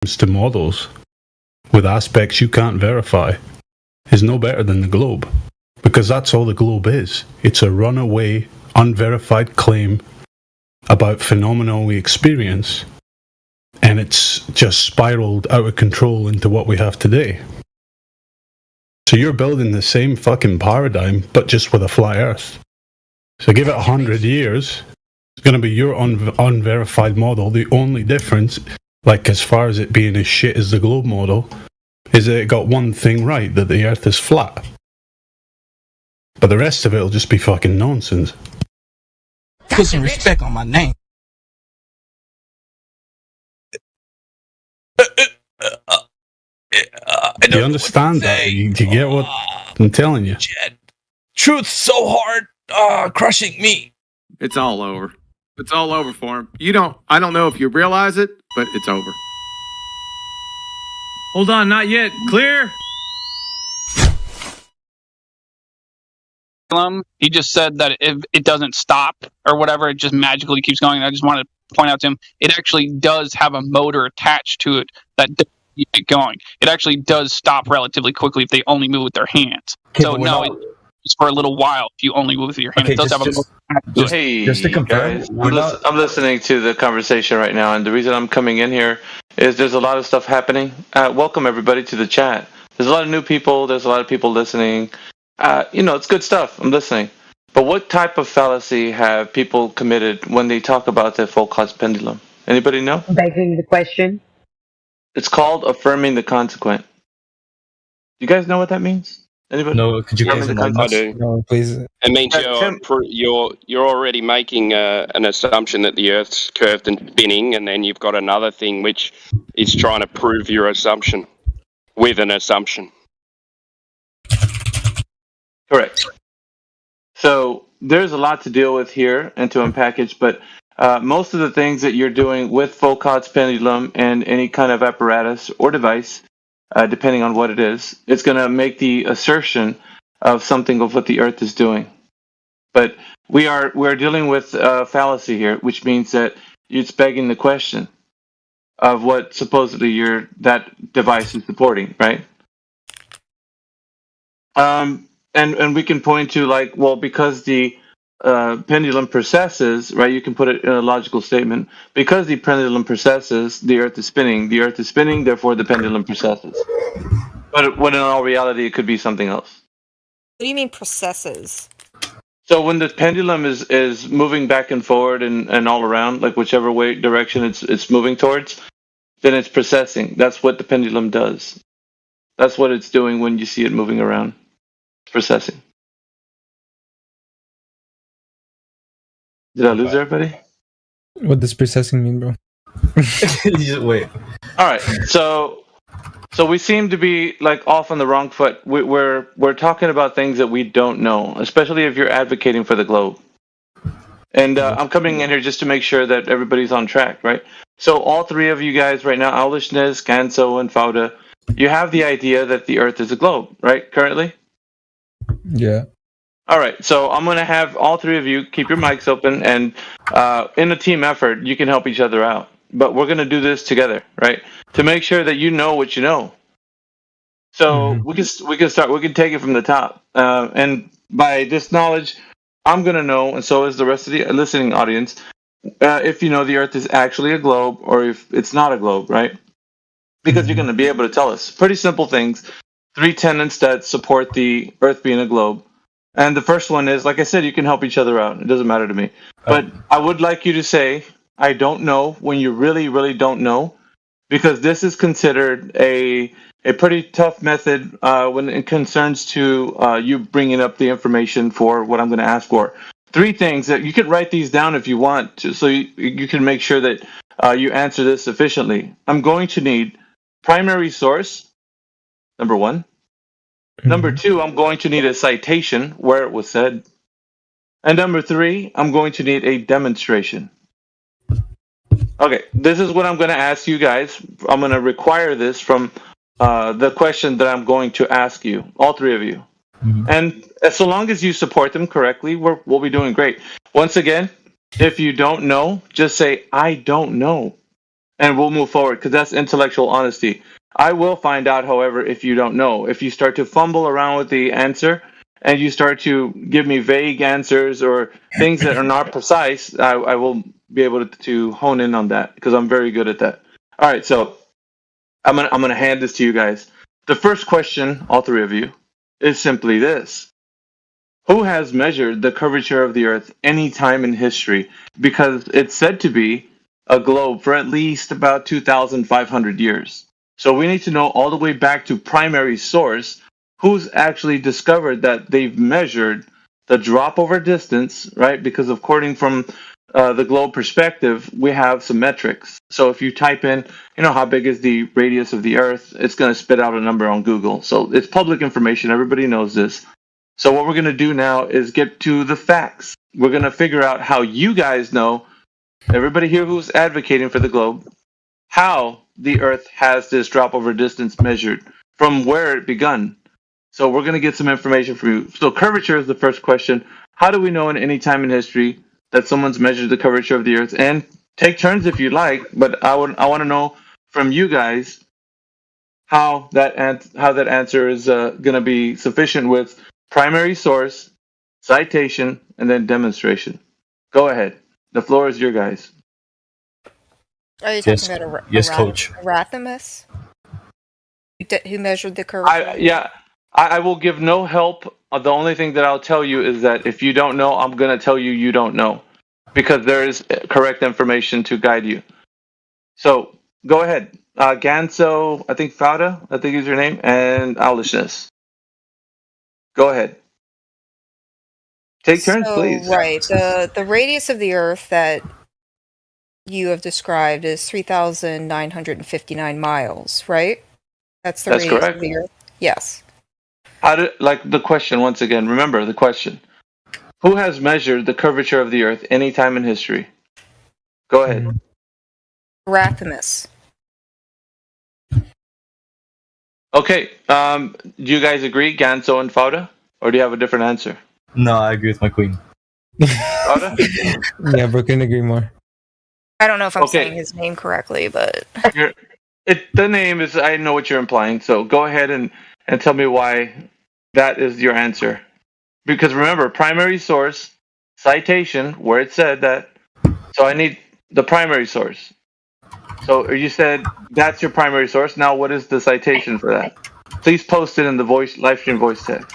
to models with aspects you can't verify is no better than the globe, because that's all the globe is. It's a runaway, unverified claim about phenomena we experience, and it's just spiraled out of control into what we have today. So you're building the same fucking paradigm, but just with a flat Earth. So give it 100 years, it's going to be your unverified model. The only difference, like as far as it being as shit as the globe model, is that it got one thing right, that the Earth is flat. But the rest of it will just be fucking nonsense. Put some respect on my name. Do you understand that? Do you get what I'm telling you? Jed, truth's so hard, crushing me. It's all over. It's all over for him. I don't know if you realize it, but it's over. Hold on, not yet. Clear? He just said that if it doesn't stop or whatever, it just magically keeps going. I just wanted to point out to him, it actually does have a motor attached to it that does keep it going. It actually does stop relatively quickly if they only move with their hands. Okay, So no, it's for a little while if you only move with your hand. Okay, it does have a motor attached to it. Hey, just to confirm, guys, I'm listening to the conversation right now, and the reason I'm coming in here is there's a lot of stuff happening. Welcome everybody to the chat. There's a lot of new people. There's a lot of people listening. It's good stuff. I'm listening. But what type of fallacy have people committed when they talk about the Foucault's pendulum? Anybody know? Begging the question. It's called affirming the consequent. You guys know what that means? Anybody? No, could you guys I do. No, please. It means you're already making an assumption that the Earth's curved and spinning, and then you've got another thing which is trying to prove your assumption with an assumption. Correct. So there's a lot to deal with here and to unpackage, but most of the things that you're doing with Foucault's pendulum and any kind of apparatus or device, depending on what it is, it's going to make the assertion of something of what the Earth is doing. But we're dealing with fallacy here, which means that it's begging the question of what supposedly that device is supporting, right? And we can point to because the pendulum precesses, right? You can put it in a logical statement. Because the pendulum precesses, the Earth is spinning. The Earth is spinning, therefore the pendulum precesses. But when in all reality, it could be something else. What do you mean precesses? So when the pendulum is moving back and forward and all around, like whichever direction it's moving towards, then it's precessing. That's what the pendulum does. That's what it's doing when you see it moving around. Processing. Did I lose everybody? What does processing mean, bro? Wait. All right. So we seem to be off on the wrong foot. We're talking about things that we don't know, especially if you're advocating for the globe. And I'm coming in here just to make sure that everybody's on track, right? So all three of you guys right now, Aulish, Nez, Kanso, and Fauda, you have the idea that the Earth is a globe, right? Currently. Yeah. All right, so I'm going to have all three of you keep your mics open, and in a team effort, you can help each other out. But we're going to do this together, right? To make sure that you know what you know. So we can start. We can take it from the top, and by this knowledge, I'm going to know, and so is the rest of the listening audience, if you know the Earth is actually a globe or if it's not a globe, right? Because you're going to be able to tell us pretty simple things. 3 tenets that support the Earth being a globe. And the first one is, like I said, you can help each other out. It doesn't matter to me. But I would like you to say, I don't know, when you really, really don't know, because this is considered a pretty tough method when it concerns to you bringing up the information for what I'm going to ask for. 3 things that you could write these down if you want to, so you can make sure that you answer this sufficiently. I'm going to need primary source, number 1. Number 2, I'm going to need a citation where it was said. And number 3, I'm going to need a demonstration. Okay, this is what I'm going to ask you guys. I'm going to require this from the question that I'm going to ask you, all 3 of you. And so long as you support them correctly, we'll be doing great. Once again, if you don't know, just say, I don't know. and we'll move forward because that's intellectual honesty. I will find out, however, if you don't know. If you start to fumble around with the answer and you start to give me vague answers or things that are not precise, I will be able to hone in on that because I'm very good at that. All right, so I'm gonna hand this to you guys. The first question, all three of you, is simply this. Who has measured the curvature of the Earth any time in history? Because it's said to be a globe for at least about 2,500 years. So we need to know all the way back to primary source who's actually discovered that they've measured the drop over distance, right? Because according from the globe perspective, we have some metrics. So if you type in, how big is the radius of the Earth, it's going to spit out a number on Google. So it's public information. Everybody knows this. So what we're going to do now is get to the facts. We're going to figure out how you guys know, everybody here who's advocating for the globe, how the Earth has this drop over distance measured from where it begun. So we're going to get some information from you. So curvature is the first question. How do we know in any time in history that someone's measured the curvature of the Earth? And take turns if you like, but I want to know from you guys how that answer is going to be sufficient with primary source, citation, and then demonstration. Go ahead. The floor is your guys. Are you talking about Coach. Eratosthenes? Who measured the curvature? I will give no help. The only thing that I'll tell you is that if you don't know, I'm going to tell you you don't know. Because there is correct information to guide you. So, go ahead. Ganso, I think Fauda, I think is your name, and Owlishness. Go ahead. Take turns, please. Right. The radius of the Earth that you have described is 3,959 miles, right? That's the radius correct. of the Earth? Yes. The question, once again, remember the question. Who has measured the curvature of the Earth any time in history? Go ahead. Eratosthenes. Okay. Do you guys agree, Ganso and Fauda? Or do you have a different answer? No, I agree with my queen. Fauda? Yeah, but couldn't agree more. I don't know if I'm saying his name correctly, but... The name is, I know what you're implying, so go ahead and tell me why that is your answer. Because remember, primary source, citation, where it said that, so I need the primary source. So you said that's your primary source. Now what is the citation for that? Please post it in the live stream voice text.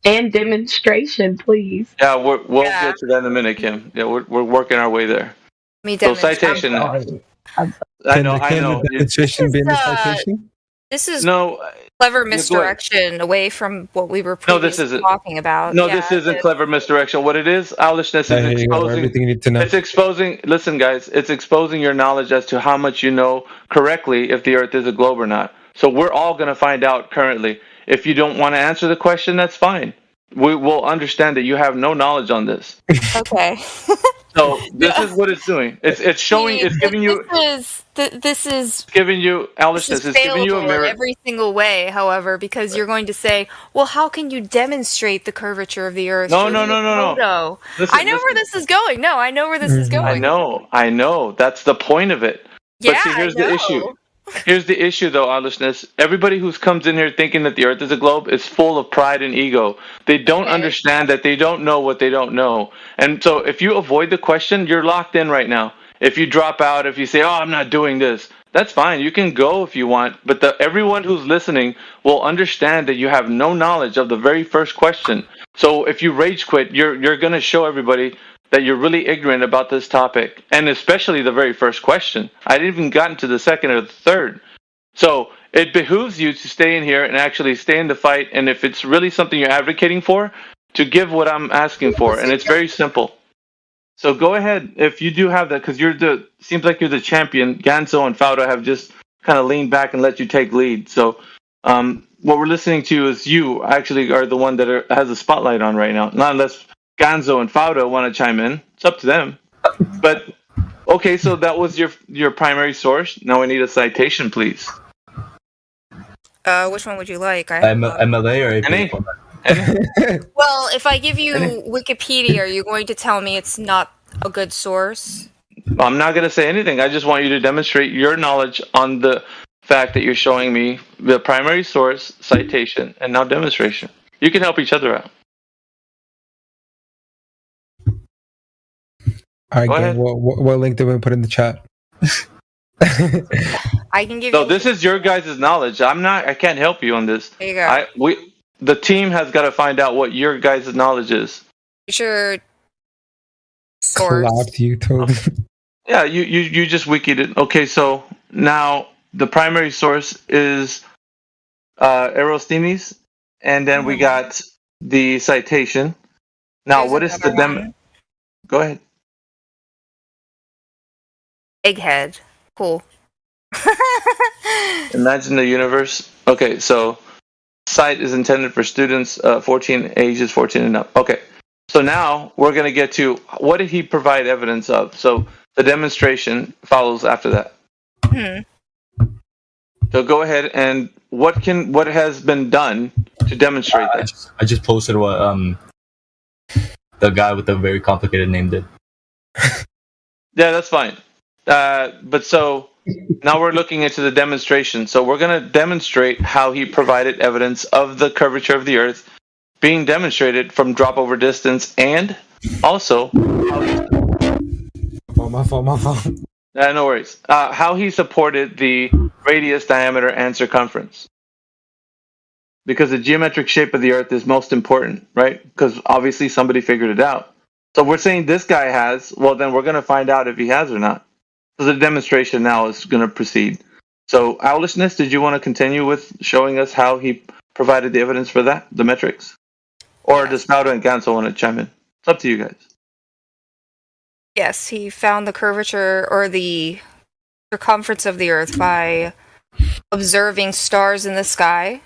And demonstration, please. Yeah, we'll get to that in a minute, Kim. Yeah, we're working our way there. So citation. I know. Demonstration being the citation? This is clever misdirection away from what we were previously talking about. No, this isn't clever misdirection. What it is, Owlishness, is exposing everything you need to know. It's exposing. Listen, guys, it's exposing your knowledge as to how much you know correctly if the Earth is a globe or not. So we're all going to find out currently. If you don't want to answer the question, that's fine. We will understand that you have no knowledge on this. Okay. So this is what it's doing. It's showing. It's giving you. This is giving you Owlishness. It's giving you a mirror. In every single way, however, because you're going to say, "Well, how can you demonstrate the curvature of the Earth?" No. Listen, I know where this is going. No, I know where this is going. I know. That's the point of it. Yeah, but see, here's the issue. Here's the issue, though, Owlishness. Everybody who comes in here thinking that the Earth is a globe is full of pride and ego. They don't understand that they don't know what they don't know. And so if you avoid the question, you're locked in right now. If you drop out, if you say, "Oh, I'm not doing this," that's fine. You can go if you want. But everyone who's listening will understand that you have no knowledge of the very first question. So if you rage quit, you're going to show everybody that you're really ignorant about this topic, and especially the very first question. I didn't even gotten to the second or the third. So it behooves you to stay in here and actually stay in the fight, and if it's really something you're advocating for, to give what I'm asking for, and it's very simple. So go ahead, if you do have that, because seems like you're the champion. Ganso and Fauda have just kind of leaned back and let you take lead. So what we're listening to is you actually are the one that has the spotlight on right now, not unless Ganso and Fauda want to chime in. It's up to them. But, okay, so that was your primary source. Now we need a citation, please. Which one would you like? MLA or any? Well, if I give you Wikipedia, are you going to tell me it's not a good source? I'm not going to say anything. I just want you to demonstrate your knowledge on the fact that you're showing me the primary source, citation, and now demonstration. You can help each other out. All right, Go gang. ahead. What link do we put in the chat? I can give No, you. this is your guys' knowledge. I can't help you on this. There you go. The team has got to find out what your guys' knowledge is. Your source. Collabed YouTube. Yeah, you just wikied it. Okay, so now the primary source is Aristophanes, and then we got the citation. Now, There's what is the another one. Go ahead. Egghead. Cool. Imagine the universe. Okay, so site is intended for students 14 ages 14 and up. Okay, so now we're going to get to what did he provide evidence of. So the demonstration follows after that. So go ahead and what has been done to demonstrate that? I just posted what the guy with the very complicated name did. Yeah, that's fine. But so now we're looking into the demonstration. So we're going to demonstrate how he provided evidence of the curvature of the Earth being demonstrated from drop over distance, and also how My phone. no worries. How he supported the radius, diameter, and circumference. Because the geometric shape of the Earth is most important, right? Because obviously somebody figured it out. So we're saying this guy has, well, then we're going to find out if he has or not. So the demonstration now is going to proceed. So, Owlishness, did you want to continue with showing us how he provided the evidence for that, the metrics? Or does Spouter and Gansel want to chime in? It's up to you guys. Yes, he found the curvature or the circumference of the Earth by observing stars in the sky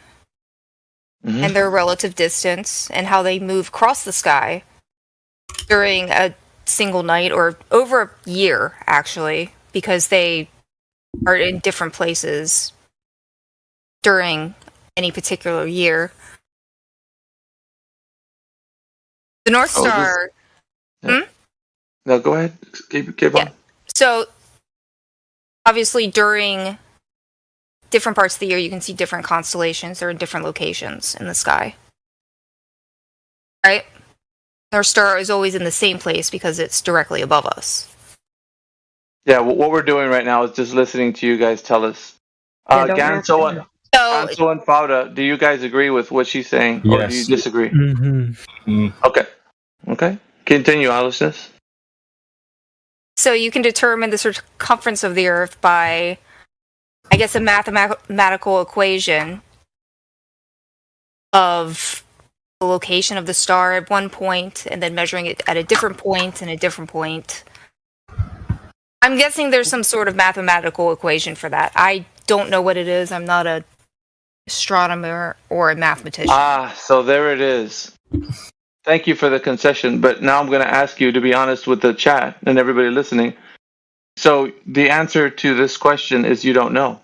and their relative distance and how they move across the sky during a single night or over a year, actually, because they are in different places during any particular year. The North Star... No, go ahead. Keep on. So, obviously, during different parts of the year, you can see different constellations. They're in different locations in the sky. Right? North Star is always in the same place because it's directly above us. Yeah, what we're doing right now is just listening to you guys tell us. Gansel and Fauda, do you guys agree with what she's saying? Or do you Yes. disagree? Mm-hmm. Okay. Continue, Owlishness. So you can determine the circumference of the Earth by, I guess, a mathematical equation of the location of the star at one point and then measuring it at a different point and a different point. I'm guessing there's some sort of mathematical equation for that. I don't know what it is. I'm not an astronomer or a mathematician. So there it is. Thank you for the concession, but now I'm going to ask you to be honest with the chat and everybody listening. So the answer to this question is you don't know.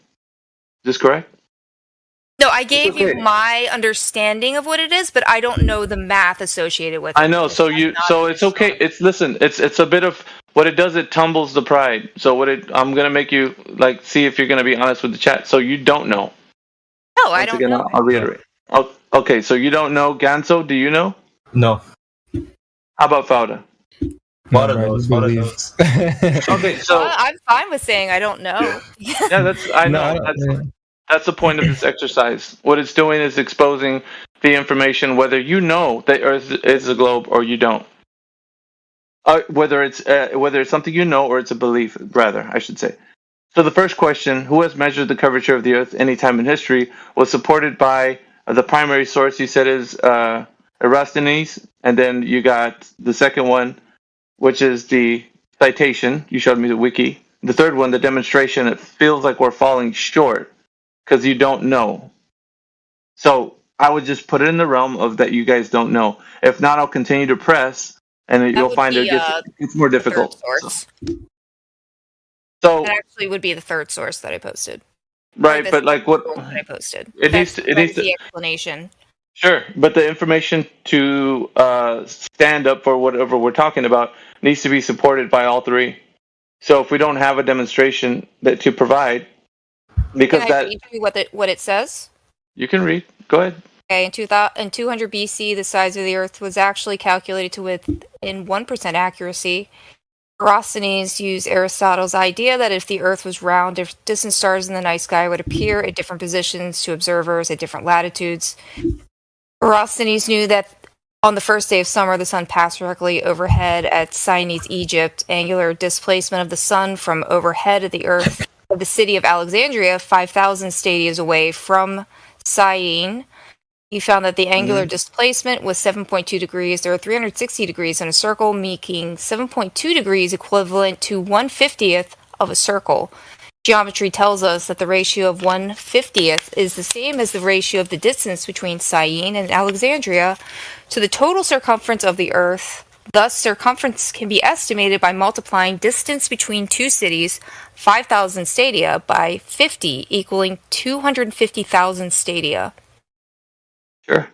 Is this correct? No, I gave you my understanding of what it is, but I don't know the math associated with it. I know. So it's okay. It's a bit of what it does. It tumbles the pride. So I'm going to make you see if you're going to be honest with the chat. So you don't know. No, I don't know. I'll reiterate. Okay, so you don't know. Ganso, do you know? No. How about Fauda? Fauda knows. Okay, so I'm fine with saying I don't know. yeah, that's the point of this exercise. What it's doing is exposing the information, whether you know that Earth is a globe or you don't. Whether it's something you know or it's a belief, rather, I should say. So the first question, who has measured the curvature of the Earth any time in history, was supported by the primary source you said is Aristophanes, and then you got the second one, which is the citation. You showed me the wiki. The third one, the demonstration. It feels like we're falling short because you don't know. So I would just put it in the realm of that you guys don't know. If not, I'll continue to press, and you'll find it gets more difficult. So that actually would be the third source that I posted. Right, but what I posted. It needs to the explanation. Sure, but the information to stand up for whatever we're talking about needs to be supported by all three. So if we don't have a demonstration that to provide, because Can I that read you what it says? you can read. Go ahead. Okay, in 200 BC, the size of the Earth was actually calculated to within 1% accuracy. Eratosthenes used Aristotle's idea that if the Earth was round, distant stars in the night sky would appear at different positions to observers at different latitudes. Eratosthenes knew that on the first day of summer, the sun passed directly overhead at Sinai's Egypt. Angular displacement of the sun from overhead of the Earth of the city of Alexandria, 5,000 stadias away from Syene. He found that the angular displacement was 7.2 degrees. There are 360 degrees in a circle, making 7.2 degrees equivalent to 1/50th of a circle. Geometry tells us that the ratio of 1/50th is the same as the ratio of the distance between Syene and Alexandria to the total circumference of the Earth. Thus, circumference can be estimated by multiplying distance between two cities, 5,000 stadia, by 50, equaling 250,000 stadia. Sure.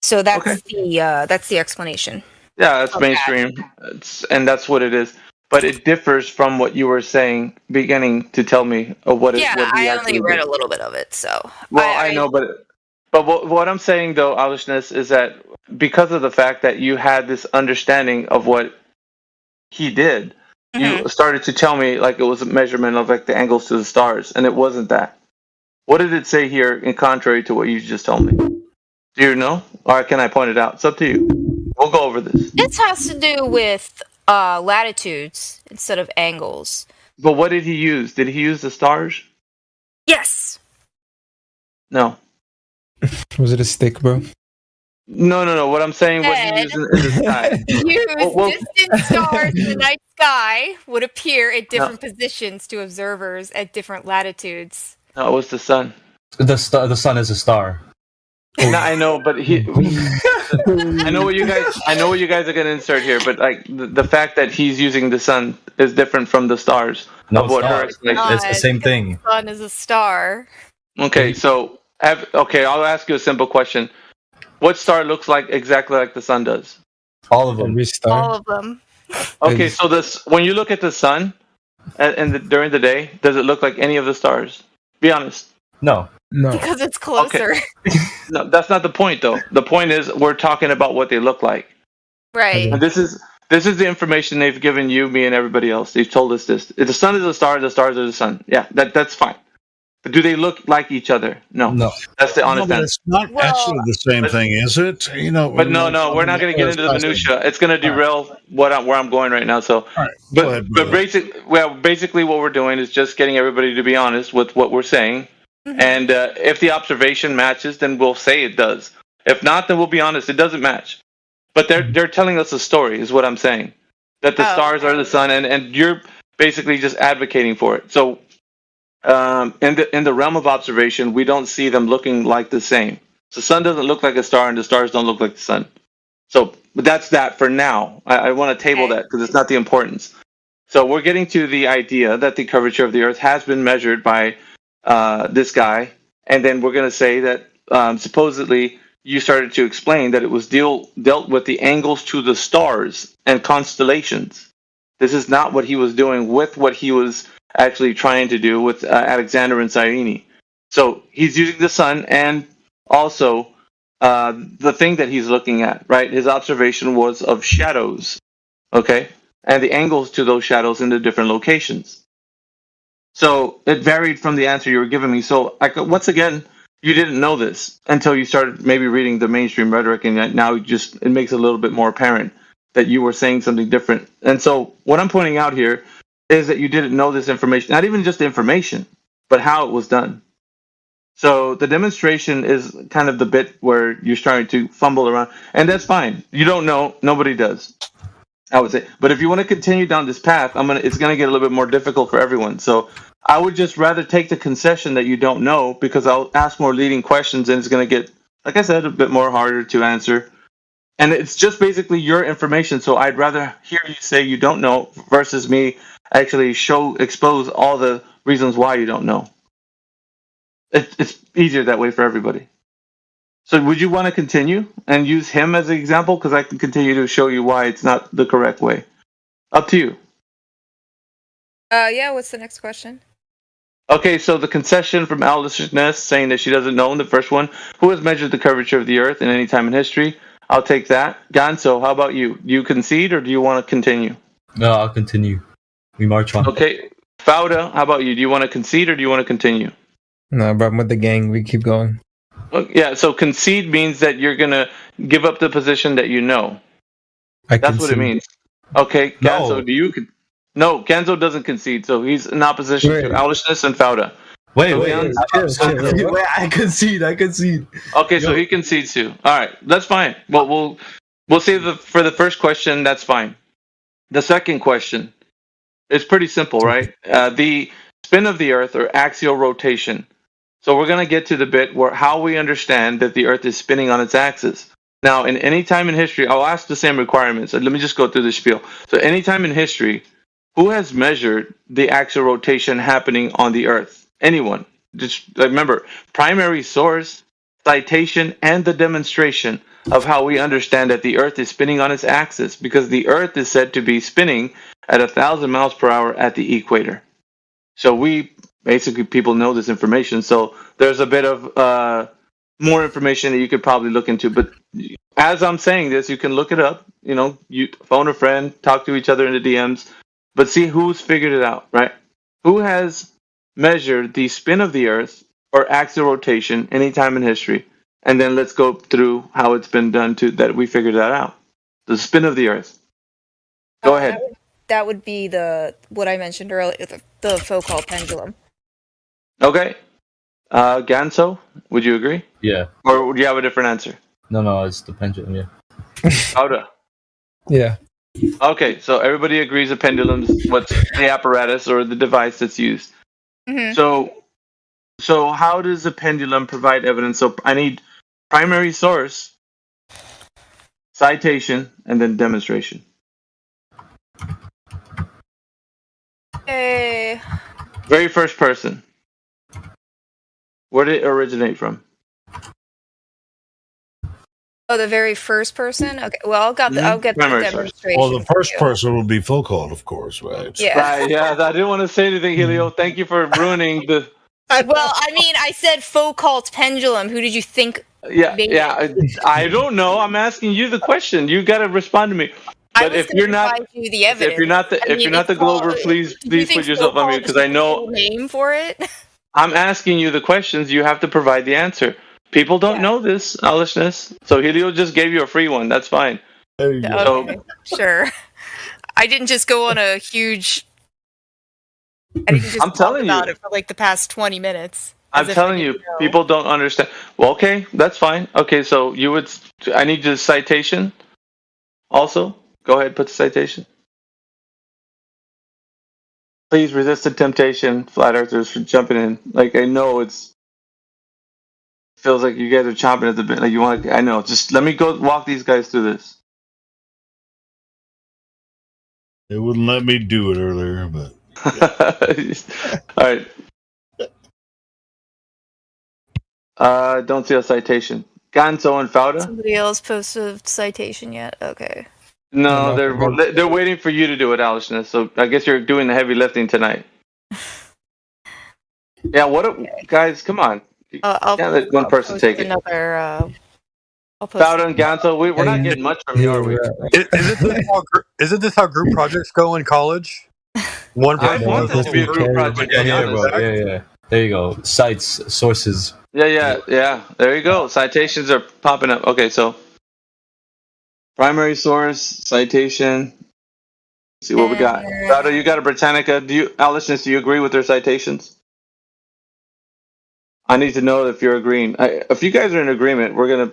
So that's the explanation. Yeah, that's mainstream, and that's what it is. But it differs from what you were saying, beginning to tell me of what it. Yeah, what we I only actually read did. a little bit of it, so. Well, I know, but what I'm saying though, Alishness, is that because of the fact that you had this understanding of what he did, you started to tell me like it was a measurement of like the angles to the stars, and it wasn't that. What did it say here in contrary to what you just told me? Do you know? Or can I point it out? It's up to you. We'll go over this. This has to do with latitudes instead of angles. But what did he use? Did he use the stars? Yes. No. Was it a stick, bro? No. What I'm saying, what he used in the sky. Distant stars in the night sky would appear at different positions to observers at different latitudes. No, it was the sun. The sun is a star. No, I know, but I know what you guys are gonna insert here, but like the fact that he's using the sun is different from the stars. No, of what it's her not. explanation. It's the same thing. The sun is a star. Okay, so I'll ask you a simple question. What star looks like exactly like the sun does? All of them. Every star. All of them. Okay, so when you look at the sun, during the day, does it look like any of the stars? Be honest. No. No. Because it's closer. Okay. No, that's not the point though. The point is we're talking about what they look like. Right. And this is the information they've given you, me, and everybody else. They've told us this. If the sun is a star, the stars are the sun. Yeah, that's fine. But do they look like each other? No. No. That's the honest answer. It's not actually the same thing, is it? You know. But no, we're not going to get into the minutia. It's going to derail where I'm going right now. So, go ahead, but basically, what we're doing is just getting everybody to be honest with what we're saying. And if the observation matches, then we'll say it does. If not, then we'll be honest. It doesn't match. But they're telling us a story, is what I'm saying. That the stars are the sun, and you're basically just advocating for it. So, in the realm of observation, we don't see them looking like the same. The sun doesn't look like a star, and the stars don't look like the sun. So, but that's that for now. I want to table that because it's not the importance. So we're getting to the idea that the curvature of the Earth has been measured by this guy, and then we're going to say that supposedly you started to explain that it was dealt with the angles to the stars and constellations. This is not what he was doing with what he was actually trying to do with Alexander and Syene. So he's using the sun and also the thing that he's looking at, right? His observation was of shadows, okay? And the angles to those shadows in the different locations. So it varied from the answer you were giving me. So once again, you didn't know this until you started maybe reading the mainstream rhetoric, and now it makes it a little bit more apparent that you were saying something different. And so what I'm pointing out here is that you didn't know this information, not even just the information, but how it was done. So the demonstration is kind of the bit where you're starting to fumble around, and that's fine. You don't know, nobody does, I would say. But if you want to continue down this path, it's going to get a little bit more difficult for everyone. So I would just rather take the concession that you don't know, because I'll ask more leading questions, and it's going to get, like I said, a bit more harder to answer. And it's just basically your information. So I'd rather hear you say you don't know versus me actually expose all the reasons why you don't know. It's easier that way for everybody. So would you want to continue and use him as an example? Because I can continue to show you why it's not the correct way. Up to you. Yeah, what's the next question? Okay, so the concession from Alice Ness saying that she doesn't know in the first one who has measured the curvature of the Earth in any time in history. I'll take that. Gonzo, how about you? Do you concede or do you want to continue? No, I'll continue. We march on. Okay, Fauda, how about you? Do you want to concede or do you want to continue? No, but I'm with the gang. We keep going. Yeah, so concede means that you're gonna give up the position that you know. That's what it means. Okay, Ganzo, do you? No, Ganzo doesn't concede, so he's in opposition to Owlishness and Fauda. Wait, So wait, Ganzo- wait! I concede. Okay, so he concedes too. All right, that's fine. Well, we'll say for the first question, that's fine. The second question is pretty simple, right? The spin of the Earth or axial rotation. So we're going to get to the bit where how we understand that the Earth is spinning on its axis. Now, in any time in history, I'll ask the same requirements. Let me just go through the spiel. So, any time in history, who has measured the axial rotation happening on the Earth? Anyone? Just remember, primary source, citation, and the demonstration of how we understand that the Earth is spinning on its axis, because the Earth is said to be spinning at 1,000 miles per hour at the equator. So basically, people know this information. So there's a bit of more information that you could probably look into. But as I'm saying this, you can look it up. You phone a friend, talk to each other in the DMs, but see who's figured it out, right? Who has measured the spin of the Earth or axial rotation any time in history? And then let's go through how it's been done to that we figured that out. The spin of the Earth. Go ahead. That would be what I mentioned earlier, the Foucault pendulum. Okay. Ganso, would you agree? Yeah. Or would you have a different answer? No, it's the pendulum. Yeah. Auda. Yeah. Okay, so everybody agrees a pendulum is what's the apparatus or the device that's used. Mm-hmm. So how does a pendulum provide evidence? So I need primary source, citation, and then demonstration. Hey. Very first person. Where did it originate from? Oh, the very first person? Okay, well, I'll get the demonstration. Well, the first too. person would be Foucault, of course, right? Yeah. Right, yeah, I didn't want to say anything, Helio. Thank you for ruining the... Well, I mean, I said Foucault's pendulum. Who did you think? I don't know. I'm asking you the question. You got to respond to me. But if you're not, if you're not the Glober, please put yourself on mute because I know. Name for it. I'm asking you the questions. You have to provide the answer. People don't know this, Alishness. So Helio just gave you a free one. That's fine. There you go. Okay, sure. I didn't just go on a huge. I didn't just I'm telling about you. it for like the past 20 minutes. I'm telling you, people don't understand. Well, okay, that's fine. Okay, so I need the citation. Also, go ahead, put the citation. Please resist the temptation, flat earthers, for jumping in. Like I know feels like you guys are chomping at the bit. Like you want to. I know. Just let me go walk these guys through this. It wouldn't let me do it earlier, but. All right. Don't see a citation. Ganso and Fauda. Somebody else posted a citation yet? Okay. No, they're waiting for you to do it, Alishness. So I guess you're doing the heavy lifting tonight. Yeah. Guys? Come on. I'll let one person take it. Another. I'll post Fauda and Ganso, we're not getting much from you, are we? Isn't this how group projects go in college? One I want this to be a group project. Yeah. There you go. Sites, sources. Yeah. There you go. Citations are popping up. Okay, so primary source, citation. Let's see what we got. Fauda, you got a Britannica. Alishness, do you agree with their citations? I need to know if you're agreeing. If you guys are in agreement, we're gonna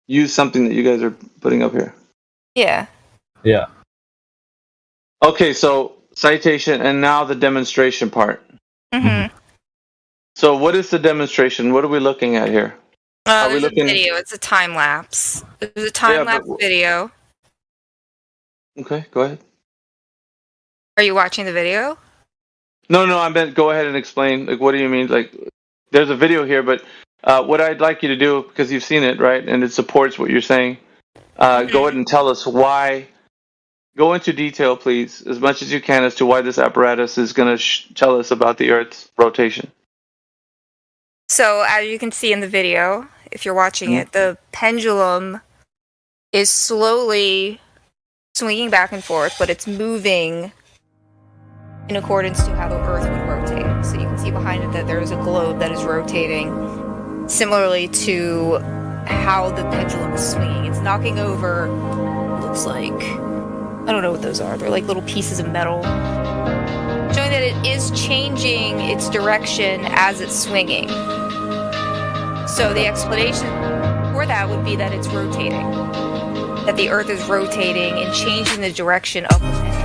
use something that you guys are putting up here. Yeah. Yeah. Okay, so citation and now the demonstration part. Mm-hmm. So what is the demonstration? What are we looking at here? There's a video. It's a time lapse. There's a time lapse video. Okay, go ahead. Are you watching the video? No, I meant go ahead and explain. Like, what do you mean? Like, there's a video here, but what I'd like you to do, because you've seen it, right, and it supports what you're saying, go ahead and tell us why go into detail, please, as much as you can, as to why this apparatus is going to tell us about the Earth's rotation. So, as you can see in the video, if you're watching it, the pendulum is slowly swinging back and forth, but it's moving in accordance to how the Earth would rotate. So you can see behind it that there is a globe that is rotating, similarly to how the pendulum is swinging. It's knocking over, looks like, I don't know what those are. They're like little pieces of metal, showing that it is changing its direction as it's swinging. So the explanation for that would be that it's rotating. That the Earth is rotating and changing the direction of the pendulum.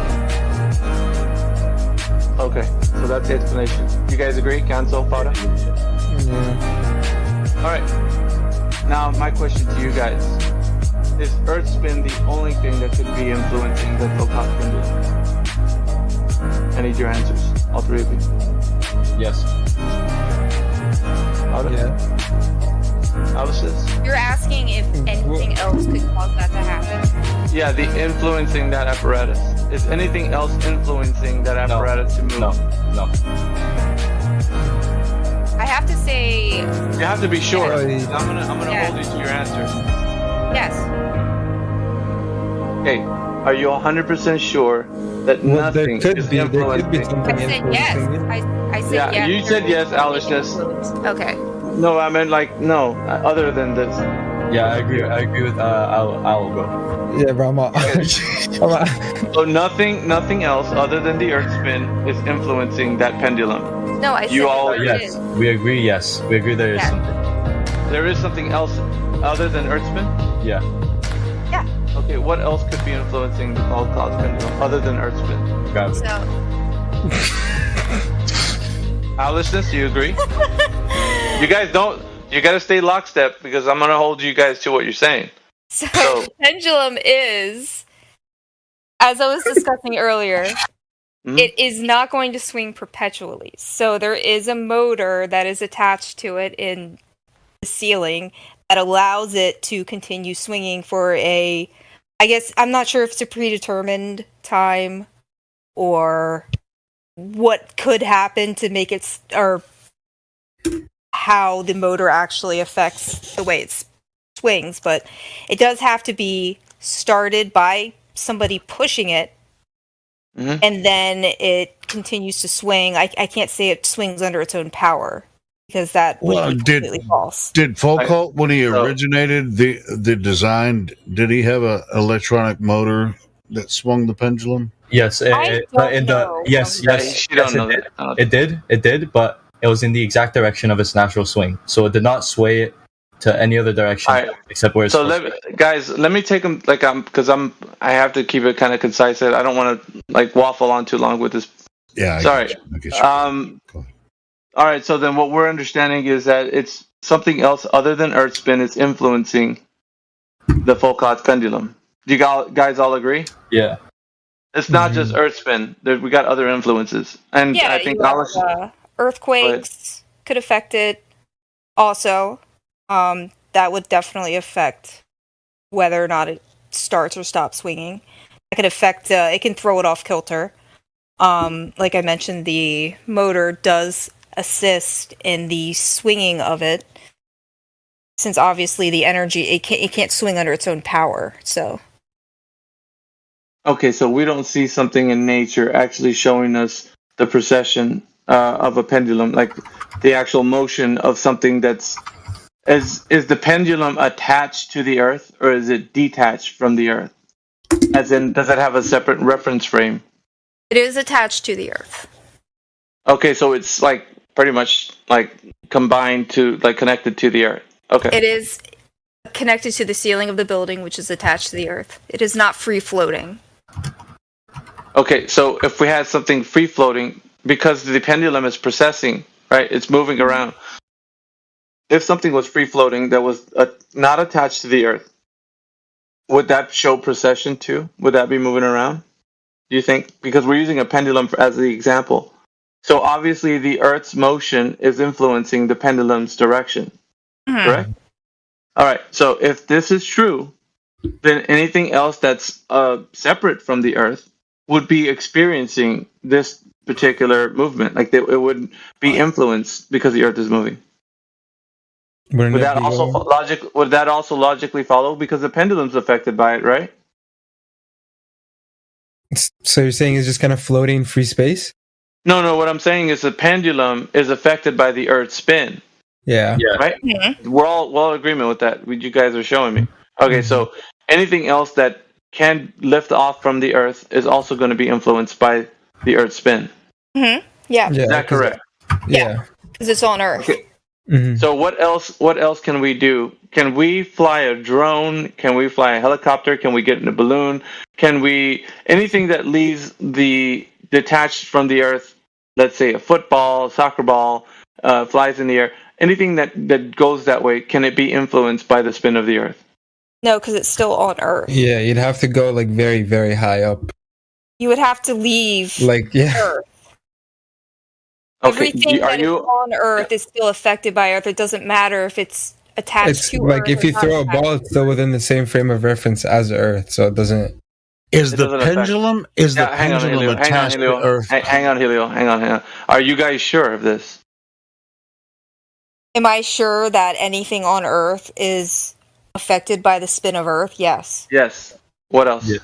Okay, so that's the explanation. You guys agree? Cancel, Fada? Yeah. Alright. Now, my question to you guys. Is Earth spin the only thing that could be influencing the Foucault pendulum? I need your answers. All three of you. Yes. Fada? Yeah. Alice? You're asking if anything else could cause that to happen? Yeah, the influencing that apparatus. Is anything else influencing that apparatus to move? No. I have to say... You have to be sure. Yes. I'm gonna hold you to your answer. Yes. Okay, are you 100% sure that nothing is influencing? I said yes. I said yes. Yeah, you said yes, Alice. Yes. Okay. No, I meant like no. Other than this. Yeah, I agree with I'll go. Yeah, bro, I'm out. So nothing else other than the Earth spin is influencing that pendulum. No, I said you all yes. We agree. Yes, we agree. There is something. There is something else other than Earth spin. Yeah. Yeah. Okay, what else could be influencing the Foucault pendulum other than Earth spin? Gravity. So. Alice, do you agree? You guys don't. You gotta stay lockstep because I'm gonna hold you guys to what you're saying. So the pendulum is, as I was discussing earlier, it is not going to swing perpetually. So there is a motor that is attached to it in the ceiling that allows it to continue swinging for I guess, I'm not sure if it's a predetermined time or what could happen to make it, or how the motor actually affects the way it swings, but it does have to be started by somebody pushing it, and then it continues to swing. I can't say it swings under its own power, because that would be completely false. Did Foucault, when he originated the design, did he have an electronic motor that swung the pendulum? Yes, it did, but it was in the exact direction of its natural swing, so it did not sway it to any other direction except where it's. So let me take them because I have to keep it kind of concise. I don't want to waffle on too long with this. Yeah. Sorry. All right. So then, what we're understanding is that it's something else other than Earth spin is influencing the Foucault pendulum. Do you guys all agree? Yeah. It's not just Earth spin. We got other influences, and I think earthquakes could affect it. Also, that would definitely affect whether or not it starts or stops swinging. It could affect. It can throw it off kilter. Like I mentioned, the motor does assist in the swinging of it, since obviously the energy it can't swing under its own power. So. Okay, so we don't see something in nature actually showing us the precession of a pendulum, like the actual motion of something that's... Is the pendulum attached to the Earth, or is it detached from the Earth? As in, does it have a separate reference frame? It is attached to the Earth. Okay, so it's pretty much combined to, connected to the Earth. Okay. It is connected to the ceiling of the building, which is attached to the Earth. It is not free-floating. Okay, so if we had something free-floating, because the pendulum is precessing, right? It's moving around. If something was free-floating that was not attached to the Earth, would that show precession too? Would that be moving around? Do you think? Because we're using a pendulum as the example. So obviously the Earth's motion is influencing the pendulum's direction, correct? All right, so if this is true, then anything else that's separate from the Earth would be experiencing this particular movement. Like it would be influenced because the Earth is moving. Would that also logically follow? Because the pendulum's affected by it, right? So you're saying it's just kind of floating in free space? No. What I'm saying is the pendulum is affected by the Earth's spin. Yeah. Right? Mm-hmm. We're all in agreement with that. You guys are showing me. Okay, so anything else that can lift off from the Earth is also going to be influenced by the Earth's spin. Mm-hmm. Yeah. Is that correct? Yeah. Because it's on Earth. Okay. Mm-hmm. So what else can we do? Can we fly a drone? Can we fly a helicopter? Can we get in a balloon? Can we anything that leaves the detached from the Earth? Let's say a football, soccer ball, flies in the air. Anything that goes that way, can it be influenced by the spin of the Earth? No, because it's still on Earth. Yeah, you'd have to go like very, very high up. You would have to leave Earth. Okay. Everything that is on Earth is still affected by Earth. It doesn't matter if it's attached to like Earth. If you throw a ball, it's still within the same frame of reference as Earth, so it doesn't. Is the pendulum attached to Earth? Hang on, Helio. Are you guys sure of this? Am I sure that anything on Earth is affected by the spin of Earth? Yes. Yes. What else? Yeah.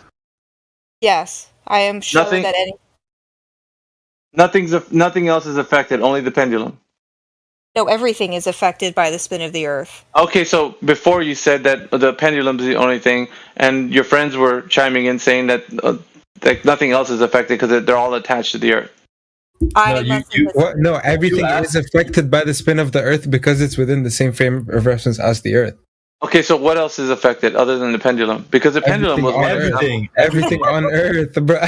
Yes, I am sure that nothing else is affected. Only the pendulum. No, everything is affected by the spin of the Earth. Okay, so before you said that the pendulum is the only thing, and your friends were chiming in saying that nothing else is affected because they're all attached to the Earth. Everything is affected by the spin of the Earth because it's within the same frame of reference as the Earth. Okay, so what else is affected other than the pendulum? Because the pendulum was everything on Earth, bro.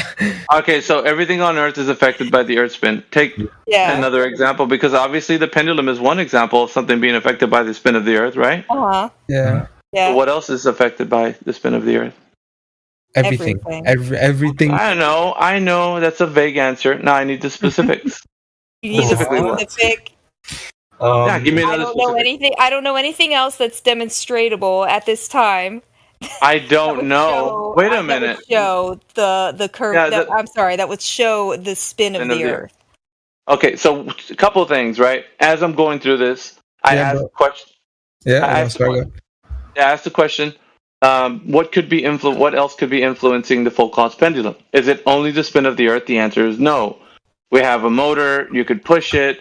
Okay, so everything on Earth is affected by the Earth spin. Take another example, because obviously the pendulum is one example of something being affected by the spin of the Earth, right? Yeah. So what else is affected by the spin of the Earth? Everything. Everything. I know. That's a vague answer. Now I need the specifics. You need specific. Give me another I don't know anything else that's demonstratable at this time. I don't know. Wait a minute. That would show the curve. That would show the spin of the Earth. Okay, so a couple of things, right? As I'm going through this, I asked a question. I asked the question. What else could be influencing the Foucault's pendulum? Is it only the spin of the Earth? The answer is no. We have a motor. You could push it.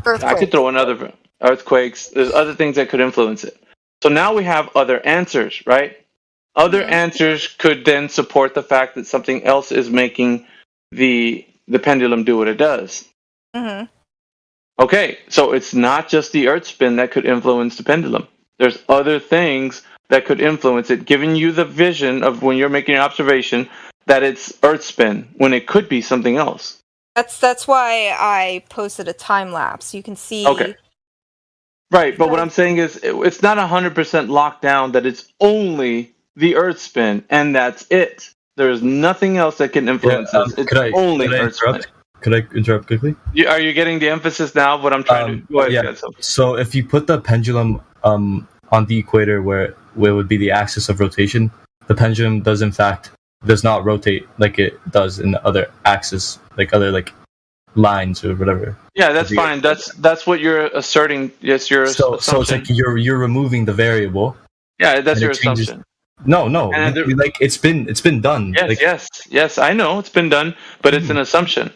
I could throw another earthquakes. There's other things that could influence it. So now we have other answers, right? Other answers could then support the fact that something else is making the pendulum do what it does. Mm-hmm. Okay, so it's not just the Earth spin that could influence the pendulum. There's other things that could influence it, giving you the vision of when you're making an observation that it's Earth spin when it could be something else. That's why I posted a time lapse. You can see. Okay. Right, but what I'm saying is it's not 100% locked down that it's only the Earth spin and that's it. There's nothing else that can influence this. It's only Earth spin. Could I interrupt quickly? Are you getting the emphasis now of what I'm trying to do? Go ahead, So if you put the pendulum on the equator where it would be the axis of rotation, the pendulum does not rotate like it does in the other axis, like other lines or whatever. Yeah, that's fine. That's what you're asserting. Yes, your assumption. So it's like you're removing the variable. Yeah, that's your assumption. No. It's been done. Yes. I know it's been done, but it's an assumption.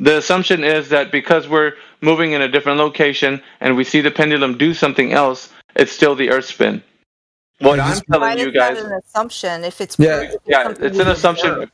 The assumption is that because we're moving in a different location and we see the pendulum do something else, it's still the Earth spin. What I'm telling you guys, an assumption. If it's it's an assumption.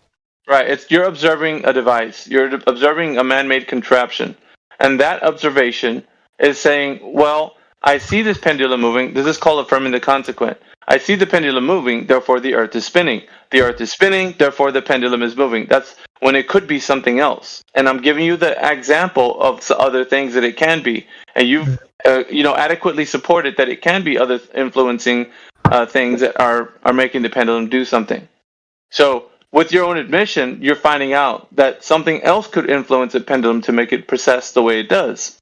Right, you're observing a device. You're observing a man-made contraption. And that observation is saying, well, I see this pendulum moving. This is called affirming the consequent. I see the pendulum moving, therefore the Earth is spinning. The Earth is spinning, therefore the pendulum is moving. That's when it could be something else. And I'm giving you the example of other things that it can be. And you've adequately supported that it can be other influencing things that are making the pendulum do something. So with your own admission, you're finding out that something else could influence a pendulum to make it process the way it does.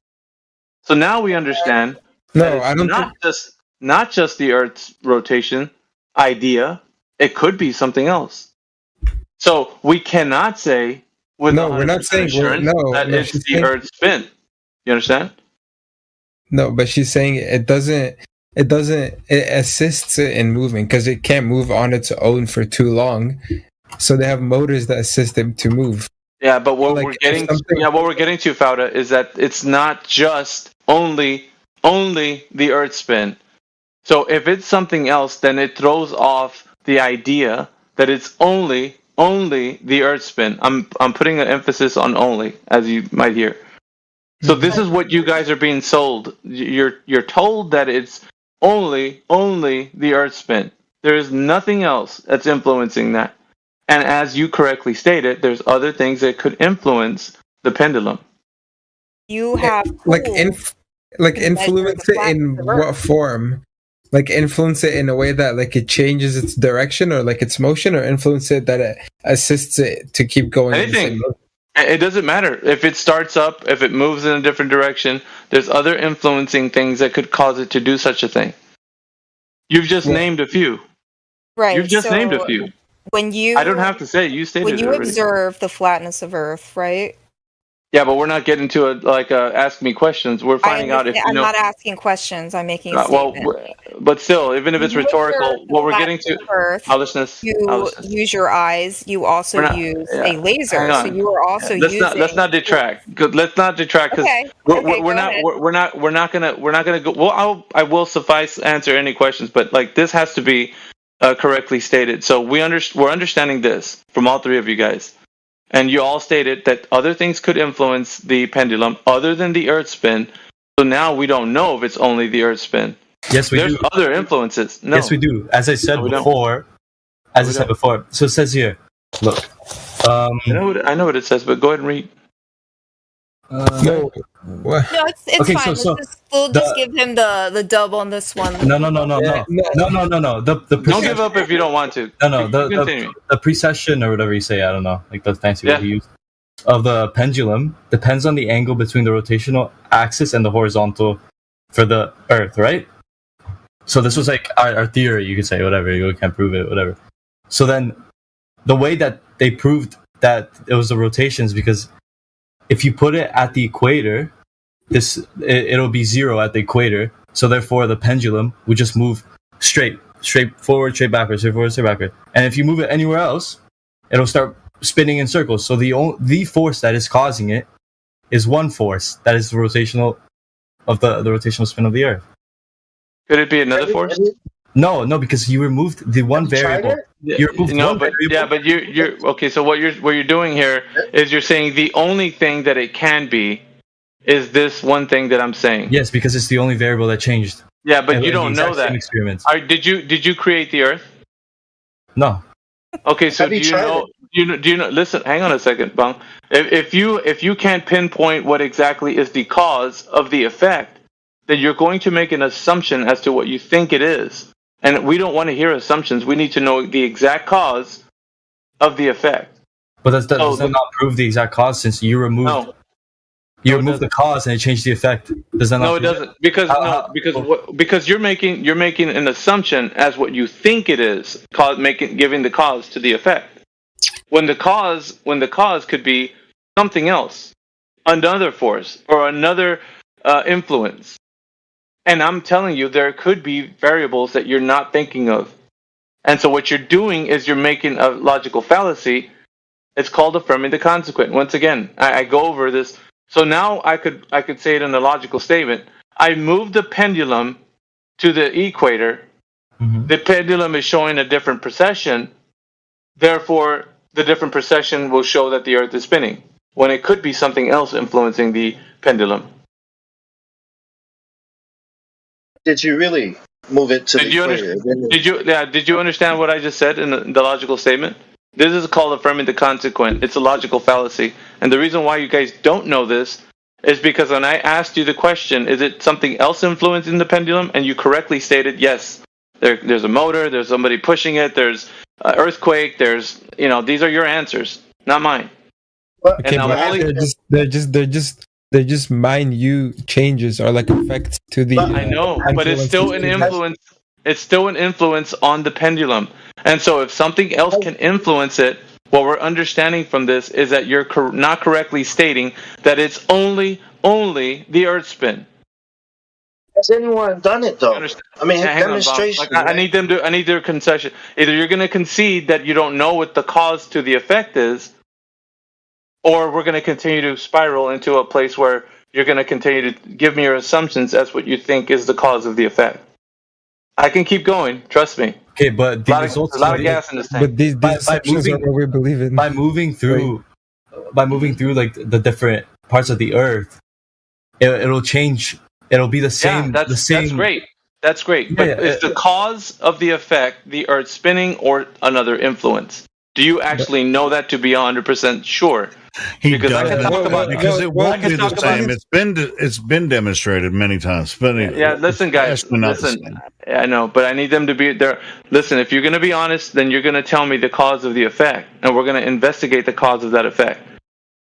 So now we understand No, I don't. Not just the Earth's rotation, idea. It could be something else. So we cannot say with we're not saying that it's the Earth's spin. You understand? No, but she's saying it assists it in moving because it can't move on its own for too long. So they have motors that assist it to move. Yeah, but what we're getting to, Fauda, is that it's not just only the Earth spin. So if it's something else, then it throws off the idea that it's only the Earth spin. I'm putting an emphasis on only, as you might hear. So this is what you guys are being sold. You're told that it's only the Earth spin. There is nothing else that's influencing that. And as you correctly stated, there's other things that could influence the pendulum. You have influence it in what form? Like influence it in a way that like it changes its direction or like its motion, or influence it that it assists it to keep going. Anything. It doesn't matter if it starts up, if it moves in a different direction. There's other influencing things that could cause it to do such a thing. You've just named a few. Right. You've just named a few. I don't have to say. You stated when you it already. observe the flatness of Earth, right? Yeah, but we're not getting to ask me questions. We're finding out if you know. I'm not asking questions. I'm making a statement. But still, even if it's rhetorical, what we're getting to. Earth, you use your eyes. You also use a laser. So you are also using. Let's not detract. Let's not detract because we're not gonna go. Well, I will suffice answer any questions, but like this has to be correctly stated. So we're understanding this from all three of you guys. And you all stated that other things could influence the pendulum other than the Earth spin. So now we don't know if it's only the Earth spin. Yes, we do. There's other influences. No. Yes, we do. As I said before. So it says here. Look. I know what it says, but go ahead and read. No, it's okay, fine. We'll just give him the dub on this one. No. Don't give up if you don't want to. No. The precession or whatever you say, I don't know, like the fancy word you use, of the pendulum depends on the angle between the rotational axis and the horizontal for the Earth, right? So this was like our theory, you could say, whatever. You can't prove it, whatever. So then, the way that they proved that it was the rotations because if you put it at the equator, it'll be zero at the equator. So therefore, the pendulum would just move straight forward, straight backwards, straight forward, straight backward. And if you move it anywhere else, it'll start spinning in circles. So the force that is causing it is one force that is the rotational of the rotational spin of the Earth. Could it be another force? No, because you removed the one variable. You removed one variable. Yeah, but you're okay. So what you're doing here is you're saying the only thing that it can be is this one thing that I'm saying. Yes, because it's the only variable that changed. Yeah, but you don't know that. Did you create the Earth? No. Okay, so do you know? Listen, hang on a second, Bung. If you can't pinpoint what exactly is the cause of the effect, then you're going to make an assumption as to what you think it is. And we don't want to hear assumptions. We need to know the exact cause of the effect. But does that not prove the exact cause since you removed the cause and it changed the effect? Does that not? No, it doesn't. Because you're making an assumption as what you think it is, giving the cause to the effect. When the cause could be something else, another force or another influence. And I'm telling you, there could be variables that you're not thinking of. And so what you're doing is you're making a logical fallacy. It's called affirming the consequent. Once again, I go over this. So now I could say it in a logical statement. I moved the pendulum to the equator. Mm-hmm. The pendulum is showing a different precession. Therefore, the different precession will show that the Earth is spinning, when it could be something else influencing the pendulum. Did you really move it to the equator? Did you understand what I just said in the logical statement? This is called affirming the consequent. It's a logical fallacy. And the reason why you guys don't know this is because when I asked you the question, is it something else influencing the pendulum? And you correctly stated, yes. There's a motor, there's somebody pushing it, there's an earthquake, these are your answers, not mine. Okay, they're just minute changes or like effects to the. I know, but it's still an influence. It's still an influence on the pendulum. And so if something else can influence it, what we're understanding from this is that you're not correctly stating that it's only the Earth spin. Has anyone done it though? I mean, demonstration. I need their concession. Either you're going to concede that you don't know what the cause to the effect is, or we're going to continue to spiral into a place where you're going to continue to give me your assumptions as what you think is the cause of the effect. I can keep going. Trust me. Okay, but the results. A lot of gas in this tank. But these assumptions are what we believe in. By moving through like the different parts of the Earth, it'll change. It'll be the same. Yeah, that's great. That's great. But is the cause of the effect the Earth spinning or another influence? Do you actually know that to be 100% sure? Because it won't be the same. It's been demonstrated many times. Yeah, listen, guys. Listen, I know, but I need them to be there. Listen, if you're going to be honest, then you're going to tell me the cause of the effect, and we're going to investigate the cause of that effect.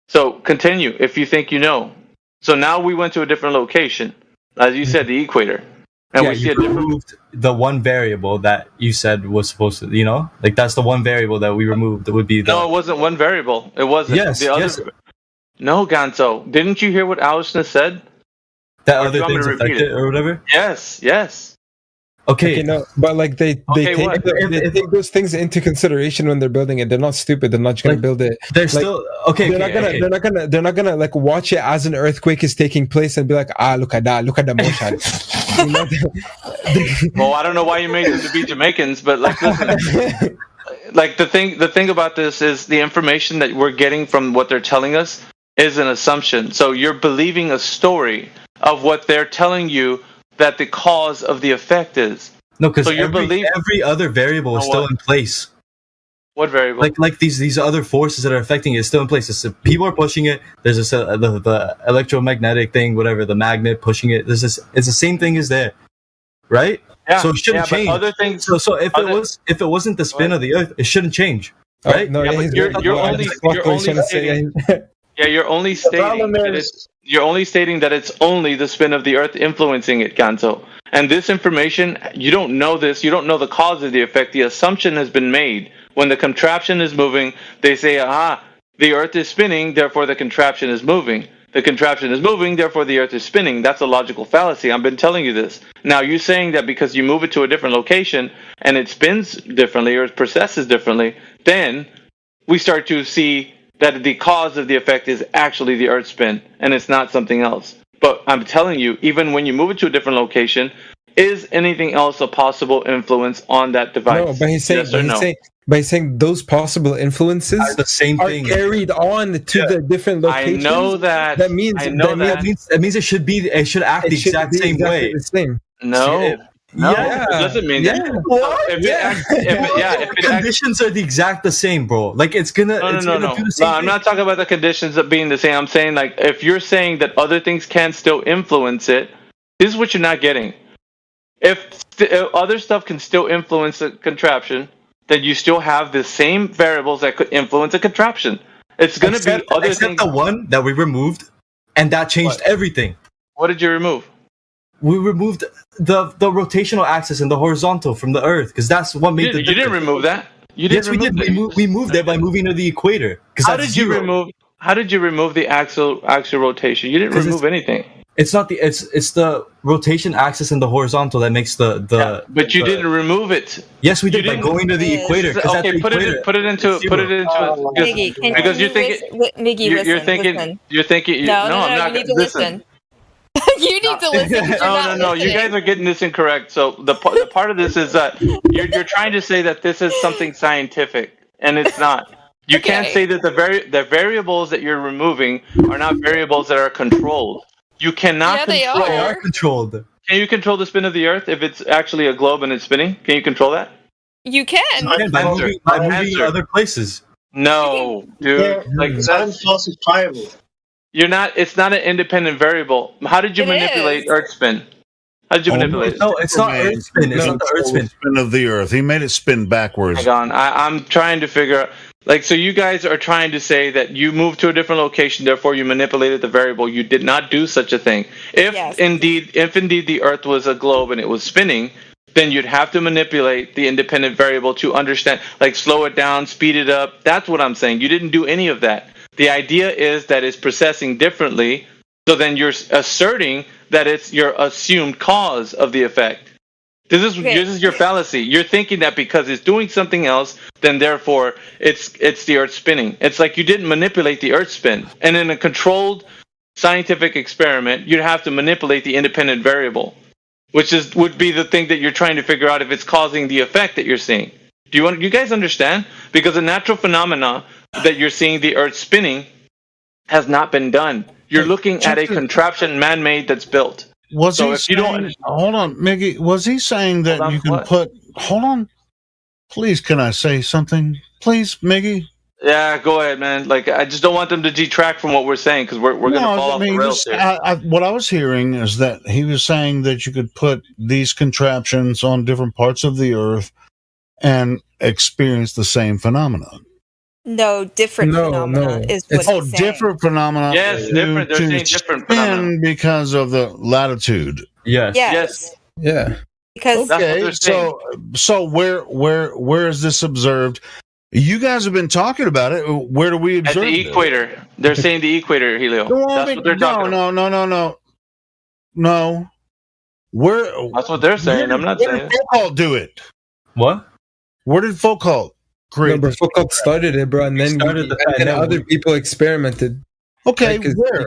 So continue if you think you know. So now we went to a different location, as you said, the equator. And we see removed the one variable that you said was supposed to, like that's the one variable that we removed. That would be No, it wasn't one variable. It wasn't. Yes, the other. yes. No, Gonzo. Didn't you hear what Alishness said? That other things affected or whatever? Yes. Okay, no, but like they take those things into consideration when they're building it. They're not stupid. They're not just gonna build it. They're still okay. They're not gonna like watch it as an earthquake is taking place and be like, look at that, look at the motion. Well, I don't know why you made them to be Jamaicans, but like, listen, like the thing about this is the information that we're getting from what they're telling us is an assumption. So you're believing a story of what they're telling you that the cause of the effect is. No, because every other variable is still in place. What variable? Like these other forces that are affecting it is still in place. People are pushing it. There's the electromagnetic thing, whatever, the magnet pushing it. It's the same thing as there, right? Yeah. So it shouldn't change. Other things. So if it wasn't the spin of the Earth, it shouldn't change, right? No, you're only stating that it's only the spin of the Earth influencing it, Gonzo. And this information, you don't know this. You don't know the cause of the effect. The assumption has been made. When the contraption is moving, they say, the Earth is spinning, therefore the contraption is moving. The contraption is moving, therefore the Earth is spinning. That's a logical fallacy. I've been telling you this. Now, you're saying that because you move it to a different location and it spins differently or it processes differently, then we start to see that the cause of the effect is actually the Earth spin, and it's not something else. But I'm telling you, even when you move it to a different location, is anything else a possible influence on that device? No, but he's saying those possible influences are the same thing carried on to the different locations. I know that. That means it should act the exact same way. The same. No. No, it doesn't mean that. If conditions are the same, bro. Like it's gonna. No. Do the same I'm not talking about the conditions of being the same. I'm saying like if you're saying that other things can still influence it, this is what you're not getting. If other stuff can still influence the contraption, then you still have the same variables that could influence a contraption. It's gonna be other except things. The one that we removed, and that changed everything. What did you remove? We removed the rotational axis and the horizontal from the Earth because that's what made the difference. You didn't remove that. Yes, we did. We moved it by moving to the equator. How did you remove the axial rotation? You didn't remove anything. It's not it's the rotation axis and the horizontal that makes the. But you didn't remove it. Yes, we did by going to the equator. Okay, put it into Miggy, because you're thinking. Miggy, listen. You're thinking. No, I'm not. You need to listen. You need to listen. No. You guys are getting this incorrect. So the part of this is that you're trying to say that this is something scientific, and it's not. You can't say that the variables that you're removing are not variables that are controlled. You cannot control. They are controlled. Can you control the spin of the Earth if it's actually a globe and it's spinning? Can you control that? You can. By moving other places. No, dude. It's unfalsifiable. It's not an independent variable. How did you manipulate Earth spin? How did you manipulate it? No, it's not Earth spin. It's not the Earth spin. Spin of the Earth. He made it spin backwards. Hang on. I'm trying to figure out. So you guys are trying to say that you moved to a different location, therefore you manipulated the variable. You did not do such a thing. If indeed the Earth was a globe and it was spinning, then you'd have to manipulate the independent variable to understand, like slow it down, speed it up. That's what I'm saying. You didn't do any of that. The idea is that it's processing differently, so then you're asserting that it's your assumed cause of the effect. This is your fallacy. You're thinking that because it's doing something else, then therefore it's the Earth spinning. It's like you didn't manipulate the Earth spin. And in a controlled scientific experiment, you'd have to manipulate the independent variable, which would be the thing that you're trying to figure out if it's causing the effect that you're seeing. Do you guys understand? Because the natural phenomena that you're seeing the Earth spinning has not been done. You're looking at a contraption man-made that's built. Was he saying, hold on, Miggy, was he saying that you can put, hold on, please, can I say something? Please, Miggy? Yeah, go ahead, man. Like, I just don't want them to detract from what we're saying, because we're going to fall off the rails here. What I was hearing is that he was saying that you could put these contraptions on different parts of the Earth and experience the same phenomenon. No, different phenomena is what he's saying. Different phenomena. Yes, different. They're saying different phenomena because of the latitude. Yes. Yeah. Because okay, so where is this observed? You guys have been talking about it. Where do we observe it? At the equator. They're saying the equator, Helio. That's what they're talking about. No. That's what they're saying. I'm not saying. Where did Foucault do it? What? Where did Foucault create? No, Foucault started it, bro, and then other people experimented. Okay, where?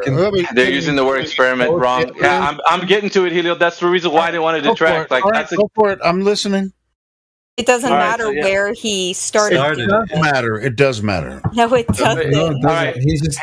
They're using the word experiment wrong. Yeah, I'm getting to it, Helio. That's the reason why I didn't want to detract. Go for it. I'm listening. It doesn't matter where he started. It does matter. It does matter. No, it doesn't. All right,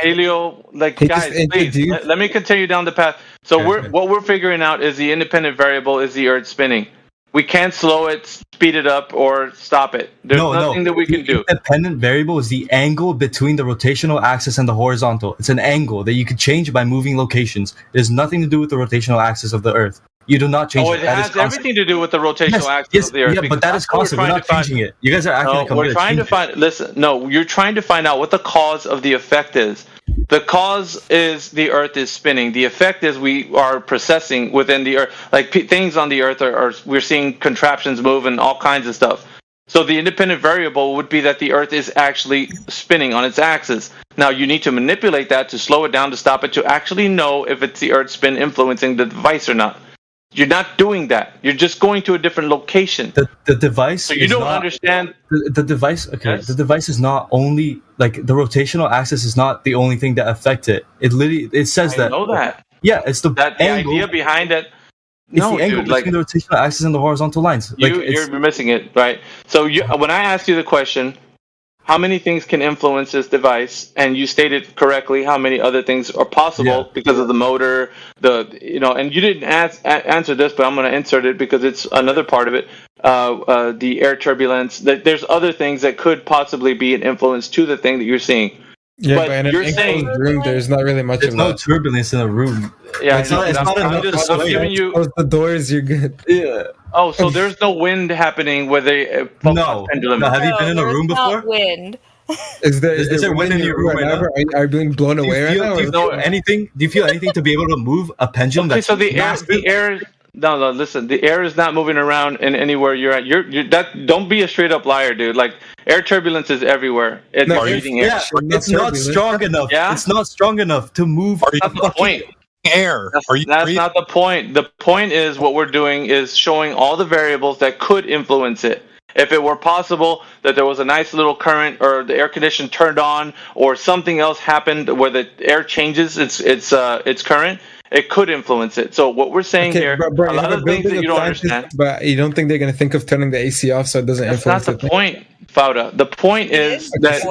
Helio, guys, please, let me continue down the path. So what we're figuring out is the independent variable is the Earth spinning. We can't slow it, speed it up, or stop it. There's nothing that we can do. The independent variable is the angle between the rotational axis and the horizontal. It's an angle that you could change by moving locations. It has nothing to do with the rotational axis of the Earth. You do not change it. It has everything to do with the rotational axis of the Earth. Yeah, but that is constant. We're not changing it. You guys are acting we're trying to find. Listen, no, you're trying to find out what the cause of the effect is. The cause is the Earth is spinning. The effect is we are processing within the Earth, like things on the Earth are we're seeing contraptions move and all kinds of stuff. So the independent variable would be that the Earth is actually spinning on its axis. Now you need to manipulate that to slow it down, to stop it, to actually know if it's the Earth spin influencing the device or not. You're not doing that. You're just going to a different location. The device. So you don't understand. The device. Okay. Yes. The device is not only like the rotational axis is not the only thing that affects it. It says that. I know that. Yeah, it's the angle. Idea behind it. It's the angle between the rotational axis and the horizontal lines. You're missing it, right? So when I asked you the question, how many things can influence this device, and you stated correctly how many other things are possible because of the motor, and you didn't answer this, but I'm going to insert it because it's another part of it. The air turbulence. There's other things that could possibly be an influence to the thing that you're seeing. Yeah, but in you're saying room, there's not really much. There's no turbulence in a room. Yeah, I'm giving you. Close the doors. You're good. Yeah. Oh, so there's no wind happening with a pendulum. No, have you been in a room before? Wind. Is there wind in your room right now? Are you being blown away right now? Do you feel anything? Do you feel anything to be able to move a pendulum? Okay, so the air. No, listen. The air is not moving around in anywhere you're at. Don't be a straight up liar, dude. Like air turbulence is everywhere. It's it's not strong enough. Yeah? It's not strong enough to move. That's the point. Air. That's not the point. The point is what we're doing is showing all the variables that could influence it. If it were possible that there was a nice little current, or the air condition turned on, or something else happened where the air changes its current, it could influence it. So what we're saying here, a lot of things that you don't understand. But you don't think they're going to think of turning the AC off so it doesn't influence it? That's not the point, Fauda. The point is that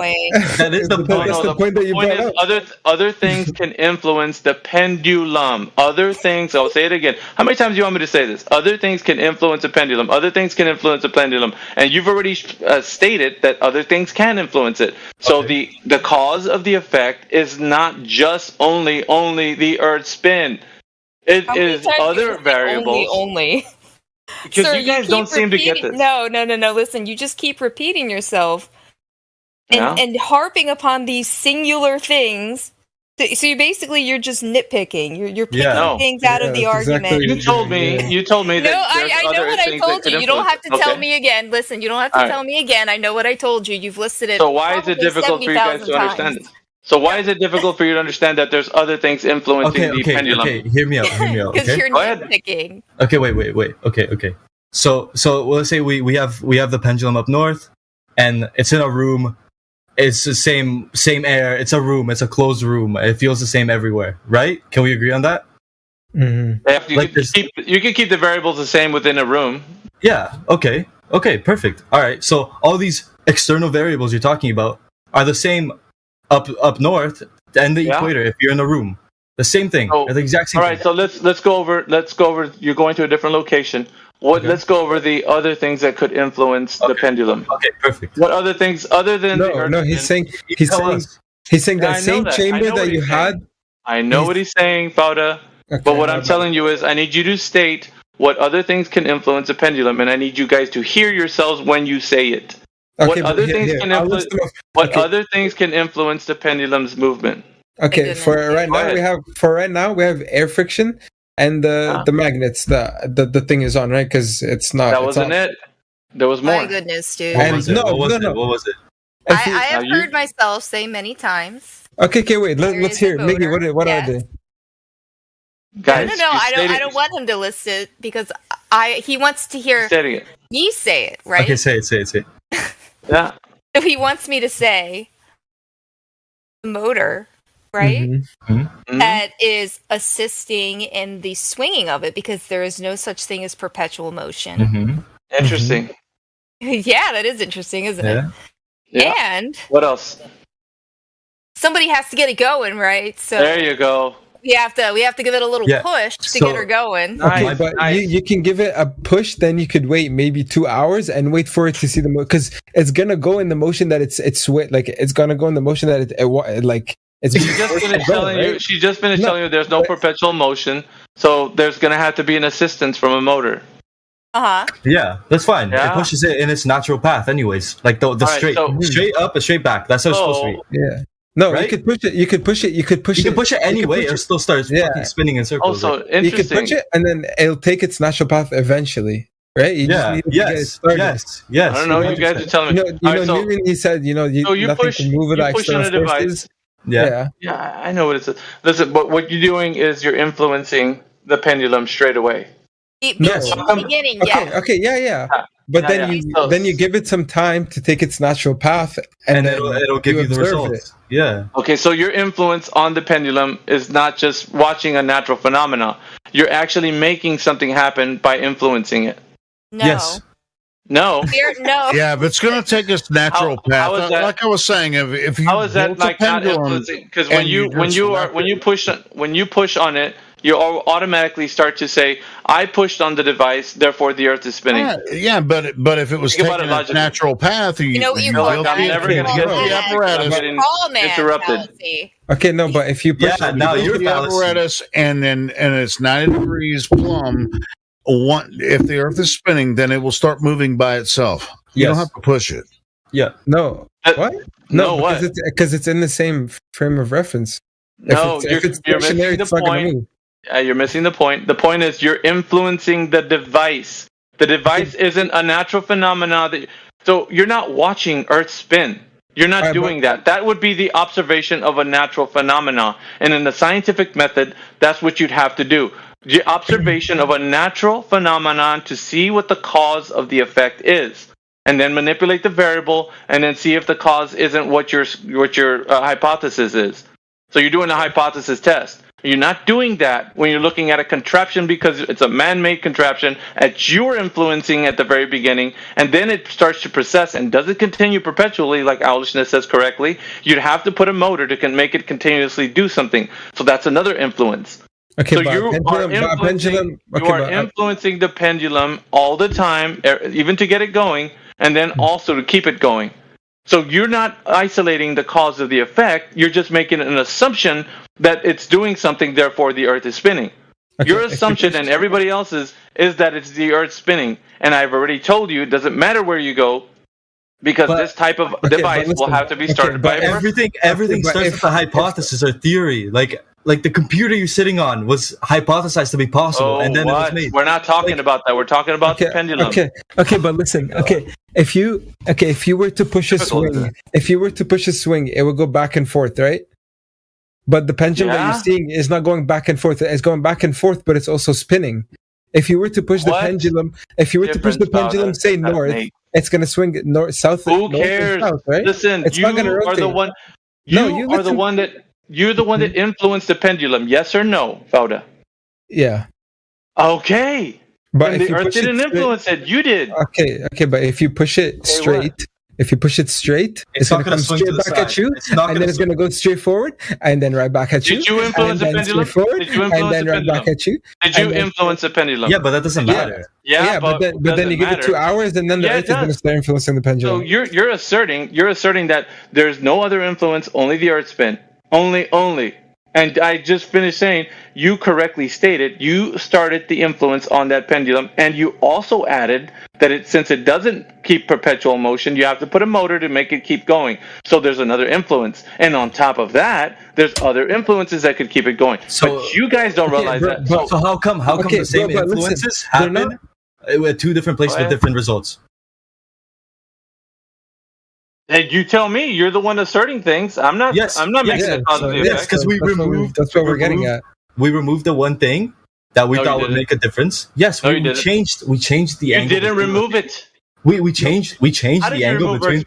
that is the point. That's the point that you brought up. Other things can influence the pendulum. Other things, I'll say it again. How many times do you want me to say this? Other things can influence a pendulum. Other things can influence a pendulum. And you've already stated that other things can influence it. So the cause of the effect is not just only the Earth's spin. It is other variables. Only. Because Sir, you guys don't seem to get this. No. Listen, you just keep repeating yourself and harping upon these singular things So you're just nitpicking. You're picking things out of the argument. Exactly. You told me that. No, I know what I told you. You don't have to tell me again. Listen, you don't have to tell me again. I know what I told you. You've listed it. So why is it difficult for you guys to understand it? So why is it difficult for you to understand that there's other things influencing the pendulum? Okay, hear me out. Because you're nitpicking. Okay, wait. Okay. So let's say we have the pendulum up north, and it's in a room. It's the same air. It's a room. It's a closed room. It feels the same everywhere, right? Can we agree on that? Mm-hmm. You can keep the variables the same within a room. Yeah. Okay. Perfect. All right. So all these external variables you're talking about are the same up north and the equator. If you're in a room, the same thing. So, the exact same. All right. So let's go over. You're going to a different location. Let's go over the other things that could influence the pendulum. Okay, perfect. What other things other than he's saying that same chamber that you had. I know what he's saying, Fauda. Okay, but what I'm telling you is I need you to state what other things can influence a pendulum, and I need you guys to hear yourselves when you say it. Okay, what other things can influence the pendulum's movement? Okay, for right now we have air friction. And the magnets, the thing is on, right? Because it's not. That wasn't it. There was more. My goodness, dude. What was it? I have heard myself say many times. Okay, wait. Let's hear it. Miggy, what are they? Guys, no. I don't want him to list it because he wants to hear me say it, right? Okay, say it. Yeah. So he wants me to say the motor. Right? Mm-hmm. That is assisting in the swinging of it because there is no such thing as perpetual motion. Mm-hmm. Interesting. Yeah, that is interesting, isn't it? Yeah. And what else? Somebody has to get it going, right? So there you go. We have to give it a little push to get her going. Okay, but you can give it a push, then you could wait maybe 2 hours and wait for it to see the motion because it's gonna go in the motion that it's gonna go in the motion that it like. She's just finished telling you there's no perpetual motion, so there's going to have to be an assistance from a motor. Yeah, that's fine. Yeah. It pushes it in its natural path, anyways. Like the straight up and straight back. That's how it's supposed to be. Yeah. No, right? You could push it. You could push it anyway. It still starts fucking spinning in circles. Also, interesting. You could push it, and then it'll take its natural path eventually. Right? Yes. I don't know. You guys are telling me. He said, you push on a device. Yeah, I know what it is. Listen, but what you're doing is you're influencing the pendulum straight away. Yes. In the beginning, Okay, yeah. But then you give it some time to take its natural path, and then it'll give you the results. Yeah. Okay, so your influence on the pendulum is not just watching a natural phenomena. You're actually making something happen by influencing it. No. Yes. No. No. Yeah, but it's going to take its natural path. Like I was saying, if you how is that like not influencing? Because when you push on it, you automatically start to say, "I pushed on the device, therefore the Earth is spinning." Yeah, but if it was taking its natural path, you know what you call that? I'm never going to get the apparatus interrupted. Okay, no, but if you push the apparatus and it's 90 degrees plumb. If the Earth is spinning, then it will start moving by itself. You don't have to push it. Yeah. No. What? No, because it's in the same frame of reference. No, you're missing the point. You're missing the point. The point is you're influencing the device. The device isn't a natural phenomenon. So you're not watching Earth spin. You're not doing that. That would be the observation of a natural phenomenon. And in the scientific method, that's what you'd have to do. The observation of a natural phenomenon to see what the cause of the effect is, and then manipulate the variable, and then see if the cause isn't what your hypothesis is. So you're doing a hypothesis test. You're not doing that when you're looking at a contraption because it's a man-made contraption that you're influencing at the very beginning, and then it starts to process. And does it continue perpetually, like Owlishness says correctly? You'd have to put a motor to make it continuously do something. So that's another influence. Okay, so you are influencing the pendulum all the time, even to get it going, and then also to keep it going. So you're not isolating the cause of the effect. You're just making an assumption that it's doing something, therefore the Earth is spinning. Okay. Your assumption and everybody else's is that it's the Earth spinning. And I've already told you, it doesn't matter where you go. Because this type of device will have to be started by everything starts with a hypothesis or theory. Like the computer you're sitting on was hypothesized to be possible, and then it was made. We're not talking about that. We're talking about the pendulum. Okay, but listen. If you were to push a swing, it would go back and forth, right? But the pendulum that you're seeing is not going back and forth. It's going back and forth, but it's also spinning. If you were to push the pendulum, say north, it's going to swing north, south. Who cares? South, right? Listen, it's you are the one. You're the one that influenced the pendulum. Yes or no, Fauda? Yeah. Okay. But and the Earth didn't influence it. You did. Okay, but if you push it straight. If you push it straight, it's going to come straight back at you, and then it's going to go straight forward, and then right back at you. Did you influence the pendulum? Did you influence the pendulum? Back at you. Did you influence the pendulum? Yeah, but that doesn't matter. Yeah, but then you give it 2 hours, and then the Earth is going to start influencing the pendulum. So you're asserting that there's no other influence, only the Earth spin, only. And I just finished saying, you correctly stated, you started the influence on that pendulum, and you also added that since it doesn't keep perpetual motion, you have to put a motor to make it keep going. So there's another influence. And on top of that, there's other influences that could keep it going. So, but you guys don't realize that. So how come the same influences happen at two different places with different results? Hey, you tell me. You're the one asserting things. I'm not. I'm not making a cause of the effect. Yes, because we removed. That's what we're getting at. We removed the one thing that we thought would make a difference. Yes, we changed. We changed the angle. You didn't remove it. We changed the angle between.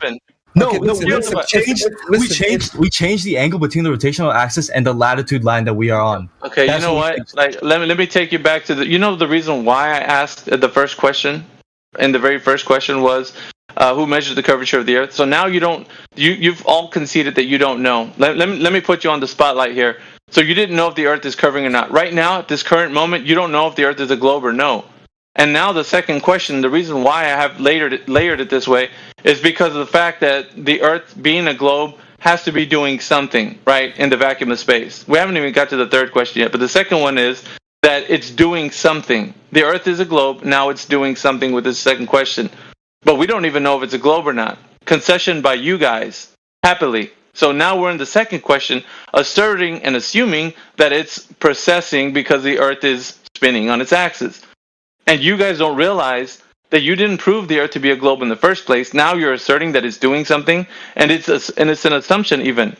We changed the angle between the rotational axis and the latitude line that we are on. Okay, you know what? Like, let me take you back to the reason why I asked the first question, and the very first question was, who measured the curvature of the Earth? So now you've all conceded that you don't know. Let me put you on the spotlight here. So you didn't know if the Earth is curving or not. Right now, at this current moment, you don't know if the Earth is a globe or no. And now the second question, the reason why I have layered it this way, is because of the fact that the Earth, being a globe, has to be doing something, right, in the vacuum of space. We haven't even got to the third question yet, but the second one is that it's doing something. The Earth is a globe, now it's doing something with this second question. But we don't even know if it's a globe or not. Concession by you guys, happily. So now we're in the second question, asserting and assuming that it's processing because the Earth is spinning on its axis. And you guys don't realize that you didn't prove the Earth to be a globe in the first place. Now you're asserting that it's doing something, and it's an assumption even.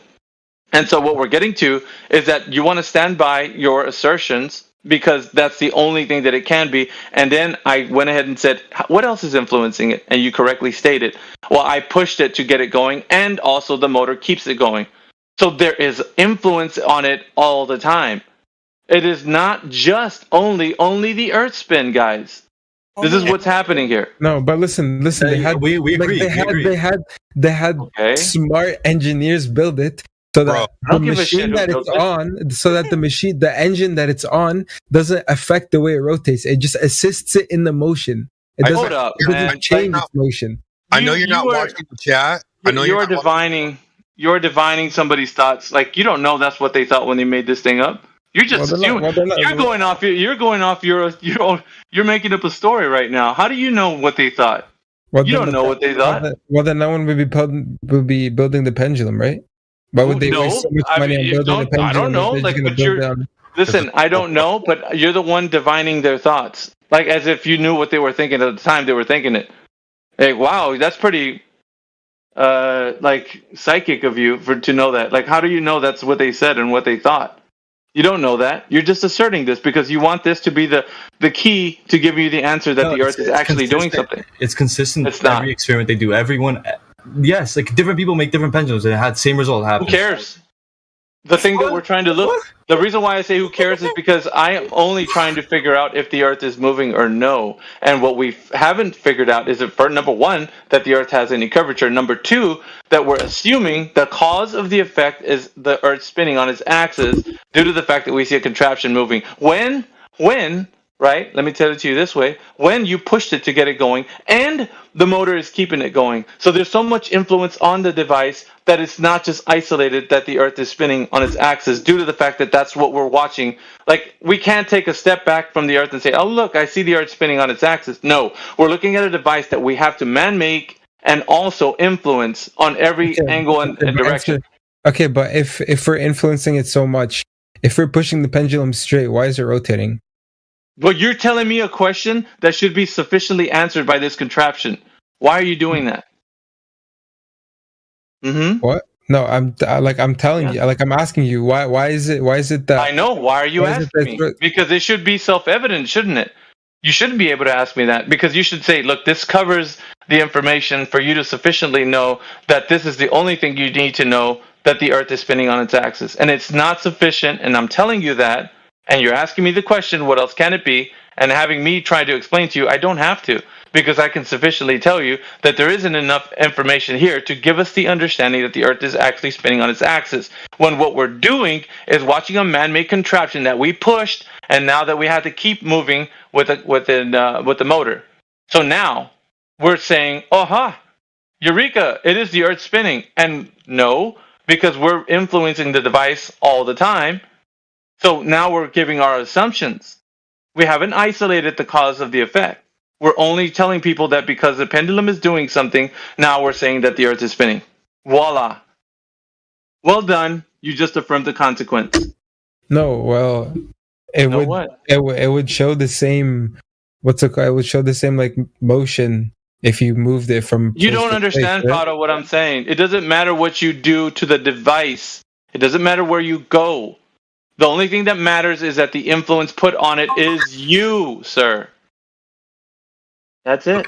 And so what we're getting to is that you want to stand by your assertions because that's the only thing that it can be. And then I went ahead and said, what else is influencing it? And you correctly stated, well, I pushed it to get it going, and also the motor keeps it going. So there is influence on it all the time. It is not just only the Earth spin, guys. This is what's happening here. No, but listen. They had we agree. They had smart engineers build it. So that the machine that it's on, so that the engine that it's on doesn't affect the way it rotates. It just assists it in the motion. It doesn't change its motion. I know you're not watching the chat. I know you're divining. You're divining somebody's thoughts. Like, you don't know that's what they thought when they made this thing up. You're just assuming. You're going off. You're making up a story right now. How do you know what they thought? You don't know what they thought. Well, then no one would be building the pendulum, right? Why would they waste so much money on building a pendulum? I don't know. Listen, I don't know, but you're the one divining their thoughts. Like, as if you knew what they were thinking at the time they were thinking it. Like, wow, that's pretty, psychic of you to know that. Like, how do you know that's what they said and what they thought? You don't know that. You're just asserting this because you want this to be the key to give you the answer that the Earth is actually doing something. It's consistent with every experiment they do. Everyone... Yes, like different people make different pendulums and it had the same result happen. Who cares? The thing that we're trying to look... The reason why I say who cares is because I am only trying to figure out if the Earth is moving or no. And what we haven't figured out is, for number one, that the Earth has any curvature. Number two, that we're assuming the cause of the effect is the Earth spinning on its axis due to the fact that we see a contraption moving. When, right? Let me tell it to you this way. When you pushed it to get it going, and the motor is keeping it going. So there's so much influence on the device that it's not just isolated that the Earth is spinning on its axis due to the fact that that's what we're watching. Like, we can't take a step back from the Earth and say, oh, look, I see the Earth spinning on its axis. No, we're looking at a device that we have to man-make and also influence on every angle and direction. Okay, but if we're influencing it so much, if we're pushing the pendulum straight, why is it rotating? Well, you're telling me a question that should be sufficiently answered by this contraption. Why are you doing that? What? No, I'm telling you, I'm asking you, why is it that I know, why are you asking me? Because it should be self-evident, shouldn't it? You shouldn't be able to ask me that, because you should say, look, this covers the information for you to sufficiently know that this is the only thing you need to know, that the Earth is spinning on its axis. And it's not sufficient, and I'm telling you that, and you're asking me the question, what else can it be? And having me try to explain to you, I don't have to, because I can sufficiently tell you that there isn't enough information here to give us the understanding that the Earth is actually spinning on its axis. When what we're doing is watching a man-made contraption that we pushed, and now that we have to keep moving with the motor. So now we're saying, Eureka! It is the Earth spinning. And no, because we're influencing the device all the time. So now we're giving our assumptions. We haven't isolated the cause of the effect. We're only telling people that because the pendulum is doing something, now we're saying that the Earth is spinning. Voila. Well done. You just affirmed the consequence. No, well, it would show the same. It would show the same motion if you moved it from. You don't understand, Pato, what I'm saying. It doesn't matter what you do to the device. It doesn't matter where you go. The only thing that matters is that the influence put on it is you, sir. That's it.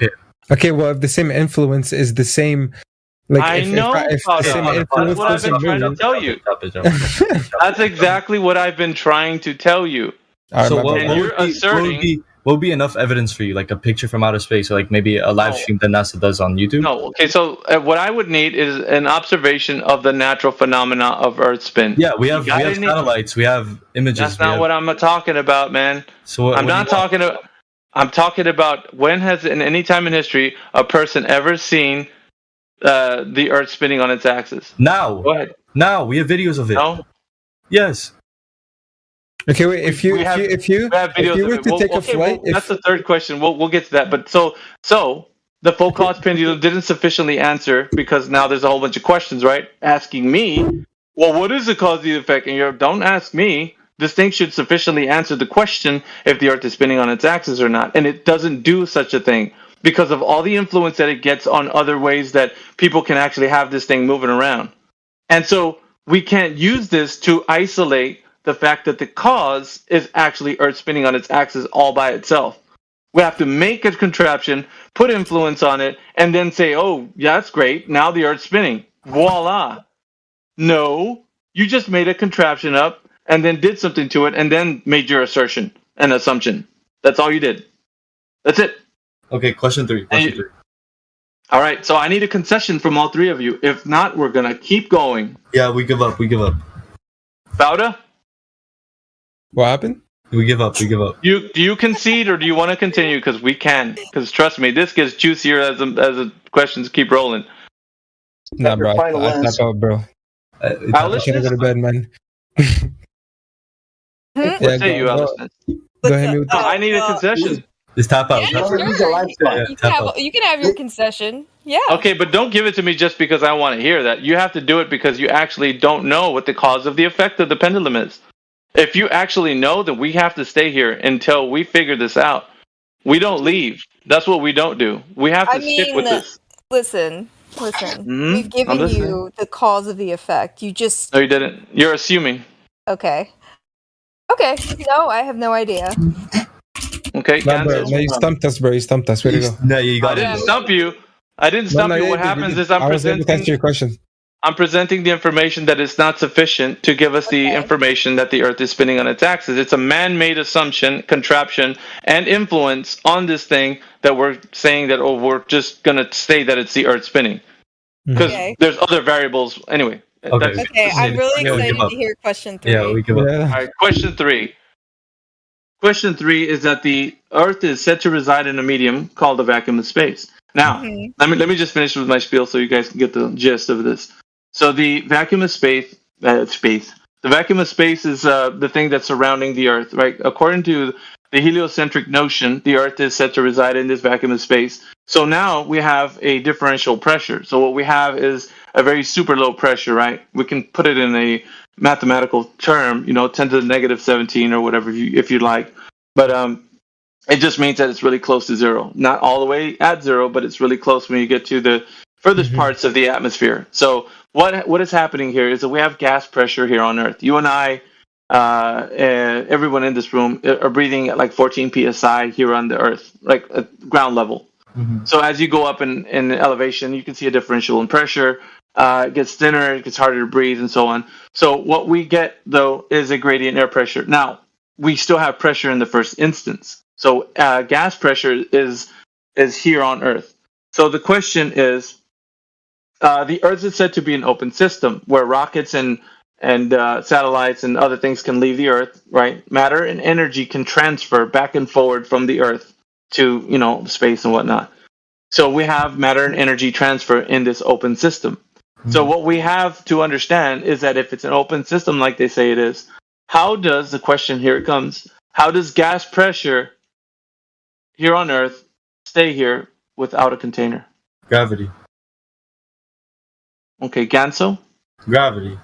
Okay. Well, if the same influence is the same, if the same influence, that's what I've been trying to tell you. That's exactly what I've been trying to tell you. So what would be enough evidence for you, like a picture from outer space, or maybe a live stream that NASA does on YouTube? No. Okay. So what I would need is an observation of the natural phenomena of Earth spin. Yeah, we have satellites, we have images. That's not what I'm talking about, man. So I'm talking about when has, in any time in history, a person ever seen the Earth spinning on its axis? Now. Go ahead. Now we have videos of it. No. Yes. Okay, wait. If you were to take a flight, that's the third question. We'll get to that. But so the Foucault's pendulum didn't sufficiently answer, because now there's a whole bunch of questions, right? Asking me, well, what is the cause of the effect? And don't ask me. This thing should sufficiently answer the question if the Earth is spinning on its axis or not. And it doesn't do such a thing because of all the influence that it gets on other ways that people can actually have this thing moving around. And so we can't use this to isolate the fact that the cause is actually Earth spinning on its axis all by itself. We have to make a contraption, put influence on it, and then say, oh, yeah, that's great. Now the Earth's spinning. Voila. No, you just made a contraption up and then did something to it and then made your assertion and assumption. That's all you did. That's it. Okay, question three. All right, so I need a concession from all three of you. If not, we're going to keep going. Yeah, we give up. Bauda? What happened? We give up. Do you concede, or do you want to continue? Because we can. Because trust me, this gets juicier as the questions keep rolling. Nah, bro. I tap out, bro. I gotta go to bed, man. What say you, Allison? Go ahead. I need a concession. Just tap out. You can have your concession. Yeah. Okay, but don't give it to me just because I want to hear that. You have to do it because you actually don't know what the cause of the effect of the pendulum is. If you actually know, then we have to stay here until we figure this out. We don't leave. That's what we don't do. We have to stick with this. Listen. Mm-hmm. We've given you the cause of the effect. You just... No, you didn't. You're assuming. Okay. No, I have no idea. Okay, no, you stumped us, bro. You stumped us. Way to go. No, you got it. I didn't stump you. What happens is I was able to answer your question. I'm presenting the information that is not sufficient to give us the information that the Earth is spinning on its axis. It's a man-made assumption, contraption, and influence on this thing that we're saying that, we're just going to say that it's the Earth spinning. Because there's other variables. Anyway. Okay, I'm really excited to hear question 3. Yeah, we give up. All right, question 3. Question 3 is that the Earth is said to reside in a medium called the vacuum of space. Now, let me just finish with my spiel so you guys can get the gist of this. So the vacuum of space, the vacuum of space is the thing that's surrounding the Earth, right? According to the heliocentric notion, the Earth is said to reside in this vacuum of space. So now we have a differential pressure. So what we have is a very super low pressure, right? We can put it in a mathematical term, 10 to the negative 17 or whatever, if you'd like. But it just means that it's really close to zero. Not all the way at zero, but it's really close when you get to the furthest parts of the atmosphere. So what is happening here is that we have gas pressure here on Earth. You and I, everyone in this room are breathing at like 14 psi here on the Earth, like at ground level. So as you go up in elevation, you can see a differential in pressure. It gets thinner, it gets harder to breathe, and so on. So what we get, though, is a gradient air pressure. Now, we still have pressure in the first instance. So gas pressure is here on Earth. So the question is, the Earth is said to be an open system where rockets and satellites and other things can leave the Earth, right? Matter and energy can transfer back and forward from the Earth to, space and whatnot. So we have matter and energy transfer in this open system. So what we have to understand is that if it's an open system like they say it is, how does gas pressure here on Earth stay here without a container? Gravity. Okay, Ganso? Gravity.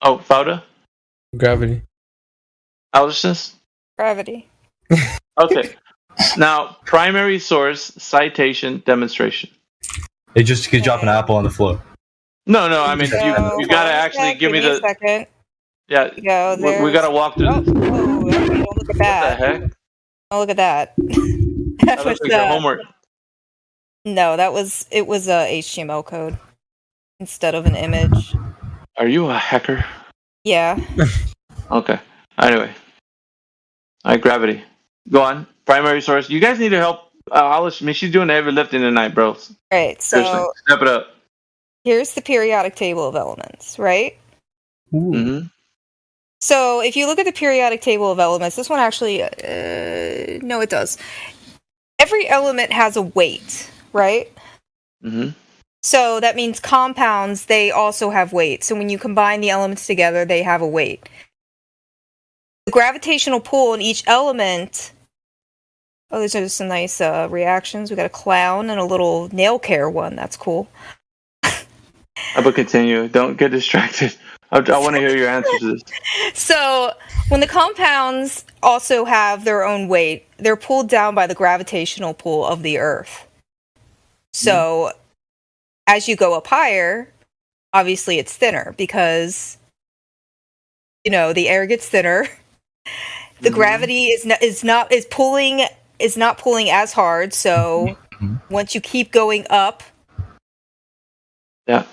Oh, Fauda? Gravity. Alishness? Gravity. Okay. Now, primary source, citation, demonstration. It just could drop an apple on the floor. No. I mean, you gotta actually give me the second. Yeah. We gotta walk through this. Don't look at that. What the heck? Oh, look at that. That looks like your homework. No, it was a HTML code instead of an image. Are you a hacker? Yeah. Okay. Anyway. Alright, gravity. Go on. Primary source. You guys need to help Alice. I mean, she's doing the heavy lifting tonight, bro. Right, so seriously, step it up. Here's the periodic table of elements, right? Mm-hmm. So if you look at the periodic table of elements, this one actually, no, it does. Every element has a weight, right? Mm-hmm. So that means compounds, they also have weight. So when you combine the elements together, they have a weight. The gravitational pull in each element... Oh, these are some nice reactions. We got a clown and a little nail care one. That's cool. I will continue. Don't get distracted. I want to hear your answer to this. So when the compounds also have their own weight, they're pulled down by the gravitational pull of the Earth. So as you go up higher, obviously it's thinner because, the air gets thinner. The gravity is not pulling as hard. So once you keep going up, yeah,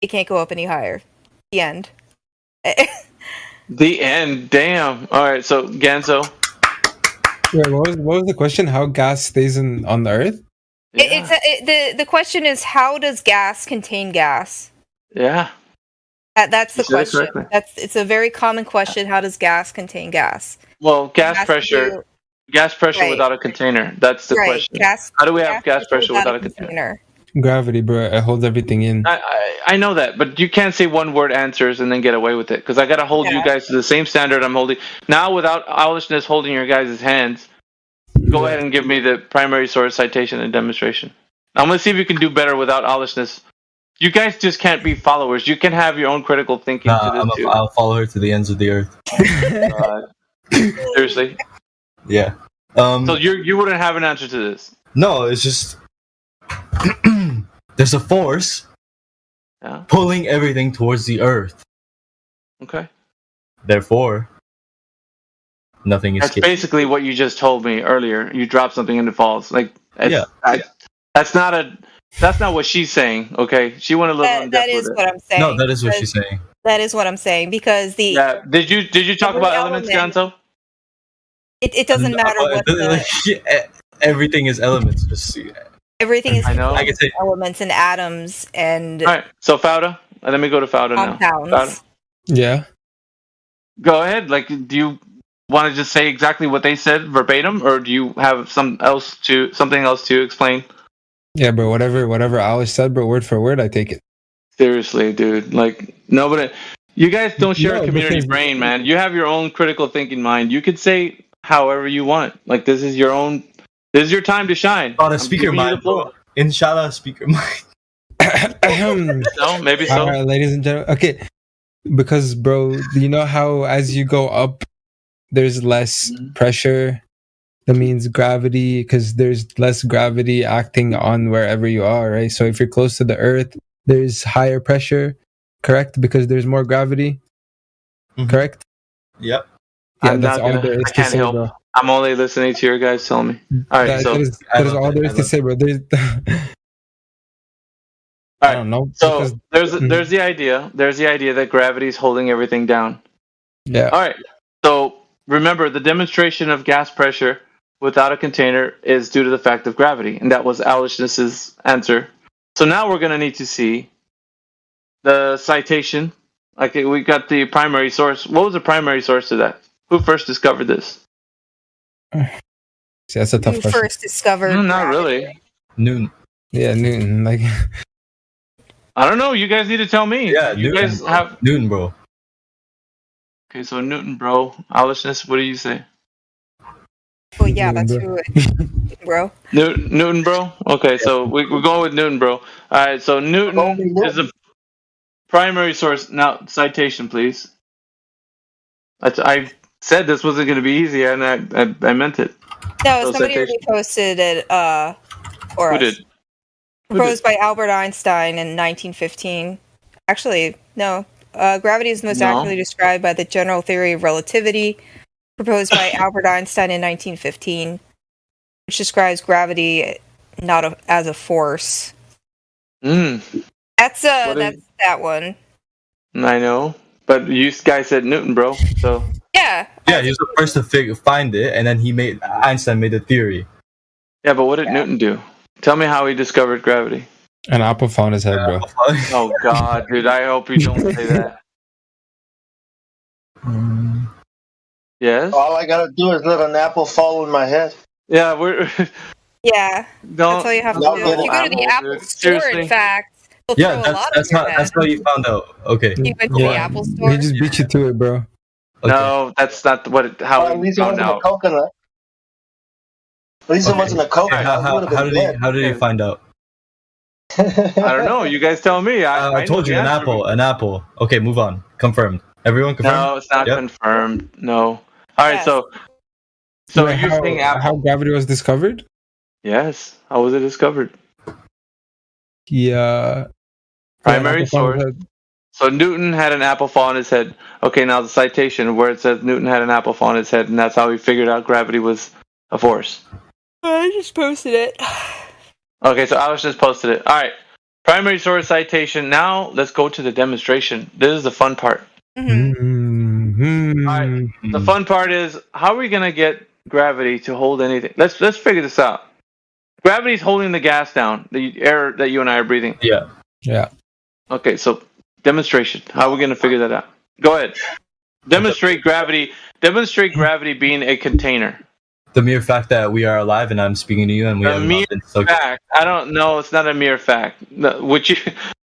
you can't go up any higher. The end. The end. Damn. All right. So Ganso. Wait, what was the question? How gas stays on the Earth? Yeah. The question is, how does gas contain gas? Yeah. That's the question. It's a very common question. How does gas contain gas? Well, gas pressure right. without a container. That's the question. How do we have gas pressure without a container? Gravity, bro. It holds everything in. I know that, but you can't say one word answers and then get away with it because I got to hold you guys to the same standard I'm holding. Now, without owlishness holding your guys' hands, go ahead and give me the primary source, citation, and demonstration. I'm going to see if you can do better without owlishness. You guys just can't be followers. You can have your own critical thinking to this too. I'll follow her to the ends of the earth. Seriously? Yeah. So you wouldn't have an answer to this? No, it's just... There's a force pulling everything towards the earth. Okay. Therefore, nothing is... That's basically what you just told me earlier. You drop something and it falls. That's not what she's saying, okay? She went a little in depth That is with what it. I'm saying. No, that is what she's saying. That is what I'm saying because the... Yeah. Did you talk about elements, Ganso? It doesn't matter what everything is elements. Just everything is I can say elements and atoms and... All right, so Fauda. Let me go to Fauda now. Compounds. Yeah. Go ahead. Do you want to just say exactly what they said verbatim, or do you have something else to explain? Yeah, bro. Whatever Alice said, bro, word for word, I take it. Seriously, dude. You guys don't share a community brain, man. You have your own critical thinking mind. You could say however you want. Like this is your own. This is your time to shine. On a speaker mic, bro. Inshallah, speaker mic. No, maybe so. All right, ladies and gentlemen. Okay, because bro, you know how as you go up, there's less pressure. That means gravity, because there's less gravity acting on wherever you are, right? So if you're close to the Earth, there's higher pressure, correct? Because there's more gravity, correct? Yep. Yeah, that's all there is to say, bro. I'm only listening to your guys tell me. All right, that is all there is to say, bro. I don't know. So there's the idea. There's the idea that gravity is holding everything down. Yeah. All right. So remember, the demonstration of gas pressure without a container is due to the fact of gravity, and that was Alishness's answer. So now we're going to need to see the citation. Okay, we got the primary source. What was the primary source to that? Who first discovered this? See, that's a tough question. First discovered? Not really. Newton. Yeah, Newton. Like, I don't know. You guys need to tell me. Yeah, you Newton, guys have Newton, bro. Okay, so Newton, bro. Alishness, what do you say? Well, yeah, that's who it, bro. Newton, bro? Okay, so we're going with Newton, bro. Alright, so Newton is the primary source. Now, citation, please. I said this wasn't going to be easy, and I meant it. No, So somebody citation. reposted it for Who us. did? Proposed by Albert Einstein in 1915. Actually, no. Gravity is most accurately described by the general theory of relativity, proposed by Albert Einstein in 1915, which describes gravity not as a force. That's that one. I know, but you guys said Newton, bro. So yeah, he was the first to find it, and then Einstein made the theory. Yeah, but what did Newton do? Tell me how he discovered gravity. An apple fell on his head, bro. Oh God, dude! I hope you don't say that. Yes. All I gotta do is let an apple fall on my head. Yeah, we're. Yeah, that's all you have to do. If you go to the Apple Store, in fact, they'll throw a lot on your head. That's how you found out. Okay. You went to the Apple Store. He just beat you to it, bro. No, that's not how At we least it found wasn't a out. coconut. At least it wasn't a coconut. How did you find out? I don't know. You guys tell me. I told you, an apple. Okay, move on. Confirmed. Everyone confirmed? No, it's not confirmed. No. All right, so Wait, you're saying how gravity was discovered? Yes. How was it discovered? Yeah. Primary source. So Newton had an apple fall on his head. Okay, now the citation where it says Newton had an apple fall on his head, and that's how he figured out gravity was a force. I just posted it. Okay, so Alex just posted it. All right. Primary source citation. Now let's go to the demonstration. This is the fun part. All right. The fun part is how are we gonna get gravity to hold anything? Let's figure this out. Gravity's holding the gas down, the air that you and I are breathing. Yeah. Yeah. Okay, so demonstration. How are we gonna figure that out? Go ahead. Demonstrate gravity. Demonstrate gravity being a container. The mere fact that we are alive and I'm speaking to you and we have mere fact. I don't know. It's not a mere fact. Which you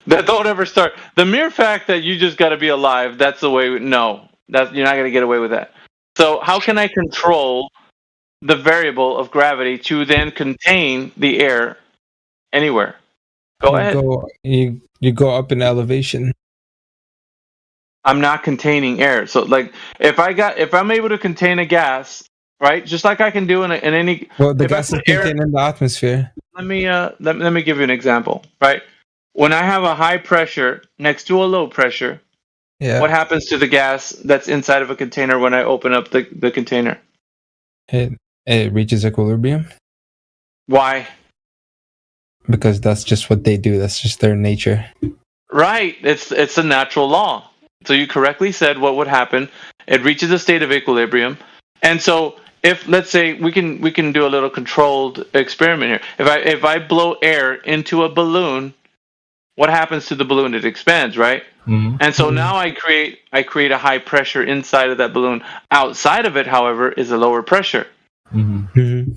don't ever start. The mere fact that you just got to be alive. That's the way. No, you're not gonna get away with that. So how can I control the variable of gravity to then contain the air anywhere? Go ahead. You go up in elevation. I'm not containing air. So like if I'm able to contain a gas, right? Just like I can do in any. Well, the gas is contained in the atmosphere. Let me give you an example, right? When I have a high pressure next to a low pressure, what happens to the gas that's inside of a container when I open up the container? It reaches equilibrium. Why? Because that's just what they do. That's just their nature. Right. It's a natural law. So you correctly said what would happen. It reaches a state of equilibrium. And so if let's say we can do a little controlled experiment here. If I blow air into a balloon, what happens to the balloon? It expands, right? Mm-hmm. And so now I create a high pressure inside of that balloon. Outside of it, however, is a lower pressure. Mm-hmm.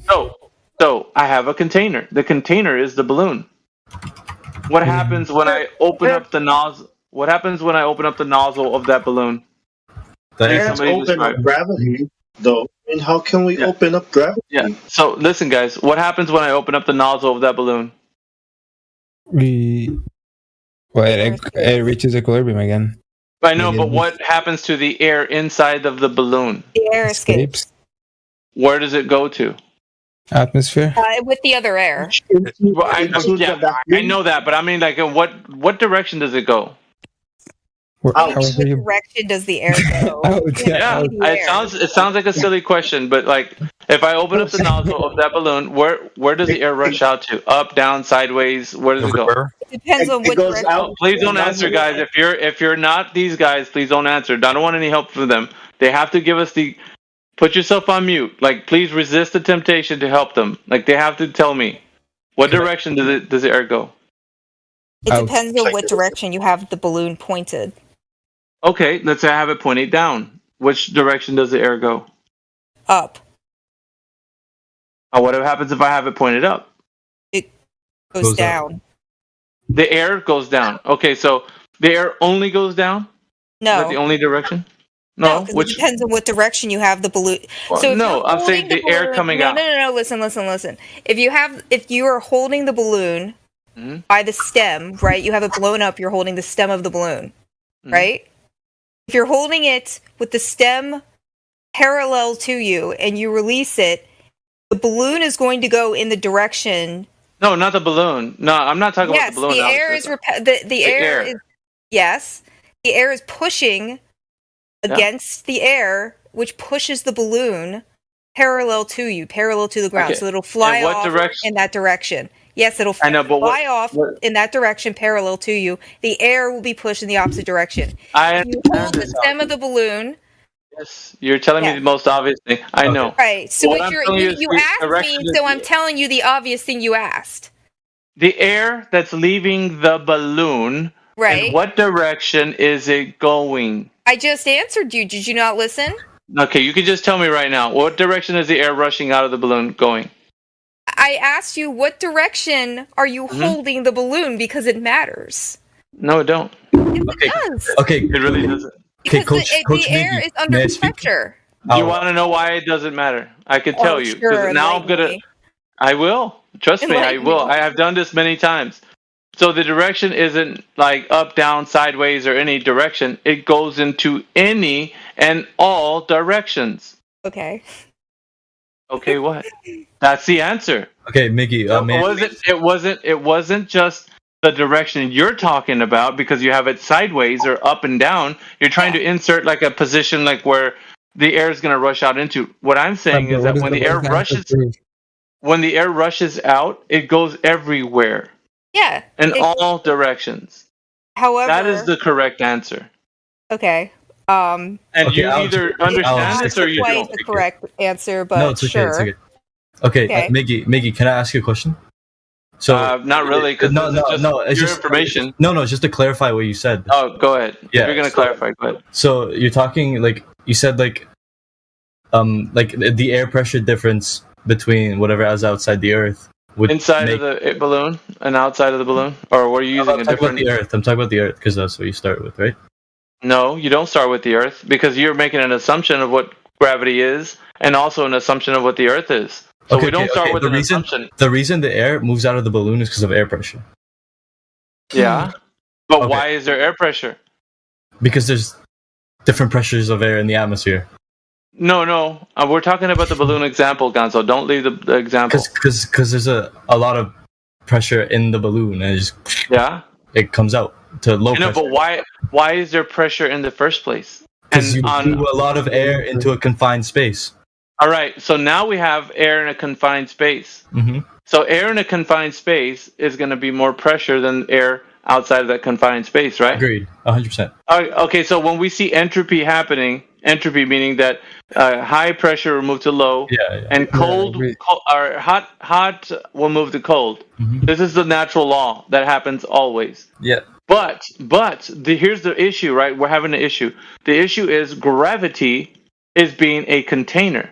So I have a container. The container is the balloon. What happens when I open up the nozzle? What happens when I open up the nozzle of that balloon? That's open up gravity, though. And how can we open up gravity? Yeah. So listen, guys. What happens when I open up the nozzle of that balloon? It reaches equilibrium again. I know, but what happens to the air inside of the balloon? The air escapes. Where does it go to? Atmosphere. With the other air. Well, I know that, but I mean, like, in what direction does it go? Which direction does the air go? It sounds like a silly question, but like, if I open up the nozzle of that balloon, where does the air rush out to? Up, down, sideways? Where does it go? It depends on which direction. Out. Please don't answer, guys. If you're not these guys, please don't answer. I don't want any help from them. They have to give us the. Put yourself on mute. Like, please resist the temptation to help them. Like, they have to tell me what direction does the air go. It depends on what direction you have the balloon pointed. Okay, let's say I have it pointed down. Which direction does the air go? Up. What happens if I have it pointed up? It goes down. The air goes down. Okay, so the air only goes down? No. Is that the only direction? No, because it depends on what direction you have the balloon. Well, so no, I'm saying the air coming out. No. Listen. If you are holding the balloon by the stem, right? You have it blown up. You're holding the stem of the balloon, right? If you're holding it with the stem parallel to you and you release it, the balloon is going to go in the direction. No, not the balloon. No, I'm not talking about the balloon. Yes, the air is. Yes, the air is pushing against the air, which pushes the balloon parallel to you, parallel to the ground, so it'll fly off in that direction. Yes, it'll fly off in that direction, parallel to you. The air will be pushed in the opposite direction. If you hold the stem of the balloon. Yes, you're telling me the most obvious thing. I know. Right. So you asked me, so I'm telling you the obvious thing you asked. The air that's leaving the balloon. Right. In what direction is it going? I just answered you. Did you not listen? Okay, you can just tell me right now. What direction is the air rushing out of the balloon going? I asked you, what direction are you holding the balloon, because it matters. No, it don't. It does. Okay, it really doesn't. Because the air is under pressure. You want to know why it doesn't matter? I could tell you. Because now I'm gonna. I will. Trust me, I will. I have done this many times. So the direction isn't like up, down, sideways, or any direction. It goes into any and all directions. Okay. Okay, what? That's the answer. Okay, Mickey. It wasn't just the direction you're talking about, because you have it sideways or up and down. You're trying to insert like a position like where the air is going to rush out into. What I'm saying is that when the air rushes out, it goes everywhere. Yeah. In all directions. However, that is the correct answer. Okay. And you either understand this or you don't. Quite the correct answer, but no, it's okay. sure. It's okay. Okay, Mickey, can I ask you a question? So not really, because it's just information. No, it's just to clarify what you said. Oh, go ahead. Yeah, if you're gonna clarify. Go ahead. So you're talking like you said like the air pressure difference between whatever is outside the Earth. Inside of the balloon and outside of the balloon, or what are you using? I'm talking about the Earth because that's what you start with, right? No, you don't start with the Earth, because you're making an assumption of what gravity is, and also an assumption of what the Earth is. So we don't start with an assumption. The reason the air moves out of the balloon is because of air pressure. Yeah, but why is there air pressure? Because there's different pressures of air in the atmosphere. No. We're talking about the balloon example, Gonzo. Don't leave the example. Because there's a lot of pressure in the balloon, and it comes out to low pressure. But why is there pressure in the first place? Because you move a lot of air into a confined space. All right, so now we have air in a confined space. Mm-hmm. So air in a confined space is going to be more pressure than air outside of that confined space, right? Agreed, 100%. Okay, so when we see entropy happening, entropy meaning that high pressure will move to low, and cold or hot will move to cold. Mm-hmm. This is the natural law that happens always. Yeah. But here's the issue, right? We're having an issue. The issue is gravity is being a container.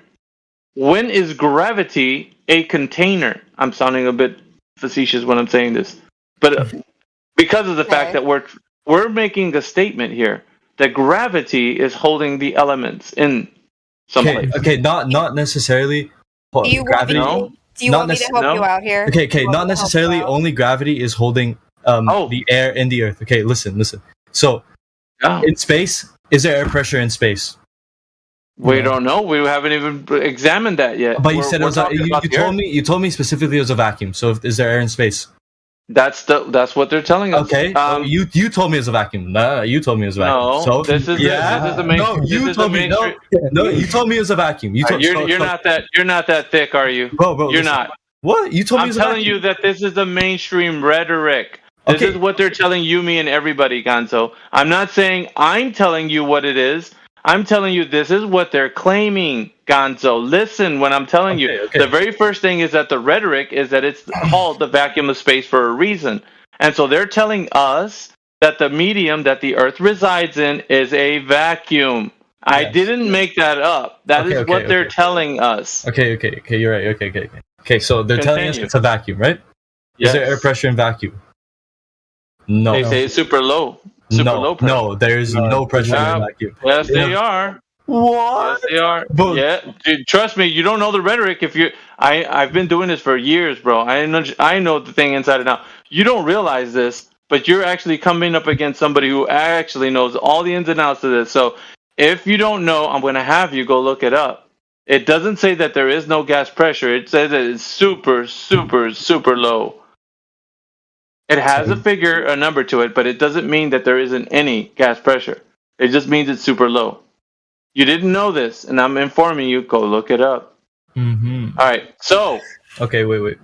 When is gravity a container? I'm sounding a bit facetious when I'm saying this, but because of the fact that we're making a statement here that gravity is holding the elements in. someplace. Okay, not necessarily. Do you gravity. want me to help you out here? Okay, not necessarily only gravity is holding the air in the earth. Okay, listen. So, in space, is there air pressure in space? We don't know. We haven't even examined that yet. But you said it was. You told me specifically it was a vacuum. So, is there air in space? That's what they're telling us. Okay. You told me it was a vacuum. No, you told me it was a vacuum. No, so this is the main. No, you told me. No, you told me it was a vacuum. You're not that thick, are you? Bro, you're not. What? You told me. I'm telling you that this is the mainstream rhetoric. This is what they're telling you, me, and everybody, Gonzo. I'm not saying I'm telling you what it is. I'm telling you this is what they're claiming, Gonzo. Listen when I'm telling you. The very first thing is that the rhetoric is that it's called the vacuum of space for a reason. And so they're telling us that the medium that the Earth resides in is a vacuum. Yes. I didn't make that up. That is what they're telling us. Okay, you're right. Okay, so they're telling us it's a vacuum, right? Yes. Is there air pressure in vacuum? No. They say it's super low. Low pressure. No, there's no pressure in a vacuum. Yes, they are. What? Yes, they are. Yeah, dude, trust me. You don't know the rhetoric. I've been doing this for years, bro. I know the thing inside and out. You don't realize this, but you're actually coming up against somebody who actually knows all the ins and outs of this. So, if you don't know, I'm going to have you go look it up. It doesn't say that there is no gas pressure. It says that it's super, super, super low. It has a number to it, but it doesn't mean that there isn't any gas pressure. It just means it's super low. You didn't know this, and I'm informing you. Go look it up. Mm-hmm. All right, so. Okay, wait.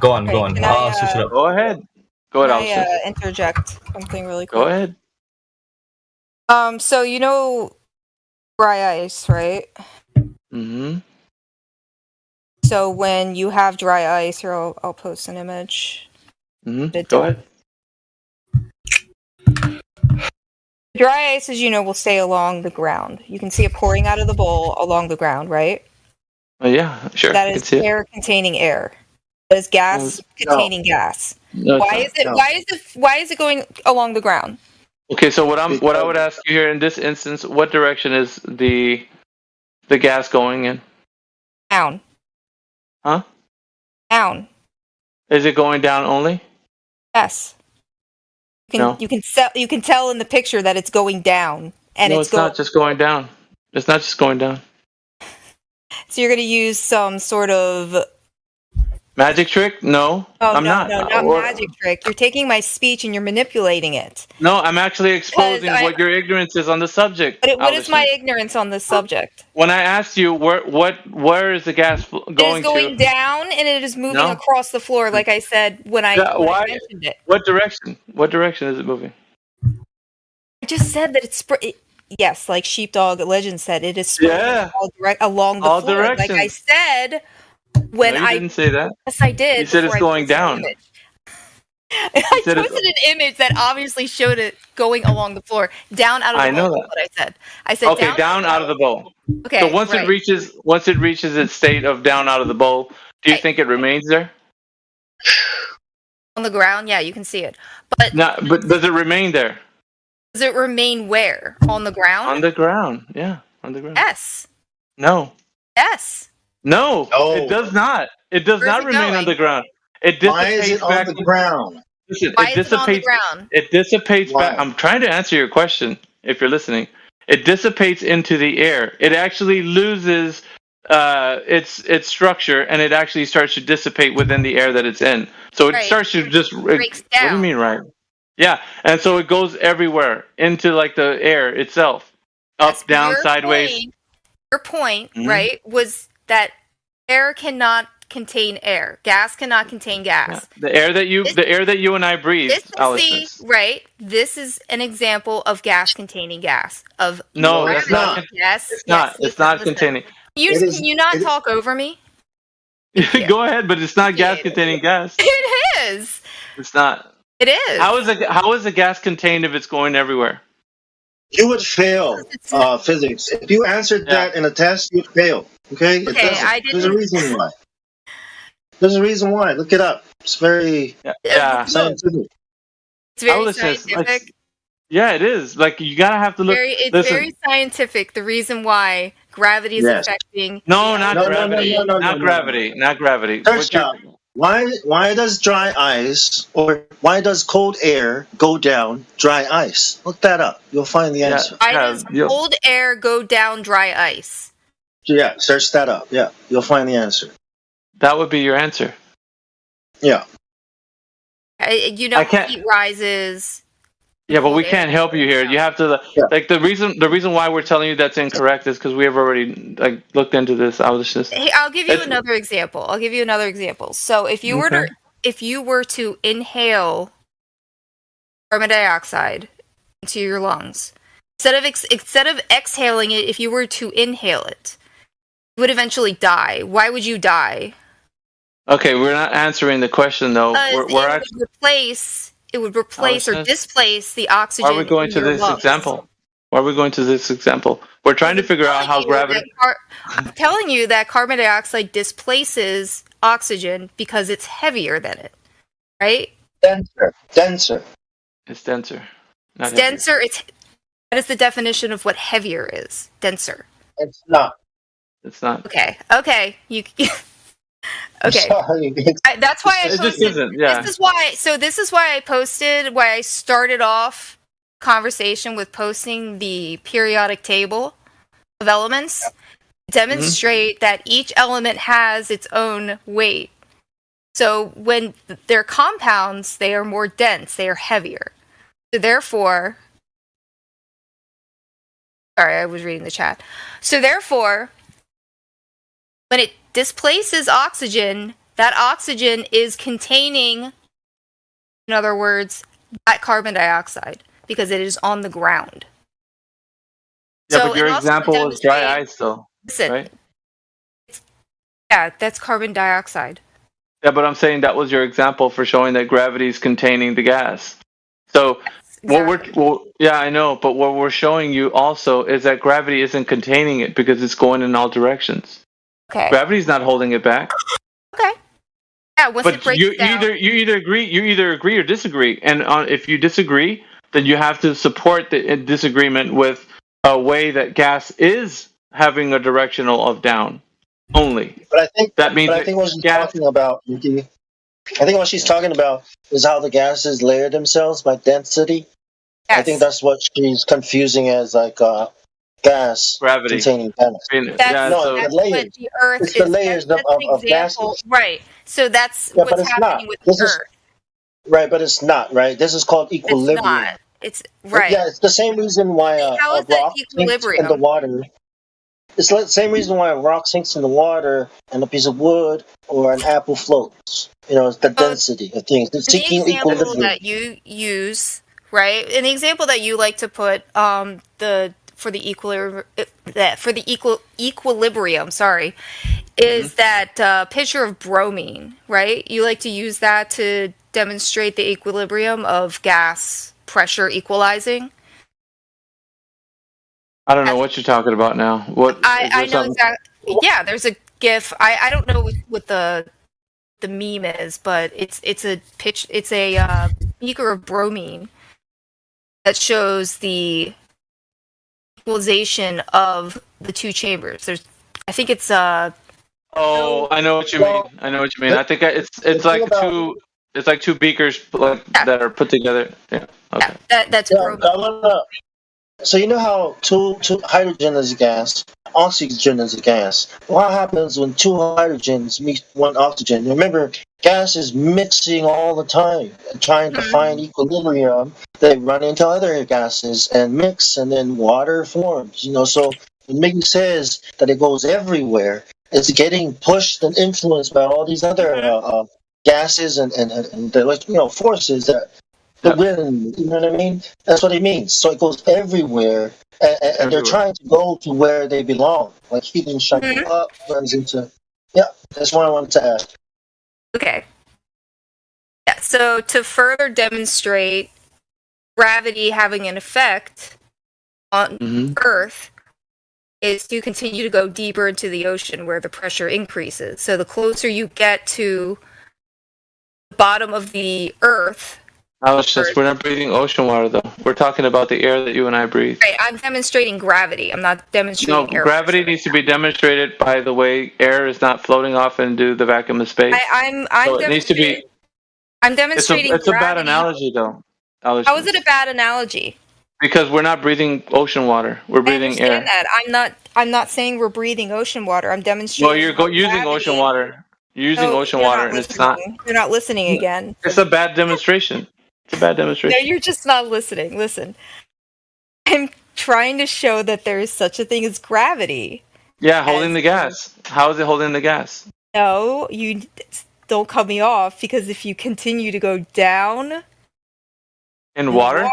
Go on. I'll switch it up. Go ahead. Can I interject something really quick? Go ahead. So you know dry ice, right? Mm-hmm. So when you have dry ice, here I'll post an image. Mm-hmm. Go ahead. Dry ice, as you know, will stay along the ground. You can see it pouring out of the bowl along the ground, right? Oh yeah, sure. That is air containing air. That is gas containing gas. No, why is it going along the ground? Okay, so what I would ask you here in this instance, what direction is the gas going in? Down. Huh? Down. Is it going down only? Yes. You can tell in the picture that it's going down, and it's not just going down. It's not just going down. So you're going to use some sort of magic trick? No, I'm not. No, not magic trick. You're taking my speech and you're manipulating it. No, I'm actually exposing what your ignorance is on the subject. But what is my ignorance on this subject? When I asked you where is the gas going to? It is going down and it is moving across the floor, like I said when I mentioned it. What direction? What direction is it moving? I just said that it's yes, like Sheepdog Legend said, it is spreading along the floor. Directions. Like I said. You didn't say that. Yes, I did. You said it's going down. I posted an image that obviously showed it going along the floor, down out of the bowl. I know that. What I said. I said okay, down out of the bowl. Okay. So once it reaches its state of down out of the bowl, do you think it remains there? On the ground, yeah, you can see it. But does it remain there? Does it remain where? On the ground? On the ground, yeah, on the ground. Yes. No. Yes. No, it does not. It does not remain on the ground. It dissipates. Why is it on the ground? Listen, Why is it on the ground? It dissipates back. I'm trying to answer your question. If you're listening, it dissipates into the air. It actually loses its structure, and it actually starts to dissipate within the air that it's in. So it starts to just breaks down. What do you mean, right? Yeah, and so it goes everywhere into like the air itself, up, down, sideways. Your point, right, was that air cannot contain air. Gas cannot contain gas. Yeah. The air that you and I breathe. Right. This is an example of gas containing gas. No, that's not. Yes, it's not. It's not containing. Can you not talk over me? Go ahead, but it's not gas containing gas. It is. It's not. It is. How is a gas contained if it's going everywhere? You would fail physics. If you answered that in a test, you'd fail. Okay? There's a reason why. There's a reason why. Look it up. It's very scientific. It's very scientific. Yeah, it is. Like you gotta have to look. It's very scientific. The reason why gravity is affecting. No, not gravity. Not gravity. Not gravity. Why does dry ice or why does cold air go down dry ice? Look that up. You'll find the answer. Why does cold air go down dry ice? Yeah, search that up. Yeah, you'll find the answer. That would be your answer. Yeah. Heat rises. Yeah, but we can't help you here. You have to like the reason why we're telling you that's incorrect is because we have already looked into this. Hey, I'll give you another example. So if you were to inhale carbon dioxide into your lungs, instead of exhaling it, if you were to inhale it, you would eventually die. Why would you die? Okay, we're not answering the question though. It would replace or displace the oxygen. Why are we going to this example? We're trying to figure out how gravity. I'm telling you that carbon dioxide displaces oxygen because it's heavier than it, right? Denser. It's denser. It's denser. That is the definition of what heavier is. Denser. It's not. Okay. You. Okay. That's why I posted. This is why I started off conversation with posting the periodic table of elements. Demonstrate that each element has its own weight. So when they're compounds, they are more dense, they are heavier. So therefore, sorry, I was reading the chat. So therefore, when it displaces oxygen, that oxygen is containing, in other words, that carbon dioxide because it is on the ground. Yeah, but your example was dry ice, though. Listen, right? Yeah, that's carbon dioxide. Yeah, but I'm saying that was your example for showing that gravity is containing the gas. So yeah, I know, but what we're showing you also is that gravity isn't containing it because it's going in all directions. Okay. Gravity's not holding it back. Okay. Yeah, once it breaks down. You either agree or disagree, and if you disagree, then you have to support the disagreement with a way that gas is having a directional of down only. But I think that means what she's talking about, Yuki, I think what she's talking about is how the gases layer themselves by density. Yes. I think that's what she's confusing as gas gravity containing gas. That's what the Earth is. The layers of gases. Right. So that's what's happening with the Earth. Right, but it's not, right? This is called equilibrium. It's not. It's right. Yeah, it's the same reason why a rock sinks in the water. It's the same reason why a rock sinks in the water and a piece of wood or an apple floats. It's the density of things. It's seeking equilibrium. That you use, right? An example that you like to put for the equilibrium, is that picture of bromine, right? You like to use that to demonstrate the equilibrium of gas pressure equalizing. I don't know what you're talking about now. What I know exactly. Yeah, there's a GIF. I don't know what the meme is, but it's a beaker of bromine that shows the equalization of the two chambers. I think it's Oh, I know what you mean. I think it's like two beakers that are put together. Yeah. Okay. Yeah, that's bromine. So you know how two hydrogen is a gas, oxygen is a gas. What happens when two hydrogens meet one oxygen? Remember, gas is mixing all the time, trying to find equilibrium. They run into other gases and mix, and then water forms. So when Mickey says that it goes everywhere, it's getting pushed and influenced by all these other gases and forces that. The wind, you know what I mean? That's what it means. So it goes everywhere, and they're trying to go to where they belong. Like heat and shutting up runs into. Yeah, that's what I wanted to add. Okay. Yeah. So to further demonstrate gravity having an effect on Earth, is to continue to go deeper into the ocean where the pressure increases. So the closer you get to the bottom of the Earth. We're not breathing ocean water, though. We're talking about the air that you and I breathe. Right, I'm demonstrating gravity. I'm not demonstrating air. Gravity needs to be demonstrated by the way air is not floating off into the vacuum of space. It needs to be. I'm demonstrating It's a bad analogy, though. How is it a bad analogy? Because we're not breathing ocean water. We're breathing air. That. I'm not saying we're breathing ocean water. I'm demonstrating. Well, you're using ocean water. You're using ocean water, and it's not. You're not listening again. It's a bad demonstration. It's a bad demonstration. No, you're just not listening. Listen, I'm trying to show that there is such a thing as gravity. Yeah, holding the gas. How is it holding the gas? No, you don't cut me off, because if you continue to go down in water,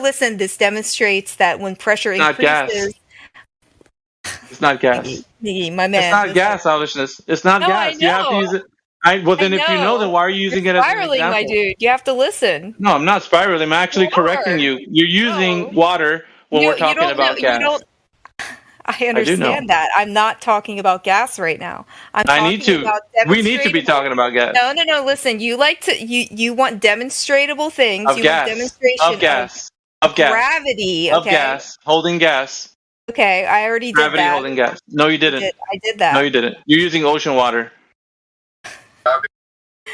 listen, this demonstrates that when pressure increases. It's not gas. My man. It's not gas, Alishness. It's not gas. You have to use it. If you know, then why are you using it as an example? My dude. You have to listen. No, I'm not spiraling. I'm actually correcting you. You're using water when we're talking about gas. I understand that. I'm not talking about gas right now. We need to be talking about gas. No. Listen, you want demonstratable things. Of gas. Want demonstration of gas. Gravity. Of gas. Holding gas. Okay, I already did Gravity that. Holding gas. No, you didn't. I did that. No, you didn't. You're using ocean water.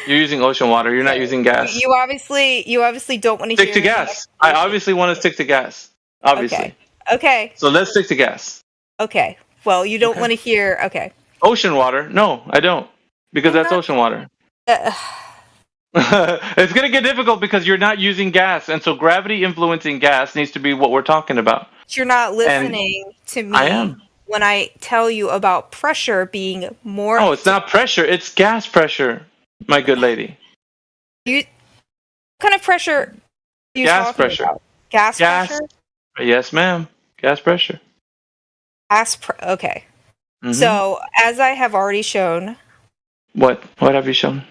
You're using ocean water. You're not using gas. You obviously don't want to stick to gas. I obviously want to stick to gas. Obviously. Okay. So let's stick to gas. Okay. Well, you don't want to hear. Okay. Ocean water? No, I don't, because that's ocean water. It's gonna get difficult because you're not using gas, and so gravity influencing gas needs to be what we're talking about. You're not listening to me. I am. When I tell you about pressure being more. Oh, it's not pressure. It's gas pressure, my good lady. What kind of pressure are you gas pressure. About? Gas pressure? Yes, ma'am. Gas pressure. Okay. Mm-hmm. So, as I have already shown. What have you shown?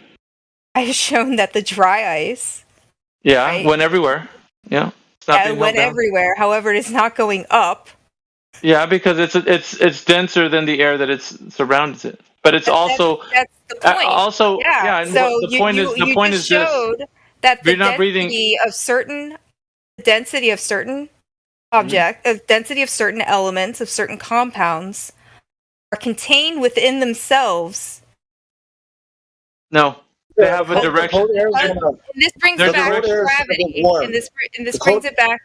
I have shown that the dry ice. Yeah, right? Went everywhere. Yeah. It went everywhere. However, it is not going up. Yeah, because it's denser than the air that it surrounds it. But it's that's the point. Also, yeah. So the point is showed that the density of certain density of certain elements, of certain compounds, are contained within themselves. No, they have a direction. This brings it back to gravity. And this brings it back.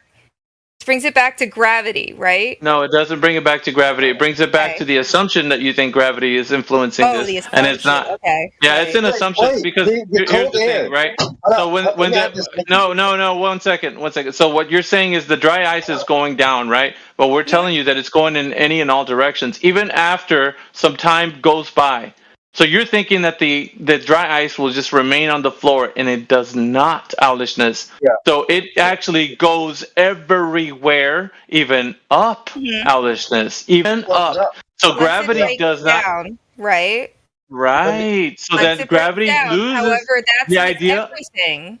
Brings it back to gravity, right? No, it doesn't bring it back to gravity. It brings it back to the assumption that you think gravity is influencing this, and it's not. Okay. Yeah, it's an assumption because here's the thing, right? So no, 1 second. So what you're saying is the dry ice is going down, right? But we're telling you that it's going in any and all directions, even after some time goes by. So you're thinking that the dry ice will just remain on the floor, and it does not, Owlishness. Yeah. So it actually goes everywhere, even up, Owlishness, even up. So gravity does not. Down, right? Right. So then gravity loses. However, that's the idea. Everything.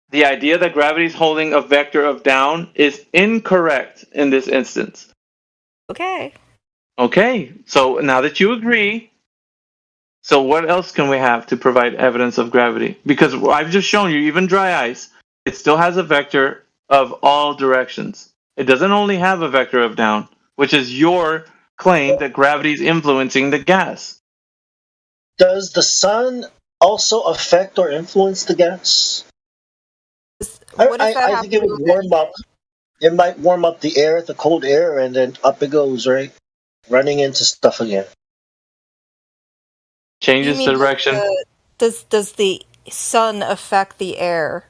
The idea that gravity is holding a vector of down is incorrect in this instance. Okay. So now that you agree. So what else can we have to provide evidence of gravity? Because I've just shown you, even dry ice, it still has a vector of all directions. It doesn't only have a vector of down, which is your claim that gravity is influencing the gas. Does the sun also affect or influence the gas? I think it would warm up. It might warm up the air, the cold air, and then up it goes, right? Running into stuff again. Changes direction. Does the sun affect the air?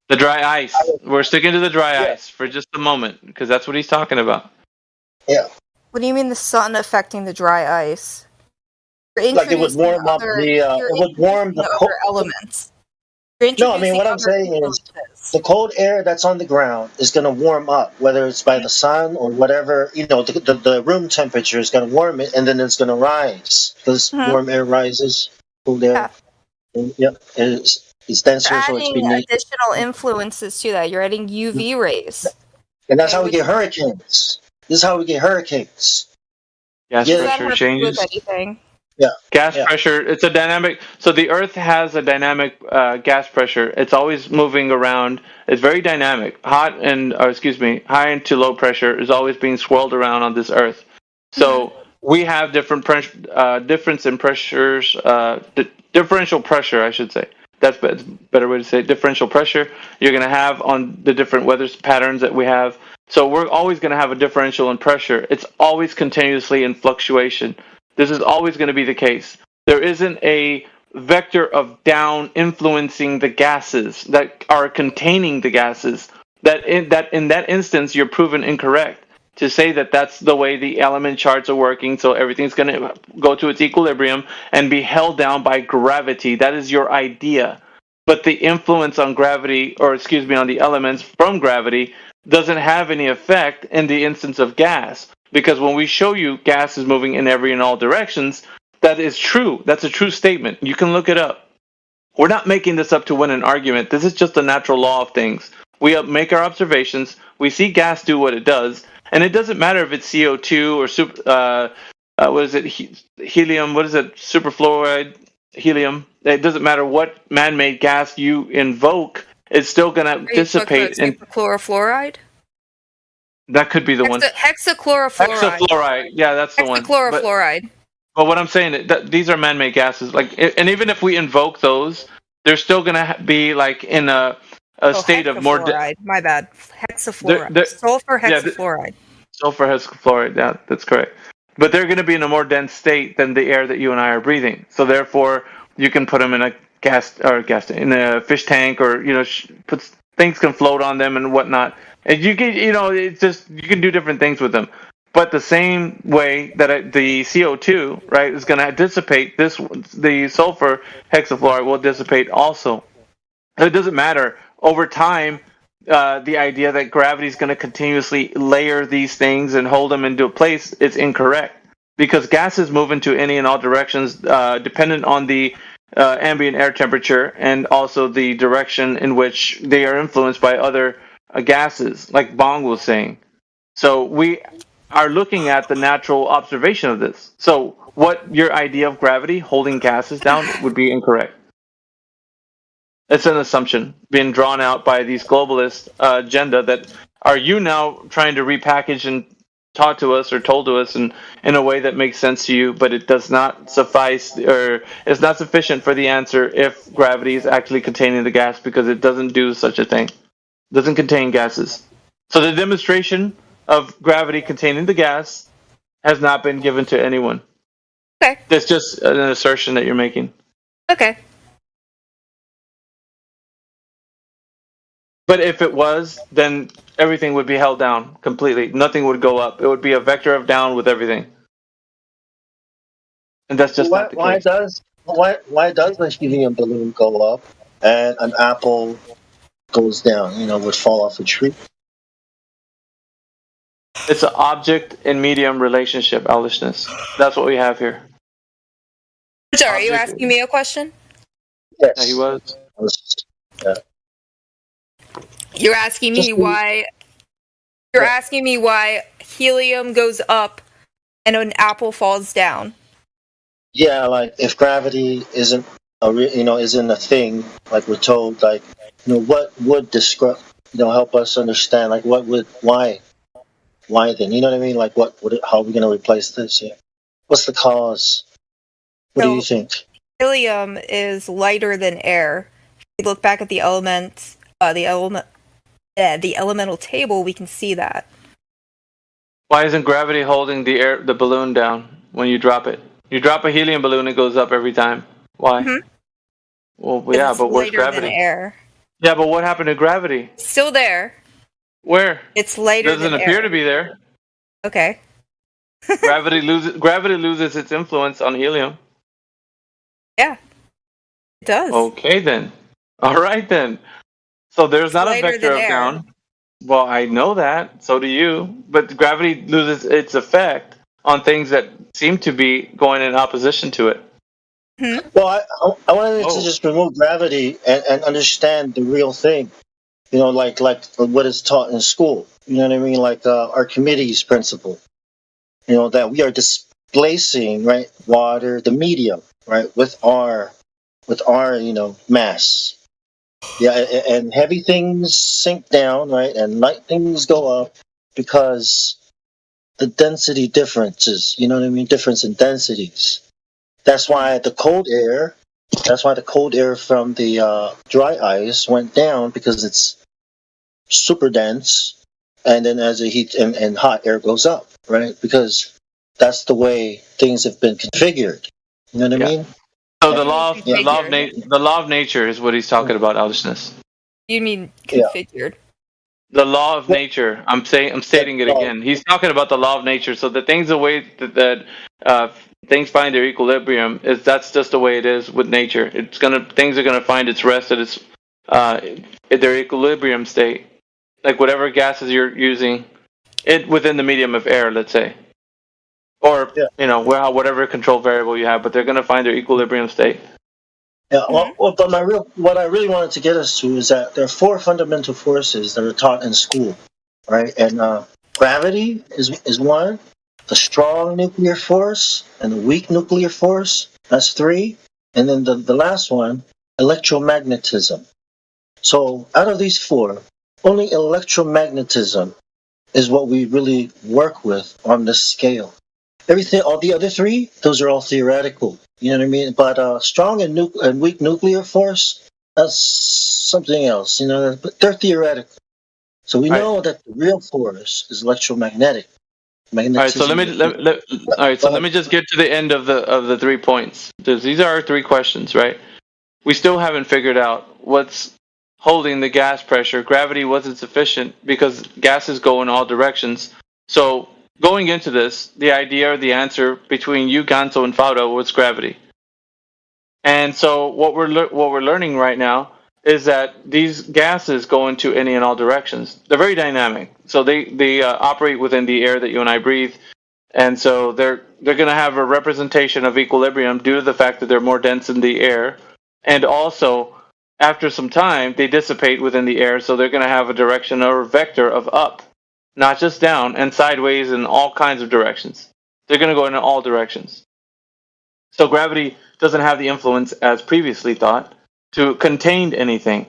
The dry ice. We're sticking to the dry ice for just a moment because that's what he's talking about. Yeah. What do you mean the sun affecting the dry ice? Like it would warm up it would warm the other elements. No, I mean what I'm saying is the cold air that's on the ground is going to warm up, whether it's by the sun or whatever. The room temperature is going to warm it, and then it's going to rise because warm air rises, cold air. Yep, it's denser, so it's being additional influences to that. You're adding UV rays, and that's how we get hurricanes. This is how we get hurricanes. Gas pressure changes. Gas pressure. It's a dynamic. So the Earth has a dynamic gas pressure. It's always moving around. It's very dynamic. High and to low pressure is always being swirled around on this Earth. So we have different difference in pressures. Differential pressure, I should say. That's a better way to say it. Differential pressure you're going to have on the different weather patterns that we have. So we're always going to have a differential in pressure. It's always continuously in fluctuation. This is always going to be the case. There isn't a vector of down influencing the gases that are containing the gases. That in that instance, you're proven incorrect to say that that's the way the element charts are working. So everything's going to go to its equilibrium and be held down by gravity. That is your idea. But the influence on gravity, on the elements from gravity, doesn't have any effect in the instance of gas. Because when we show you gas is moving in every and all directions, that is true. That's a true statement. You can look it up. We're not making this up to win an argument. This is just a natural law of things. We make our observations. We see gas do what it does. And it doesn't matter if it's CO2 or helium. What is it? Superfluoride, helium. It doesn't matter what man-made gas you invoke. It's still going to dissipate. Superchlorofluoride? That could be the one. Hexachlorofluoride. Hexafluoride. Yeah, that's the one. Hexachlorofluoride. But what I'm saying, these are man-made gases. And even if we invoke those, they're still going to be in a state of more. My bad. Hexafluoride. Sulfur hexafluoride. Sulfur hexafluoride. Yeah, that's correct. But they're going to be in a more dense state than the air that you and I are breathing. So therefore, you can put them in a in a fish tank, or things can float on them and whatnot. And you can, it's just you can do different things with them. But the same way that the CO2, right, is going to dissipate, the sulfur hexafluoride will dissipate also. It doesn't matter. Over time, the idea that gravity is going to continuously layer these things and hold them into a place is incorrect. Because gases move into any and all directions dependent on the ambient air temperature and also the direction in which they are influenced by other gases, like Bong was saying. So we are looking at the natural observation of this. So what your idea of gravity holding gases down would be incorrect. It's an assumption being drawn out by these globalist agenda that are you now trying to repackage and taught to us or told to us in a way that makes sense to you, but it does not suffice or is not sufficient for the answer if gravity is actually containing the gas, because it doesn't do such a thing. It doesn't contain gases. So the demonstration of gravity containing the gas has not been given to anyone. Okay. That's just an assertion that you're making. Okay. But if it was, then everything would be held down completely. Nothing would go up. It would be a vector of down with everything. And that's just not the case. Why does the helium balloon go up and an apple goes down, would fall off a tree? It's an object and medium relationship, owlishness. That's what we have here. Sorry, are you asking me a question? Yes. Yeah, he was. Yeah. You're asking me why. You're asking me why helium goes up and an apple falls down. Yeah, like if gravity isn't isn't a thing, like we're told, what would describe, help us understand, why then? You know what I mean? How are we going to replace this? Yeah. What's the cause? What do you think? Helium is lighter than air. If you look back at the elements, the elemental table, we can see that. Why isn't gravity holding the balloon down when you drop it? You drop a helium balloon, it goes up every time. Why? Mm-hmm. Well, yeah, but where's gravity? Than air. Yeah, but what happened to gravity? Still there. Where? It's lighter. Doesn't than appear air. to be there. Okay. Gravity loses its influence on helium. Yeah, it does. Okay then. All right then. So there's not a vector of down. Well, I know that. So do you. But gravity loses its effect on things that seem to be going in opposition to it. Hmm? Well, I wanted to just remove gravity and understand the real thing. Like what is taught in school. You know what I mean? Like Archimedes' principle. That we are displacing, right, water, the medium, right, with our mass. Yeah, and heavy things sink down, right, and light things go up because the density differences. You know what I mean? Difference in densities. That's why the cold air. That's why the cold air from the dry ice went down, because it's super dense, and then as the heat and hot air goes up, right? Because that's the way things have been configured. You know what I mean? So the law of nature is what he's talking about, Ellishness. You mean configured? The law of nature. I'm stating it again. He's talking about the law of nature. So the things, the way that things find their equilibrium, that's just the way it is with nature. Things are gonna find its rest at its their equilibrium state, like whatever gases you're using, within the medium of air, let's say, or whatever control variable you have, but they're gonna find their equilibrium state. Yeah, but what I really wanted to get us to is that there are 4 fundamental forces that are taught in school, right? And gravity is one, the strong nuclear force and the weak nuclear force, that's 3, and then the last one, electromagnetism. So out of these 4, only electromagnetism is what we really work with on this scale. Everything, all the other 3, those are all theoretical. You know what I mean? But strong and weak nuclear force, that's something else. You know, but they're theoretical. So we know that the real force is electromagnetic. All right. So let me just get to the end of the 3 points. These are our 3 questions, right? We still haven't figured out what's holding the gas pressure. Gravity wasn't sufficient because gases go in all directions. So going into this, the idea or the answer between you, Gonzo, and Fauda was gravity. And so what we're learning right now is that these gases go into any and all directions. They're very dynamic, so they operate within the air that you and I breathe, and so they're going to have a representation of equilibrium due to the fact that they're more dense in the air, and also after some time they dissipate within the air, so they're going to have a direction or a vector of up. Not just down, and sideways in all kinds of directions. They're going to go in all directions. So gravity doesn't have the influence, as previously thought, to contain anything.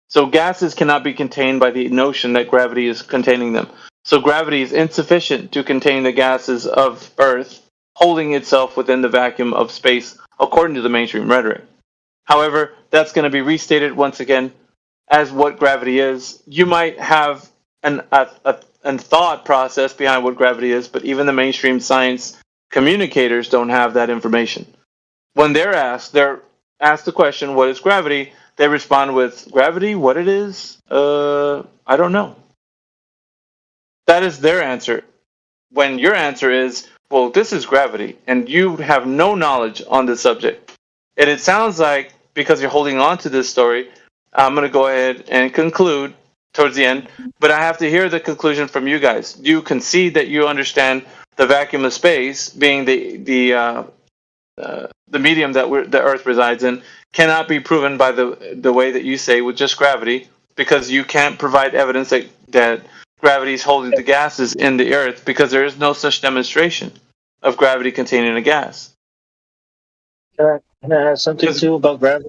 So gases cannot be contained by the notion that gravity is containing them. So gravity is insufficient to contain the gases of Earth, holding itself within the vacuum of space, according to the mainstream rhetoric. However, that's going to be restated once again as what gravity is. You might have a thought process behind what gravity is, but even the mainstream science communicators don't have that information. When they're asked the question, what is gravity? They respond with, gravity, what it is? I don't know. That is their answer. When your answer is, well, this is gravity, and you have no knowledge on this subject. And it sounds like, because you're holding on to this story, I'm going to go ahead and conclude towards the end, but I have to hear the conclusion from you guys. Do you concede that you understand the vacuum of space, being the medium that the Earth resides in, cannot be proven by the way that you say with just gravity, because you can't provide evidence that gravity is holding the gases in the Earth, because there is no such demonstration of gravity containing a gas. Can I add something too about gravity?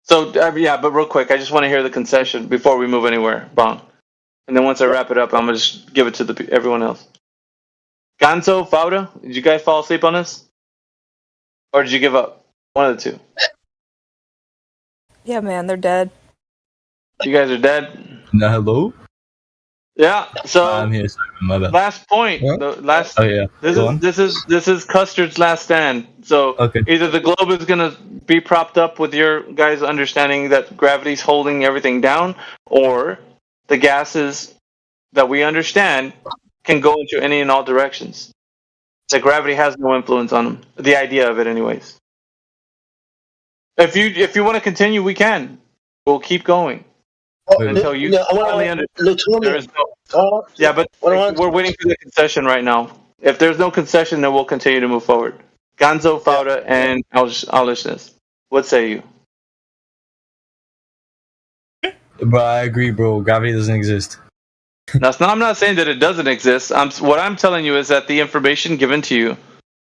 So, but real quick, I just want to hear the concession before we move anywhere, Bong. And then once I wrap it up, I'm going to just give it to everyone else. Gonzo, Fauda, did you guys fall asleep on this? Or did you give up? One of the 2. Yeah, man, they're dead. You guys are dead? No, hello? Yeah, so I'm here. My bad. Last point. This is Custard's last stand. So either the globe is gonna be propped up with your guys' understanding that gravity's holding everything down, or the gases that we understand can go into any and all directions. That gravity has no influence on them. The idea of it, anyways. If you want to continue, we can. We'll keep going. Until you finally understand. But we're waiting for the concession right now. If there's no concession, then we'll continue to move forward. Gonzo, Fauda, and Alishness. What say you? But I agree, bro. Gravity doesn't exist. I'm not saying that it doesn't exist. What I'm telling you is that the information given to you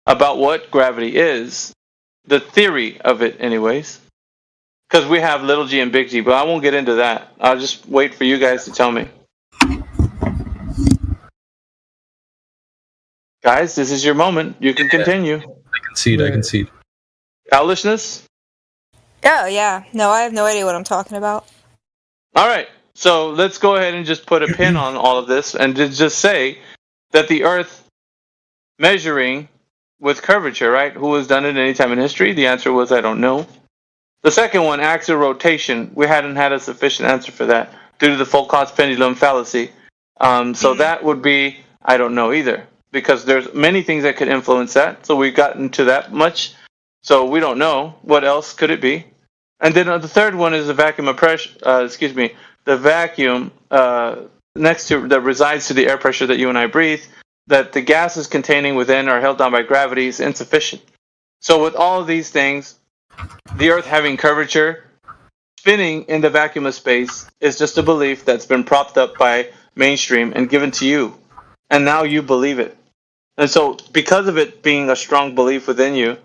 about what gravity is, the theory of it, anyways, because we have little g and big G, but I won't get into that. I'll just wait for you guys to tell me. Guys, this is your moment. You can continue. I concede. Owlishness? Oh, yeah. No, I have no idea what I'm talking about. All right. So let's go ahead and just put a pin on all of this and just say that the Earth measuring with curvature, right? Who has done it any time in history? The answer was I don't know. The second one, axial rotation. We hadn't had a sufficient answer for that due to the Foucault's pendulum fallacy. So that would be I don't know either, because there's many things that could influence that. So we've gotten to that much. So we don't know. What else could it be? And then the third one is the vacuum of pressure. The vacuum next to that resides to the air pressure that you and I breathe. That the gases containing within are held down by gravity is insufficient. So with all of these things, the Earth having curvature, spinning in the vacuum of space is just a belief that's been propped up by mainstream and given to you. And now you believe it. And so because of it being a strong belief within you,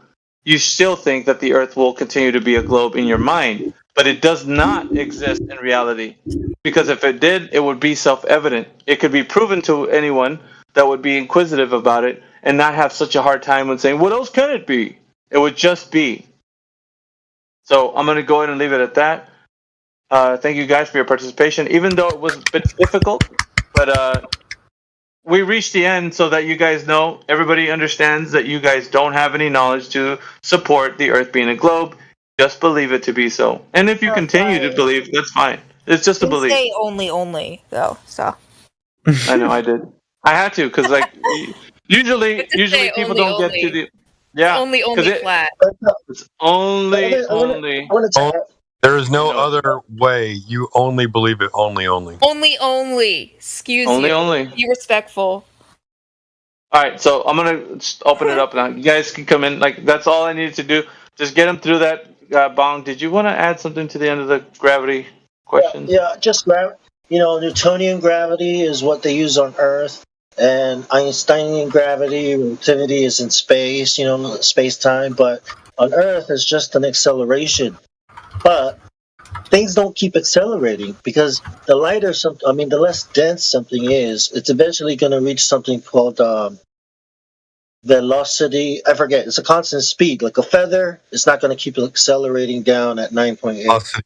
you still think that the Earth will continue to be a globe in your mind. But it does not exist in reality. Because if it did, it would be self-evident. It could be proven to anyone that would be inquisitive about it and not have such a hard time when saying, what else can it be? It would just be. So I'm going to go ahead and leave it at that. Thank you guys for your participation, even though it was a bit difficult. But we reached the end so that you guys know, everybody understands that you guys don't have any knowledge to support the Earth being a globe. Just believe it to be so. And if you continue to believe, that's fine. It's just a belief. Say only, though, so. I know, I did. I had to, because like usually people don't get to the only flat. It's only. There is no other way. You only believe it. Only. Only. Excuse me. Only. Be respectful. All right, so I'm gonna just open it up now. You guys can come in. Like that's all I needed to do. Just get them through that. Bong, did you want to add something to the end of the gravity question? Yeah, just gravity. Newtonian gravity is what they use on Earth, and Einsteinian gravity, relativity is in space, space-time, but on Earth it's just an acceleration. But things don't keep accelerating because the less dense something is, it's eventually going to reach something called velocity. I forget. It's a constant speed. Like a feather, it's not going to keep accelerating down at 9.8.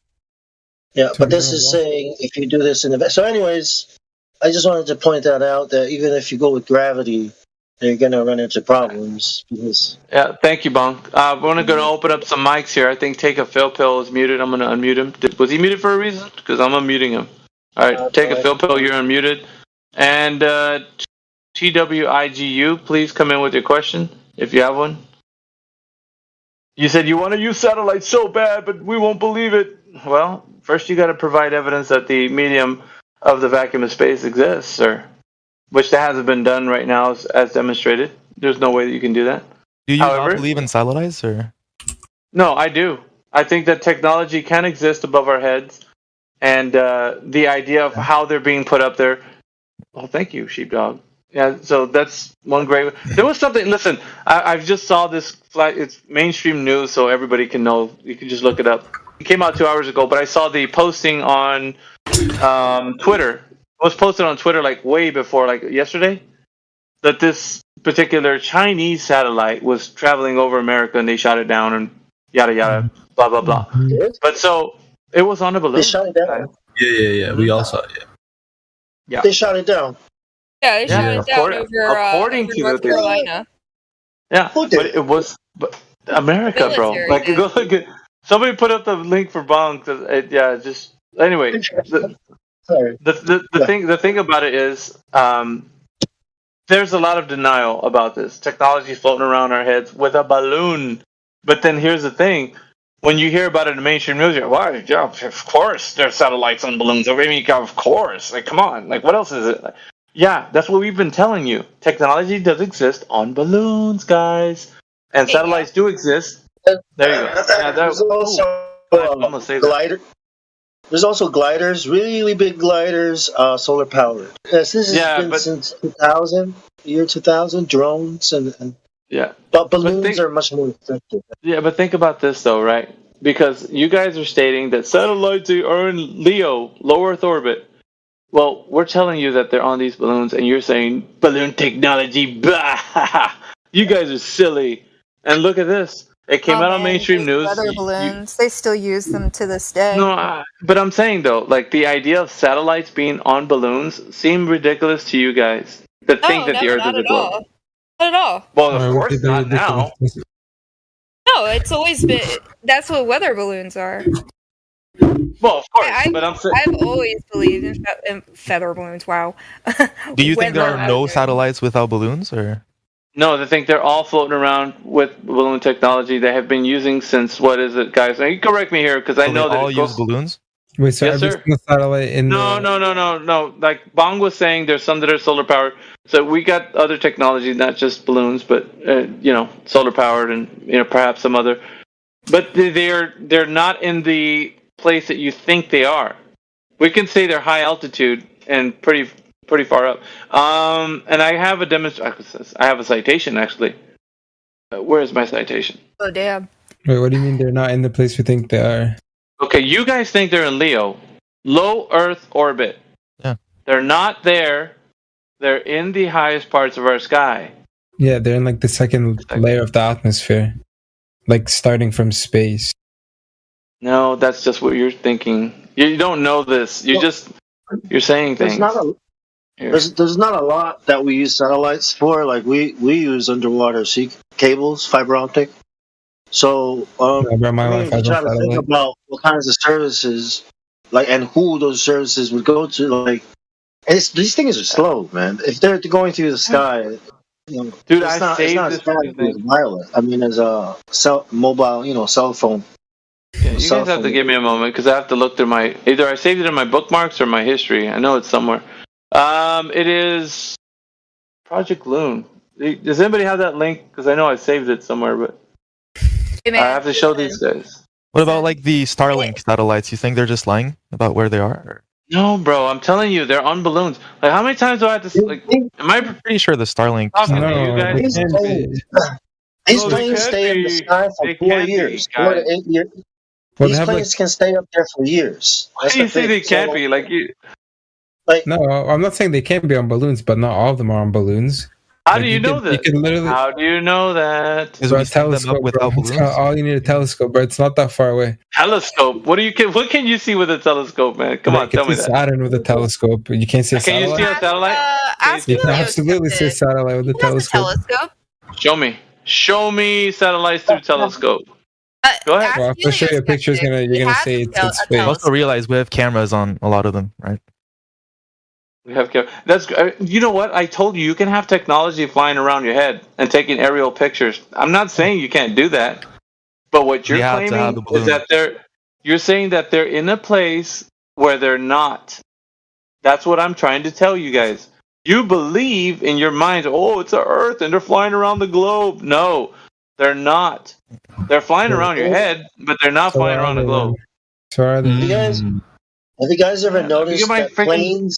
Yeah, but this is saying if you do this in the... So anyways, I just wanted to point that out, that even if you go with gravity, you're going to run into problems. Yeah, thank you, Bong. We're going to open up some mics here. I think Take a Phil Pill is muted. I'm going to unmute him. Was he muted for a reason? Because I'm unmuting him. All right, Take a Phil Pill, you're unmuted. And TWIGU, please come in with your question, if you have one. You said you want to use satellites so bad, but we won't believe it. Well, first you got to provide evidence that the medium of the vacuum of space exists, sir. Which that hasn't been done right now, as demonstrated. There's no way that you can do that. Do you not believe in satellites, or? No, I do. I think that technology can exist above our heads, and the idea of how they're being put up there. Oh, thank you, Sheepdog. Yeah, so that's one great. There was something. Listen, I just saw this. It's mainstream news, so everybody can know. You can just look it up. It came out 2 hours ago, but I saw the posting on Twitter. It was posted on Twitter like way before, like yesterday, that this particular Chinese satellite was traveling over America and they shot it down and yada yada, blah blah blah. But so it was on a balloon. They shot it down. Yeah. We all saw it. Yeah. They shot it down. Yeah, they shot it down over North Carolina. Yeah, but it was America, bro. Like, go look at. Somebody put up the link for Bong. Just anyway. The thing about it is, there's a lot of denial about this. Technology floating around our heads with a balloon. But then here's the thing. When you hear about it in the mainstream news, you're like, yeah, of course there's satellites on balloons. I mean, of course. Like, come on. Like, what else is it? Like, yeah, that's what we've been telling you. Technology does exist on balloons, guys. And satellites do exist. There you go. Yeah, there's also glider. There's also gliders, really big gliders, solar powered. Yes, this has been since 2000, year 2000. Drones and yeah, but balloons are much more effective. Yeah, but think about this though, right? Because you guys are stating that satellites are in LEO, low Earth orbit. Well, we're telling you that they're on these balloons, and you're saying balloon technology. Bah! You guys are silly. And look at this. It came out on mainstream news. Weather balloons. They still use them to this day. No, but I'm saying though, like the idea of satellites being on balloons seemed ridiculous to you guys. To think that the Earth is a globe. Not at all. Well, of course not now. No, it's always been. That's what weather balloons are. Well, of course, but I've always believed in feather balloons. Wow. Do you think there are no satellites without balloons, or? No, I think they're all floating around with balloon technology they have been using since, what is it, guys? Now, you correct me here, because I know they that all use balloons? Wait, so yes, every single satellite in No. Like Bong was saying, there's some that are solar powered. So we got other technology, not just balloons, but solar powered, and perhaps some other. But they're not in the place that you think they are. We can say they're high altitude and pretty far up. And I have I have a citation actually. Where is my citation? Oh damn! Wait, what do you mean they're not in the place we think they are? Okay, you guys think they're in Leo, low Earth orbit. Yeah. They're not there. They're in the highest parts of our sky. Yeah, they're in like the second layer of the atmosphere, like starting from space. No, that's just what you're thinking. You don't know this. You're saying things. There's not a lot that we use satellites for. Like we use underwater sea cables, fiber optic. So if you try to think about what kinds of services, like, and who those services would go to, like, and these things are slow, man. If they're going through the sky, dude, it's not as fast as wireless. I mean, as a mobile, cell phone. Yeah, you guys have to give me a moment because I have to look through either I saved it in my bookmarks or my history. I know it's somewhere. It is Project Loon. Does anybody have that link? Because I know I saved it somewhere, but I have to show these guys. What about like the Starlink satellites? You think they're just lying about where they are? No, bro. I'm telling you, they're on balloons. Like, how many times do I have to? Like, am I pretty sure the Starlink? These planes stay in the sky for 4 years, 4 to 8 years. These planes can stay up there for years. Why do you say they can't be? No, I'm not saying they can't be on balloons, but not all of them are on balloons. How do you know that? How do you know that? Is a telescope without balloons? All you need a telescope, but it's not that far away. Telescope? What can you see with a telescope, man? Come on, tell me that. Saturn with a telescope. You can't see a satellite. Can you see a satellite? You can absolutely see a satellite with a telescope. Show me satellites through telescope. Go ahead. Well, if I show you a picture, you're gonna say it's fake. Also realize we have cameras on a lot of them, right? We have that's. You know what? I told you can have technology flying around your head and taking aerial pictures. I'm not saying you can't do that, but what you're claiming is that you're saying that they're in a place where they're not. That's what I'm trying to tell you guys. You believe in your minds, it's the Earth and they're flying around the globe. No, they're not. They're flying around your head, but they're not flying around the globe. Have you guys ever noticed that planes?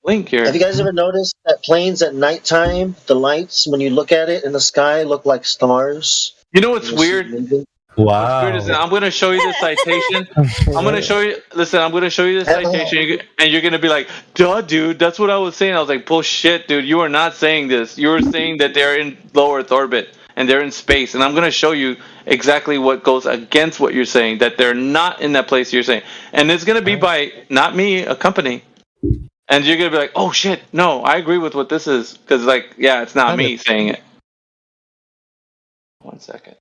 Link here. Have you guys ever noticed that planes at nighttime, the lights, when you look at it in the sky, look like stars? You know what's weird? Wow. What's weird is I'm going to show you the citation. I'm going to show you. Listen, I'm going to show you the citation, and you're going to be like, "Duh, dude, that's what I was saying." I was like, "Bullshit, dude. You are not saying this. You were saying that they're in low Earth orbit and they're in space." And I'm going to show you exactly what goes against what you're saying, that they're not in that place you're saying. And it's going to be by not me, a company. And you're going to be like, "Oh, shit, no, I agree with what this is." Because, it's not me saying it. 1 second.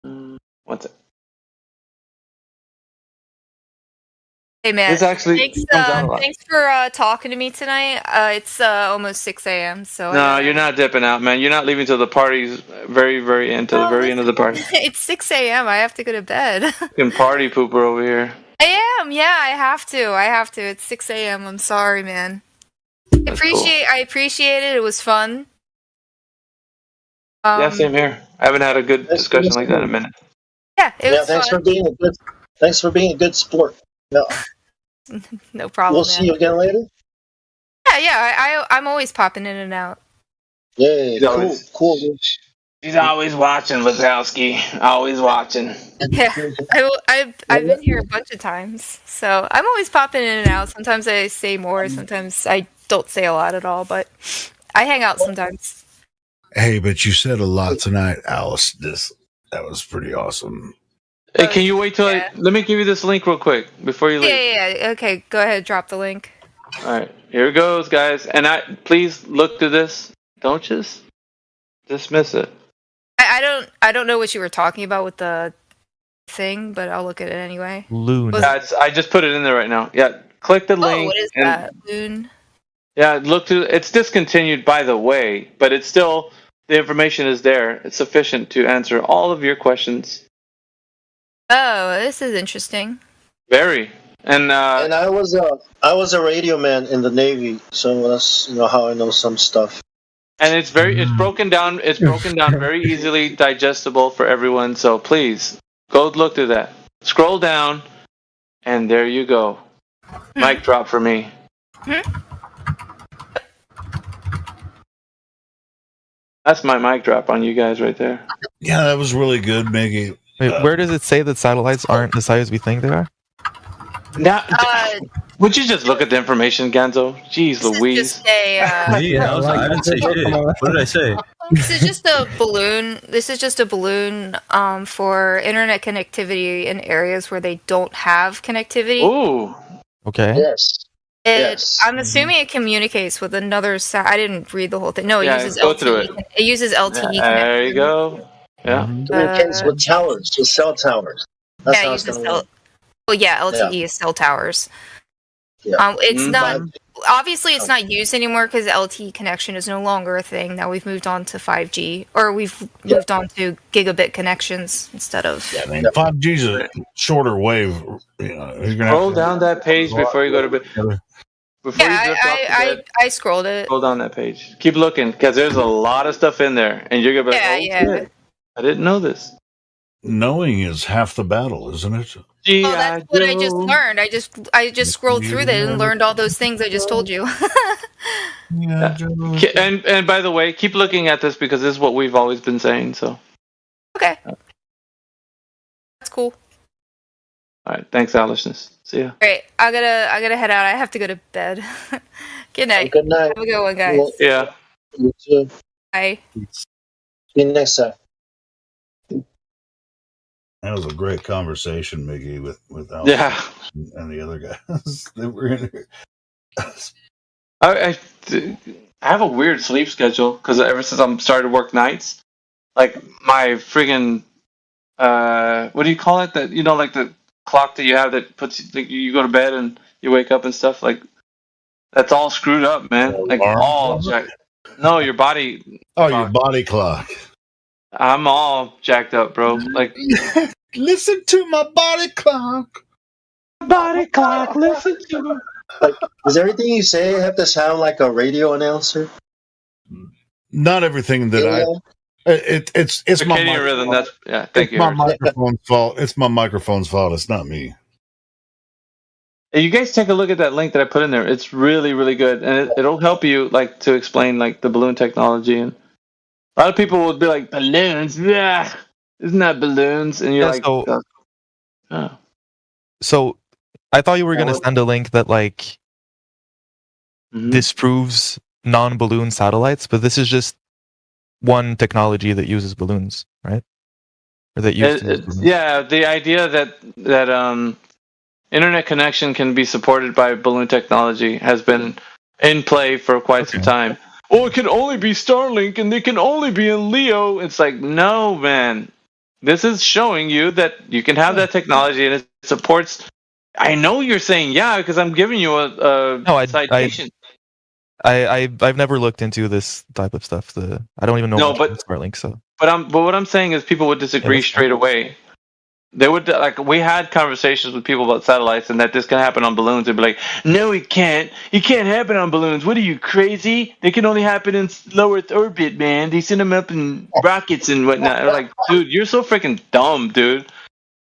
1 second. Hey, man. Thanks for talking to me tonight. It's almost 6 a.m., so... No, you're not dipping out, man. You're not leaving till the party's very, very end, till the very end of the party. It's 6 a.m. I have to go to bed. Fucking party pooper over here. I am, yeah, I have to. It's 6 a.m. I'm sorry, man. I appreciate it. It was fun. Yeah, same here. I haven't had a good discussion like that in a minute. Yeah, it was thanks fun. Thanks for being a good sport. No, No problem. we'll see you again later. Yeah. I'm always popping in and out. Yeah, cool. She's always watching, Wazowski. Always watching. Yeah, I've been here a bunch of times, so I'm always popping in and out. Sometimes I say more, sometimes I don't say a lot at all, but I hang out sometimes. Hey, but you said a lot tonight, Alice. That was pretty awesome. Hey, can you wait till let me give you this link real quick before you leave. Yeah. Okay, go ahead, drop the link. All right, here it goes, guys. And please look through this. Don't just dismiss it. I don't know what you were talking about with the thing, but I'll look at it anyway. Loon. I just put it in there right now. Yeah, click the link. Oh, what is that? Loon. Yeah, look through. It's discontinued, by the way, but it's still the information is there. It's sufficient to answer all of your questions. Oh, this is interesting. Very. And I was a radio man in the Navy, so that's how I know some stuff. And it's broken down. It's broken down very easily digestible for everyone. So please go look through that. Scroll down, and there you go. Mic drop for me. That's my mic drop on you guys right there. Yeah, that was really good, Miggy. Wait, where does it say that satellites aren't the size we think they are? Now, would you just look at the information, Ganzo? Jeez Louise. I didn't say shit. What did I say? This is just a balloon. This is just a balloon for internet connectivity in areas where they don't have connectivity. Ooh. Okay. Yes. I'm assuming it communicates with another. I didn't read the whole thing. No, it uses go LTE. through it. It uses LTE. There you go. Yeah. Communicates with towers, with cell towers. That's how it's uses going to work. Well, yeah, LTE is cell towers. Yeah. It's not. Obviously, it's not used anymore because LTE connection is no longer a thing. Now we've moved on to 5G, or we've moved on to gigabit connections instead of. Yeah, I mean, 5G is a shorter wave. Scroll down that page before you go to bed. I scrolled it. Scroll down that page. Keep looking because there's a lot of stuff in there, and you're gonna be like, shit, I didn't know this. Knowing is half the battle, isn't it? Well, that's what I just learned. I just scrolled through that and learned all those things I just told you. And by the way, keep looking at this because this is what we've always been saying. So. Okay. That's cool. All right. Thanks, Alishness. See ya. Great. I gotta head out. I have to go to bed. Good night. Good night. Have a good one, guys. Yeah. You too. Bye. See you next time. That was a great conversation, Miggy, with Alex and the other guys that were in here. I have a weird sleep schedule because ever since I'm started to work nights, like my friggin' what do you call it? That like the clock that you have that puts you go to bed and you wake up and stuff like that's all screwed up, man. Like all jacked. No, your body. Oh, your body clock. I'm all jacked up, bro. Like, listen to my body clock. Body clock. Listen to it. Like, does everything you say have to sound like a radio announcer? Not everything that it's my circadian rhythm. That's thank you. My microphone's fault. It's my microphone's fault. It's not me. Hey, you guys take a look at that link that I put in there. It's really, really good, and it'll help you like to explain like the balloon technology. And a lot of people would be like, balloons, isn't that balloons? And you're like, oh. So I thought you were going to send a link that like disproves non-balloon satellites, but this is just one technology that uses balloons, right? Or that uses yeah, the idea that internet connection can be supported by balloon technology has been in play for quite some time. Oh, it can only be Starlink and they can only be in LEO. It's like, no, man. This is showing you that you can have that technology and it supports. I know you're saying because I'm giving you a citation. I've never looked into this type of stuff. I don't even know about Starlink. So, but what I'm saying is people would disagree straight away. They would we had conversations with people about satellites and that this can happen on balloons. They'd be like, "No, it can't. It can't happen on balloons. What are you, crazy? They can only happen in low Earth orbit, man. They send them up in rockets and whatnot." Like, dude, you're so freaking dumb, dude.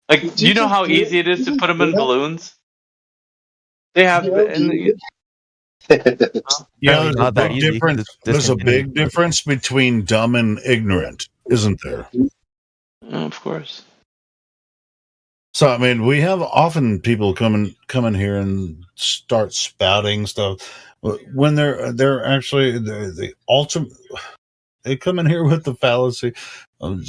Like, do you know how easy it is to put them in balloons? They have. Yeah, not that easy. There's a big difference between dumb and ignorant, isn't there? Of course. So I mean, we have often people come in here and start spouting stuff when they're actually the ultimate. They come in here with the fallacy of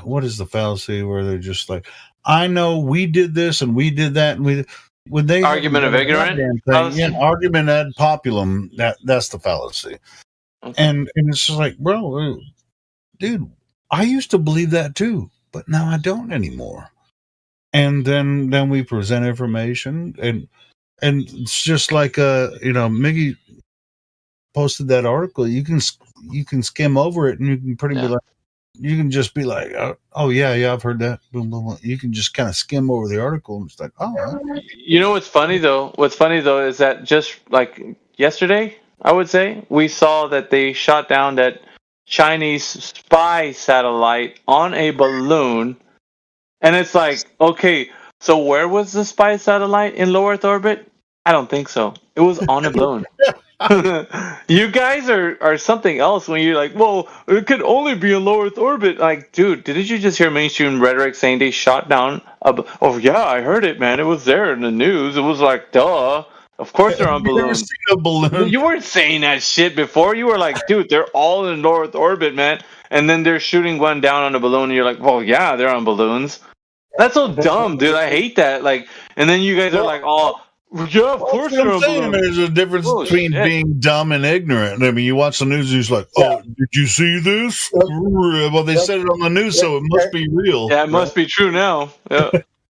what is the fallacy where they're just like, I know we did this and we did that and when they argument of ignorant argument ad populum, that's the fallacy. Okay. And it's just like, bro, dude, I used to believe that too, but now I don't anymore. And then we present information and it's just like Miggy posted that article. You can skim over it and you can pretty much like, you can just be like, oh yeah, I've heard that. Boom, boom, boom. You can just kind of skim over the article and it's like, oh. You know what's funny though? Is that just like yesterday, I would say, we saw that they shot down that Chinese spy satellite on a balloon. And it's like, okay, so where was the spy satellite in low Earth orbit? I don't think so. It was on a balloon. You guys are something else when you're like, well, it could only be in low Earth orbit. Like, dude, didn't you just hear mainstream rhetoric saying they shot down oh yeah, I heard it, man. It was there in the news. It was like, duh. Of course they're on balloons. A balloon? You weren't saying that shit before. You were like, dude, they're all in low Earth orbit, man. And then they're shooting one down on a balloon and you're like, well, yeah, they're on balloons. That's so dumb, dude. I hate that. Like, and then you guys are like, oh, yeah, of course they're on balloons. There's a difference between being dumb and ignorant. I mean, you watch the news and you're like, oh, did you see this? Well, they said it on the news, so it must be real. Yeah, it must be true now. Yeah.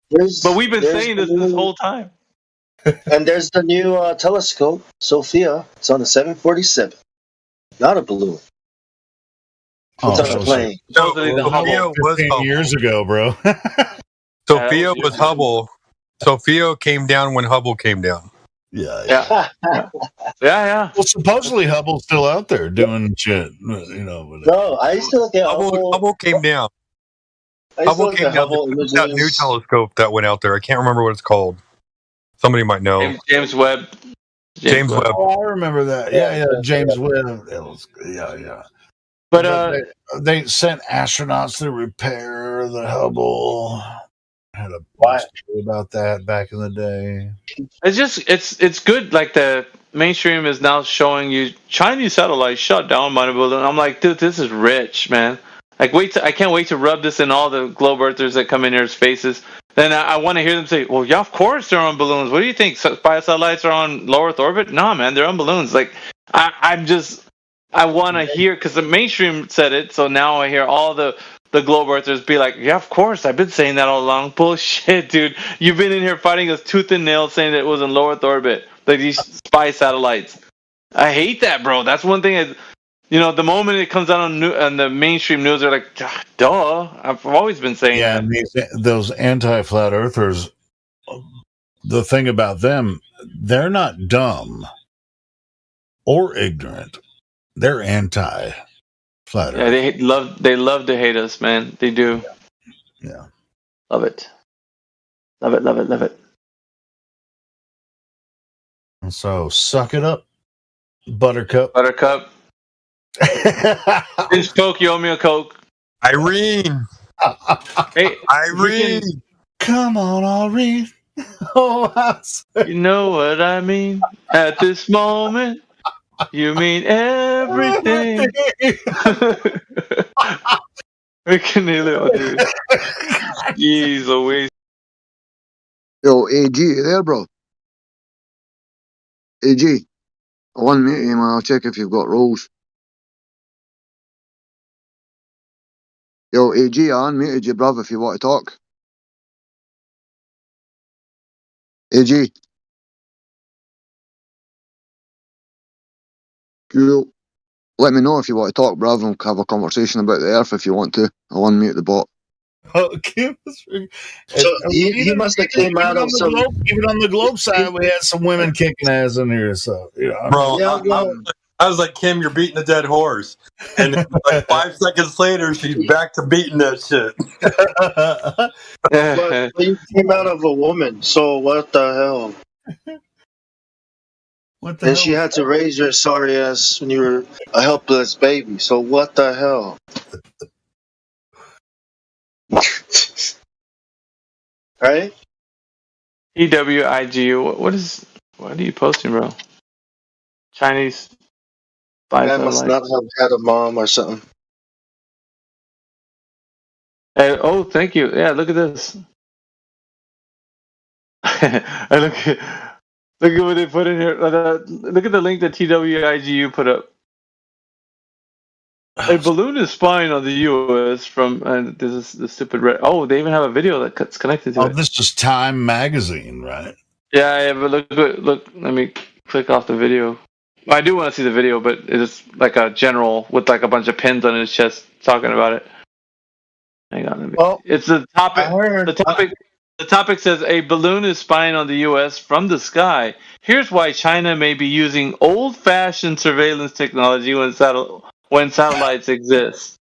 But we've been saying this whole time. And there's the new telescope, Sophia. It's on the 747. Not a balloon. It's on a plane. Sophia was 15 years ago, bro. Sophia was Hubble. Sophia came down when Hubble came down. Yeah. Well, supposedly Hubble's still out there doing shit. No, I used to look at Hubble came down. Hubble came down. That new telescope that went out there. I can't remember what it's called. Somebody might know. James Webb. James Webb. Oh, I remember that. Yeah, James Webb. It was, yeah. But they sent astronauts to repair the Hubble. I had a post about that back in the day. It's just it's good. Like the mainstream is now showing you Chinese satellites shut down by a balloon. I'm like, dude, this is rich, man. Like, I can't wait to rub this in all the globe earthers that come in here's faces. Then I want to hear them say, well, yeah, of course they're on balloons. What do you think? Spy satellites are on low Earth orbit? No, man, they're on balloons. Like, I want to hear, because the mainstream said it, so now I hear all the globe earthers be like, yeah, of course, I've been saying that all along. Bullshit, dude. You've been in here fighting us tooth and nail saying that it was in low Earth orbit, like these spy satellites. I hate that, bro. That's one thing. The moment it comes out on the mainstream news, they're like, duh. I've always been saying that. And those anti-flat earthers, the thing about them, they're not dumb or ignorant. They're anti-flat earth. Yeah, they love to hate us, man. They do. Yeah. Love it. Love it, love it, love it. And so, suck it up, Buttercup. Vince Coke, you owe me a Coke. Irene. Hey, Irene. Come on, Irene. Oh, you know what I mean? At this moment, you mean everything. We can nearly all do it. Jeez Louise. Yo, AG, you there, bro? AG, I want to meet you, man. I'll check if you've got roles. Yo, AG, I unmuted you, bruv, if you want to talk. AG. Cool. Let me know if you want to talk, bruv, and we'll have a conversation about the Earth if you want to. I'll unmute the bot. Okay. So he must have came out of some... Even on the globe side, we had some women kicking ass in here, so... Bro, I was like, Kim, you're beating a dead horse. And then, like 5 seconds later, she's back to beating that shit. But you came out of a woman, so what the hell? What the And hell? she had to raise your sorry ass when you were a helpless baby. So what the hell? Right? EWIGU. What are you posting, bro? Chinese spy That must satellite. not have had a mom or something. Hey, oh, thank you. Yeah, look at this. Look at what they put in here. Look at the link that TWIGU put up. A balloon is spying on the U.S. from, and this is the stupid red. Oh, they even have a video that's connected to it. Oh, this is Time Magazine, right? Yeah, but look. Let me click off the video. I do want to see the video, but it's like a general with like a bunch of pins on his chest talking about it. Hang on. Well, it's the topic. The topic says a balloon is spying on the U.S. from the sky. Here's why China may be using old-fashioned surveillance technology when satellites exist.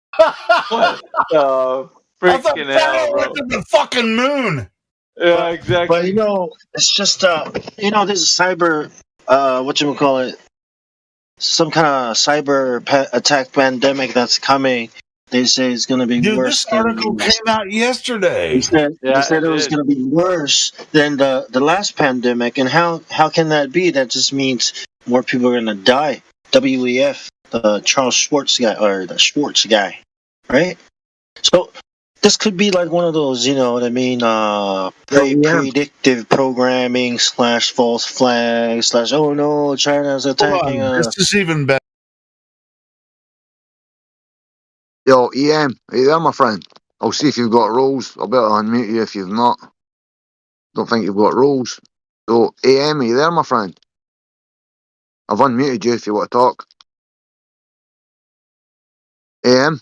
What the freaking hell, bro? Went to the fucking moon. Yeah, exactly. But it's just there's a cyber whatchamacallit, some kind of cyber attack pandemic that's coming. They say it's going to be worse. This article came out yesterday. They said it was going to be worse than the last pandemic. And how can that be? That just means more people are going to die. WEF, the Charles Schwartz guy, or the Schwartz guy, right? So this could be like one of those, you know what I mean, predictive programming / false flags / oh no, China's attacking us. This is even better. Yo, EM, are you there, my friend? I'll see if you've got rolls. I'll better unmute you if you've not. Don't think you've got rolls. So, AM, are you there, my friend? I've unmuted you if you want to talk. AM?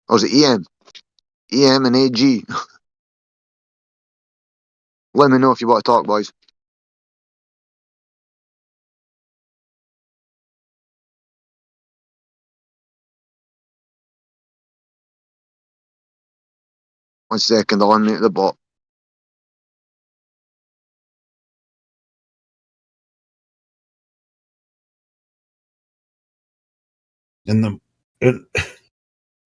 Or is it EM? EM and AG. Let me know if you want to talk, boys. One second, I'll unmute the bot. In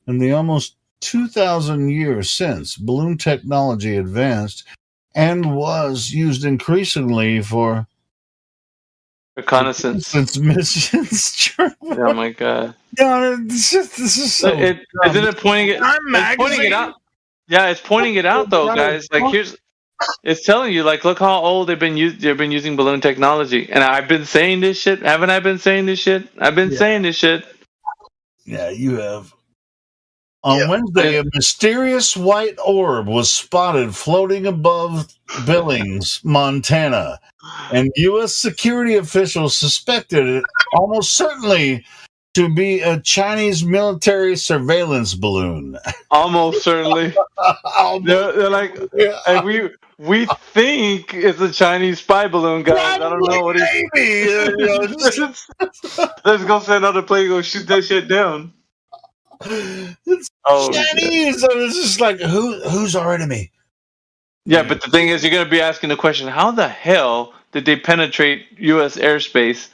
the almost 2,000 years since, balloon technology advanced and was used increasingly for reconnaissance missions. Oh my god! Yeah, this is so. Isn't it pointing it? It's pointing it out. Yeah, it's pointing it out though, guys. Like it's telling you, like, look how old they've been using balloon technology. And I've been saying this shit. Haven't I been saying this shit? I've been saying this shit. Yeah, you have. On Wednesday, a mysterious white orb was spotted floating above Billings, Montana, and U.S. security officials suspected it almost certainly to be a Chinese military surveillance balloon. Almost certainly. They're like, and we think it's a Chinese spy balloon, guys. I don't know what it is. Let's go send another plane, go shoot that shit down. It's Chinese. I was just like, who's our enemy? Yeah, but the thing is, you're going to be asking the question: how the hell did they penetrate U.S. airspace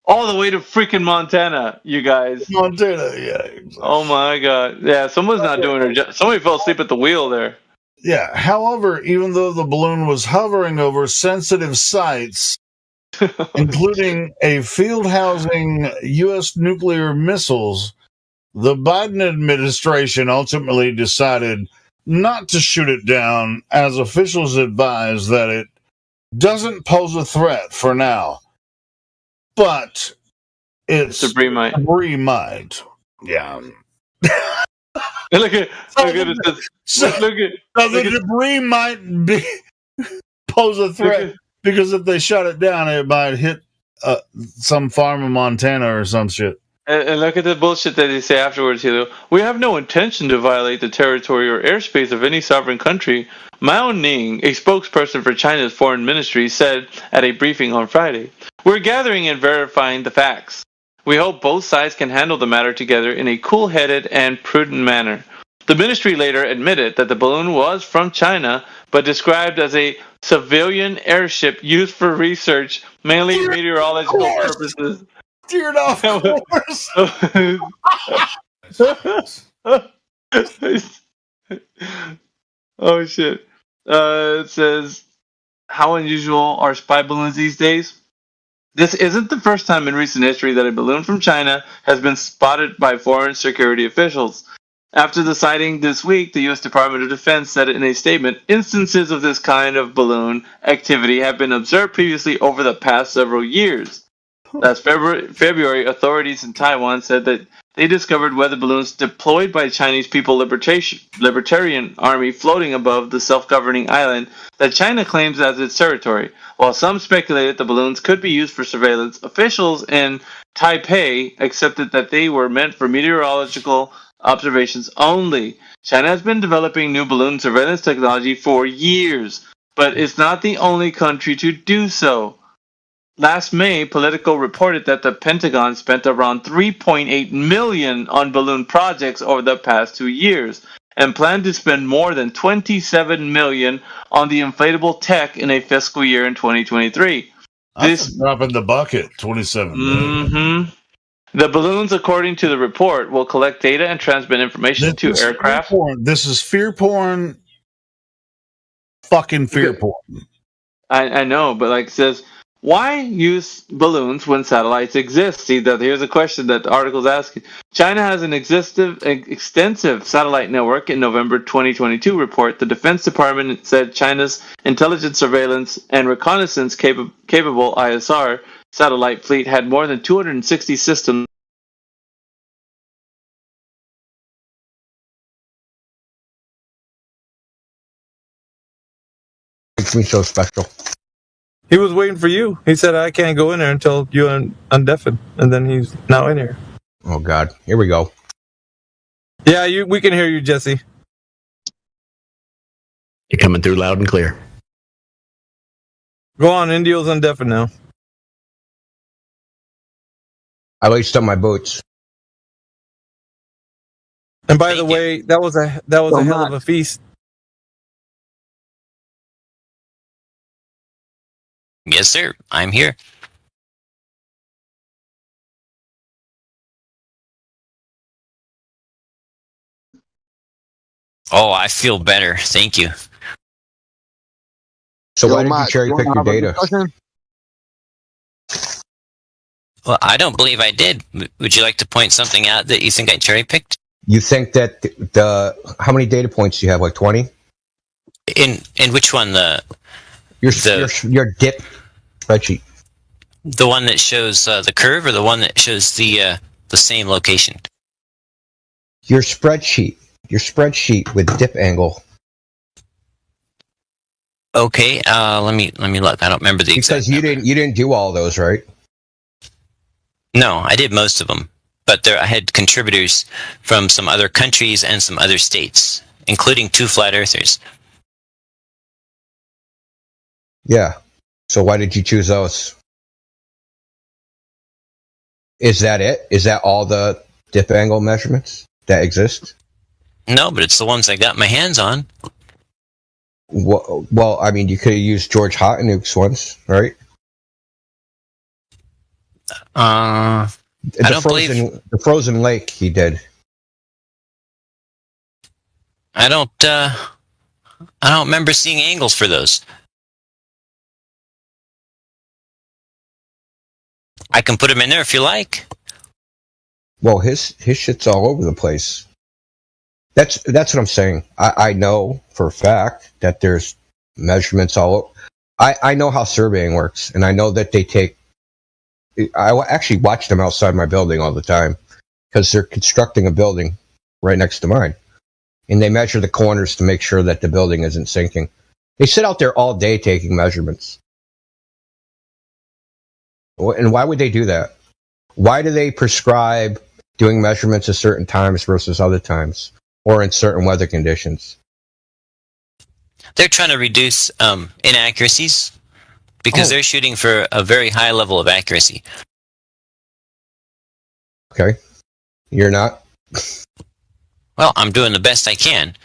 all the way to freaking Montana? You guys, Montana, yeah. Exactly. Oh my God, yeah. Someone's not doing their job. Somebody fell asleep at the wheel there. Yeah. However, even though the balloon was hovering over sensitive sites, including a field housing U.S. nuclear missiles, the Biden administration ultimately decided not to shoot it down, as officials advised that it doesn't pose a threat for now. But it's debris might. Yeah. Look at it. The debris might pose a threat because if they shut it down, it might hit some farm in Montana or some shit. And look at the bullshit that they say afterwards, Hilo. We have no intention to violate the territory or airspace of any sovereign country. Mao Ning, a spokesperson for China's foreign ministry, said at a briefing on Friday, "We're gathering and verifying the facts. We hope both sides can handle the matter together in a cool-headed and prudent manner. The ministry later admitted that the balloon was from China, but described as a civilian airship used for research, mainly meteorological purposes. Steered off course. Oh shit. It says, how unusual are spy balloons these days? This isn't the first time in recent history that a balloon from China has been spotted by foreign security officials. After the sighting this week, the U.S. Department of Defense said in a statement, instances of this kind of balloon activity have been observed previously over the past several years. Last February, authorities in Taiwan said that they discovered weather balloons deployed by Chinese People's Libertarian Army floating above the self-governing island that China claims as its territory. While some speculated the balloons could be used for surveillance, officials in Taipei accepted that they were meant for meteorological observations only. China has been developing new balloon surveillance technology for years, but it's not the only country to do so. Last May, Politico reported that the Pentagon spent around $3.8 million on balloon projects over the past 2 years, and planned to spend more than $27 million on the inflatable tech in a fiscal year in 2023. This drop in the bucket, 27 million. The balloons, according to the report, will collect data and transmit information to aircraft. This is fear porn. Fucking fear porn. I know, but like it says, why use balloons when satellites exist? See, here's a question that the article's asking. China has an extensive satellite network. In November 2022 report, the Defense Department said China's intelligence, surveillance, and reconnaissance capable ISR satellite fleet had more than 260 systems. Makes me so special. He was waiting for you. He said, I can't go in there until you undeafen. And then he's now in here. Oh, God. Here we go. Yeah, we can hear you, Jesse. You're coming through loud and clear. Go on, Indio's undeafen now. I laced up my boots. And by the way, that was a hell of a feast. Yes, sir. I'm here. Oh, I feel better. Thank you. So why did you cherry pick your data? Well, I don't believe I did. Would you like to point something out that you think I cherry picked? You think that how many data points do you have? Like 20? In which one? Your dip spreadsheet. The one that shows the curve, or the one that shows the same location? Your spreadsheet with dip angle. Okay, let me look. I don't remember the exact because you didn't do all those, right? No, I did most of them, but I had contributors from some other countries and some other states, including 2 flat earthers. Yeah. So why did you choose those? Is that it? Is that all the dip angle measurements that exist? No, but it's the ones I got my hands on. Well, I mean, you could have used George Hottenuke's ones, right? I don't believe the frozen lake he did. I don't remember seeing angles for those. I can put them in there if you like. Well, his shit's all over the place. That's what I'm saying. I know for a fact that there's measurements all over. I know how surveying works, and I know that they take. I actually watch them outside my building all the time because they're constructing a building right next to mine, and they measure the corners to make sure that the building isn't sinking. They sit out there all day taking measurements. And why would they do that? Why do they prescribe doing measurements at certain times versus other times, or in certain weather conditions? They're trying to reduce inaccuracies because they're shooting for a very high level of accuracy. Okay. You're not? Well, I'm doing the best I can.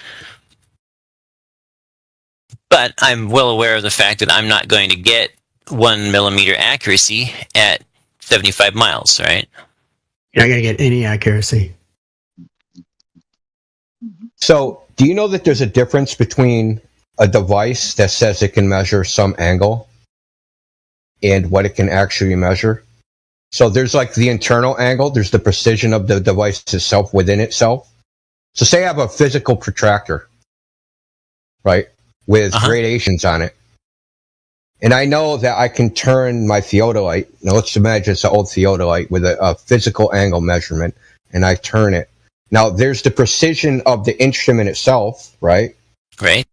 But I'm well aware of the fact that I'm not going to get 1 millimeter accuracy at 75 miles, right? You're not going to get any accuracy. So, do you know that there's a difference between a device that says it can measure some angle and what it can actually measure? So there's like the internal angle, there's the precision of the device itself within itself. So say I have a physical protractor, right, with gradations on it. And I know that I can turn my theodolite. Now let's imagine it's an old theodolite with a physical angle measurement, and I turn it. Now there's the precision of the instrument itself, right? Right.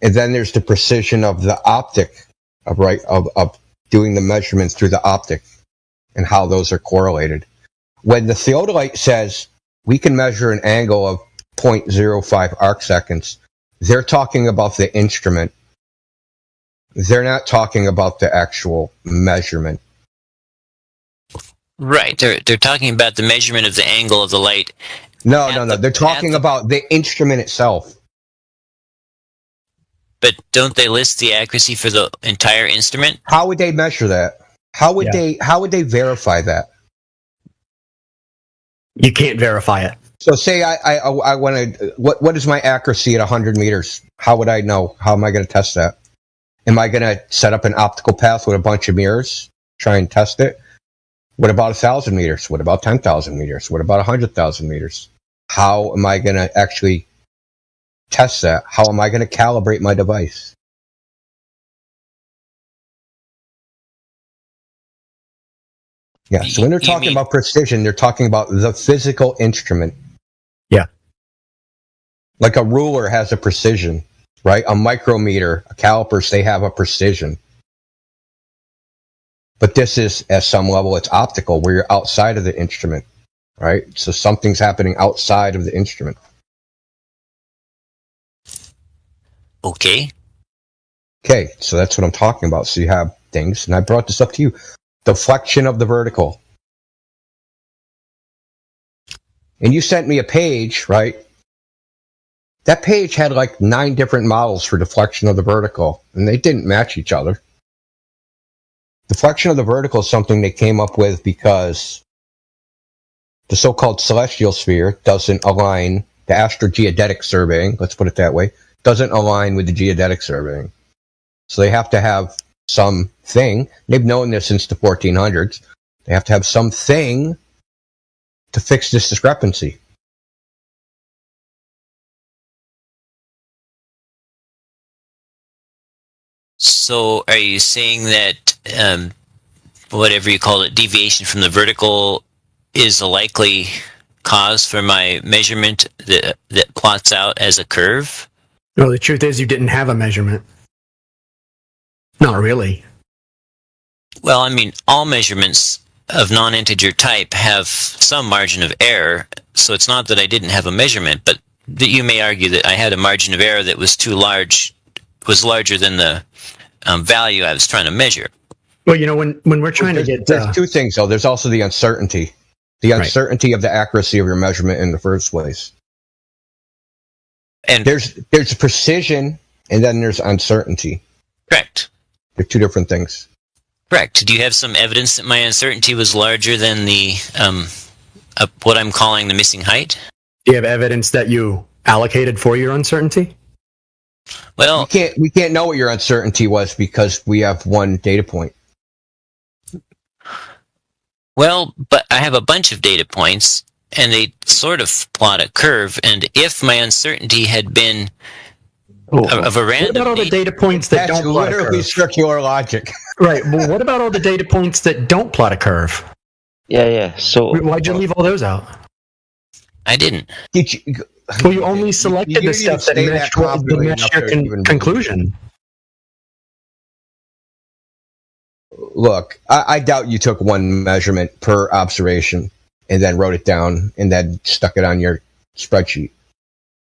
And then there's the precision of the optic, of doing the measurements through the optic and how those are correlated. When the theodolite says we can measure an angle of 0.05 arc seconds, they're talking about the instrument. They're not talking about the actual measurement. Right. They're talking about the measurement of the angle of the light. No. They're talking about the instrument itself. But don't they list the accuracy for the entire instrument? How would they measure that? How would they verify that? You can't verify it. So say I want to, what is my accuracy at 100 meters? How would I know? How am I going to test that? Am I going to set up an optical path with a bunch of mirrors, try and test it? What about 1,000 meters? What about 10,000 meters? What about 100,000 meters? How am I going to actually test that? How am I going to calibrate my device? Yeah, so when they're talking about precision, they're talking about the physical instrument. Yeah. Like a ruler has a precision, right? A micrometer, a calipers, they have a precision. But this is, at some level, it's optical, where you're outside of the instrument, right? So something's happening outside of the instrument. Okay. Okay, so that's what I'm talking about. So you have things, and I brought this up to you. Deflection of the vertical. And you sent me a page, right? That page had like 9 different models for deflection of the vertical, and they didn't match each other. Deflection of the vertical is something they came up with because the so-called celestial sphere doesn't align, the astrogeodetic surveying, let's put it that way, doesn't align with the geodetic surveying. So they have to have something, they've known this since the 1400s, they have to have something to fix this discrepancy. So are you saying that whatever you call it, deviation from the vertical is a likely cause for my measurement that plots out as a curve? No, the truth is you didn't have a measurement. Not really. Well, I mean, all measurements of non-integer type have some margin of error, so it's not that I didn't have a measurement, but that you may argue that I had a margin of error that was too large, was larger than the value I was trying to measure. Well, you know, when we're trying to get... There's two things, though. There's also the uncertainty. The uncertainty of the accuracy of your measurement in the first place. And there's precision, and then there's uncertainty. Correct. They're two different things. Correct. Do you have some evidence that my uncertainty was larger than the what I'm calling the missing height? Do you have evidence that you allocated for your uncertainty? Well, we can't know what your uncertainty was because we have one data point. Well, but I have a bunch of data points, and they sort of plot a curve. And if my uncertainty had been of a random, what about all the data points that don't plot a curve? Literally circular logic. Right. Well, what about all the data points that don't plot a curve? Yeah. So why'd you leave all those out? I didn't. Did you? Well, you only selected the stuff that matched your conclusion. Look, I doubt you took one measurement per observation and then wrote it down and then stuck it on your spreadsheet.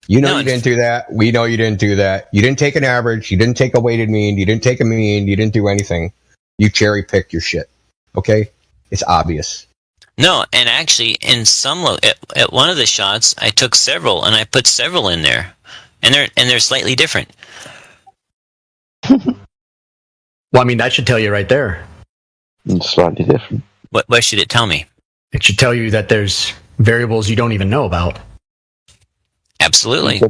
You didn't do that. We know you didn't do that. You didn't take an average. You didn't take a weighted mean. You didn't take a mean. You didn't do anything. You cherry picked your shit. Okay? It's obvious. No, and actually, in some at one of the shots, I took several, and I put several in there, and they're slightly different. Well, I mean, that should tell you right there. It's slightly different. What should it tell me? It should tell you that there's variables you don't even know about. Absolutely.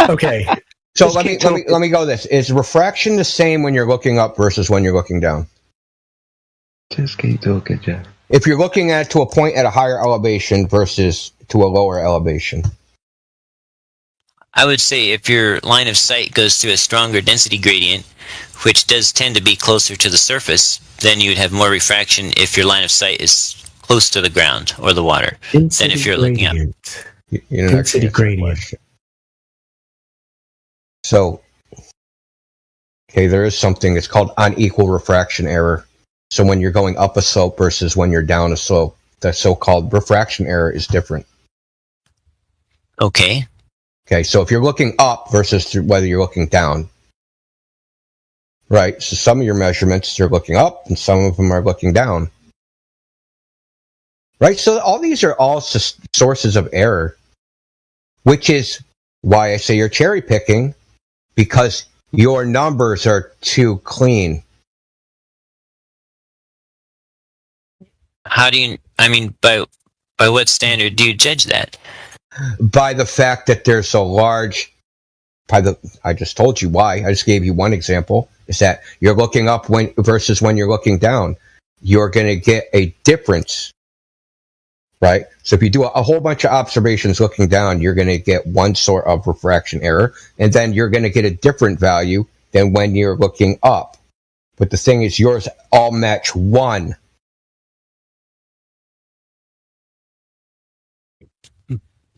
Okay. So let me go this. Is refraction the same when you're looking up versus when you're looking down? Just keep talking, Jeff. If you're looking at to a point at a higher elevation versus to a lower elevation. I would say if your line of sight goes through a stronger density gradient, which does tend to be closer to the surface, then you would have more refraction if your line of sight is close to the ground or the water than if you're looking up. Density gradient. So, okay, there is something that's called unequal refraction error. So when you're going up a slope versus when you're down a slope, the so-called refraction error is different. Okay. Okay, so if you're looking up versus whether you're looking down, right? So some of your measurements, you're looking up, and some of them are looking down. Right? So all these are all sources of error, which is why I say you're cherry picking, because your numbers are too clean. How do you, I mean, by what standard do you judge that? By the fact that there's a large, I just told you why. I just gave you one example, is that you're looking up versus when you're looking down. You're going to get a difference, right? So if you do a whole bunch of observations looking down, you're going to get one sort of refraction error, and then you're going to get a different value than when you're looking up. But the thing is, yours all match one.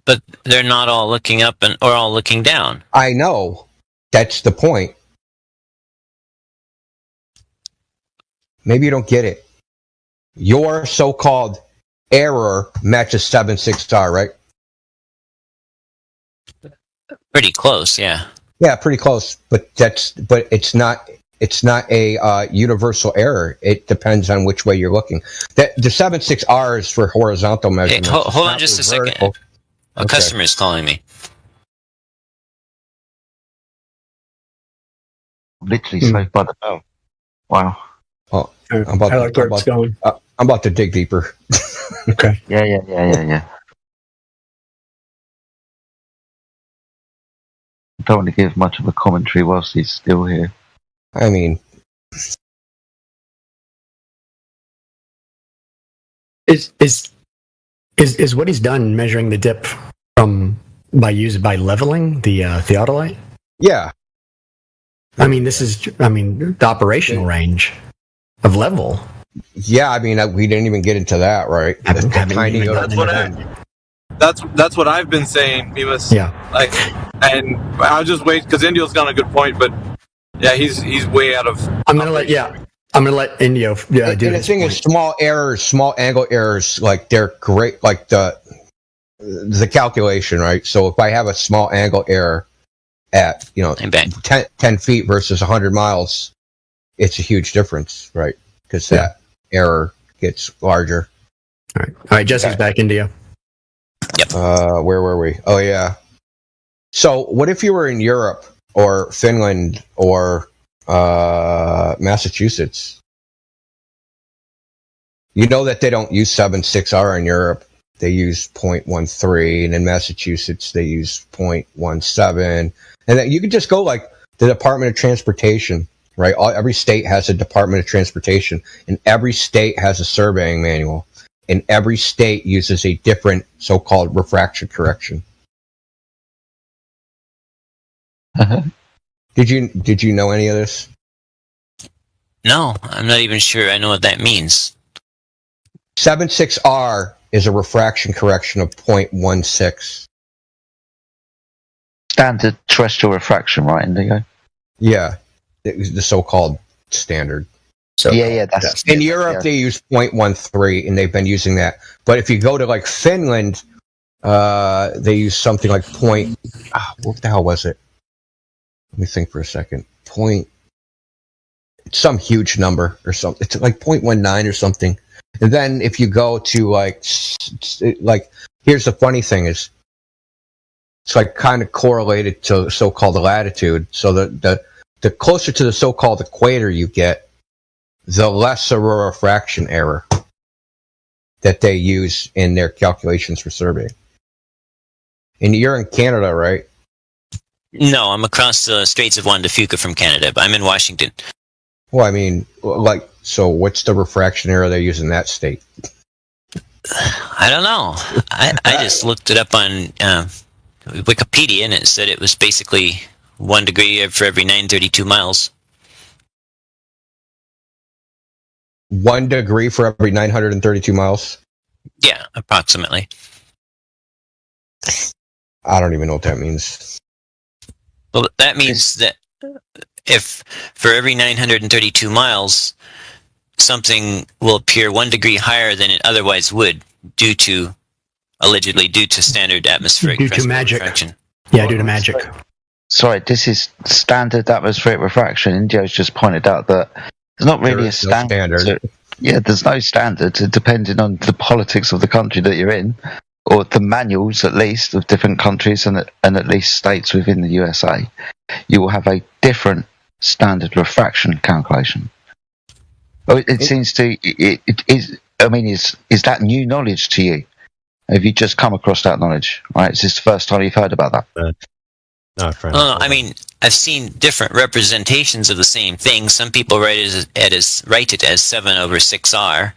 But they're not all looking up or all looking down. I know. That's the point. Maybe you don't get it. Your so-called error matches 7.6 star, right? Pretty close, yeah. Yeah, pretty close. But it's not a universal error. It depends on which way you're looking. The 7.6 R is for horizontal measurements. Hey, hold on just a second. A customer is calling me. Literally saved by the bell. Wow. Oh, I'm about to dig deeper. Okay. Yeah. I don't want to give much of a commentary whilst he's still here. I mean, Is what he's done measuring the dip by leveling the theodolite? Yeah. I mean, the operational range of level. Yeah, I mean, we didn't even get into that, right? That's what I've been saying, Beavis. Yeah. And I'll just wait because Indio's got a good point, but yeah, he's way out of. I'm gonna let Indio do and the thing is, small errors, small angle errors, like they're great, like the calculation, right? So if I have a small angle error at 10 feet versus 100 miles, it's a huge difference, right? Because that error gets larger. All right, Jesse's back, Indio. Yep. Where were we? Oh yeah. So what if you were in Europe or Finland or Massachusetts? You know that they don't use 7.6R in Europe. They use 0.13, and in Massachusetts they use 0.17. And then you could just go like the Department of Transportation, right? Every state has a Department of Transportation, and every state has a surveying manual, and every state uses a different so-called refraction correction. Uh-huh. Did you know any of this? No, I'm not even sure I know what that means. 7.6R is a refraction correction of 0.16. Standard terrestrial refraction, right, Indigo? Yeah, the so-called standard. So yeah, that's in Europe they use 0.13, and they've been using that. But if you go to like Finland, they use something like what the hell was it? Let me think for a second. some huge number or something. It's like 0.19 or something. And then if you go to like here's the funny thing is, it's like kind of correlated to so-called latitude. So the closer to the so-called equator you get, the less aurora refraction error that they use in their calculations for surveying. And you're in Canada, right? No, I'm across the Straits of Juan de Fuca from Canada, but I'm in Washington. Well, I mean, like, so what's the refraction error they use in that state? I don't know. I just looked it up on Wikipedia, and it said it was basically 1 degree for every 932 miles. 1 degree for every 932 miles? Yeah, approximately. I don't even know what that means. Well, that means that if for every 932 miles, something will appear 1 degree higher than it otherwise would, allegedly due to standard atmospheric due to magic. refraction. Yeah, due to magic. Sorry, this is standard atmospheric refraction. Indio's just pointed out that there's not really a standard. So, yeah, there's no standard. Depending on the politics of the country that you're in, or the manuals at least of different countries and at least states within the USA, you will have a different standard refraction calculation. It seems to it is. I mean, is that new knowledge to you? Have you just come across that knowledge? Right, is this the first time you've heard about that? I mean, I've seen different representations of the same thing. Some people write it as 7/6R.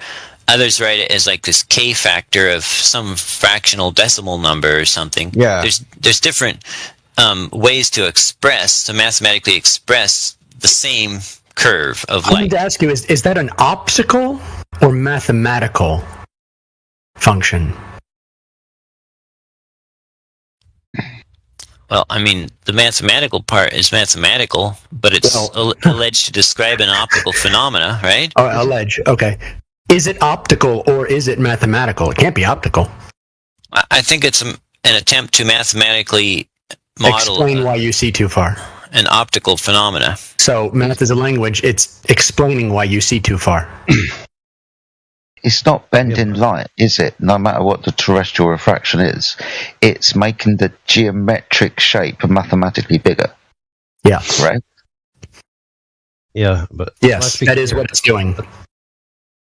Others write it as like this K factor of some fractional decimal number or something. Yeah. There's different ways to mathematically express the same curve of light. I need to ask you: is that an optical or mathematical function? Well, I mean, the mathematical part is mathematical, but it's alleged to describe an optical phenomena, right? Oh, alleged. Okay. Is it optical or is it mathematical? It can't be optical. I think it's an attempt to mathematically model. Explain why you see too far. An optical phenomena. So, math is a language. It's explaining why you see too far. It's not bending light, is it? No matter what the terrestrial refraction is, it's making the geometric shape mathematically bigger. Yeah. Right? Yeah, but yes, that is what it's doing.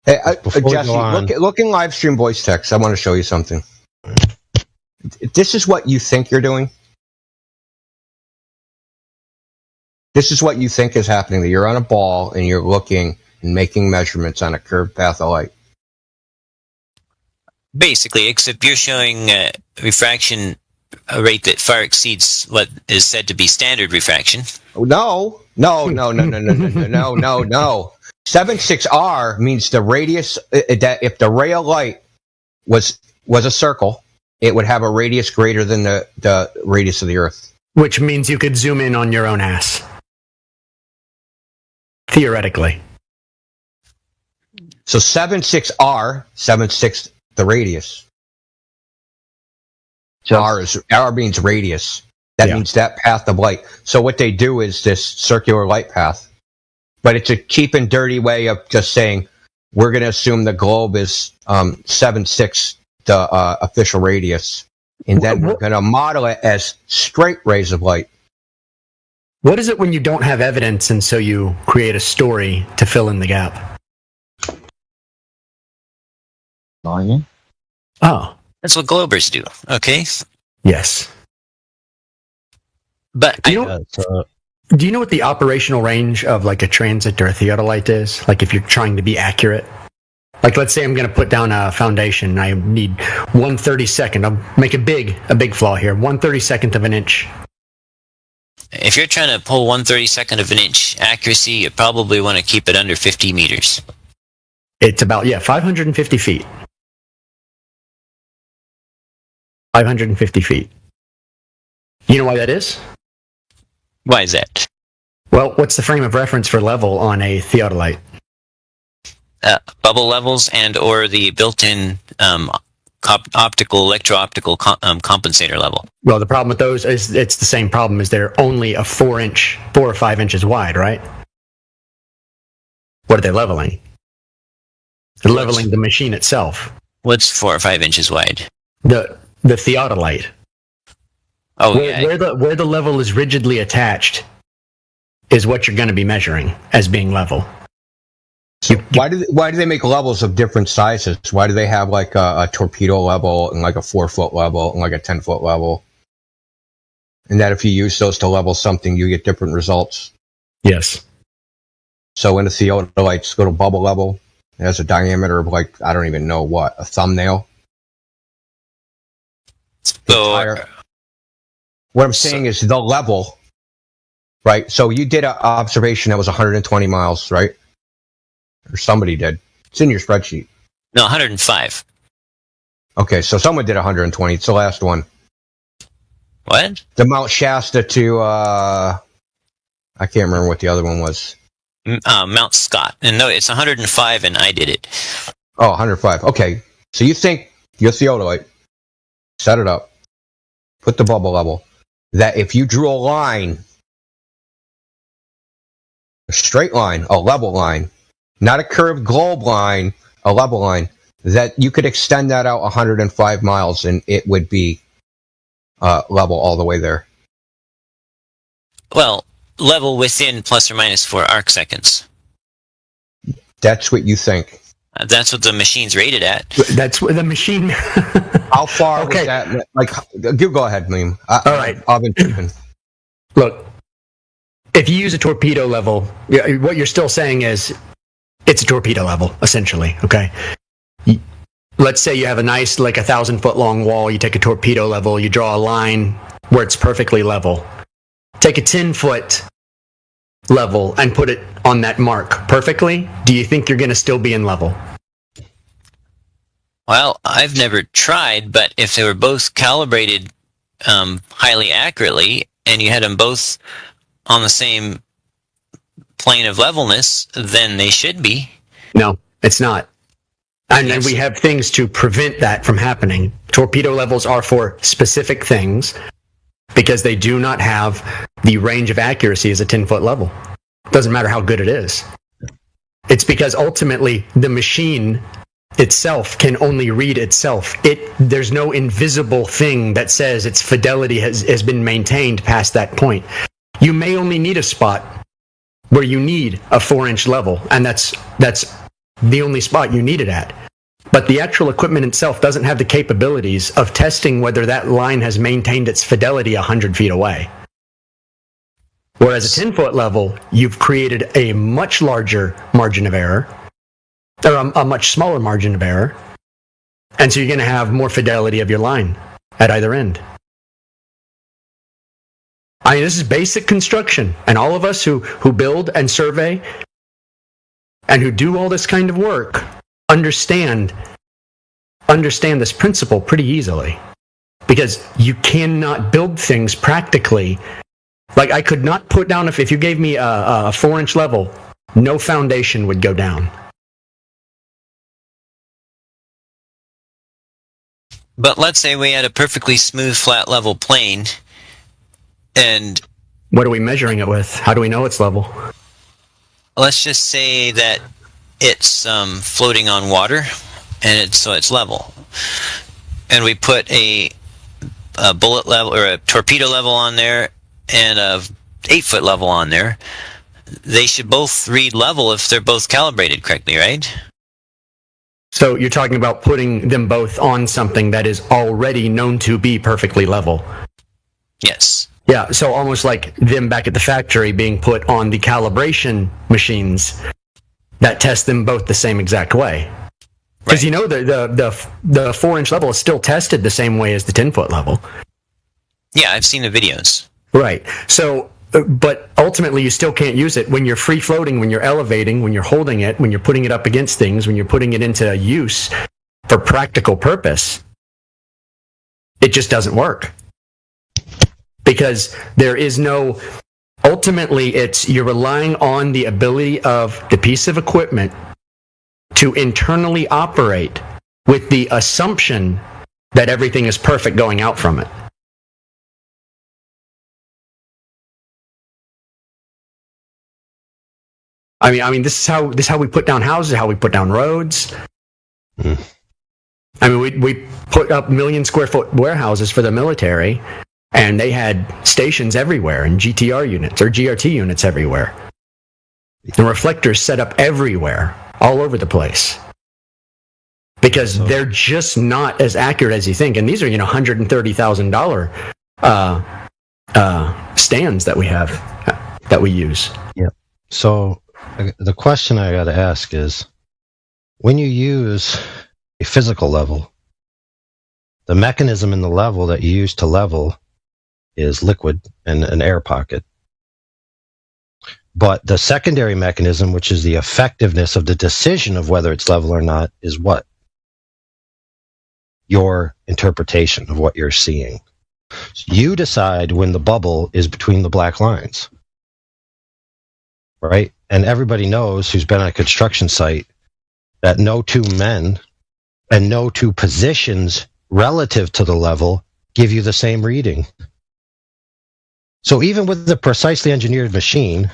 Hey, Jesse, look in live stream voice text. I want to show you something. This is what you think you're doing. This is what you think is happening. That you're on a ball and you're looking and making measurements on a curved path of light. Basically, except you're showing refraction a rate that far exceeds what is said to be standard refraction. No. 76R means the radius, that if the ray of light was a circle, it would have a radius greater than the radius of the Earth. Which means you could zoom in on your own ass. Theoretically. So 76R, 76 the radius. R means radius. That means that path of light. So what they do is this circular light path. But it's a cheap and dirty way of just saying, we're going to assume the globe is 76 the official radius. And then we're going to model it as straight rays of light. What is it when you don't have evidence and so you create a story to fill in the gap? Lying? Oh. That's what globers do, okay? Yes. But do you know what the operational range of like a transit or a theodolite is? Like if you're trying to be accurate? Like let's say I'm going to put down a foundation. I need 1/32. I'll make a big flaw here. 1/32 of an inch. If you're trying to pull 1/32 of an inch accuracy, you probably want to keep it under 50 meters. It's about 550 feet. 550 feet. You know why that is? Why is that? Well, what's the frame of reference for level on a theodolite? Bubble levels and or the built-in electro-optical compensator level. Well, the problem with those is it's the same problem. Is they're only a 4 or 5 inches wide, right? What are they leveling? They're leveling the machine itself. What's 4 or 5 inches wide? The theodolite. Oh, where the level is rigidly attached is what you're going to be measuring as being level. So why do they make levels of different sizes? Why do they have like a torpedo level and like a 4-foot level and like a 10-foot level? And that if you use those to level something, you get different results. Yes. So in the theodolite's little bubble level, it has a diameter of like, I don't even know what, a thumbnail. So, what I'm saying is the level, right? So you did an observation that was 120 miles, right? Or somebody did. It's in your spreadsheet. No, 105. Okay, so someone did 120. It's the last one. What? The Mount Shasta to, I can't remember what the other one was. Mount Scott. And no, it's 105 and I did it. Oh, 105. Okay. So you think your theodolite, set it up, put the bubble level, that if you drew a line, a straight line, a level line, not a curved globe line, a level line, that you could extend that out 105 miles and it would be level all the way there. Well, level within plus or minus 4 arc seconds. That's what you think. That's what the machine's rated at. That's what the machine. How far was that? Like, you go ahead, Liam. All right. I've Look, if you use a torpedo level, what you're still saying is it's a torpedo level, essentially. Okay. Let's say you have a nice, like 1,000-foot long wall. You take a torpedo level, you draw a line where it's perfectly level. Take a 10-foot level and put it on that mark perfectly. Do you think you're going to still be in level? Well, I've never tried, but if they were both calibrated highly accurately and you had them both on the same plane of levelness, then they should be. No, it's not. And then we have things to prevent that from happening. Torpedo levels are for specific things because they do not have the range of accuracy as a 10-foot level. Doesn't matter how good it is. It's because ultimately the machine itself can only read itself. There's no invisible thing that says its fidelity has been maintained past that point. You may only need a spot where you need a 4-inch level, and that's the only spot you need it at. But the actual equipment itself doesn't have the capabilities of testing whether that line has maintained its fidelity 100 feet away. Whereas a 10-foot level, you've created a much larger margin of error, or a much smaller margin of error, and so you're going to have more fidelity of your line at either end. I mean, this is basic construction, and all of us who build and survey and who do all this kind of work understand this principle pretty easily, because you cannot build things practically. Like, I could not put down, if you gave me a 4-inch level, no foundation would go down. But let's say we had a perfectly smooth, flat, level plane, and... What are we measuring it with? How do we know it's level? Let's just say that it's floating on water, and so it's level. And we put a bullet level, or a torpedo level on there, and a 8-foot level on there. They should both read level if they're both calibrated correctly, right? So you're talking about putting them both on something that is already known to be perfectly level? Yes. Yeah, so almost like them back at the factory being put on the calibration machines that test them both the same exact way. Because you know the 4-inch level is still tested the same way as the 10-foot level. Yeah, I've seen the videos. Right. So, but ultimately you still can't use it when you're free floating, when you're elevating, when you're holding it, when you're putting it up against things, when you're putting it into use for practical purpose. It just doesn't work. Because there is no, ultimately you're relying on the ability of the piece of equipment to internally operate with the assumption that everything is perfect going out from it. I mean, this is how we put down houses, how we put down roads. I mean, we put up 1 million square foot warehouses for the military, and they had stations everywhere and GTR units or GRT units everywhere. The reflectors set up everywhere, all over the place. Because they're just not as accurate as you think. And these are, $130,000 stands that we have, that we use. Yeah. So the question I got to ask is, when you use a physical level, the mechanism in the level that you use to level is liquid and an air pocket. But the secondary mechanism, which is the effectiveness of the decision of whether it's level or not, is what? Your interpretation of what you're seeing. So you decide when the bubble is between the black lines, right? And everybody knows who's been on a construction site that no two men and no two positions relative to the level give you the same reading. So even with the precisely engineered machine,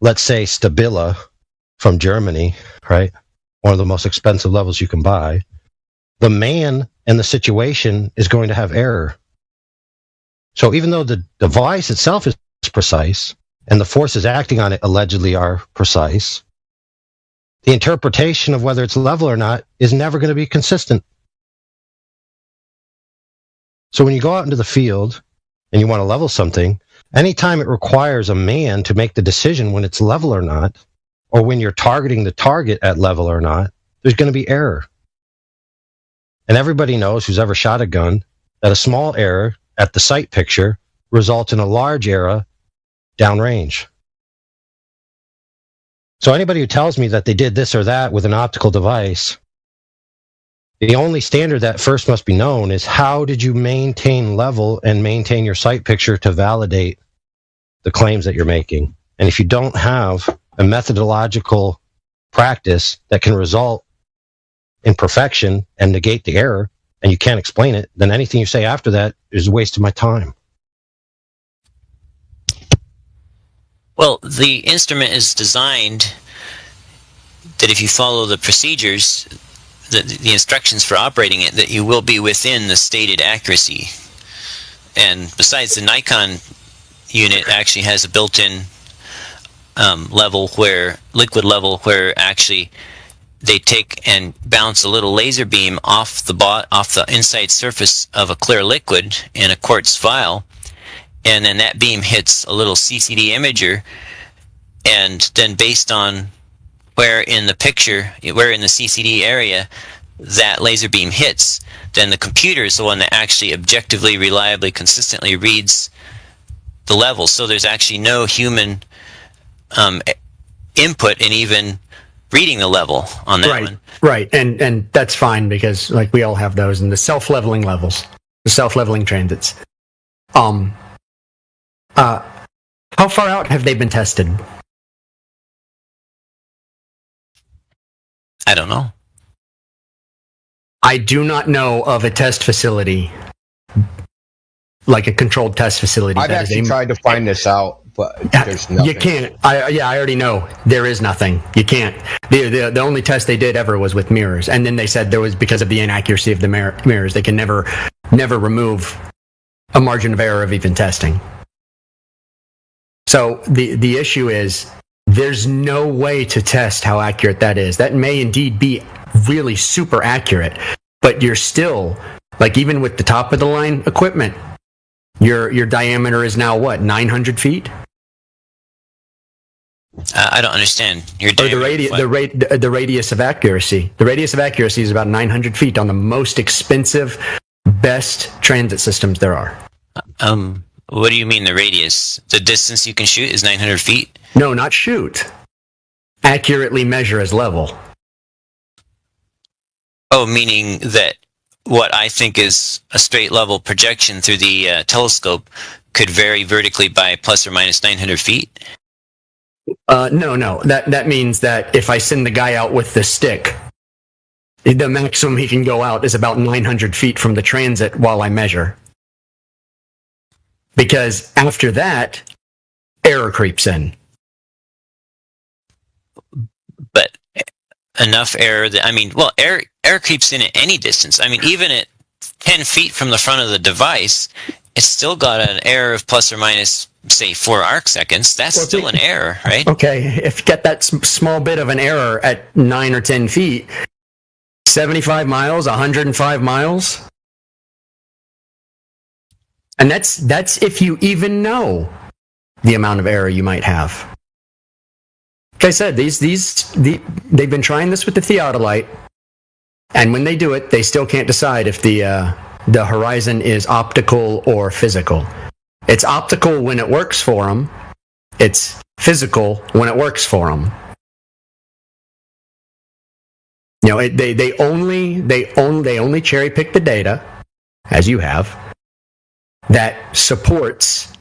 let's say Stabila from Germany, right? One of the most expensive levels you can buy, the man and the situation is going to have error. So even though the device itself is precise and the forces acting on it allegedly are precise, the interpretation of whether it's level or not is never going to be consistent. So when you go out into the field and you want to level something, anytime it requires a man to make the decision when it's level or not, or when you're targeting the target at level or not, there's going to be error. And everybody knows who's ever shot a gun that a small error at the sight picture results in a large error downrange. So anybody who tells me that they did this or that with an optical device, the only standard that first must be known is how did you maintain level and maintain your sight picture to validate the claims that you're making. And if you don't have a methodological practice that can result in perfection and negate the error, and you can't explain it, then anything you say after that is a waste of my time. Well, the instrument is designed that if you follow the procedures, the instructions for operating it, that you will be within the stated accuracy. And besides, the Nikon unit actually has a built-in liquid level where actually they take and bounce a little laser beam off the inside surface of a clear liquid in a quartz vial, and then that beam hits a little CCD imager, and then based on where in the CCD area that laser beam hits, then the computer is the one that actually objectively, reliably, consistently reads the level. So there's actually no human input in even reading the level on that one. Right, and that's fine because like we all have those, and the self-leveling levels, the self-leveling transits. How far out have they been tested? I don't know. I do not know of a test facility, like a controlled test facility. I've actually tried to find this out, but there's nothing. You can't. I already know there is nothing. You can't. The only test they did ever was with mirrors, and then they said there was because of the inaccuracy of the mirrors, they can never remove a margin of error of even testing. So the issue is there's no way to test how accurate that is. That may indeed be really super accurate, but you're still, like even with the top of the line equipment, your diameter is now what, 900 feet? I don't understand. The radius of accuracy. The radius of accuracy is about 900 feet on the most expensive, best transit systems there are. What do you mean the radius? The distance you can shoot is 900 feet? No, not shoot. Accurately measure as level. Oh, meaning that what I think is a straight level projection through the telescope could vary vertically by plus or minus 900 feet? No. That means that if I send the guy out with the stick, the maximum he can go out is about 900 feet from the transit while I measure. Because after that, error creeps in. enough error that, I mean, well, air creeps in at any distance. I mean, even at 10 feet from the front of the device, it's still got an error of plus or minus, say, 4 arc seconds. That's still an error, right? Okay, if you get that small bit of an error at 9 or 10 feet, 75 miles, 105 miles, and that's if you even know the amount of error you might have. Like I said, they've been trying this with the theodolite, and when they do it, they still can't decide if the horizon is optical or physical. It's optical when it works for them. It's physical when it works for them. You know, they only cherry pick the data, as you have, that supports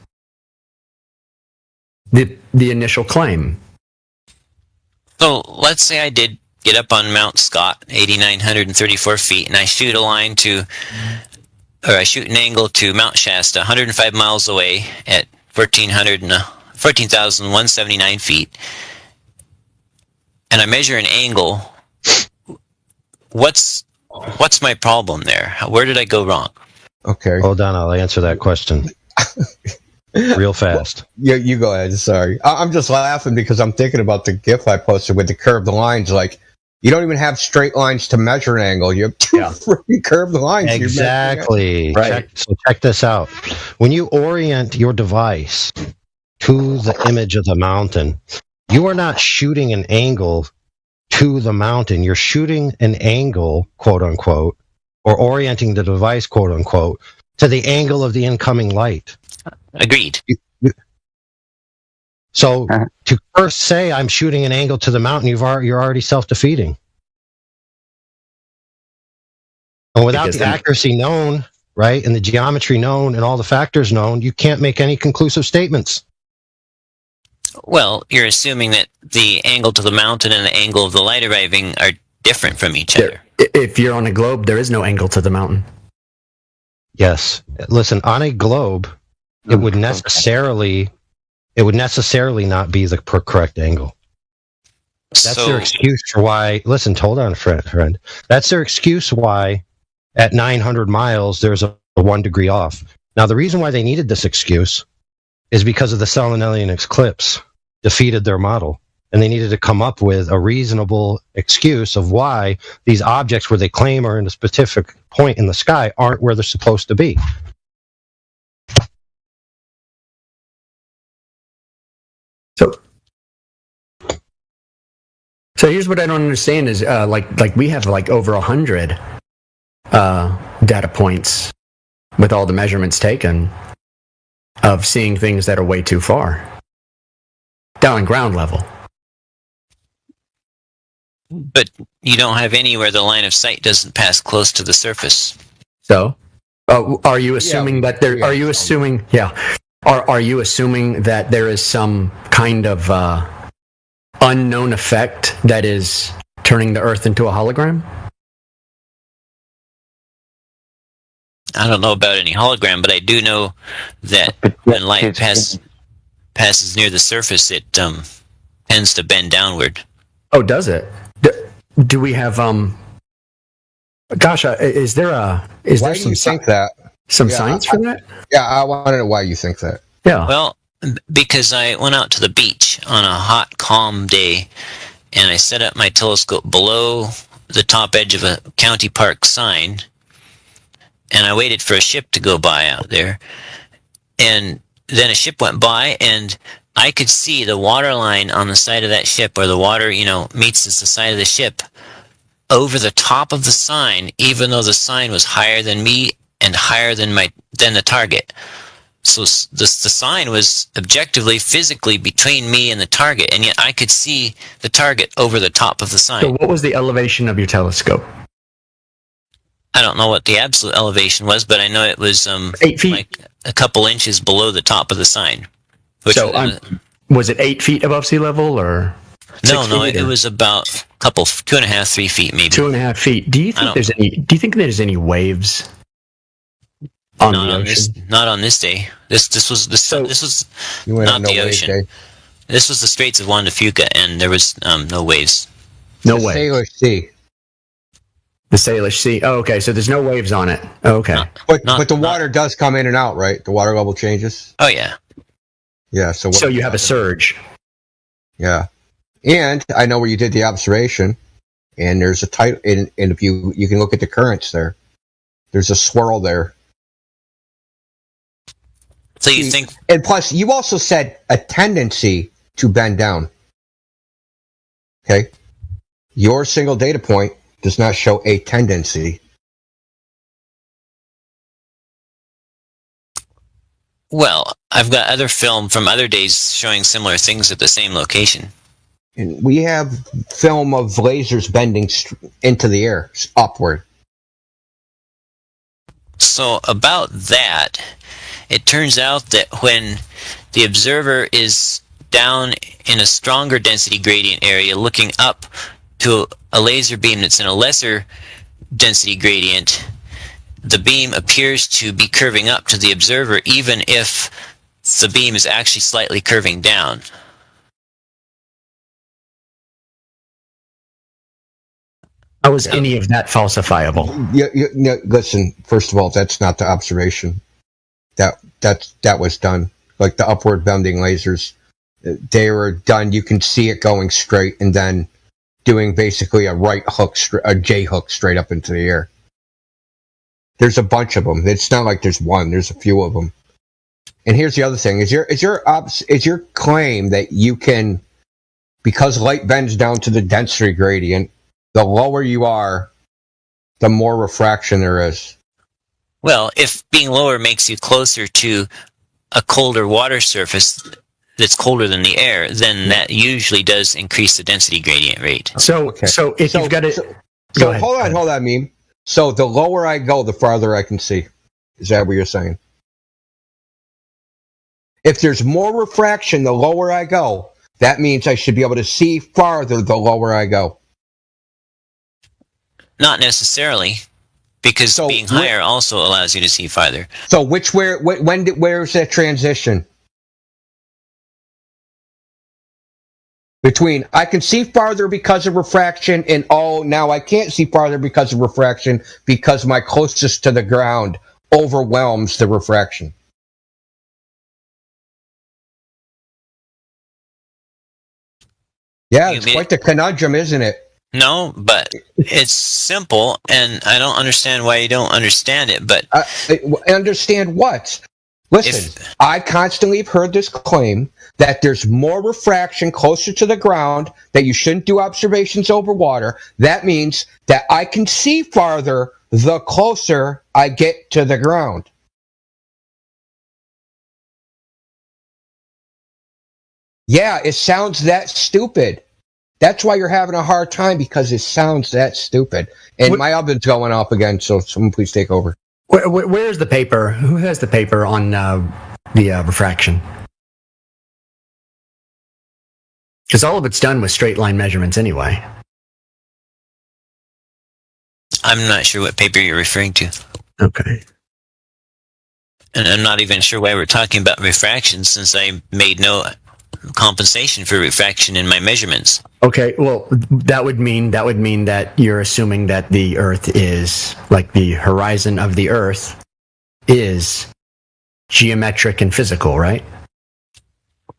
the initial claim. So let's say I did get up on Mount Scott, 8,934 feet, and I shoot I shoot an angle to Mount Shasta, 105 miles away at 14,179 feet, and I measure an angle. What's my problem there? Where did I go wrong? Okay. Hold on, I'll answer that question real fast. Well, you go ahead. Sorry. I'm just laughing because I'm thinking about the GIF I posted with the curved lines. Like, you don't even have straight lines to measure an angle. You have freaking curved lines. Exactly. Right. Check this out. When you orient your device to the image of the mountain, you are not shooting an angle to the mountain. You're shooting an angle, quote unquote, or orienting the device, quote unquote, to the angle of the incoming light. Agreed. So to first say I'm shooting an angle to the mountain, you're already self-defeating. And without the accuracy known, right, and the geometry known and all the factors known, you can't make any conclusive statements. Well, you're assuming that the angle to the mountain and the angle of the light arriving are different from each other. If you're on a globe, there is no angle to the mountain. Yes. Listen, on a globe, it would necessarily not be the correct angle. That's their excuse for why. Listen, hold on, friend. That's their excuse why at 900 miles there's a 1 degree off. Now, the reason why they needed this excuse is because of the Selenelian eclipse defeated their model, and they needed to come up with a reasonable excuse of why these objects where they claim are in a specific point in the sky aren't where they're supposed to be. So here's what I don't understand is like we have like over 100 data points with all the measurements taken of seeing things that are way too far down on ground level. But you don't have any where the line of sight doesn't pass close to the surface. So, are you assuming that there? Are you assuming? Yeah. Are you assuming that there is some kind of unknown effect that is turning the Earth into a hologram? I don't know about any hologram, but I do know that when light passes near the surface, it tends to bend downward. Oh, does it? Do we have Gosh, is there why do you think that? Some science for that? Yeah, I want to know why you think that. Yeah. Well, because I went out to the beach on a hot, calm day, and I set up my telescope below the top edge of a county park sign, and I waited for a ship to go by out there. And then a ship went by, and I could see the water line on the side of that ship, where the water, meets the side of the ship, over the top of the sign, even though the sign was higher than me and higher than the target. So the sign was objectively, physically between me and the target, and yet I could see the target over the top of the sign. So what was the elevation of your telescope? I don't know what the absolute elevation was, but I know it was 8 feet, like a couple inches below the top of the sign. Was it 8 feet above sea level, or? No, it was about 2.5, 3 feet maybe. 2.5 feet. Do you think there's any waves on the ocean? Not on this day. This was not the ocean. This was the Straits of Juan de Fuca, and there was no waves. No the waves. Salish Sea. The Salish Sea. Oh, okay. So there's no waves on it. Oh, okay. But the water does come in and out, right? The water level changes. Oh yeah. Yeah. So you have a surge. Yeah. And I know where you did the observation, and there's a tight. And if you can look at the currents there, there's a swirl there. So you think? And plus, you also said a tendency to bend down. Okay. Your single data point does not show a tendency. Well, I've got other film from other days showing similar things at the same location. And we have film of lasers bending into the air, upward. So about that, it turns out that when the observer is down in a stronger density gradient area looking up to a laser beam that's in a lesser density gradient, the beam appears to be curving up to the observer even if the beam is actually slightly curving down. How is any of that falsifiable? Listen, first of all, that's not the observation. That was done. Like the upward bending lasers, they were done. You can see it going straight and then doing basically a right hook, a J hook straight up into the air. There's a bunch of them. It's not like there's one. There's a few of them. And here's the other thing: is your claim that you can, because light bends down to the density gradient, the lower you are, the more refraction there is. Well, if being lower makes you closer to a colder water surface that's colder than the air, then that usually does increase the density gradient rate. So if you've got it... So hold on, Meme. So the lower I go, the farther I can see. Is that what you're saying? If there's more refraction, the lower I go, that means I should be able to see farther the lower I go. Not necessarily, because being higher also allows you to see farther. So where's that transition? Between I can see farther because of refraction and now I can't see farther because of refraction because my closest to the ground overwhelms the refraction. Yeah, it's quite the conundrum, isn't it? No, but it's simple, and I don't understand why you don't understand it. But understand what? Listen, I constantly have heard this claim that there's more refraction closer to the ground, that you shouldn't do observations over water. That means that I can see farther the closer I get to the ground. Yeah, it sounds that stupid. That's why you're having a hard time, because it sounds that stupid. And my oven's going off again, so someone please take over. Where's the paper? Who has the paper on the refraction? Because all of it's done with straight line measurements anyway. I'm not sure what paper you're referring to. Okay. And I'm not even sure why we're talking about refraction, since I made no compensation for refraction in my measurements. Okay, well, that would mean that you're assuming that the Earth is, like, the horizon of the Earth is geometric and physical, right?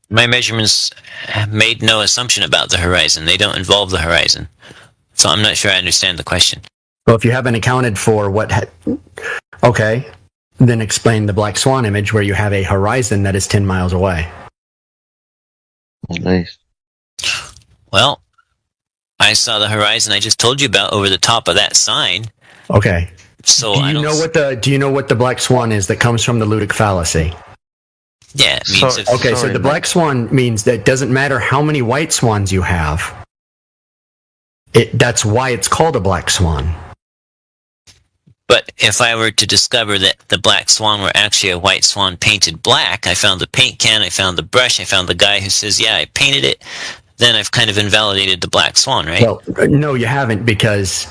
My measurements made no assumption about the horizon. They don't involve the horizon. So I'm not sure I understand the question. Well, if you haven't accounted for okay, then explain the black swan image where you have a horizon that is 10 miles away. Nice. Well, I saw the horizon I just told you about over the top of that sign. Okay. So do you know what the black swan is that comes from the Ludic fallacy? Yeah, it means so the black swan means that it doesn't matter how many white swans you have. That's why it's called a black swan. But if I were to discover that the black swan were actually a white swan painted black, I found the paint can, I found the brush, I found the guy who says, yeah, I painted it, then I've kind of invalidated the black swan, right? Well, no, you haven't, because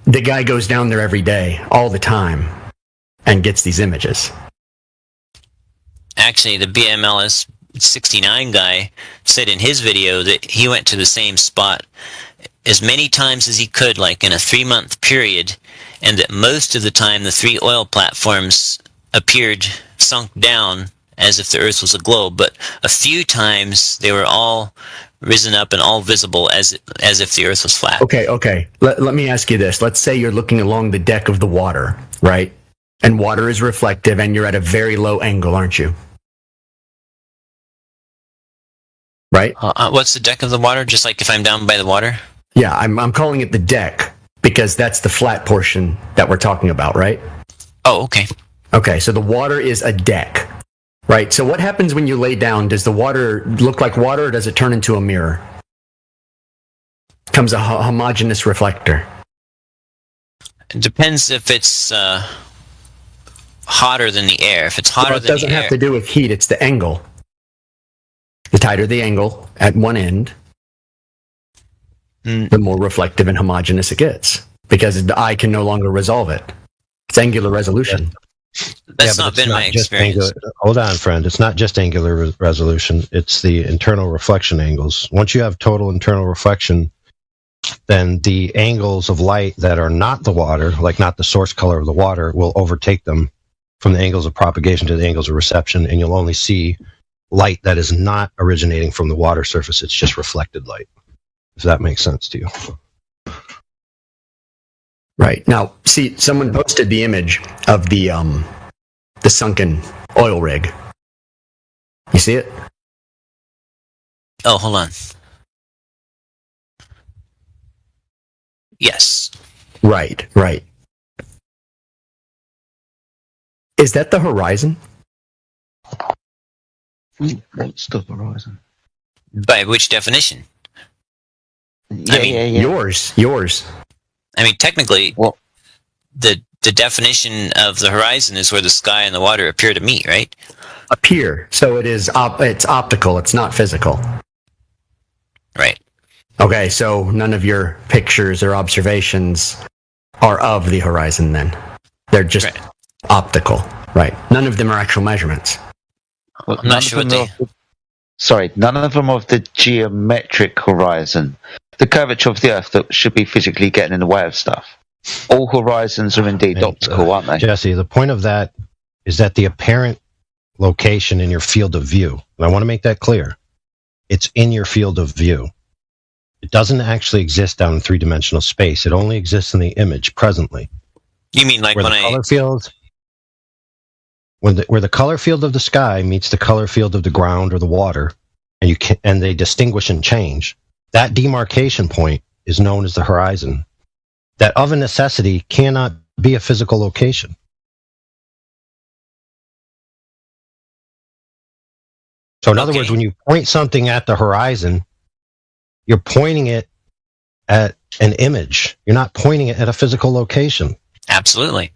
the guy goes down there every day, all the time, and gets these images. Actually, the BMLS 69 guy said in his video that he went to the same spot as many times as he could, like in a 3-month period, and that most of the time the 3 oil platforms appeared sunk down as if the Earth was a globe, but a few times they were all risen up and all visible as if the Earth was flat. Okay. Let me ask you this. Let's say you're looking along the deck of the water, right? And water is reflective, and you're at a very low angle, aren't you? Right? What's the deck of the water? Just like if I'm down by the water? Yeah, I'm calling it the deck because that's the flat portion that we're talking about, right? Oh, okay. Okay, so the water is a deck, right? So what happens when you lay down? Does the water look like water, or does it turn into a mirror? Comes a homogeneous reflector. It depends if it's hotter than the air. If it's hotter than the air... It doesn't have to do with heat, it's the angle. The tighter the angle at one end, the more reflective and homogeneous it gets, because the eye can no longer resolve it. It's angular resolution. That's not been my experience. Hold on, friend. It's not just angular resolution. It's the internal reflection angles. Once you have total internal reflection, then the angles of light that are not the water, like not the source color of the water, will overtake them from the angles of propagation to the angles of reception, and you'll only see light that is not originating from the water surface. It's just reflected light, if that makes sense to you. Right. Now, see, someone posted the image of the sunken oil rig. You see it? Oh, hold on. Yes. Right. Is that the horizon? What's the horizon? By which definition? Yeah. Yours. I mean, technically, the definition of the horizon is where the sky and the water appear to meet, right? Appear. So it is. It's optical. It's not physical. Right. Okay. So none of your pictures or observations are of the horizon. Then they're just optical. Right. None of them are actual measurements. Well, I'm not sure none of them of the geometric horizon. The curvature of the Earth that should be physically getting in the way of stuff. All horizons are indeed optical, aren't they? Jesse, the point of that is that the apparent location in your field of view, and I want to make that clear, it's in your field of view. It doesn't actually exist down in 3-dimensional space. It only exists in the image presently. You mean like color field, where the color field of the sky meets the color field of the ground or the water, and they distinguish and change. That demarcation point is known as the horizon. That of a necessity cannot be a physical location. So in other words, when you point something at the horizon, you're pointing it at an image. You're not pointing it at a physical location. Absolutely.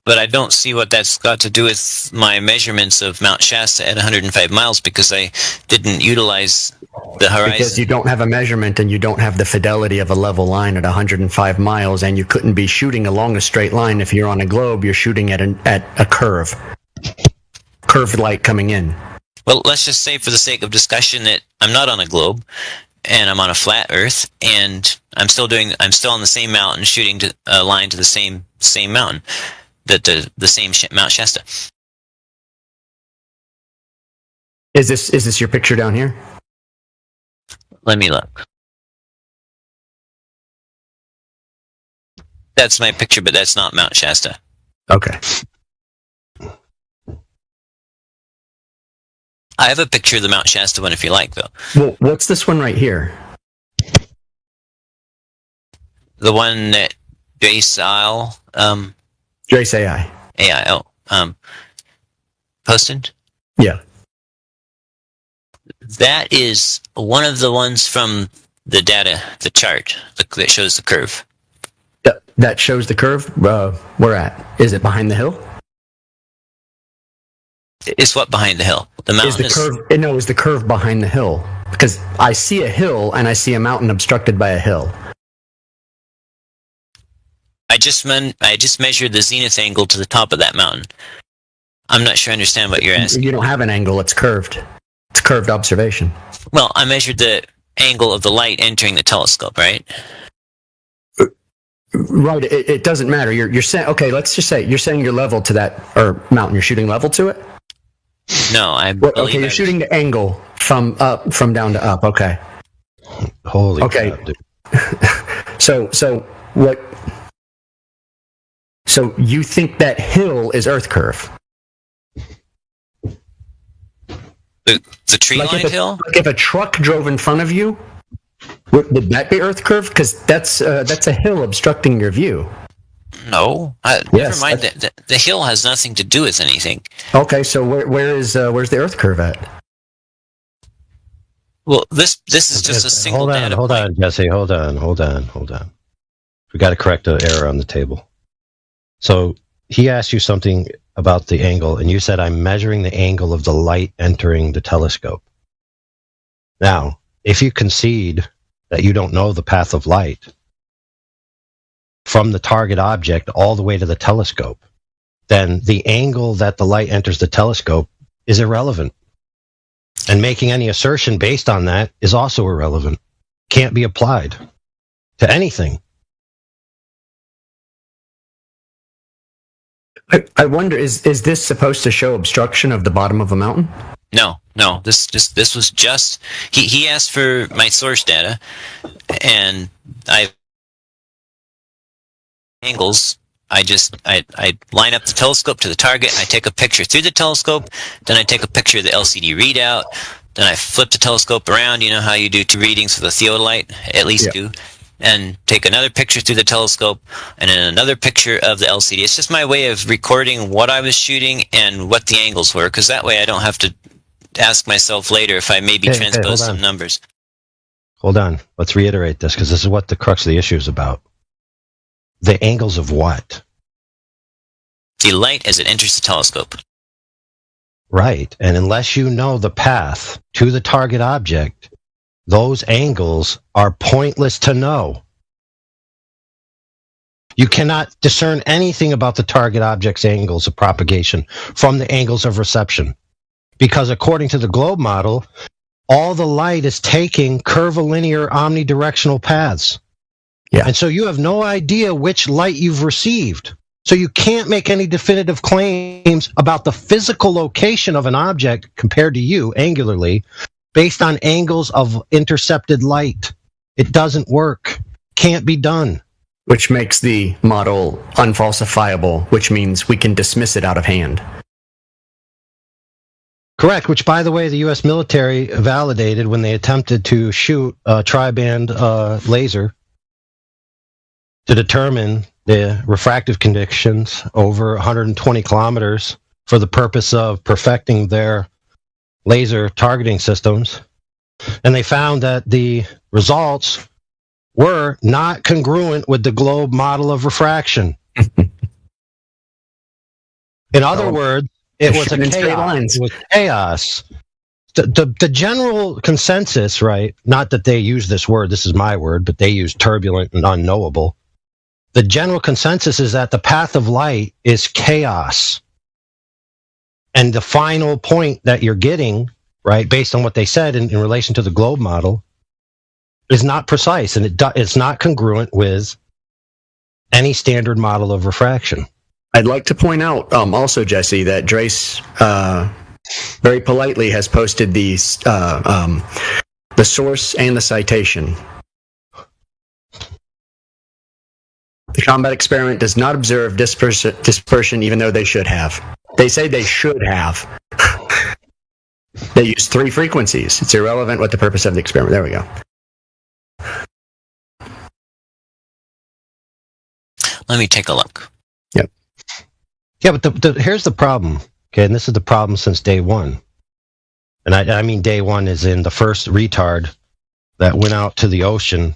But I don't see what that's got to do with my measurements of Mount Shasta at 105 miles, because I didn't utilize the horizon. Because you don't have a measurement and you don't have the fidelity of a level line at 105 miles, and you couldn't be shooting along a straight line. If you're on a globe, you're shooting at a curve. Curved light coming in. Well, let's just say for the sake of discussion that I'm not on a globe and I'm on a flat Earth, and I'm still on the same mountain, shooting to a line to the same mountain, the same Mount Shasta. Is this your picture down here? Let me look. That's my picture, but that's not Mount Shasta. Okay. I have a picture of the Mount Shasta one if you like, though. Well, what's this one right here? The one that Jace Isle, Jace AI. Posted? Yeah. That is one of the ones from the data, the chart that shows the curve. That shows the curve? Where at? Is it behind the hill? Is what behind the hill? The mountain is the curve? No, is the curve behind the hill? Because I see a hill and I see a mountain obstructed by a hill. I just measured the zenith angle to the top of that mountain. I'm not sure I understand what you're asking. You don't have an angle. It's curved. It's a curved observation. Well, I measured the angle of the light entering the telescope, right? Right. It doesn't matter. You're saying, okay, let's just say you're saying you're level to that or mountain. You're shooting level to it? No, okay, you're shooting the angle from down to up. Okay. Holy okay. crap, dude. So what? So you think that hill is Earth curve? The tree-lined hill? Like if a truck drove in front of you, would that be Earth curve? Because that's a hill obstructing your view. No, never mind. The hill has nothing to do with anything. Okay, so where's the Earth curve at? Well, this is just a single data Hold on, Jesse. Hold on. We got to correct the error on the table. So he asked you something about the angle, and you said, I'm measuring the angle of the light entering the telescope. Now, if you concede that you don't know the path of light from the target object all the way to the telescope, then the angle that the light enters the telescope is irrelevant. And making any assertion based on that is also irrelevant. Can't be applied to anything. I wonder, is this supposed to show obstruction of the bottom of a mountain? No. This was just he asked for my source data, and angles. I line up the telescope to the target. I take a picture through the telescope. Then I take a picture of the LCD readout. Then I flip the telescope around. You know how you do 2 readings with a theodolite, at least 2. And take another picture through the telescope, and then another picture of the LCD. It's just my way of recording what I was shooting and what the angles were, because that way I don't have to ask myself later if I maybe transpose some numbers. Hold on. Let's reiterate this, because this is what the crux of the issue is about. The angles of what? The light as it enters the telescope. Right. And unless you know the path to the target object, those angles are pointless to know. You cannot discern anything about the target object's angles of propagation from the angles of reception. Because according to the globe model, all the light is taking curvilinear omnidirectional paths. Yeah. And so you have no idea which light you've received. So you can't make any definitive claims about the physical location of an object compared to you angularly based on angles of intercepted light. It doesn't work. Can't be done. Which makes the model unfalsifiable, which means we can dismiss it out of hand. Correct, which, by the way, the U.S. military validated when they attempted to shoot a tri-band laser to determine the refractive conditions over 120 kilometers for the purpose of perfecting their laser targeting systems. And they found that the results were not congruent with the globe model of refraction. In other words, it was a chaos. It was chaos. The general consensus, right? Not that they use this word, this is my word, but they use turbulent and unknowable. The general consensus is that the path of light is chaos. And the final point that you're getting, right, based on what they said in relation to the globe model, is not precise, and it's not congruent with any standard model of refraction. I'd like to point out also, Jesse, that Drace very politely has posted the source and the citation. The combat experiment does not observe dispersion, even though they should have. They say they should have. They use 3 frequencies. It's irrelevant what the purpose of the experiment. There we go. Let me take a look. Yep. Yeah, but here's the problem. Okay, and this is the problem since day one. And I mean day one is in the first retard that went out to the ocean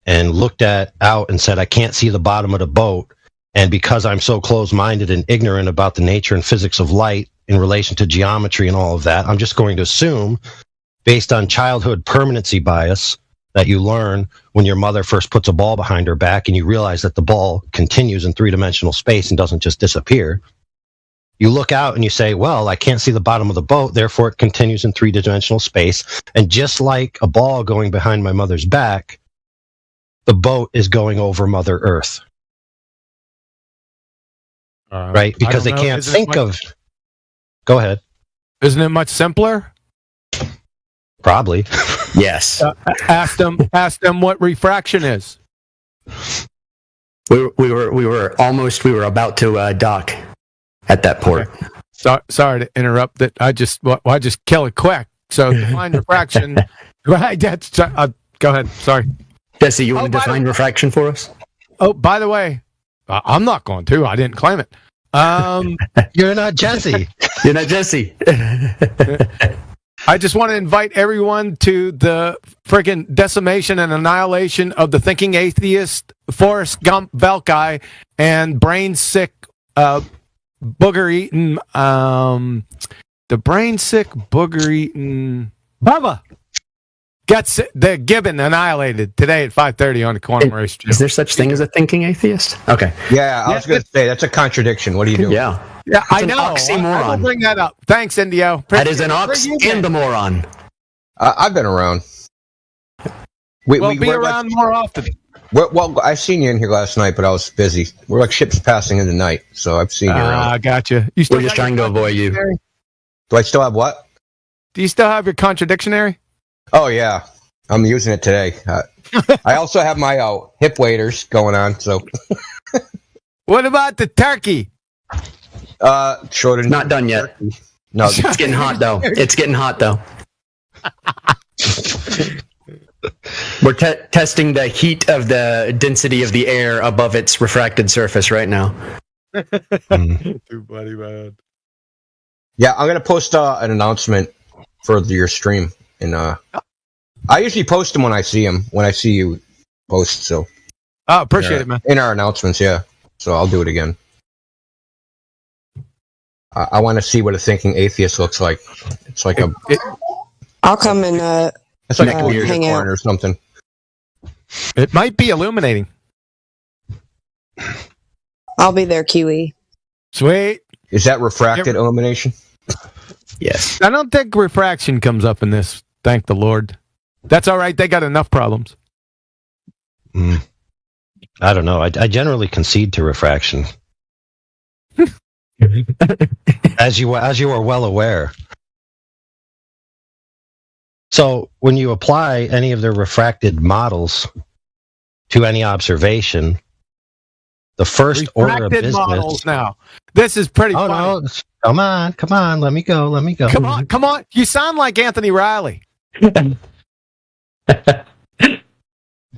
and looked out and said, I can't see the bottom of the boat. And because I'm so close-minded and ignorant about the nature and physics of light in relation to geometry and all of that, I'm just going to assume, based on childhood permanency bias, that you learn when your mother first puts a ball behind her back and you realize that the ball continues in 3-dimensional space and doesn't just disappear, You look out and you say, well, I can't see the bottom of the boat, therefore it continues in three-dimensional space. And just like a ball going behind my mother's back, the boat is going over Mother Earth. Right? Because they can't think of... Go ahead. Isn't it much simpler? Probably. Yes. Ask them what refraction is. We were about to dock at that port. Okay. Sorry to interrupt. That I just kill it quick. So define refraction. Right. That's go ahead. Sorry, Jesse. You want to define refraction for us? Oh, by the way, I'm not going to. I didn't claim it. You're not Jesse. You're not Jesse. I just want to invite everyone to the friggin' decimation and annihilation of the thinking atheist, Forrest Gump Velkai, and brain sick, booger eating, the brain sick, booger eating Bubba gets the Gibbon annihilated today at 5:30 on the Quantum Race. Is there such thing as a thinking atheist? Okay. Yeah, I was going to say that's a contradiction. What are you doing? Yeah. Yeah, I know. Oxymoron. I will bring that up. Thanks, Indio. That is an ox and a moron. I've been around. We'll be around more often. Well, I've seen you in here last night, but I was busy. We're like ships passing in the night, so I've seen you around. I got you. We're just trying to avoid you. Do I still have what? Do you still have your contradictionary? Oh, yeah. I'm using it today. I also have my hip waders going on, so... What about the turkey? Shorter. Not done yet. No, it's getting hot though. We're testing the heat of the density of the air above its refracted surface right now. Too funny, man. Yeah, I'm gonna post an announcement for your stream, and I usually post them when I see them. When I see you post, so. Oh, appreciate it, man. In our announcements, yeah. So I'll do it again. I want to see what a thinking atheist looks like. It's like I'll come and it's like a hang out or something. It might be illuminating. I'll be there, Kiwi. Sweet. Is that refracted illumination? Yes. I don't think refraction comes up in this. Thank the Lord. That's all right. They got enough problems. I don't know. I generally concede to refraction. as you are well aware. So when you apply any of the refracted models to any observation, the first refracted order of business. Models now. This is pretty funny. No, come on, let me go. Come on. You sound like Anthony Riley.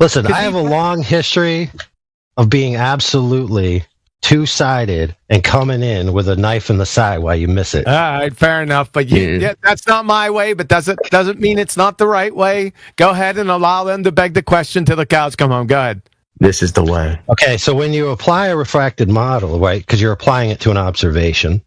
Listen, I have a long history of being absolutely two-sided and coming in with a knife in the side while you miss it. All right, fair enough. But that's not my way, but doesn't mean it's not the right way. Go ahead and allow them to beg the question till the cows come home. Go ahead. This is the way. Okay, so when you apply a refracted model, right, because you're applying it to an observation,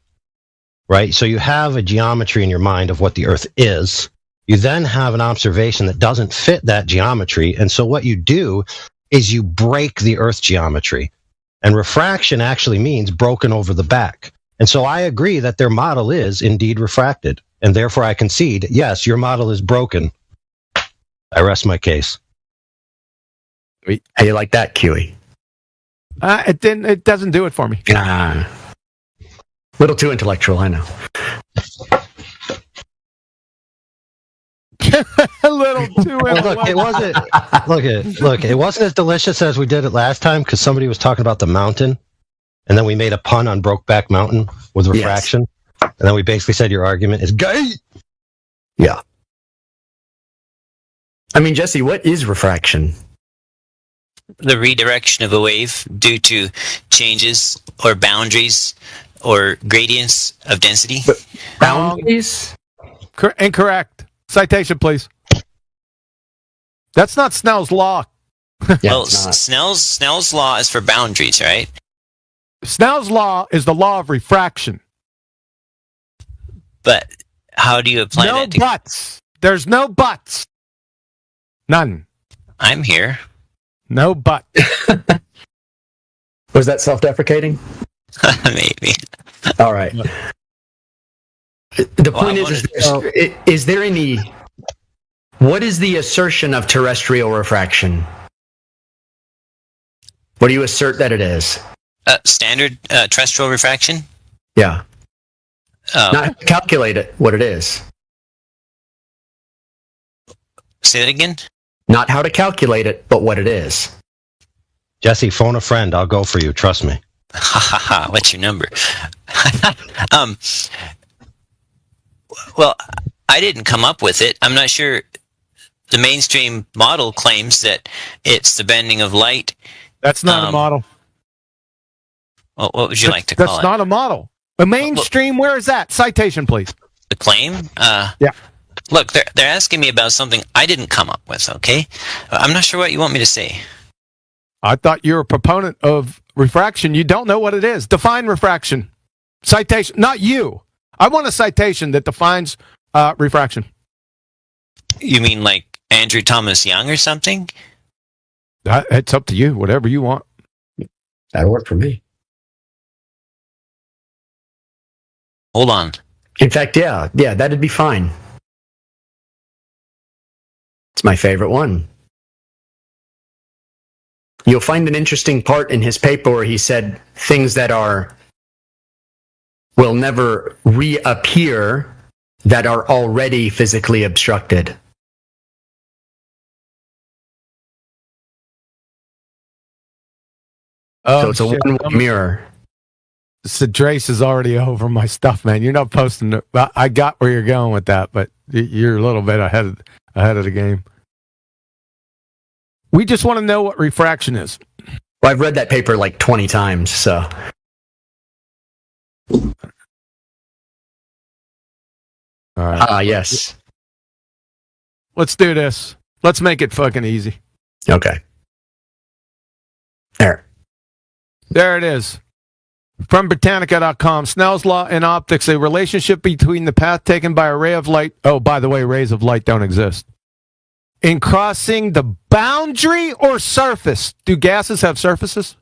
right, so you have a geometry in your mind of what the Earth is. You then have an observation that doesn't fit that geometry, and so what you do is you break the Earth geometry. And refraction actually means broken over the back. And so I agree that their model is indeed refracted. And therefore I concede, yes, your model is broken. I rest my case. How you like that, Kiwi? It doesn't do it for me. Little too intellectual, I know. A little too intellectual. Look, it wasn't as delicious as we did it last time because somebody was talking about the mountain, and then we made a pun on Brokeback Mountain with refraction, and then we basically said your argument is gay. Yeah. I mean, Jesse, what is refraction? The redirection of a wave due to changes or boundaries or gradients of density. Boundaries? Incorrect. Citation, please. That's not Snell's law. Well, Snell's law is for boundaries, right? Snell's law is the law of refraction. But how do you apply that? No buts. There's no buts. None. I'm here. No but. Was that self-deprecating? Maybe. All right. The point is there any... What is the assertion of terrestrial refraction? What do you assert that it is? Standard terrestrial refraction? Yeah. Not calculate it, what it is. Say that again? Not how to calculate it, but what it is. Jesse, phone a friend. I'll go for you. Trust me. Ha ha ha. What's your number? Well, I didn't come up with it. I'm not sure. The mainstream model claims that it's the bending of light. That's not a model. Well, what would you like to call it? That's not a model. A mainstream, where is that? Citation, please. The claim? Yeah. Look, they're asking me about something I didn't come up with, okay? I'm not sure what you want me to say. I thought you're a proponent of refraction. You don't know what it is. Define refraction. Citation. Not you. I want a citation that defines refraction. You mean like Andrew Thomas Young or something? It's up to you. Whatever you want. That'll work for me. Hold on. In fact, yeah, that'd be fine. It's my favorite one. You'll find an interesting part in his paper where he said things that will never reappear that are already physically obstructed. So it's a one-way mirror. So Drace is already over my stuff, man. You're not posting it. I got where you're going with that, but you're a little bit ahead of the game. We just want to know what refraction is. Well, I've read that paper like 20 times, so. All right. Yes. Let's do this. Let's make it fucking easy. Okay. There it is. From Britannica.com, Snell's law in optics, a relationship between the path taken by a ray of light. Oh, by the way, rays of light don't exist. In crossing the boundary or surface. Do gases have surfaces?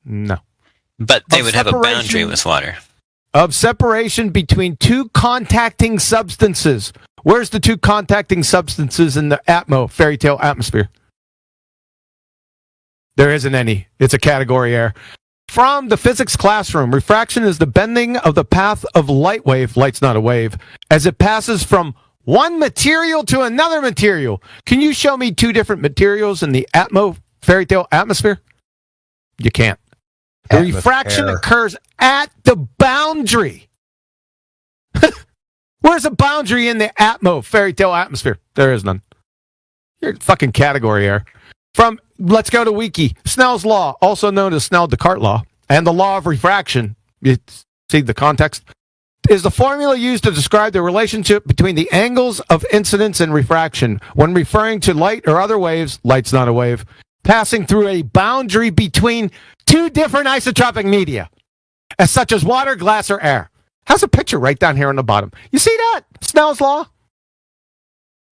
No. But they would have a boundary with water. Of separation between two contacting substances. Where's the two contacting substances in the fairy tale atmosphere? There isn't any. It's a category error. From the physics classroom, refraction is the bending of the path of light wave, light's not a wave, as it passes from one material to another material. Can you show me two different materials in the fairy tale atmosphere? You can't. The refraction occurs at the boundary. Where's a boundary in the fairy tale atmosphere? There is none. You're fucking category error. Let's go to Wiki. Snell's law, also known as Snell-Descartes law, and the law of refraction, you see the context, is the formula used to describe the relationship between the angles of incidence and refraction when referring to light or other waves, light's not a wave, passing through a boundary between two different isotropic media, as such as water, glass, or air. Has a picture right down here on the bottom. You see that? Snell's law?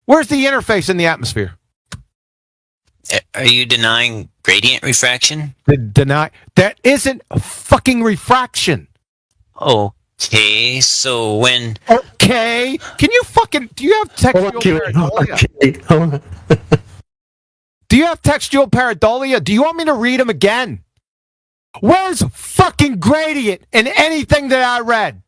Where's the interface in the atmosphere? Are you denying gradient refraction? That isn't fucking refraction. Okay, so when... Okay, can you fucking... Do you have textual pareidolia? Do you have textual pareidolia? Do you want me to read them again? Where's fucking gradient in anything that I read?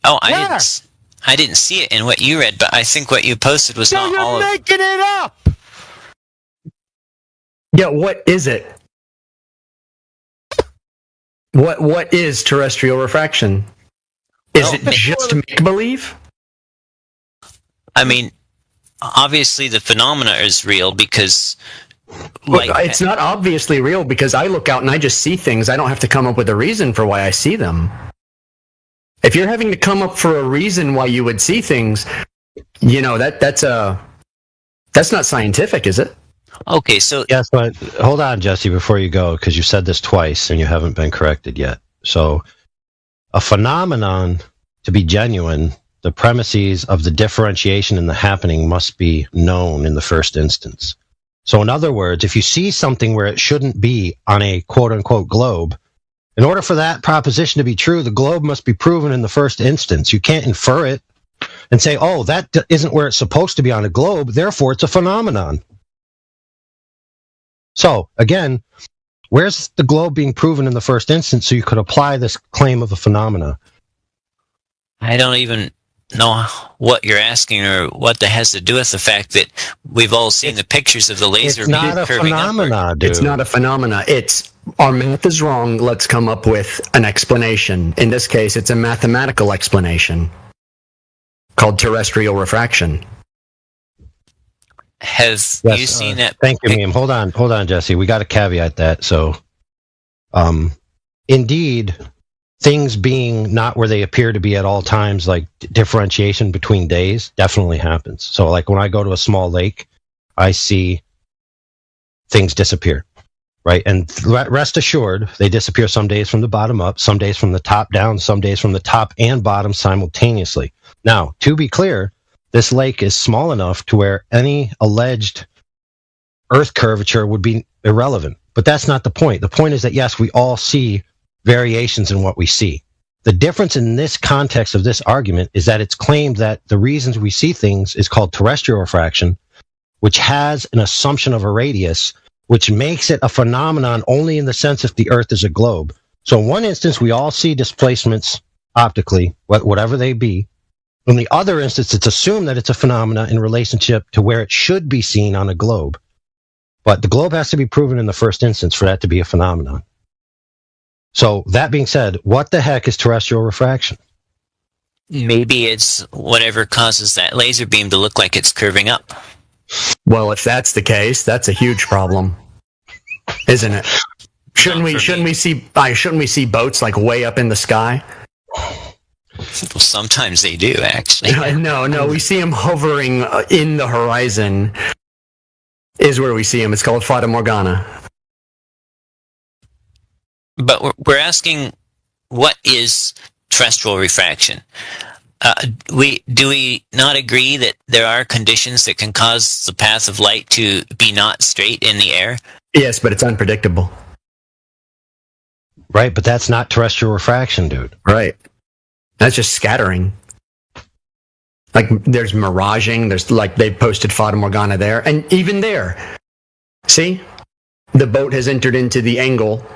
Oh, I didn't see it in what you read, but I think what you posted was not all of... You're making it up! Yeah, what is it? What is terrestrial refraction? Is it just make-believe? I mean, obviously the phenomena is real because... it's not obviously real because I look out and I just see things. I don't have to come up with a reason for why I see them. If you're having to come up for a reason why you would see things, that's not scientific, is it? Okay, so... Yes, but hold on, Jesse, before you go, because you said this twice and you haven't been corrected yet. So, a phenomenon, to be genuine, the premises of the differentiation in the happening must be known in the first instance. So in other words, if you see something where it shouldn't be on a quote-unquote globe, in order for that proposition to be true, the globe must be proven in the first instance. You can't infer it and say, oh, that isn't where it's supposed to be on a globe, therefore it's a phenomenon. So, again, where's the globe being proven in the first instance so you could apply this claim of a phenomena? I don't even know what you're asking or what that has to do with the fact that we've all seen the pictures of the laser It's not a phenomena, dude. It's not a phenomena. It's our math is wrong. Let's come up with an explanation. In this case, it's a mathematical explanation called terrestrial refraction. Have you seen that? Thank you, ma'am. Hold on, Jesse. We got to caveat that. So, indeed, things being not where they appear to be at all times, like differentiation between days, definitely happens. So, like when I go to a small lake, I see things disappear, right? And rest assured, they disappear some days from the bottom up, some days from the top down, some days from the top and bottom simultaneously. Now, to be clear, this lake is small enough to where any alleged Earth curvature would be irrelevant. But that's not the point. The point is that, yes, we all see variations in what we see. The difference in this context of this argument is that it's claimed that the reasons we see things is called terrestrial refraction, which has an assumption of a radius, which makes it a phenomenon only in the sense if the Earth is a globe. So in one instance, we all see displacements optically, whatever they be. In the other instance, it's assumed that it's a phenomena in relationship to where it should be seen on a globe. But the globe has to be proven in the first instance for that to be a phenomenon. So that being said, what the heck is terrestrial refraction? Maybe it's whatever causes that laser beam to look like it's curving up. Well, if that's the case, that's a huge problem, isn't it? Shouldn't we see boats like way up in the sky? Well, sometimes they do, actually. No, we see them hovering in the horizon. Is where we see them. It's called Fata Morgana. But we're asking, what is terrestrial refraction? Do we not agree that there are conditions that can cause the path of light to be not straight in the air? Yes, but it's unpredictable. Right, but that's not terrestrial refraction, dude. Right. That's just scattering. Like, there's miraging, there's like they've posted Fata Morgana there, and even there, see? The boat has entered into the angle,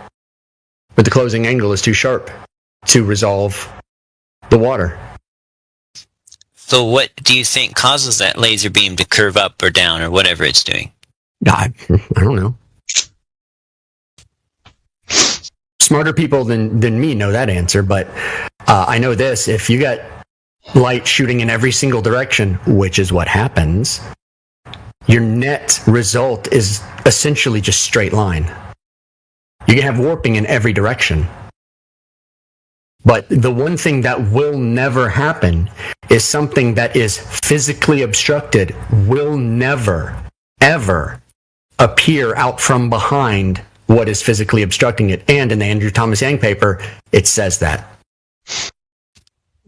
but the closing angle is too sharp to resolve the water. So what do you think causes that laser beam to curve up or down or whatever it's doing? I don't know. Smarter people than me know that answer, but I know this. If you got light shooting in every single direction, which is what happens, your net result is essentially just straight line. You can have warping in every direction. But the one thing that will never happen is something that is physically obstructed will never, ever appear out from behind what is physically obstructing it. And in the Andrew Thomas Yang paper, it says that.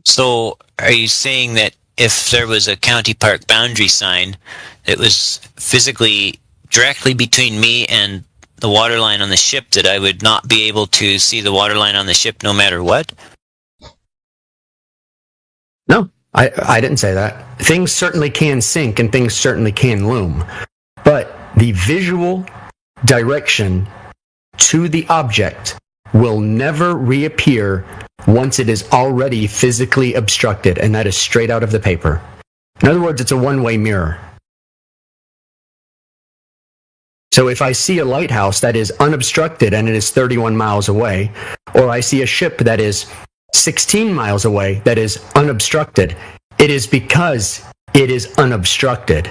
So are you saying that if there was a county park boundary sign that was physically directly between me and the waterline on the ship, that I would not be able to see the waterline on the ship no matter what? No, I didn't say that. Things certainly can sink and things certainly can loom. But the visual direction to the object will never reappear once it is already physically obstructed, and that is straight out of the paper. In other words, it's a one-way mirror. So if I see a lighthouse that is unobstructed and it is 31 miles away, or I see a ship that is 16 miles away that is unobstructed, it is because it is unobstructed.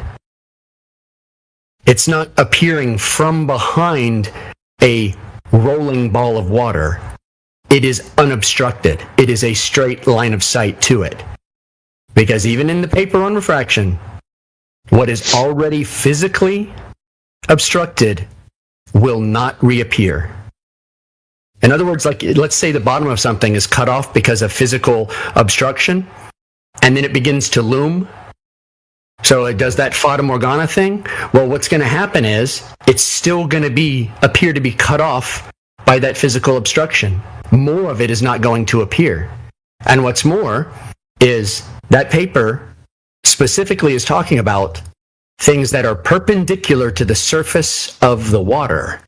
It's not appearing from behind a rolling ball of water. It is unobstructed. It is a straight line of sight to it. Because even in the paper on refraction, what is already physically obstructed will not reappear. In other words, like, let's say the bottom of something is cut off because of physical obstruction, and then it begins to loom. So it does that Fata Morgana thing. Well, what's going to happen is it's still going to appear to be cut off by that physical obstruction. More of it is not going to appear. And what's more is that paper specifically is talking about things that are perpendicular to the surface of the water,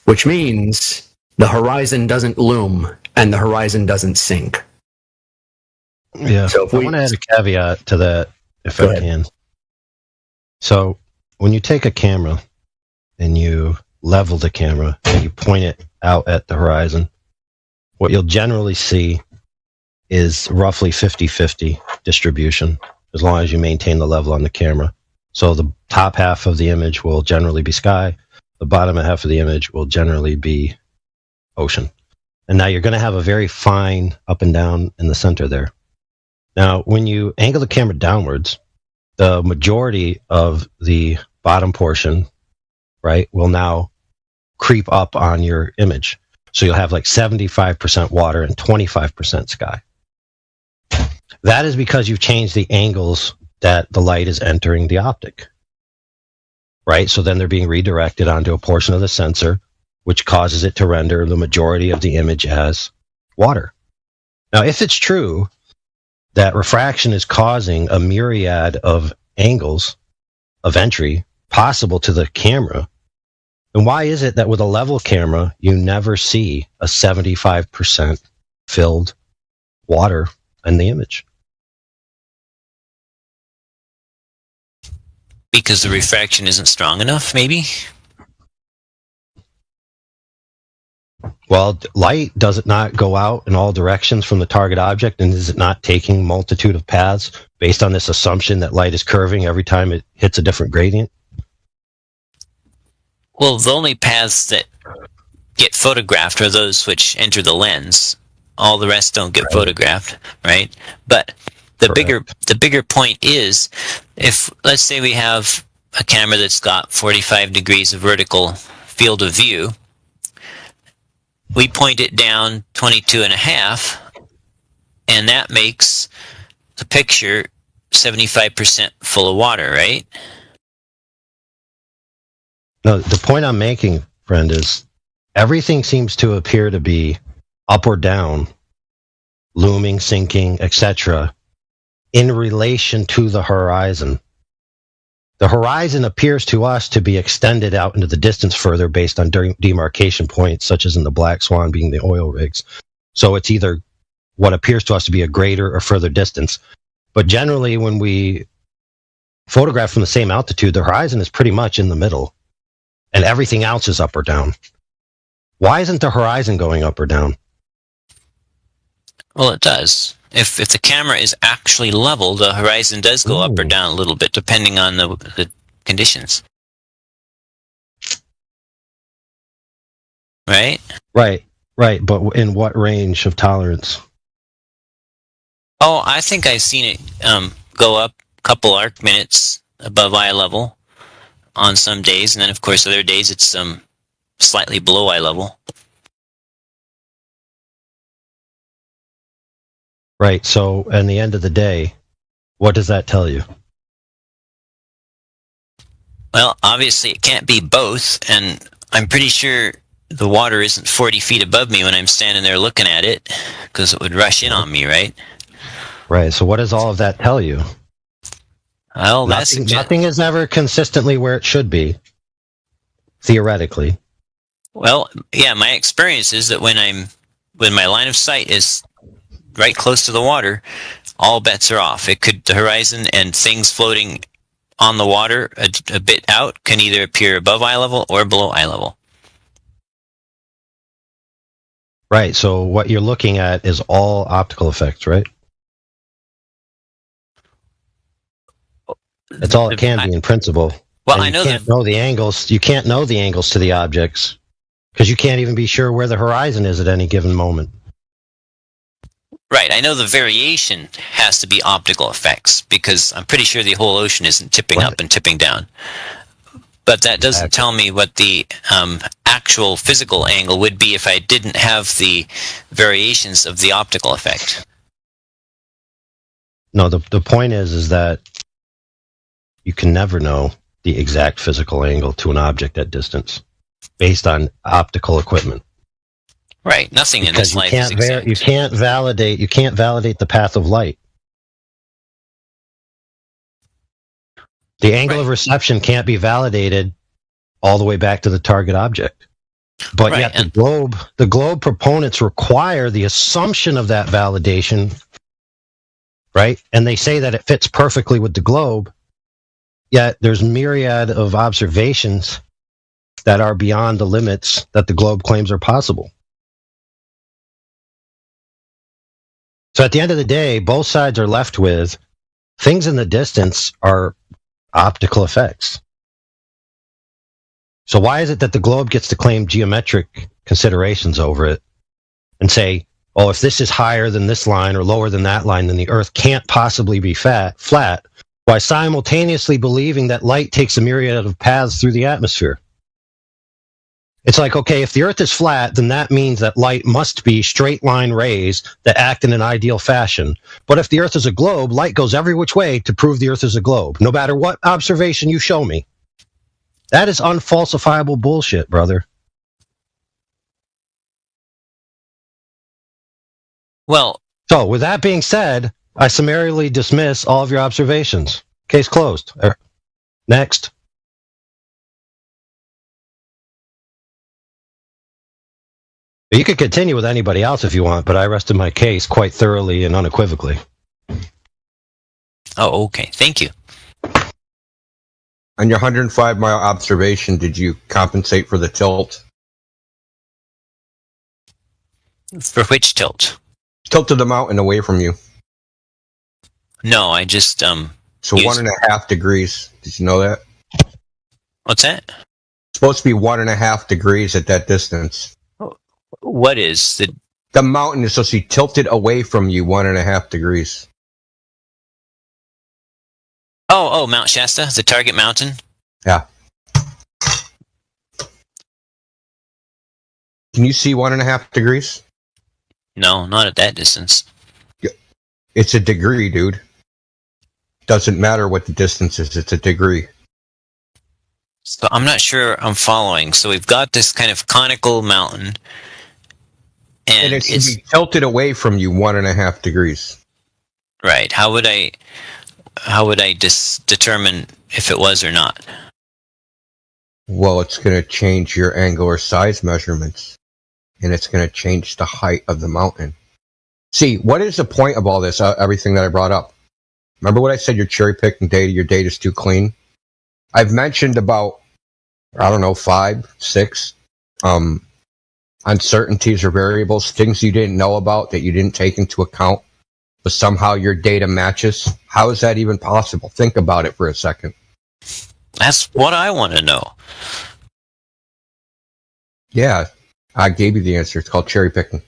which means the horizon doesn't loom and the horizon doesn't sink. Yeah, so I want to add a caveat to that, if I can. So when you take a camera and you level the camera and you point it out at the horizon, what you'll generally see is roughly 50-50 distribution, as long as you maintain the level on the camera. So the top half of the image will generally be sky, the bottom half of the image will generally be ocean. And now you're going to have a very fine up and down in the center there. Now, when you angle the camera downwards, the majority of the bottom portion, right, will now creep up on your image. So you'll have like 75% water and 25% sky. That is because you've changed the angles that the light is entering the optic, right? So then they're being redirected onto a portion of the sensor, which causes it to render the majority of the image as water. Now, if it's true that refraction is causing a myriad of angles of entry possible to the camera, then why is it that with a level camera, you never see a 75% filled water in the image? Because the refraction isn't strong enough, maybe? Well, light, does it not go out in all directions from the target object, and is it not taking multitude of paths based on this assumption that light is curving every time it hits a different gradient? Well, the only paths that get photographed are those which enter the lens. All the rest don't get photographed, right? But the bigger point is, if let's say we have a camera that's got 45 degrees of vertical field of view, we point it down 22.5, and that makes the picture 75% full of water, right? No, the point I'm making, friend, is everything seems to appear to be up or down, looming, sinking, etc., in relation to the horizon. The horizon appears to us to be extended out into the distance further based on demarcation points, such as in the Black Swan being the oil rigs. So it's either what appears to us to be a greater or further distance. But generally, when we photograph from the same altitude, the horizon is pretty much in the middle, and everything else is up or down. Why isn't the horizon going up or down? Well, it does. If the camera is actually level, the horizon does go up or down a little bit, depending on the conditions. Right? Right. But in what range of tolerance? Oh, I think I've seen it go up a couple arc minutes above eye level on some days, and then, of course, other days it's slightly below eye level. Right. So, in the end of the day, what does that tell you? Well, obviously it can't be both, and I'm pretty sure the water isn't 40 feet above me when I'm standing there looking at it, because it would rush in on me, right? Right. So what does all of that tell you? Well, nothing is ever consistently where it should be, theoretically. Well, yeah, my experience is that when my line of sight is right close to the water, all bets are off. The horizon and things floating on the water a bit out can either appear above eye level or below eye level. Right. So what you're looking at is all optical effects, right? That's all it can be in principle. Well, I know that know the angles. You can't know the angles to the objects because you can't even be sure where the horizon is at any given moment. Right, I know the variation has to be optical effects because I'm pretty sure the whole ocean isn't tipping up and tipping down. But that doesn't tell me what the actual physical angle would be if I didn't have the variations of the optical effect. No, the point is that you can never know the exact physical angle to an object at distance based on optical equipment. Right. Nothing in this life is exact. You can't validate the path of light. The angle of reception can't be validated all the way back to the target object. But yet the globe proponents require the assumption of that validation, right? And they say that it fits perfectly with the globe, yet there's myriad of observations that are beyond the limits that the globe claims are possible. So at the end of the day, both sides are left with things in the distance are optical effects. So why is it that the globe gets to claim geometric considerations over it and say, oh, if this is higher than this line or lower than that line, then the Earth can't possibly be flat, while simultaneously believing that light takes a myriad of paths through the atmosphere? It's like, okay, if the Earth is flat, then that means that light must be straight line rays that act in an ideal fashion. But if the Earth is a globe, light goes every which way to prove the Earth is a globe, no matter what observation you show me. That is unfalsifiable bullshit, brother. Well, so with that being said, I summarily dismiss all of your observations. Case closed. Next. You could continue with anybody else if you want, but I rested my case quite thoroughly and unequivocally. Oh, okay. Thank you. On your 105-mile observation, did you compensate for the tilt? For which tilt? Tilted the mountain away from you. No, I just So 1.5 degrees. Did you know that? What's that? It's supposed to be 1.5 degrees at that distance. What is the mountain is supposed to be tilted away from you 1.5 degrees. Oh, Mount Shasta, the target mountain? Yeah. Can you see 1.5 degrees? No, not at that distance. It's a degree, dude. Doesn't matter what the distance is, it's a degree. So I'm not sure I'm following. So we've got this kind of conical mountain. And it should be tilted away from you 1.5 degrees. Right. How would I determine if it was or not? Well, it's going to change your angular size measurements, and it's going to change the height of the mountain. See, what is the point of all this, everything that I brought up? Remember what I said, you're cherry-picking data, your data's too clean? I've mentioned about, 5, 6 uncertainties or variables, things you didn't know about that you didn't take into account, but somehow your data matches. How is that even possible? Think about it for a second. That's what I want to know. Yeah, I gave you the answer. It's called cherry picking.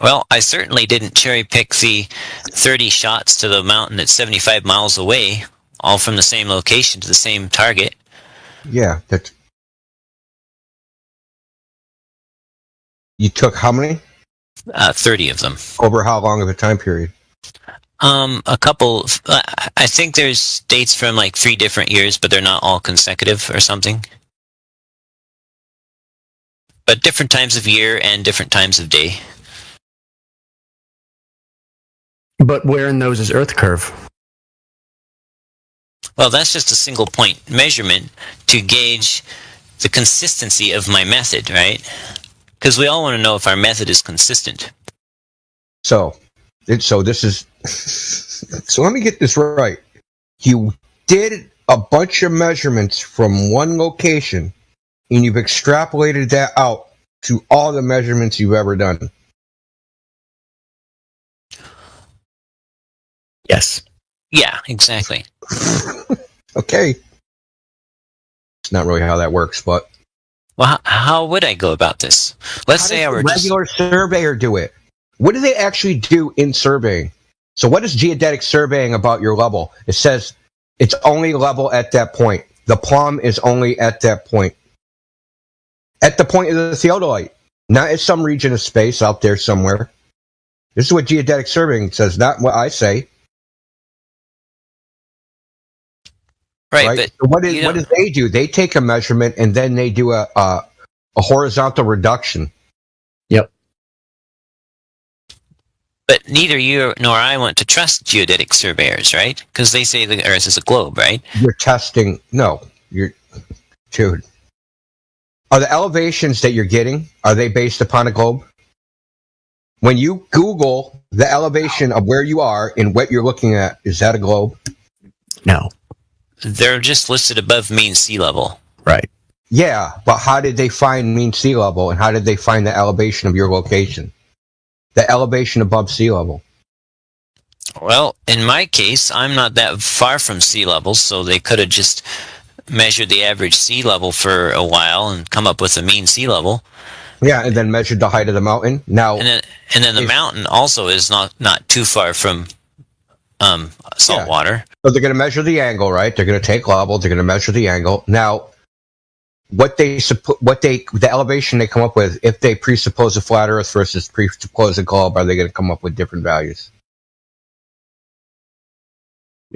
Well, I certainly didn't cherry pick the 30 shots to the mountain that's 75 miles away, all from the same location to the same target. Yeah, that's... You took how many? 30 of them. Over how long of a time period? A couple. I think there's dates from like 3 different years, but they're not all consecutive or something. But different times of year and different times of day. But where in those is Earth curve? Well, that's just a single point measurement to gauge the consistency of my method, right? Because we all want to know if our method is consistent. So this is... So let me get this right. You did a bunch of measurements from one location, and you've extrapolated that out to all the measurements you've ever done. Yes. Yeah, exactly. Okay. It's not really how that works, but... Well, how would I go about this? Let's say I were just... regular surveyor do it. What do they actually do in surveying? So what is geodetic surveying about your level? It says it's only level at that point. The plumb is only at that point. At the point of the theodolite. Not at some region of space out there somewhere. This is what geodetic surveying says, not what I say. Right? But so what do they do? They take a measurement and then they do a horizontal reduction. Yep. But neither you nor I want to trust geodetic surveyors, right? Because they say the Earth is a globe, right? You're testing. No, dude. Are the elevations that you're getting, are they based upon a globe? When you Google the elevation of where you are and what you're looking at, is that a globe? No. They're just listed above mean sea level. Right. Yeah, but how did they find mean sea level, and how did they find the elevation of your location? The elevation above sea level. Well, in my case, I'm not that far from sea level, so they could have just measured the average sea level for a while and come up with a mean sea level. Yeah, and then measured the height of the mountain. Now, and then the mountain also is not too far from salt water. So they're going to measure the angle, right? They're going to take level. They're going to measure the angle. Now, the elevation they come up with, if they presuppose a flat Earth versus presuppose a globe, are they going to come up with different values?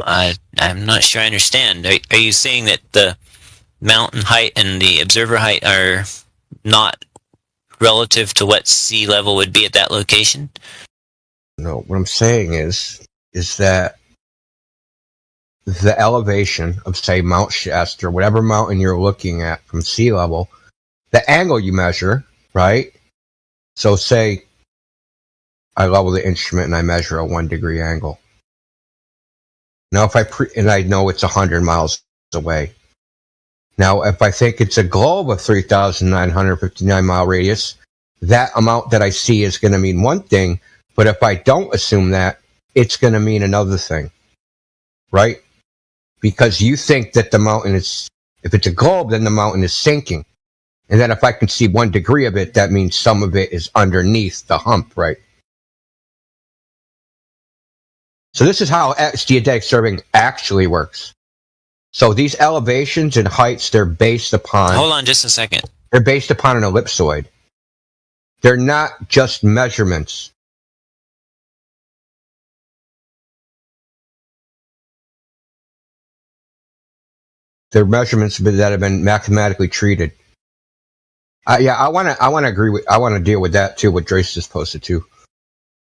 I'm not sure I understand. Are you saying that the mountain height and the observer height are not relative to what sea level would be at that location? No, what I'm saying is that the elevation of, say, Mount Shasta, whatever mountain you're looking at from sea level, the angle you measure, right? So say I level the instrument and I measure a 1 degree angle. Now, if I know it's 100 miles away. Now, if I think it's a globe of 3,959 mile radius, that amount that I see is going to mean one thing, but if I don't assume that, it's going to mean another thing, right? Because you think that the mountain is, if it's a globe, then the mountain is sinking. And then if I can see 1 degree of it, that means some of it is underneath the hump, right? So this is how geodetic surveying actually works. So these elevations and heights, they're based upon... Hold on just a second. They're based upon an ellipsoid. They're not just measurements. They're measurements that have been mathematically treated. I want to agree with. I want to deal with that too. What Joyce just posted too.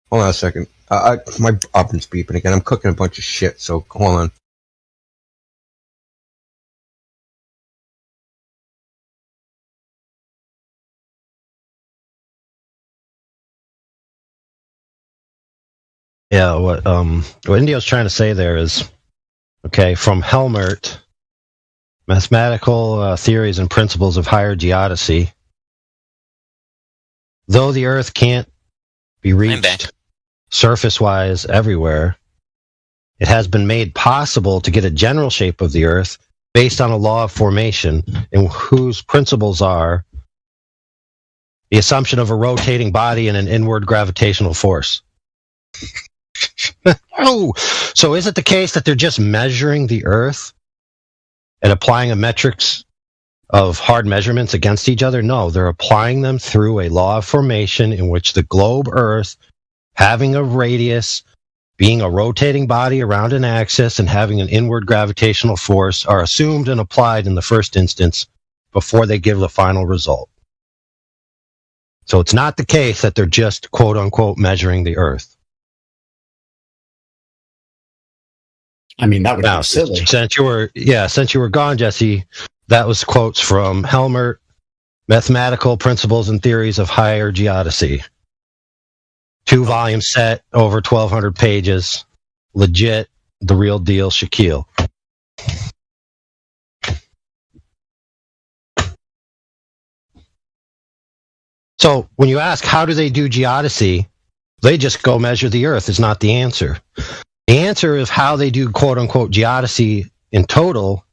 Hold on a second. My oven's beeping again. I'm cooking a bunch of shit. So hold on. Yeah, what Indio's trying to say there is, okay, from Helmert, Mathematical Theories and Principles of Higher Geodesy, though the Earth can't be reached surface-wise everywhere, it has been made possible to get a general shape of the Earth based on a law of formation, and whose principles are the assumption of a rotating body and an inward gravitational force. Oh, so is it the case that they're just measuring the Earth and applying a metrics of hard measurements against each other? No, they're applying them through a law of formation in which the globe Earth, having a radius, being a rotating body around an axis, and having an inward gravitational force are assumed and applied in the first instance before they give the final result. So it's not the case that they're just quote-unquote measuring the Earth. I mean, that would be silly. Since you were gone, Jesse, that was quotes from Helmert, Mathematical Principles and Theories of Higher Geodesy. 2-volume set, over 1,200 pages. Legit, the real deal, Shaquille. So when you ask how do they do geodesy, they just go measure the Earth is not the answer. The answer is how they do quote-unquote geodesy in total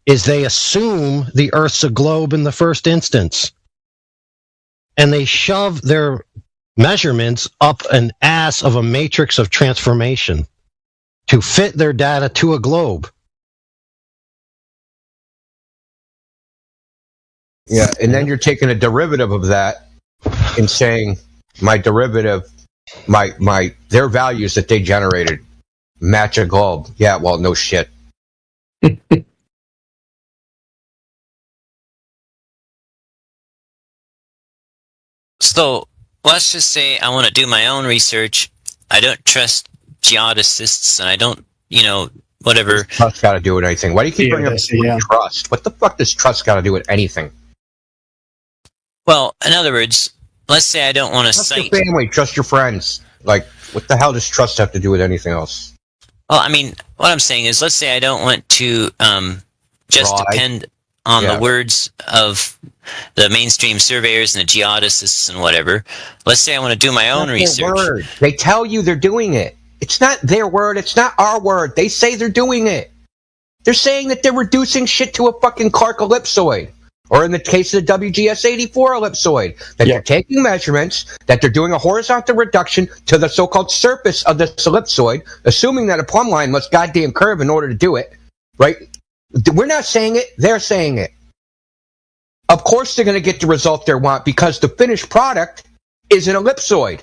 is they assume the Earth's a globe in the first instance. And they shove their measurements up an ass of a matrix of transformation to fit their data to a globe. Yeah, and then you're taking a derivative of that and saying my derivative their values that they generated match a globe. Yeah, well, no shit. So let's just say I want to do my own research. I don't trust geodesists, and I don't, whatever. Trust got to do with anything. Why do you keep bringing up trust? What the fuck does trust got to do with anything? Well, in other words, let's say I don't want to trust cite your family, trust your friends. Like, what the hell does trust have to do with anything else? Well, I mean, what I'm saying is, let's say I don't want to just depend on the words of the mainstream surveyors and the geodesists and whatever. Let's say I want to do my own research. They tell you they're doing it. It's not their word. It's not our word. They say they're doing it. They're saying that they're reducing shit to a fucking Clark ellipsoid. Or in the case of the WGS-84 ellipsoid, that they're taking measurements, that they're doing a horizontal reduction to the so-called surface of this ellipsoid, assuming that a plumb line must goddamn curve in order to do it, right? We're not saying it, they're saying it. Of course they're going to get the result they want because the finished product is an ellipsoid,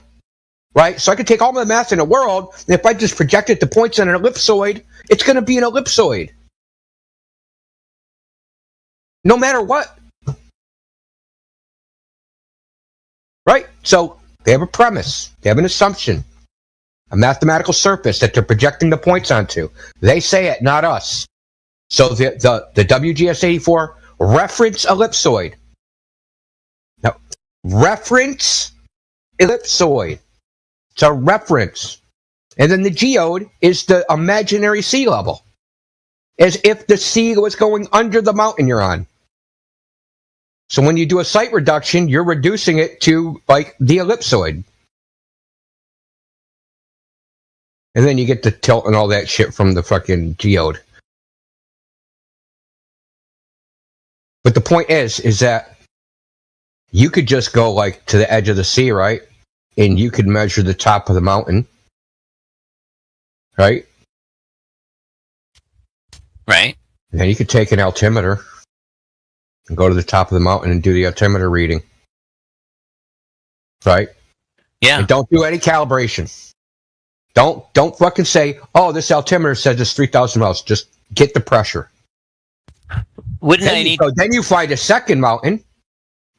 right? So I can take all the math in the world, and if I just projected the points on an ellipsoid, it's going to be an ellipsoid. No matter what. Right? So they have a premise. They have an assumption. A mathematical surface that they're projecting the points onto. They say it, not us. So the WGS-84 reference ellipsoid. Now, reference ellipsoid. It's a reference. And then the geode is the imaginary sea level. As if the sea was going under the mountain you're on. So when you do a site reduction, you're reducing it to, like, the ellipsoid. And then you get the tilt and all that shit from the fucking geode. But the point is that you could just go, like, to the edge of the sea, right? And you could measure the top of the mountain. Right? Right. And then you could take an altimeter and go to the top of the mountain and do the altimeter reading. Right? Yeah. And don't do any calibration. Don't fucking say, oh, this altimeter says it's 3,000 miles. Just get the pressure. Then you find a second mountain.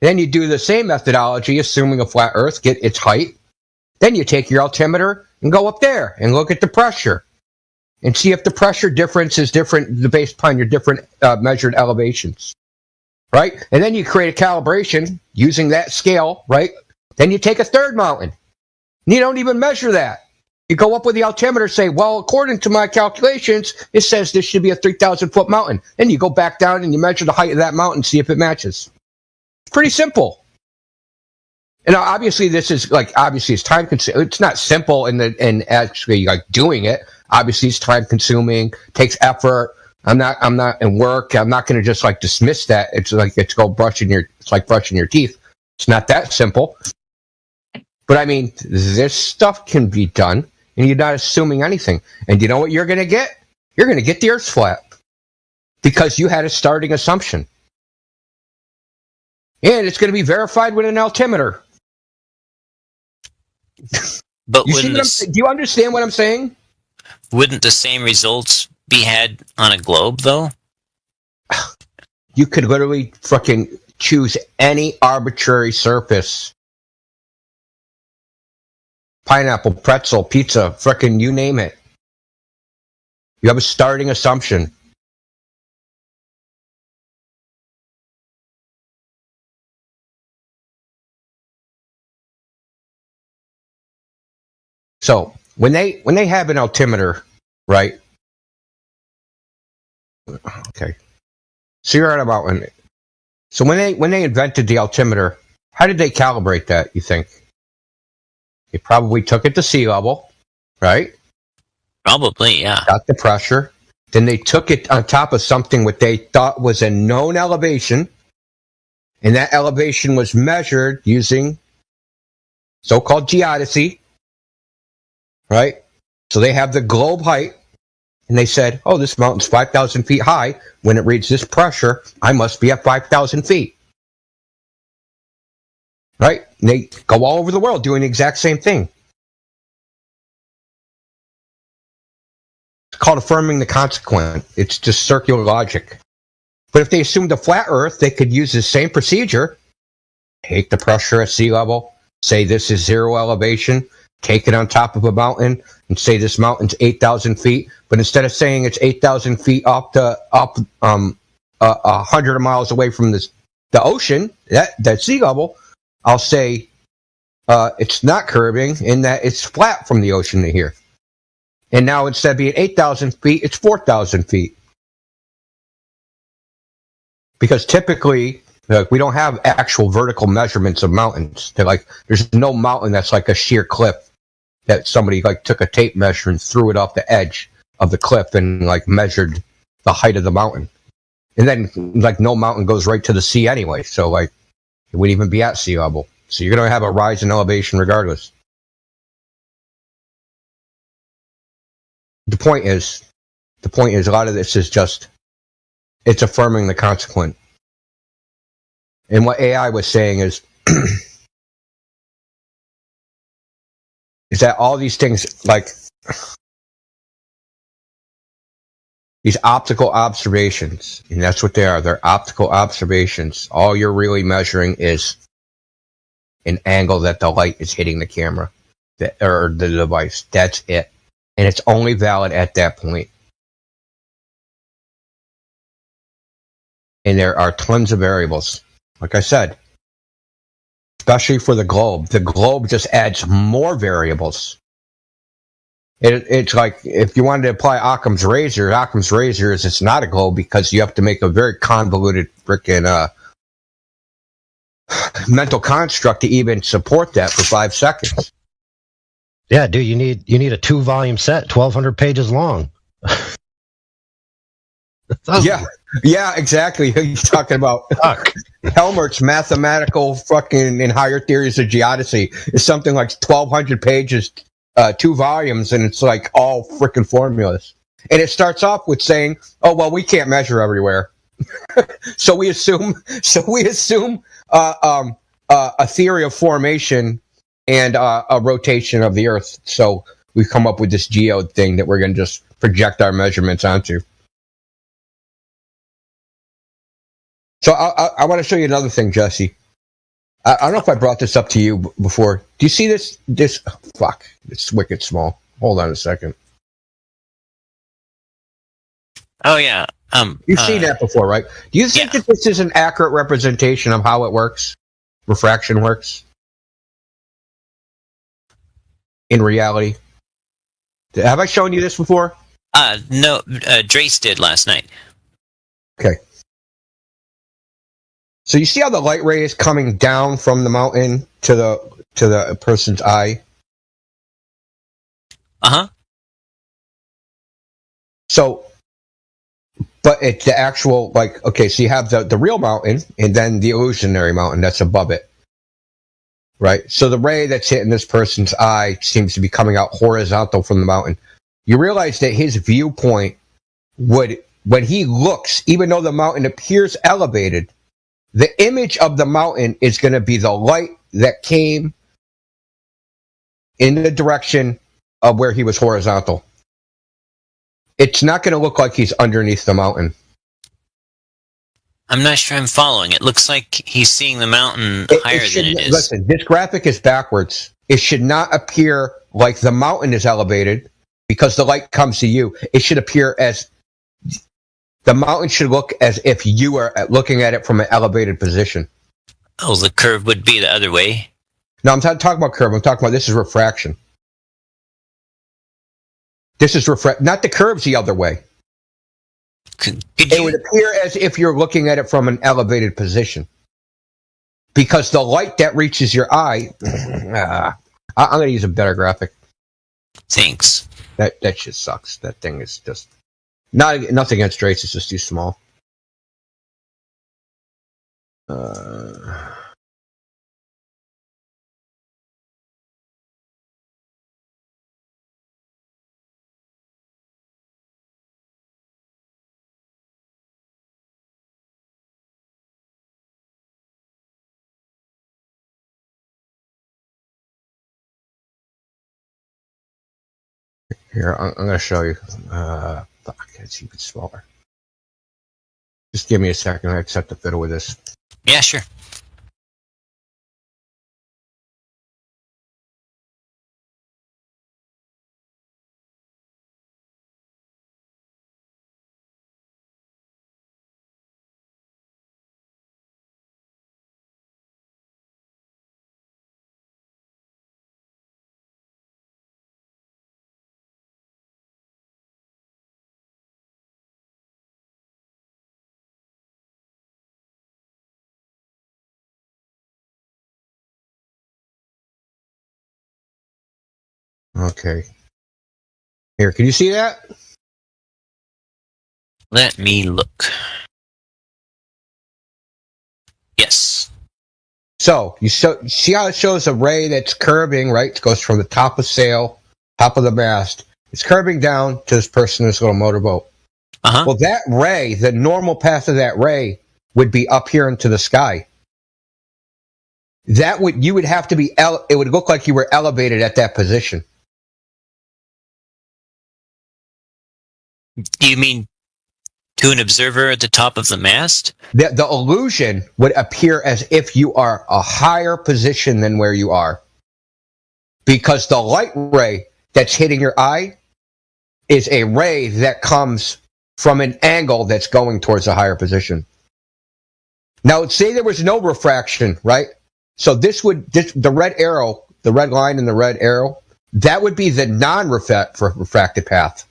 Then you do the same methodology, assuming a flat Earth, get its height. Then you take your altimeter and go up there and look at the pressure. And see if the pressure difference is different based upon your different measured elevations. Right? And then you create a calibration using that scale, right? Then you take a third mountain. And you don't even measure that. You go up with the altimeter, say, well, according to my calculations, it says this should be a 3,000-foot mountain. Then you go back down and you measure the height of that mountain, see if it matches. It's pretty simple. And obviously it's time consuming. It's not simple in actually like doing it. Obviously it's time consuming, takes effort. I'm not in work. I'm not going to just like dismiss that. It's like it's like brushing your teeth. It's not that simple. But I mean, this stuff can be done, and you're not assuming anything. And you know what you're going to get? You're going to get the Earth's flat because you had a starting assumption, and it's going to be verified with an altimeter. But do you understand what I'm saying? Wouldn't the same results be had on a globe, though? You could literally fucking choose any arbitrary surface. Pineapple, pretzel, pizza, frickin' you name it. You have a starting assumption. So when they have an altimeter, right? Okay. So you're at a mountain. So when they invented the altimeter, how did they calibrate that, you think? They probably took it to sea level, right? Probably, yeah. Got the pressure. Then they took it on top of something what they thought was a known elevation. And that elevation was measured using so-called geodesy, right? So they have the globe height. And they said, oh, this mountain's 5,000 feet high. When it reads this pressure, I must be at 5,000 feet. Right? And they go all over the world doing the exact same thing. called affirming the consequent. It's just circular logic. But if they assumed a flat Earth, they could use the same procedure. Take the pressure at sea level, say this is 0 elevation, take it on top of a mountain, and say this mountain's 8,000 feet. But instead of saying it's 8,000 feet up 100 miles away from the ocean, that sea level, I'll say it's not curving in that it's flat from the ocean to here. And now instead of being 8,000 feet, it's 4,000 feet. Because typically, we don't have actual vertical measurements of mountains. There's no mountain that's like a sheer cliff that somebody took a tape measure and threw it off the edge of the cliff and measured the height of the mountain. And then no mountain goes right to the sea anyway, so it wouldn't even be at sea level. So you're going to have a rise in elevation regardless. The point is a lot of this is just, it's affirming the consequent. And what AI was saying is that all these things, these optical observations, and that's what they are. They're optical observations. All you're really measuring is an angle that the light is hitting the camera or the device. That's it. And it's only valid at that point. And there are tons of variables. Like I said, especially for the globe. The globe just adds more variables. It's like if you wanted to apply Occam's razor is it's not a globe because you have to make a very convoluted freaking mental construct to even support that for 5 seconds. Yeah, dude, you need a 2-volume set, 1,200 pages long. Yeah, exactly. You're talking about Helmert's mathematical fucking and higher theories of geodesy is something like 1,200 pages, 2 volumes, and it's all freaking formulas. And it starts off with saying, "Oh well, we can't measure everywhere," so we assume a theory of formation and a rotation of the Earth. So we've come up with this geo thing that we're going to just project our measurements onto. So I want to show you another thing, Jesse. I don't know if I brought this up to you before. Do you see this? Fuck, it's wicked small. Hold on a second. Oh yeah. You've seen that before, right? Do you think that this is an accurate representation of how it works? Refraction works? In reality? Have I shown you this before? No, Drace did last night. Okay. So you see how the light ray is coming down from the mountain to the person's eye? Uh-huh. So, but it's the actual, so you have the real mountain and then the illusionary mountain that's above it. Right? So the ray that's hitting this person's eye seems to be coming out horizontal from the mountain. You realize that his viewpoint would, when he looks, even though the mountain appears elevated, the image of the mountain is going to be the light that came in the direction of where he was horizontal. It's not going to look like he's underneath the mountain. I'm not sure I'm following. It looks like he's seeing the mountain higher than it is. Listen, this graphic is backwards. It should not appear like the mountain is elevated because the light comes to you. It should appear as... The mountain should look as if you are looking at it from an elevated position. Oh, the curve would be the other way? No, I'm not talking about curve. I'm talking about this is refraction. This is not the curve's the other way. It would appear as if you're looking at it from an elevated position. Because the light that reaches your eye... I'm going to use a better graphic. Thanks. That shit sucks. That thing is just... Nothing against Drace, it's just too small. Here, I'm going to show you. Fuck, it's even smaller. Just give me a second. I just have to fiddle with this. Yeah, sure. Okay. Here, can you see that? Let me look. Yes. So, you see how it shows a ray that's curving, right? It goes from the top of sail, top of the mast. It's curving down to this person in this little motorboat. Uh-huh. Well, that ray, the normal path of that ray, would be up here into the sky. You would have to be, it would look like you were elevated at that position. Do you mean to an observer at the top of the mast? The illusion would appear as if you are a higher position than where you are. Because the light ray that's hitting your eye is a ray that comes from an angle that's going towards a higher position. Now, say there was no refraction, right? So the red arrow, the red line and the red arrow, that would be the non-refracted path.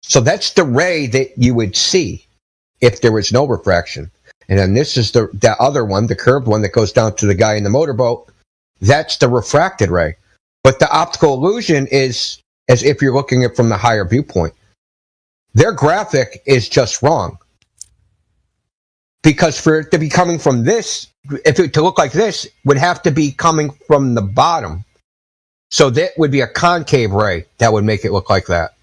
So that's the ray that you would see if there was no refraction. And then this is the other one, the curved one that goes down to the guy in the motorboat. That's the refracted ray. But the optical illusion is as if you're looking at it from the higher viewpoint. Their graphic is just wrong. Because for it to be coming from this, to look like this, would have to be coming from the bottom. So that would be a concave ray that would make it look like that.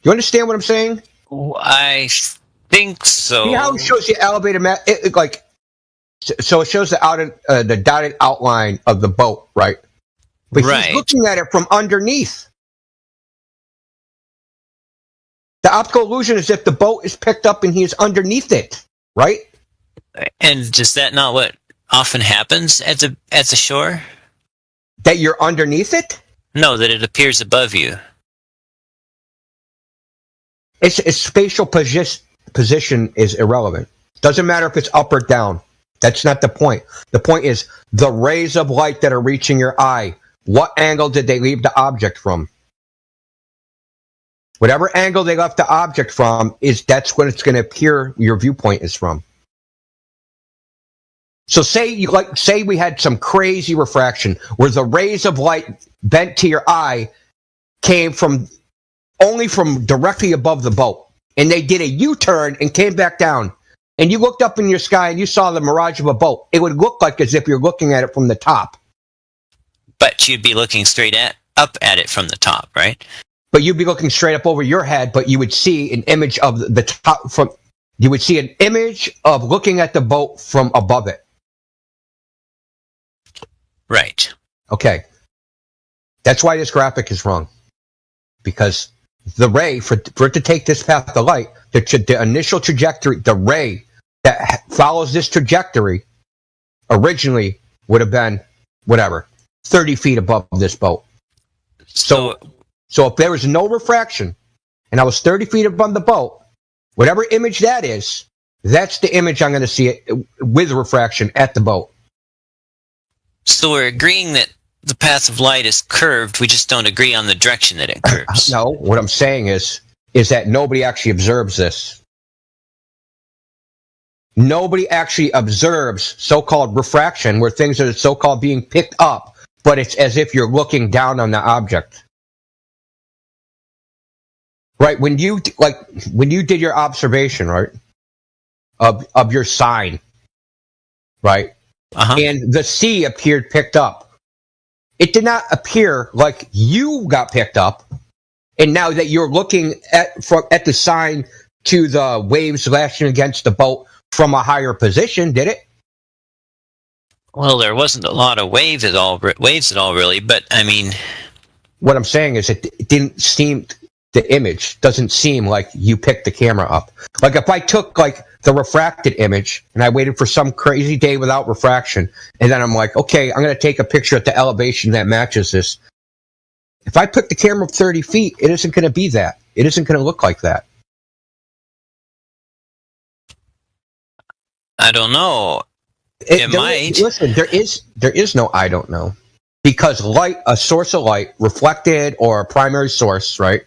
You understand what I'm saying? I think so. See how it shows you elevated map? So it shows the dotted outline of the boat, right? But right. He's looking at it from underneath. The optical illusion is if the boat is picked up and he is underneath it, right? And is that not what often happens at the shore? That you're underneath it? No, that it appears above you. Its spatial position is irrelevant. Doesn't matter if it's up or down. That's not the point. The point is the rays of light that are reaching your eye. What angle did they leave the object from? Whatever angle they left the object from that's what it's going to appear your viewpoint is from. So say we had some crazy refraction where the rays of light bent to your eye came only from directly above the boat, and they did a U-turn and came back down, and you looked up in your sky and you saw the mirage of a boat. It would look like as if you're looking at it from the top. But you'd be looking up at it from the top, right? But you'd be looking straight up over your head, but you would see an image of the top you would see an image of looking at the boat from above it. Right. Okay. That's why this graphic is wrong. Because the ray, for it to take this path of light, the initial trajectory, the ray that follows this trajectory originally would have been, 30 feet above this boat. So if there was no refraction, and I was 30 feet above the boat, whatever image that is, that's the image I'm going to see it with refraction at the boat. So we're agreeing that the path of light is curved. We just don't agree on the direction that it curves. No, what I'm saying is that nobody actually observes this. Nobody actually observes so-called refraction, where things are so-called being picked up, but it's as if you're looking down on the object. Right? When you did your observation, right, of your sign, right, and the sea appeared picked up. It did not appear like you got picked up, and now that you're looking at the sign to the waves lashing against the boat from a higher position, did it? Well, there wasn't a lot of waves at all, really. But I mean, what I'm saying is it didn't seem, the image doesn't seem like you picked the camera up. Like if I took like the refracted image and I waited for some crazy day without refraction, and then I'm like, okay, I'm going to take a picture at the elevation that matches this. If I put the camera up 30 feet, it isn't going to be that. It isn't going to look like that. I don't know. It might. Listen, there is no I don't know. Because light, a source of light, reflected or a primary source, right?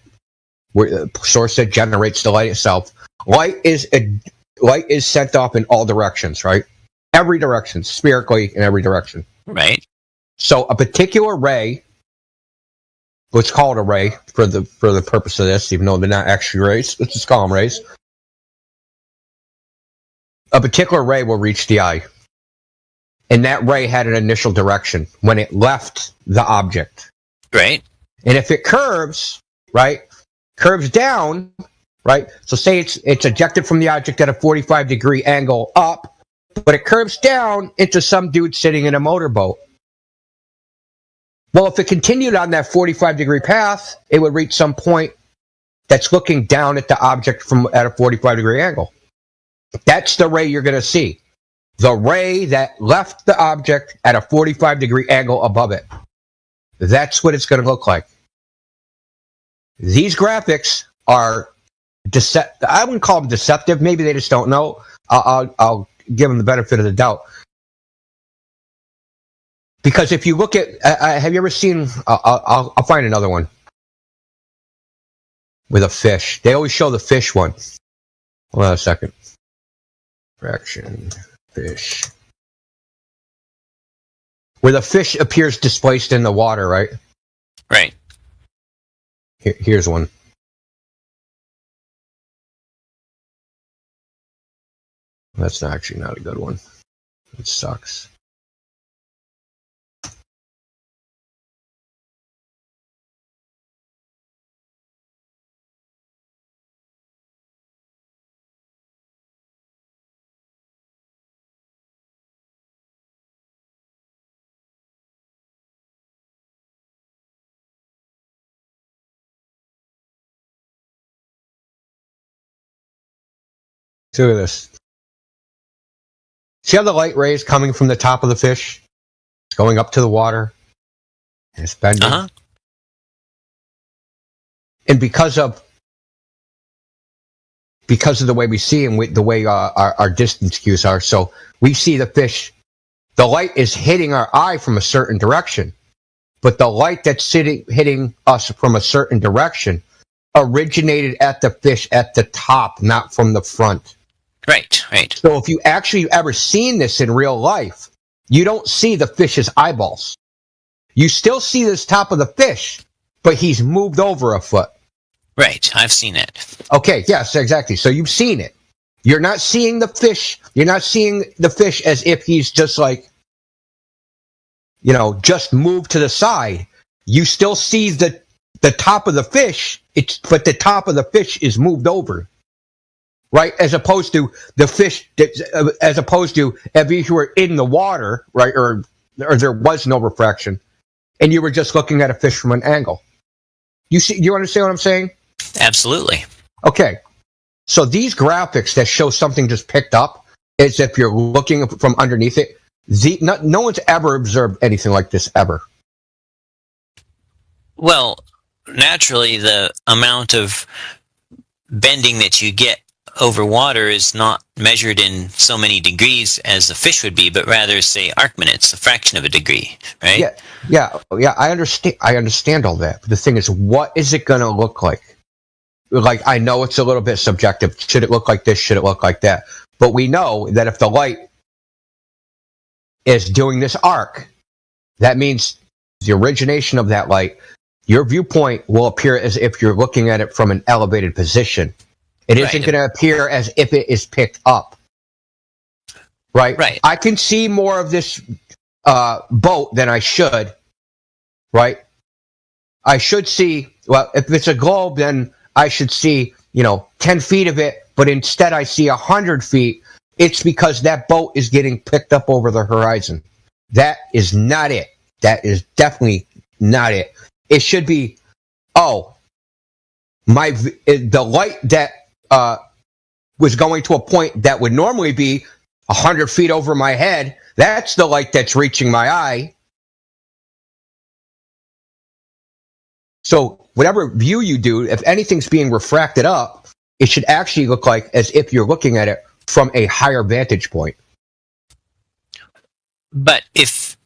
Where the source that generates the light itself. Light is sent off in all directions, right? Every direction, spherically in every direction. Right. So a particular ray, let's call it a ray for the purpose of this, even though they're not actually rays. Let's just call them rays. A particular ray will reach the eye. And that ray had an initial direction when it left the object. Right. And if it curves, right, curves down, right, so say it's ejected from the object at a 45-degree angle up, but it curves down into some dude sitting in a motorboat. Well, if it continued on that 45-degree path, it would reach some point that's looking down at the object at a 45-degree angle. That's the ray you're going to see. The ray that left the object at a 45-degree angle above it. That's what it's going to look like. These graphics are I wouldn't call them deceptive. Maybe they just don't know. I'll give them the benefit of the doubt. Because if you look at, have you ever seen? I'll find another one with a fish. They always show the fish one. Hold on a second. Fraction fish. Where the fish appears displaced in the water, right? Right. Here's one. That's actually not a good one. It sucks. Look at this. See how the light ray is coming from the top of the fish? It's going up to the water. And it's bending. Uh-huh. And because of the way we see them, the way our distance cues are, so we see the fish, the light is hitting our eye from a certain direction. But the light that's hitting us from a certain direction originated at the fish at the top, not from the front. Right, right. So if you actually ever seen this in real life, you don't see the fish's eyeballs. You still see this top of the fish, but he's moved over a foot. Right, I've seen it. Okay, yes, exactly. So you've seen it. You're not seeing the fish. You're not seeing the fish as if he's just like, just moved to the side. You still see the top of the fish, but the top of the fish is moved over. Right, as opposed to the fish, as opposed to if you were in the water, right, or there was no refraction, and you were just looking at a fish from an angle. You understand what I'm saying? Absolutely. Okay, so these graphics that show something just picked up, as if you're looking from underneath it, no one's ever observed anything like this ever. Well, naturally, the amount of bending that you get over water is not measured in so many degrees as a fish would be, but rather, say, arc minutes, a fraction of a degree, right? Yeah. I understand all that. But the thing is, what is it going to look like? Like, I know it's a little bit subjective. Should it look like this? Should it look like that? But we know that if the light is doing this arc, that means the origination of that light, your viewpoint will appear as if you're looking at it from an elevated position. It isn't going to appear as if it is picked up. Right? Right. I can see more of this boat than I should. Right? I should see, well, if it's a globe, then I should see, 10 feet of it, but instead I see 100 feet. It's because that boat is getting picked up over the horizon. That is not it. That is definitely not it. It should be, the light that was going to a point that would normally be 100 feet over my head, that's the light that's reaching my eye. So whatever view you do, if anything's being refracted up, it should actually look like as if you're looking at it from a higher vantage point. But if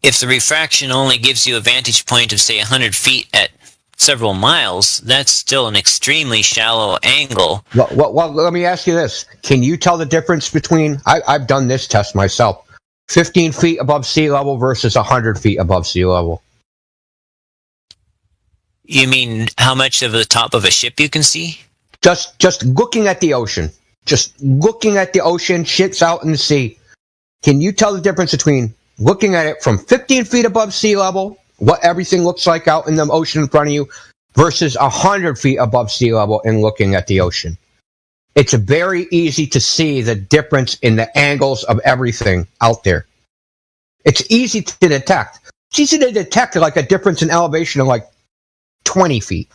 the refraction only gives you a vantage point of, say, 100 feet at several miles, that's still an extremely shallow angle. Well, let me ask you this. Can you tell the difference between, I've done this test myself, 15 feet above sea level versus 100 feet above sea level? You mean how much of the top of a ship you can see? Just looking at the ocean. Just looking at the ocean, shit's out in the sea. Can you tell the difference between looking at it from 15 feet above sea level, what everything looks like out in the ocean in front of you, versus 100 feet above sea level and looking at the ocean? It's very easy to see the difference in the angles of everything out there. It's easy to detect. It's easy to detect like a difference in elevation of like 20 feet.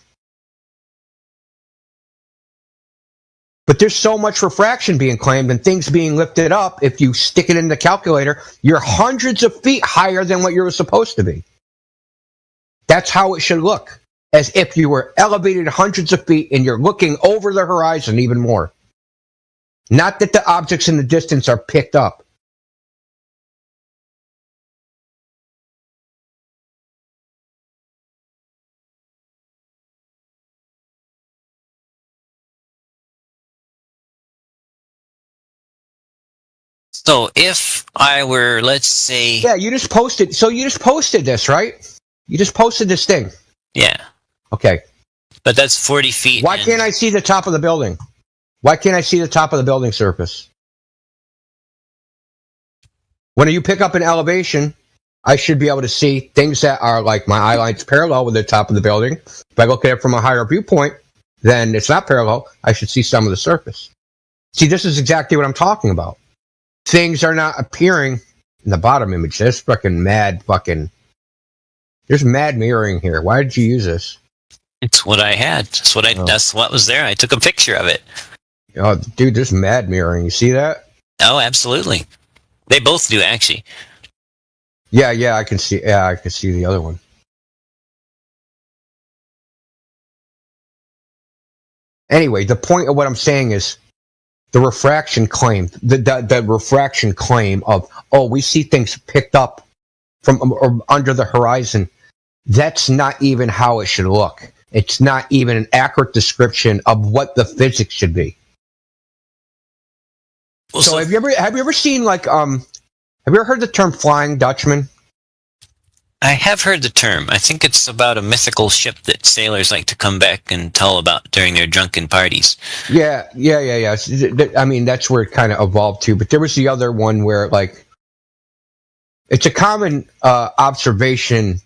But there's so much refraction being claimed and things being lifted up, if you stick it in the calculator, you're hundreds of feet higher than what you were supposed to be. That's how it should look, as if you were elevated hundreds of feet and you're looking over the horizon even more. Not that the objects in the distance are picked up. So if I were, let's say... Yeah, you just posted this, right? You just posted this thing. Yeah. Okay. But that's 40 feet. Why can't I see the top of the building? Why can't I see the top of the building surface? When you pick up an elevation, I should be able to see things that are like my eye line's parallel with the top of the building. If I look at it from a higher viewpoint, then it's not parallel. I should see some of the surface. See, this is exactly what I'm talking about. Things are not appearing in the bottom image. There's there's mad mirroring here. Why did you use this? It's what I had. That's what was there. I took a picture of it. Oh, dude, there's mad mirroring. You see that? Oh, absolutely. They both do, actually. Yeah, I can see. Yeah, I can see the other one. Anyway, the point of what I'm saying is the refraction claim, the refraction claim of, we see things picked up from or under the horizon. That's not even how it should look. It's not even an accurate description of what the physics should be. Well, so have you ever seen have you ever heard the term Flying Dutchman? I have heard the term. I think it's about a mythical ship that sailors like to come back and tell about during their drunken parties. Yeah. I mean, that's where it kind of evolved to. But there was the other one where, it's a common observation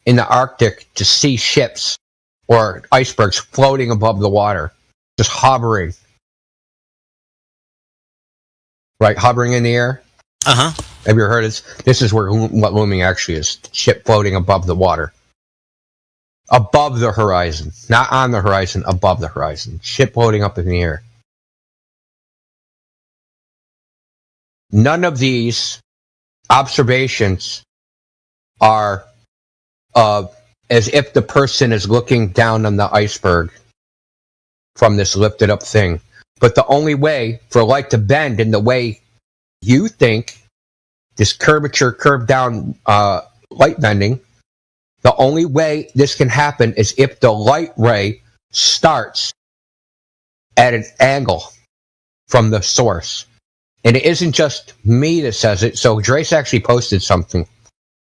in the Arctic to see ships or icebergs floating above the water, just hovering. Right, hovering in the air. Uh-huh. Have you ever heard of this? This is what looming actually is. Ship floating above the water. Above the horizon. Not on the horizon, above the horizon. Ship floating up in the air. None of these observations are as if the person is looking down on the iceberg from this lifted up thing. But the only way for light to bend in the way you think, this curved down light bending, the only way this can happen is if the light ray starts at an angle from the source. And it isn't just me that says it. So Drace actually posted something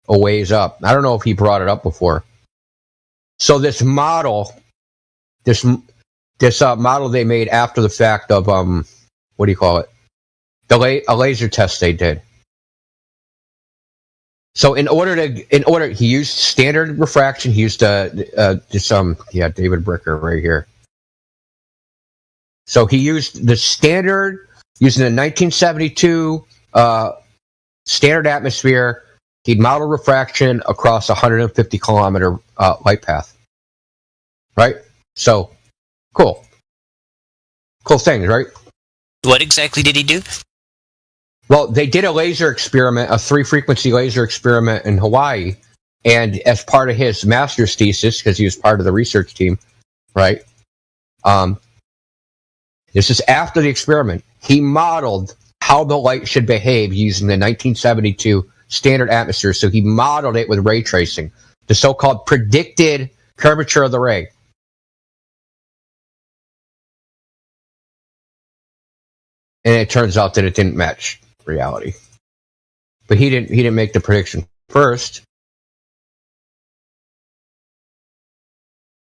a ways up. I don't know if he brought it up before. So this model, this model they made after the fact of what do you call it? A laser test they did. So in order he used standard refraction. He used David Bricker right here. So he used the standard using the 1972 standard atmosphere He'd model refraction across a 150 kilometer light path. Right? So, cool. Cool things, right? What exactly did he do? Well, they did a laser experiment, a 3-frequency laser experiment in Hawaii, and as part of his master's thesis, because he was part of the research team, right? This is after the experiment. He modeled how the light should behave using the 1972 standard atmosphere. So he modeled it with ray tracing, the so-called predicted curvature of the ray. And it turns out that it didn't match reality. But he didn't make the prediction first.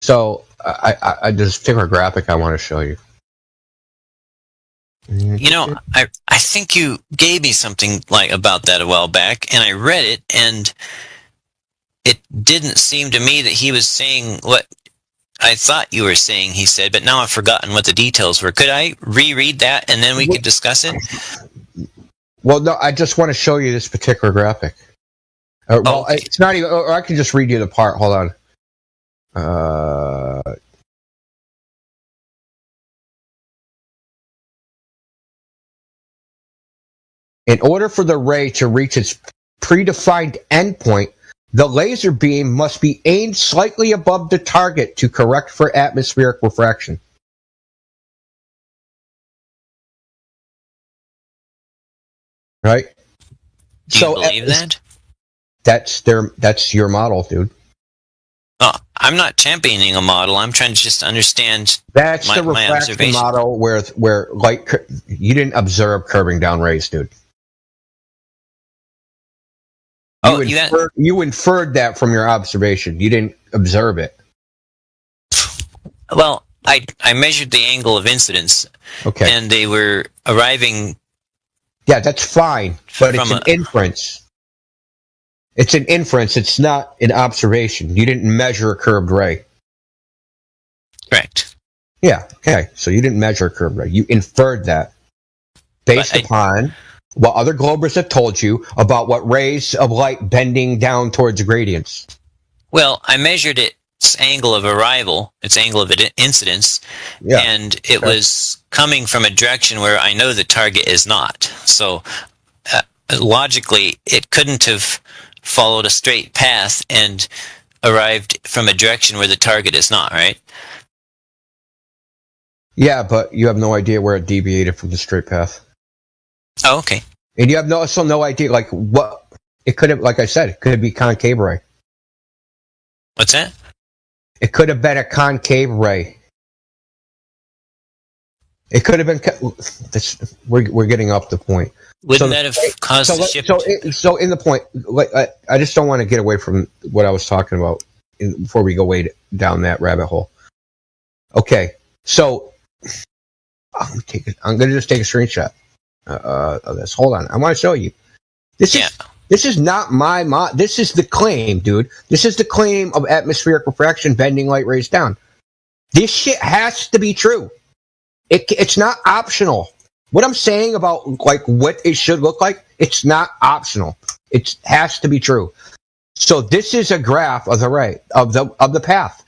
So I there's a particular graphic I want to show you. You know, I think you gave me something like about that a while back, and I read it, and it didn't seem to me that he was saying what I thought you were saying he said, but now I've forgotten what the details were. Could I reread that, and then we could discuss it? Well, no, I just want to show you this particular graphic. Well, okay. It's not even, or I can just read you the part. Hold on. In order for the ray to reach its predefined endpoint, the laser beam must be aimed slightly above the target to correct for atmospheric refraction. Right? Do you believe that? That's your model, dude. I'm not championing a model. I'm trying to just understand. That's the refraction model where light. You didn't observe curving down rays, dude. You inferred that from your observation. You didn't observe it. Well, I measured the angle of incidence. Okay. And they were arriving. Yeah, that's fine, but it's an inference. It's an inference. It's not an observation. You didn't measure a curved ray. Correct. Yeah. Okay. So you didn't measure a curved ray. You inferred that based upon what other globers have told you about what rays of light bending down towards gradients. Well, I measured its angle of arrival, its angle of incidence, and it was coming from a direction where I know the target is not. So logically, it couldn't have followed a straight path and arrived from a direction where the target is not, right? Yeah, but you have no idea where it deviated from the straight path. Oh, okay. And you have also no idea, like, what it could have, like I said, it could be concave ray. What's that? It could have been a concave ray. It could have been. We're getting off the point. Wouldn't that have caused the shift? So in the point, I just don't want to get away from what I was talking about before we go way down that rabbit hole. Okay, so I'm going to just take a screenshot of this. Hold on, I want to show you. This is not my mod. This is the claim, dude. This is the claim of atmospheric refraction bending light rays down. This shit has to be true. It's not optional. What I'm saying about like what it should look like, it's not optional. It has to be true. So this is a graph of the ray of the path.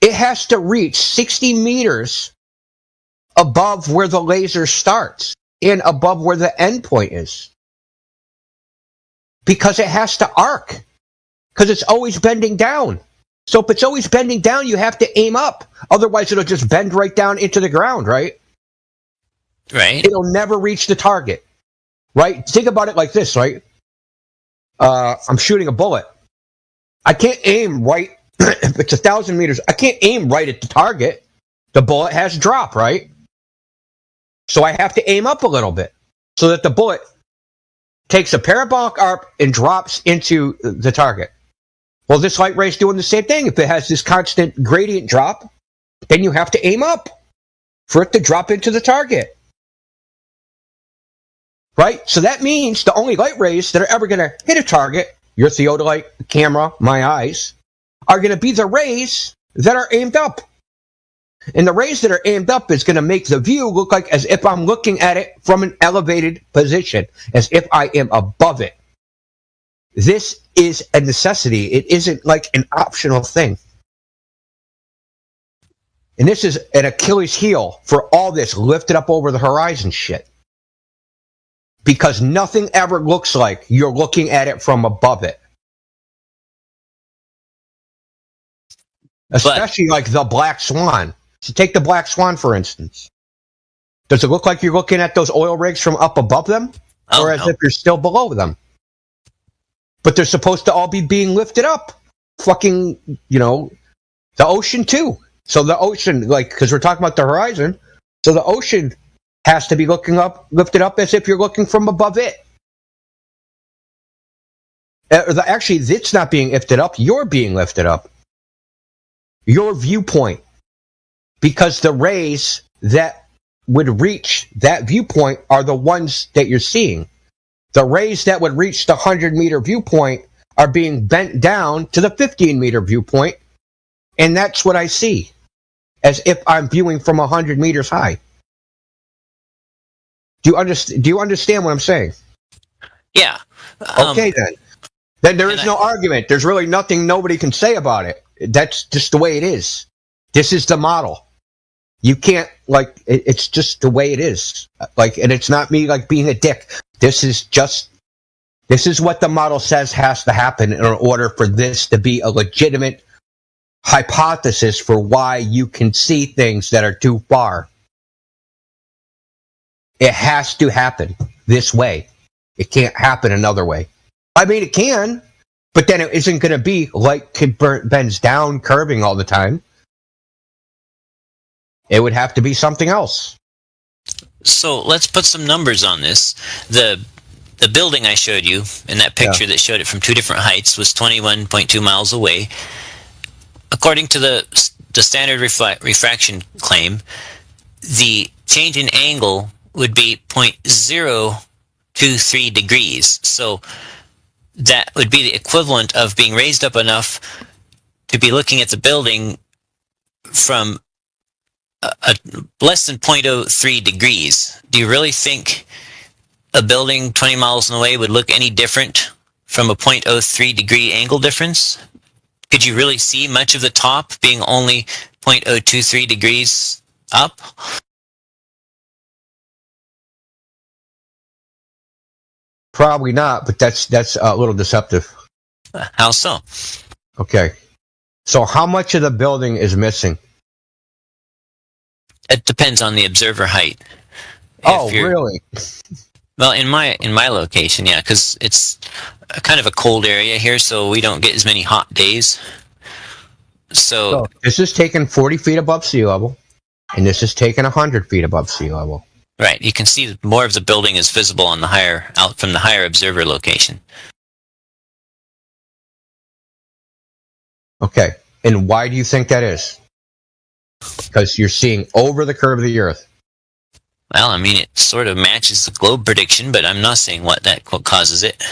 It has to reach 60 meters above where the laser starts and above where the endpoint is. Because it has to arc. Because it's always bending down. So if it's always bending down, you have to aim up. Otherwise, it'll just bend right down into the ground, right? Right. It'll never reach the target, right? Think about it like this, right? I'm shooting a bullet. I can't aim right. If it's 1,000 meters, I can't aim right at the target. The bullet has drop, right? So I have to aim up a little bit so that the bullet takes a parabolic arc and drops into the target. Well, this light ray is doing the same thing. If it has this constant gradient drop, then you have to aim up for it to drop into the target. Right? So that means the only light rays that are ever going to hit a target, your theodolite, the camera, my eyes, are going to be the rays that are aimed up. And the rays that are aimed up is going to make the view look like as if I'm looking at it from an elevated position, as if I am above it. This is a necessity. It isn't like an optional thing. And this is an Achilles heel for all this lifted up over the horizon shit. Because nothing ever looks like you're looking at it from above it. Especially like the Black Swan. So take the Black Swan, for instance. Does it look like you're looking at those oil rigs from up above them? Or as if you're still below them? But they're supposed to all be being lifted up. Fucking, the ocean too. So the ocean, because we're talking about the horizon, so the ocean has to be lifted up as if you're looking from above it. Actually, it's not being lifted up. You're being lifted up. Your viewpoint. Because the rays that would reach that viewpoint are the ones that you're seeing. The rays that would reach the 100-meter viewpoint are being bent down to the 15-meter viewpoint, and that's what I see, as if I'm viewing from 100 meters high. Do you understand what I'm saying? Yeah. Okay, then. Then there is no argument. There's really nothing nobody can say about it. That's just the way it is. This is the model. You can't, it's just the way it is. And it's not me, being a dick. This is what the model says has to happen in order for this to be a legitimate hypothesis for why you can see things that are too far. It has to happen this way. It can't happen another way. I mean, it can, but then it isn't going to be like it bends down, curving all the time. It would have to be something else. So let's put some numbers on this. The building I showed you in that picture that showed it from two different heights was 21.2 miles away. According to the standard refraction claim, the change in angle would be 0.023 degrees. So that would be the equivalent of being raised up enough to be looking at the building from less than 0.03 degrees. Do you really think a building 20 miles away would look any different from a 0.03 degree angle difference? Could you really see much of the top being only 0.023 degrees up? Probably not, but that's a little deceptive. How so? Okay. So how much of the building is missing? It depends on the observer height. Oh, really? Well, in my location, yeah, because it's kind of a cold area here, so we don't get as many hot days. So this is taken 40 feet above sea level, and this is taken 100 feet above sea level. Right, you can see more of the building is visible on out from the higher observer location. Okay, and why do you think that is? Because you're seeing over the curve of the Earth. Well, I mean, it sort of matches the globe prediction, but I'm not saying what causes it.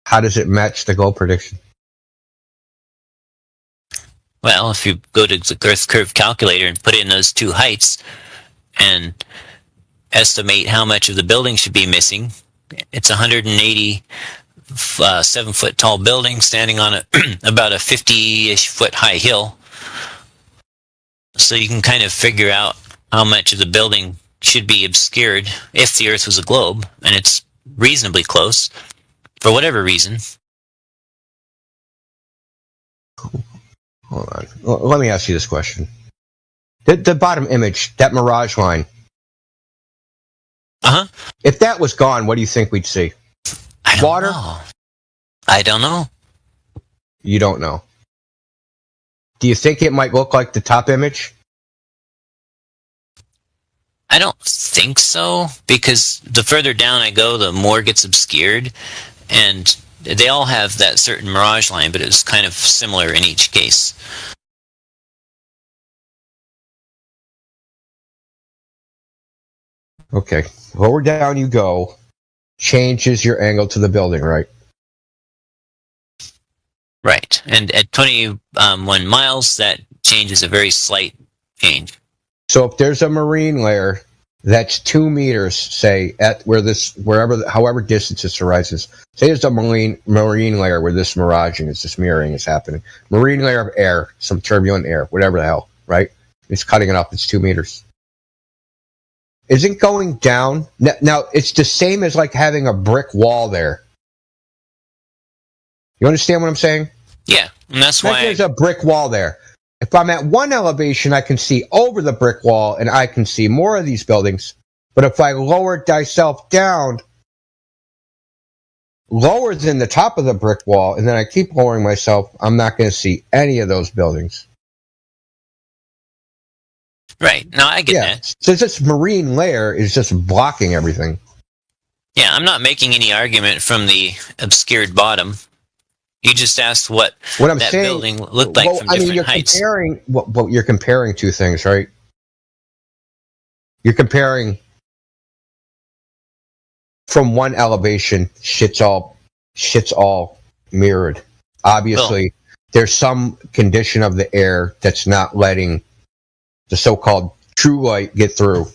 How does it match the globe prediction? Well, if you go to the Earth curve calculator and put in those two heights and estimate how much of the building should be missing, it's 187-foot tall building standing on about a 50-ish foot high hill. So you can kind of figure out how much of the building should be obscured if the Earth was a globe, and it's reasonably close, for whatever reason. Hold on. Let me ask you this question. The bottom image, that mirage line. Uh-huh. If that was gone, what do you think we'd see? Water? I don't know. You don't know. Do you think it might look like the top image? I don't think so, because the further down I go, the more it gets obscured, and they all have that certain mirage line, but it's kind of similar in each case. Okay, lower down you go, changes your angle to the building, right? Right, and at 21 miles, that change is a very slight change. So if there's a marine layer that's 2 meters, say, at however distance this arises. Say there's a marine layer where this miraging is, this mirroring is happening. Marine layer of air, some turbulent air, whatever the hell, right? It's cutting it up. It's 2 meters. Isn't going down? Now, it's the same as like having a brick wall there. You understand what I'm saying? Yeah, and that's why there's a brick wall there. If I'm at one elevation, I can see over the brick wall and I can see more of these buildings. But if I lower myself down lower than the top of the brick wall, and then I keep lowering myself, I'm not going to see any of those buildings. Right. No, I get that. So this marine layer is just blocking everything. Yeah, I'm not making any argument from the obscured bottom. You just asked what I'm that saying, building looked like from different heights. You're comparing two things, right? You're comparing from one elevation, shit's all mirrored. Obviously, there's some condition of the air that's not letting the so-called true light get through,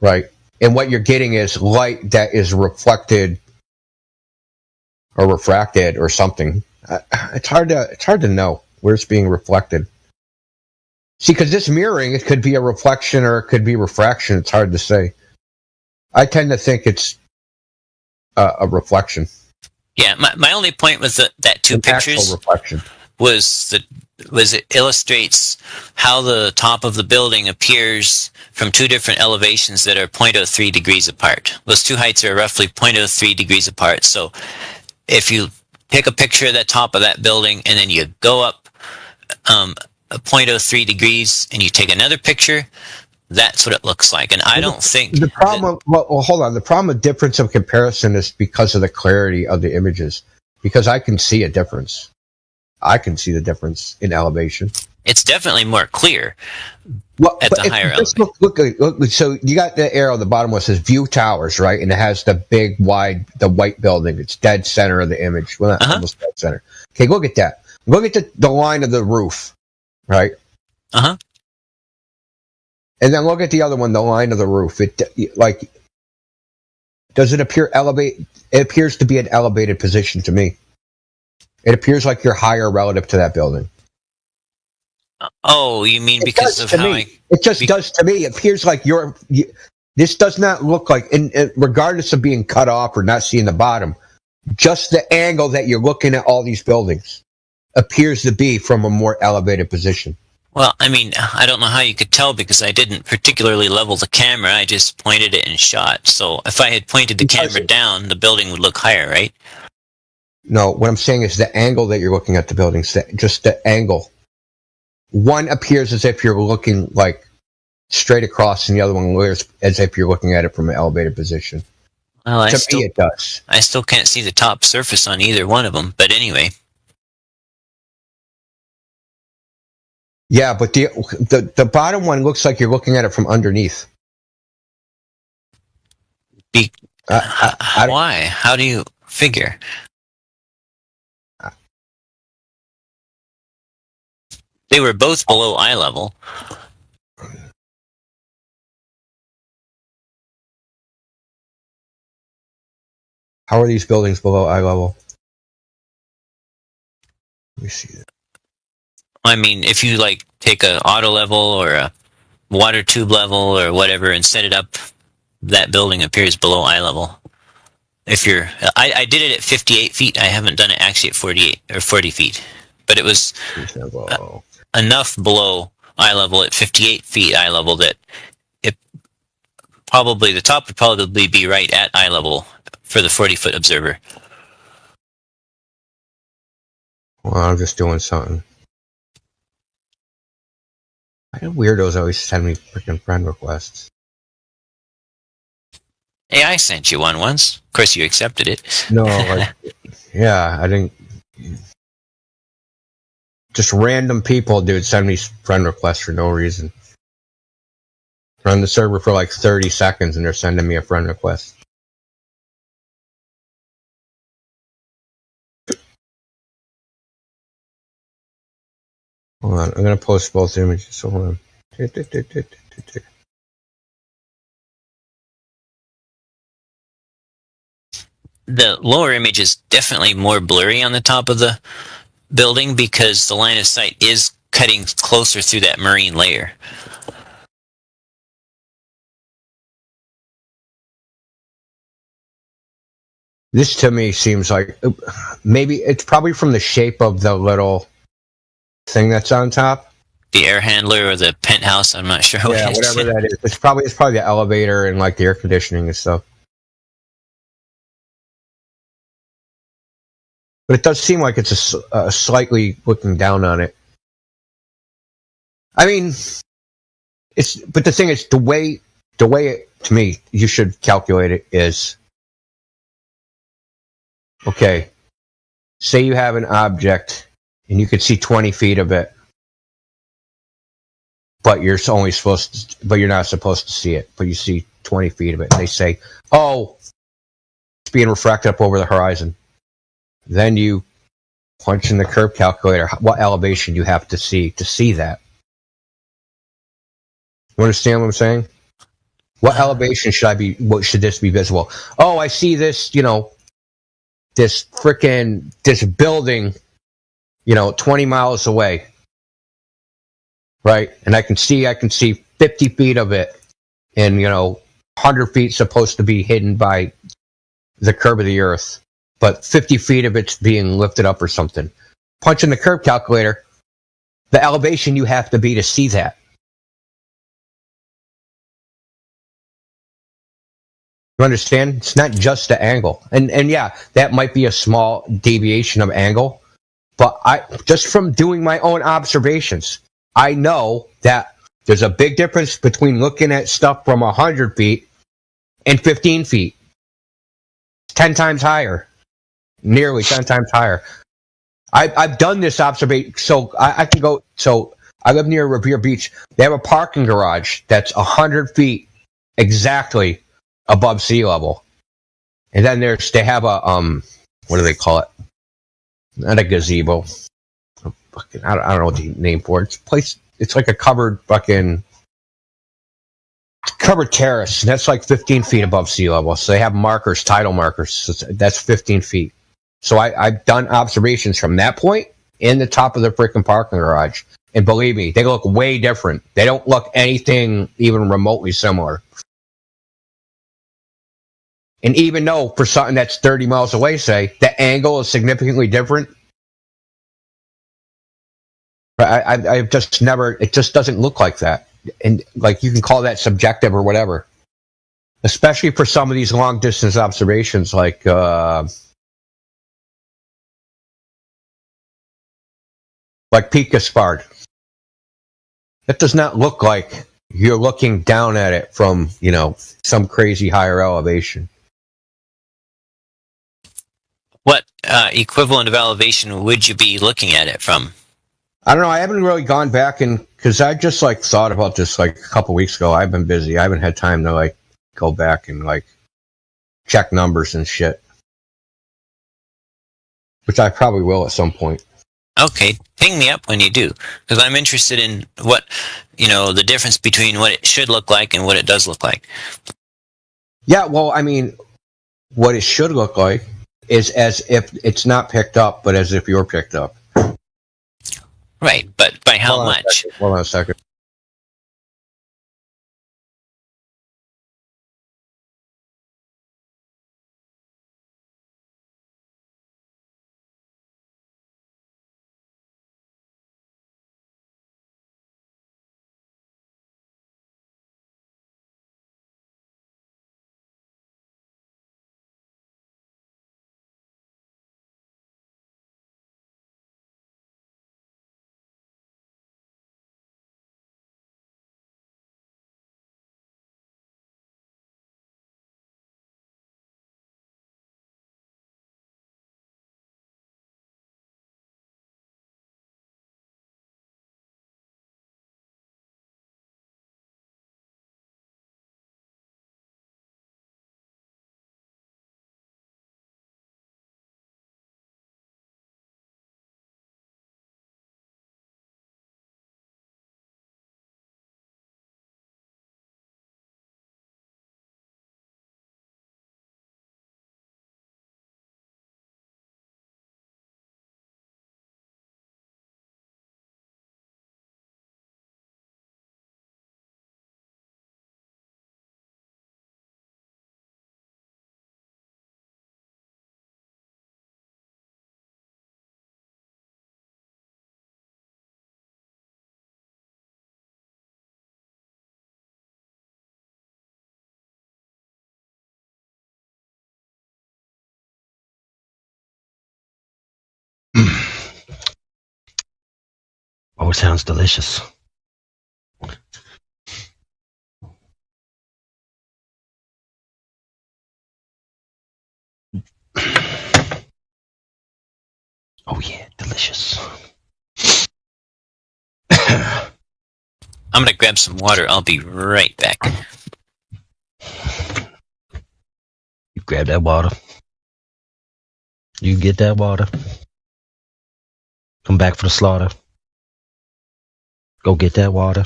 right? And what you're getting is light that is reflected or refracted or something. It's hard to know where it's being reflected. See, because this mirroring, it could be a reflection or it could be refraction. It's hard to say. I tend to think it's a reflection. Yeah, my only point with that two pictures reflection was it illustrates how the top of the building appears from two different elevations that are 0.03 degrees apart. Those two heights are roughly 0.03 degrees apart. So if you take a picture of the top of that building and then you go up 0.03 degrees and you take another picture, that's what it looks like. And I don't think the problem. Hold on. The problem with difference of comparison is because of the clarity of the images. Because I can see a difference. I can see the difference in elevation. It's definitely more clear at the higher elevation. Look, so you got the arrow at the bottom where it says View Towers, right? And it has the big, the white building. It's dead center of the image. Well, not almost dead center. Okay, look at that. Look at the line of the roof, right? Uh-huh. And then look at the other one, the line of the roof. Does it appear elevate? It appears to be an elevated position to me. It appears like you're higher relative to that building. Oh, you mean because of how it just does to me. It appears like this does not look like, regardless of being cut off or not seeing the bottom, just the angle that you're looking at all these buildings appears to be from a more elevated position. Well, I mean, I don't know how you could tell because I didn't particularly level the camera. I just pointed it and shot. So if I had pointed the camera down, the building would look higher, right? No, what I'm saying is the angle that you're looking at the buildings, just the angle. One appears as if you're looking like straight across, and the other one appears as if you're looking at it from an elevated position. Well, to me, it does. I still can't see the top surface on either one of them, but anyway. Yeah, but the bottom one looks like you're looking at it from underneath. Why? How do you figure? They were both below eye level. How are these buildings below eye level? Let me see that. I mean, if you take a auto level or a water tube level or whatever and set it up, that building appears below eye level. If you're, I did it at 58 feet. I haven't done it actually at 48 or 40 feet, but it was enough below eye level at 58 feet eye level that the top would probably be right at eye level for the 40-foot observer. Well, I'm just doing something. Why do weirdos always send me freaking friend requests? Hey, I sent you one once. Of course, you accepted it. No, yeah, I didn't. Just random people, dude, send me friend requests for no reason. They're on the server for 30 seconds and they're sending me a friend request. Hold on, I'm going to post both images. Hold on. the lower image is definitely more blurry on the top of the building because the line of sight is cutting closer through that marine layer. This to me seems like maybe it's probably from the shape of the little thing that's on top. The air handler or the penthouse, I'm not sure what Yeah, it is. whatever that is. It's probably the elevator and like the air conditioning and stuff. But it does seem like it's a slightly looking down on it. I mean, but the thing is, the way it, to me, you should calculate it is, okay, say you have an object and you could see 20 feet of it, but you're not supposed to see it, but you see 20 feet of it. And they say, oh, it's being refracted up over the horizon. Then you punch in the curve calculator what elevation you have to see that. You understand what I'm saying? What elevation what should this be visible? Oh, I see this, this building, 20 miles away. Right? And I can see 50 feet of it, and 100 feet supposed to be hidden by the curve of the earth, but 50 feet of it's being lifted up or something. Punch in the curve calculator, the elevation you have to be to see that. You understand? It's not just the angle. And yeah, that might be a small deviation of angle, but just from doing my own observations, I know that there's a big difference between looking at stuff from 100 feet and 15 feet. It's 10 times higher. Nearly 10 times higher. I've done this observation, so I can go. So I live near Revere Beach. They have a parking garage that's 100 feet exactly above sea level. And then they have a, what do they call it? Not a gazebo. I don't know what the name for it. It's like a covered terrace, and that's like 15 feet above sea level. So they have markers, tidal markers. So that's 15 feet. So I've done observations from that point in the top of the freaking parking garage. And believe me, they look way different. They don't look anything even remotely similar. And even though for something that's 30 miles away, say, the angle is significantly different, I've just never, it just doesn't look like that. And like you can call that subjective or whatever. Especially for some of these long distance observations like Peak Gaspard. That does not look like you're looking down at it from, some crazy higher elevation. What equivalent of elevation would you be looking at it from? I don't know. I haven't really gone back because I just thought about this a couple weeks ago. I've been busy. I haven't had time to go back and check numbers and shit, which I probably will at some point. Okay, ping me up when you do, because I'm interested in what the difference between what it should look like and what it does look like. Yeah, well, I mean, what it should look like is as if it's not picked up, but as if you're picked up. Right, but by how much? Hold on a second. Oh, it sounds delicious. Oh yeah, delicious. I'm gonna grab some water. I'll be right back. You grab that water. You get that water. Come back for the slaughter. Go get that water.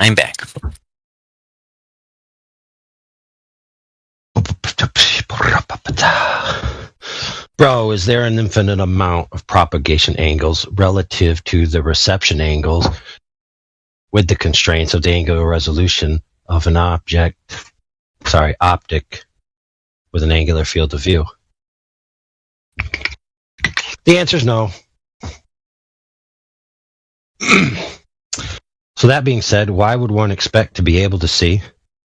I'm back. Bro, is there an infinite amount of propagation angles relative to the reception angles with the constraints of the angular resolution of an optic with an angular field of view? The answer is no. So that being said, why would one expect to be able to see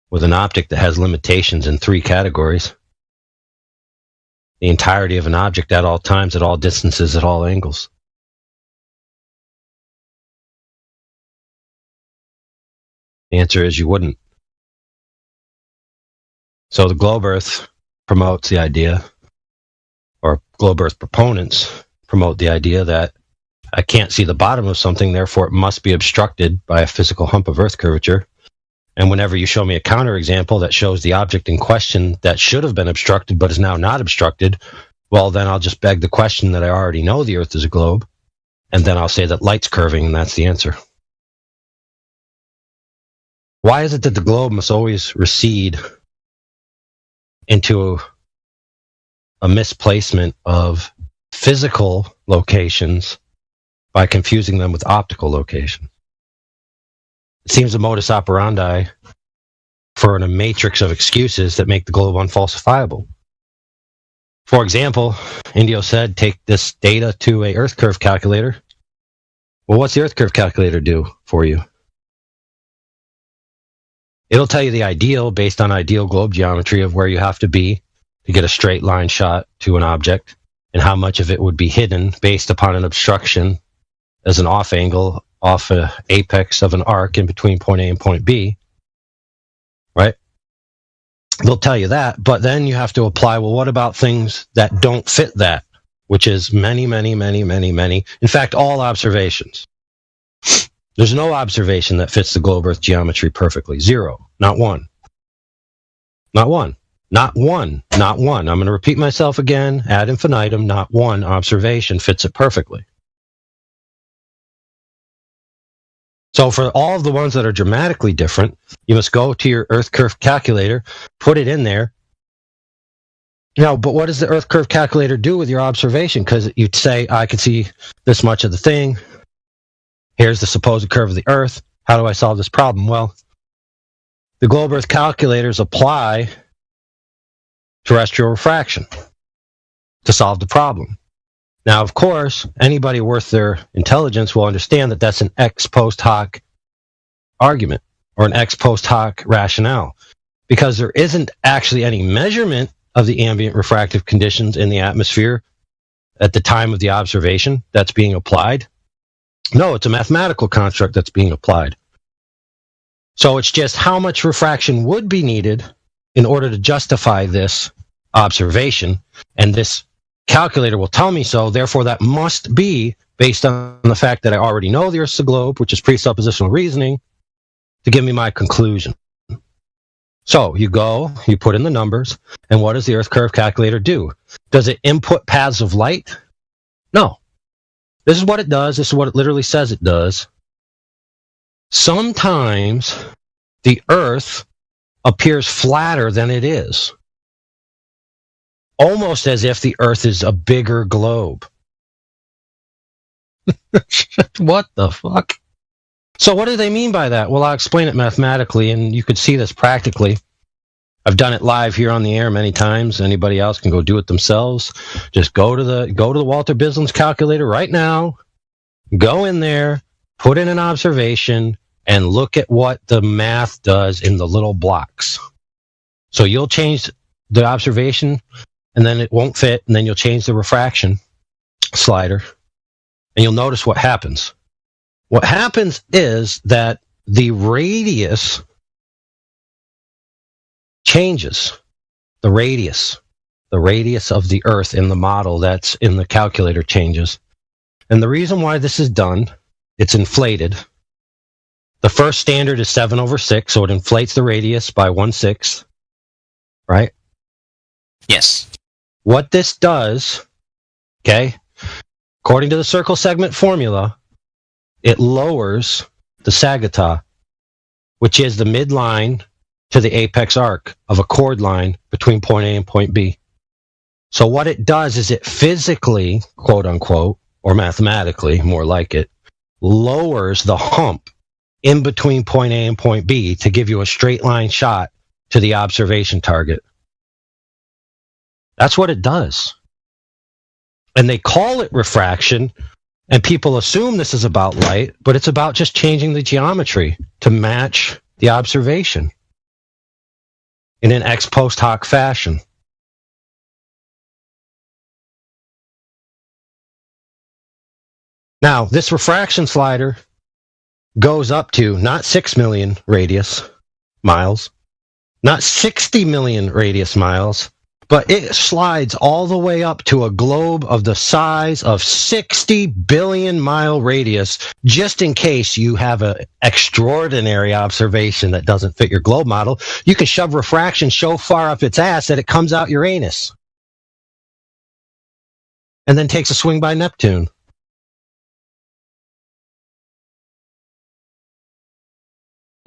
with an optic that has limitations in 3 categories? The entirety of an object at all times, at all distances, at all angles. The answer is you wouldn't. So the globe Earth promotes the idea, or globe Earth proponents promote the idea that I can't see the bottom of something, therefore it must be obstructed by a physical hump of Earth curvature. And whenever you show me a counterexample that shows the object in question that should have been obstructed but is now not obstructed, well, then I'll just beg the question that I already know the Earth is a globe, and then I'll say that light's curving, and that's the answer. Why is it that the globe must always recede into a misplacement of physical locations by confusing them with optical locations? It seems a modus operandi for a matrix of excuses that make the globe unfalsifiable. For example, Indio said, take this data to a Earth curve calculator. Well, what's the Earth curve calculator do for you? It'll tell you the ideal based on ideal globe geometry of where you have to be to get a straight line shot to an object, and how much of it would be hidden based upon an obstruction as an off angle off an apex of an arc in between point A and point B, right? They'll tell you that, but then you have to apply, well, what about things that don't fit that, which is many. In fact, all observations. There's no observation that fits the globe Earth geometry perfectly. 0. Not one. Not one. Not one. Not one. I'm going to repeat myself again ad infinitum. Not one observation fits it perfectly. So for all of the ones that are dramatically different, you must go to your Earth curve calculator, put it in there. Now, but what does the Earth curve calculator do with your observation? Because you'd say, I can see this much of the thing. Here's the supposed curve of the Earth. How do I solve this problem? Well, the globe Earth calculators apply terrestrial refraction to solve the problem. Now, of course, anybody worth their intelligence will understand that that's an ex post hoc argument or an ex post hoc rationale, because there isn't actually any measurement of the ambient refractive conditions in the atmosphere at the time of the observation that's being applied. No, it's a mathematical construct that's being applied. So it's just how much refraction would be needed in order to justify this observation, and this calculator will tell me so. Therefore, that must be based on the fact that I already know the Earth's a globe, which is presuppositional reasoning, to give me my conclusion. So you go, you put in the numbers, and what does the Earth curve calculator do? Does it input paths of light? No. This is what it does. This is what it literally says it does. Sometimes the Earth appears flatter than it is, almost as if the Earth is a bigger globe. What the fuck? So what do they mean by that? Well, I'll explain it mathematically, and you could see this practically. I've done it live here on the air many times. Anybody else can go do it themselves. Just go to the Walter Bislin's calculator right now. Go in there, put in an observation, and look at what the math does in the little blocks. So you'll change the observation, and then it won't fit, and then you'll change the refraction slider, and you'll notice what happens. What happens is that the radius changes. The radius of the Earth in the model that's in the calculator changes. And the reason why this is done, it's inflated. The first standard is 7/6, so it inflates the radius by 1/6, right? Yes. What this does, okay, according to the circle segment formula, it lowers the sagitta, which is the midline to the apex arc of a chord line between point A and point B. So what it does is it physically, quote unquote, or mathematically, more like it, lowers the hump in between point A and point B to give you a straight line shot to the observation target. That's what it does. And they call it refraction, and people assume this is about light, but it's about just changing the geometry to match the observation in an ex post hoc fashion. Now, this refraction slider goes up to not 6 million radius miles, not 60 million radius miles, but it slides all the way up to a globe of the size of 60 billion mile radius, just in case you have an extraordinary observation that doesn't fit your globe model. You can shove refraction so far up its ass that it comes out your anus and then takes a swing by Neptune.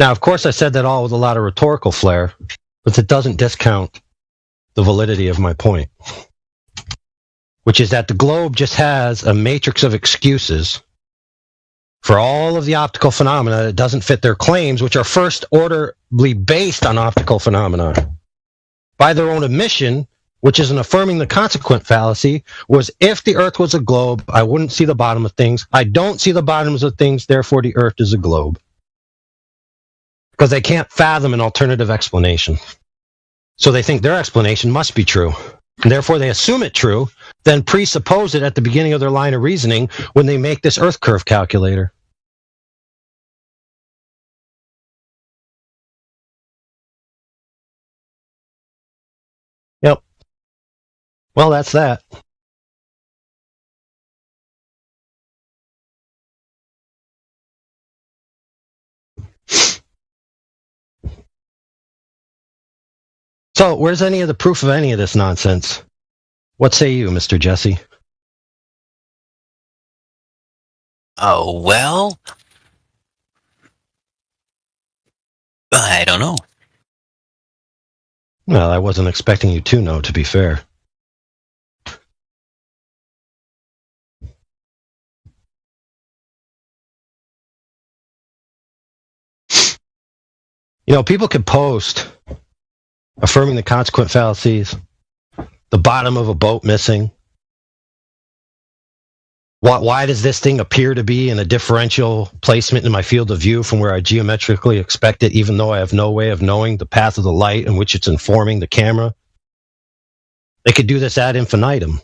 Now, of course, I said that all with a lot of rhetorical flair, but it doesn't discount the validity of my point, which is that the globe just has a matrix of excuses for all of the optical phenomena that doesn't fit their claims, which are first orderly based on optical phenomena. By their own admission, which is an affirming the consequent fallacy, was if the Earth was a globe, I wouldn't see the bottom of things. I don't see the bottoms of things, therefore the Earth is a globe. Because they can't fathom an alternative explanation. So they think their explanation must be true. And therefore they assume it true, then presuppose it at the beginning of their line of reasoning when they make this Earth curve calculator. Yep. Well, that's that. So, where's any of the proof of any of this nonsense? What say you, Mr. Jesse? Oh, well, I don't know. Well, I wasn't expecting you to know, to be fair. You know, people can post affirming the consequent fallacies, the bottom of a boat missing. Why does this thing appear to be in a differential placement in my field of view from where I geometrically expect it, even though I have no way of knowing the path of the light in which it's informing the camera? They could do this ad infinitum.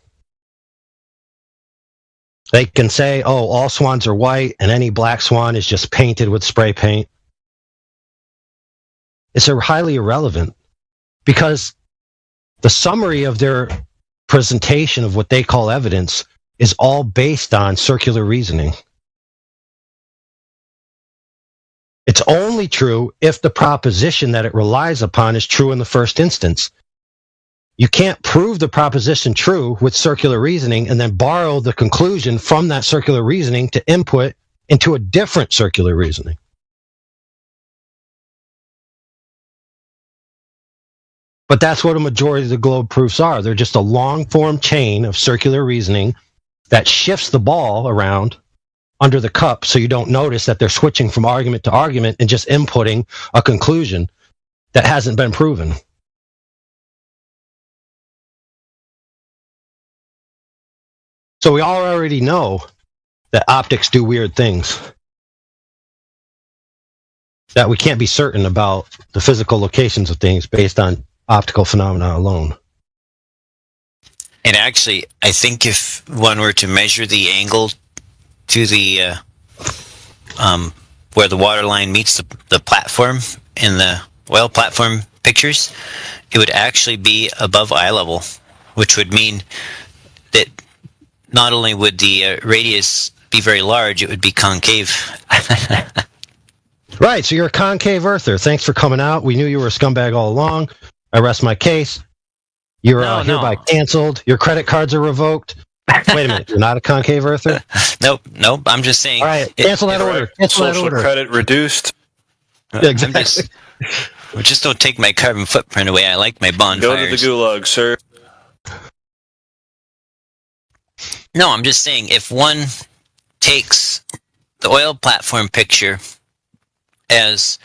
They can say, oh, all swans are white and any black swan is just painted with spray paint. It's highly irrelevant because the summary of their presentation of what they call evidence is all based on circular reasoning. It's only true if the proposition that it relies upon is true in the first instance. You can't prove the proposition true with circular reasoning and then borrow the conclusion from that circular reasoning to input into a different circular reasoning. But that's what a majority of the globe proofs are. They're just a long-form chain of circular reasoning that shifts the ball around under the cup so you don't notice that they're switching from argument to argument and just inputting a conclusion that hasn't been proven. So we all already know that optics do weird things. That we can't be certain about the physical locations of things based on optical phenomena alone. And actually, I think if one were to measure the angle to the where the water line meets the platform in the oil platform pictures, it would actually be above eye level, which would mean that not only would the radius be very large, it would be concave. Right, so you're a concave earther. Thanks for coming out. We knew you were a scumbag all along. I rest my case. You're hereby canceled. Your credit cards are revoked. Wait a minute, you're not a concave earther? Nope. I'm just saying. All right, cancel that order. Cancel that Social order. credit reduced. Exactly. Just don't take my carbon footprint away. I like my bonfires. Go to the gulag, sir. No, I'm just saying, if one takes the oil platform picture as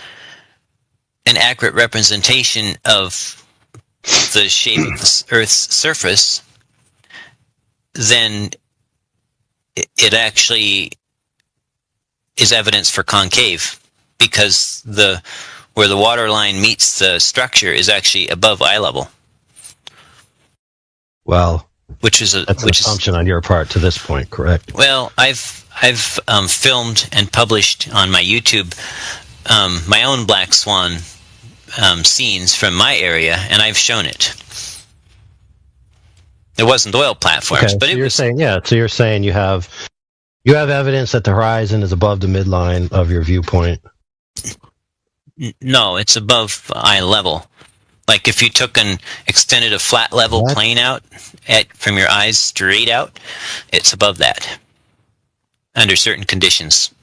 an accurate representation of the shape of the Earth's surface, then it actually is evidence for concave, because where the water line meets the structure is actually above eye level. Well, that's an assumption on your part to this point, correct? Well, I've filmed and published on my YouTube my own black swan scenes from my area, and I've shown it. It wasn't oil platforms, but so you're saying you have evidence that the horizon is above the midline of your viewpoint. No, it's above eye level. Like if you extended a flat level plane out from your eyes straight out, it's above that under certain conditions.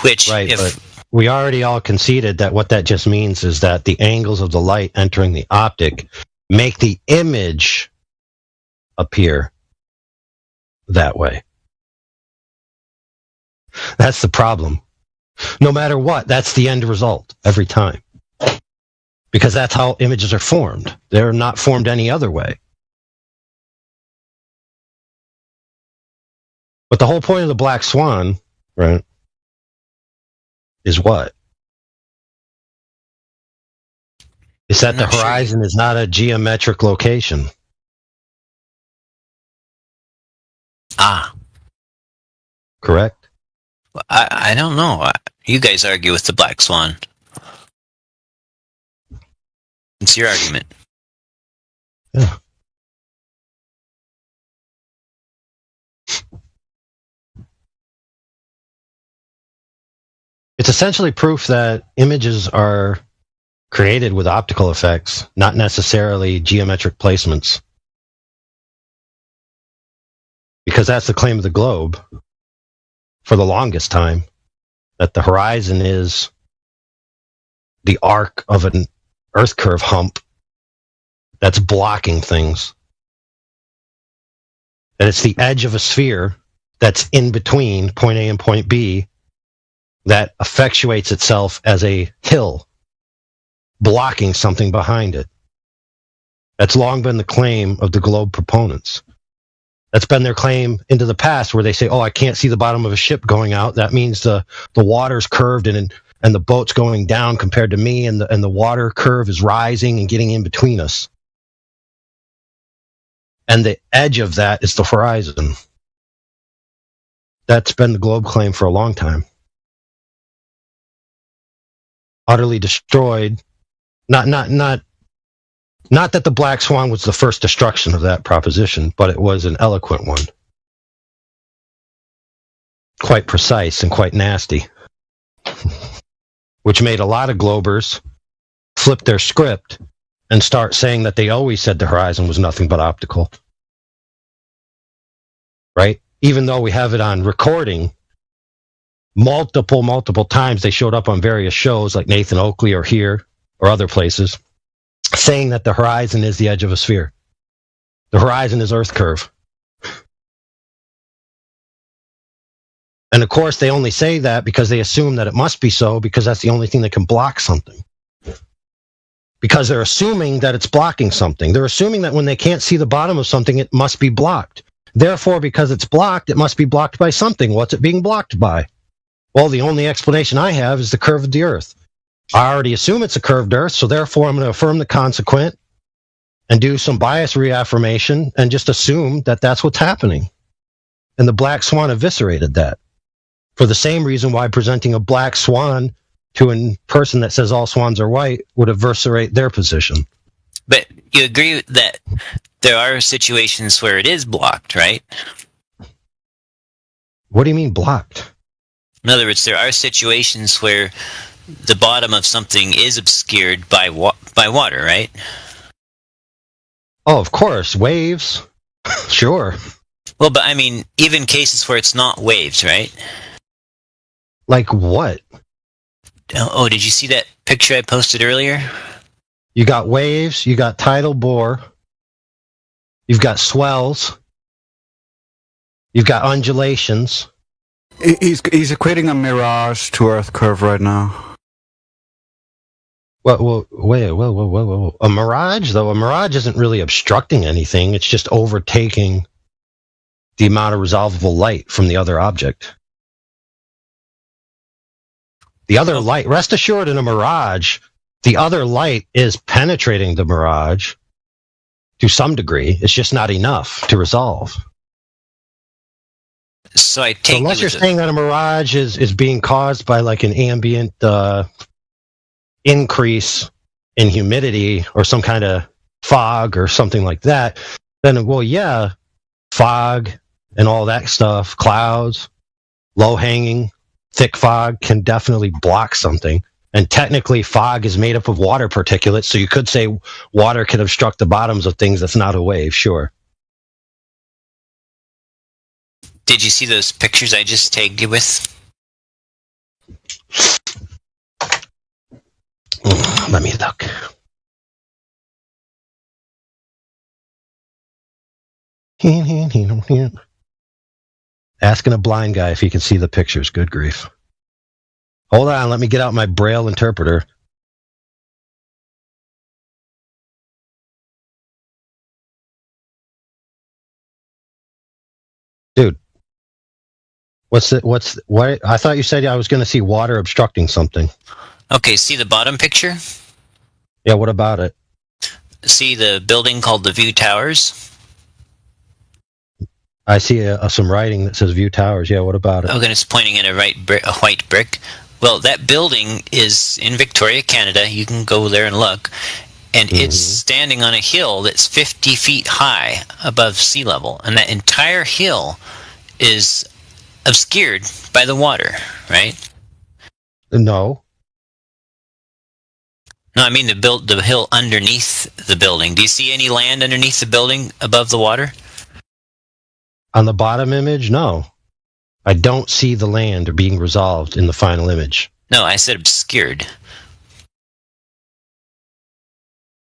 But we already all conceded that what that just means is that the angles of the light entering the optic make the image appear that way. That's the problem. No matter what, that's the end result every time. Because that's how images are formed. They're not formed any other way. But the whole point of the black swan, right, is what? Is that the horizon is not a geometric location. Correct? I don't know. You guys argue with the black swan. It's your argument. Yeah. It's essentially proof that images are created with optical effects, not necessarily geometric placements. Because that's the claim of the globe for the longest time, that the horizon is the arc of an Earth curve hump that's blocking things. That it's the edge of a sphere that's in between point A and point B that effectuates itself as a hill, blocking something behind it. That's long been the claim of the globe proponents. That's been their claim into the past, where they say, oh, I can't see the bottom of a ship going out. That means the water's curved and the boat's going down compared to me, and the water curve is rising and getting in between us. And the edge of that is the horizon. That's been the globe claim for a long time. Utterly destroyed. Not that the black swan was the first destruction of that proposition, but it was an eloquent one. Quite precise and quite nasty. Which made a lot of globers flip their script and start saying that they always said the horizon was nothing but optical. Right? Even though we have it on recording, multiple times they showed up on various shows like Nathan Oakley or here or other places, saying that the horizon is the edge of a sphere. The horizon is Earth curve. And of course, they only say that because they assume that it must be so, because that's the only thing that can block something. because they're assuming that it's blocking something. They're assuming that when they can't see the bottom of something, it must be blocked. Therefore, because it's blocked, it must be blocked by something. What's it being blocked by? Well, the only explanation I have is the curve of the Earth. I already assume it's a curved Earth, so therefore I'm going to affirm the consequent and do some bias reaffirmation and just assume that that's what's happening. And the black swan eviscerated that. For the same reason why presenting a black swan to a person that says all swans are white would eviscerate their position. But you agree that there are situations where it is blocked, right? What do you mean blocked? In other words, there are situations where the bottom of something is obscured by water, right? Oh, of course. Waves. Sure. Well, but I mean, even cases where it's not waves, right? Like what? Oh, did you see that picture I posted earlier? You got waves, you got tidal bore, you've got swells, you've got undulations. He's equating a mirage to Earth curve right now. Well, wait, whoa. A mirage, though? A mirage isn't really obstructing anything. It's just overtaking the amount of resolvable light from the other object. The other light, rest assured, in a mirage, the other light is penetrating the mirage to some degree. It's just not enough to resolve. So I take unless you're saying that a mirage is being caused by like an ambient increase in humidity or some kind of fog or something like that, then, well, yeah, fog and all that stuff, clouds, low-hanging, thick fog can definitely block something. And technically, fog is made up of water particulates, so you could say water can obstruct the bottoms of things that's not a wave, sure. Did you see those pictures I just tagged you with? Let me look. Asking a blind guy if he can see the pictures. Good grief. Hold on, let me get out my Braille interpreter. Dude. What? I thought you said I was going to see water obstructing something. Okay, see the bottom picture? Yeah, what about it? See the building called the View Towers? I see some writing that says View Towers. Yeah, what about it? Okay, it's pointing at a white brick. Well, that building is in Victoria, Canada. You can go there and look. And it's standing on a hill that's 50 feet high above sea level. And that entire hill is obscured by the water, right? No. No, I mean the hill underneath the building. Do you see any land underneath the building above the water? On the bottom image, no. I don't see the land being resolved in the final image. No, I said obscured.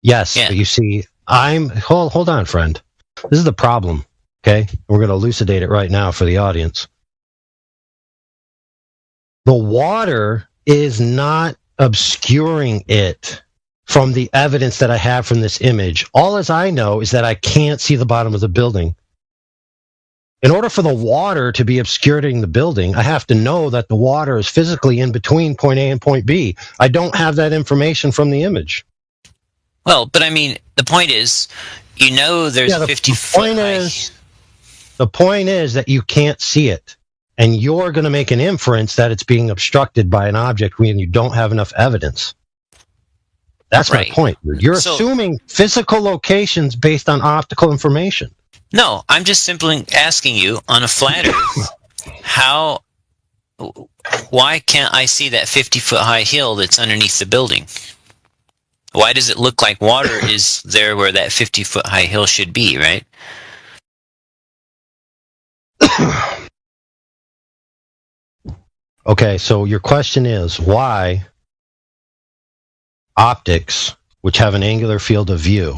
Yes, yeah. But you see, hold on, friend. This is the problem, okay? We're going to elucidate it right now for the audience. The water is not obscuring it from the evidence that I have from this image. All as I know is that I can't see the bottom of the building. In order for the water to be obscuring the building, I have to know that the water is physically in between point A and point B. I don't have that information from the image. Well, but I mean, the point is, you know there's 50 foot high. The point is that you can't see it. And you're going to make an inference that it's being obstructed by an object when you don't have enough evidence. That's right. My point. You're assuming physical locations based on optical information. No, I'm just simply asking you on a flat Earth, why can't I see that 50-foot high hill that's underneath the building? Why does it look like water is there where that 50-foot high hill should be, right? Okay, so your question is why optics, which have an angular field of view,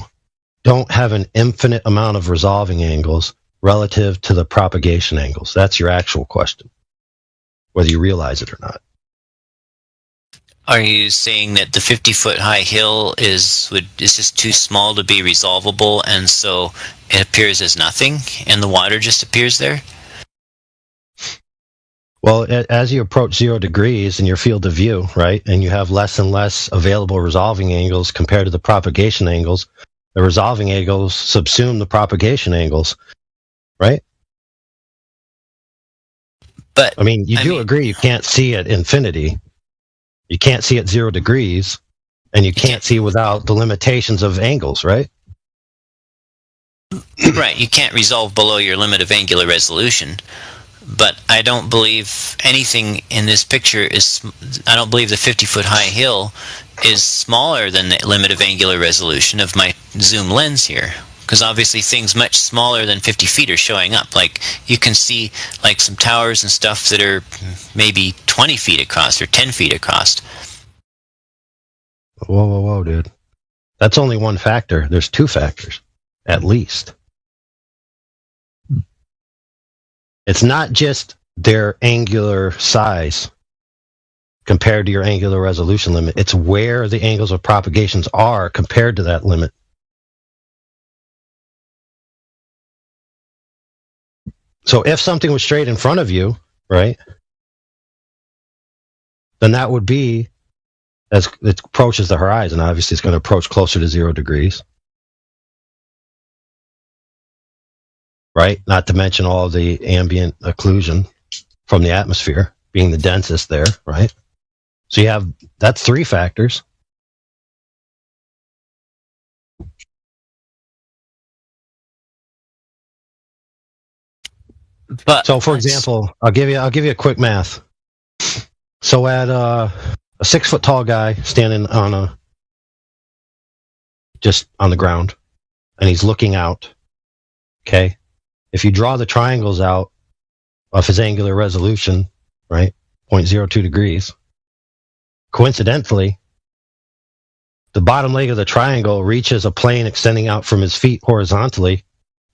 don't have an infinite amount of resolving angles relative to the propagation angles? That's your actual question, whether you realize it or not. Are you saying that the 50-foot high hill is just too small to be resolvable, and so it appears as nothing, and the water just appears there? Well, as you approach 0 degrees in your field of view, right, and you have less and less available resolving angles compared to the propagation angles, the resolving angles subsume the propagation angles, right? But I mean, you do agree you can't see at infinity. You can't see at 0 degrees, and you can't see without the limitations of angles, right? Right, you can't resolve below your limit of angular resolution. But I don't believe anything in this picture is. I don't believe the 50-foot high hill is smaller than the limit of angular resolution of my zoom lens here. Because obviously things much smaller than 50 feet are showing up. Like you can see like some towers and stuff that are maybe 20 feet across or 10 feet across. Whoa, dude. That's only one factor. There's two factors, at least. It's not just their angular size compared to your angular resolution limit. It's where the angles of propagations are compared to that limit. So if something was straight in front of you, right, then that would be, as it approaches the horizon, obviously it's going to approach closer to 0 degrees. Right? Not to mention all the ambient occlusion from the atmosphere being the densest there, right? So you have, that's three factors. But so, for example, I'll give you a quick math. So, at a 6 foot tall guy standing just on the ground, and he's looking out. Okay, if you draw the triangles out of his angular resolution, right, 0.02 degrees. Coincidentally, the bottom leg of the triangle reaches a plane extending out from his feet horizontally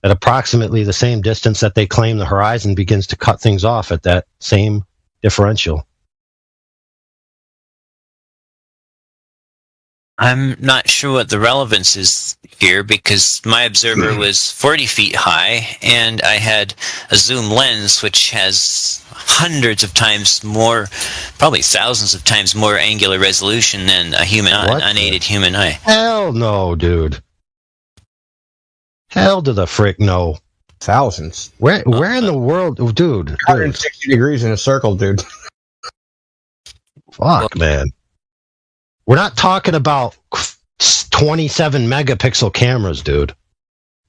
at approximately the same distance that they claim the horizon begins to cut things off at that same differential. I'm not sure what the relevance is here because my observer was 40 feet high and I had a zoom lens which has hundreds of times more, probably thousands of times more angular resolution than a human eye, an unaided human eye. Hell no, dude. Hell to the frick no. Thousands. Where in the world, dude? 160 degrees in a circle, dude. Fuck, man. We're not talking about 27 megapixel cameras, dude.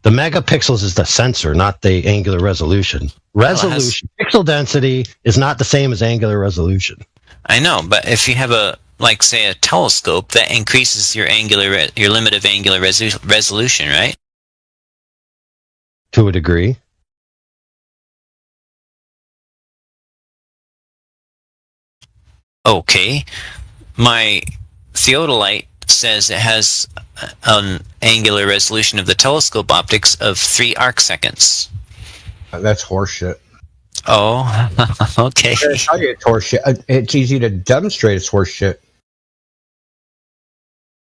The megapixels is the sensor, not the angular resolution. Resolution, pixel density is not the same as angular resolution. I know, but if you have say a telescope, that increases your limit of angular resolution, right? To a degree. Okay. My theodolite says it has an angular resolution of the telescope optics of 3 arcseconds. That's horseshit. Oh, okay. I tell you it's horseshit. It's easy to demonstrate it's horseshit.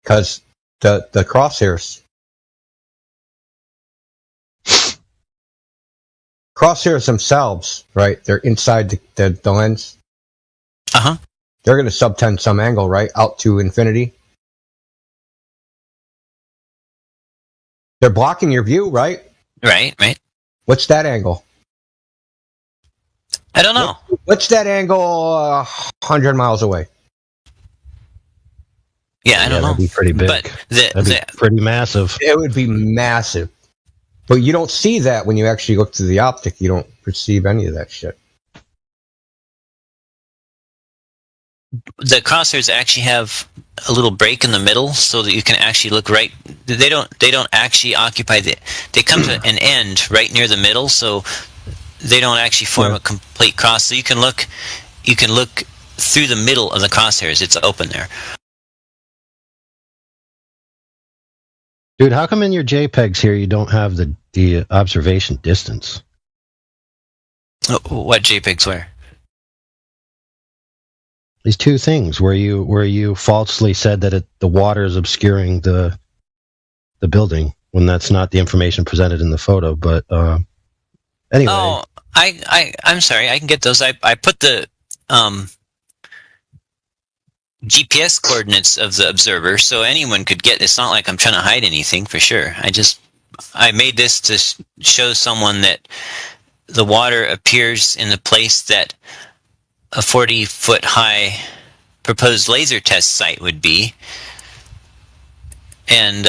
Because the crosshairs. Crosshairs themselves, right? They're inside the lens. Uh-huh. They're going to subtend some angle, right? Out to infinity. They're blocking your view, right? Right. What's that angle? I don't know. What's that angle 100 miles away? Yeah, I don't know. That'd be pretty big. But that'd be pretty massive. It would be massive. But you don't see that when you actually look through the optic. You don't perceive any of that shit. The crosshairs actually have a little break in the middle so that you can actually look right. They don't actually occupy they come to an end right near the middle, so they don't actually form a complete cross. So you can look through the middle of the crosshairs. It's open there. Dude, how come in your JPEGs here you don't have the observation distance? What JPEGs where? These two things where you falsely said that the water is obscuring the building when that's not the information presented in the photo. But anyway. Oh, I'm sorry. I can get those. I put the GPS coordinates of the observer, so anyone could get. It's not like I'm trying to hide anything, for sure. I made this to show someone that the water appears in the place that a 40-foot high proposed laser test site would be, and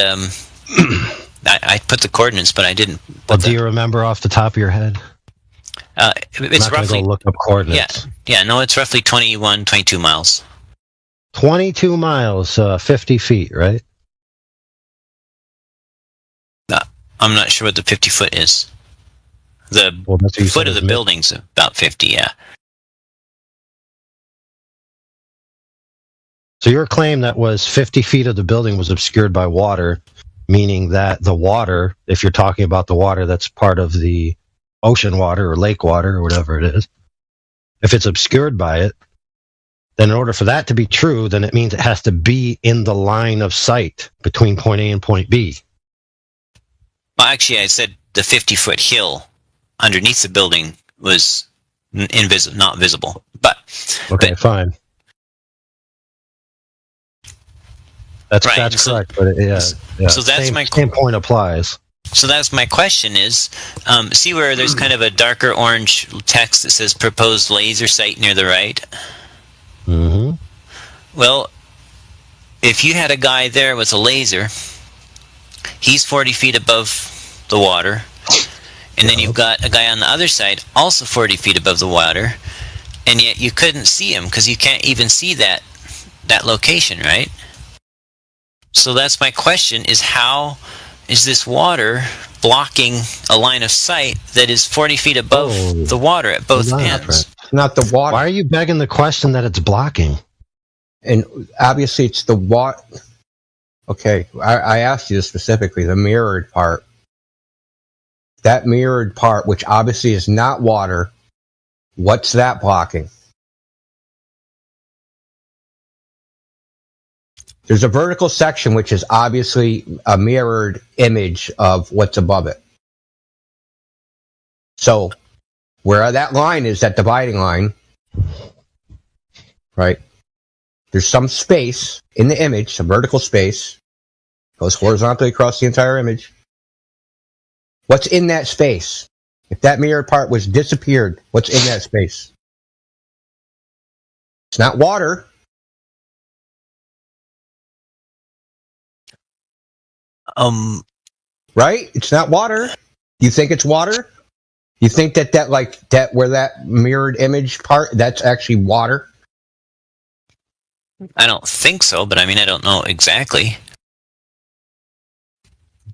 I put the coordinates, but I didn't. Well, do you remember off the top of your head? It's roughly. Go look up coordinates. Yeah. No, it's roughly 21, 22 miles. 22 miles, 50 feet, right? I'm not sure what the 50 foot is. The foot of the building's about 50, yeah. So your claim that was 50 feet of the building was obscured by water, meaning that the water, if you're talking about the water that's part of the ocean water or lake water or whatever it is, if it's obscured by it, then in order for that to be true, then it means it has to be in the line of sight between point A and point B. Well, actually, I said the 50-foot hill underneath the building was not visible. But fine. That's correct. But yeah. So that's same point applies. So that's my question is, see where there's kind of a darker orange text that says proposed laser site near the right? Mm-hmm. Well, if you had a guy there with a laser, he's 40 feet above the water, and then you've got a guy on the other side also 40 feet above the water, and yet you couldn't see him because you can't even see that location, right? So that's my question, is how is this water blocking a line of sight that is 40 feet above the water at both ends? Not the water. Why are you begging the question that it's blocking? And obviously it's the water. Okay, I asked you this specifically, the mirrored part. That mirrored part, which obviously is not water, what's that blocking? There's a vertical section which is obviously a mirrored image of what's above it. So, where that line is, that dividing line, right? There's some space in the image, some vertical space, goes horizontally across the entire image. What's in that space? If that mirrored part was disappeared, what's in that space? It's not water. Right? It's not water. You think it's water? You think that where that mirrored image part, that's actually water? I don't think so, but I mean, I don't know exactly.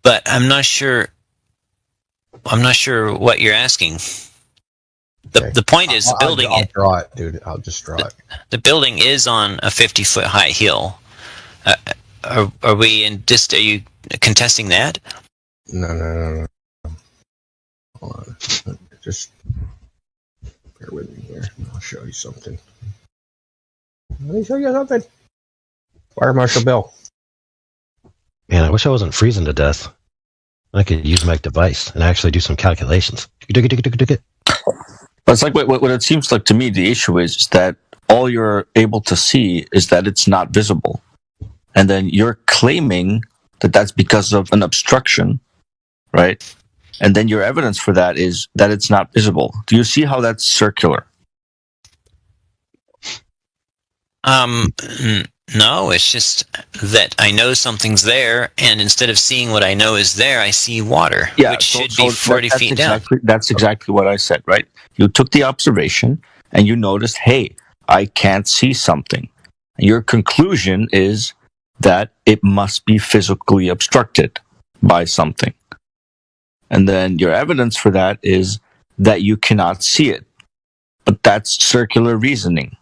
But I'm not sure what you're asking. The point is, the building. I'll draw it, dude. I'll just draw it. The building is on a 50-foot high hill. Are you contesting that? No. Hold on. Just bear with me here. I'll show you something. Let me show you something. Fire Marshal Bill. Man, I wish I wasn't freezing to death. I could use my device and actually do some calculations. But it's like what it seems like to me, the issue is that all you're able to see is that it's not visible. And then you're claiming that that's because of an obstruction, right? And then your evidence for that is that it's not visible. Do you see how that's circular? No, it's just that I know something's there, and instead of seeing what I know is there, I see water, which should be 40 feet down. That's exactly what I said, right? You took the observation, and you noticed, hey, I can't see something. And your conclusion is that it must be physically obstructed by something. And then your evidence for that is that you cannot see it. But that's circular reasoning.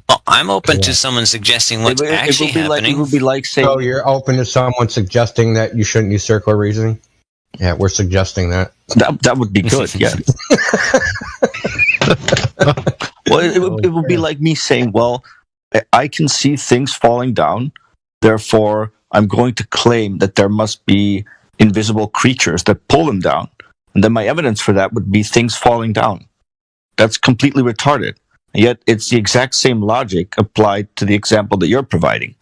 Well, I'm open to someone suggesting what's actually happening. It would be like saying... So you're open to someone suggesting that you shouldn't use circular reasoning? Yeah, we're suggesting that. That would be good, yeah. Well, it would be like me saying, well, I can see things falling down, therefore I'm going to claim that there must be invisible creatures that pull them down. And then my evidence for that would be things falling down. That's completely retarded. And yet it's the exact same logic applied to the example that you're providing.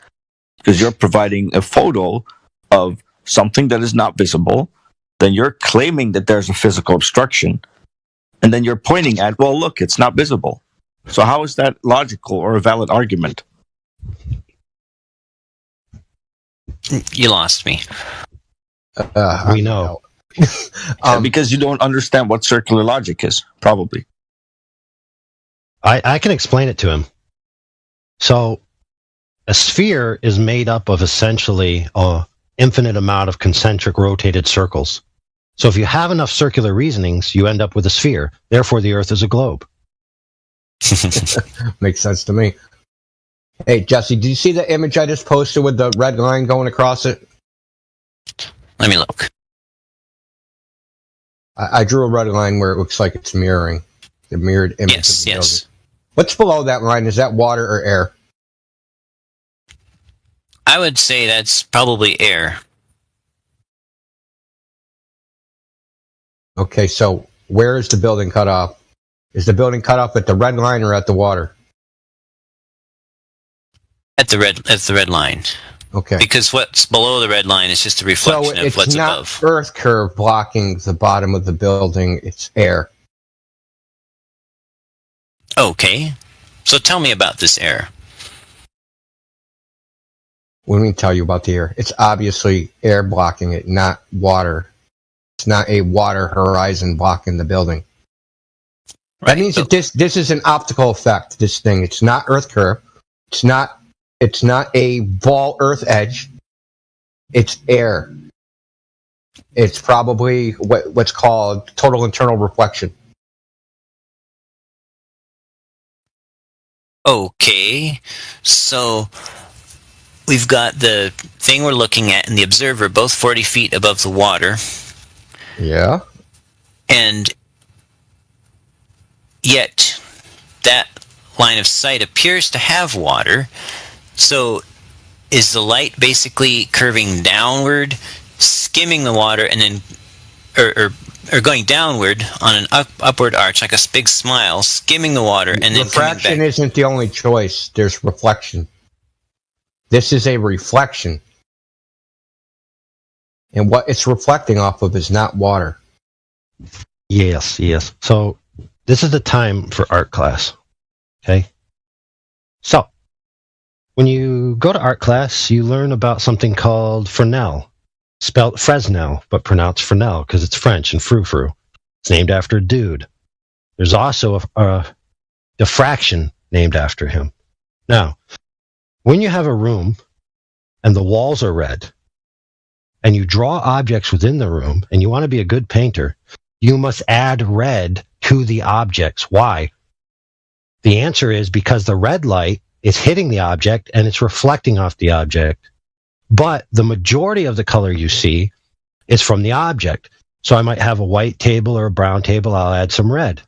Because you're providing a photo of something that is not visible, then you're claiming that there's a physical obstruction, and then you're pointing at, well, look, it's not visible. So how is that logical or a valid argument? You lost me. We know. Because you don't understand what circular logic is, probably. I can explain it to him. So a sphere is made up of essentially an infinite amount of concentric rotated circles. So if you have enough circular reasonings, you end up with a sphere. Therefore, the Earth is a globe. Makes sense to me. Hey, Jesse, did you see the image I just posted with the red line going across it? Let me look. I drew a red line where it looks like it's mirroring the mirrored image. Yes, of the yes. building. What's below that line? Is that water or air? I would say that's probably air. Okay, so where is the building cut off? Is the building cut off at the red line or at the water? At the red line. Okay. Because what's below the red line is just a reflection of what's above. It's not Earth curve blocking the bottom of the building, it's air. Okay. So tell me about this air. What do you mean tell you about the air? It's obviously air blocking it, not water. It's not a water horizon blocking the building. Right, that means that this is an optical effect, this thing. It's not Earth curve. It's not a ball Earth edge. It's air. It's probably what's called total internal reflection. Okay. So we've got the thing we're looking at and the observer both 40 feet above the water. Yeah. And yet that line of sight appears to have water. So is the light basically curving downward, skimming the water, and then or going downward on an upward arch like a big smile, skimming the water, and then coming back? Refraction isn't the only choice. There's reflection. This is a reflection. And what it's reflecting off of is not water. Yes. So this is the time for art class. Okay? So, when you go to art class, you learn about something called Fresnel. Spelled Fresnel, but pronounced Fresnel because it's French and frou-frou. It's named after a dude. There's also a diffraction named after him. Now, when you have a room and the walls are red, and you draw objects within the room, and you want to be a good painter, you must add red to the objects. Why? The answer is because the red light is hitting the object and it's reflecting off the object. But the majority of the color you see is from the object. So I might have a white table or a brown table. I'll add some red.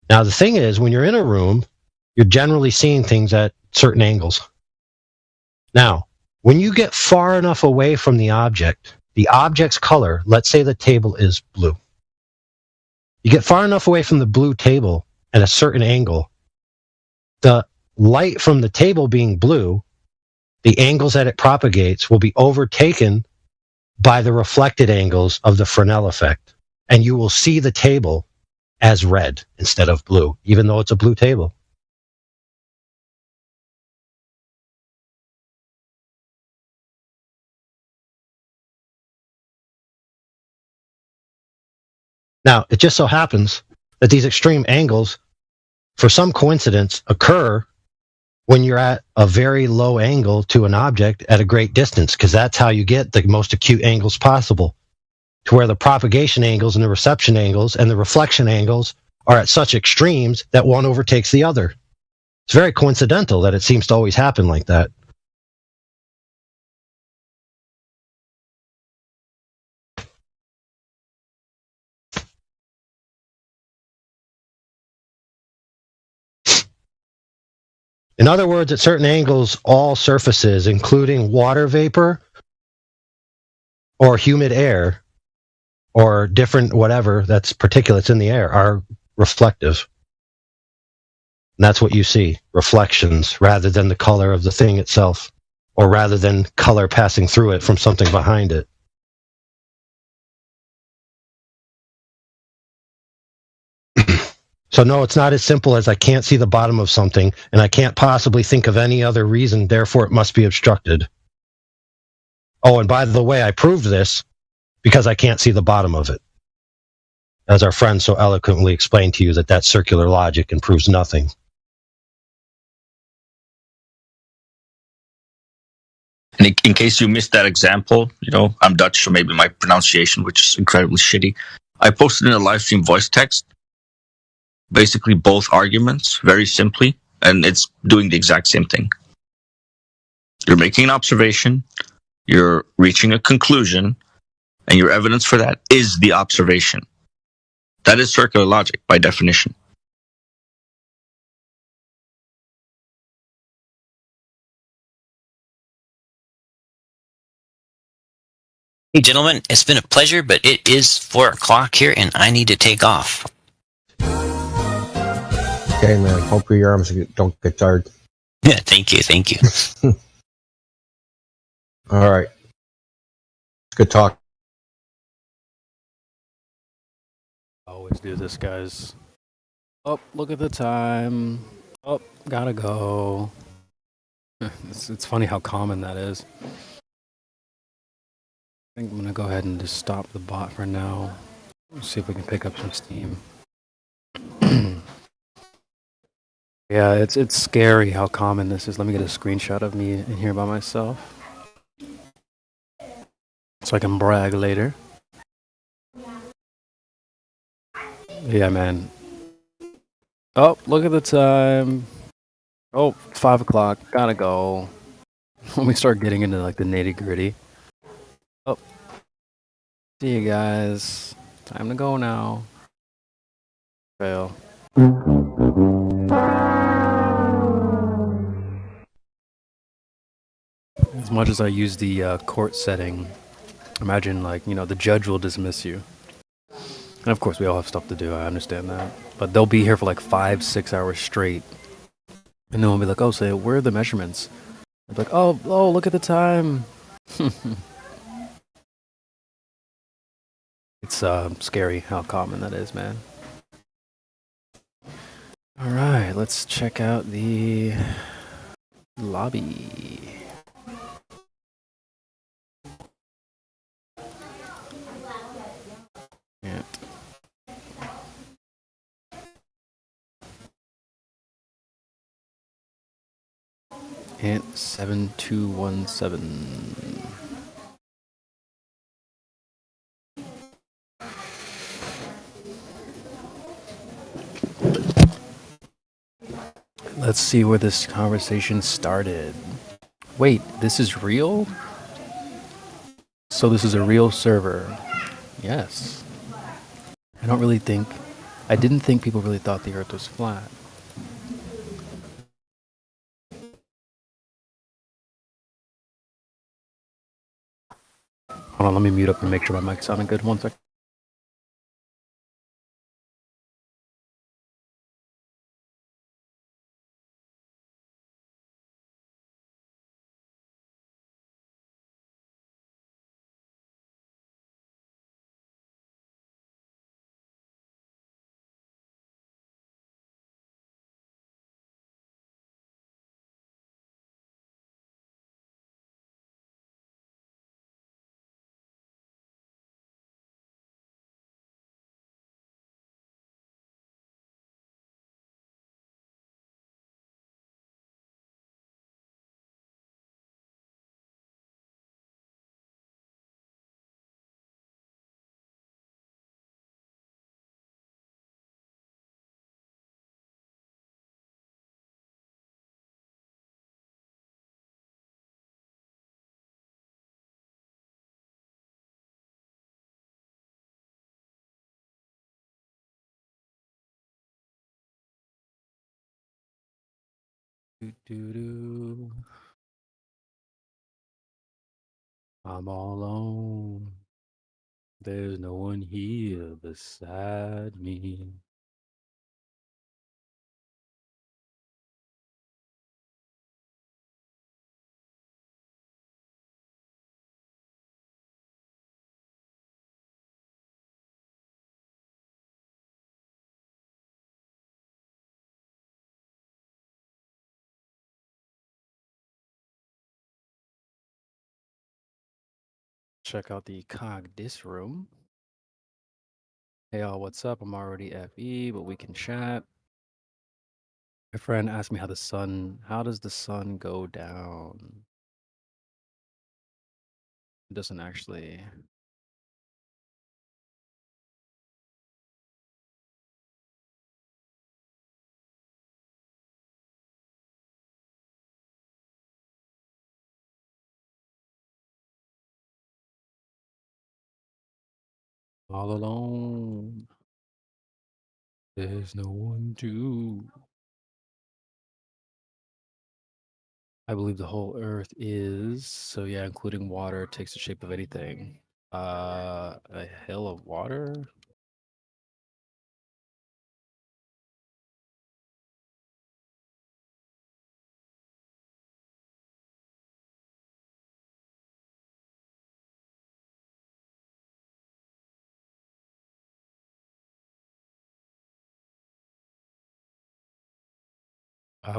Now, the thing is, when you're in a room, you're generally seeing things at certain angles. Now, when you get far enough away from the object's color, let's say the table is blue. You get far enough away from the blue table at a certain angle, the light from the table being blue, the angles that it propagates will be overtaken by the reflected angles of the Fresnel effect. And you will see the table as red instead of blue, even though it's a blue table. Now, it just so happens that these extreme angles, for some coincidence, occur when you're at a very low angle to an object at a great distance, because that's how you get the most acute angles possible, to where the propagation angles and the reception angles and the reflection angles are at such extremes that one overtakes the other. It's very coincidental that it seems to always happen like that. In other words, at certain angles, all surfaces, including water vapor or humid air or different whatever that's particulates in the air, are reflective. And that's what you see, reflections, rather than the color of the thing itself, or rather than color passing through it from something behind it. So no, it's not as simple as I can't see the bottom of something, and I can't possibly think of any other reason, therefore it must be obstructed. Oh, and by the way, I proved this because I can't see the bottom of it. As our friend so eloquently explained to you, that circular logic and proves nothing. And in case you missed that example, I'm Dutch, so maybe my pronunciation, which is incredibly shitty. I posted in a live stream voice text basically both arguments very simply, and it's doing the exact same thing. You're making an observation, you're reaching a conclusion, and your evidence for that is the observation. That is circular logic by definition. Hey, gentlemen, it's been a pleasure, but it is 4 o'clock here, and I need to take off. Okay, man. Hope your arms don't get tired. Yeah, thank you. All right. Good talk. Always do this, guys. Oh, look at the time. Oh, gotta go. It's funny how common that is. I think I'm gonna go ahead and just stop the bot for now. See if we can pick up some steam. Yeah, it's scary how common this is. Let me get a screenshot of me in here by myself, so I can brag later. Yeah, man. Oh, look at the time. Oh, 5 o'clock. Gotta go. When we start getting into like the nitty gritty. Oh, see you guys. Time to go now. Fail. As much as I use the court setting, imagine the judge will dismiss you. And of course we all have stuff to do, I understand that. But they'll be here for like 5-6 hours straight. And then we'll be like, oh, so where are the measurements? It's like, oh, look at the time. It's scary how common that is, man. Alright, let's check out the lobby. Yeah. Ant 7217. Let's see where this conversation started. Wait, this is real? So this is a real server. Yes. I didn't think people really thought the Earth was flat. Hold on, let me mute up and make sure my mic's sounding good. 1 sec. I'm all alone. There's no one here beside me. Check out the Cogdis room. Hey y'all, what's up? I'm already FE, but we can chat. My friend asked me how does the sun go down? It doesn't actually. All alone. There's no one to. I believe the whole earth is, so yeah, including water, takes the shape of anything. A hill of water?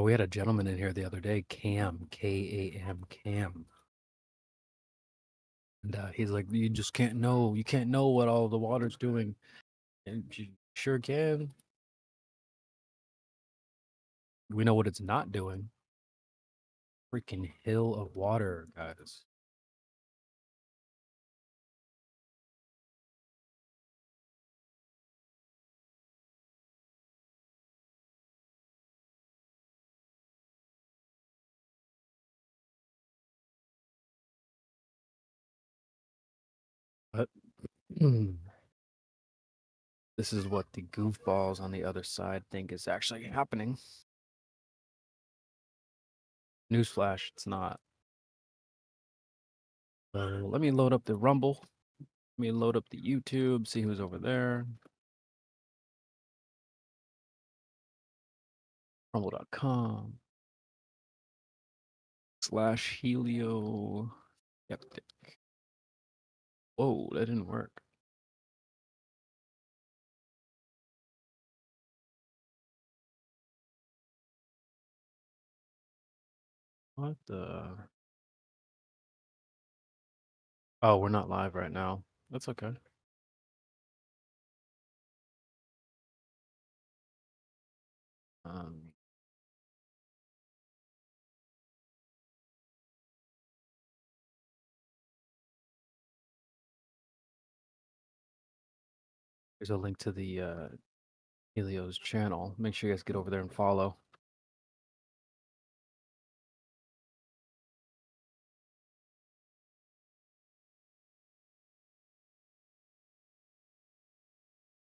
We had a gentleman in here the other day, Cam, K-A-M, Cam. And he's like, you just can't know. You can't know what all the water's doing. And you sure can. We know what it's not doing. Freaking hill of water, guys. But this is what the goofballs on the other side think is actually happening. Newsflash, it's not. Let me load up the Rumble. Let me load up the YouTube, see who's over there. Rumble.com /Helio Skeptic. Whoa, that didn't work. What the? Oh, we're not live right now. That's okay. There's a link to the Helio's channel. Make sure you guys get over there and follow.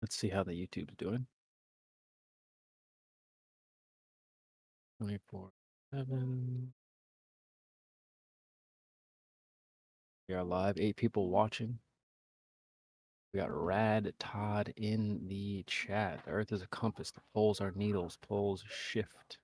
Let's see how the YouTube's doing. 24/7. We are live. 8 people watching. We got Rad Todd in the chat. The Earth is a compass. The poles are needles. Poles shift.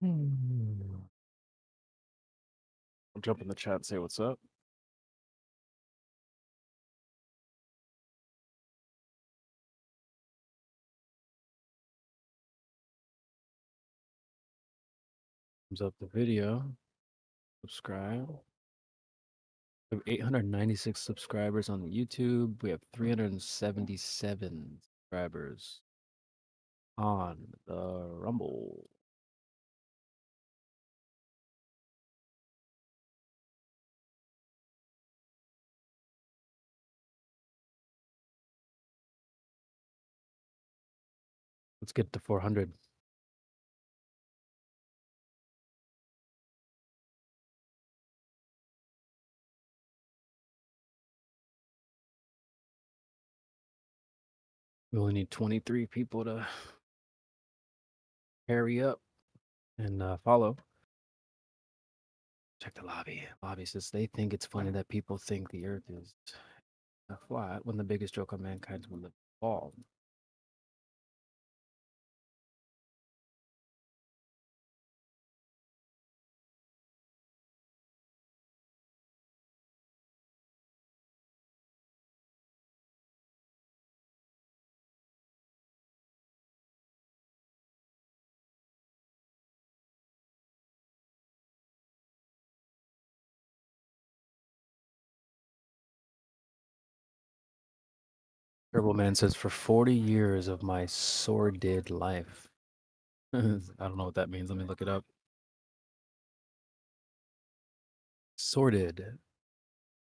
I'll jump in the chat and say what's up. Thumbs up the video. Subscribe. We have 896 subscribers on the YouTube. We have 377 subscribers on the Rumble. Let's get to 400. We only need 23 people to hurry up and follow. Check the lobby. Lobby says they think it's funny that people think the Earth is flat when the biggest joke on mankind will live fall. Turbo Man says, for 40 years of my sordid life. I don't know what that means. Let me look it up. Sordid,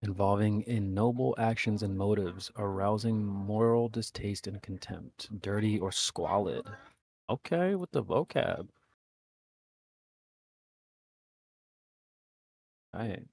involving ignoble actions and motives, arousing moral distaste and contempt, dirty or squalid. Okay, with the vocab. All right.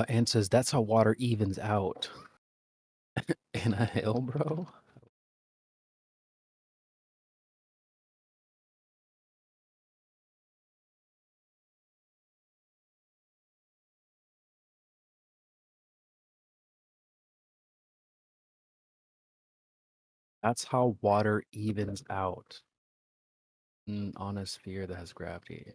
Ant says, that's how water evens out. In a hill, bro? That's how water evens out. On a sphere that has gravity.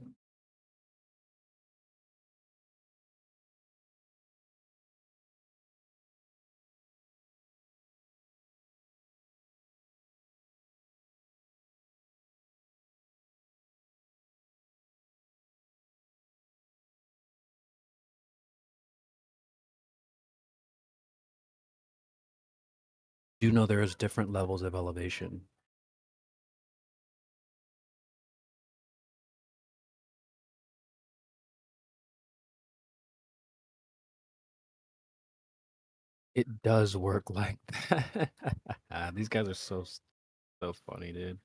Do know there's different levels of elevation. It does work like that. These guys are so funny, dude.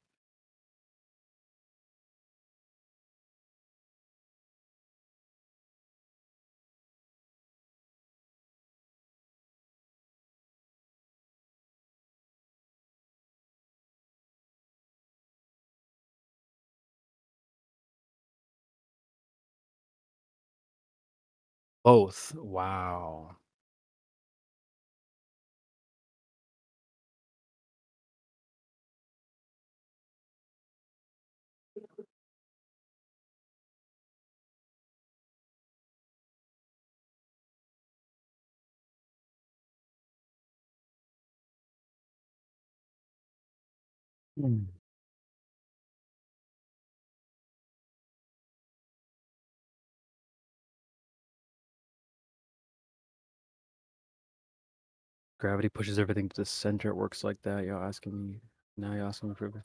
Both. Wow. Gravity pushes everything to the center. It works like that. You're asking me now. You're asking me for.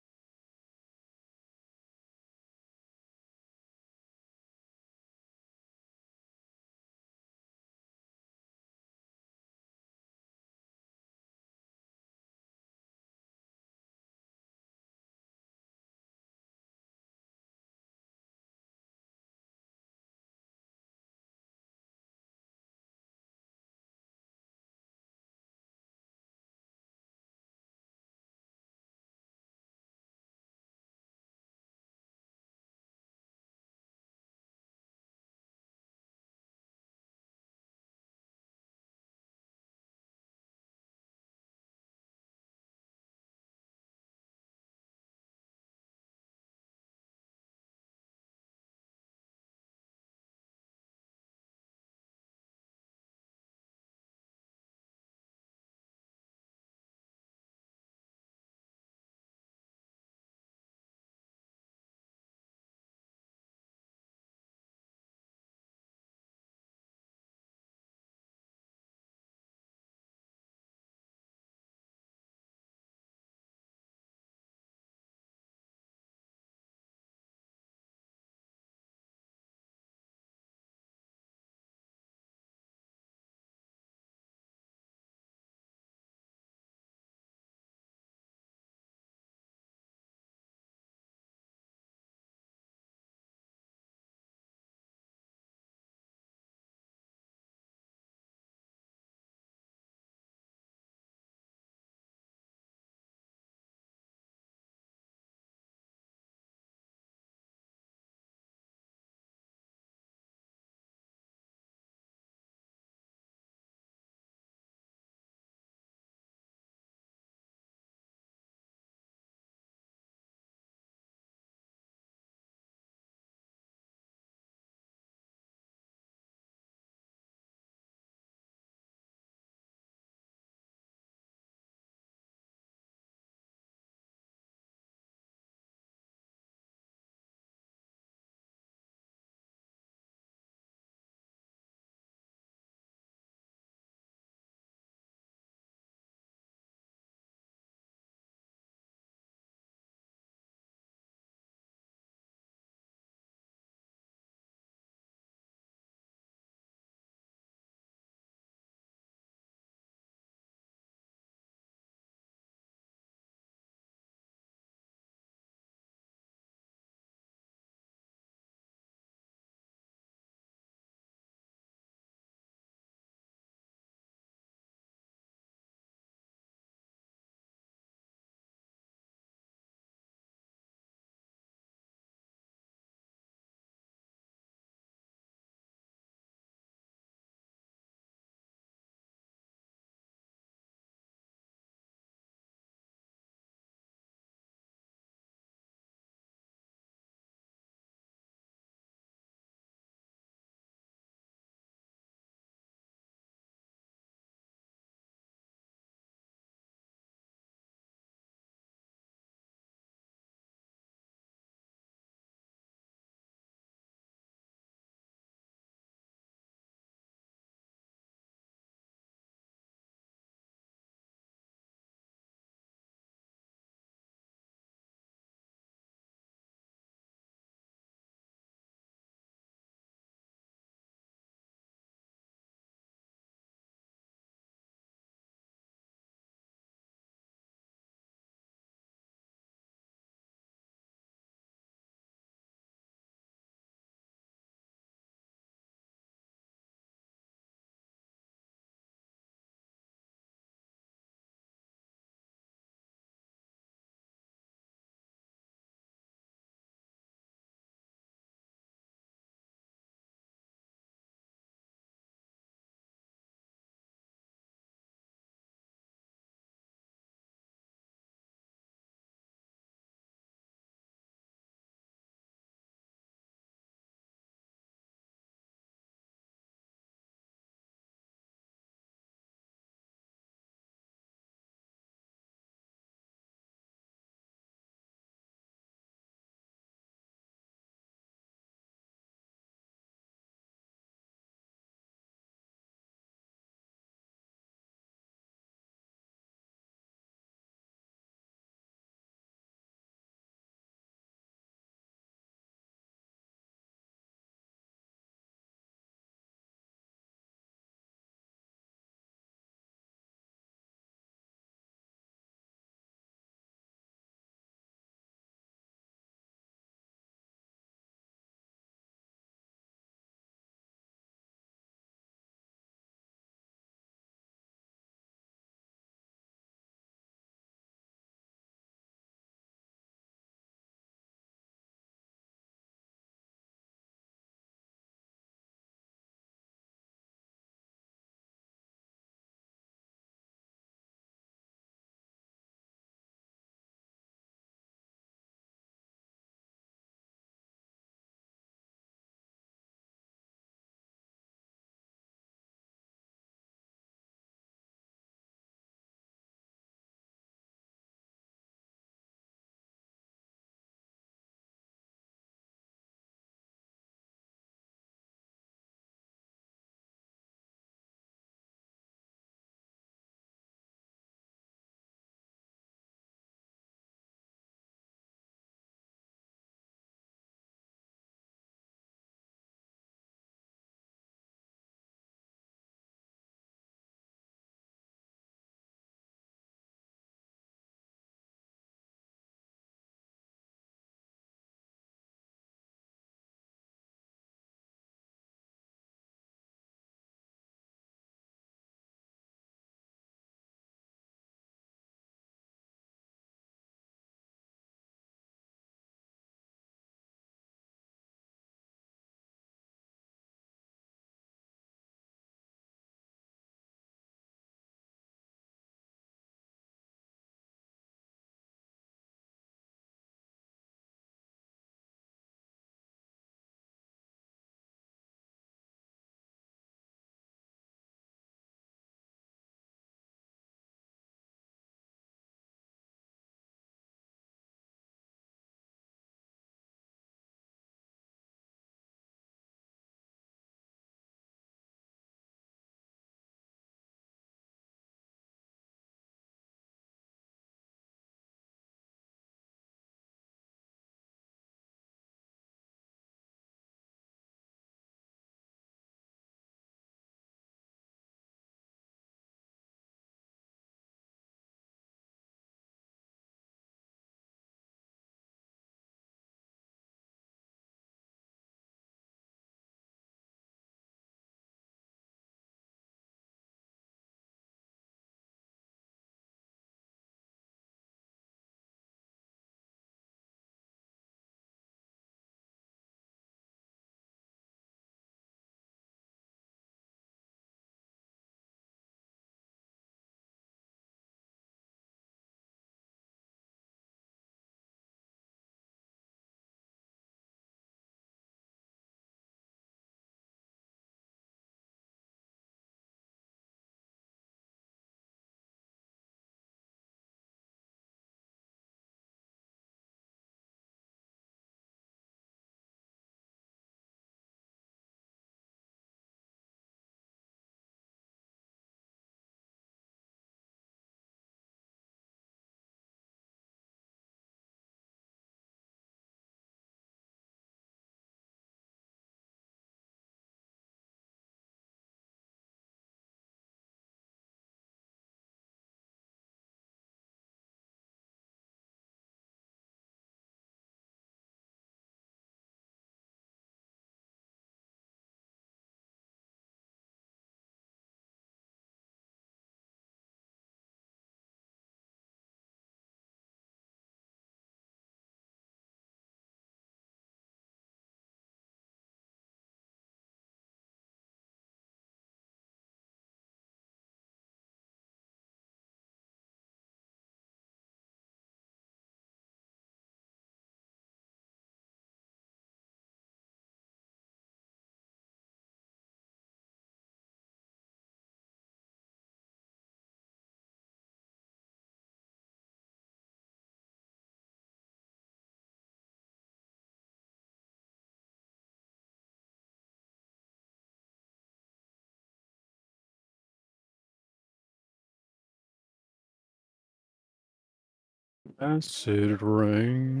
Acid rain.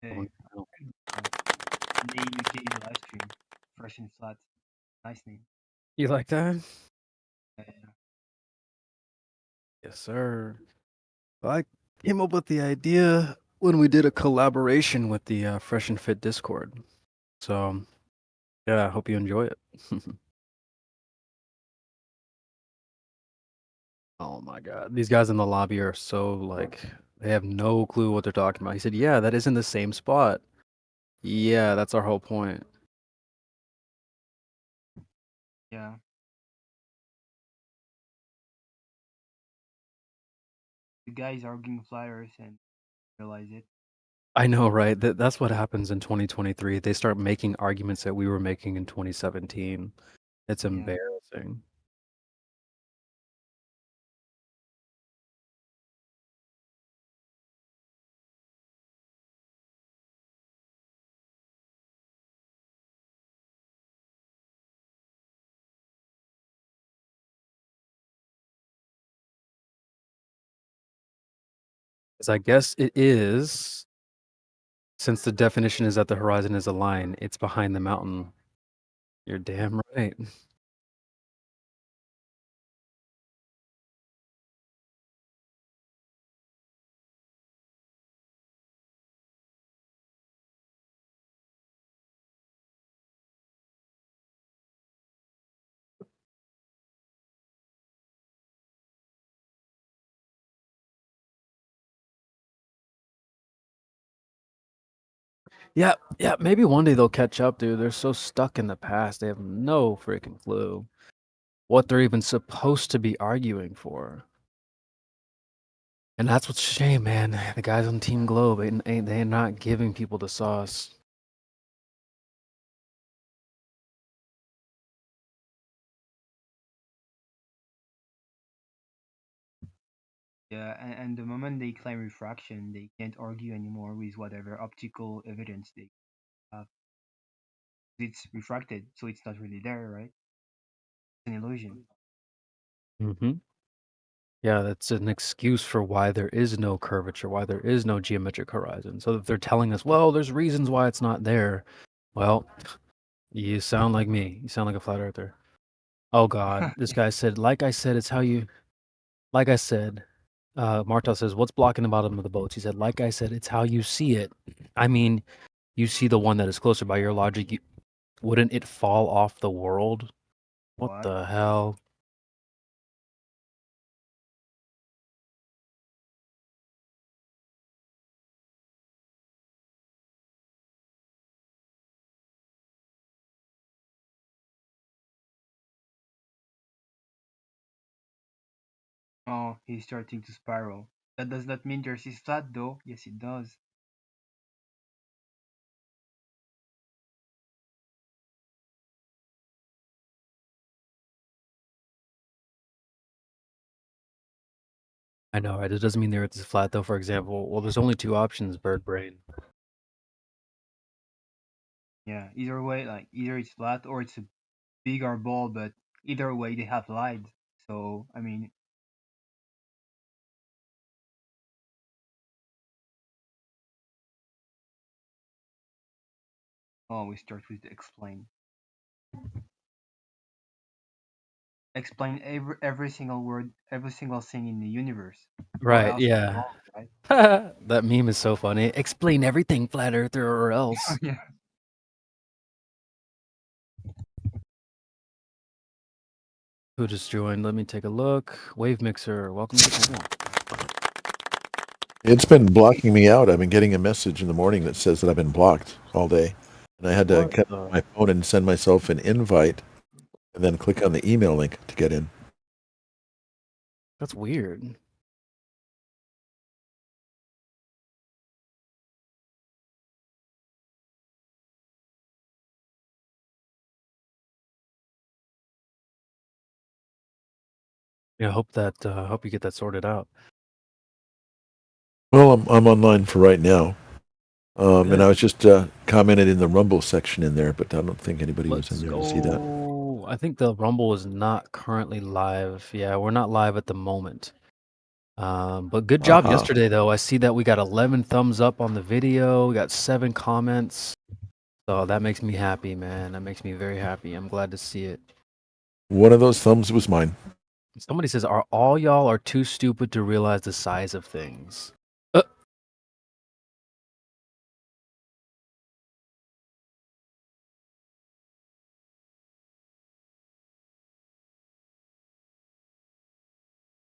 Hey, name UK live stream. Fresh and flat. Nice name. You like that? Yeah. Yes, sir. I came up with the idea when we did a collaboration with the Fresh and Fit Discord. So, yeah, I hope you enjoy it. Oh my god. These guys in the lobby are so like they have no clue what they're talking about. He said, "Yeah, that isn't the same spot." Yeah, that's our whole point. Yeah. The guys arguing flat earth and realize it. I know, right? That's what happens in 2023. They start making arguments that we were making in 2017. It's embarrassing. As I guess it is, since the definition is that the horizon is a line, it's behind the mountain. You're damn right. Yeah, yeah, maybe one day they'll catch up, dude. They're so stuck in the past. They have no freaking clue what they're even supposed to be arguing for. And that's what's a shame, man. The guys on Team Globe, they're not giving people the sauce. Yeah, and the moment they claim refraction, they can't argue anymore with whatever optical evidence they have. It's refracted, so it's not really there, right? It's an illusion. Mm-hmm. Yeah, that's an excuse for why there is no curvature, why there is no geometric horizon. So if they're telling us, well, there's reasons why it's not there, well, you sound like me. You sound like a flat earther. Oh God, this guy said, like I said, it's how you. Like I said, Martel says, what's blocking the bottom of the boats? He said, like I said, it's how you see it. I mean, you see the one that is closer. By your logic, wouldn't it fall off the world? What the hell? Oh, he's starting to spiral. That does not mean Earth is flat, though. Yes, it does. I know, right? It doesn't mean the Earth is flat, though. For example, well, there's only two options: bird brain. Yeah, either way, like either it's flat or it's a bigger ball, but either way they have lied. So I mean, oh, we start with the explain. Explain every single word, every single thing in the universe. Right? Yeah. Wrong, right? That meme is so funny. Explain everything, flat earther, or else. Yeah. Who just joined? Let me take a look. Wave Mixer, welcome to the channel. It's been blocking me out. I've been getting a message in the morning that says that I've been blocked all day. And I had to cut my phone and send myself an invite and then click on the email link to get in. That's weird. Yeah, I hope that hope you get that sorted out. Well, I'm online for right now. And I was just commented in the Rumble section in there, but I don't think anybody was in there to see that. Oh, I think the Rumble is not currently live. Yeah, we're not live at the moment. But good job yesterday, though. I see that we got 11 thumbs up on the video. We got 7 comments. So that makes me happy, man. That makes me very happy. I'm glad to see it. One of those thumbs was mine. Somebody says, "Are all y'all are too stupid to realize the size of things?" I'm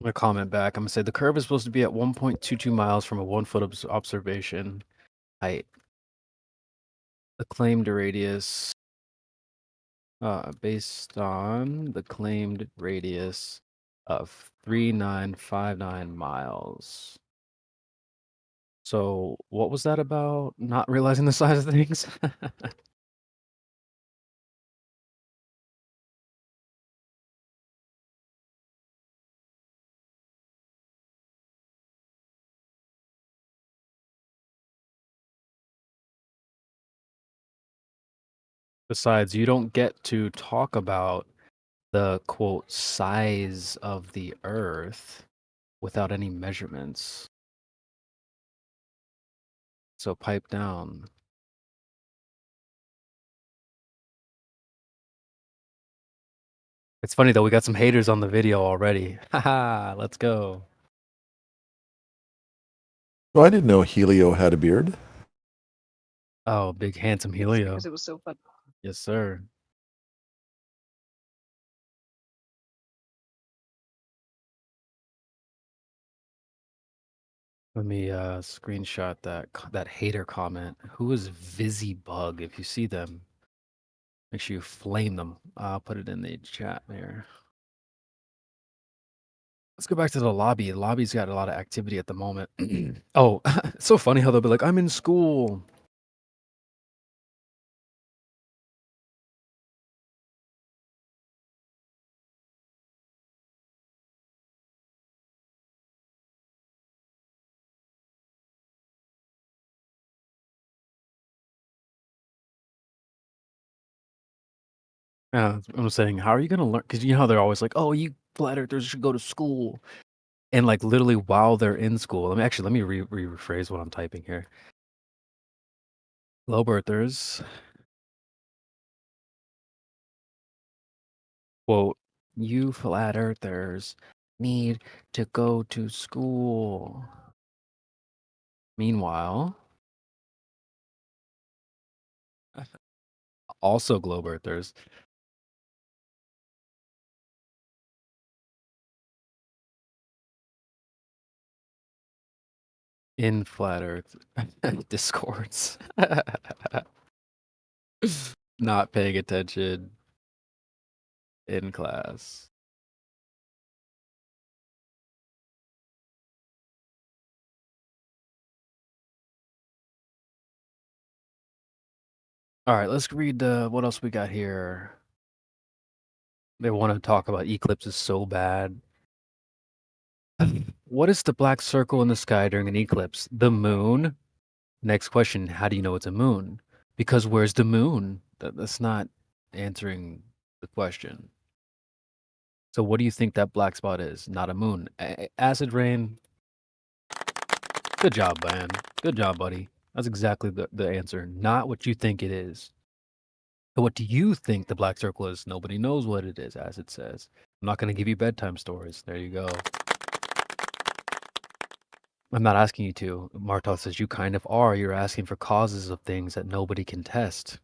gonna comment back. I'm gonna say the curve is supposed to be at 1.22 miles from a 1-foot observation height. The claimed radius, based on the claimed radius of 3959 miles. So, what was that about? Not realizing the size of things? Besides, you don't get to talk about the quote size of the Earth without any measurements. So pipe down. It's funny though, we got some haters on the video already. Haha, let's go. Well, I didn't know Helio had a beard. Oh, big handsome Helio. Because it was so fun. Yes, sir. Let me screenshot that hater comment. Who is Vizzy-Bug? If you see them, make sure you flame them. I'll put it in the chat there. Let's go back to the lobby. The lobby's got a lot of activity at the moment. Oh, it's so funny how they'll be like, "I'm in school." I'm saying, how are you gonna learn? Because you know how they're always like, "Oh, you flat earthers should go to school," and like literally while they're in school. Let me rephrase what I'm typing here. Globe earthers, quote, "You flat earthers need to go to school." Meanwhile, also globe earthers. In flat earth discords. Not paying attention in class. All right, let's read what else we got here. They want to talk about eclipses so bad. What is the black circle in the sky during an eclipse? The moon. Next question, how do you know it's a moon? Because where's the moon? That's not answering the question. So what do you think that black spot is? Not a moon. Acid rain. Good job, man. Good job, buddy. That's exactly the answer. Not what you think it is. But what do you think the black circle is? Nobody knows what it is, as it says. I'm not going to give you bedtime stories. There you go. I'm not asking you to. Martel says you kind of are. You're asking for causes of things that nobody can test.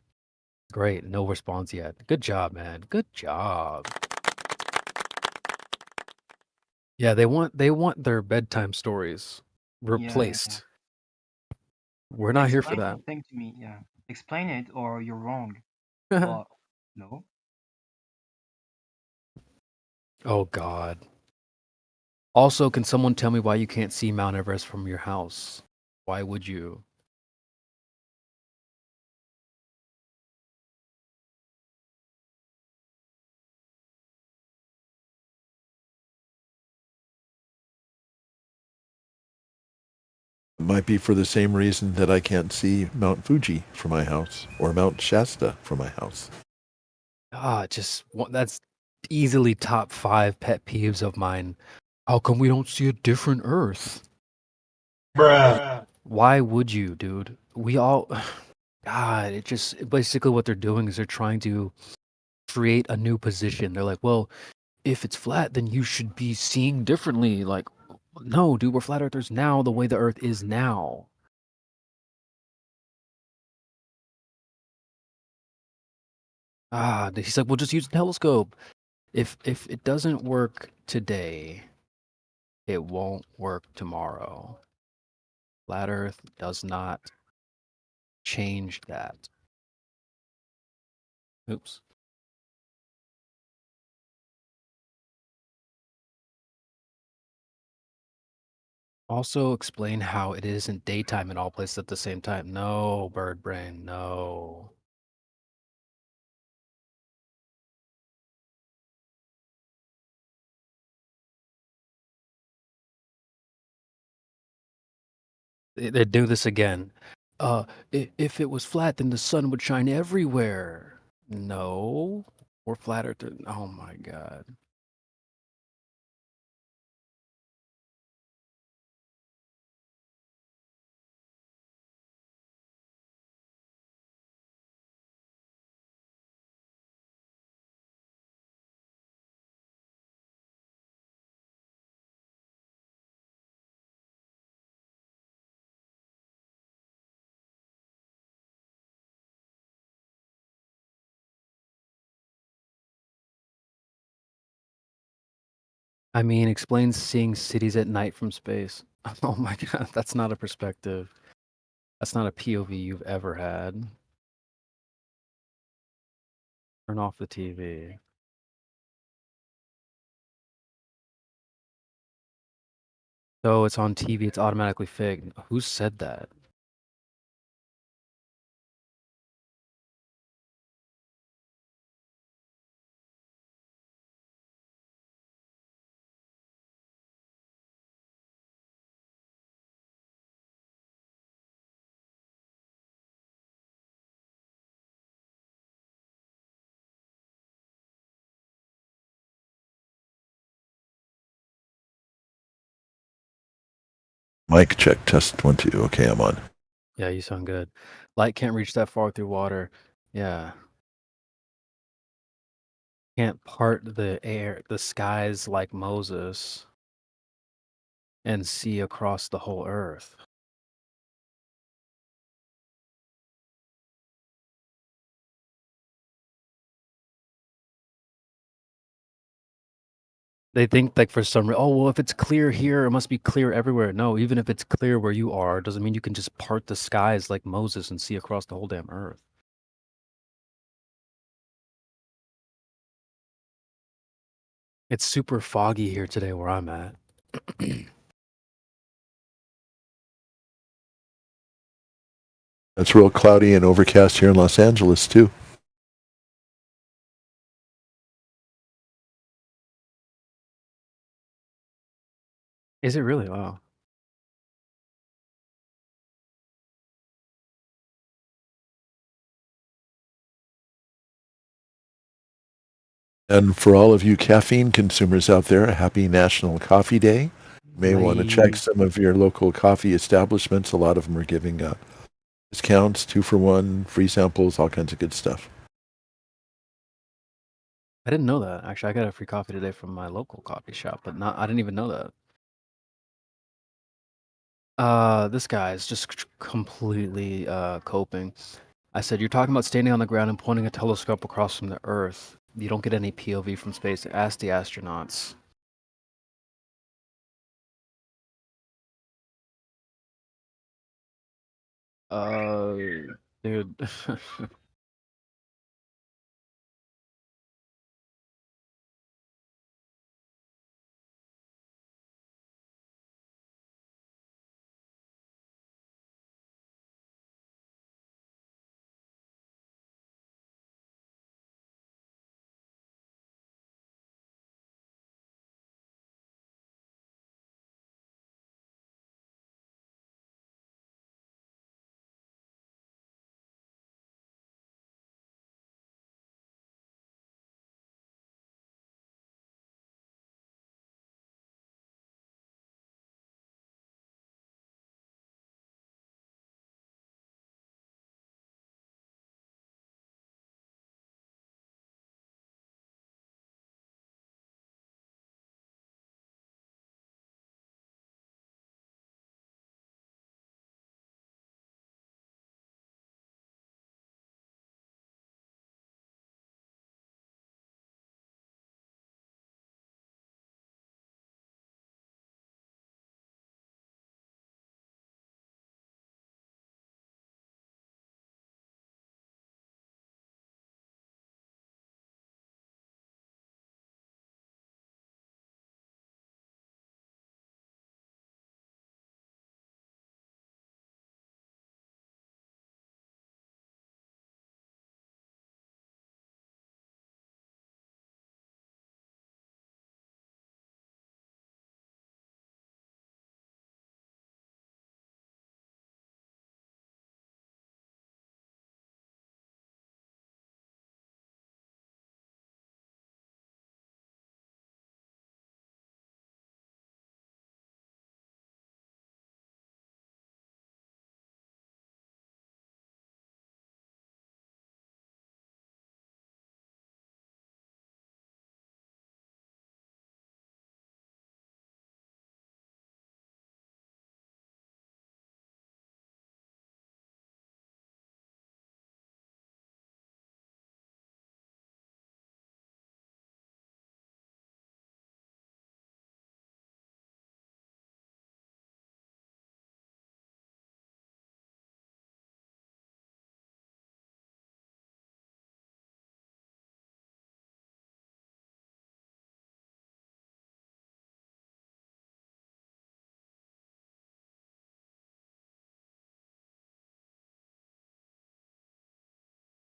Great. No response yet. Good job, man. Good job. Yeah, they want their bedtime stories replaced. Yeah. We're not here for that. Explain to me, yeah. Explain it or you're wrong. Well, no. Oh, God. Also, can someone tell me why you can't see Mount Everest from your house? Why would you? It might be for the same reason that I can't see Mount Fuji from my house or Mount Shasta from my house. That's easily top 5 pet peeves of mine. How come we don't see a different Earth? Bruh. Why would you, dude? We all, God, it just basically what they're doing is they're trying to create a new position. They're like, well, if it's flat, then you should be seeing differently. Like, no, dude, we're flat earthers now the way the Earth is now. He's like, well, just use a telescope. If it doesn't work today, it won't work tomorrow. Flat Earth does not change that. Oops. Also explain how it isn't daytime in all places at the same time. No, bird brain, no. They do this again. If it was flat, then the sun would shine everywhere. No, we're flat Earth. Oh my God. I mean, explain seeing cities at night from space. Oh my God, that's not a perspective. That's not a POV you've ever had. Turn off the TV. So it's on TV, it's automatically fake. Who said that? Mic check, test 1 2. Okay, I'm on. Yeah, you sound good. Light can't reach that far through water. Yeah. Can't part the air, the skies like Moses and see across the whole earth. They think like for some reason, oh well, if it's clear here, it must be clear everywhere. No, even if it's clear where you are, doesn't mean you can just part the skies like Moses and see across the whole damn earth. It's super foggy here today where I'm at. It's real cloudy and overcast here in Los Angeles, too. Is it really? Wow. And for all of you caffeine consumers out there, a happy National Coffee Day. You may want to check some of your local coffee establishments. A lot of them are giving discounts, 2 for 1, free samples, all kinds of good stuff. I didn't know that. Actually, I got a free coffee today from my local coffee shop, but I didn't even know that. This guy is just completely coping. I said, you're talking about standing on the ground and pointing a telescope across from the Earth. You don't get any POV from space. Ask the astronauts. Dude.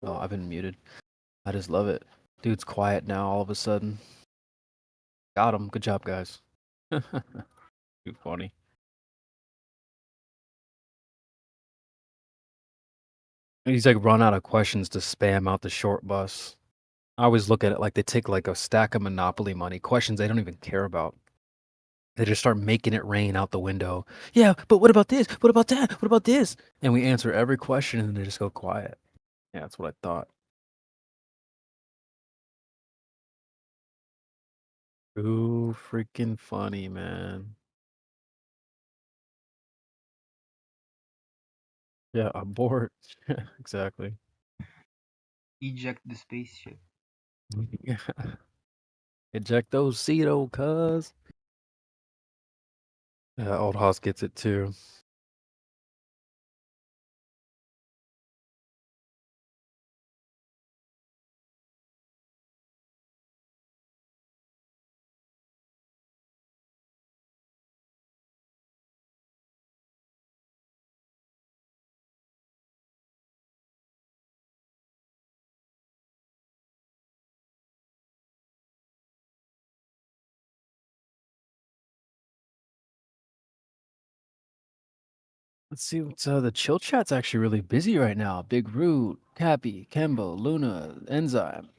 Oh, I've been muted. I just love it. Dude's quiet now all of a sudden. Got him. Good job, guys. Too funny. He's like run out of questions to spam out the short bus. I always look at it like they take like a stack of Monopoly money, questions they don't even care about. They just start making it rain out the window. Yeah, but what about this? What about that? What about this? And we answer every question and they just go quiet. Yeah, that's what I thought. Too freaking funny, man. Yeah, abort. Exactly. Eject the spaceship. Yeah. Eject those Cedo, cuz. Yeah, Old Hoss gets it too. Let's see what's the chill chat's actually really busy right now. Big Root, Cappy, Kembo, Luna, Enzyme.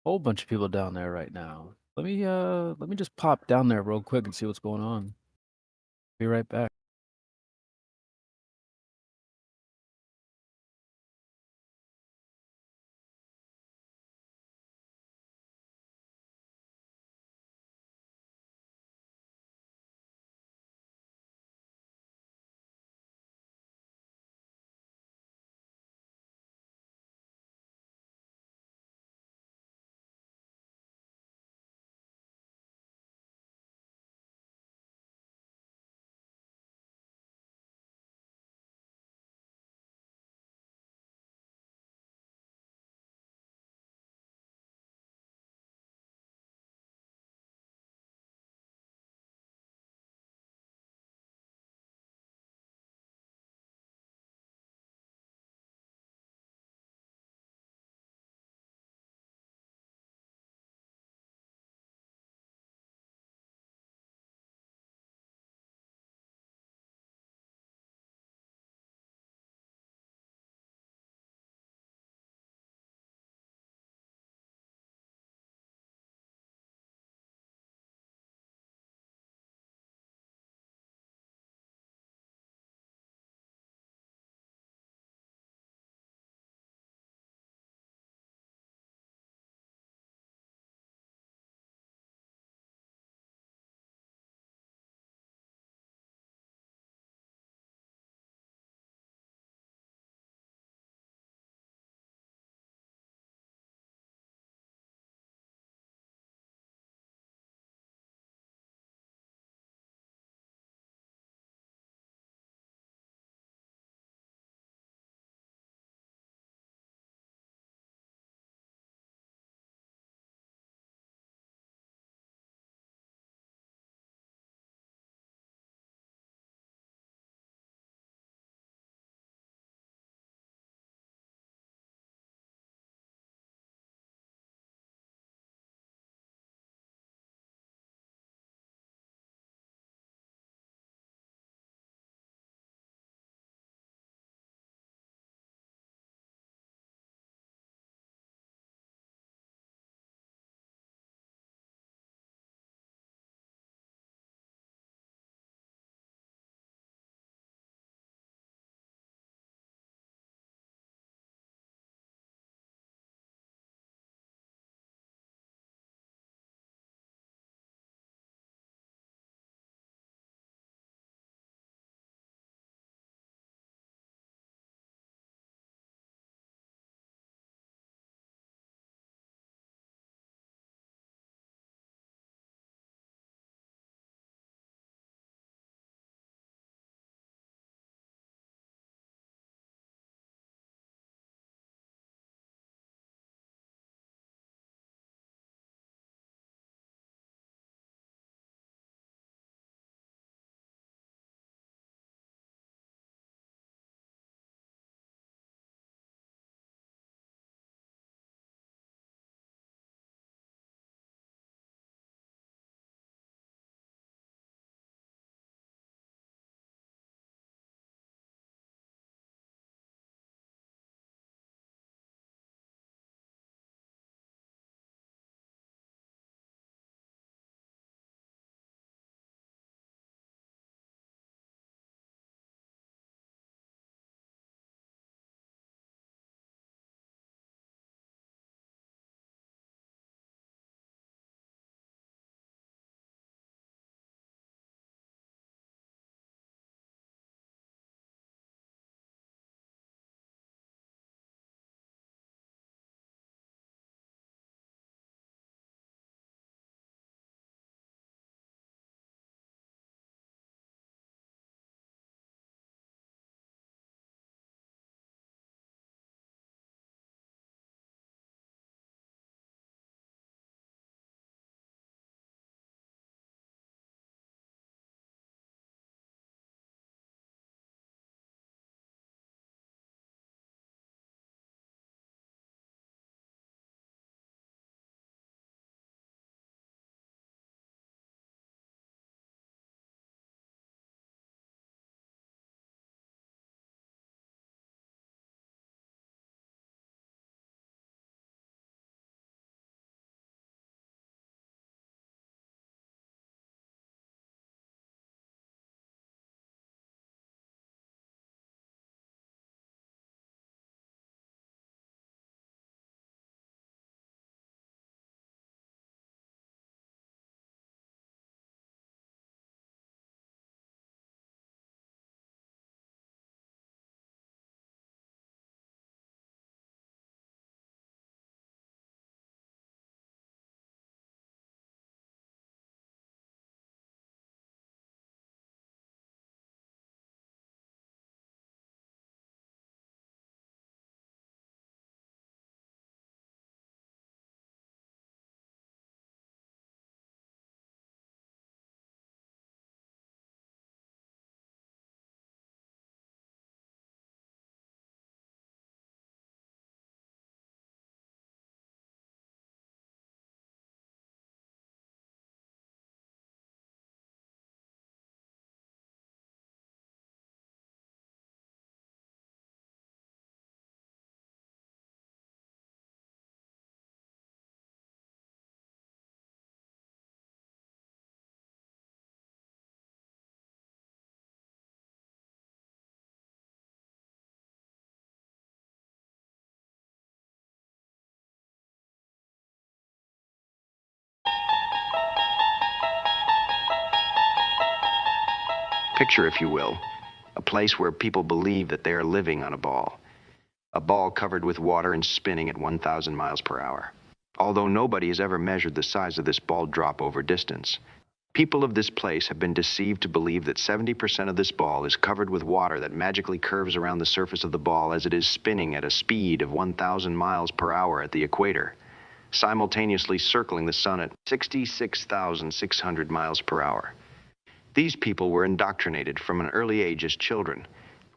Whole bunch of people down there right now. Let me just pop down there real quick and see what's going on. Be right back. Picture, if you will, a place where people believe that they are living on a ball covered with water and spinning at 1,000 miles per hour. Although nobody has ever measured the size of this ball drop over distance, people of this place have been deceived to believe that 70% of this ball is covered with water that magically curves around the surface of the ball as it is spinning at a speed of 1,000 miles per hour at the equator, simultaneously circling the sun at 66,600 miles per hour. These people were indoctrinated from an early age as children,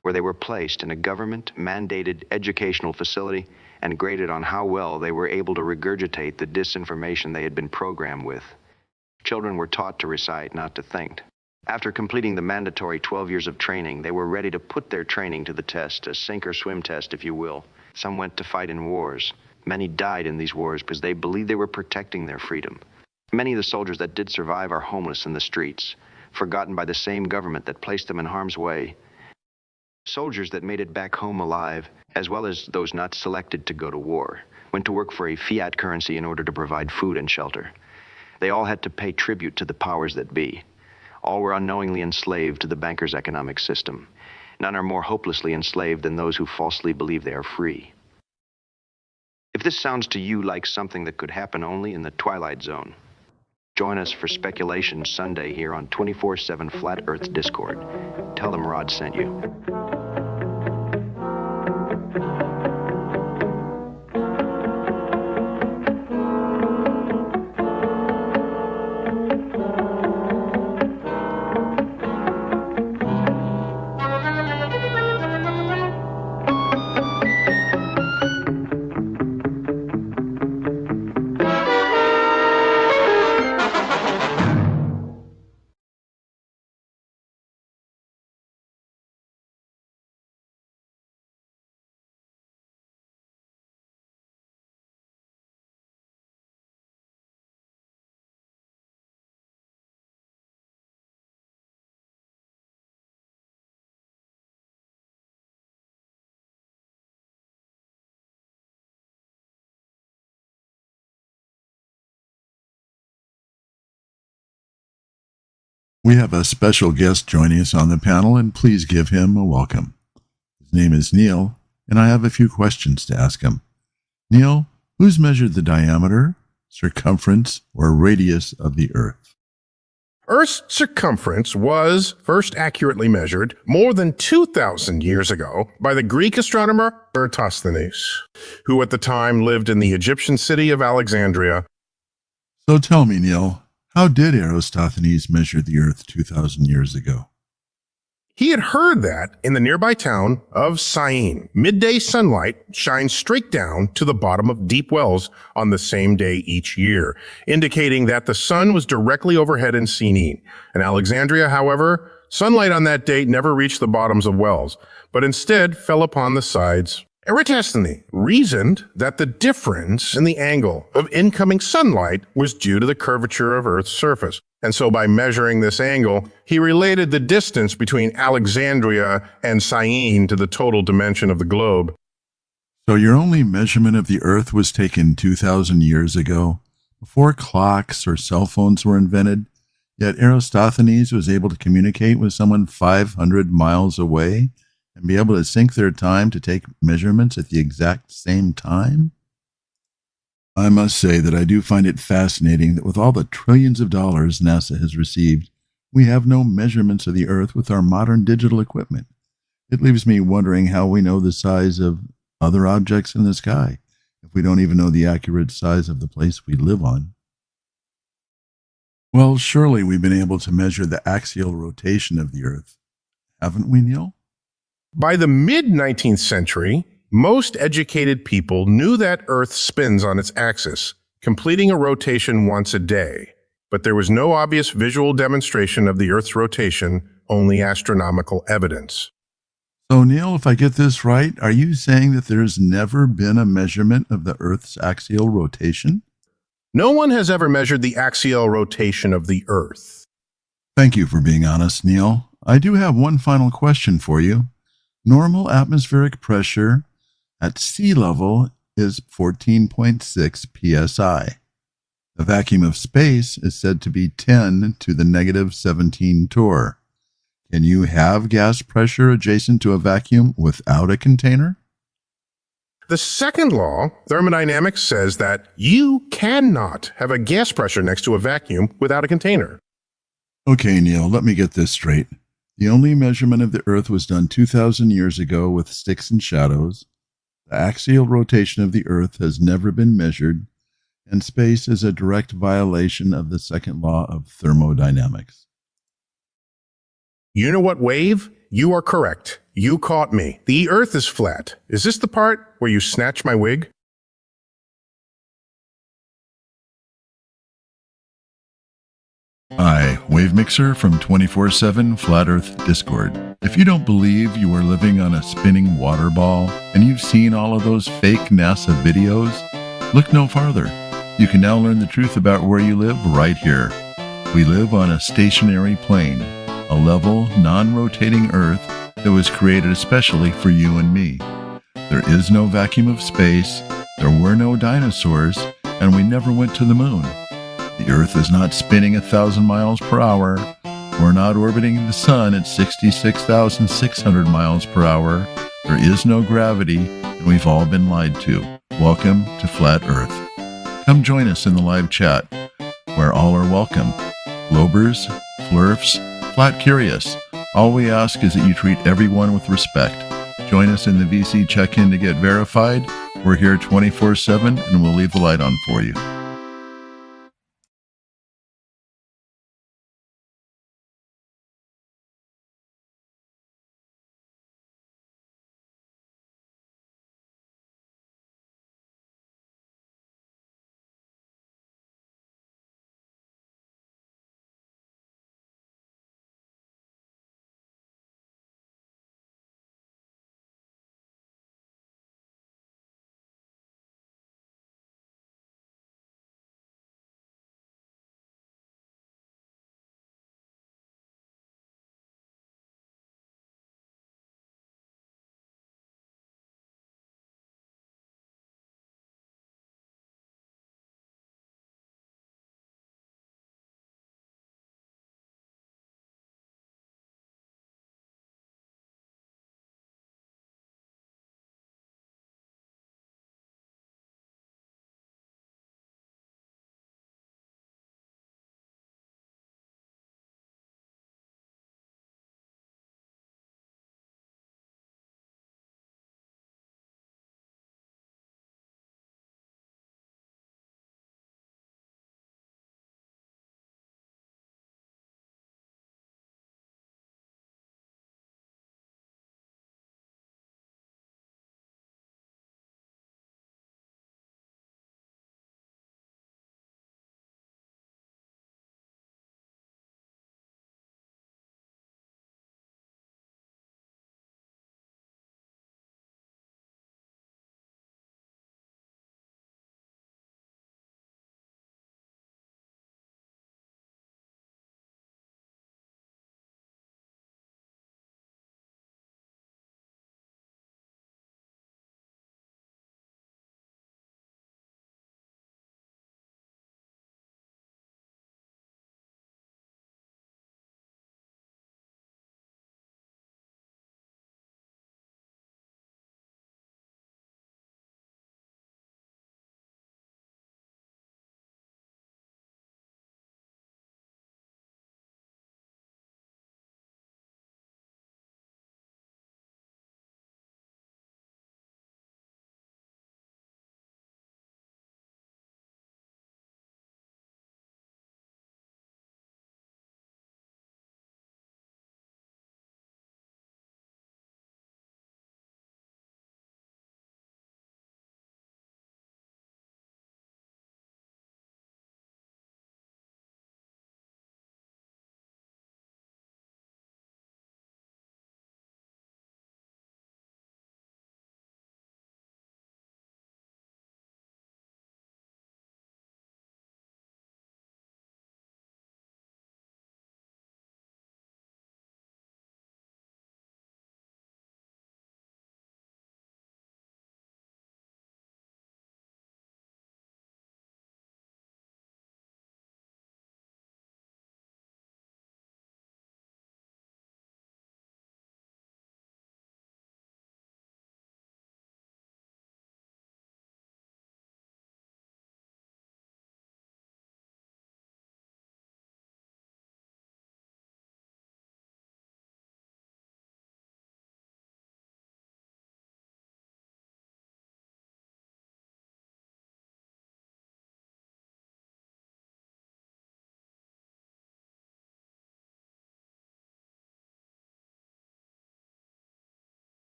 where they were placed in a government-mandated educational facility and graded on how well they were able to regurgitate the disinformation they had been programmed with. Children were taught to recite, not to think. After completing the mandatory 12 years of training, they were ready to put their training to the test, a sink or swim test, if you will. Some went to fight in wars. Many died in these wars because they believed they were protecting their freedom. Many of the soldiers that did survive are homeless in the streets, forgotten by the same government that placed them in harm's way. Soldiers that made it back home alive, as well as those not selected to go to war, went to work for a fiat currency in order to provide food and shelter. They all had to pay tribute to the powers that be. All were unknowingly enslaved to the bankers' economic system. None are more hopelessly enslaved than those who falsely believe they are free. If this sounds to you like something that could happen only in the Twilight Zone, join us for Speculation Sunday here on 24/7 Flat Earth Discord. Tell them Rod sent you. We have a special guest joining us on the panel, and please give him a welcome. His name is Neil, and I have a few questions to ask him. Neil, who's measured the diameter, circumference, or radius of the Earth? Earth's circumference was first accurately measured more than 2,000 years ago by the Greek astronomer Eratosthenes, who at the time lived in the Egyptian city of Alexandria. So tell me, Neil, how did Eratosthenes measure the Earth 2,000 years ago? He had heard that in the nearby town of Syene, midday sunlight shines straight down to the bottom of deep wells on the same day each year, indicating that the sun was directly overhead in Syene. In Alexandria, however, sunlight on that date never reached the bottoms of wells, but instead fell upon the sides. Eratosthenes reasoned that the difference in the angle of incoming sunlight was due to the curvature of Earth's surface. And so by measuring this angle, he related the distance between Alexandria and Syene to the total dimension of the globe. So your only measurement of the Earth was taken 2,000 years ago, before clocks or cell phones were invented, yet Eratosthenes was able to communicate with someone 500 miles away and be able to sync their time to take measurements at the exact same time? I must say that I do find it fascinating that with all the trillions of dollars NASA has received, we have no measurements of the Earth with our modern digital equipment. It leaves me wondering how we know the size of other objects in the sky if we don't even know the accurate size of the place we live on. Well, surely we've been able to measure the axial rotation of the Earth, haven't we, Neil? By the mid-19th century, most educated people knew that Earth spins on its axis, completing a rotation once a day. But there was no obvious visual demonstration of the Earth's rotation, only astronomical evidence. So, Neil, if I get this right, are you saying that there's never been a measurement of the Earth's axial rotation? No one has ever measured the axial rotation of the Earth. Thank you for being honest, Neil. I do have one final question for you. Normal atmospheric pressure at sea level is 14.6 psi. The vacuum of space is said to be 10 to the negative 17 torr. Can you have gas pressure adjacent to a vacuum without a container? The second law, thermodynamics, says that you cannot have a gas pressure next to a vacuum without a container. Okay, Neil, let me get this straight. The only measurement of the Earth was done 2,000 years ago with sticks and shadows. The axial rotation of the Earth has never been measured, and space is a direct violation of the second law of thermodynamics. You know what, Wave? You are correct. You caught me. The Earth is flat. Is this the part where you snatch my wig? Hi, Wave Mixer from 24/7 Flat Earth Discord. If you don't believe you are living on a spinning water ball and you've seen all of those fake NASA videos, look no farther. You can now learn the truth about where you live right here. We live on a stationary plane, a level, non-rotating Earth that was created especially for you and me. There is no vacuum of space, there were no dinosaurs, and we never went to the moon. The Earth is not spinning 1,000 miles per hour. We're not orbiting the sun at 66,600 miles per hour. There is no gravity, and we've all been lied to. Welcome to Flat Earth. Come join us in the live chat, where all are welcome. Globers, Flurfs, Flat Curious. All we ask is that you treat everyone with respect. Join us in the VC check-in to get verified. We're here 24/7, and we'll leave the light on for you.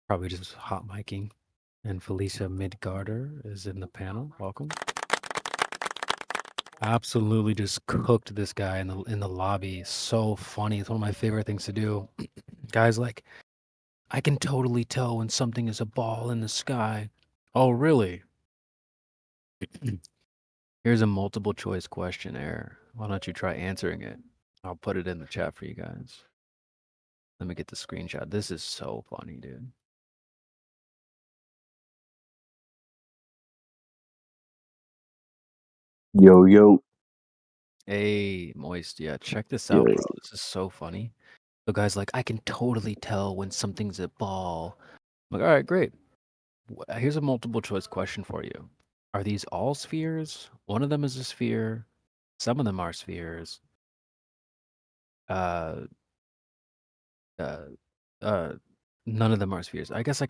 Probably just hot miking. And Felicia Midgarder is in the panel. Welcome. Absolutely just cooked this guy in the lobby. So funny. It's one of my favorite things to do. Guys like, I can totally tell when something is a ball in the sky. Oh, really? Here's a multiple choice questionnaire. Why don't you try answering it? I'll put it in the chat for you guys. Let me get the screenshot. This is so funny, dude. Yo, yo. Hey, Moist. Yeah, check this Yo. out, bro. This is so funny. The guy's like, I can totally tell when something's a ball. I'm like, all right, great. Here's a multiple choice question for you. Are these all spheres? One of them is a sphere. Some of them are spheres. None of them are spheres. I guess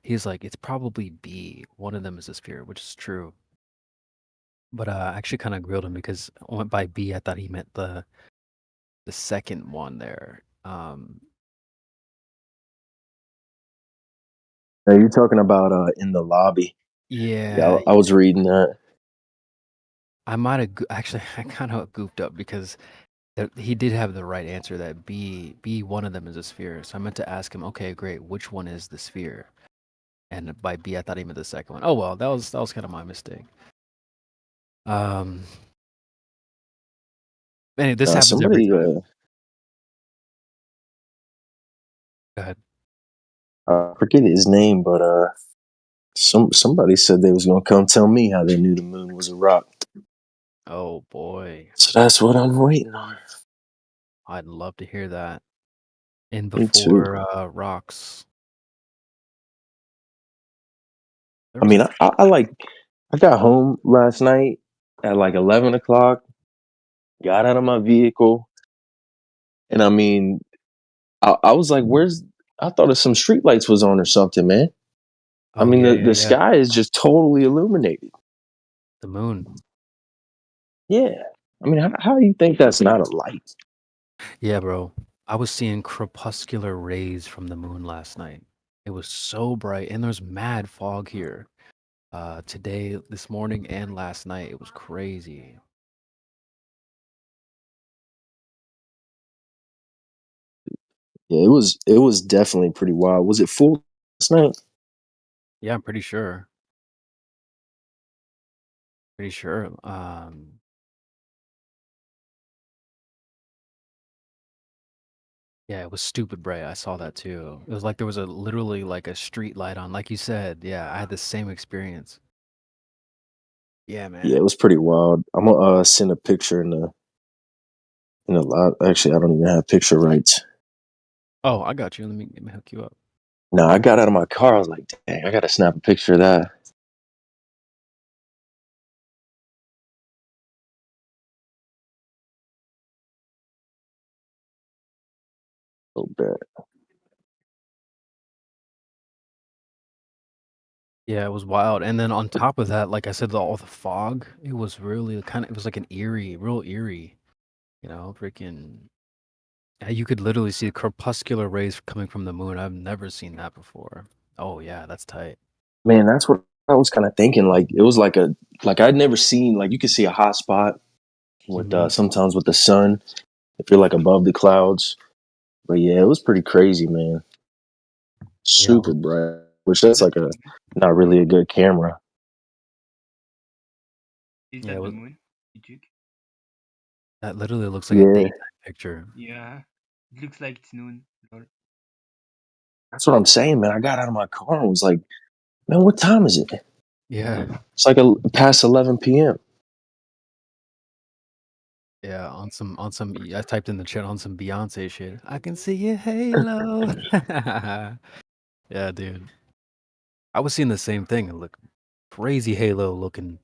he's like, it's probably B. One of them is a sphere, which is true. But I actually kind of grilled him because I went by B. I thought he meant the second one there. Are you talking about in the lobby? Yeah, I was reading that. I might have actually. I kind of goofed up because he did have the right answer that B one of them is a sphere. So I meant to ask him, okay, great, which one is the sphere? And by B, I thought he meant the second one. Oh well, that was kind of my mistake. Anyway, this happens every time. Go ahead. I forget his name, but somebody said they was gonna come tell me how they knew the moon was a rock. Oh boy. So that's what I'm waiting on. I'd love to hear that. In Me before rocks. I mean, I got home last night at like 11 o'clock, got out of my vehicle, and I mean, I was like, I thought of some streetlights was on or something, man. I mean, the sky is just totally illuminated. The moon. Yeah. I mean, how do you think that's not a light? Yeah, bro. I was seeing crepuscular rays from the moon last night. It was so bright, and there's mad fog here. Today, this morning, and last night, it was crazy. Yeah, it was definitely pretty wild. Was it full last night? Yeah, I'm pretty sure. Pretty sure. Yeah, it was stupid bright. I saw that too. It was like there was literally like a street light on, like you said. Yeah, I had the same experience. Yeah, man. Yeah, it was pretty wild. I'm gonna send a picture in the lot. Actually, I don't even have picture rights. Oh, I got you. Let me hook you up. No, I got out of my car. I was like, dang, I gotta snap a picture of that. Oh, bad. Yeah, it was wild. And then on top of that, like I said, all the fog, it was really it was like an real eerie, freaking. You could literally see crepuscular rays coming from the moon. I've never seen that before. Oh yeah, that's tight. Man, that's what I was kind of thinking. Like it was like I'd never seen, like you could see a hot spot with sometimes with the sun if you're like above the clouds. But yeah, it was pretty crazy, man. Super bright, which that's like not really a good camera. Is that the moon? That literally looks like a daytime picture. Yeah, it looks like it's noon. That's what I'm saying, man. I got out of my car and was like, man, what time is it? Yeah. It's like past 11 p.m. Yeah, on some I typed in the chat on some Beyonce shit. I can see your halo. Yeah, dude. I was seeing the same thing. It looked crazy halo looking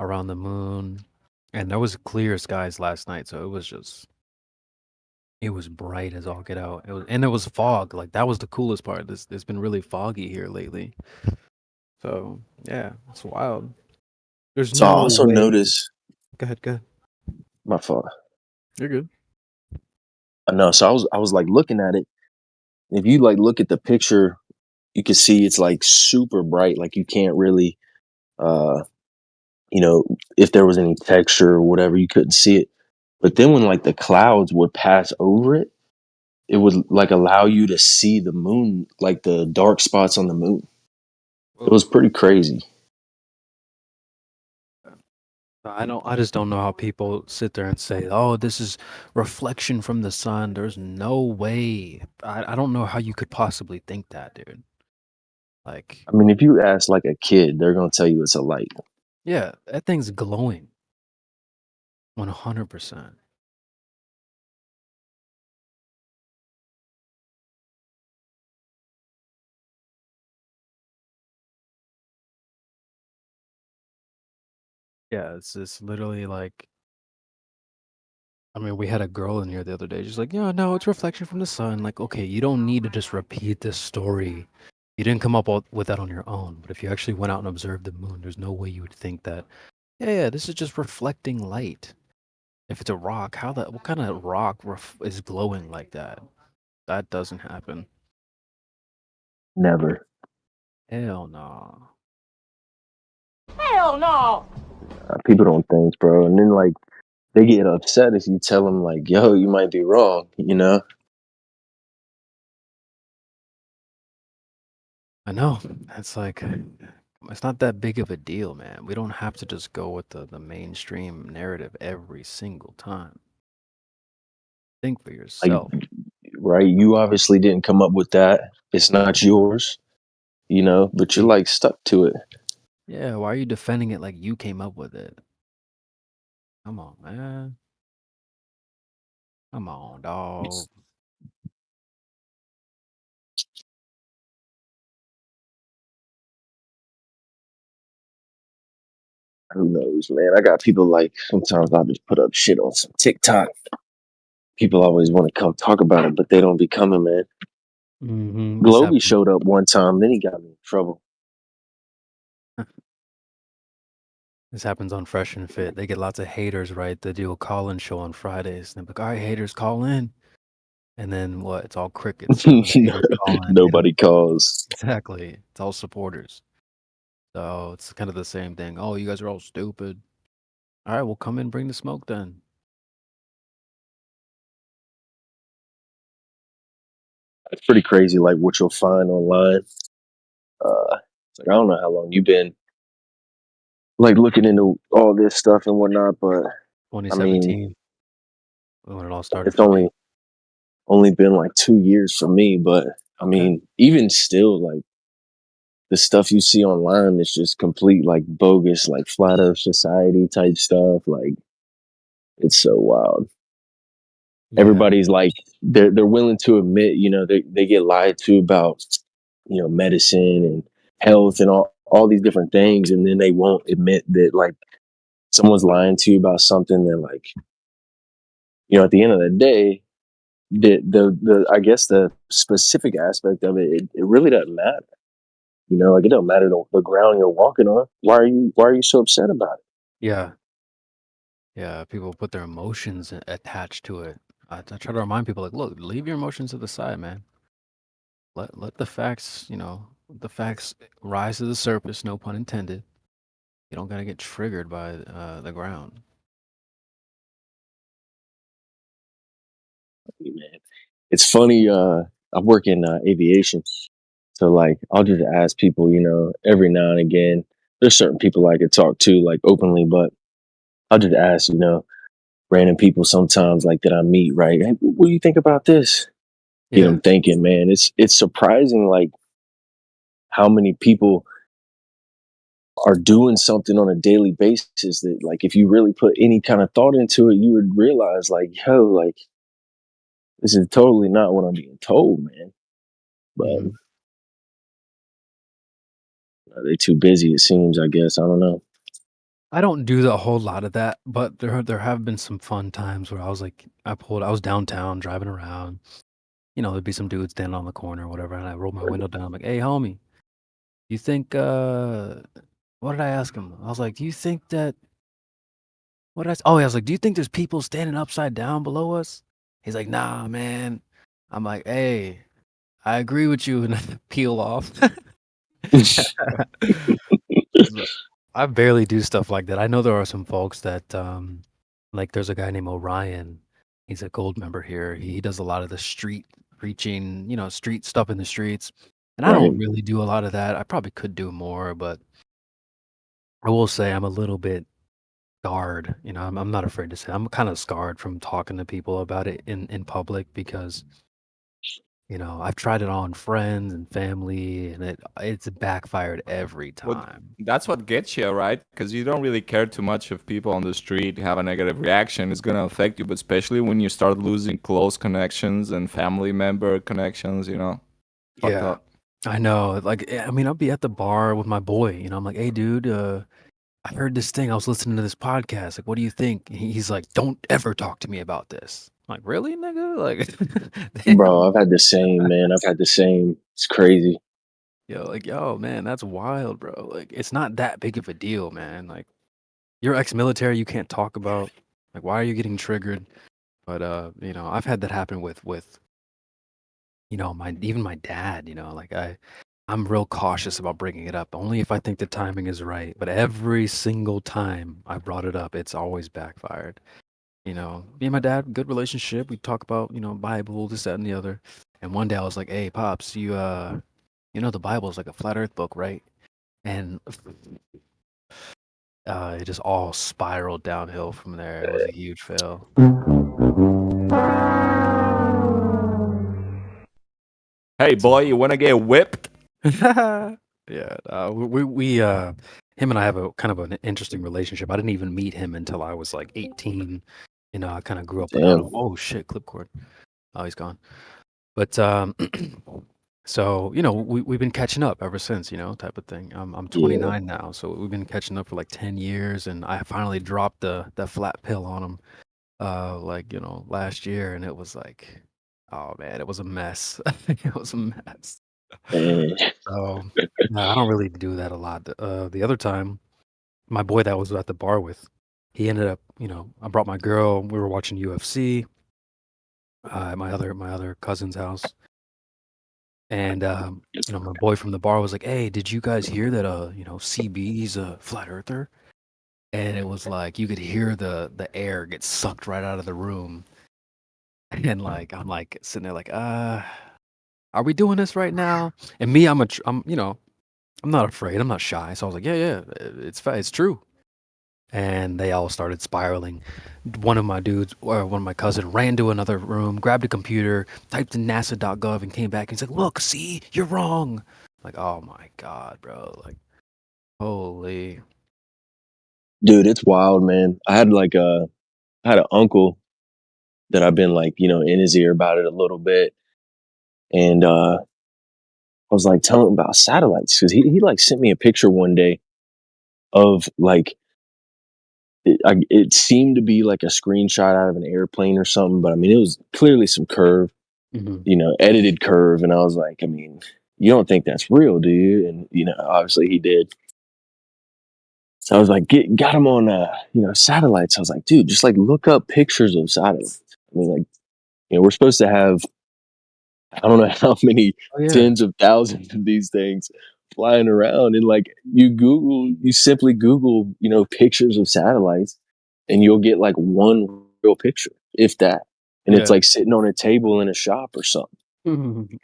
around the moon. And there was clear skies last night, so it was bright as all get out. There was fog. Like that was the coolest part. It's been really foggy here lately. So yeah, it's wild. There's So no I also way. noticed. Go ahead. My fault. You're good. I know. So I was like looking at it. If you like look at the picture you can see it's like super bright. Like you can't really, if there was any texture or whatever, you couldn't see it. But then when like the clouds would pass over it, it would like allow you to see the moon, like the dark spots on the moon. It was pretty crazy. I just don't know how people sit there and say, "Oh, this is reflection from the sun." There's no way. I don't know how you could possibly think that, dude. Like, I mean, if you ask like a kid, they're gonna tell you it's a light. yeah, that thing's glowing. 100%. Yeah, it's literally like, I mean, we had a girl in here the other day. She's like, "Yeah, no, it's reflection from the sun." Like, okay, you don't need to just repeat this story. You didn't come up with that on your own. But if you actually went out and observed the moon, there's no way you would think that, yeah, this is just reflecting light. If it's a rock, what kind of rock is glowing like that? That doesn't happen. Never. Hell no. Hell no. People don't think, bro. And then like they get upset if you tell them like, "Yo, you might be wrong," I know. It's like, it's not that big of a deal, man. We don't have to just go with the mainstream narrative every single time. Think for Like, yourself. right? You obviously didn't come up with that. It's not yours, but you're like stuck to it. Yeah, why are you defending it like you came up with it? Come on, man. Come on, dog. Who knows, man? I got people like sometimes I'll just put up shit on some TikTok. People always want to come talk about it, but they don't be coming, man. Mm-hmm. Globey showed up one time, then he got me in trouble. This happens on Fresh and Fit. They get lots of haters, right? They do a call-in show on Fridays. And they're like, "All right, haters, call in." And then what? It's all crickets. Nobody calls. Exactly. It's all supporters. So it's kind of the same thing. "Oh, you guys are all stupid." All right, well, come in, bring the smoke then. It's pretty crazy, like what you'll find online. It's like I don't know how long you've been like looking into all this stuff and whatnot, but 2017, when it all started. It's only been like 2 years for me, but I mean, even still, like the stuff you see online is just complete like bogus, like flat Earth society type stuff. Like it's so wild. Yeah. Everybody's like they're willing to admit, they get lied to about, medicine and health and all these different things, and then they won't admit that like someone's lying to you about something that like, at the end of the day, the I guess the specific aspect of it really doesn't matter. Like it don't matter the ground you're walking on. Why are you so upset about it? Yeah. Yeah, people put their emotions attached to it. I try to remind people, like, look, leave your emotions to the side, man. Let the facts, the facts rise to the surface, no pun intended. You don't gotta get triggered by the ground. Man, it's funny. I work in aviation, so like I'll just ask people, every now and again. There's certain people I could talk to like openly, but I'll just ask, random people sometimes like that I meet. Right? Hey, what do you think about this? Get them thinking, man. It's surprising, like how many people are doing something on a daily basis that, like, if you really put any kind of thought into it, you would realize, like, yo, like, this is totally not what I'm being told, man. But they're too busy, it seems, I guess. I don't know. I don't do a whole lot of that, but there have been some fun times where I was downtown driving around. There'd be some dude standing on the corner or whatever, and I rolled my window down. I'm like, "Hey, homie, you think, what did I ask him? I was like, "Do you think that," I was like, "Do you think there's people standing upside down below us?" He's like, "Nah, man." I'm like, "Hey, I agree with you and peel off. I barely do stuff like that. I know there are some folks that, like, there's a guy named Orion. He's a gold member here. He does a lot of the street preaching, street stuff in the streets. And I don't Right. really do a lot of that. I probably could do more, but I will say I'm a little bit scarred. I'm not afraid to say I'm kind of scarred from talking to people about it in public because I've tried it on friends and family, and it's backfired every Well, time. that's what gets you, right? Because you don't really care too much if people on the street have a negative reaction. It's going to affect you, but especially when you start losing close connections and family member connections, fucked Yeah, up. I know. Like, I mean, I'll be at the bar with my boy. I'm like, hey, dude, I heard this thing. I was listening to this podcast. Like, what do you think? He's like, don't ever talk to me about this. I'm like, really, nigga? Like, Bro, I've had the same, man. I've had the same. It's crazy. yo, man, that's wild, bro. Like, it's not that big of a deal, man. Like, you're ex-military, you can't talk about. Like, why are you getting triggered? But I've had that happen with even my dad. Like I'm real cautious about bringing it up, only if I think the timing is right. But every single time I brought it up, it's always backfired. Me and my dad, good relationship. We talk about, Bible, this, that, and the other. And one day I was like, hey, Pops, the Bible is like a flat earth book, right? And it just all spiraled downhill from there. It was a huge fail. Hey, boy, you want to get whipped? Yeah, we him and I have a kind of an interesting relationship. I didn't even meet him until I was like 18. I kind of grew up. Damn. Oh shit, clipcord. Oh, he's gone. But so we've been catching up ever since, type of thing. I'm 29 now, so we've been catching up for like 10 years, and I finally dropped that flat pill on him, last year, and it was like, oh man, it was a mess. It was a mess. So no, I don't really do that a lot. The other time, my boy that I was at the bar with, he ended up, I brought my girl. We were watching UFC at my other cousin's house, and my boy from the bar was like, "Hey, did you guys hear that? CB's a flat earther?" And it was like you could hear the air get sucked right out of the room, and like I'm like sitting there like, are we doing this right now? And me, I'm not afraid. I'm not shy. So I was like, yeah, it's true. And they all started spiraling. One of my dudes, or one of my cousins, ran to another room, grabbed a computer, typed in NASA.gov, and came back and said, "Look, see, you're wrong." Like, oh my god, bro! Like, holy, dude, it's wild, man. I had an uncle that I've been like, in his ear about it a little bit, and I was like telling him about satellites because he like sent me a picture one day of like it seemed to be like a screenshot out of an airplane or something, but I mean it was clearly some curve, edited curve, and I was like, I mean, you don't think that's real, do you? And obviously he did. So I was like, got him on satellites. I was like, dude, just like look up pictures of satellites. I mean, like, we're supposed to have I don't know how many tens of thousands of these things flying around, and like you simply Google, pictures of satellites, and you'll get like one real picture, if that. And it's like sitting on a table in a shop or something.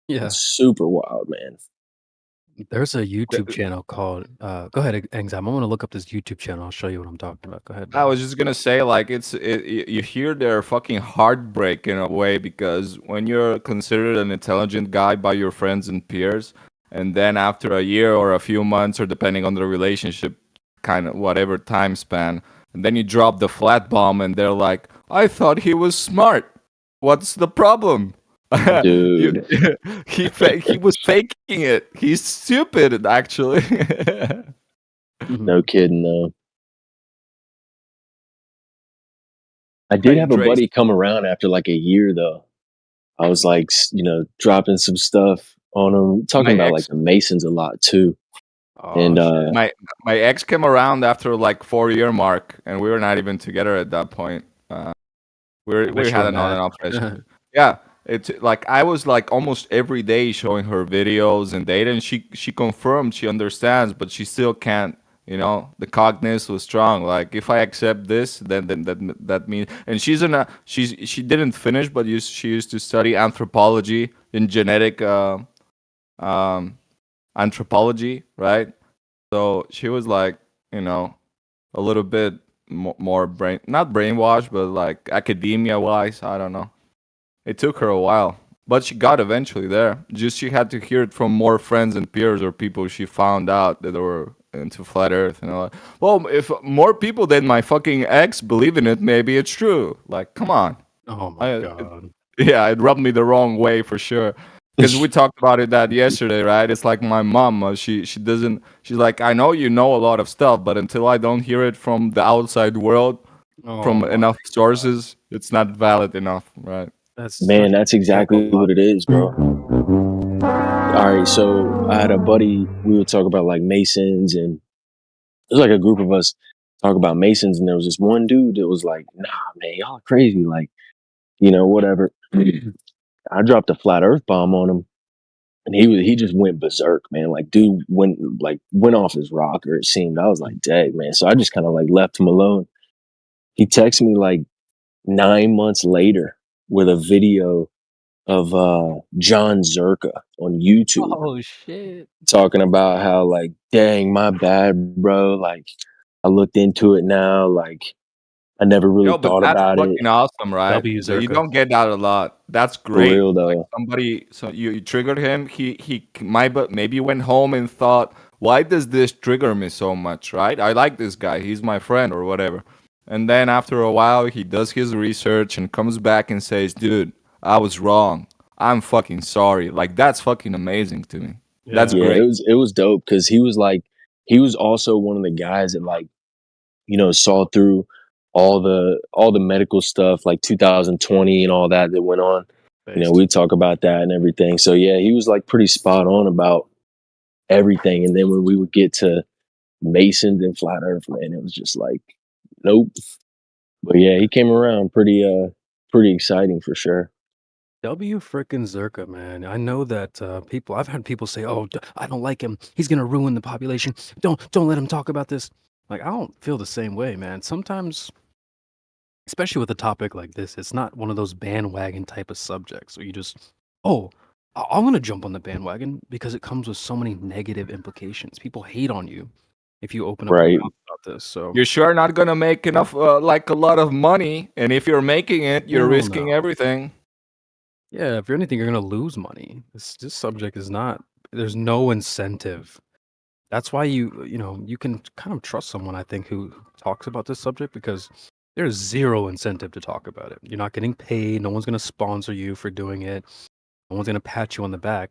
Yeah, it's super wild, man. There's a YouTube channel called. Go ahead, Anxiety. I'm gonna look up this YouTube channel. I'll show you what I'm talking about. Go ahead. I was just gonna say, like, you hear their fucking heartbreak in a way, because when you're considered an intelligent guy by your friends and peers, and then after a year or a few months, or depending on the relationship, kind of whatever time span, and then you drop the flat bomb, and they're like, "I thought he was smart. What's the problem?" Dude, he was faking it. He's stupid, actually. No kidding, though. I did have a buddy come around after like a year, though. I was like, dropping some stuff on him, talking about like the Masons a lot too. Oh, and my ex came around after like 4-year mark, and we were not even together at that point. We had an on and off relationship. Yeah. it's like I was like almost every day showing her videos and data, and she confirmed she understands, but she still can't. You know, the cognition was strong. Like if I accept this, then that means. And she didn't finish, but she used to study anthropology and genetic anthropology, right? So she was like, you know, a little bit more not brainwashed, but like academia wise. I don't know. It took her a while, but she got eventually there. Just she had to hear it from more friends and peers or people she found out that they were into flat Earth and all that. Well, if more people than my fucking ex believe in it, maybe it's true. Like, come on. Oh my god. Yeah, it rubbed me the wrong way for sure. Because we talked about it that yesterday, right? It's like my mom. She doesn't. She's like, I know you know a lot of stuff, but until I don't hear it from the outside world, from enough sources, it's not valid enough, right? That's exactly what it is, bro. All right, so I had a buddy. We would talk about like Masons, and it was like a group of us talk about Masons, and there was this one dude that was like, "Nah, man, y'all are crazy." Like, you know, whatever. I dropped a flat Earth bomb on him, and he just went berserk, man. Like, dude went off his rocker. It seemed. I was like, "Dang, man." So I just kind of like left him alone. He texted me like 9 months later with a video of John Zerka on YouTube. Oh shit! Talking about how like, dang, my bad, bro. Like, I looked into it now. Like, I never really thought about it. That's fucking awesome, right? So you don't get that a lot. That's great. For real, though. Like somebody, so you triggered him. He maybe went home and thought, why does this trigger me so much, right? I like this guy. He's my friend or whatever. And then after a while, he does his research and comes back and says, dude, I was wrong. I'm fucking sorry. Like, that's fucking amazing to me. Yeah. That's great. It was dope because he was also one of the guys that like, you know, saw through all the medical stuff like 2020 and all that went on. Based. You know, we talk about that and everything. So yeah, he was like pretty spot on about everything. And then when we would get to Masons and flat Earth, man, it was just like, nope. But yeah, he came around pretty exciting for sure. W frickin' Zerka, man. I know that I've had people say, "Oh, I don't like him. He's gonna ruin the population. Don't let him talk about this." Like, I don't feel the same way, man. Sometimes, especially with a topic like this, it's not one of those bandwagon type of subjects where you just, I'm gonna jump on the bandwagon because it comes with so many negative implications. People hate on you if you open up about this. So you're sure not gonna make enough, like a lot of money, and if you're making it, you're risking everything. Yeah, if you're anything, you're gonna lose money. This subject is not. There's no incentive. That's why you can kind of trust someone, I think, who talks about this subject because there's zero incentive to talk about it. You're not getting paid. No one's gonna sponsor you for doing it. No one's gonna pat you on the back.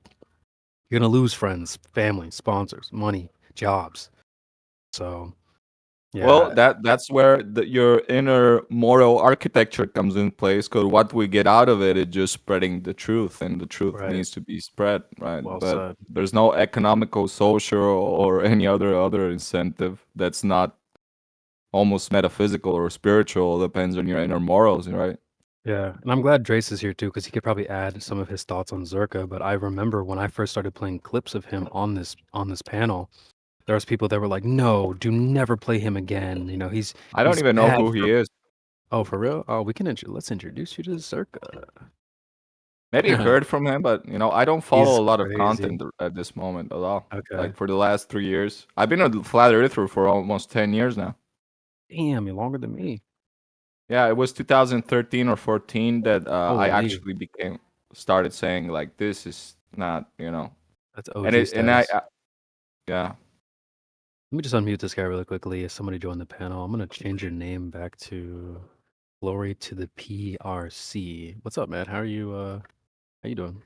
You're gonna lose friends, family, sponsors, money, jobs. So. Yeah. Well, that's where your inner moral architecture comes in place. Because what we get out of it is just spreading the truth, and the truth needs to be spread, right? Well but said. There's no economical, social, or any other incentive that's not almost metaphysical or spiritual. It depends on your inner morals, right? Yeah, and I'm glad Drace is here too because he could probably add some of his thoughts on Zerka. But I remember when I first started playing clips of him on this panel. There was people that were like, "No, do never play him again." You know, I don't even know who he is. Oh, for real? Oh, let's introduce you to Zerka. Maybe heard from him, but I don't follow a lot of content at this moment at all. Okay. Like for the last 3 years, I've been a flat earther for almost 10 years now. Damn, you're longer than me. Yeah, it was 2013 or 14 that I actually started saying like this is not, That's OG yeah. Let me just unmute this guy really quickly. If somebody joined the panel, I'm gonna change your name back to Glory to the PRC. What's up, man? How are you? How you doing?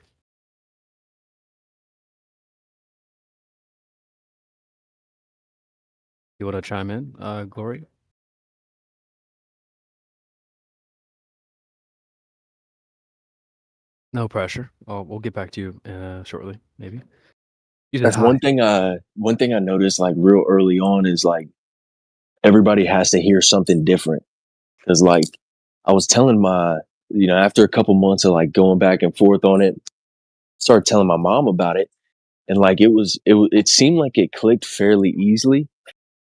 You want to chime in, Glory? No pressure. We'll get back to you shortly, maybe. That's one thing I noticed like real early on is like everybody has to hear something different. Cause like I was telling my after a couple months of like going back and forth on it, started telling my mom about it, and like it seemed like it clicked fairly easily.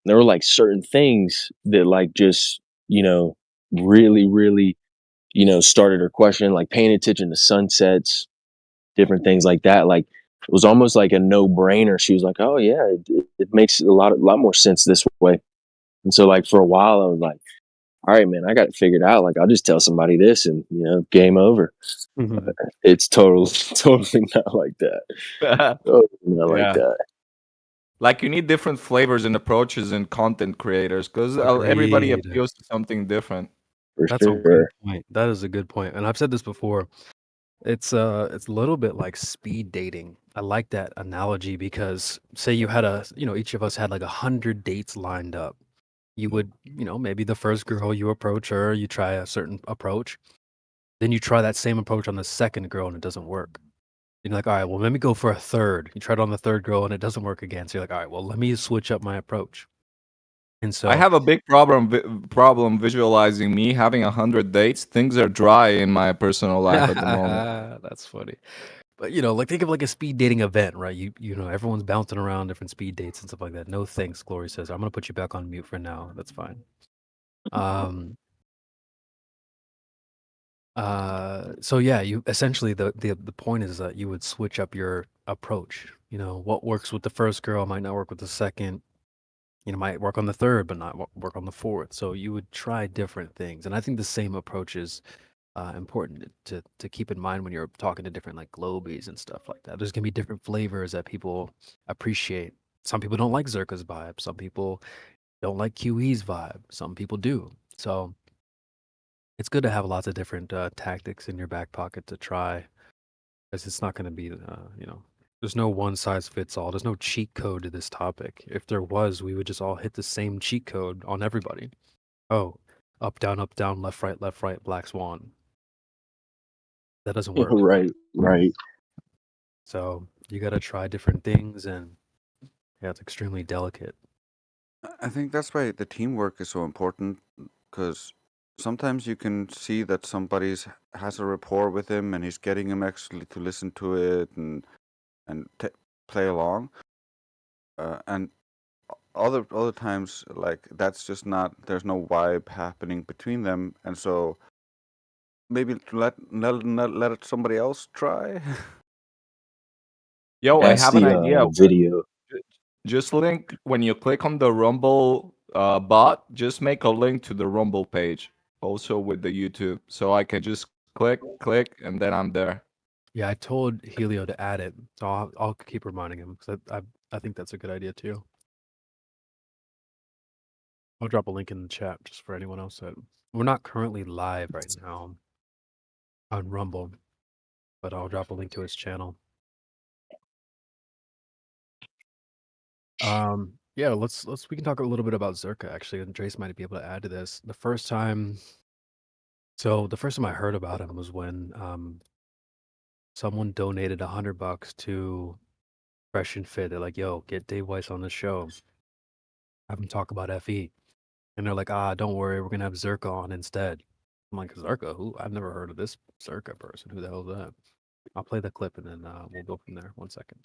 There were like certain things that like just really really started her questioning, like paying attention to sunsets, different things like that. Like it was almost like a no-brainer. She was like, oh yeah, it makes a lot more sense this way. And so like for a while I was like, all right, man, I got it figured out. Like I'll just tell somebody this and game over. Mm-hmm. It's totally not like that. Totally not like that. Like you need different flavors and approaches in content creators because everybody appeals to something different. That's a good point. That is a good point. And I've said this before. It's a little bit like speed dating. I like that analogy because say you had each of us had like 100 dates lined up. You would, maybe the first girl you approach her, you try a certain approach. Then you try that same approach on the second girl and it doesn't work. You're like, all right, well, let me go for a third. You try it on the third girl and it doesn't work again. So you're like, all right, well, let me switch up my approach. And so I have a big problem visualizing me having 100 dates. Things are dry in my personal life at the moment. That's funny. But like think of like a speed dating event, right? You know, everyone's bouncing around different speed dates and stuff like that. No thanks, Glory says. I'm gonna put you back on mute for now. That's fine. So yeah, you essentially the point is that you would switch up your approach. What works with the first girl might not work with the second. Might work on the third, but not work on the fourth. So you would try different things, and I think the same approach is important to keep in mind when you're talking to different like Globies and stuff like that. There's gonna be different flavors that people appreciate. Some people don't like Zerka's vibe. Some people don't like QE's vibe. Some people do. So it's good to have lots of different tactics in your back pocket to try, because it's not going to be, there's no one size fits all. There's no cheat code to this topic. If there was, we would just all hit the same cheat code on everybody. Oh, up, down, left, right, black swan. That doesn't work. Right. So you got to try different things, and yeah, it's extremely delicate. I think that's why the teamwork is so important, because sometimes you can see that somebody has a rapport with him and he's getting him actually to listen to it and play along, and other times like that's just not, there's no vibe happening between them, and so maybe let somebody else try. Yo, That's I have an the idea. video. Just link when you click on the Rumble bot. Just make a link to the Rumble page, also with the YouTube, so I can just click, and then I'm there. Yeah, I told Helio to add it, so I'll keep reminding him because I think that's a good idea too. I'll drop a link in the chat just for anyone else that we're not currently live right now on Rumble, but I'll drop a link to his channel. Yeah, we can talk a little bit about Zerka actually, and Trace might be able to add to this. The first time I heard about him was when someone donated $100 to Fresh and Fit. They're like, "Yo, get Dave Weiss on the show. Have him talk about FE." And they're like, "Don't worry, we're gonna have Zerka on instead." I'm like, "Zerka? Who? I've never heard of this Zerka person. Who the hell is that?" I'll play the clip and then we'll go from there. 1 second.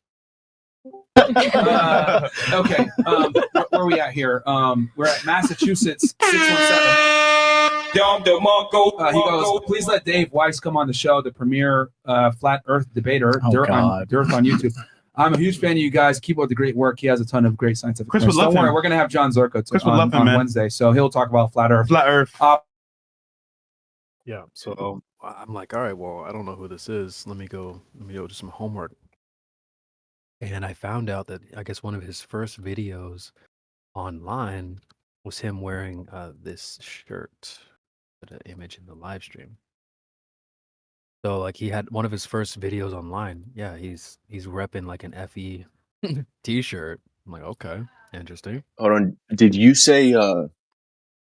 Okay, where are we at here? We're at Massachusetts 617. He goes, "Please let Dave Weiss come on the show, the premier flat Earth debater, Dirt on YouTube. I'm a huge fan of you guys. Keep up the great work. He has a ton of great scientific Chris would love Don't worry, him. we're gonna have John Zerka on man. Wednesday, so he'll talk about flat Earth. Yeah, so I'm like, all right, well, I don't know who this is. Let me go do some homework. And I found out that I guess one of his first videos online was him wearing this shirt. Put an image in the live stream. So like he had one of his first videos online. Yeah, he's repping like an FE t-shirt. I'm like, okay, interesting. Hold on. Did you say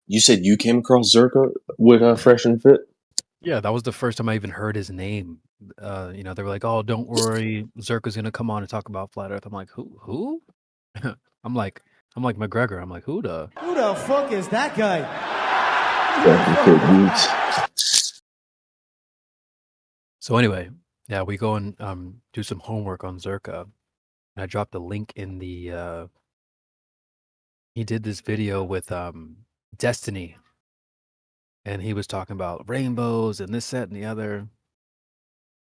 you said you came across Zerka with Fresh and Fit? Yeah, that was the first time I even heard his name. They were like, "Oh, don't worry, Zerka's gonna come on and talk about flat Earth." I'm like, "Who?" I'm like McGregor. I'm like, Who the fuck is that guy? So anyway, yeah, we go and do some homework on Zerka. And I dropped a link in the. He did this video with Destiny, and he was talking about rainbows and this, that, and the other,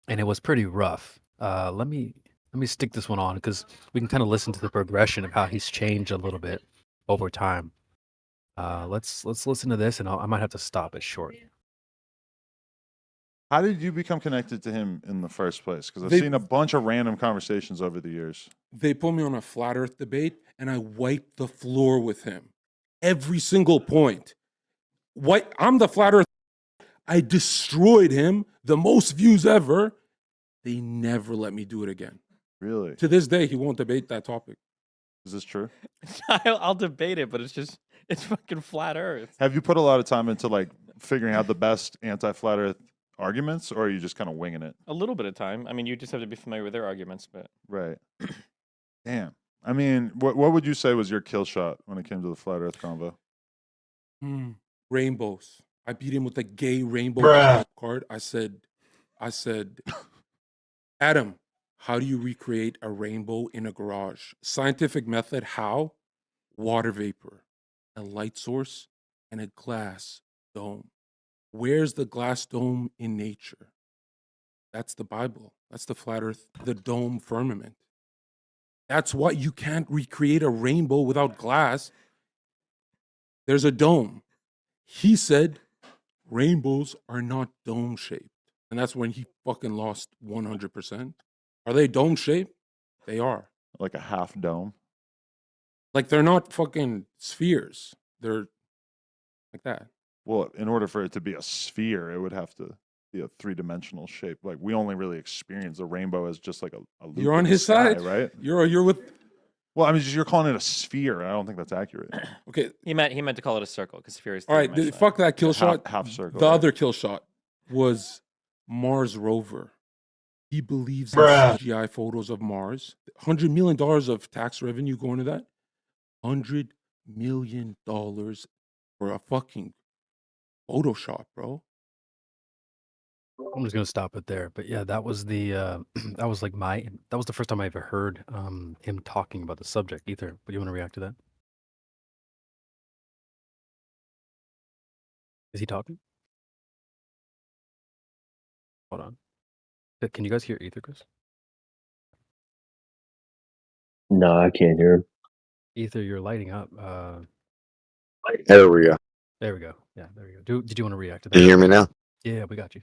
and it was pretty rough. Let me stick this one on because we can kind of listen to the progression of how he's changed a little bit over time. Let's listen to this, and I might have to stop it short. How did you become connected to him in the first place? Because I've seen a bunch of random conversations over the years. They put me on a flat Earth debate, and I wiped the floor with him. Every single point. I'm the flat Earth. I destroyed him. The most views ever. They never let me do it again. Really? To this day, he won't debate that topic. Is this true? I'll debate it, but it's fucking flat Earth. Have you put a lot of time into like figuring out the best anti-flat Earth arguments, or are you just kind of winging it? A little bit of time. I mean, you just have to be familiar with their arguments, but Right. Damn. I mean, what would you say was your kill shot when it came to the flat Earth convo? Rainbows. I beat him with a gay rainbow card. I said, Adam, how do you recreate a rainbow in a garage? Scientific method, how? Water vapor, a light source, and a glass dome. Where's the glass dome in nature? That's the Bible. That's the flat Earth, the dome firmament. That's why you can't recreate a rainbow without glass. There's a dome. He said rainbows are not dome shaped. And that's when he fucking lost 100%. Are they dome shaped? They are. Like a half dome? Like they're not fucking spheres. They're like that. Well, in order for it to be a sphere, it would have to be a three-dimensional shape. Like we only really experience a rainbow as just like a loop. You're on in the his sky, side, right? You're with. Well, I mean, you're calling it a sphere. I don't think that's accurate. Okay. he meant to call it a circle because sphere is All right, fuck that kill shot. Half circle. The other kill shot was Mars rover. He believes in CGI photos of Mars. $100 million of tax revenue going to that. $100 million for a fucking Photoshop, bro. I'm just gonna stop it there. But yeah, that was the that was the first time I ever heard him talking about the subject. Ether, but you want to react to that? Is he talking? Hold on. Can you guys hear Ether, Chris? No, I can't hear him. Ether, you're lighting up. There we go. There we go. Yeah, there we go. Did you want to react to that? Can you hear me now? Yeah, we got you.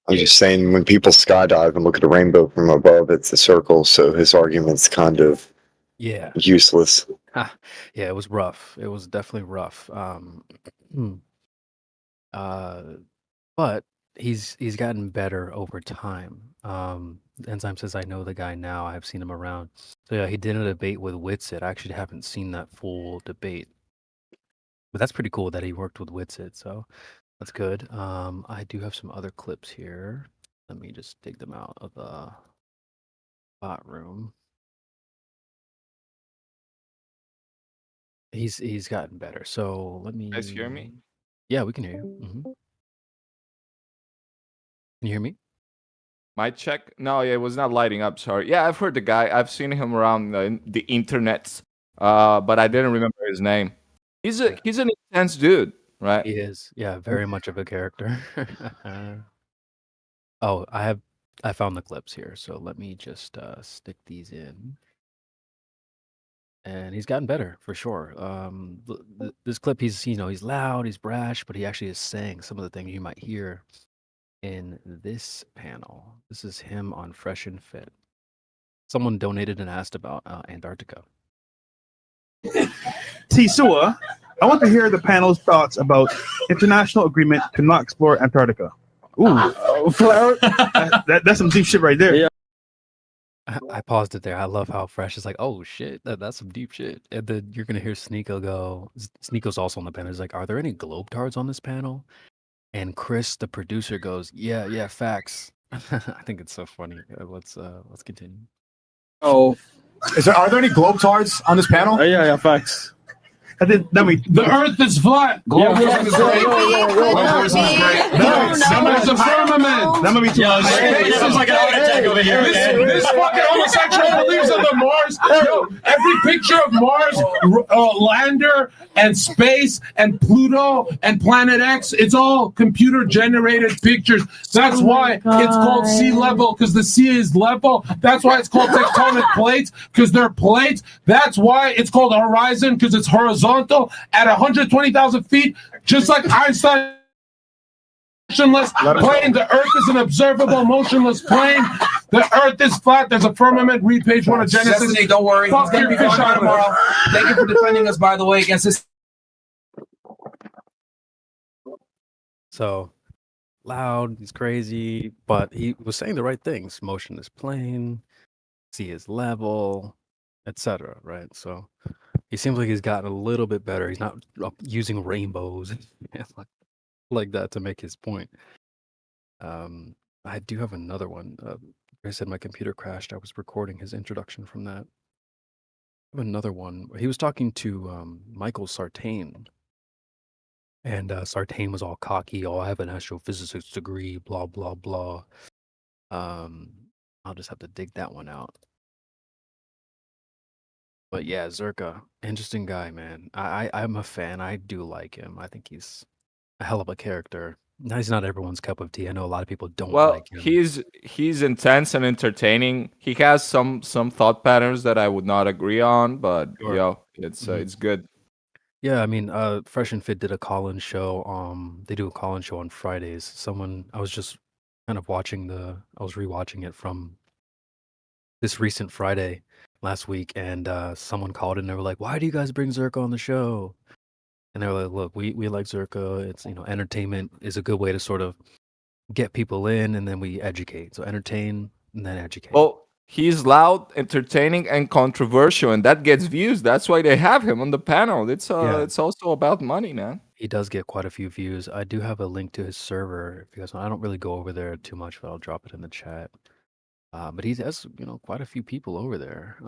I'm just saying, when people skydive and look at a rainbow from above, it's a circle, so his argument's kind of useless. Yeah, it was rough. It was definitely rough. But he's gotten better over time. Enzyme says, I know the guy now. I've seen him around. So yeah, he did a debate with Witsit. I actually haven't seen that full debate. But that's pretty cool that he worked with Witsit, so that's good. I do have some other clips here. Let me just dig them out of the bot room. He's gotten better. So let me. You guys hear me? Yeah, we can hear you. Mm-hmm. Can you hear me? My check? No, yeah, it was not lighting up. Sorry. Yeah, I've heard the guy. I've seen him around the internet, but I didn't remember his name. He's an intense dude, right? He is. Yeah, very much of a character. Oh, I found the clips here, so let me just stick these in. And he's gotten better for sure. This clip, he's loud, he's brash, but he actually is saying some of the things you might hear in this panel. This is him on Fresh and Fit. Someone donated and asked about Antarctica. Tisua, I want to hear the panel's thoughts about international agreement to not explore Antarctica. Ooh, that's some deep shit right there. Yeah. I paused it there. I love how Fresh is like, oh shit, that's some deep shit. And then you're gonna hear Sneeko go. Sneeko's also on the panel. He's like, are there any globetards on this panel? And Chris, the producer, goes, yeah, facts. I think it's so funny. Let's continue. Oh, are there any globetards on this panel? Yeah, facts. The Earth is flat. Globalism is great. Globalism is great. There's a firmament. That might be too much. This is like an heart attack over here. This fucking homosexual believes in the Mars. Yo, every picture of Mars, lander, and space, and Pluto, and Planet X, it's all computer-generated pictures. That's why it's called sea level, because the sea is level. That's why it's called tectonic plates, because they're plates. That's why it's called a horizon, because it's horizontal at 120,000 feet, just like Einstein. Motionless plane. The Earth is an observable, motionless plane. The Earth is flat. There's a firmament. Read page 1 of Genesis. Destiny, don't worry. He's going to be fine tomorrow. Thank you for defending us, by the way, against this. So loud, he's crazy, but he was saying the right things. Motionless plane, sea is level, etc. Right? So he seems like he's gotten a little bit better. He's not using rainbows like that to make his point. I do have another one. I said my computer crashed. I was recording his introduction from that. I have another one. He was talking to Michael Sartain. And Sartain was all cocky. Oh, I have an astrophysics degree, blah, blah, blah. I'll just have to dig that one out. But yeah, Zerka, interesting guy, man. I'm a fan. I do like him. I think he's a hell of a character. He's not everyone's cup of tea. I know a lot of people don't like him. He's intense and entertaining. He has some thought patterns that I would not agree on, but it's good. Yeah, I mean, Fresh and Fit did a call-in show. They do a call-in show on Fridays. I was just kind of I was rewatching it from this recent Friday last week, and someone called in and they were like, "Why do you guys bring Zerka on the show?" And they were like, "Look, we like Zerka. It's, entertainment is a good way to sort of get people in, and then we educate. So entertain and then educate." Well, he's loud, entertaining, and controversial, and that gets views. That's why they have him on the panel. It's also about money, man. He does get quite a few views. I do have a link to his server if you guys want. I don't really go over there too much, but I'll drop it in the chat. But he has, quite a few people over there.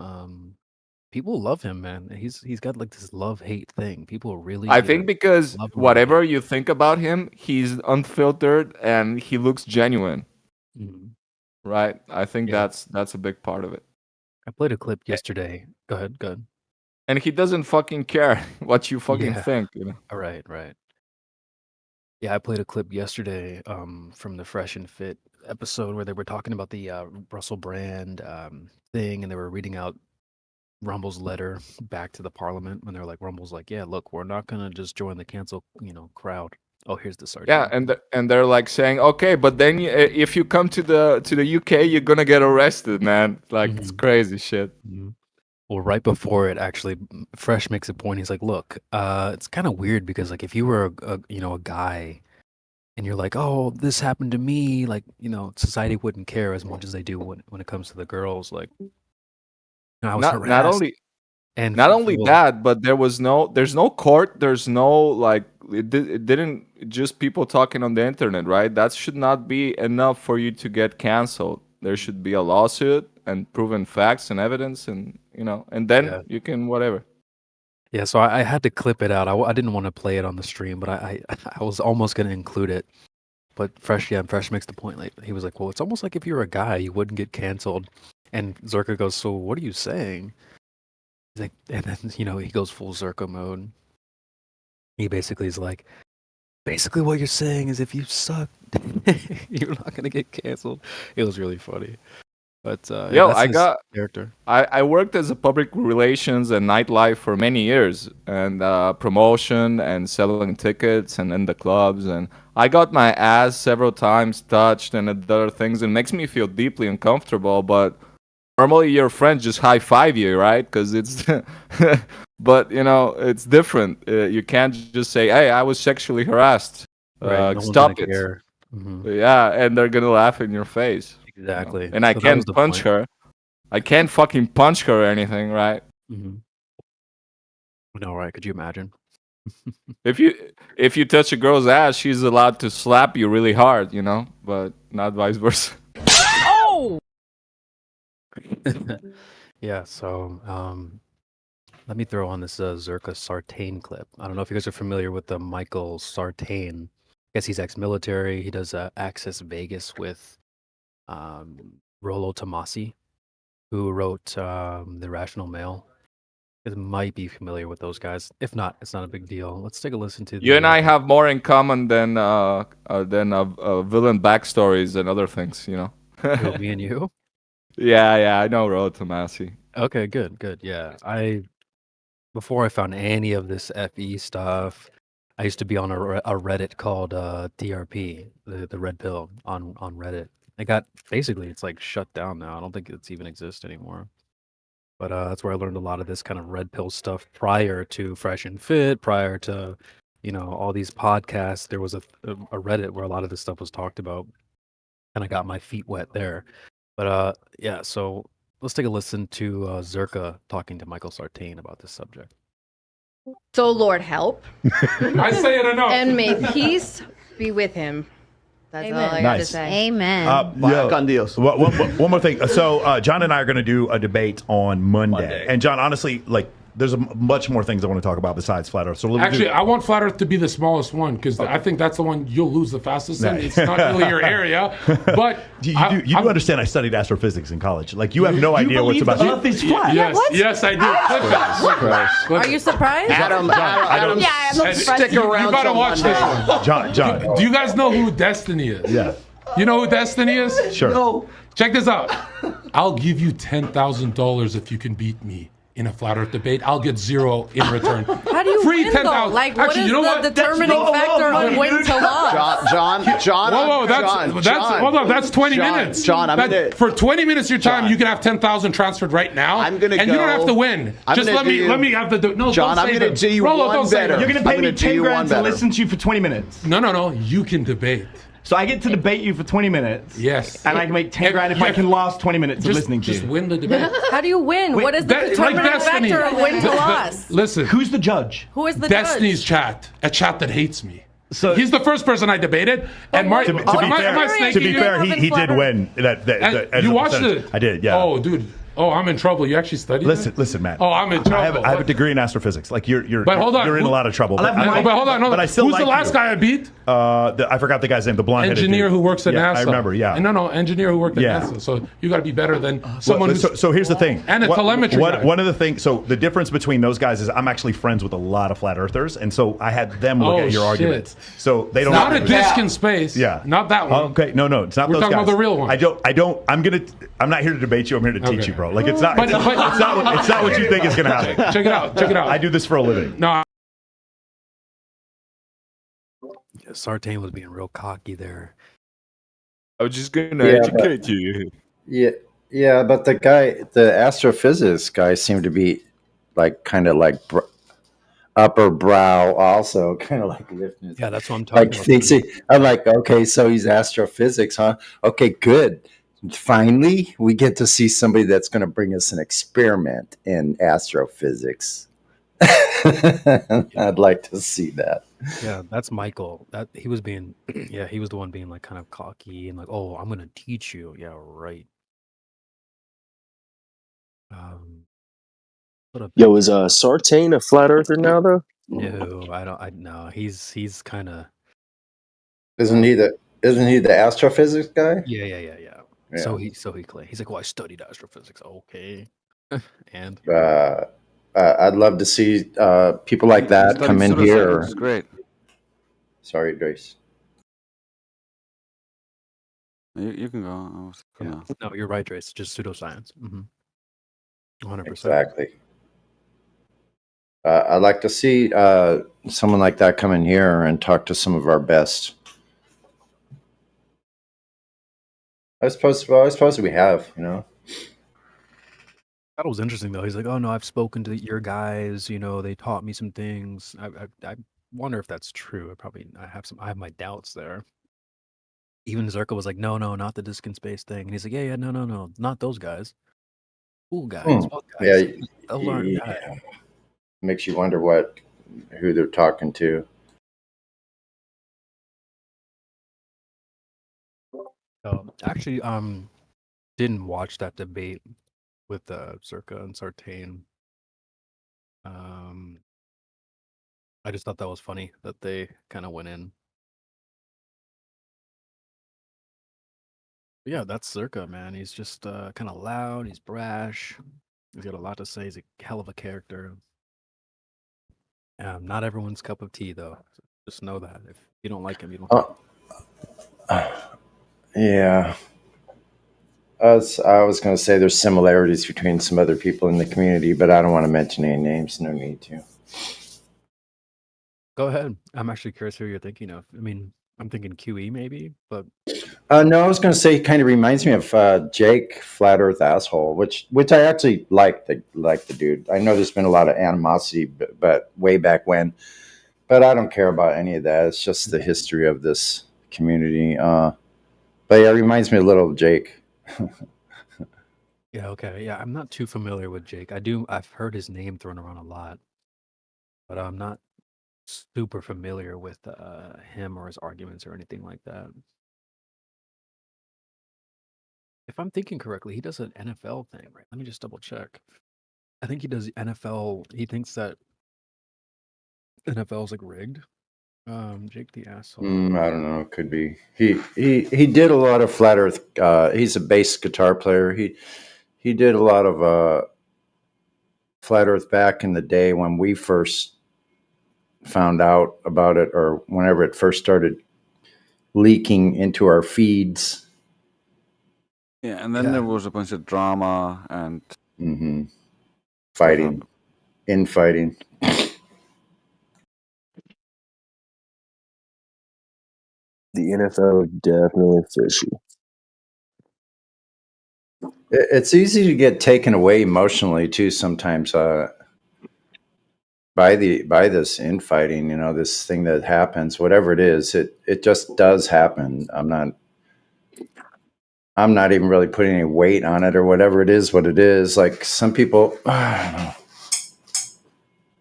People love him, man. He's got like this love-hate thing. People really. I think because whatever you think about him, he's unfiltered and he looks genuine. Mhm. Right? I think Yeah. that's a big part of it. I played a clip yesterday. Go ahead. And he doesn't fucking care what you fucking Yeah. think, Right. Yeah, I played a clip yesterday from the Fresh and Fit episode where they were talking about the Russell Brand thing, and they were reading out Rumble's letter back to the parliament when they're like, Rumble's like, "Yeah, look, we're not gonna just join the cancel, crowd." Oh, here's the sergeant. Yeah, and they're like saying, "Okay, but then if you come to the UK, you're gonna get arrested, man." Like it's crazy shit. Well, right before it, actually, Fresh makes a point. He's like, "Look, it's kind of weird because like if you were a guy, and you're like, oh, this happened to me, like society wouldn't care as much as they do when it comes to the girls. Like, I was Not harassed, and not only well, that, but there's no court, there's no like it didn't just people talking on the internet, right? That should not be enough for you to get canceled. There should be a lawsuit and proven facts and evidence, and and then you can whatever. Yeah, so I had to clip it out. I didn't want to play it on the stream, but I was almost going to include it. But Fresh makes the point. Like he was like, well, it's almost like if you're a guy, you wouldn't get canceled. And Zerka goes, so what are you saying? He's like, and then he goes full Zerka mode. He basically is like, basically what you're saying is if you suck, you're not gonna get canceled. It was really funny. But Yo, that's I his got character. I worked as a public relations and nightlife for many years, and promotion and selling tickets and in the clubs, and I got my ass several times touched and other things. It makes me feel deeply uncomfortable, but normally your friends just high five you, right? Because it's but it's different. You can't just say, hey, I was sexually harassed, Right, no one's stop gonna it. care. Mhm. Yeah, and they're gonna laugh in your face. Exactly. And I So that was can't the punch point. her. I can't fucking punch her or anything, right? Mhm. No, right? Could you imagine? If you touch a girl's ass, she's allowed to slap you really hard, but not vice versa. Oh. Yeah. So Let me throw on this Zerka Sartain clip. I don't know if you guys are familiar with the Michael Sartain. I guess he's ex-military. He does Access Vegas with Rollo Tomasi, who wrote The Rational Male. You guys might be familiar with those guys. If not, it's not a big deal. Let's take a listen to You and I have more in common than villain backstories and other things, you know. Who, me and you? Yeah, I know Rollo Tomasi. Okay, good. Yeah, before I found any of this FE stuff, I used to be on a Reddit called TRP, the Red Pill on Reddit. It's like shut down now. I don't think it's even exist anymore. But that's where I learned a lot of this kind of red pill stuff prior to Fresh and Fit, prior to, all these podcasts. There was a Reddit where a lot of this stuff was talked about, and I got my feet wet there. But yeah, so let's take a listen to Zerka talking to Michael Sartain about this subject. So Lord help. I say it enough. And may peace be with him. That's all I got to Nice. say. One more thing. So John and I are going to do a debate on Monday. And John, honestly, there's much more things I want to talk about besides Flat Earth. So Actually, I want Flat Earth to be the smallest one because I think that's the one you'll lose the fastest in. It's not really your area. But you do understand I studied astrophysics in college. You have no idea what's about. The Earth is flat. Yes, I do. Are you surprised? Adam, I'm not surprised. Stick around. You gotta watch this one. John. Do you guys know who Destiny is? Yeah. You know who Destiny is? Sure. No. Check this out. I'll give you $10,000 if you can beat me in a Flat Earth debate. I'll get zero in return. How do you Free win, 10,000. though? What Actually, is you know the what? determining factor of win to loss? John. Whoa, that's 20 minutes. John, for 20 minutes of your time, you can have 10,000 transferred right now. And you don't have to win. Just let me have the. No, John, don't I'm say going to do you Rollo, one don't say better. that. You're going to pay me 10 grand to listen to you for 20 minutes. No. You can debate. So I get to debate you for 20 minutes. Yes. And I can make 10 grand if I can last 20 minutes of listening to you. Just win the debate. How do you win? What is the determining factor of win to loss? Listen. Who's the judge? Who is the Destiny's judge? a chat that hates me. So he's the first person I debated. And Mark, To be fair, he did win. You watched it? I did. Yeah. Oh, dude. Oh, I'm in trouble. You actually studied that? Listen, Matt. Oh, I'm in trouble. I have a degree in astrophysics. You're But hold on. you're in a lot of trouble. But hold on. But I still Who's like the last guy I beat? I forgot the guy's name. The blonde Engineer who works at NASA. I remember. Yeah. No, engineer who worked at Yeah. NASA. So you got to be better than someone who's. So here's the thing. And a telemetry guy. One of the things. So the difference between those guys is I'm actually friends with a lot of flat earthers, and so I had them look at your arguments. So they don't. Not a disc in space. Yeah. Not that one. Okay. No. It's not We're those guys. talking about the real one. I'm not here to debate you. I'm here to teach you, bro. It's not what you think is going to happen. Check it out. I do this for a living. No. Yeah, Sartain was being real cocky there. I was just gonna educate you. Yeah, but the astrophysics guy seemed to be kind of upper brow, also kind of lifting his. Yeah, that's what I'm talking about. I'm like, okay, so he's astrophysics, huh? Okay, good. Finally, we get to see somebody that's going to bring us an experiment in astrophysics. I'd like to see that. Yeah, that's Michael. He was the one being kind of cocky and oh, I'm gonna teach you. Yeah, right. Yo, is Sartain a flat earther now though? No, I no. He's kind of. Isn't he the astrophysics guy? Yeah. So he claimed he's like, well, I studied astrophysics. Okay, and I'd love to see people like that come in here. It's great. Sorry, Grace. You can go. No, you're right, Trace. Just pseudoscience. 100%. Exactly. I'd like to see someone like that come in here and talk to some of our best. I suppose we have, That was interesting though. He's like, "Oh no, I've spoken to your guys. They taught me some things." I wonder if that's true. I have my doubts there. Even Zerka was like, "No, not the disc in space thing," and he's like, "Yeah, no, not those guys. Cool guys, what guys? They'll learn." Yeah. Makes you wonder who they're talking to. Actually, didn't watch that debate with Zerka and Sartain. I just thought that was funny that they kind of went in. But yeah, that's Circa, man. He's just kind of loud. He's brash. He's got a lot to say. He's a hell of a character. Not everyone's cup of tea, though. So just know that if you don't like him, you don't. Yeah. I was going to say there's similarities between some other people in the community, but I don't want to mention any names. No need to. Go ahead. I'm actually curious who you're thinking of. I mean, I'm thinking QE maybe, but No, I was going to say he kind of reminds me of Jake, Flat Earth Asshole, which I actually like the dude. I know there's been a lot of animosity, but way back when. But I don't care about any of that. It's just the history of this community. But yeah, it reminds me a little of Jake. yeah, okay. Yeah, I'm not too familiar with Jake. I've heard his name thrown around a lot, but I'm not super familiar with him or his arguments or anything like that. If I'm thinking correctly, he does an NFL thing, right? Let me just double check. I think he does NFL. He thinks that NFL is like rigged. Jake the Asshole. I don't know. It could be. He did a lot of Flat Earth. He's a bass guitar player. He did a lot of Flat Earth back in the day when we first found out about it, or whenever it first started leaking into our feeds. Yeah, and then there was a bunch of drama and fighting, infighting. The NFL is definitely fishy. It's easy to get taken away emotionally too sometimes by this infighting. You know, this thing that happens, whatever it is, it just does happen. I'm not even really putting any weight on it or whatever it is. What it is, like some people, I don't know.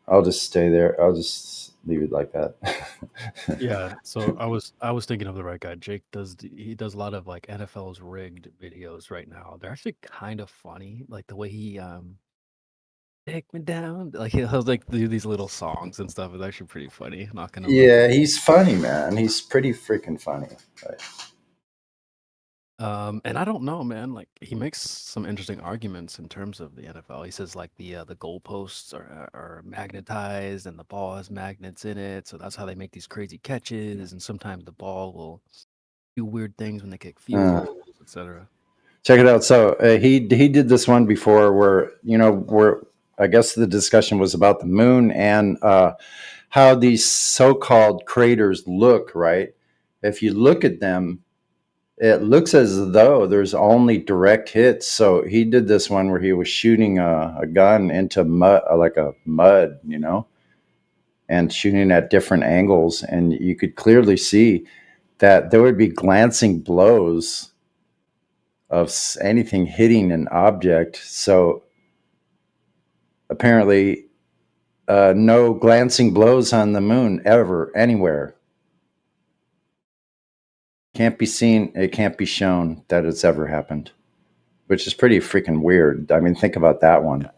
I'll just stay there. I'll just leave it like that. Yeah, so I was thinking of the right guy. Jake does a lot of like NFL's rigged videos right now. They're actually kind of funny, like the way he take me down, like he'll like do these little songs and stuff. It's actually pretty funny. Not gonna lie. Yeah, he's funny, man. He's pretty freaking funny. Right. And I don't know, man. Like he makes some interesting arguments in terms of the NFL. He says like the goalposts are magnetized and the ball has magnets in it, so that's how they make these crazy catches. And sometimes the ball will do weird things when they kick field goals, etc. Check it out. So he did this one before, where I guess the discussion was about the moon and how these so-called craters look. Right? If you look at them, it looks as though there's only direct hits. So he did this one where he was shooting a gun into mud, like a mud, and shooting at different angles. And you could clearly see that there would be glancing blows of anything hitting an object. So apparently no glancing blows on the moon ever, anywhere. Can't be seen, it can't be shown that it's ever happened, which is pretty freaking weird. I mean, think about that one.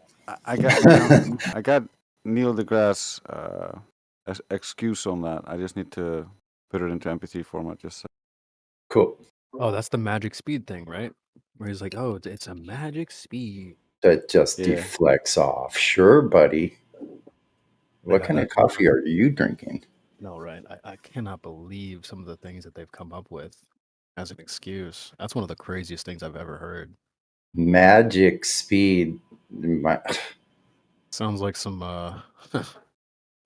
I got Neil deGrasse excuse on that. I just need to put it into MP3 format. Just cool. Oh, that's the magic speed thing, right? Where he's like, "Oh, it's a magic speed." That just deflects off. Sure, buddy. What kind of coffee are you drinking? No, right. I cannot believe some of the things that they've come up with as an excuse. That's one of the craziest things I've ever heard. Magic speed. Sounds like some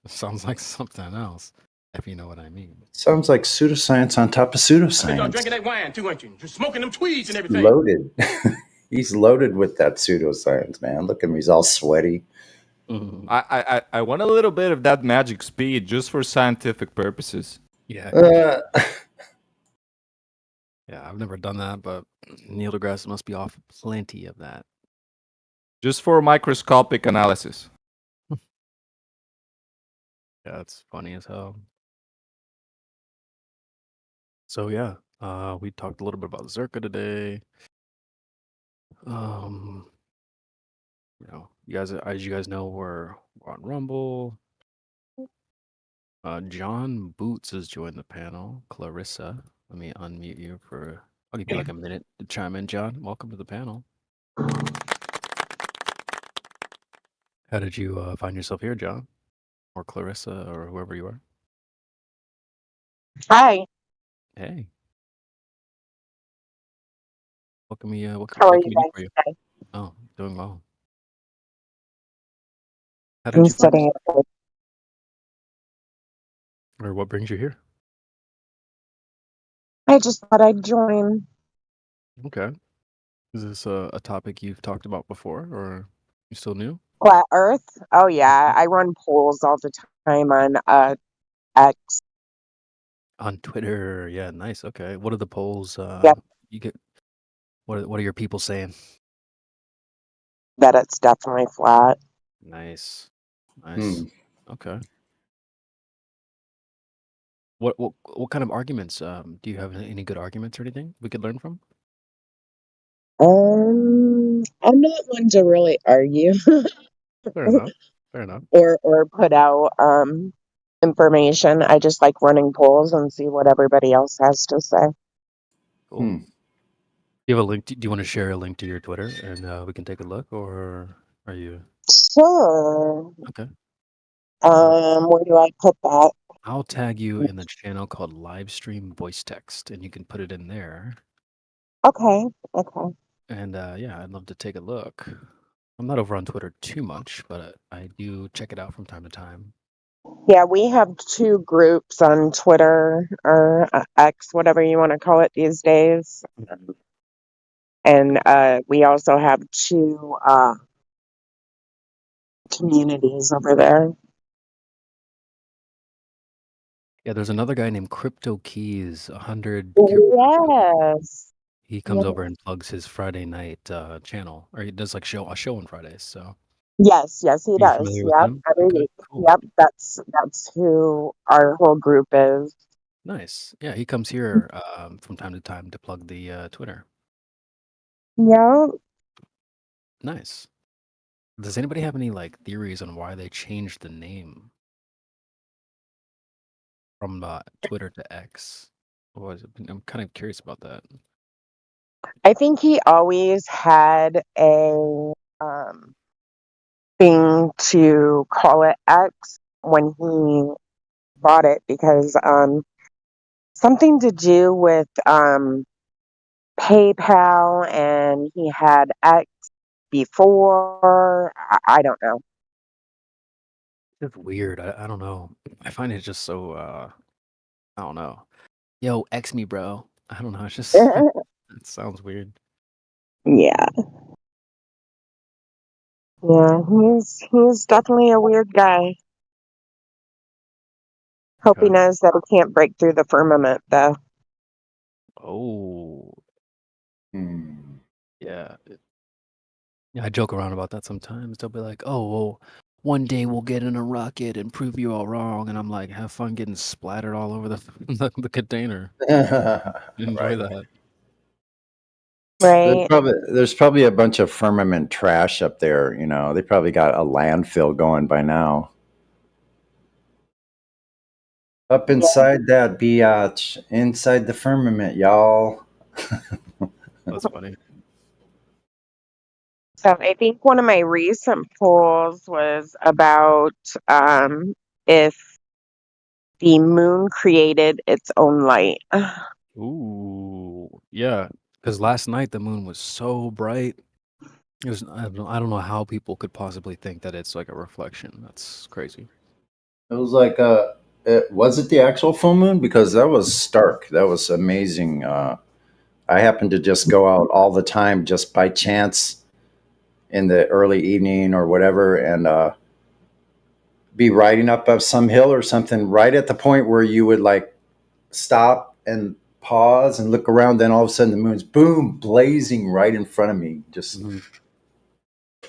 sounds like something else, if you know what I mean. Sounds like pseudoscience on top of pseudoscience. Y'all drinking that wine too, ain't you? Just smoking them tweeds and everything. Loaded. He's loaded with that pseudoscience, man. Look at him. He's all sweaty. I want a little bit of that magic speed just for scientific purposes. Yeah. Yeah, I've never done that, but Neil deGrasse must be off plenty of that. Just for microscopic analysis. Yeah, it's funny as hell. So yeah, we talked a little bit about Zerka today. You guys, as you guys know, we're on Rumble. John Boots has joined the panel. Clarissa, let me unmute you for. I'll give you like a minute to chime in. John, welcome to the panel. How did you find yourself here, John, or Clarissa, or whoever you are? Hi, Hey, what can we what how are can you we do guys for you? today? Oh, doing well. How I'm did you find sitting yourself, at or what brings you here? I just thought I'd join. Okay, is this a topic you've talked about before, or you still new? Flat Earth? Oh yeah, I run polls all the time on X. On Twitter, yeah, nice. Okay, what are the polls? Yep, You get what are your people saying? that it's definitely flat. Nice, Hmm. nice. Okay. What kind of arguments? Do you have any good arguments or anything we could learn from? I'm not one to really argue Fair enough. Fair enough. or put out information. I just like running polls and see what everybody else has to say. Cool. Hmm. Do you have a link? Do you want to share a link to your Twitter and we can take a look, or are you Sure. okay? Where do I put that? I'll tag you in the channel called Livestream Voice Text, and you can put it in there. Okay, okay. And yeah, I'd love to take a look. I'm not over on Twitter too much, but I do check it out from time to time. Yeah, we have two groups on Twitter or X, whatever you want to call it these days. And we also have two communities over there. Yeah, there's another guy named Crypto Keys, 100. Yes. He comes over Yes. and plugs his Friday night channel, or he does like a show on Fridays. So, Yes, yes, he are you does. familiar with Yep, him? every Okay, week. cool. Yep, that's who our whole group is. Nice. Yeah, he comes here from time to time to plug the Twitter. Yeah. Nice. Does anybody have any like theories on why they changed the name from Twitter to X? I'm kind of curious about that. I think he always had a thing to call it X when he bought it because something to do with PayPal, and he had X before. I don't know. It's weird. I don't know. I find it just so I don't know. Yo, X me, bro. I don't know. It's just it sounds weird. Yeah. Yeah, he's definitely a weird guy. Hope he Okay. knows that he can't break through the firmament, though. Oh, Hmm. yeah. Yeah, I joke around about that sometimes. They'll be like, "Oh, well, one day we'll get in a rocket and prove you all wrong," and I'm like, "Have fun getting splattered all over the the container. Enjoy Right. that." Right. There's probably a bunch of firmament trash up there. You know, they probably got a landfill going by now. Up inside that biatch, inside the firmament, y'all. That's funny. So I think one of my recent polls was about if the moon created its own light. Ooh, yeah. Because last night the moon was so bright. It was, I don't know how people could possibly think that it's like a reflection. That's crazy. It was like was it the actual full moon? Because that was stark. That was amazing. I happened to just go out all the time just by chance in the early evening or whatever, and be riding up some hill or something right at the point where you would like stop and pause and look around. Then all of a sudden the moon's boom blazing right in front of me, just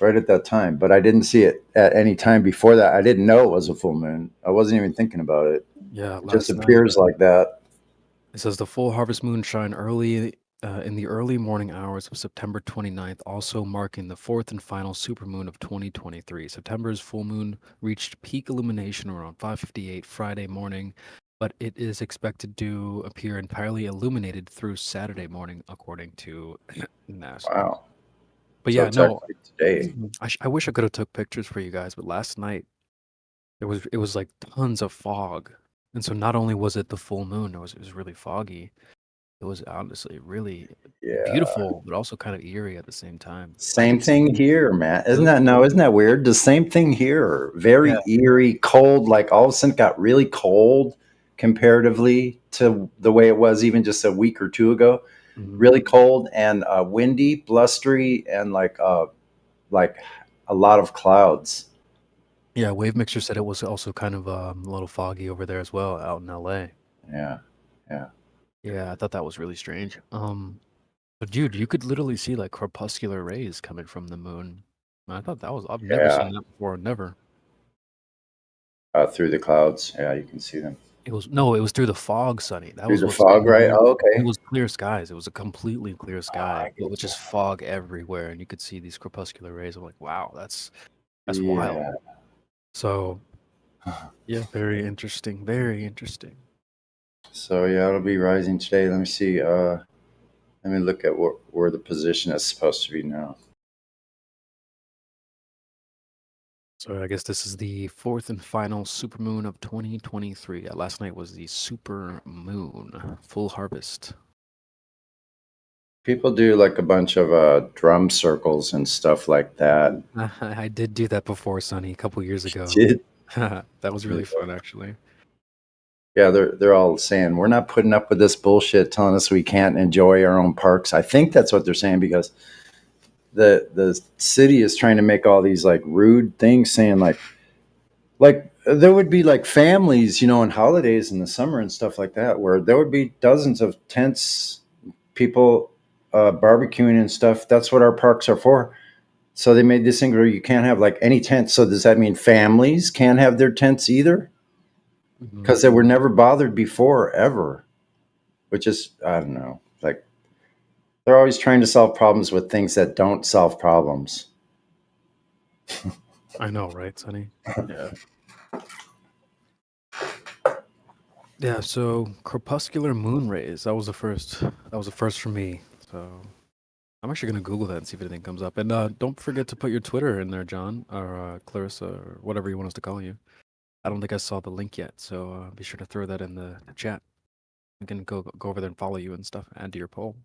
right at that time. But I didn't see it at any time before that. I didn't know it was a full moon. I wasn't even thinking about it. Yeah, It just last night. appears like that. It says the full harvest moon shine early in the early morning hours of September 29th, also marking the fourth and final supermoon of 2023. September's full moon reached peak illumination around 5:58 Friday morning, but it is expected to appear entirely illuminated through Saturday morning, according to NASA. Wow. But So yeah, it's no, actually today. I wish I could have took pictures for you guys, but last night it was like tons of fog, and so not only was it the full moon, it was really foggy. It was honestly really Yeah. beautiful, but also kind of eerie at the same time. I Same could see thing here, man. Isn't that weird? The same thing here. Very Yeah. eerie, cold, like all of a sudden got really cold comparatively to the way it was even just a week or two ago. Really cold and windy, blustery, and like a lot of clouds. Yeah, Wave Mixer said it was also kind of a little foggy over there as well, out in LA. Yeah. Yeah, I thought that was really strange. But dude, you could literally see like corpuscular rays coming from the moon. I thought that was I've never Yeah. seen that before, never. Through the clouds. Yeah, you can see them. It was through the fog, Sonny. That Through was the what's fog, right? Oh, okay. It was clear skies. It was a completely clear sky, but with just fog everywhere, and you could see these corpuscular rays. I'm like, wow, that's wild. Yeah. So, yeah, very interesting. Very interesting. So yeah, it'll be rising today. Let me see. Let me look at where the position is supposed to be now. So I guess this is the fourth and final supermoon of 2023. Last night was the super moon, full harvest. People do like a bunch of drum circles and stuff like that. I did do that before, Sonny, a couple years ago. Did? That was really fun, actually. Yeah, they're all saying we're not putting up with this bullshit, telling us we can't enjoy our own parks. I think that's what they're saying because the city is trying to make all these like rude things, saying like there would be like families, and holidays in the summer and stuff like that, where there would be dozens of tents, people barbecuing and stuff. That's what our parks are for. So they made this thing where you can't have like any tents. So does that mean families can't have their tents either? Because they were never bothered before, ever. Which is, I don't know, like they're always trying to solve problems with things that don't solve problems. I know, right, Sonny? Yeah. Yeah, so corpuscular moon rays. That was the first for me. So I'm actually gonna Google that and see if anything comes up. And don't forget to put your Twitter in there, John, or Clarissa, or whatever you want us to call you. I don't think I saw the link yet, so be sure to throw that in the chat. I can go over there and follow you and stuff, add to your poll.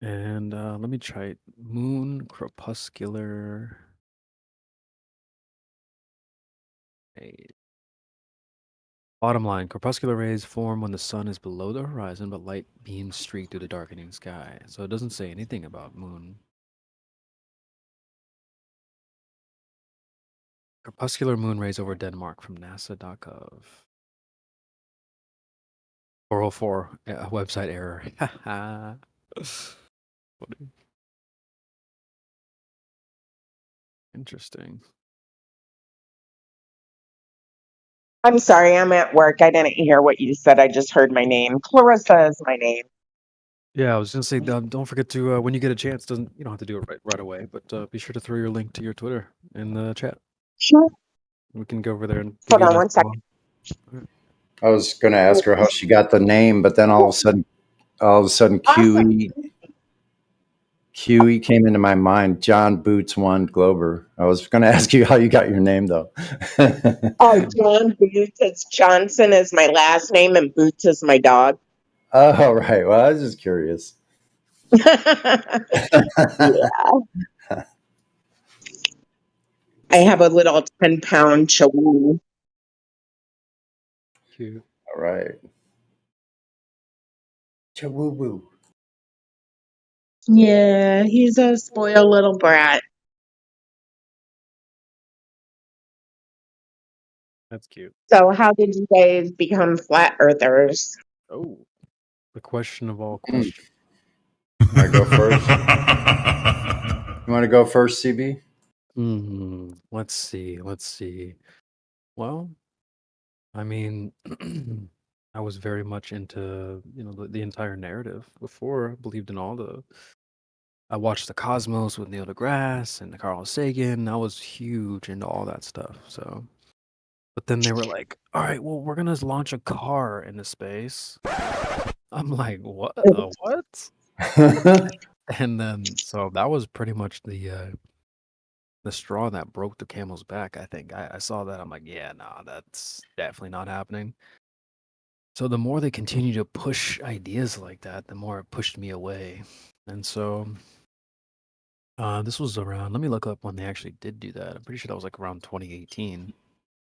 And let me try it. Moon corpuscular. Bottom line, corpuscular rays form when the sun is below the horizon, but light beams streak through the darkening sky. So it doesn't say anything about moon. Corpuscular moon rays over Denmark from NASA.gov. 404 website error. Funny. Interesting. I'm sorry, I'm at work. I didn't hear what you said. I just heard my name. Clarissa is my name. Yeah, I was gonna say, don't forget to when you get a chance. You don't have to do it right away, but be sure to throw your link to your Twitter in the chat. Sure. We can go over there and Hold on one second. I was going to ask her how she got the name, but then all of a sudden, QE came into my mind. John Boots One Glober. I was going to ask you how you got your name, though. Oh, John Boots. It's Johnson is my last name, and Boots is my dog. Oh, right. Well, I was just curious. Yeah. I have a little 10-pound chihuahua. Cute. All right. Chihuahua. Yeah, he's a spoiled little brat. That's cute. So how did you guys become flat earthers? Oh, the question of all questions. I go first. You want to go first, CB? Let's see. Well, I mean, I was very much into the entire narrative before. I believed in all the. I watched the Cosmos with Neil deGrasse and Carl Sagan. I was huge into all that stuff. So, but then they were like, "All right, well, we're gonna launch a car into space." I'm like, "What? What?" And then, so that was pretty much the straw that broke the camel's back. I think I saw that. I'm like, "Yeah, nah, that's definitely not happening." So the more they continue to push ideas like that, the more it pushed me away. And so this was around, let me look up when they actually did do that. I'm pretty sure that was like around 2018.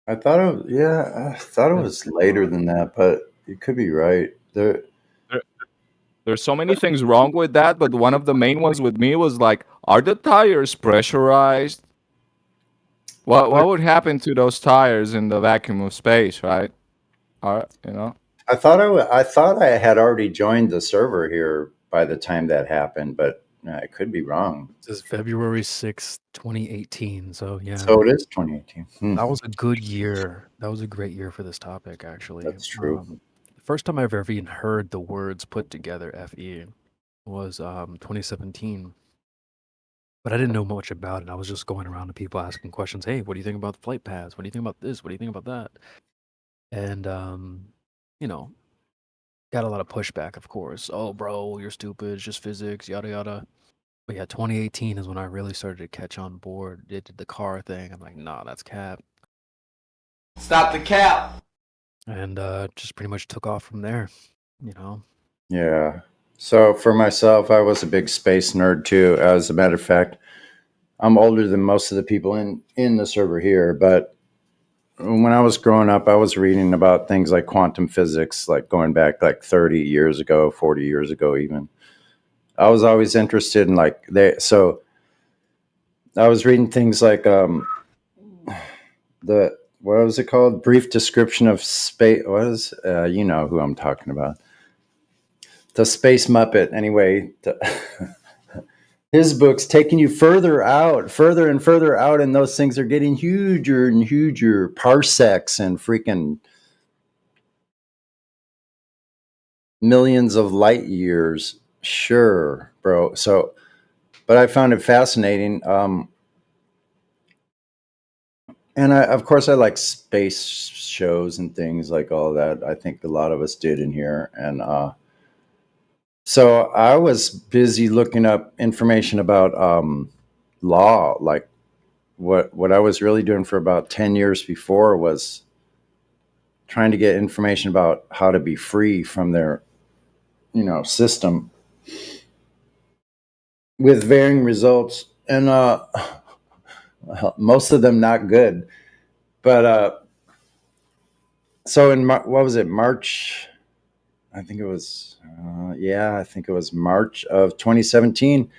I thought I thought it was later than that, but you could be right. There's so many things wrong with that, but one of the main ones with me was like, are the tires pressurized? What would happen to those tires in the vacuum of space, right? I thought I had already joined the server here by the time that happened, but I could be wrong. This is February 6th, 2018. So yeah. So it is 2018. That was a good year. That was a great year for this topic, actually. That's true. The first time I've ever even heard the words put together, FE, was 2017. But I didn't know much about it. I was just going around to people asking questions. Hey, what do you think about the flight paths? What do you think about this? What do you think about that? And, got a lot of pushback, of course. Oh, bro, you're stupid. It's just physics, yada, yada. But yeah, 2018 is when I really started to catch on board. It did the car thing. I'm like, nah, that's cap. Stop the cap. And just pretty much took off from there, Yeah. So for myself, I was a big space nerd too. As a matter of fact, I'm older than most of the people in the server here, but when I was growing up, I was reading about things like quantum physics, like going back like 30 years ago, 40 years ago even. I was always interested in so I was reading things like what was it called? Brief Description of Space. What is you know who I'm talking about? The Space Muppet. Anyway, his book's taking you further and further out, and those things are getting huger and huger, parsecs and freaking millions of light years. Sure, bro. So, but I found it fascinating. And of course, I like space shows and things like all that. I think a lot of us did in here. And so I was busy looking up information about law. Like what I was really doing for about 10 years before was trying to get information about how to be free from their, system, with varying results. And most of them not good. But so in what was it, March? I think it was March of 2017.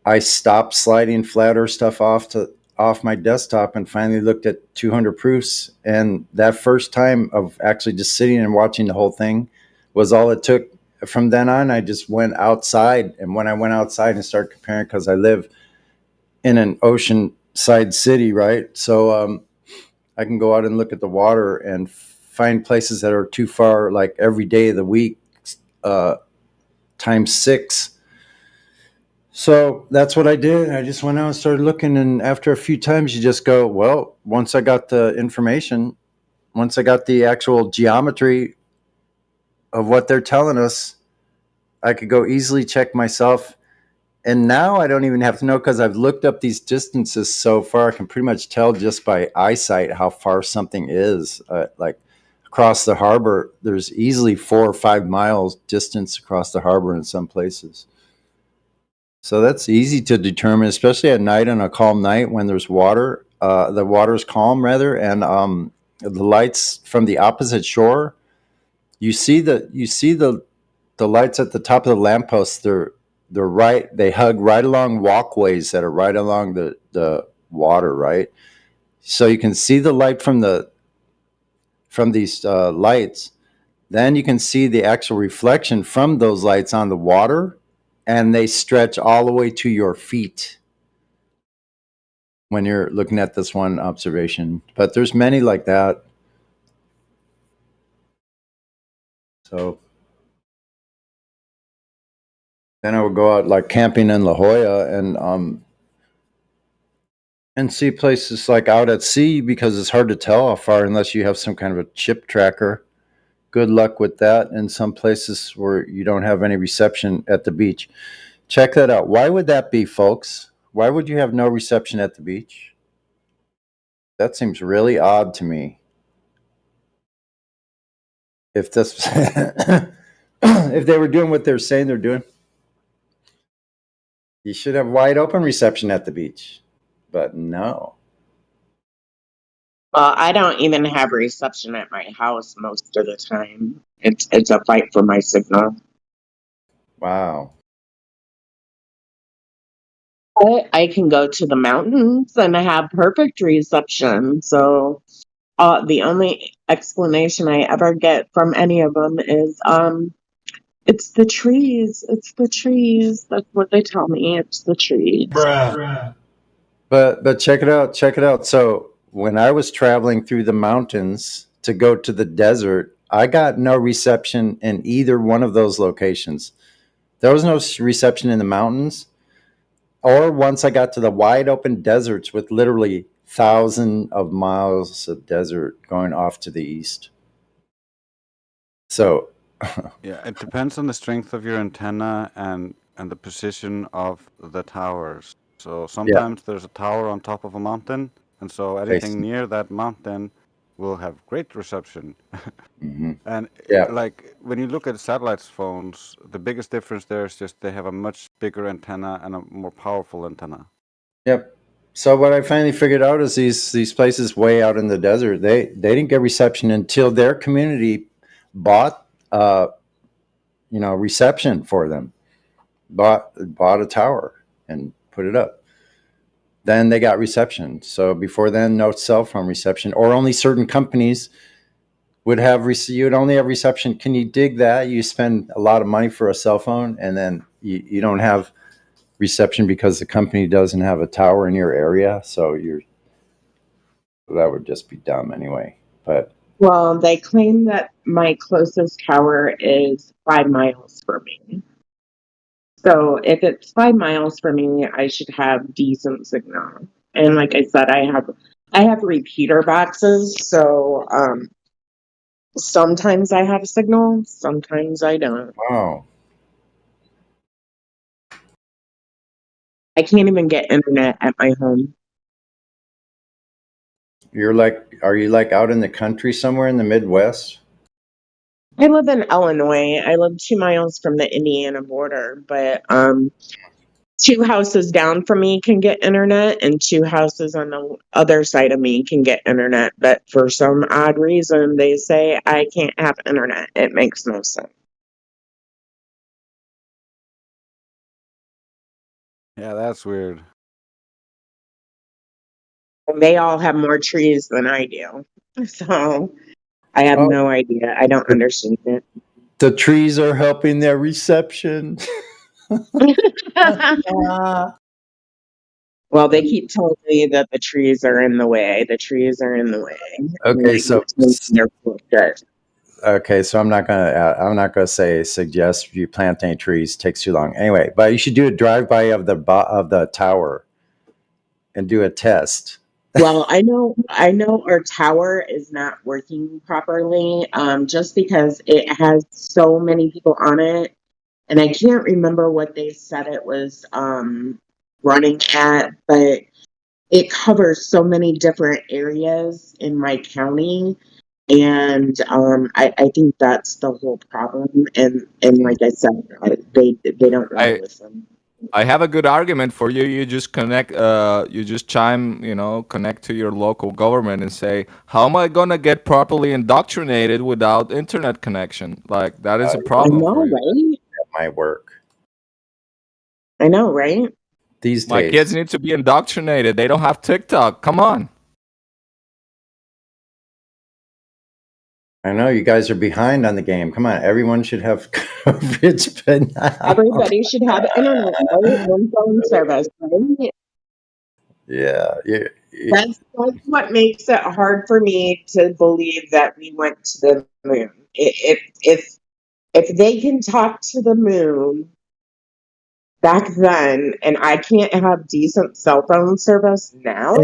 I stopped sliding flat earth stuff off my desktop and finally looked at 200 proofs. And that first time of actually just sitting and watching the whole thing was all it took. From then on, I just went outside. And when I went outside and started comparing, because I live in an oceanside city, right? So I can go out and look at the water and find places that are too far, like every day of the week, times 6. So that's what I did. I just went out and started looking. And after a few times, you just go, well, once I got the information, once I got the actual geometry of what they're telling us, I could go easily check myself. And now I don't even have to know, because I've looked up these distances so far. I can pretty much tell just by eyesight how far something is. Like across the harbor, there's easily 4 or 5 miles distance across the harbor in some places. So that's easy to determine, especially at night on a calm night when there's water. The water's calm, rather, and the lights from the opposite shore. You see the lights at the top of the lampposts. They're right. They hug right along walkways that are right along the water, right? So you can see the light from these lights. Then you can see the actual reflection from those lights on the water, and they stretch all the way to your feet when you're looking at this one observation. But there's many like that. So then I would go out like camping in La Jolla and see places like out at sea because it's hard to tell how far unless you have some kind of a chip tracker. Good luck with that in some places where you don't have any reception at the beach. Check that out. Why would that be, folks? Why would you have no reception at the beach? That seems really odd to me. If this, if they were doing what they're saying they're doing, you should have wide open reception at the beach. But no. Well, I don't even have reception at my house most of the time. It's a fight for my signal. Wow. But I can go to the mountains and I have perfect reception. So the only explanation I ever get from any of them is it's the trees. It's the trees. That's what they tell me. It's the trees. But check it out. Check it out. So when I was traveling through the mountains to go to the desert, I got no reception in either one of those locations. There was no reception in the mountains, or once I got to the wide open deserts with literally thousands of miles of desert going off to the east. So Yeah, it depends on the strength of your antenna and the position of the towers. So sometimes there's a tower on top of a mountain, and so anything near that mountain will have great reception. And like when you look at satellite phones, the biggest difference there is just they have a much bigger antenna and a more powerful antenna. Yep. So what I finally figured out is these places way out in the desert, they didn't get reception until their community bought reception for them. Bought a tower and put it up. Then they got reception. So before then, no cell phone reception, or only certain companies would have you would only have reception. Can you dig that? You spend a lot of money for a cell phone, and then you don't have reception because the company doesn't have a tower in your area. So that would just be dumb anyway. But Well, they claim that my closest tower is 5 miles from me. So if it's 5 miles from me, I should have decent signal. And like I said, I have repeater boxes, so sometimes I have signal, sometimes I don't. wow. I can't even get internet at my home. Are you like out in the country somewhere in the Midwest? I live in Illinois. I live 2 miles from the Indiana border, but 2 houses down from me can get internet, and 2 houses on the other side of me can get internet. But for some odd reason, they say I can't have internet. It makes no sense. Yeah, that's weird. And they all have more trees than I do. So I have no idea. I don't understand it. The trees are helping their reception. Well, they keep telling me that the trees are in the way. The trees are in the way. Okay, so they're good. Okay, so I'm not gonna say suggest you plant any trees. Takes too long. Anyway, but you should do a drive-by of the tower and do a test. Well, I know our tower is not working properly, just because it has so many people on it, and I can't remember what they said it was running at, but it covers so many different areas in my county, and I think that's the whole problem. And like I said, they don't want to listen. I have a good argument for you. You just connect, connect to your local government and say, how am I going to get properly indoctrinated without internet connection? Like, that is a problem. I know, for you. right? That might work. I know, right? These days. My kids need to be indoctrinated. They don't have TikTok. Come on. I know you guys are behind on the game. Come on, everyone should have coverage. But everybody should have internet and phone service, right? Yeah. That's what makes it hard for me to believe that we went to the moon. If If they can talk to the moon back then, and I can't have decent cell phone service now,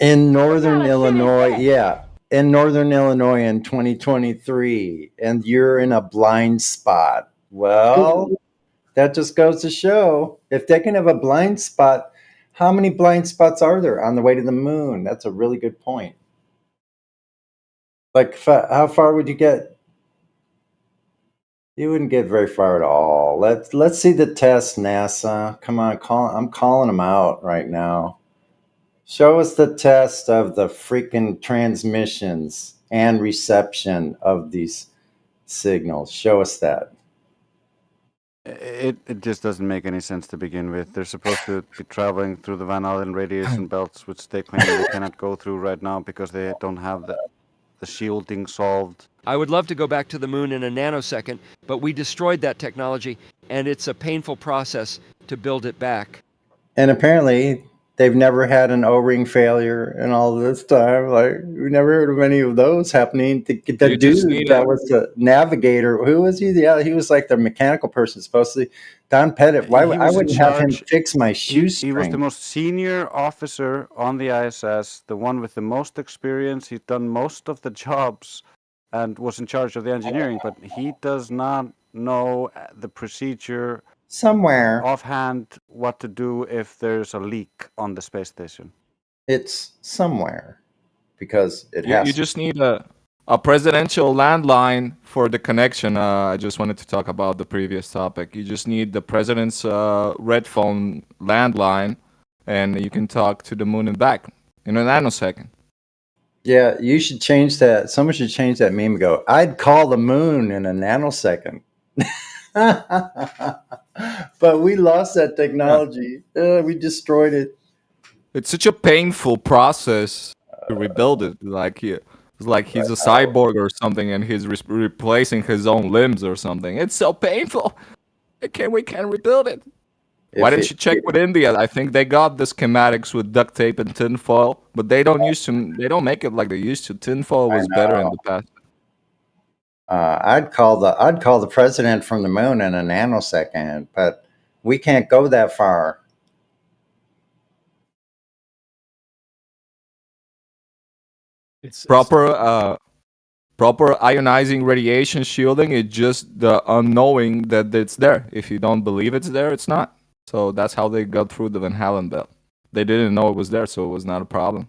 In northern Illinois, yeah. In northern Illinois in 2023, and you're in a blind spot. Well, that just goes to show if they can have a blind spot, how many blind spots are there on the way to the moon? That's a really good point. Like, how far would you get? You wouldn't get very far at all. Let's see the test, NASA. Come on, I'm calling them out right now. Show us the test of the freaking transmissions and reception of these signals. Show us that. It just doesn't make any sense to begin with. They're supposed to be traveling through the Van Allen radiation belts, which they claim they cannot go through right now because they don't have the shielding solved. I would love to go back to the moon in a nanosecond, but we destroyed that technology, and it's a painful process to build it back. And apparently, they've never had an O-ring failure in all this time. Like, we never heard of any of those happening. The dude that was the navigator, who was he? Yeah, he was like the mechanical person, supposedly. Don Pettit. Why I wouldn't have him fix my shoestring? He was the most senior officer on the ISS, the one with the most experience. He'd done most of the jobs and was in charge of the engineering, but he does not know the procedure somewhere offhand what to do if there's a leak on the space station. It's somewhere because it has. You just need a presidential landline for the connection. I just wanted to talk about the previous topic. You just need the president's red phone landline, and you can talk to the moon and back in a nanosecond. Yeah, you should change that. Someone should change that meme and go, I'd call the moon in a nanosecond. But we lost that technology. We destroyed it. It's such a painful process to rebuild it. It's like he's a cyborg or something, and he's replacing his own limbs or something. It's so painful. We can't rebuild it. Why didn't you check with India? I think they got the schematics with duct tape and tinfoil, but they don't make it like they used to. Tinfoil was better in the past. I'd call the president from the moon in a nanosecond, but we can't go that far. It's proper ionizing radiation shielding. It's just the unknowing that it's there. If you don't believe it's there, it's not. So that's how they got through the Van Allen belt. They didn't know it was there, so it was not a problem.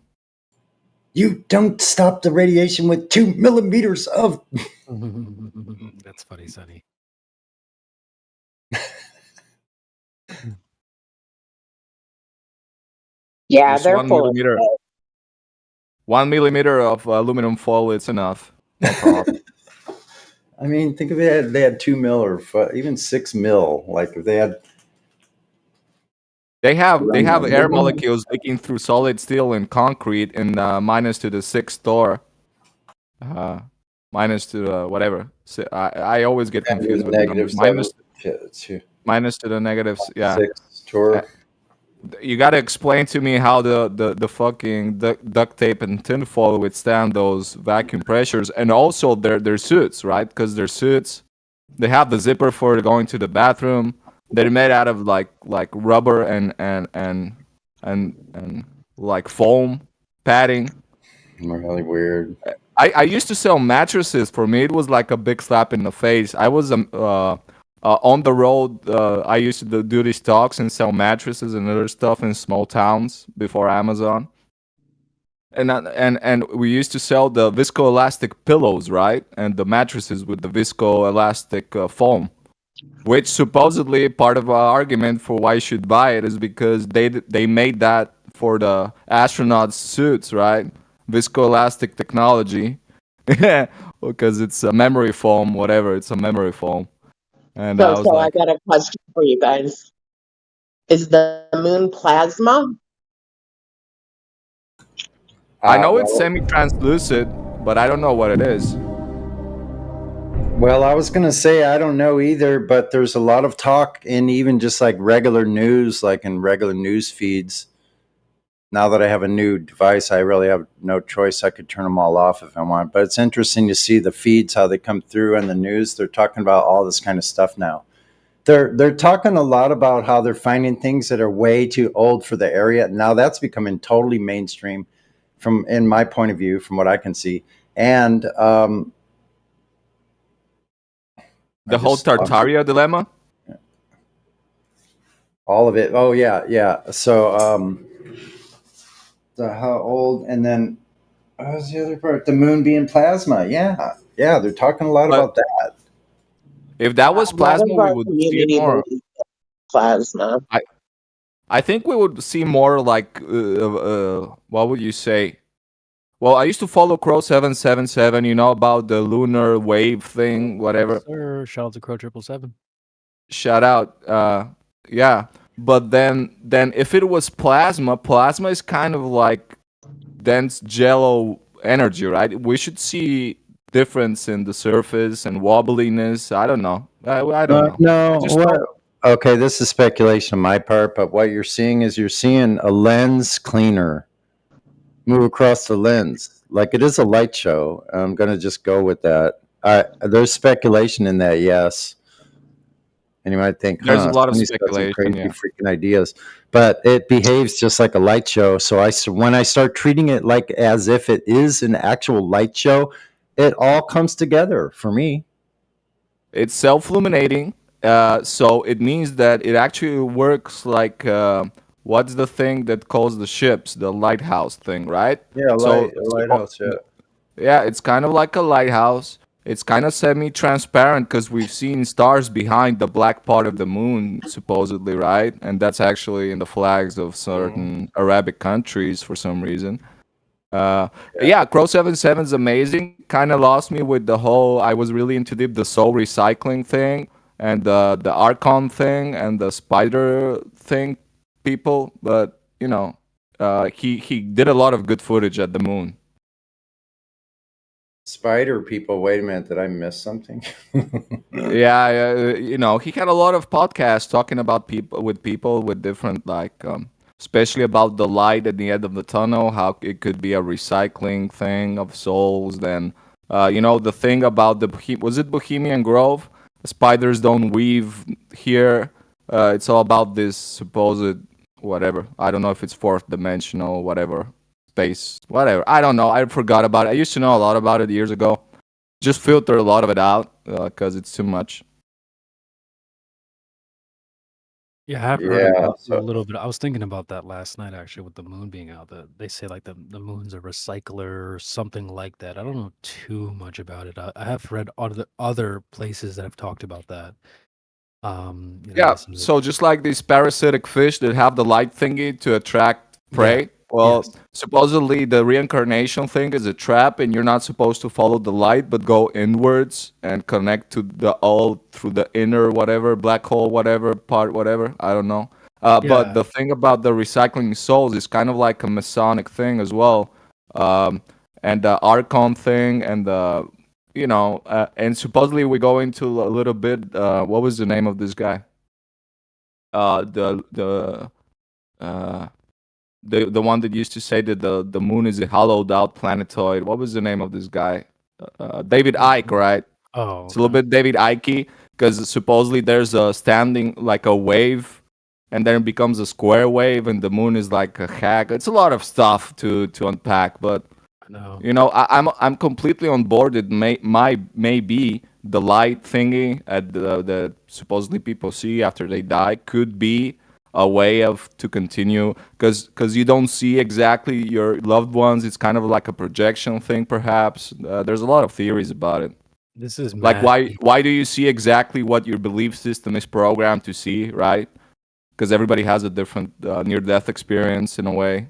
You don't stop the radiation with 2 millimeters of. That's funny, Sonny. Yeah, Just they're 1 full of millimeter. shit. 1 millimeter of aluminum foil, it's enough. No problem. I mean, think of it. They had 2 mil or even 6 mil. Like if they had. They have air molecules leaking through solid steel and concrete in minus to the 6th door. Minus to whatever. So I always get confused with the numbers. Minus to the negatives. Yeah. 6 torque. You got to explain to me how the fucking duct tape and tinfoil withstand those vacuum pressures, and also their suits, right? Because their suits, they have the zipper for going to the bathroom. They're made out of like rubber and like foam padding. Really weird. I used to sell mattresses. For me, it was like a big slap in the face. I was on the road. I used to do these talks and sell mattresses and other stuff in small towns before Amazon. And we used to sell the viscoelastic pillows, right? And the mattresses with the viscoelastic foam. Which supposedly part of our argument for why you should buy it is because they made that for the astronauts' suits, right? Viscoelastic technology, because it's a memory foam, whatever. It's a memory foam. And I got a question for you guys. Is the moon plasma? I know it's semi-translucid, but I don't know what it is. Well, I was going to say I don't know either, but there's a lot of talk in even just like regular news, like in regular news feeds, now that I have a new device, I really have no choice. I could turn them all off if I want. But it's interesting to see the feeds, how they come through in the news. They're talking about all this kind of stuff now. They're talking a lot about how they're finding things that are way too old for the area. Now that's becoming totally mainstream from in my point of view, from what I can see. And the whole Tartaria dilemma? All of it. Oh yeah. So how old, and then what was the other part? The moon being plasma. Yeah. They're talking a lot about that. If that was plasma, we would see more. Plasma. I think we would see more like what would you say? Well, I used to follow Crow 777. You know about the lunar wave thing, whatever. Sir, shout out to Crow 777. Shout out. Yeah. But then if it was plasma is kind of like dense jello energy, right? We should see difference in the surface and wobbliness. I don't know. I don't know. Okay, this is speculation on my part, but what you're seeing is you're seeing a lens cleaner move across the lens. Like it is a light show. I'm going to just go with that. There's speculation in that, yes. And you might think, there's a lot of Sony's got some speculation, crazy yeah. freaking ideas, but it behaves just like a light show. So when I start treating it like as if it is an actual light show, it all comes together for me. It's self-illuminating, so it means that it actually works like what's the thing that calls the ships, the lighthouse thing, right? Yeah, lighthouse. Yeah. Yeah, it's kind of like a lighthouse. It's kind of semi-transparent because we've seen stars behind the black part of the moon, supposedly, right? And that's actually in the flags of certain Arabic countries for some reason. Yeah, Crow 77 is amazing. Kind of lost me with the whole. I was really into the soul recycling thing and the Archon thing and the spider thing people, but you know, he did a lot of good footage at the moon. Spider people. Wait a minute, did I miss something? Yeah, you know, he had a lot of podcasts talking about people with different like. Especially about the light at the end of the tunnel, how it could be a recycling thing of souls. Then, you know, the thing about was it Bohemian Grove? The spiders don't weave here. It's all about this supposed whatever. I don't know if it's fourth dimensional, whatever, space, whatever. I don't know. I forgot about it. I used to know a lot about it years ago. Just filter a lot of it out because it's too much. Yeah, I have heard a little bit. I was thinking about that last night actually with the moon being out. They say like the moon's a recycler or something like that. I don't know too much about it. I have read other places that have talked about that. Yeah, so just like these parasitic fish that have the light thingy to attract prey. Well, supposedly the reincarnation thing is a trap, and you're not supposed to follow the light, but go inwards and connect to the all through the inner whatever black hole, whatever part, whatever. I don't know. But the thing about the recycling souls is kind of like a Masonic thing as well, and the Archon thing, and the and supposedly we go into a little bit. What was the name of this guy? The one that used to say that the moon is a hollowed out planetoid. What was the name of this guy? David Icke, right? Oh, it's a little bit David Icke because supposedly there's a standing like a wave, and then it becomes a square wave, and the moon is like a hack. It's a lot of stuff to unpack, but you know, I'm completely on board. It may be the light thingy at the supposedly people see after they die could be a way to continue because you don't see exactly your loved ones. It's kind of like a projection thing, perhaps. There's a lot of theories about it. This is like why do you see exactly what your belief system is programmed to see, right? Because everybody has a different near-death experience in a way.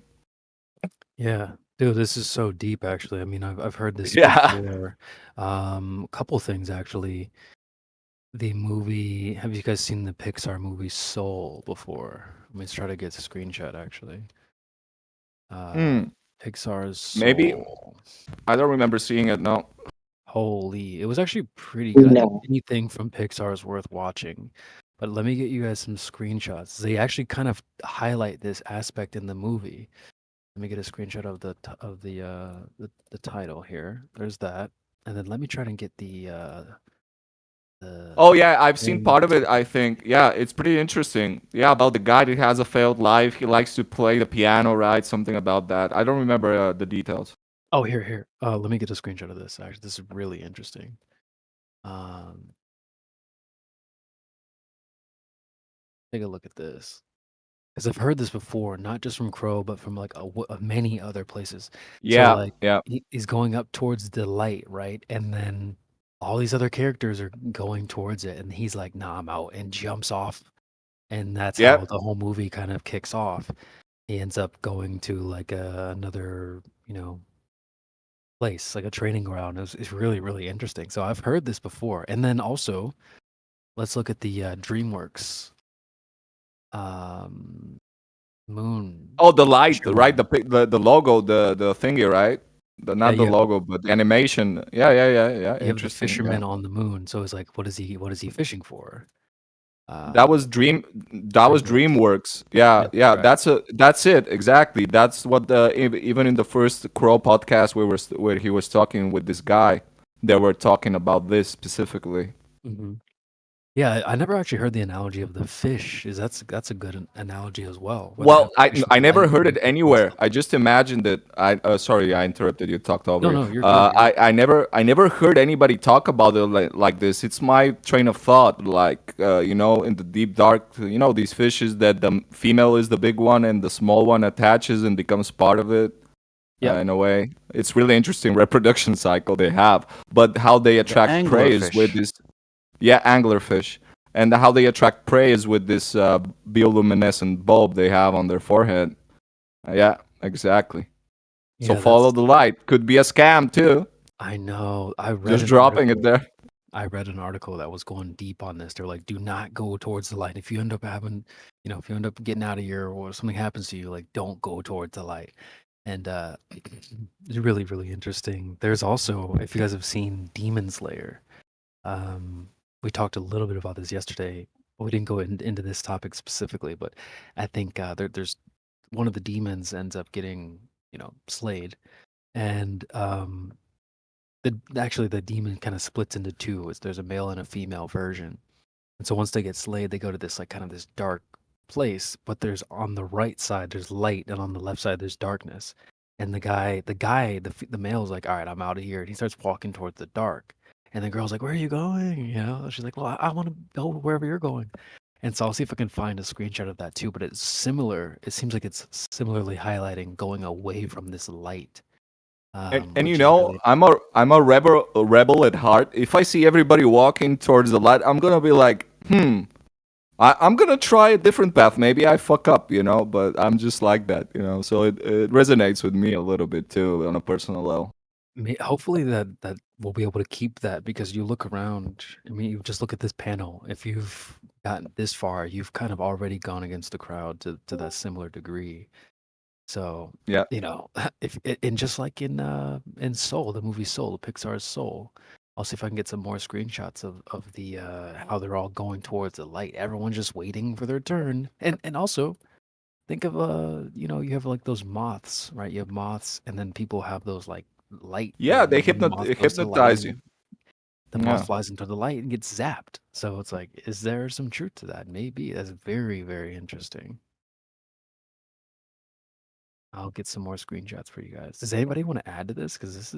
Yeah, dude, this is so deep. Actually, I mean, I've heard this Yeah. before. A couple things actually. The movie, have you guys seen the Pixar movie Soul before? Let's try to get a screenshot actually. Pixar's Maybe. Soul. I don't remember seeing it. No. Holy, it was actually pretty good. I think No. anything from Pixar is worth watching. But let me get you guys some screenshots. They actually kind of highlight this aspect in the movie. Let me get a screenshot of the title here. There's that, and then let me try to get the Oh yeah, I've seen part of it. I think yeah, it's pretty interesting. Yeah, about the guy that has a failed life. He likes to play the piano, right? Something about that. I don't remember the details. Oh, here. Let me get a screenshot of this. Actually, this is really interesting. Take a look at this. Because I've heard this before, not just from Crow, but from like many other places. So Yeah, like yeah. he's going up towards the light, right? And then all these other characters are going towards it, and he's like, "Nah, I'm out," and jumps off, and that's how Yep. the whole movie kind of kicks off. He ends up going to like another, place, like a training ground. It's really, really interesting. So I've heard this before, and then also, let's look at the DreamWorks Moon. Oh, the light, Trailer. right? The logo, the thingy, right? Not the yeah. logo, but the animation. Yeah. You have the Interesting. fisherman Yeah. on the moon, so it's like, what is he fishing for? That was DreamWorks. Yeah. Right. That's it exactly. That's what even in the first Crow podcast where he was talking with this guy, they were talking about this specifically. Mhm. Yeah, I never actually heard the analogy of the fish. That's a good analogy as well. When Well, have fish I with never light heard it and anywhere. stuff. I just imagined it. Sorry, I interrupted you. Talked over No, you. you're good. I never heard anybody talk about it like this. It's my train of thought. Like in the deep dark, these fishes that the female is the big one and the small one attaches and becomes part of it. Yeah. In a way, it's really interesting reproduction cycle they have. But how they attract prey is with this. Yeah, anglerfish. And how they attract prey is with this bioluminescent bulb they have on their forehead. Yeah, exactly. So Yeah, follow the light. Could be a scam too. I know. I read Just an dropping it article. there. I read an article that was going deep on this. They're like, do not go towards the light. If you end up having, if you end up getting out of here or something happens to you, like, don't go towards the light. And it's really, really interesting. There's also, if you guys have seen Demon Slayer, we talked a little bit about this yesterday, but we didn't go into this topic specifically. But I think there's one of the demons ends up getting, slayed, and the demon kind of splits into two. There's a male and a female version, and so once they get slayed, they go to this like kind of this dark place. But there's on the right side there's light, and on the left side there's darkness. And the male's like, all right, I'm out of here, and he starts walking towards the dark. And the girl's like, where are you going? She's like, well, I want to go wherever you're going. And so I'll see if I can find a screenshot of that too. But it's similar. It seems like it's similarly highlighting going away from this light. And Which is really I'm a rebel at heart. If I see everybody walking towards the light, I'm gonna be like, I'm gonna try a different path. Maybe I fuck up, but I'm just like that, So it resonates with me a little bit too on a personal level. hopefully that we'll be able to keep that, because you look around. I mean, you just look at this panel. If you've gotten this far, you've kind of already gone against the crowd to that similar degree. So Yeah. if and just like in Soul, the movie Soul, Pixar's Soul, I'll see if I can get some more screenshots of the how they're all going towards the light. Everyone's just waiting for their turn, and also think of you have like those moths, right? You have moths, and then people have those like light. Yeah, they when the moth goes to the light, hypnotize you. the Yeah. moth flies into the light and gets zapped. So it's like, is there some truth to that? Maybe. That's very, very interesting. I'll get some more screenshots for you guys. Does anybody want to add to this? Because this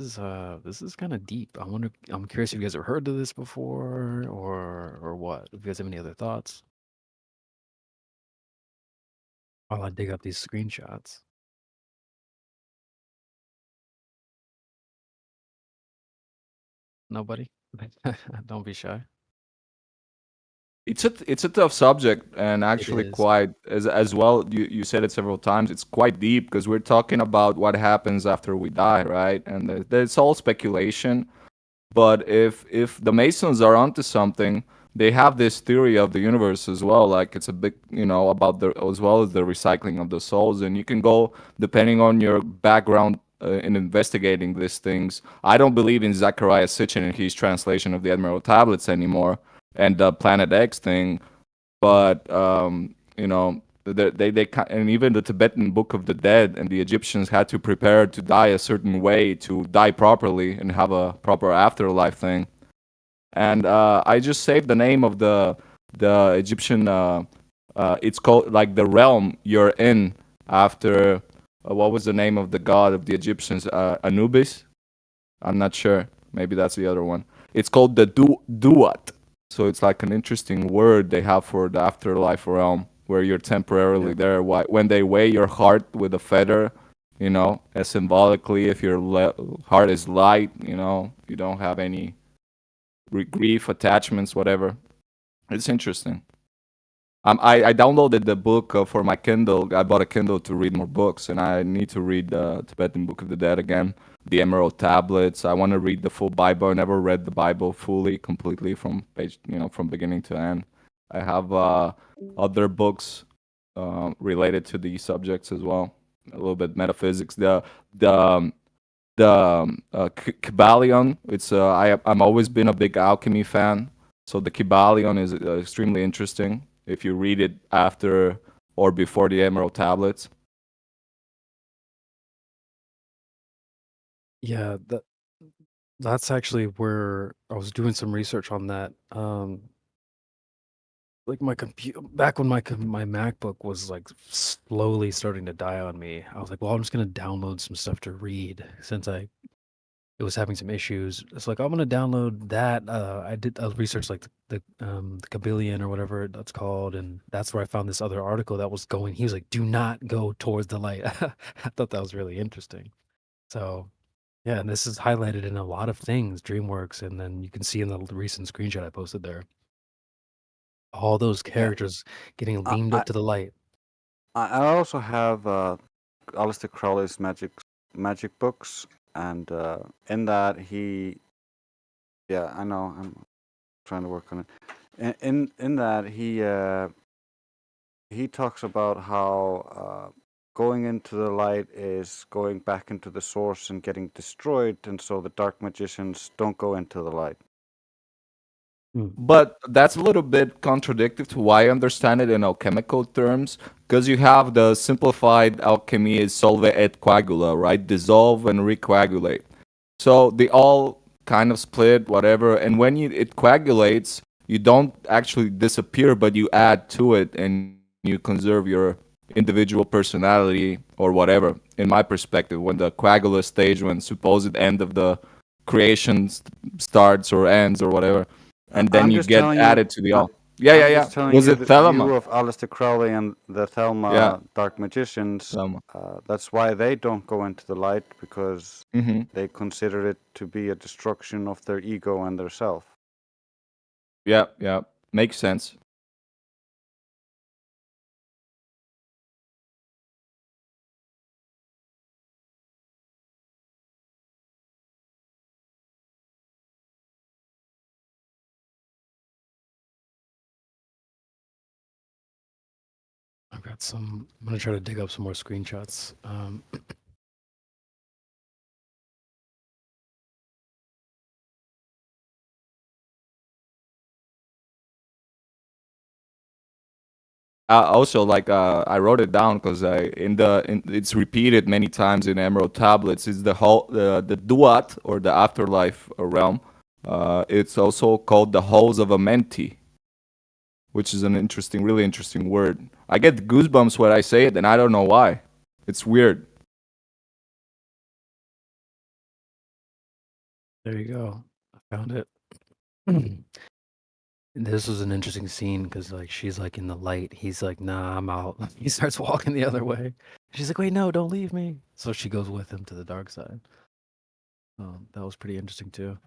is kind of deep. I'm curious if you guys have heard of this before or what. If you guys have any other thoughts, while I dig up these screenshots. Nobody? Don't be shy. It's a tough subject, and actually is. quite as well. You said it several times. It's quite deep because we're talking about what happens after we die, right? And it's all speculation. But if the Masons are onto something, they have this theory of the universe as well. Like it's a big, about as well as the recycling of the souls, and you can go depending on your background in investigating these things. I don't believe in Zechariah Sitchin and his translation of the Admiral Tablets anymore and the Planet X thing, but And even the Tibetan Book of the Dead and the Egyptians had to prepare to die a certain way to die properly and have a proper afterlife thing. And I just saved the name of the Egyptian. It's called like the realm you're in after. What was the name of the god of the Egyptians? Anubis. I'm not sure. Maybe that's the other one. It's called the Duat. So it's like an interesting word they have for the afterlife realm, where you're temporarily there. When they weigh your heart with a feather, as symbolically, if your heart is light, you don't have any grief, attachments, whatever. It's interesting. I downloaded the book for my Kindle. I bought a Kindle to read more books, and I need to read the Tibetan Book of the Dead again, the Emerald Tablets. I want to read the full Bible. I never read the Bible fully, completely from from beginning to end. I have other books related to these subjects as well. A little bit metaphysics. The Kybalion. I'm always been a big alchemy fan, so the Kybalion is extremely interesting if you read it after or before the Emerald Tablets. Yeah, that's actually where I was doing some research on that. Like my computer back when my MacBook was like slowly starting to die on me, I was like, well, I'm just gonna download some stuff to read since it was having some issues. It's like I'm gonna download that. I did research like the Kybalion or whatever that's called, and that's where I found this other article that was going. He was like, "Do not go towards the light." I thought that was really interesting. So, yeah, and this is highlighted in a lot of things, DreamWorks, and then you can see in the recent screenshot I posted there, all those characters getting leaned up to the light. I also have Aleister Crowley's magic books, and in that I know I'm trying to work on it. In that he talks about how going into the light is going back into the source and getting destroyed, and so the dark magicians don't go into the light. But that's a little bit contradictory to why I understand it in alchemical terms, because you have the simplified alchemy is solve et coagula, right? Dissolve and recoagulate. So they all kind of split, whatever. And when it coagulates, you don't actually disappear, but you add to it and you conserve your individual personality or whatever. In my perspective, when the coagula stage, when supposed end of the creation starts or ends or whatever, and then you get added to the all. Yeah. Was it Thelema? View of Aleister Crowley and the Thelma Dark Magicians. That's why they don't go into the light, because they consider it to be a destruction of their ego and their self. Yeah, makes sense. I'm gonna try to dig up some more screenshots. Also, like I wrote it down because it's repeated many times in Emerald Tablets. It's the Duat, or the afterlife realm. It's also called the halls of Amenti, which is an really interesting word. I get goosebumps when I say it, and I don't know why. It's weird. There you go. I found it. This was an interesting scene because like she's like in the light. He's like, "Nah, I'm out." He starts walking the other way. She's like, "Wait, no, don't leave me." So she goes with him to the dark side. That was pretty interesting too.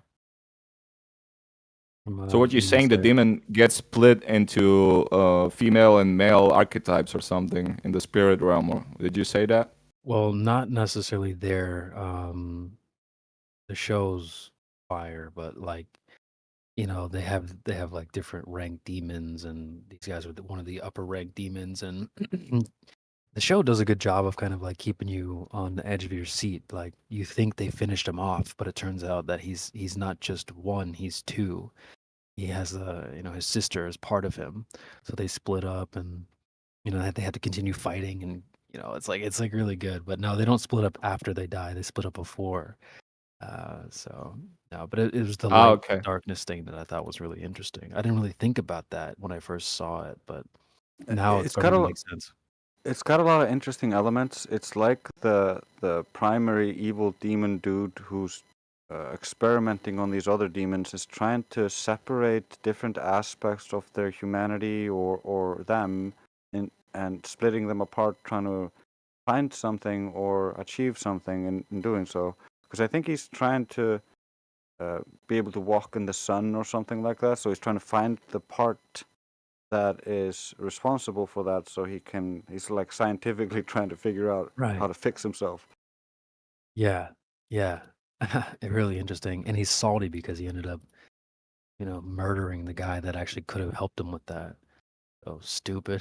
So what you're saying, the demon gets split into female and male archetypes or something in the spirit realm, or did you say that? Well, not necessarily there. The show's fire, but like, they have like different ranked demons, and these guys are one of the upper ranked demons, and the show does a good job of kind of like keeping you on the edge of your seat. Like you think they finished him off, but it turns out that he's not just one, he's two. He has his sister as part of him, so they split up, and You know, that they had to continue fighting, and it's like really good. But no, they don't split up after they die. They split up before. So no, but it was the Ah, light okay. darkness thing that I thought was really interesting. I didn't really think about that when I first saw it, but now it's It's starting got to a make sense. it's got a lot of interesting elements. It's like the primary evil demon dude who's experimenting on these other demons is trying to separate different aspects of their humanity or them and splitting them apart, trying to find something or achieve something in doing so. Because I think he's trying to be able to walk in the sun or something like that. So he's trying to find the part that is responsible for that, so he's like scientifically trying to figure out how Right. to fix himself. Yeah. Yeah. Really interesting. And he's salty because he ended up, murdering the guy that actually could have helped him with that. Oh, stupid.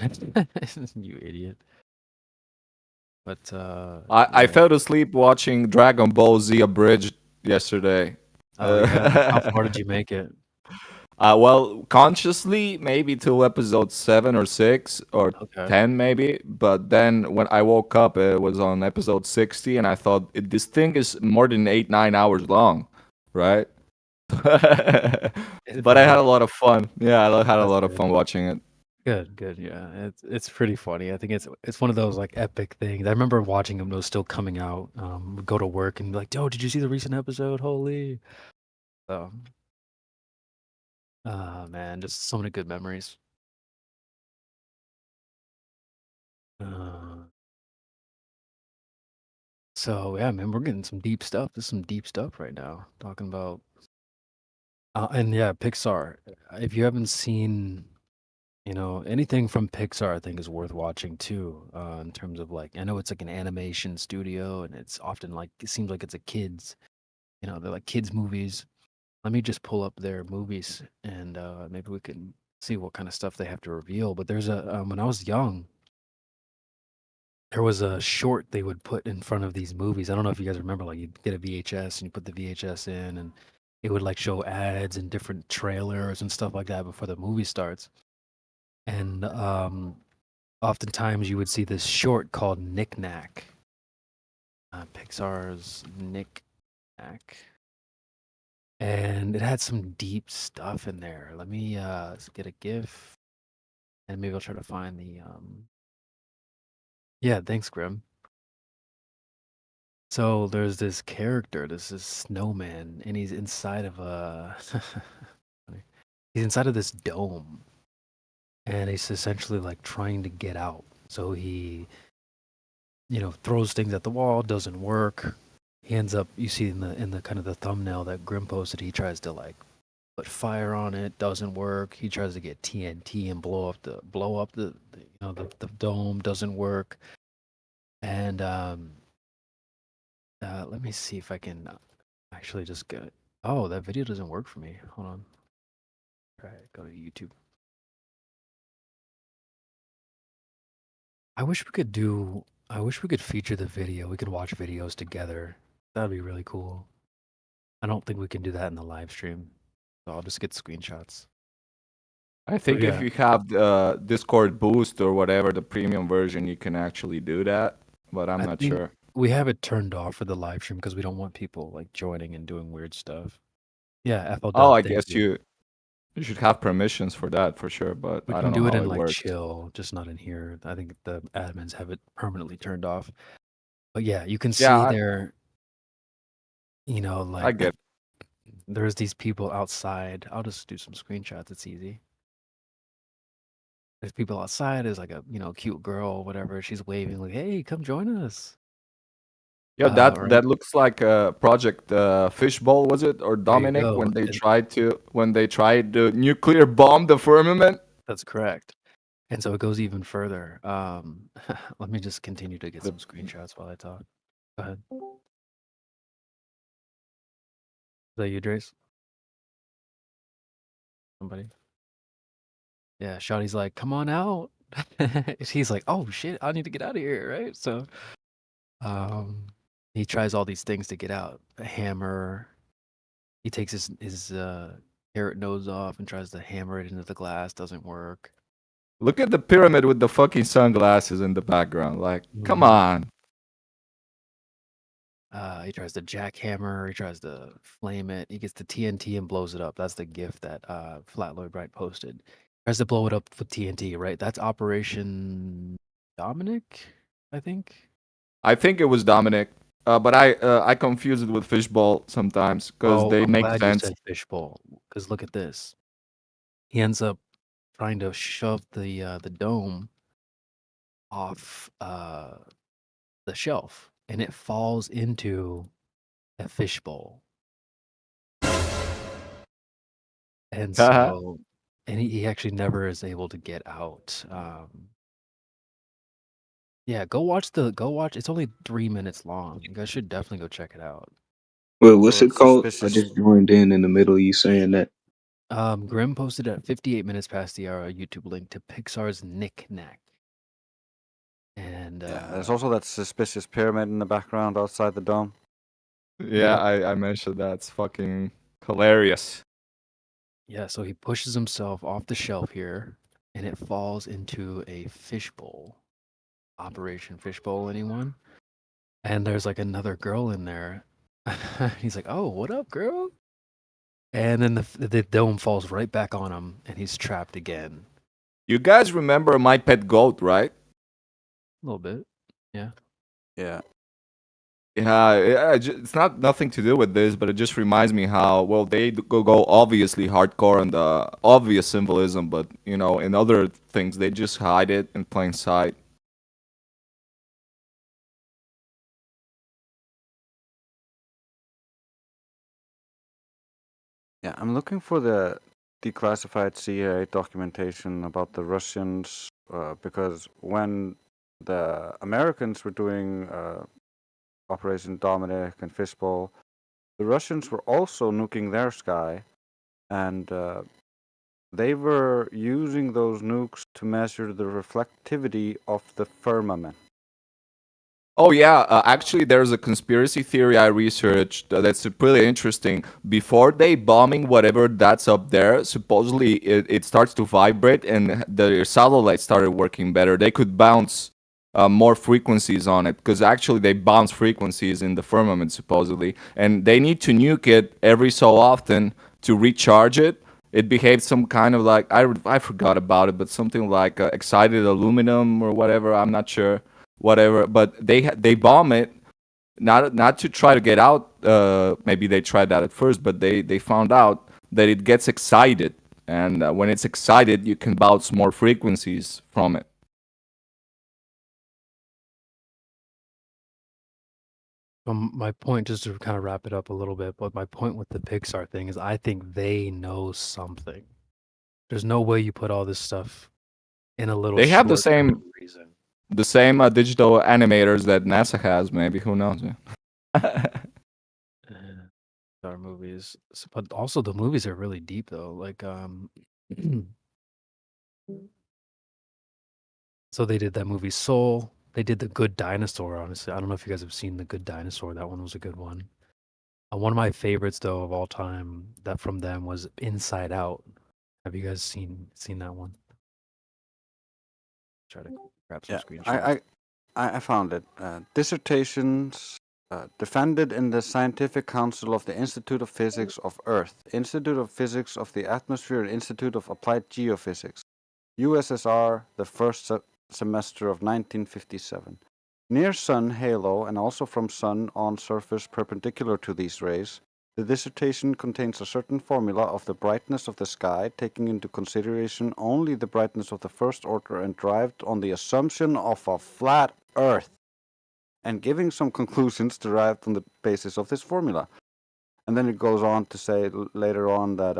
You idiot. But I yeah. fell asleep watching Dragon Ball Z Abridged yesterday. Oh yeah. How far did you make it? Well, consciously, maybe till episode 7 or 6 or Okay. 10, maybe. But then when I woke up, it was on episode 60, and I thought this thing is more than 8-9 hours long, right? But I had a lot of fun. Yeah, I had a That's lot of good. fun watching it. Good. Yeah, it's pretty funny. I think it's one of those like epic things. I remember watching them; those still coming out. Would go to work and be like, "Yo, did you see the recent episode? Holy!" So, man, just so many good memories. Uh, so yeah, man, we're getting some deep stuff. There's some deep stuff right now. Talking about, and yeah, Pixar. If you haven't seen, anything from Pixar, I think is worth watching too. In terms of like, I know it's like an animation studio, and it's often like it seems like it's a kids. They're like kids movies. Let me just pull up their movies, and maybe we can see what kind of stuff they have to reveal. But there's when I was young, there was a short they would put in front of these movies. I don't know if you guys remember, like you'd get a VHS and you put the VHS in, and it would like show ads and different trailers and stuff like that before the movie starts. And oftentimes you would see this short called Knick Knack. Pixar's Knick Knack. And it had some deep stuff in there. Let me get a GIF, and maybe I'll try to find the Yeah, thanks, Grim. So there's this character, this is Snowman, and he's inside of a he's inside of this dome, and he's essentially like trying to get out. So he, throws things at the wall, doesn't work. He ends up, you see in the kind of the thumbnail that Grim posted, he tries to like put fire on it, doesn't work. He tries to get TNT and blow up the dome, doesn't work. And let me see if I can actually just get it. Oh, that video doesn't work for me. Hold on. All right, go to YouTube. I wish we could feature the video. We could watch videos together. That'd be really cool. I don't think we can do that in the live stream. So I'll just get screenshots. I think if you have the Discord Boost or whatever, the premium version, you can actually do that. But I'm not think sure. We have it turned off for the live stream because we don't want people like joining and doing weird stuff. Yeah, FL. Oh, I thank guess you should have permissions for that for sure, but We I can don't do know it how in it like works. chill, just not in here. I think the admins have it permanently turned off. But yeah, you can see Yeah, there, I like get. there's these people outside. I'll just do some screenshots. It's easy. There's people outside. There's like a cute girl, whatever. She's waving like, "Hey, come join us." Yeah, Right. that looks like a project Fishbowl, was it, or There you Dominic go. when they And tried to nuclear bomb the firmament? that's correct. And so it goes even further. Let me just continue to get some screenshots while I talk. Go ahead. Is that you, Drace? Somebody? Yeah, Shotty's like, come on out. He's like, oh shit, I need to get out of here, right? So he tries all these things to get out. A hammer. He takes his carrot nose off and tries to hammer it into the glass, doesn't work. Look at the pyramid with the fucking sunglasses in the background. Like, come on. He tries to jackhammer. He tries to flame it. He gets the TNT and blows it up. That's the gift that Flat Lloyd Wright posted. Tries to blow it up with TNT, right? That's Operation Dominic, I think. I think it was Dominic, but I confuse it with Fishbowl sometimes because they I'm make glad sense. you said fishbowl. Because look at this. He ends up trying to shove the dome off the shelf, and it falls into a fishbowl. And so, and he actually never is able to get out. Yeah, go watch. It's only 3 minutes long. You guys should definitely go check it out. Well, what's So it it's called? I suspicious. just joined in the middle of you saying that. Grim posted at 58 minutes past the hour a YouTube link to Pixar's Knick Knack. And Yeah, there's also that suspicious pyramid in the background outside the dome. Yeah, I mentioned that. It's fucking hilarious. yeah, so he pushes himself off the shelf here, and it falls into a fishbowl. Operation Fishbowl, anyone? And there's like another girl in there. He's like, "Oh, what up, girl?" And then the dome falls right back on him, and he's trapped again. You guys remember My Pet Goat, right? A little bit, yeah. Yeah. Yeah, it's not nothing to do with this, but it just reminds me how well they go obviously hardcore on the obvious symbolism, but you know, in other things they just hide it in plain sight. Yeah, I'm looking for the declassified CIA documentation about the Russians because when the Americans were doing Operation Dominic and Fishbowl, the Russians were also nuking their sky, and they were using those nukes to measure the reflectivity of the firmament. Oh yeah, actually there's a conspiracy theory I researched that's pretty interesting. Before they bombing whatever that's up there, supposedly it starts to vibrate and the satellites started working better. They could bounce more frequencies on it because actually they bounce frequencies in the firmament supposedly, and they need to nuke it every so often to recharge it. It behaves some kind of like I forgot about it, but something like excited aluminum or whatever. I'm not sure. Whatever, but they bomb it not to try to get out. Maybe they tried that at first, but they found out that it gets excited, and when it's excited, you can bounce more frequencies from it. My point, just to kind of wrap it up a little bit, but my point with the Pixar thing is I think they know something. There's no way you put all this stuff in a little. They have the short same digital animators that NASA has. Maybe, who knows? Pixar movies, but also the movies are really deep though. Like so they did that movie Soul. They did The Good Dinosaur. Honestly, I don't know if you guys have seen The Good Dinosaur. That one was a good one. One of my favorites though of all time that from them was Inside Out. Have you guys seen that one? Try to grab some screenshots. I found it. Dissertations defended in the Scientific Council of the Institute of Physics of Earth, Institute of Physics of the Atmosphere, and Institute of Applied Geophysics, USSR, the first semester of 1957. Near Sun halo and also from Sun on surface perpendicular to these rays, the dissertation contains a certain formula of the brightness of the sky, taking into consideration only the brightness of the first order and derived on the assumption of a flat Earth, and giving some conclusions derived on the basis of this formula. And then it goes on to say later on that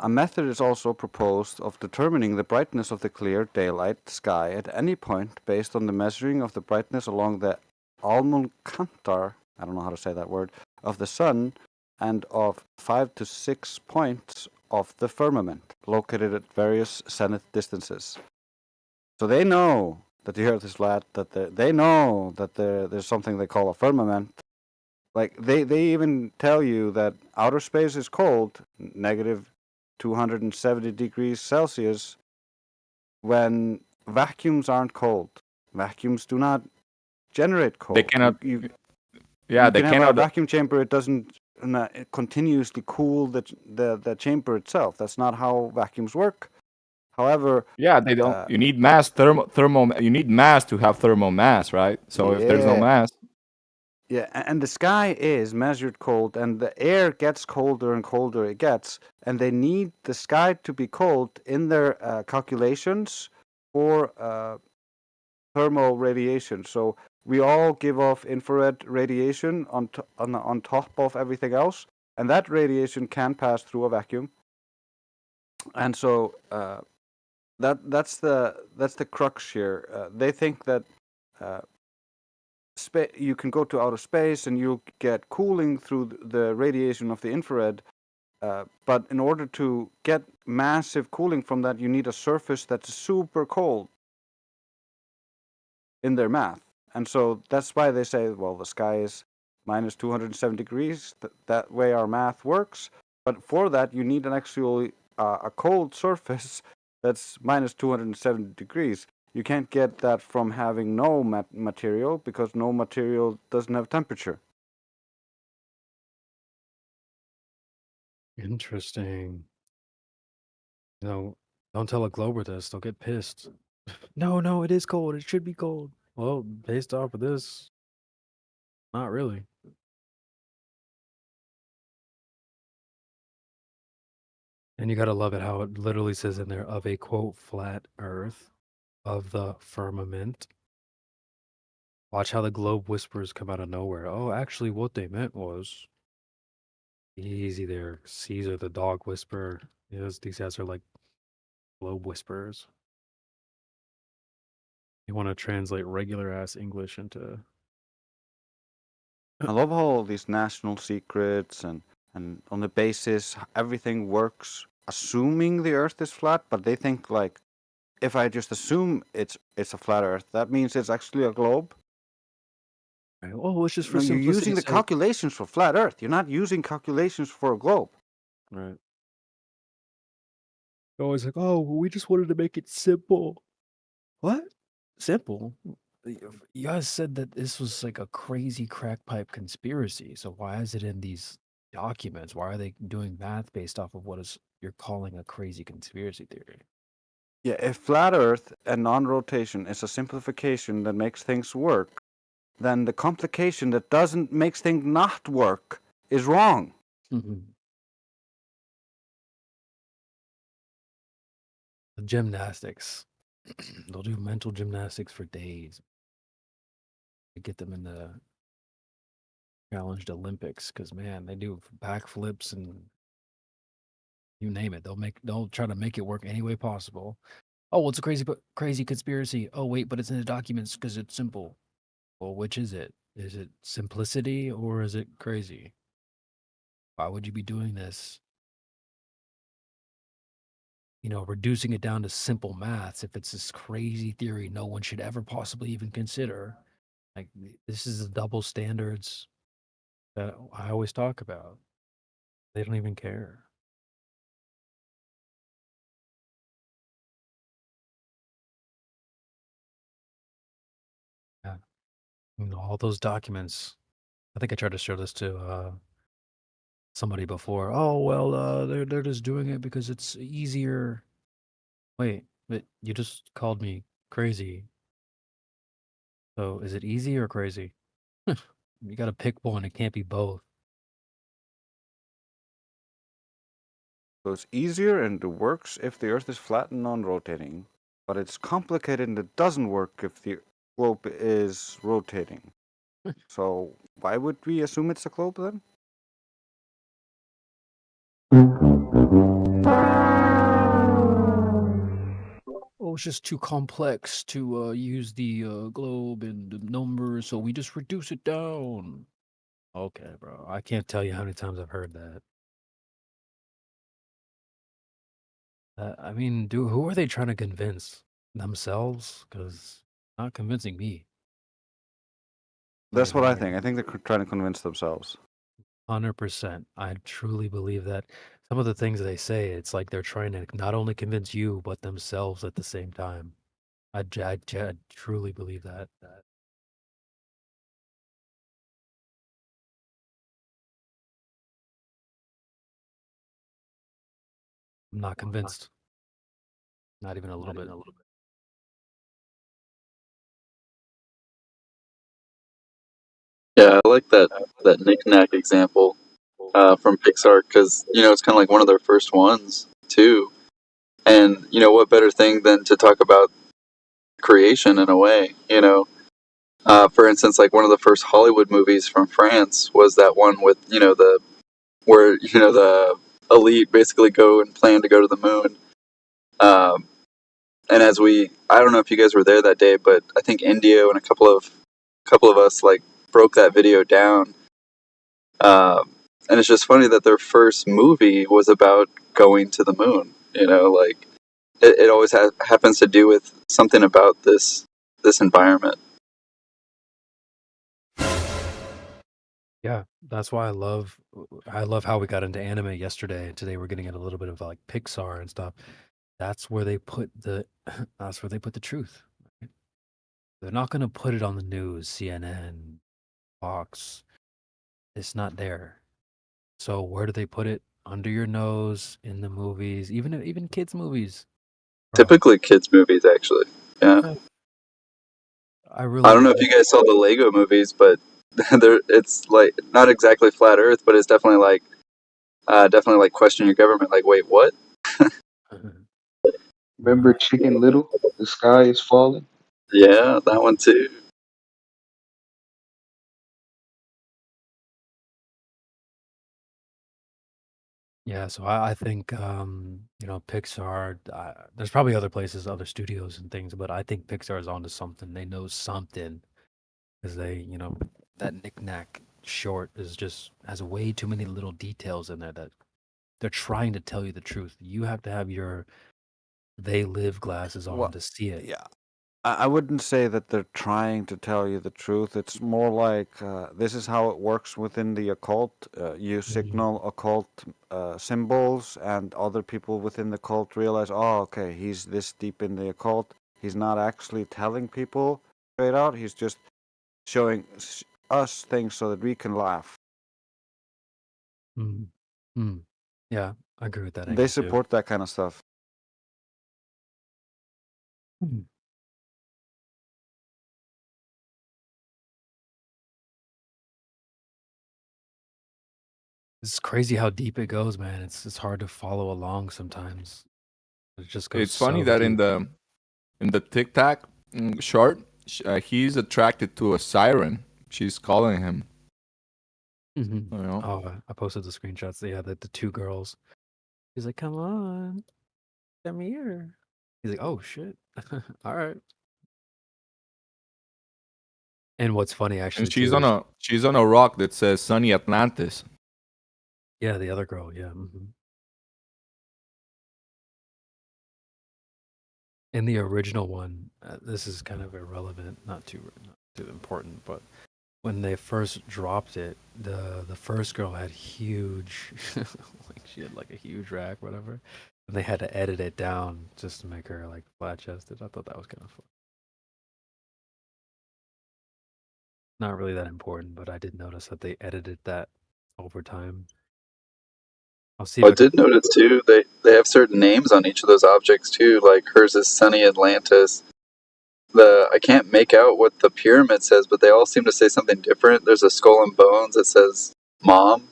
a method is also proposed of determining the brightness of the clear daylight sky at any point based on the measuring of the brightness along the Almunkantar, I don't know how to say that word, of the sun and of 5 to 6 points of the firmament located at various zenith distances. So they know that the Earth is flat, that they know that there's something they call a firmament. Like they even tell you that outer space is cold, negative 270 degrees Celsius when vacuums aren't cold. Vacuums do not generate cold. They cannot. You They can have a cannot. vacuum chamber. It doesn't continuously cool the chamber itself. That's not how vacuums work. However, Yeah, they don't. You need mass thermal. You need mass to have thermal mass, right? So if there's no Yeah. mass, Yeah, and the sky is measured cold, and the air gets colder and colder it gets, and they need the sky to be cold in their calculations for thermal radiation. So we all give off infrared radiation on top of everything else, and that radiation can pass through a vacuum. And so that's the crux here. They think that you can go to outer space and you'll get cooling through the radiation of the infrared. But in order to get massive cooling from that, you need a surface that's super cold in their math. And so that's why they say, well, the sky is minus 207 degrees. That way our math works. But for that, you need an actually a cold surface that's minus 270 degrees. You can't get that from having no material, because no material doesn't have temperature. Interesting. No, don't tell a Glober this. They'll get pissed. No, it is cold. It should be cold. Well, based off of this, not really. And you gotta love it how it literally says in there, of a quote flat earth of the firmament. Watch how the globe whispers come out of nowhere. Oh, actually what they meant was easy there. Caesar the dog whisperer. Yes, these guys are like globe whisperers. You want to translate regular ass English into I love how all these national secrets and on the basis everything works assuming the earth is flat, but they think like, if I just assume it's a flat earth, that means it's actually a globe. oh, it's just for No, you're using simplicity's the sake. calculations for flat earth. You're not using calculations for a globe. Right. They're always like, oh, we just wanted to make it simple. What? Simple? You guys said that this was like a crazy crack pipe conspiracy. So why is it in these documents? Why are they doing math based off of what is you're calling a crazy conspiracy theory? Yeah, if flat earth and non-rotation is a simplification that makes things work, then the complication that doesn't makes things not work is wrong. The gymnastics. They'll do mental gymnastics for days to get them in the challenged Olympics, because man, they do backflips and you name it. They'll try to make it work any way possible. Oh, well, it's a crazy conspiracy. Oh, wait, but it's in the documents because it's simple. Well, which is it? Is it simplicity or is it crazy? Why would you be doing this? You know, reducing it down to simple maths, if it's this crazy theory no one should ever possibly even consider. Like, this is the double standards that I always talk about. They don't even care. Yeah. You know, all those documents. I think I tried to show this to somebody before. Oh, well, they're just doing it because it's easier. Wait, but you just called me crazy. So is it easy or crazy? You gotta pick one. It can't be both. So it's easier and it works if the earth is flat and non-rotating, but it's complicated and it doesn't work if the globe is rotating. So why would we assume it's a globe then? Oh, it's just too complex to use the globe and the numbers, so we just reduce it down. Okay, bro. I can't tell you how many times I've heard that. I mean, who are they trying to convince? Themselves? Because not convincing me. That's what I think. I think they're trying to convince themselves. 100%. I truly believe that some of the things they say, it's like they're trying to not only convince you but themselves at the same time. I truly believe that. I'm not convinced. Not even a little bit. Yeah, I like that knick-knack example from Pixar because it's kind of like one of their first ones too. And what better thing than to talk about creation in a way? For instance, like one of the first Hollywood movies from France was that one with where the elite basically go and plan to go to the moon. And I don't know if you guys were there that day, but I think Indio and a couple of us like broke that video down. And it's just funny that their first movie was about going to the moon. Like it always happens to do with something about this environment. Yeah, that's why I love how we got into anime yesterday. Today we're getting at a little bit of like Pixar and stuff. That's where they put the that's where they put the truth. Right? They're not going to put it on the news, CNN, Fox. It's not there. So where do they put it? Under your nose, in the movies, even kids movies. Typically kids movies, actually. Yeah. I don't know if you guys saw the Lego movies, but it's like not exactly flat Earth, but it's definitely like question your government. Like, wait, what? Remember Chicken Little? The sky is falling. Yeah, that one too. Yeah, so I think Pixar. There's probably other places, other studios and things, but I think Pixar is onto something. They know something because that knick-knack short has way too many little details in there that they're trying to tell you the truth. You have to have your they live glasses on Well, to see it. yeah. I wouldn't say that they're trying to tell you the truth. It's more like this is how it works within the occult. You signal occult symbols, and other people within the cult realize, oh, okay, he's this deep in the occult. He's not actually telling people straight out. He's just showing us things so that we can laugh. Yeah, I agree with that. They angle, too. support that kind of stuff. It's crazy how deep it goes, man. It's hard to follow along sometimes. It just goes. It's funny so that deep. in the Tic Tac short, he's attracted to a siren. She's calling him. Oh, I posted the screenshots. Yeah, the two girls. He's like, "Come on, come here." He's like, "Oh shit, all right." And what's funny actually, And she's too, on a rock that says Sunny Atlantis. yeah, the other girl, yeah. In the original one, this is kind of irrelevant, not too important, but when they first dropped it, the first girl had huge, like she had like a huge rack, whatever, and they had to edit it down just to make her like flat chested. I thought that was kind of fun. Not really that important, but I did notice that they edited that over time. I'll see. I did notice too. They have certain names on each of those objects too. Like hers is Sunny Atlantis. I can't make out what the pyramid says, but they all seem to say something different. There's a skull and bones that says "Mom"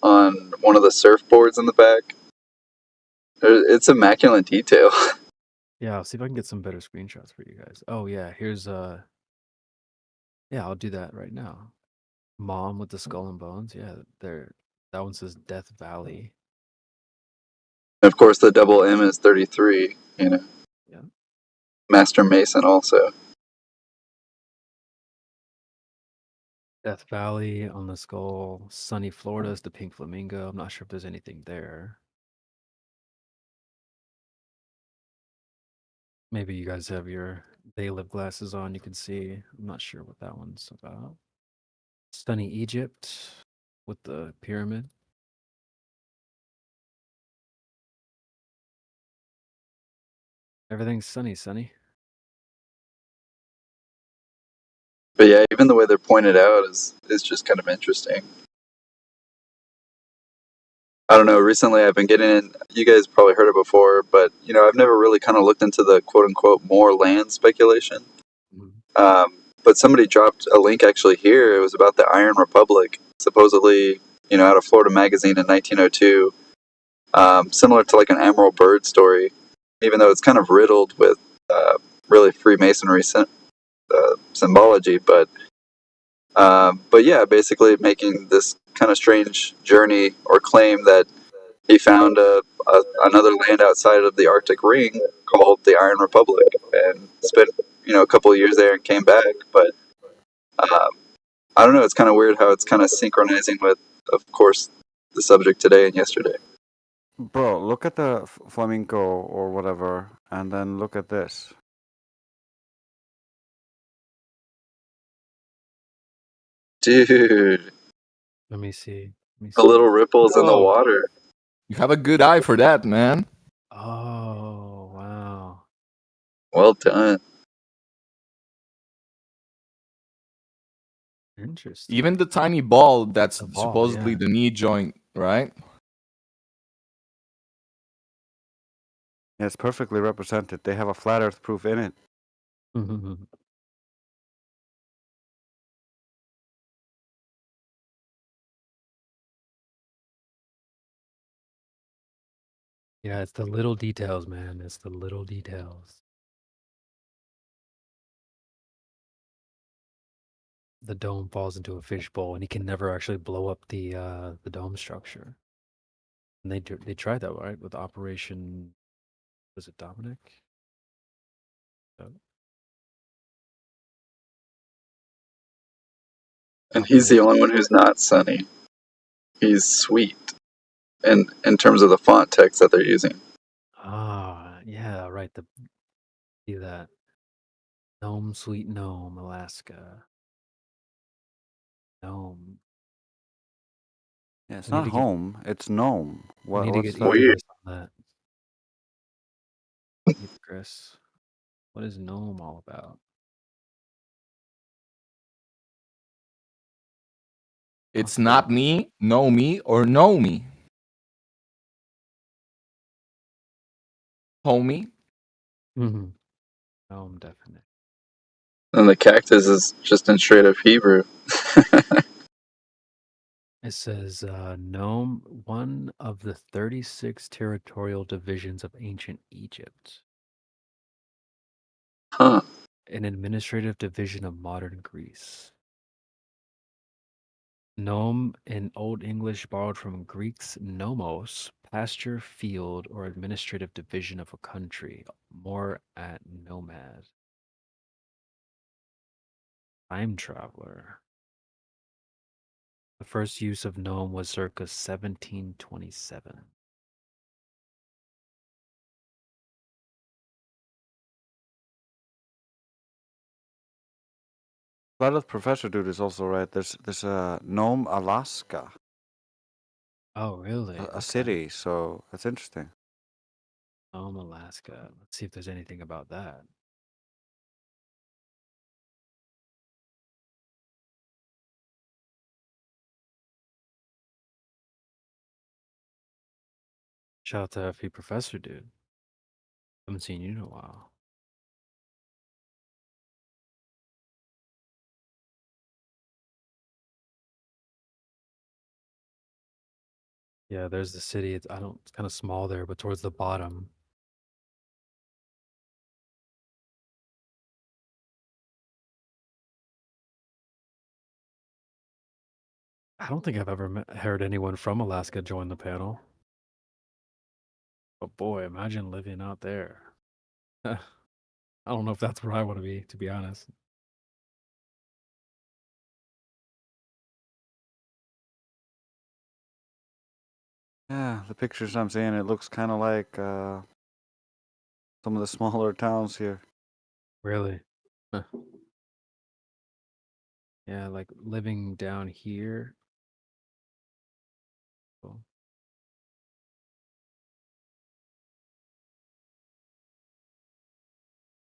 on one of the surfboards in the back. It's immaculate detail. Yeah, I'll see if I can get some better screenshots for you guys. Oh yeah, here's yeah, I'll do that right now. Mom with the skull and bones. Yeah, that one says Death Valley. And of course, the double M is 33. Yeah. Master Mason also. Death Valley on the skull. Sunny Florida is the pink flamingo. I'm not sure if there's anything there. Maybe you guys have your They Live glasses on. You can see. I'm not sure what that one's about. Sunny Egypt with the pyramid. Everything's sunny. But yeah, even the way they're pointed out is just kind of interesting. I don't know. Recently, I've been getting in. You guys probably heard it before, but I've never really kind of looked into the quote unquote more land speculation. But somebody dropped a link actually here. It was about the Iron Republic, supposedly, out of Florida Magazine in 1902. Similar to like an Admiral Byrd story, even though it's kind of riddled with really Freemasonry symbology. But yeah, basically making this kind of strange journey or claim that he found another land outside of the Arctic Ring called the Iron Republic and spent a couple of years there and came back. But I don't know. It's kind of weird how it's kind of synchronizing with, of course, the subject today and yesterday. Bro, look at the flamingo or whatever, and then look at this. Dude, Let me see. the little ripples in the water. You have a good eye for that, man. Oh, wow. Well done. Interesting. Even the tiny ball that's ball, supposedly yeah. the knee joint, right? Yeah, it's perfectly represented. They have a flat Earth proof in it. Yeah, it's the little details, man. It's the little details. The dome falls into a fishbowl, and he can never actually blow up the dome structure. And they tried that, right, with Operation. Was it Dominic? And he's the only one who's not sunny. He's sweet. And in terms of the font text that they're using. Ah, yeah, right. See that. Nome, Sweet Nome, Alaska. Nome. Yeah, it's We need not to get- home. It's gnome. We need to What's get the... Chris on that. Ethan Chris. What is Nome all about? It's not me, know me, or know me. Homie. Mm-hmm. Nome, definite. And the cactus is just in straight up Hebrew. It says Nome, one of the 36 territorial divisions of ancient Egypt. Huh. An administrative division of modern Greece. Nome in Old English borrowed from Greek's nomos, pasture, field, or administrative division of a country, more at nomad. Time traveler. The first use of Nome was circa 1727. Blood of Professor Dude is also right. There's a Nome, Alaska. Oh, really? A city, so that's interesting. Nome, Alaska. Let's see if there's anything about that. Shout out to FE Professor Dude. Haven't seen you in a while. Yeah, there's the city. It's kind of small there, but towards the bottom. I don't think I've ever heard anyone from Alaska join the panel. But boy, imagine living out there. I don't know if that's where I want to be honest. Yeah, the pictures I'm seeing, it looks kind of like some of the smaller towns here. Really? Huh. Yeah, like living down here. Cool.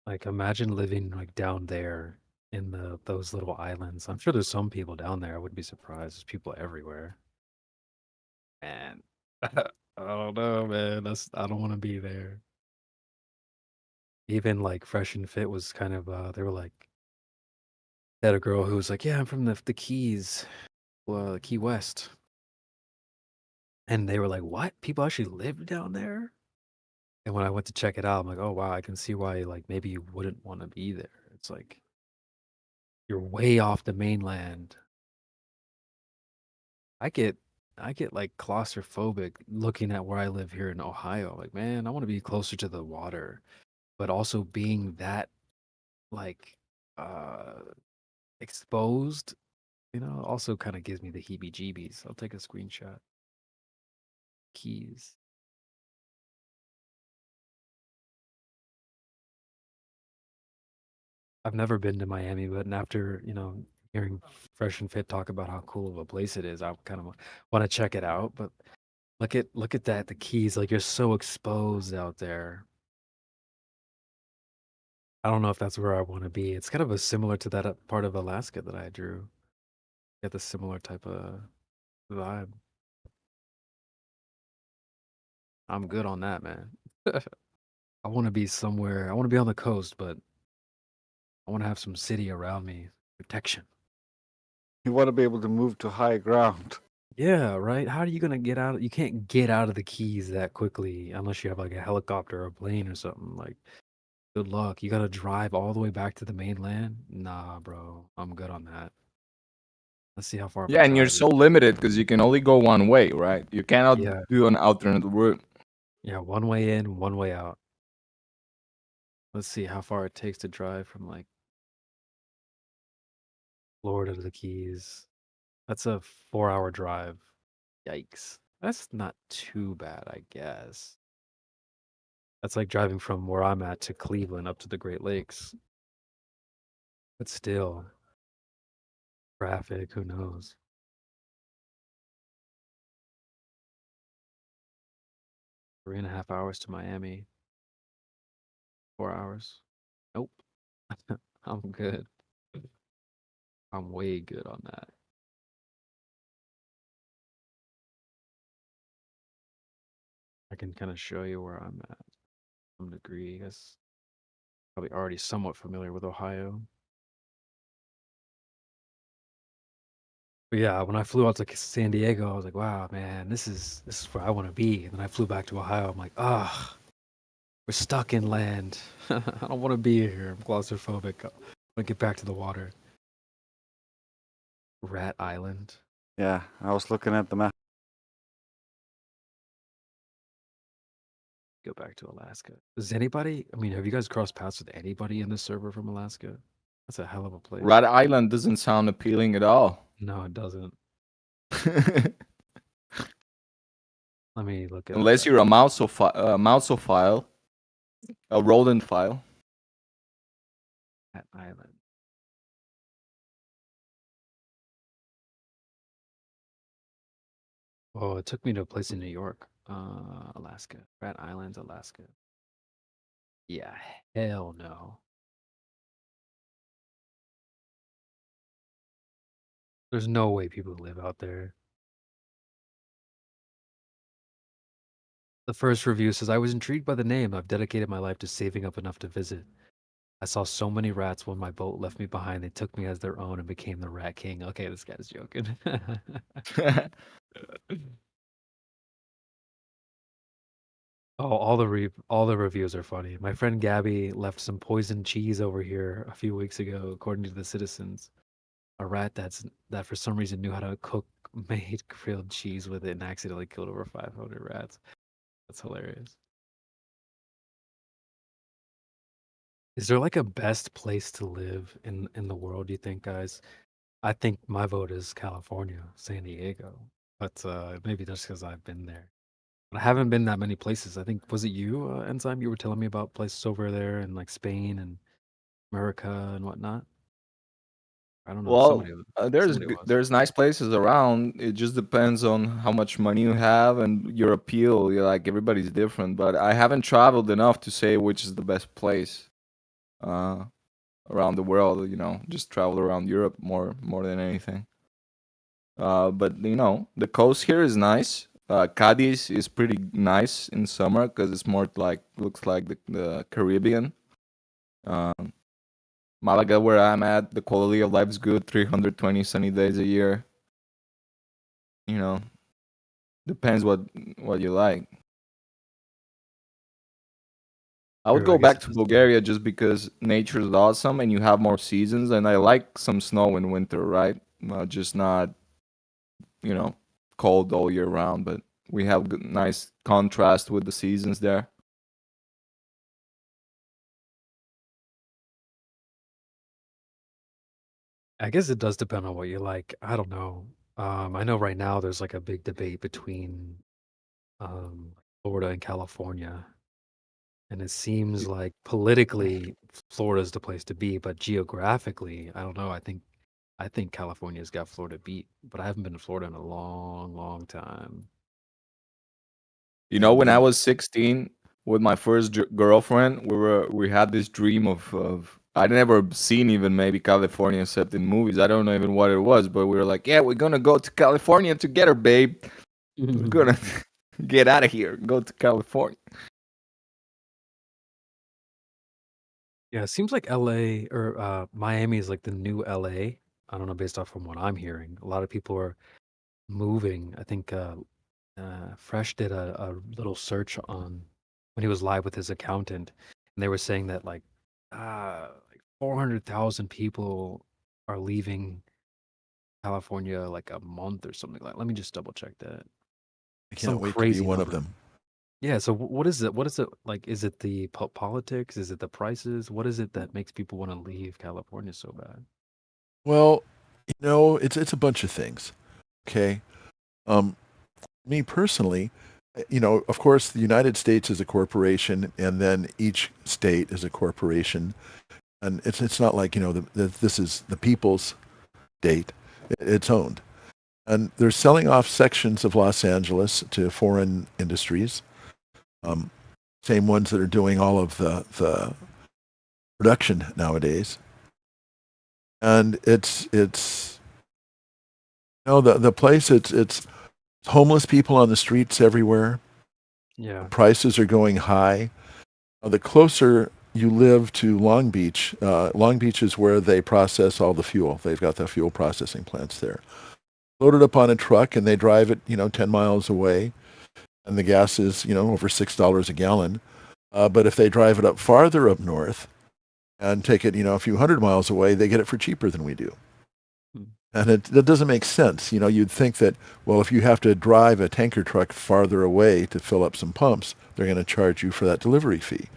Like, imagine living like down there in those little islands. I'm sure there's some people down there. I wouldn't be surprised. There's people everywhere. And I don't know, man. I don't want to be there. Even like Fresh and Fit was kind of they were like they had a girl who was like, yeah, I'm from the Keys, Key West, and they were like, what? People actually live down there? And when I went to check it out, I'm like, oh wow, I can see why like maybe you wouldn't want to be there. It's like you're way off the mainland. I get like claustrophobic looking at where I live here in Ohio. Like, man, I want to be closer to the water, but also being that like uh exposed, also kind of gives me the heebie-jeebies. I'll take a screenshot. Keys. I've never been to Miami, but after, hearing Fresh and Fit talk about how cool of a place it is, I kind of want to check it out. But look at that, the Keys, like you're so exposed out there. I don't know if that's where I want to be. It's kind of similar to that part of Alaska that I drew. Get the similar type of vibe. I'm good on that, man. I want to be somewhere. I want to be on the coast, but I want to have some city around me, protection. You want to be able to move to high ground. Yeah, right. How are you gonna get out? You can't get out of the Keys that quickly unless you have like a helicopter or a plane or something. Like, good luck. You gotta drive all the way back to the mainland. Nah, bro. I'm good on that. Let's see how far. Yeah, and you're so limited because you can only go one way, right? You cannot Yeah. do an alternate route. Yeah, one way in, one way out. Let's see how far it takes to drive from like Florida to the Keys. That's a 4-hour drive. Yikes. That's not too bad, I guess. That's like driving from where I'm at to Cleveland up to the Great Lakes. But still, traffic, who knows? Three and a half hours to Miami. 4 hours. Nope. I'm good. I'm way good on that. I can kind of show you where I'm at. Some degree, I guess. Probably already somewhat familiar with Ohio. But yeah, when I flew out to San Diego, I was like, wow, man, this is where I want to be. And then I flew back to Ohio. I'm like, we're stuck in land. I don't want to be here. I'm claustrophobic. I want to get back to the water. Rat Island. Yeah, I was looking at the map. Go back to Alaska. Does anybody, have you guys crossed paths with anybody in this server from Alaska? That's a hell of a place. Rat Island doesn't sound appealing at all. No, it doesn't. Let me look at Unless you're a mousophile, a rodent file. Rat Island. Oh, it took me to a place in New York. Alaska. Rat Islands, Alaska. Yeah, hell no. There's no way people live out there. The first review says, I was intrigued by the name. I've dedicated my life to saving up enough to visit. I saw so many rats when my boat left me behind. They took me as their own and became the Rat King. Okay, this guy's joking. Oh, all the reviews are funny. My friend Gabby left some poisoned cheese over here a few weeks ago, according to the citizens. A rat that for some reason knew how to cook made grilled cheese with it and accidentally killed over 500 rats. That's hilarious. Is there like a best place to live in the world, do you think, guys? I think my vote is California, San Diego. But maybe just because I've been there. But I haven't been that many places. I think, was it you, Enzyme? You were telling me about places over there in like Spain and America and whatnot. I don't know. Well, somebody was. there's nice places around. It just depends on how much money you have and your appeal. You're like everybody's different, but I haven't traveled enough to say which is the best place. around the world. Just travel around Europe more than anything. But the coast here is nice. Cadiz is pretty nice in summer because it's more looks like the Caribbean. Malaga, where I'm at, the quality of life is good. 320 sunny days a year. Depends what you like. I would True, I go guess back to Bulgaria just because nature is awesome and you have more seasons, and I like some snow in winter, right? Just not, cold all year round, but we have nice contrast with the seasons there. I guess it does depend on what you like. I don't know. I know right now there's like a big debate between Florida and California, and it seems like politically Florida's the place to be, but geographically, I don't know. I think California's got Florida beat, but I haven't been to Florida in a long, long time. When I was 16 with my first girlfriend, we had this dream of I'd never seen even maybe California except in movies. I don't know even what it was, but we were like, yeah, we're gonna go to California together, babe. We're gonna get out of here, go to California. Yeah, it seems like LA or Miami is like the new LA. I don't know, based off from what I'm hearing. A lot of people are moving. I think Fresh did a little search on when he was live with his accountant, and they were saying that like 400,000 people are leaving California like a month or something like. Let me just double check that. I can't Some wait to be crazy one of number. them. Yeah, so what is it? What is it like? Is it the politics? Is it the prices? What is it that makes people want to leave California so bad? Well, it's a bunch of things. Okay. Me personally, of course, the United States is a corporation, and then each state is a corporation, and it's not like this is the people's state; it's owned, and they're selling off sections of Los Angeles to foreign industries, same ones that are doing all of the production nowadays, and it's the place it's homeless people on the streets everywhere. Yeah. Prices are going high. The closer you live to Long Beach is where they process all the fuel. They've got the fuel processing plants there. Loaded up on a truck, and they drive it, 10 miles away, and the gas is, over $6 a gallon. But if they drive it up farther up north and take it, a few hundred miles away, they get it for cheaper than we do. And that doesn't make sense. You'd think that, well, if you have to drive a tanker truck farther away to fill up some pumps, they're going to charge you for that delivery fee.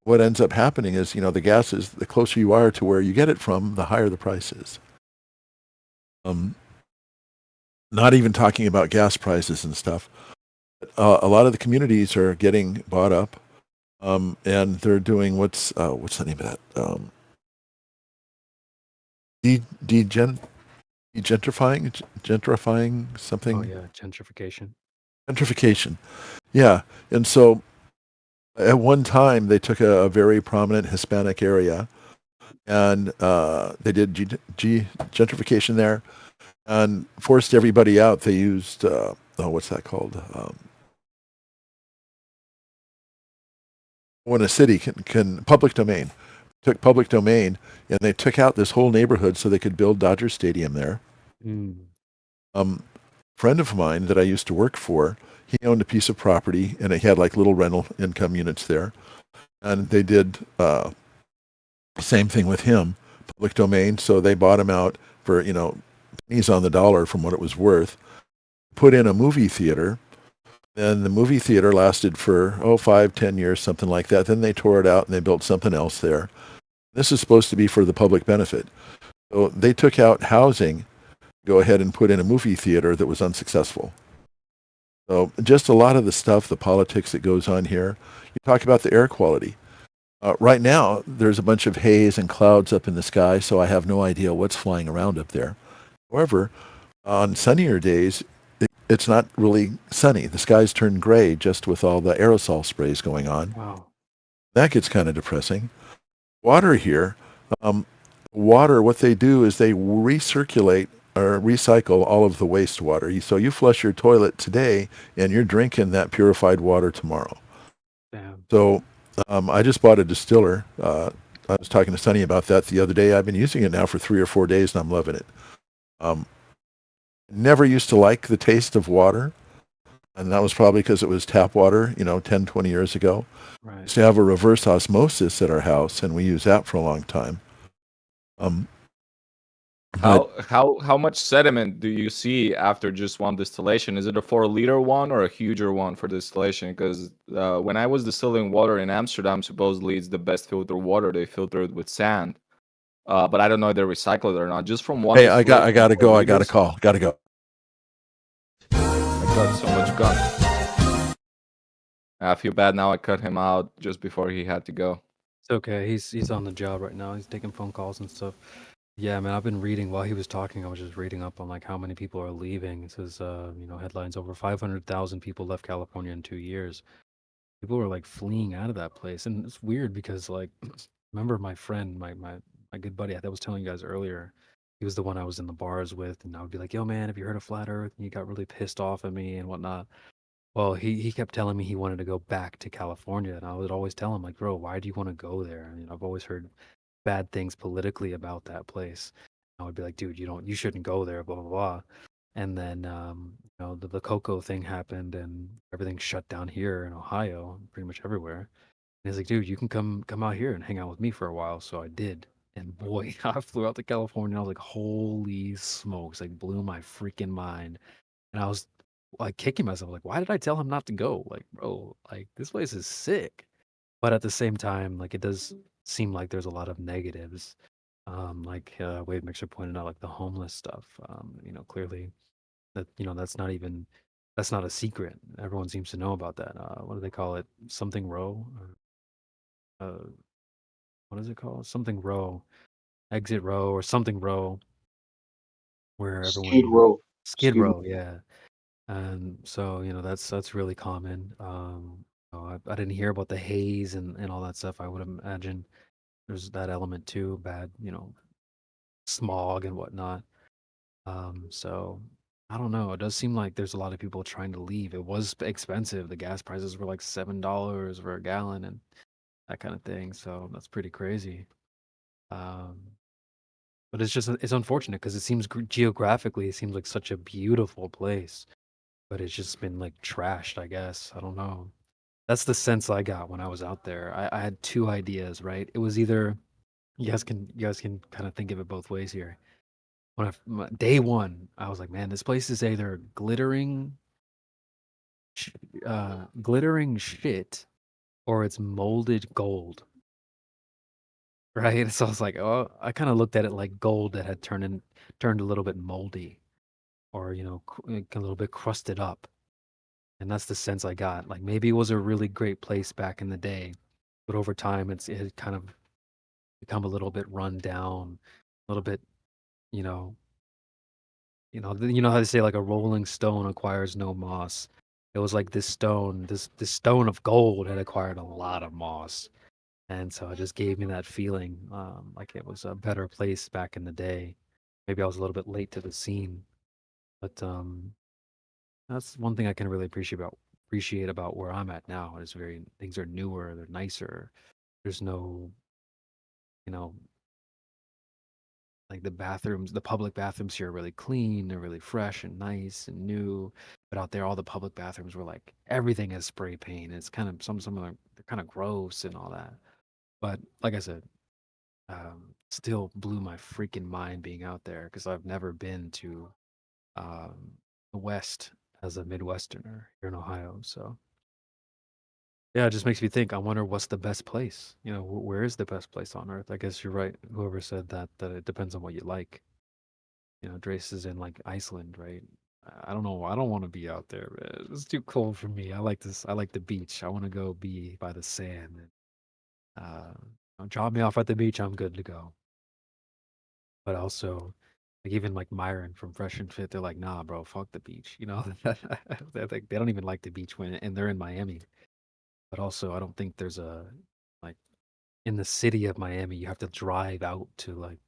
What ends up happening is, the gas is, the closer you are to where you get it from, the higher the price is. Not even talking about gas prices and stuff. A lot of the communities are getting bought up, and they're doing what's the name of that? Gentrifying something. Oh yeah, gentrification. Gentrification, yeah. And so, at one time, they took a very prominent Hispanic area, and they did gentrification there, and forced everybody out. They used what's that called? When a city can public domain. Took public domain, and they took out this whole neighborhood so they could build Dodger Stadium there. Friend of mine that I used to work for, he owned a piece of property, and he had like little rental income units there, and they did the same thing with him, public domain. So they bought him out for pennies on the dollar from what it was worth. Put in a movie theater. And the movie theater lasted for 5-10 years, something like that. Then they tore it out and they built something else there. This is supposed to be for the public benefit. So they took out housing, go ahead and put in a movie theater that was unsuccessful. So just a lot of the stuff, the politics that goes on here. You talk about the air quality. Right now, there's a bunch of haze and clouds up in the sky, so I have no idea what's flying around up there. However, on sunnier days, it's not really sunny. The skies turn gray just with all the aerosol sprays going on. Wow. That gets kind of depressing. water here, water, what they do is they recirculate or recycle all of the wastewater. So you flush your toilet today and you're drinking that purified water tomorrow. Damn. So I just bought a distiller. I was talking to Sonny about that the other day. I've been using it now for 3 or 4 days and I'm loving it. Never used to like the taste of water. And that was probably because it was tap water, 10, 20 years ago. Right. We used to have a reverse osmosis at our house, and we used that for a long time. How much sediment do you see after just one distillation? Is it a 4-liter one or a huger one for distillation? Because when I was distilling water in Amsterdam, supposedly it's the best filtered water. They filter it with sand, but I don't know if they recycle it or not. Just from one. Hey, I gotta distillation, go. 4 I gotta liters? call. Gotta go. I got so much gun. I feel bad now. I cut him out just before he had to go. It's okay. He's on the job right now. He's taking phone calls and stuff. Yeah, man, I've been reading while he was talking. I was just reading up on like how many people are leaving. It says, headlines: over 500,000 people left California in 2 years. People are like fleeing out of that place, and it's weird because like, remember my friend, my good buddy that was telling you guys earlier. He was the one I was in the bars with, and I would be like, "Yo, man, have you heard of flat Earth?" And he got really pissed off at me and whatnot. Well, he kept telling me he wanted to go back to California, and I would always tell him like, "Bro, why do you want to go there?" I've always heard bad things politically about that place. I would be like, "Dude, you shouldn't go there." Blah blah blah. And then the cocoa thing happened, and everything shut down here in Ohio, pretty much everywhere. And he's like, "Dude, you can come out here and hang out with me for a while." So I did, and boy, I flew out to California. I was like, "Holy smokes!" Like blew my freaking mind, and I was like kicking myself, like, why did I tell him not to go? Like, bro, like this place is sick. But at the same time, like it does seem like there's a lot of negatives. Wave Mixer pointed out, like the homeless stuff. Clearly that that's not a secret. Everyone seems to know about that. What do they call it? Something row? What is it called? Something row, exit row, or something row, where Skid everyone Row. Skid Skid Row, yeah. And so that's really common. I didn't hear about the haze and all that stuff. I would imagine there's that element too, bad, smog and whatnot. So I don't know. It does seem like there's a lot of people trying to leave. It was expensive. The gas prices were like $7 for a gallon and that kind of thing. So that's pretty crazy. Um, but it's unfortunate because it seems geographically it seems like such a beautiful place, but it's just been like trashed, I guess. I don't know. That's the sense I got when I was out there. I had two ideas, right? It was either you guys can kind of think of it both ways here. Day one, I was like, man, this place is either glittering shit or it's molded gold, right? So I was like, oh, I kind of looked at it like gold that had turned a little bit moldy, or a little bit crusted up. And that's the sense I got. Like maybe it was a really great place back in the day, but over time it had kind of become a little bit run down, a little bit, you know, you know how they say like a rolling stone acquires no moss. It was like this stone of gold had acquired a lot of moss, and so it just gave me that feeling, like it was a better place back in the day. Maybe I was a little bit late to the scene, but that's one thing I can really appreciate about where I'm at now. Is things are newer, they're nicer. There's no, you know, like the public bathrooms here are really clean, they're really fresh and nice and new. But out there, all the public bathrooms were like everything is spray paint. It's kind of some of them they're kind of gross and all that. But like I said, still blew my freaking mind being out there because I've never been to um, the West as a Midwesterner here in Ohio. So yeah, it just makes me think. I wonder what's the best place. Where is the best place on Earth? I guess you're right. Whoever said that it depends on what you like. Drace is in like Iceland, right? I don't know. I don't want to be out there, man. It's too cold for me. I like this. I like the beach. I want to go be by the sand. Drop me off at the beach. I'm good to go. But also, like even like Myron from Fresh and Fit, they're like, nah, bro, fuck the beach. They don't even like the beach and they're in Miami. But also, I don't think there's a like in the city of Miami, you have to drive out to like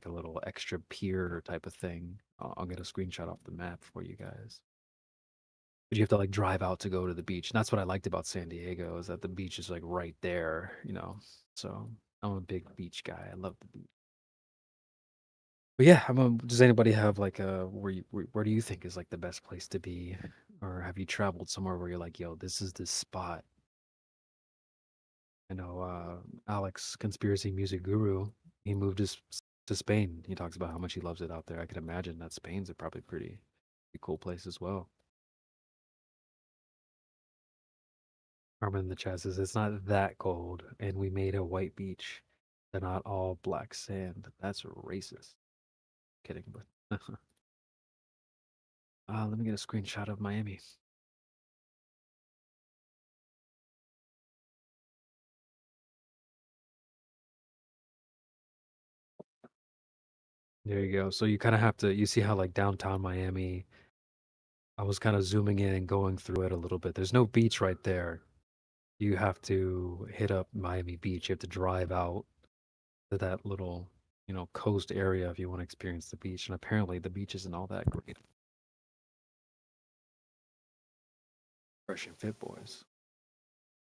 a little extra pier type of thing. I'll get a screenshot off the map for you guys. But you have to like drive out to go to the beach. And that's what I liked about San Diego is that the beach is like right there, you know. So I'm a big beach guy. I love the beach. But yeah, does anybody have like where do you think is like the best place to be, or have you traveled somewhere where you're like, yo, this is the spot? I know Alex, conspiracy music guru, he moved to Spain. He talks about how much he loves it out there. I can imagine that Spain's a probably pretty cool place as well. Carmen in the chat says it's not that cold, and we made a white beach. They're not all black sand. That's racist. Kidding, but let me get a screenshot of Miami. There you go. So you kind of have to, you see how like downtown Miami, I was kind of zooming in and going through it a little bit. There's no beach right there. You have to hit up Miami Beach. You have to drive out to that little, you know, coast area if you want to experience the beach. And apparently the beach isn't all that great. Fresh and Fit boys.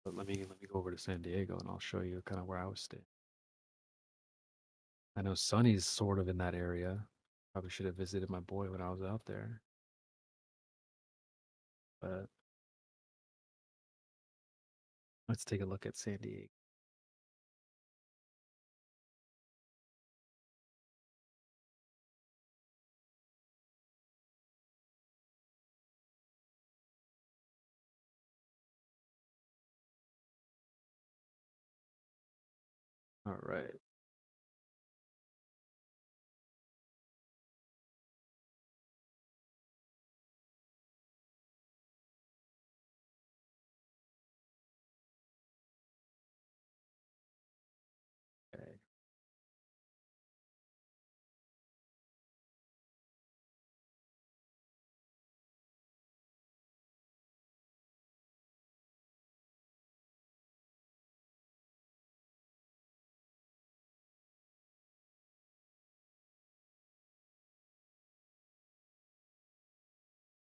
But let me go over to San Diego and I'll show you kind of where I was staying. I know Sunny's sort of in that area. Probably should have visited my boy when I was out there. But let's take a look at San Diego. All right. Okay.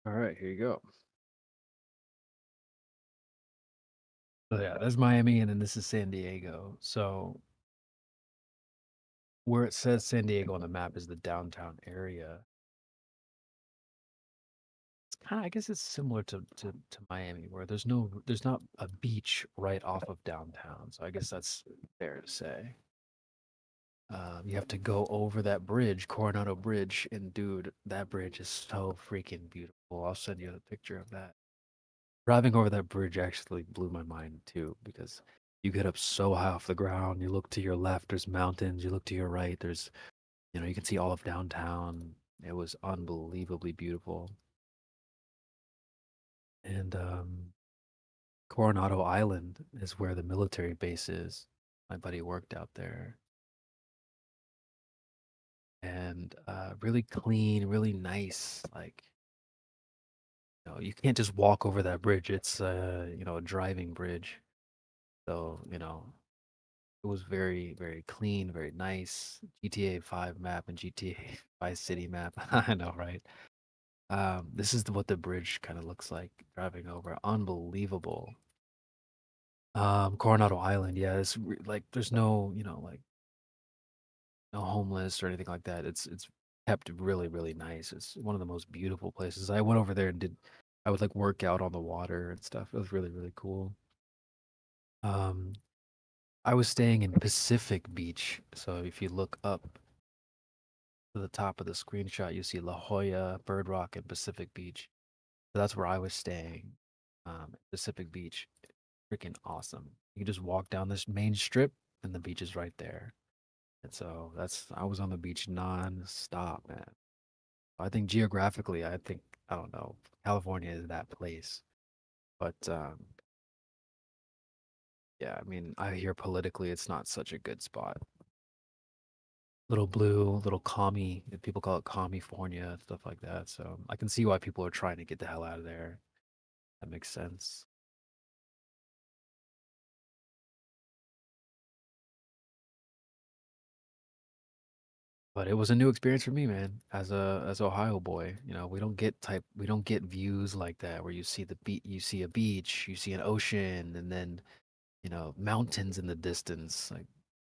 All right, here you go. So yeah, there's Miami and then this is San Diego. So where it says San Diego on the map is the downtown area. It's kind of, I guess it's similar to Miami where there's not a beach right off of downtown. So I guess that's fair to say. You have to go over that bridge, Coronado Bridge, and dude, that bridge is so freaking beautiful. I'll send you a picture of that. Driving over that bridge actually blew my mind too, because you get up so high off the ground. You look to your left, there's mountains. You look to your right, there's, you know, you can see all of downtown. It was unbelievably beautiful. And Coronado Island is where the military base is. My buddy worked out there. And really clean, really nice. Like, you know, you can't just walk over that bridge. It's you know, a driving bridge. So, you know, it was very, very clean, very nice. GTA 5 map and GTA Vice City map. I know, right? This is what the bridge kind of looks like driving over. Unbelievable. Coronado Island, yeah, like there's no, you know, like no homeless or anything like that. It's kept really, really nice. It's one of the most beautiful places. I went over there and I would like work out on the water and stuff. It was really, really cool. I was staying in Pacific Beach. So if you look up to the top of the screenshot, you see La Jolla, Bird Rock, and Pacific Beach. So that's where I was staying. Pacific Beach, freaking awesome. You can just walk down this main strip, and the beach is right there. And so I was on the beach non-stop, man. I think geographically, I don't know, California is that place. But yeah, I mean, I hear politically it's not such a good spot. Little blue, little commie, people call it California, stuff like that. So I can see why people are trying to get the hell out of there. That makes sense. But it was a new experience for me, man. As a Ohio boy, we don't get views like that where you see a beach, you see an ocean, and then mountains in the distance. Like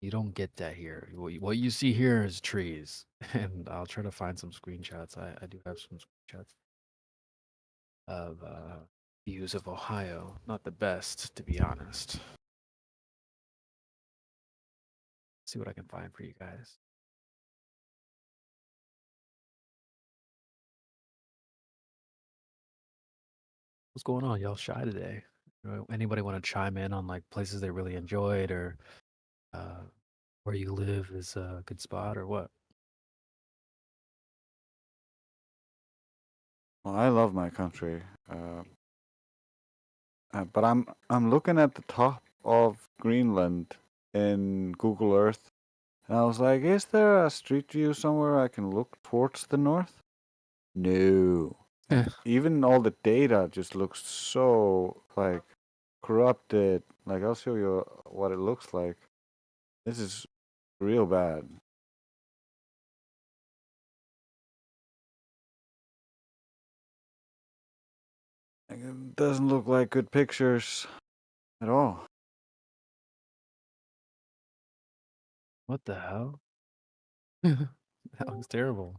you don't get that here. What you see here is trees, and I'll try to find some screenshots. I do have some screenshots of views of Ohio. Not the best, to be honest. See what I can find for you guys. What's going on? Y'all shy today? Anybody want to chime in on like places they really enjoyed or uh, where you live is a good spot or what? Well, I love my country, but I'm looking at the top of Greenland in Google Earth, and I was like, is there a street view somewhere I can look towards the north? No. Even all the data just looks so like corrupted. Like I'll show you what it looks like. This is real bad. Like, it doesn't look like good pictures at all. What the hell? That looks terrible.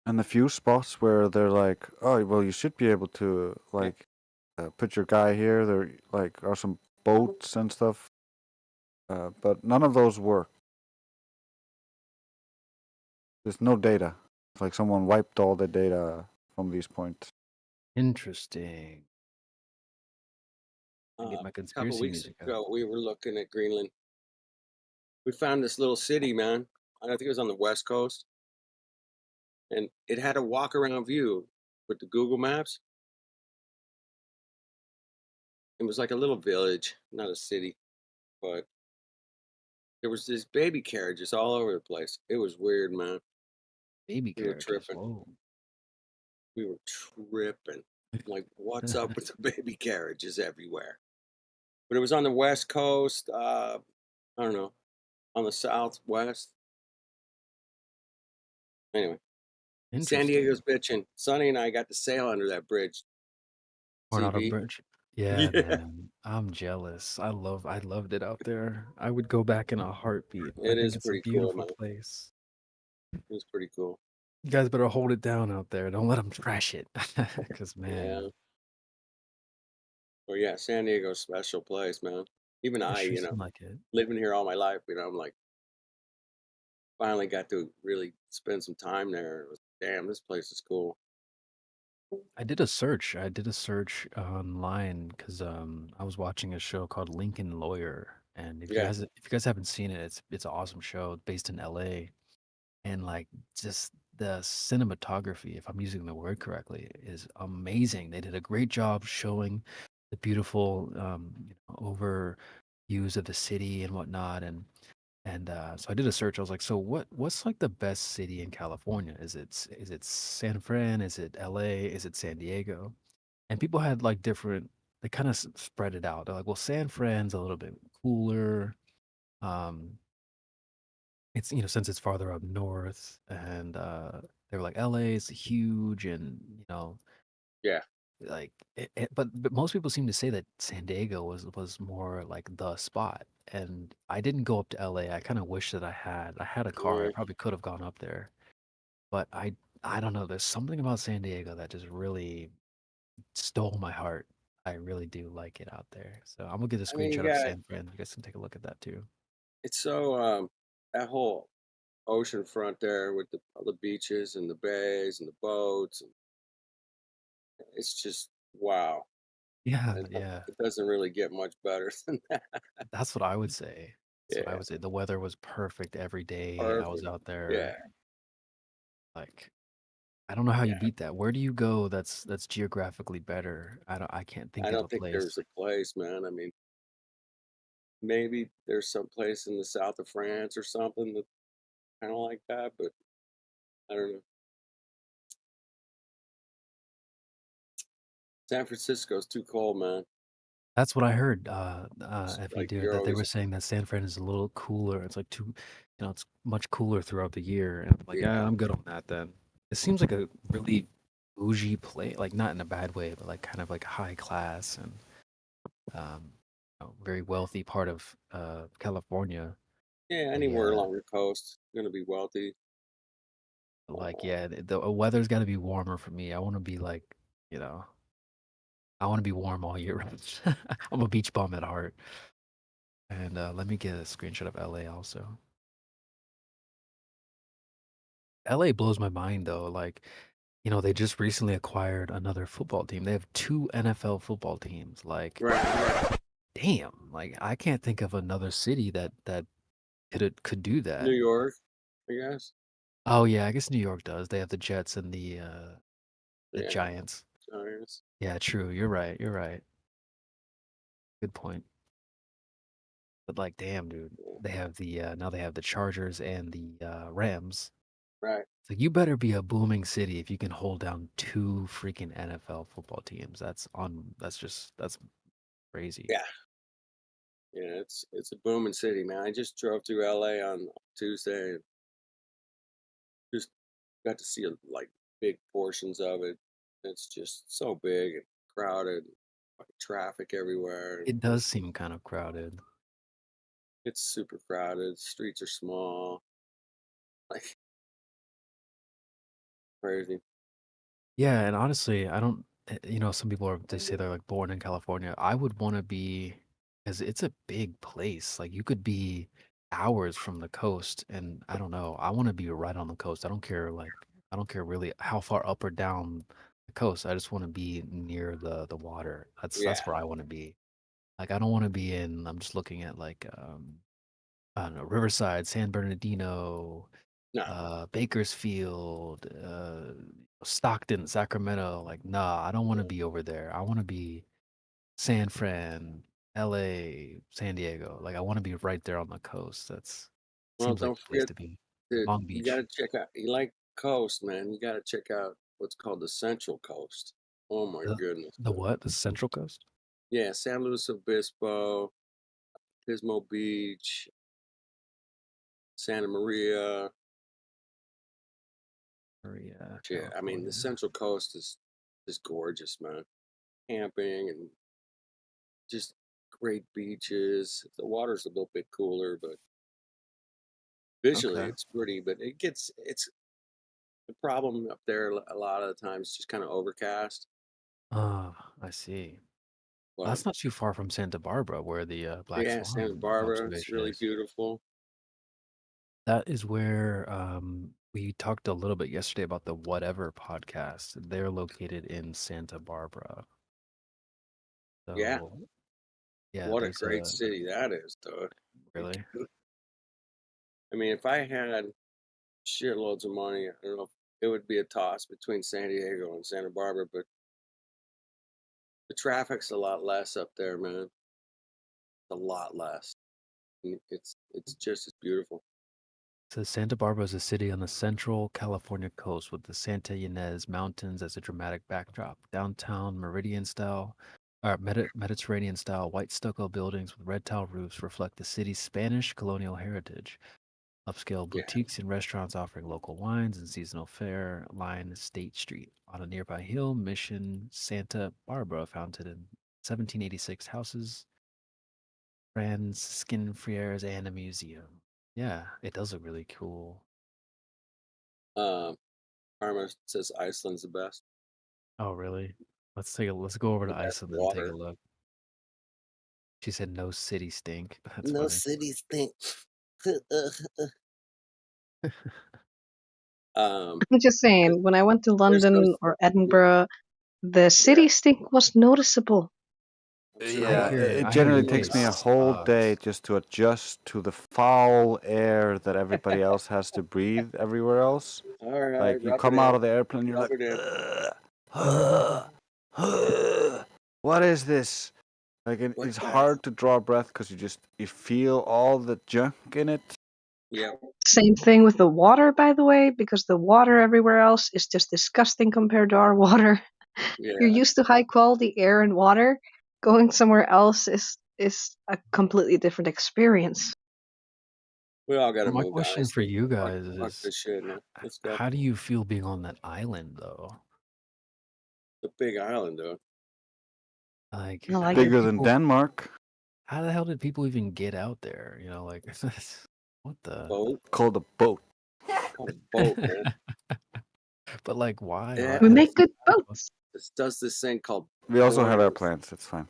And the few spots where they're like, oh, well, you should be able to like put your guy here. There like are some boats and stuff, but none of those work. There's no data. It's like someone wiped all the data from these points. Interesting. Get my A couple conspiracy weeks music out. ago, we were looking at Greenland. We found this little city, man. I think it was on the west coast, and it had a walk around view with the Google Maps. It was like a little village, not a city, but there was this baby carriages all over the place. It was weird, man. Baby We were carriages. tripping. Whoa. We were tripping. Like, what's up with the baby carriages everywhere? But it was on the west coast. I don't know, on the southwest. Anyway, San Interesting. Diego's bitching. Sonny and I got to sail under that bridge. Coronado CB. Bridge. Yeah, man. I'm jealous. I loved it out there. I would go back in a heartbeat. I It think is it's a pretty cool, beautiful man. place. It was pretty cool. You guys better hold it down out there. Don't let them trash it. Because, Yeah. man, Well, yeah, San Diego's a special place, man. Even it I, sure seemed like it. living here all my life, I'm like, finally got to really spend some time there. It was, damn, this place is cool. I did a search. I did a search online because I was watching a show called Lincoln Lawyer, and Yeah. if you guys haven't seen it, it's an awesome show based in LA, and like just the cinematography, if I'm using the word correctly, is amazing. They did a great job showing the beautiful overviews of the city and whatnot, and so I did a search. I was like, so what's like the best city in California? Is it San Fran? Is it LA? Is it San Diego? And people had like different, they kind of spread it out. They're like, well, San Fran's a little bit cooler. Um, it's, since it's farther up north, and they were like, LA is huge, and Yeah. like but most people seem to say that San Diego was more like the spot. And I didn't go up to LA. I kind of wish that I had a car. I Yeah. probably could have gone up there. But I don't know. There's something about San Diego that just really stole my heart. I really do like it out there. So I'm gonna get a I mean, you screenshot of got, San Fran. You guys can take a look at that too. it's so, that whole ocean front there with all the beaches and the bays and the boats. And it's just, wow. Yeah, And yeah. it doesn't really get much better than that. That's what I would say. That's what I Yeah. would say. The weather was perfect every day I was Perfect. out Yeah. there. Like I don't know how you Yeah. beat that. Where do you go that's geographically better? I can't think I of don't a think place. there's a place, man. I mean, maybe there's some place in the south of France or something that kind of like that, but I don't know. San Francisco's too cold, man. That's what I heard, It's Effie like dude, you're that they were always saying that San Fran is a little cooler. It's like it's much cooler throughout the year. And I'm like, yeah, yeah. I'm good on that then. It seems like a really bougie place, like not in a bad way, but like kind of like high class and very wealthy part of California. Yeah, The anywhere along the coast, you're gonna be wealthy. like yeah, the weather's got to be warmer for me. I want to be like, you know, I want to be warm all year round. I'm a beach bum at heart. And let me get a screenshot of LA also. LA blows my mind though. Like, they just recently acquired another football team. They have 2 NFL football teams. Like, damn. Like, I can't think of another city that could do that. New York, I guess. Oh yeah, I guess New York does. They have the Jets and the Yeah. Giants. Giants. Yeah, true. You're right. You're right. Good point. But like, damn, dude, they have the now they have the Chargers and the Rams. Right. So you better be a booming city if you can hold down 2 freaking NFL football teams. That's crazy. Yeah. Yeah, it's a booming city, man. I just drove through LA on Tuesday and just got to see like big portions of it. It's just so big and crowded, fucking traffic everywhere. It does seem kind of crowded. It's super crowded. Streets are small. Like crazy. Yeah, and honestly, I don't. Some people they say they're like born in California. I would want to be, because it's a big place. Like you could be hours from the coast, and I don't know. I want to be right on the coast. I don't care. Like I don't care really how far up or down the coast. I just want to be near the water. That's Yeah. where I want to be. Like I don't want to be in. I'm just looking at like I don't know, Riverside, San Bernardino, No. Bakersfield, Stockton, Sacramento. Like, nah, I don't want to be over there. I want to be San Fran, LA, San Diego. Like, I want to be right there on the coast. That's Well, seems like don't the place forget to be. that Long you Beach. gotta check out. You like coast, man. You gotta check out what's called the Central Coast. Oh my goodness. The what? The Central Coast? Yeah, San Luis Obispo, Pismo Beach, Santa Maria. Maria. Yeah, I mean the Central Coast is gorgeous, man. Camping and just great beaches. The water's a little bit cooler, but visually Okay. it's pretty. But it's the problem up there a lot of the times just kind of overcast. Ah, I see. But That's not too far from Santa Barbara, where the Black yeah, Santa Swan Barbara, it's observation really is. beautiful. That is where we talked a little bit yesterday about the Whatever podcast. They're located in Santa Barbara. Yeah. So, yeah, What a there's great city that is, dude. really. I mean, if I had shitloads of money, I don't know if it would be a toss between San Diego and Santa Barbara, but the traffic's a lot less up there, man. A lot less. And it's just as beautiful. So Santa Barbara is a city on the central California coast with the Santa Ynez Mountains as a dramatic backdrop. Downtown Mediterranean-style white stucco buildings with red tile roofs reflect the city's Spanish colonial heritage. Upscale boutiques and restaurants offering local wines and seasonal fare line State Street. On a nearby hill, Mission Santa Barbara, founded in 1786, houses Franciscan friars and a museum. Yeah, it does look really cool. Karma says Iceland's the best. Oh, really? Let's go over to The best Iceland and take a water. look. She said no city stink. That's No funny. city stink. I'm just saying, when I went to London or Edinburgh, the city stink was noticeable. Yeah, hear it. it I hear generally you. takes It me a whole sucks. day just to adjust to the foul air that everybody else has to breathe everywhere else. All right, Like you rub come it out in. of the airplane, you're Rub like, it in. what is this? Like it's What's that? hard to draw breath because you feel all the junk in it. Yeah. Same thing with the water, by the way, because the water everywhere else is just disgusting compared to our water. You're Yeah. used to high quality air and water. Going somewhere else is a completely different experience. We all gotta My move to question for Iceland. you Fuck, guys fuck is, this shit, man. Let's go. how do you feel being on that island, though? It's a big island, though. Like, I like how it. did Bigger than people, Denmark. how the hell did people even get out there? You know, like, what the? Boat. Called a boat. Called a boat, man. But like, why? Yeah. We make good boats. It does this thing called We also have boarding. airplanes. It's fine.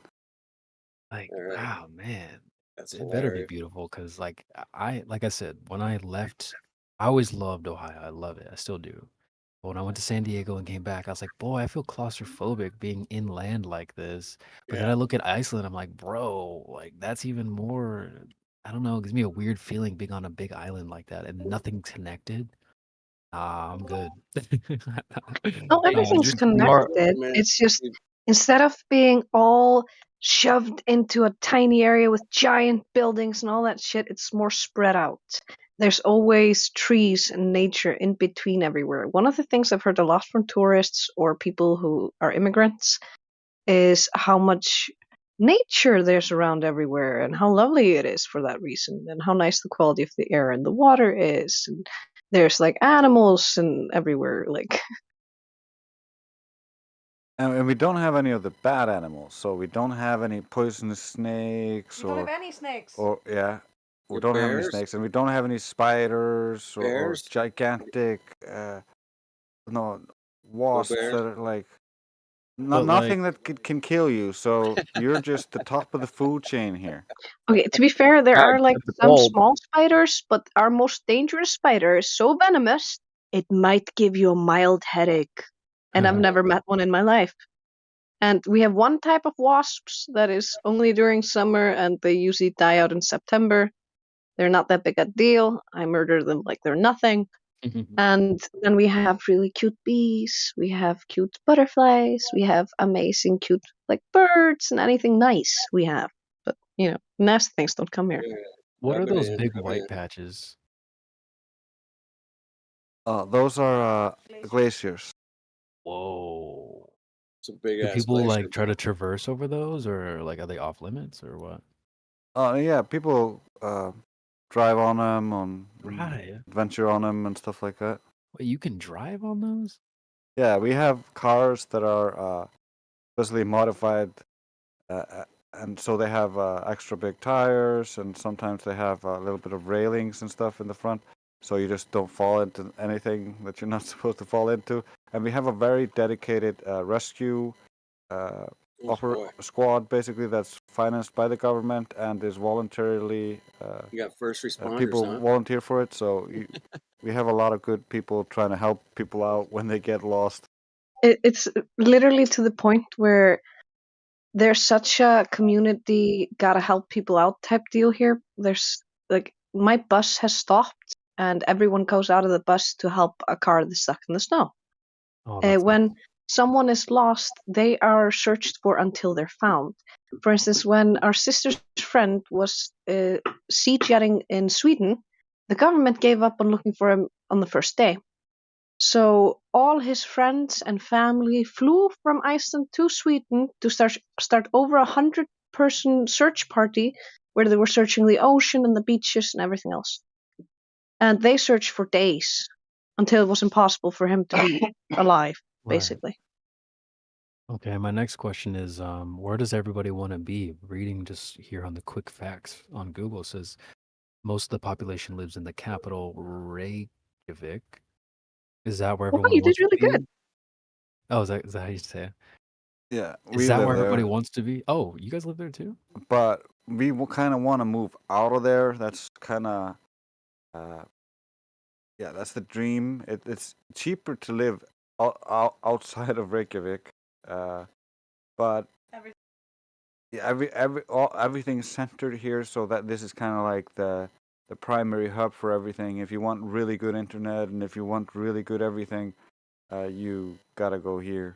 Like, All right. wow, man, That's it better be hilarious. beautiful. Cause like like I said, when I left, I always loved Ohio. I love it. I still do. But when I went to San Diego and came back, I was like, boy, I feel claustrophobic being inland like this. But then Yeah. I look at Iceland, I'm like, bro, like that's even more. I don't know. It gives me a weird feeling being on a big island like that and nothing connected. I'm good. Oh, everything's Just connected. Man, It's just dude, instead of being all shoved into a tiny area with giant buildings and all that shit, it's more spread out. There's always trees and nature in between everywhere. One of the things I've heard a lot from tourists or people who are immigrants is how much nature there's around everywhere and how lovely it is for that reason and how nice the quality of the air and the water is. And there's like animals and everywhere, like And we don't have any of the bad animals. So we don't have any poisonous snakes any snakes. or yeah. We Or don't have any bears? snakes, and we don't have any spiders or Bears? gigantic No wasps bears? that are like But nothing that can kill you. So you're just the top of the food chain here. okay, to be fair, there are like That's some cold. small spiders, but our most dangerous spider is so venomous it might give you a mild headache. And I've never met one in my life. And we have one type of wasps that is only during summer and they usually die out in September. They're not that big a deal. I murder them like they're nothing. And then we have really cute bees, we have cute butterflies, we have amazing cute like birds and anything nice we have. But you know, nasty things don't come here. Yeah. what I've are been those in. big I've been white in. patches? Those are glaciers. Whoa. It's a big Do ass people glacier. like try to traverse over those, or like are they off limits, or what? Yeah, people drive on them, Right. adventure on them, and stuff like that. Wait, you can drive on those? Yeah, we have cars that are specially modified, and so they have extra big tires, and sometimes they have a little bit of railings and stuff in the front, so you just don't fall into anything that you're not supposed to fall into. And we have a very dedicated rescue squad, basically, that's financed by the government and is voluntarily. You got first responders, People huh? volunteer for it, so we have a lot of good people trying to help people out when they get lost. It's literally to the point where there's such a community gotta help people out type deal here. There's like my bus has stopped and everyone goes out of the bus to help a car that's stuck in the snow. Oh, that's When someone is lost, they are searched for until they're found. For instance, when our sister's friend was sea jetting in Sweden, the government gave up on looking for him on the first day. So all his friends and family flew from Iceland to Sweden to start over 100-person search party where they were searching the ocean and the beaches and everything else. And they searched for days until it was impossible for him to be alive, Right. basically. Okay, my next question is, where does everybody want to be? Reading just here on the quick facts on Google says most of the population lives in the capital, Reykjavik. Is that where Oh, everyone you did wants to really be? good. Oh, is that how you say it? Yeah, Is we that live where everybody there, wants to be? Oh, you guys live there too? but we kind of want to move out of there. That's kind of, yeah, that's the dream. It's cheaper to live outside of Reykjavik, but yeah, everything's centered here, so that this is kind of like the primary hub for everything. If you want really good internet and if you want really good everything, you gotta go here.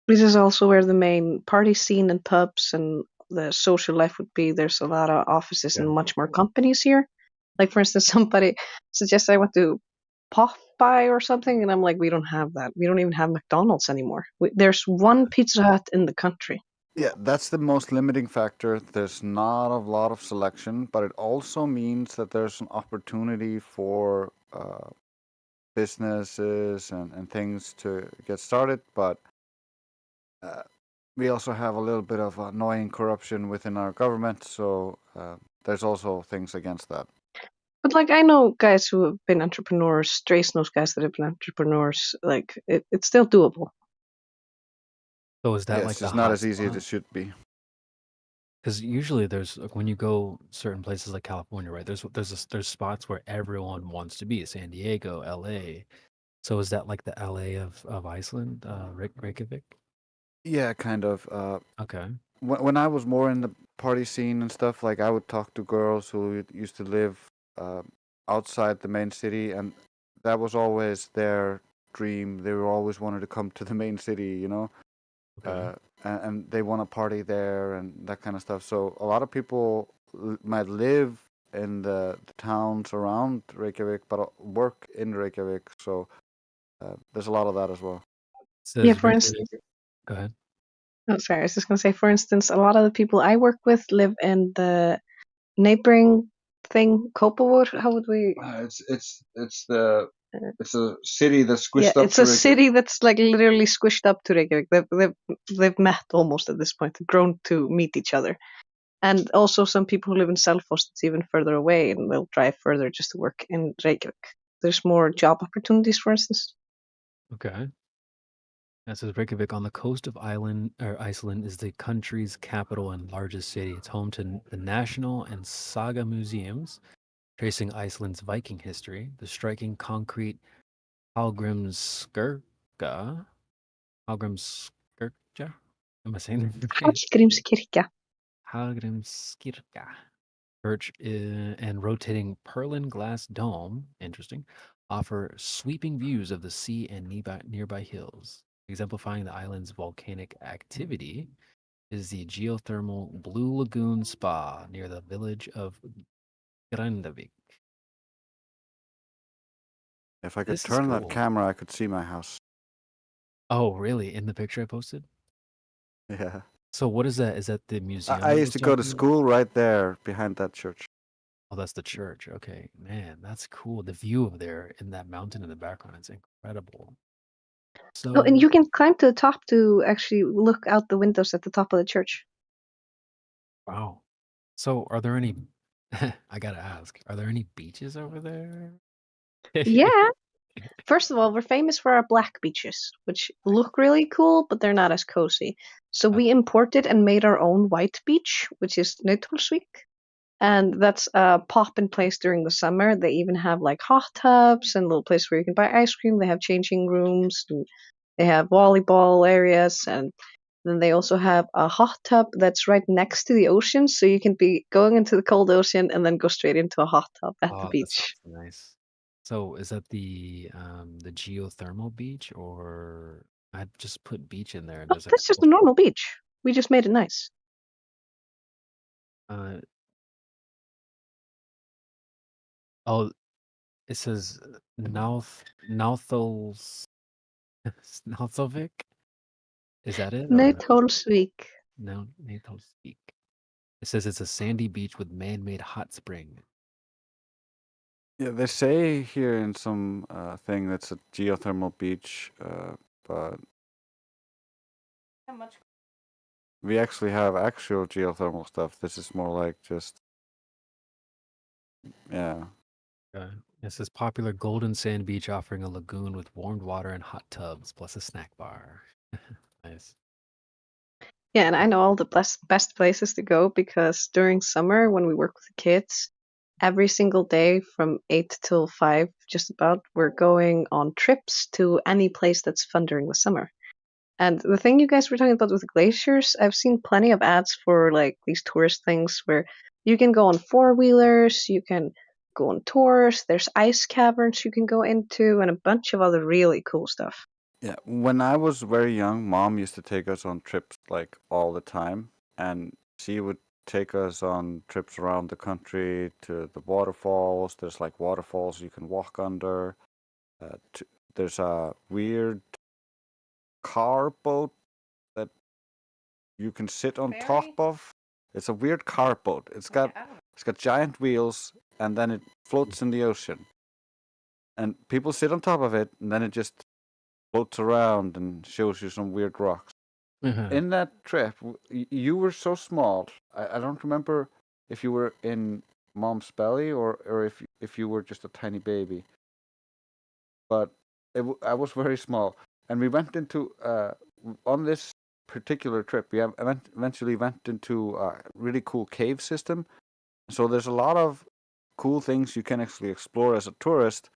This is also where the main party scene and pubs and the social life would be. There's a lot of offices and much more companies here. Like for instance, somebody suggested I went to Popeye or something, and I'm like, we don't have that. We don't even have McDonald's anymore. There's one Pizza Hut in the country. Yeah, that's the most limiting factor. There's not a lot of selection, but it also means that there's an opportunity for businesses and things to get started. But we also have a little bit of annoying corruption within our government, so there's also things against that. But like I know guys who have been entrepreneurs. Trace knows guys that have been entrepreneurs. Like it's still doable. So is that Yes, like the it's not hot as easy as spot? it should be. Because usually there's like, when you go certain places like California, right? There's spots where everyone wants to be. San Diego, L.A. So is that like the L.A. of Iceland, Reykjavik? Yeah, kind of. Okay. When I was more in the party scene and stuff, like I would talk to girls who used to live outside the main city, and that was always their dream. They were always wanted to come to the main city, you know, and they want to party there and that kind of stuff. So a lot of people might live in the towns around Reykjavik, but work in Reykjavik. So there's a lot of that as well. Yeah, for instance. Go ahead. Oh, sorry. I was just gonna say, for instance, a lot of the people I work with live in the neighboring thing, Copperwood. How would we? It's a city that's squished Yeah, up it's to a Reykjavik. city that's like literally squished up to Reykjavik. They've met almost at this point. They've grown to meet each other. And also some people who live in Selfoss, it's even further away, and they'll drive further just to work in Reykjavik. There's more job opportunities, for instance. Okay. That says Reykjavik on the coast of Iceland is the country's capital and largest city. It's home to the National and Saga museums, tracing Iceland's Viking history. The striking concrete Hallgrímskirkja. Hallgrímskirkja? Am I saying that right? Hallgrímskirkja. Hallgrímskirkja. Church and rotating Perlin glass dome, interesting, offer sweeping views of the sea and nearby hills. Exemplifying the island's volcanic activity is the geothermal Blue Lagoon Spa near the village of Grindavik. If I could This is turn that cool. camera, I could see my house. Oh, really? In the picture I posted? Yeah. So what is that? Is that the museum? I that used to was go to talking about? school right there behind that church. Oh, that's the church. Okay, man, that's cool. The view of there in that mountain in the background is incredible. Oh, and So, you can climb to the top to actually look out the windows at the top of the church. wow. So, are there any? I gotta ask. Are there any beaches over there? Yeah. First of all, we're famous for our black beaches, which look really cool, but they're not as cozy. So we imported and made our own white beach, which is Nauthólsvík. And that's a pop in place during the summer. They even have like hot tubs and little place where you can buy ice cream. They have changing rooms and they have volleyball areas, and then they also have a hot tub that's right next to the ocean, so you can be going into the cold ocean and then go straight into a hot tub at the Oh, that beach. sounds nice. So, is that the geothermal beach, or I just put beach in there and Oh, there's like that's just a normal beach. We just made it nice. uh oh, it says Nauthals Nauthólsvík. Is that it? Or Nauthólsvík. no, Nauthólsvík. It says it's a sandy beach with man-made hot spring. Yeah, they say here in some thing that's a geothermal beach, but we actually have actual geothermal stuff. This is more like just, yeah. It says popular golden sand beach offering a lagoon with warmed water and hot tubs plus a snack bar. Nice. Yeah, and I know all the best places to go because during summer when we work with the kids, every single day from 8 till 5, just about, we're going on trips to any place that's fun during the summer. And the thing you guys were talking about with glaciers, I've seen plenty of ads for like these tourist things where you can go on four-wheelers, you can go on tours, there's ice caverns you can go into, and a bunch of other really cool stuff. Yeah, when I was very young, mom used to take us on trips like all the time, and she would take us on trips around the country to the waterfalls. There's like waterfalls you can walk under. There's a weird car boat that you can sit on top of. It's a weird car boat. It's got giant wheels, and then it floats in the ocean. And people sit on top of it, and then it just floats around and shows you some weird rocks. In that trip, you were so small. I don't remember if you were in mom's belly or if you were just a tiny baby. But I was very small, and we went into on this particular trip. We eventually went into a really cool cave system. So there's a lot of cool things you can actually explore as a tourist.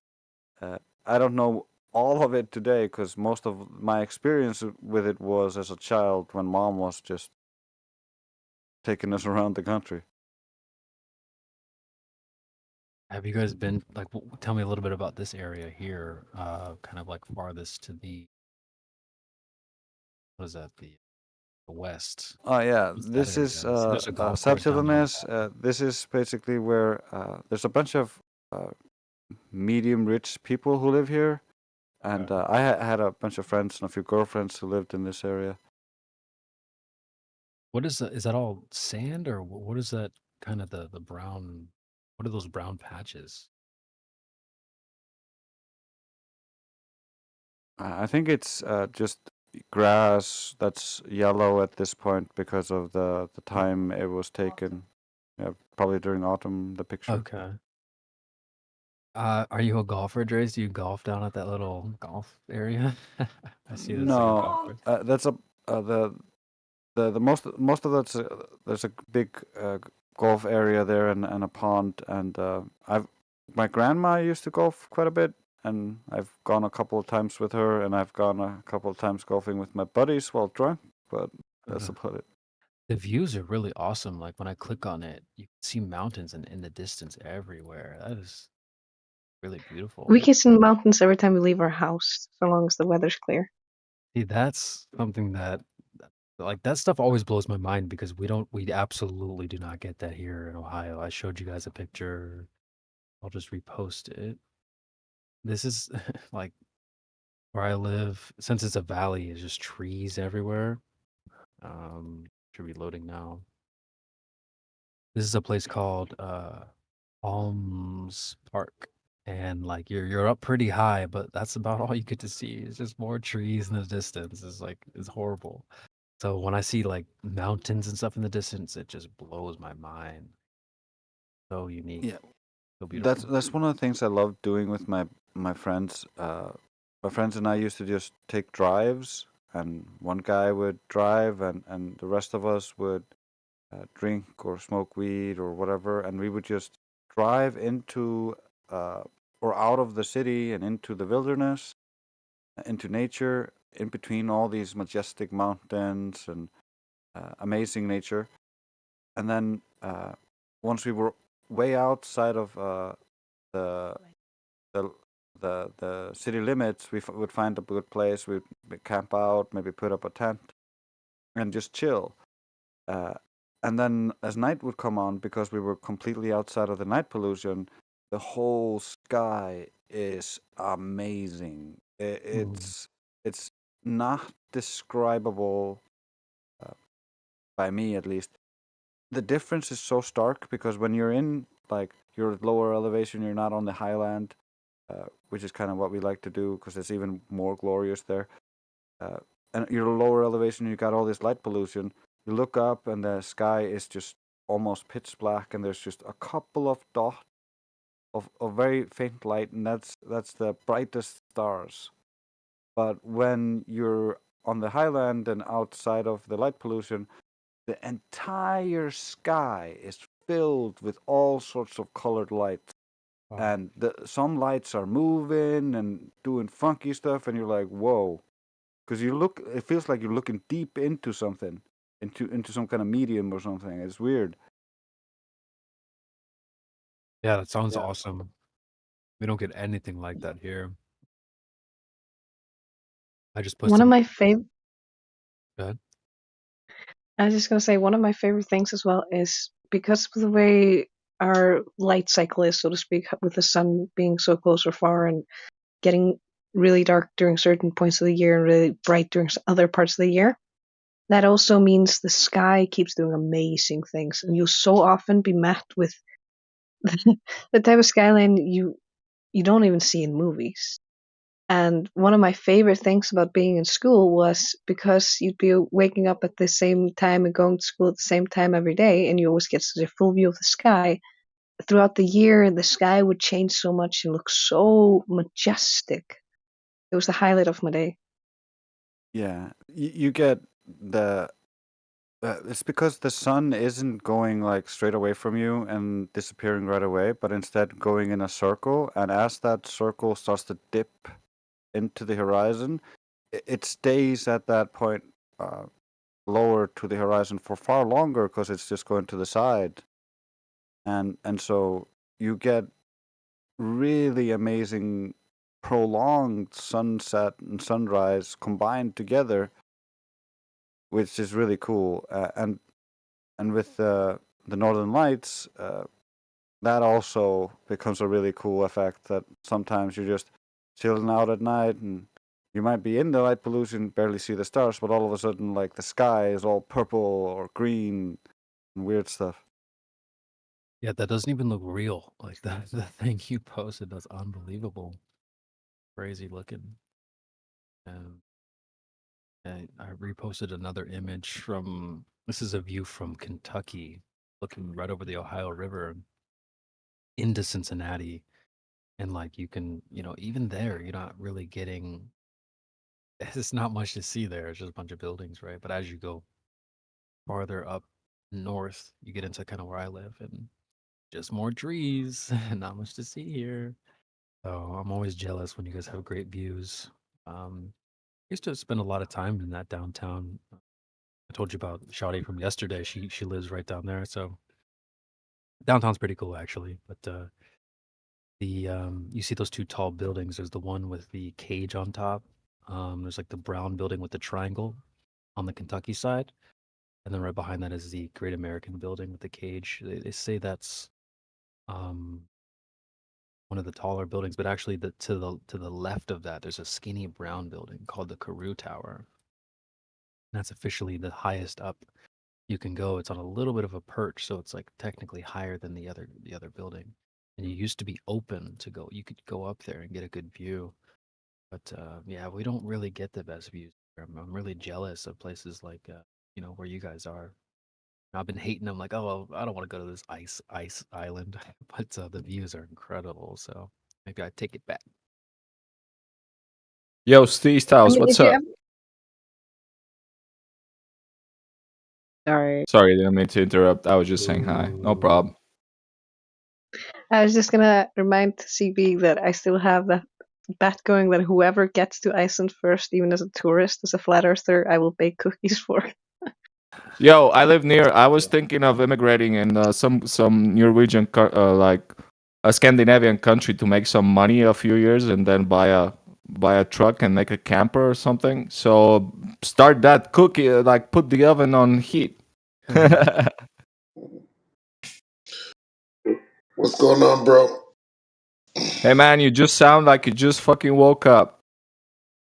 I don't know all of it today because most of my experience with it was as a child when mom was just taking us around the country. Have you guys been like? Tell me a little bit about this area here, kind of like farthest to the. What is that? The west. Oh yeah, What's that this area? is There's a golf course down there. This is basically where there's a bunch of medium rich people who live here, and I had a bunch of friends and a few girlfriends who lived in this area. What is that? Is that all sand or what is that? Kind of the brown. What are those brown patches? I think it's just grass that's yellow at this point because of the time it was taken. Yeah, probably during autumn. The picture. Okay. Are you a golfer, Drace? Do you golf down at that little golf area? I see this like a golf No, course. that's a the most of that's there's a big golf area there and a pond, and my grandma used to golf quite a bit, and I've gone a couple of times with her, and I've gone a couple of times golfing with my buddies while drunk, but that's about it. The views are really awesome. Like when I click on it, you can see mountains in the distance everywhere. That is really beautiful. We can see mountains every time we leave our house, so long as the weather's clear. See, that's something that like that stuff always blows my mind because we absolutely do not get that here in Ohio. I showed you guys a picture. I'll just repost it. This is like where I live. Since it's a valley, it's just trees everywhere. Should be loading now. This is a place called Palms Park. And like you're up pretty high, but that's about all you get to see. It's just more trees in the distance. It's horrible. So when I see like mountains and stuff in the distance, it just blows my mind. So unique. Yeah, So beautiful. that's one of the things I love doing with my friends. My friends and I used to just take drives, and one guy would drive, and the rest of us would drink or smoke weed or whatever, and we would just drive into or out of the city and into the wilderness, into nature, in between all these majestic mountains and amazing nature. And then once we were way outside of the the city limits, we would find a good place. We'd camp out, maybe put up a tent, and just chill. And then as night would come on, because we were completely outside of the night pollution, the whole sky is amazing. It's not describable by me, at least. The difference is so stark because when you're in like your lower elevation, you're not on the highland, which is kind of what we like to do because it's even more glorious there. And your lower elevation, you got all this light pollution. You look up and the sky is just almost pitch black, and there's just a couple of dots of very faint light, and that's the brightest stars. But when you're on the highland and outside of the light pollution, the entire sky is filled with all sorts of colored lights. Wow. And some lights are moving and doing funky stuff, and you're like, whoa. Because it feels like you're looking deep into something, into some kind of medium or something. It's weird. Yeah, that sounds awesome. We don't get anything like that here. I just put One of some. my favorite. Go I was just gonna say one of my favorite things as well is because of the way our light cycle is, so to speak, with the sun being so close or far and getting really dark during certain points of the year and really bright during other parts of the year. That also means the sky keeps doing amazing things, and you'll so often be met with the type of skyline you don't even see in movies. And one of my favorite things about being in school was because you'd be waking up at the same time and going to school at the same time every day, and you always get such a full view of the sky. Throughout the year, the sky would change so much and look so majestic. It was the highlight of my day. Yeah, you get the. It's because the sun isn't going like straight away from you and disappearing right away, but instead going in a circle. And as that circle starts to dip into the horizon, it stays at that point lower to the horizon for far longer because it's just going to the side. And so you get really amazing prolonged sunset and sunrise combined together, which is really cool. And with the Northern Lights, that also becomes a really cool effect. That sometimes you're just chilling out at night, and you might be in the light pollution, barely see the stars, but all of a sudden, like the sky is all purple or green and weird stuff. Yeah, that doesn't even look real. Like the thing you posted, that's unbelievable, crazy looking. And I reposted another image from. This is a view from Kentucky, looking right over the Ohio River into Cincinnati, and like you can, even there, you're not really getting. It's not much to see there. It's just a bunch of buildings, right? But as you go farther up north, you get into kind of where I live, and just more trees, and not much to see here. So I'm always jealous when you guys have great views. I used to spend a lot of time in that downtown. I told you about Shawty from yesterday. She lives right down there, so downtown's pretty cool actually. But you see those two tall buildings. There's the one with the cage on top. There's like the brown building with the triangle on the Kentucky side, and then right behind that is the Great American Building with the cage. They say that's one of the taller buildings, but actually to the left of that, there's a skinny brown building called the Carew Tower. That's officially the highest up you can go. It's on a little bit of a perch, so it's like technically higher than the other building. And you used to be open to go. You could go up there and get a good view. But yeah, we don't really get the best views. I'm really jealous of places like where you guys are. I've been hating them like, oh, well, I don't want to go to this ice island, but the views are incredible. So maybe I take it back. Yo, Steve Styles, what's up? Sorry. Sorry, didn't mean to interrupt. I was just saying hi. No problem. I was just gonna remind CB that I still have that bet going that whoever gets to Iceland first, even as a tourist, as a flat earther, I will bake cookies for. Yo, I live near. I was thinking of immigrating in some Norwegian, like a Scandinavian country, to make some money a few years and then buy a truck and make a camper or something. So start that cookie, like put the oven on heat. What's going on, bro? Hey man, you just sound like you just fucking woke up.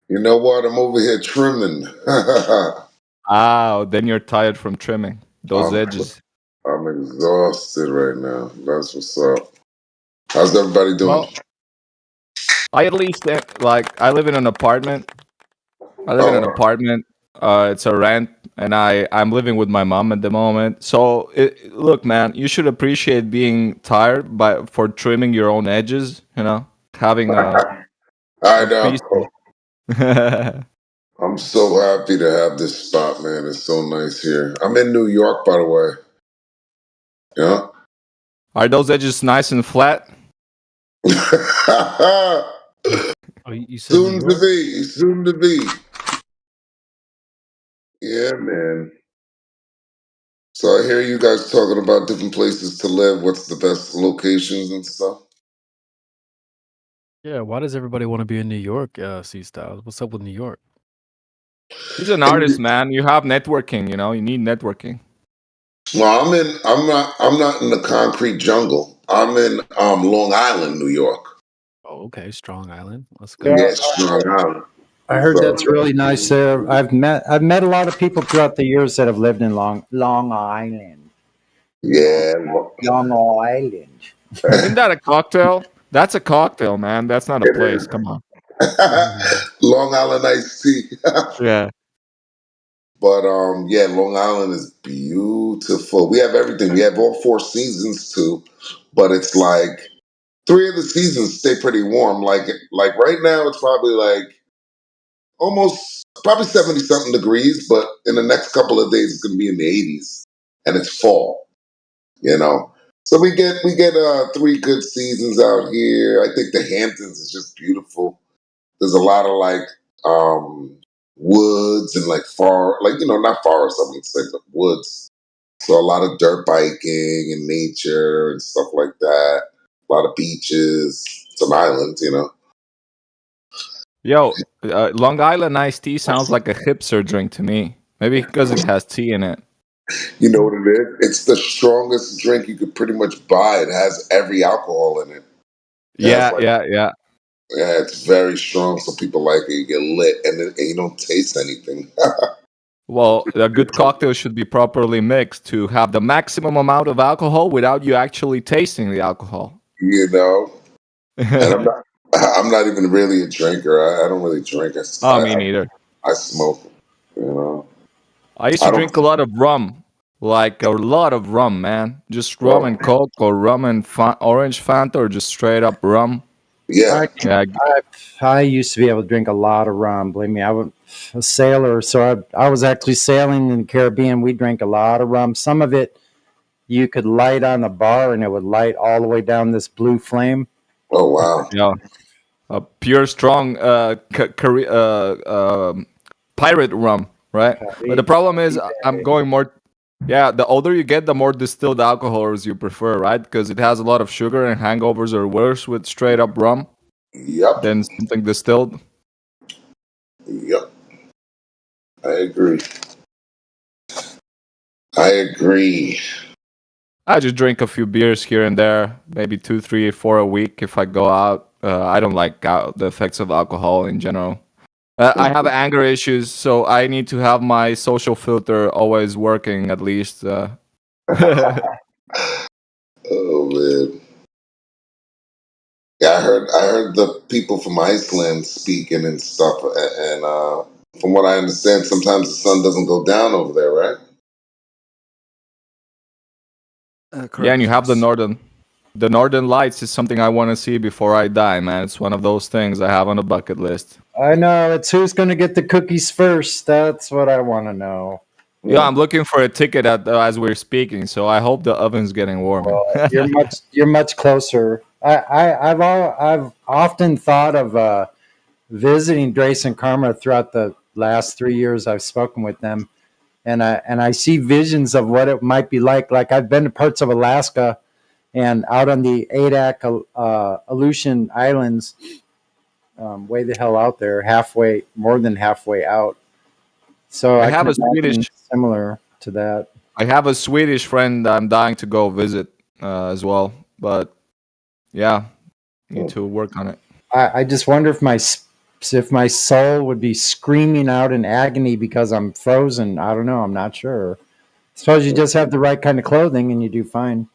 You know what? I'm over here trimming. Ah, then you're tired from trimming those I'm, edges. I'm exhausted right now. That's what's up. How's everybody doing? Well, I at least like I live in an apartment. I live in an apartment. It's a rent, and I'm living with my mom at the moment. So look, man, you should appreciate being tired for trimming your own edges. Having a I know. piece. I'm so happy to have this spot, man. It's so nice here. I'm in New York, by the way. Yeah. Are those edges nice and flat? You said soon to be. Soon to be. Yeah, man. So I hear you guys talking about different places to live. What's the best locations and stuff? Yeah, why does everybody want to be in New York, C Styles? What's up with New York? He's an artist, man. You have networking. You know, you need networking. Well, I'm not in the concrete jungle. I'm in Long Island, New York. Oh, okay, Strong Island. Let's go. Yeah, Strong Island. I heard So, that's really nice there. I've met a lot of people throughout the years that have lived in Long Island. yeah. Long Island. Isn't that a cocktail? That's a cocktail, man. That's not a place. Come on. Long Island iced tea. Yeah. But yeah, Long Island is beautiful. We have everything. We have all 4 seasons too, but it's like 3 of the seasons stay pretty warm. Like right now, it's probably like probably 70 something degrees, but in the next couple of days, it's gonna be in the 80s, and it's fall. You know, so we get 3 good seasons out here. I think the Hamptons is just beautiful. There's a lot of like woods and like not forest. I mean, it's like the woods. So a lot of dirt biking and nature and stuff like that. A lot of beaches. It's an island, you know. Yo, Long Island iced tea sounds like a hipster drink to me. Maybe because it has tea in it. You know what it is? It's the strongest drink you could pretty much buy. It has every alcohol in it. Yeah, like- yeah. Yeah, it's very strong, so people like it. You get lit, and you don't taste anything. Well, a good cocktail should be properly mixed to have the maximum amount of alcohol without you actually tasting the alcohol. You know, and I'm not even really a drinker. I don't really drink. Me neither. I smoke. You know, I used to drink a lot of rum, like a lot of rum, man. Just rum and Coke, or rum and orange Fanta, or just straight up rum. Yeah. I used to be able to drink a lot of rum. Believe me, I was a sailor, so I was actually sailing in the Caribbean. We drank a lot of rum. Some of it you could light on the bar, and it would light all the way down this blue flame. Oh wow! Yeah, pure strong pirate rum, right? But the problem is, I'm going more. Yeah, the older you get, the more distilled alcohols you prefer, right? Because it has a lot of sugar, and hangovers are worse with straight up rum. Yep. Than something distilled. Yep. I agree. I just drink a few beers here and there, maybe 2, 3, 4 a week if I go out. I don't like the effects of alcohol in general. I have anger issues, so I need to have my social filter always working at least. Oh man. Yeah, I heard the people from Iceland speaking and stuff, and from what I understand, sometimes the sun doesn't go down over there, right? Yeah, and you have the northern lights is something I want to see before I die, man. It's one of those things I have on a bucket list. I know, it's who's going to get the cookies first. That's what I want to know. Yeah, I'm looking for a ticket as we're speaking, so I hope the oven's getting warmer. You're much closer. I've often thought of visiting Drace and Karma throughout the last 3 years I've spoken with them, and I see visions of what it might be like. Like I've been to parts of Alaska and out on the Adak Aleutian Islands, way the hell out there, more than halfway out. So I have a Swedish similar to that. I have a Swedish friend I'm dying to go visit as well, but yeah, need to work on it. I just wonder if my soul would be screaming out in agony because I'm frozen. I don't know. I'm not sure. Suppose you just have the right kind of clothing and you do fine.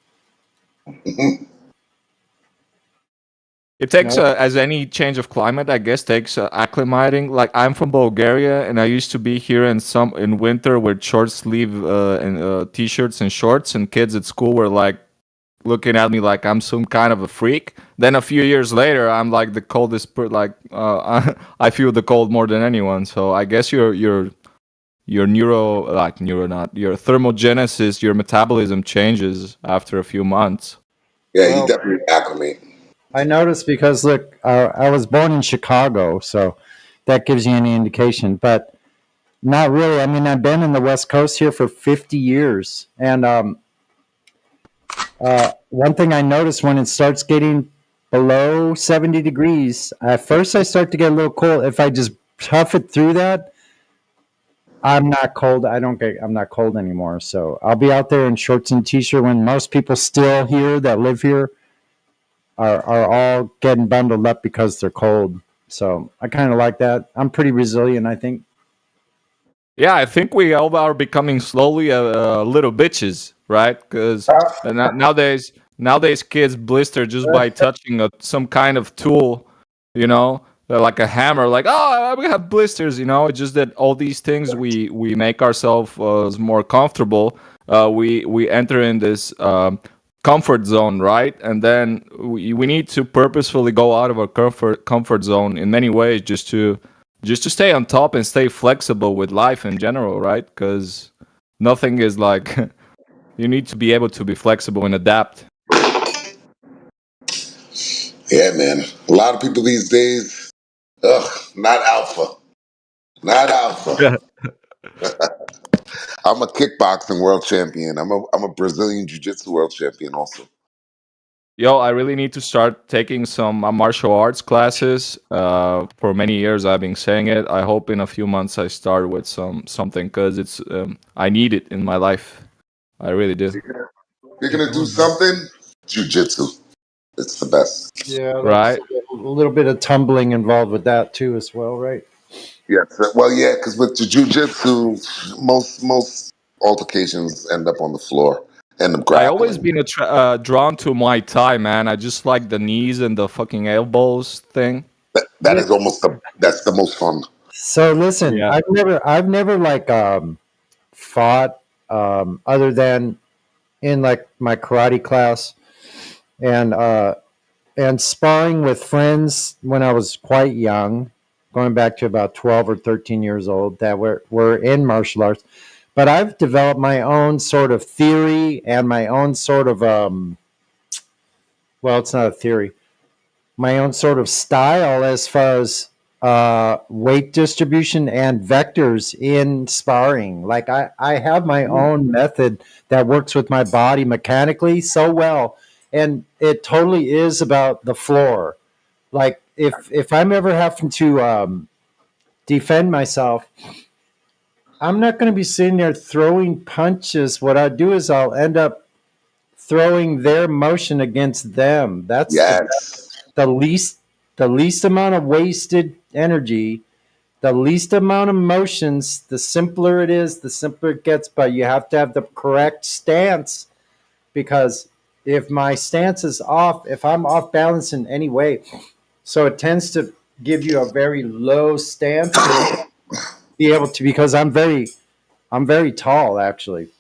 It takes, as any change of climate, I guess, takes acclimating. Like I'm from Bulgaria, and I used to be here in winter with short sleeve and t-shirts and shorts, and kids at school were like looking at me like I'm some kind of a freak. Then a few years later, I'm like the coldest. I feel the cold more than anyone. So I guess your thermogenesis, your metabolism changes after a few months. Yeah, you definitely acclimate. I noticed because look, I was born in Chicago, so that gives you any indication, but not really. I mean, I've been in the West Coast here for 50 years, and one thing I noticed when it starts getting below 70 degrees, at first I start to get a little cold. If I just tough it through that, I'm not cold. I'm not cold anymore. So I'll be out there in shorts and t-shirt when most people still here that live here are all getting bundled up because they're cold. So I kind of like that. I'm pretty resilient, I think. Yeah, I think we all are becoming slowly little bitches, right? Because nowadays kids blister just by touching some kind of tool, you know, like a hammer. Like, oh, we have blisters, you know. It's just that all these things we make ourselves more comfortable. We enter in this comfort zone, right? And then we need to purposefully go out of our comfort zone in many ways just to stay on top and stay flexible with life in general, right? Because nothing is like you need to be able to be flexible and adapt. Yeah, man. A lot of people these days, not alpha. Not alpha. I'm a kickboxing world champion. I'm a Brazilian jiu-jitsu world champion also. Yo, I really need to start taking some martial arts classes. For many years, I've been saying it. I hope in a few months I start with something because it's I need it in my life. I really do. You're gonna do something? Jiu-jitsu. It's the best. Yeah, right. A little bit of tumbling involved with that too, as well, right? Yes. Well, yeah, because with the jiu-jitsu, most altercations end up on the floor and the I grappling. always been drawn to Muay Thai, man. I just like the knees and the fucking elbows thing. That is almost that's the most fun. So listen, Yeah. I've never like fought other than in like my karate class and sparring with friends when I was quite young, going back to about 12 or 13 years old that were in martial arts. But I've developed my own sort of theory and my own sort of well, it's not a theory, my own sort of style as far as weight distribution and vectors in sparring. Like I have my own method that works with my body mechanically so well, and it totally is about the floor. Like if I'm ever having to defend myself, I'm not going to be sitting there throwing punches. What I do is I'll end up throwing their motion against them. That's the least amount of wasted energy, the least amount of motions. The simpler it is, the simpler it gets. But you have to have the correct stance, because if my stance is off, if I'm off balance in any way, so it tends to give you a very low stance to be able to, because I'm very tall actually.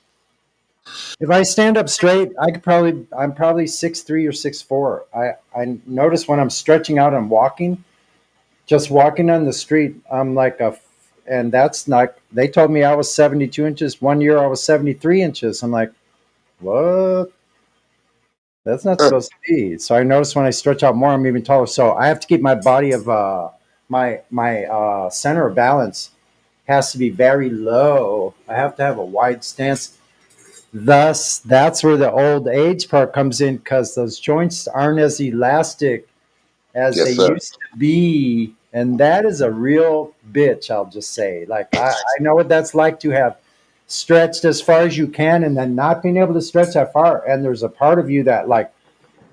If I stand up straight, I'm probably 6'3" or 6'4". I notice when I'm stretching out and walking, just walking on the street, I'm like and that's not, they told me I was 72 inches. 1 year I was 73 inches. I'm like, what? That's not supposed to be. So I notice when I stretch out more, I'm even taller. So I have to keep my body of my center of balance has to be very low. I have to have a wide stance. Thus, that's where the old age part comes in, because those joints aren't as elastic as they used to be. And that is a real bitch, I'll just say. Like, I know what that's like to have stretched as far as you can and then not being able to stretch that far. And there's a part of you that, like,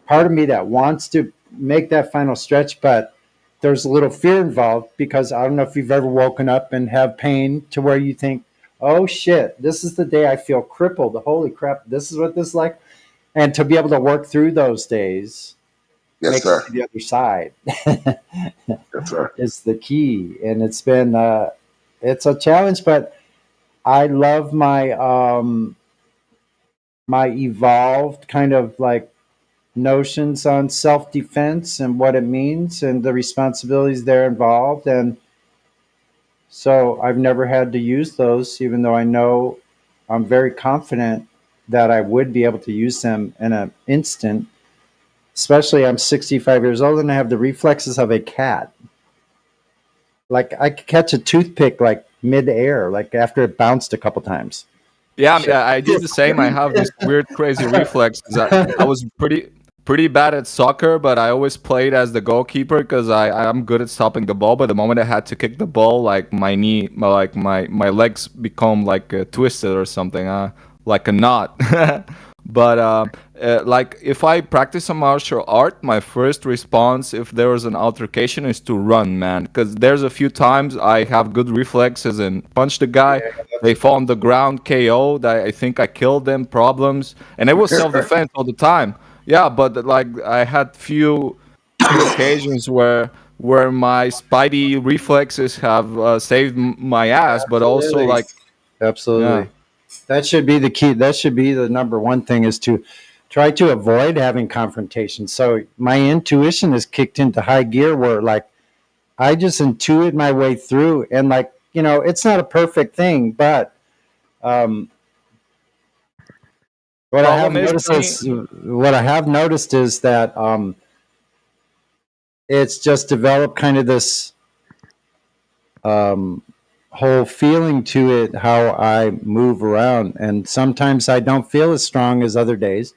part of me that wants to make that final stretch, but there's a little fear involved, because I don't know if you've ever woken up and have pain to where you think, oh shit, this is the day I feel crippled. Holy crap, this is what this is like. And to be able to work through those days, make it to the other side, is the key. And it's been, it's a challenge, but I love my, my evolved kind of like notions on self-defense and what it means and the responsibilities there involved. And so I've never had to use those, even though I know I'm very confident that I would be able to use them in an instant. Especially I'm 65 years old and I have the reflexes of a cat. Like I could catch a toothpick like mid-air, like after it bounced a couple times. Yeah, I did the same. I have this weird, crazy reflex. I was pretty bad at soccer, but I always played as the goalkeeper because I'm good at stopping the ball. But the moment I had to kick the ball, like my knee, my legs become like twisted or something, like a knot. But like if I practice a martial art, my first response if there was an altercation is to run, man. Because there's a few times I have good reflexes and punch the guy. They fall on the ground, KO. I think I killed them. Problems, and it was self-defense all the time. Yeah, but like I had few occasions where my spidey reflexes have saved my ass, but also Absolutely. like Absolutely. yeah. That should be the key. That should be the number one thing, is to try to avoid having confrontation. So my intuition is kicked into high gear where like I just intuit my way through, and like, it's not a perfect thing, but what I have noticed is that it's just developed kind of this whole feeling to it, how I move around. And sometimes I don't feel as strong as other days,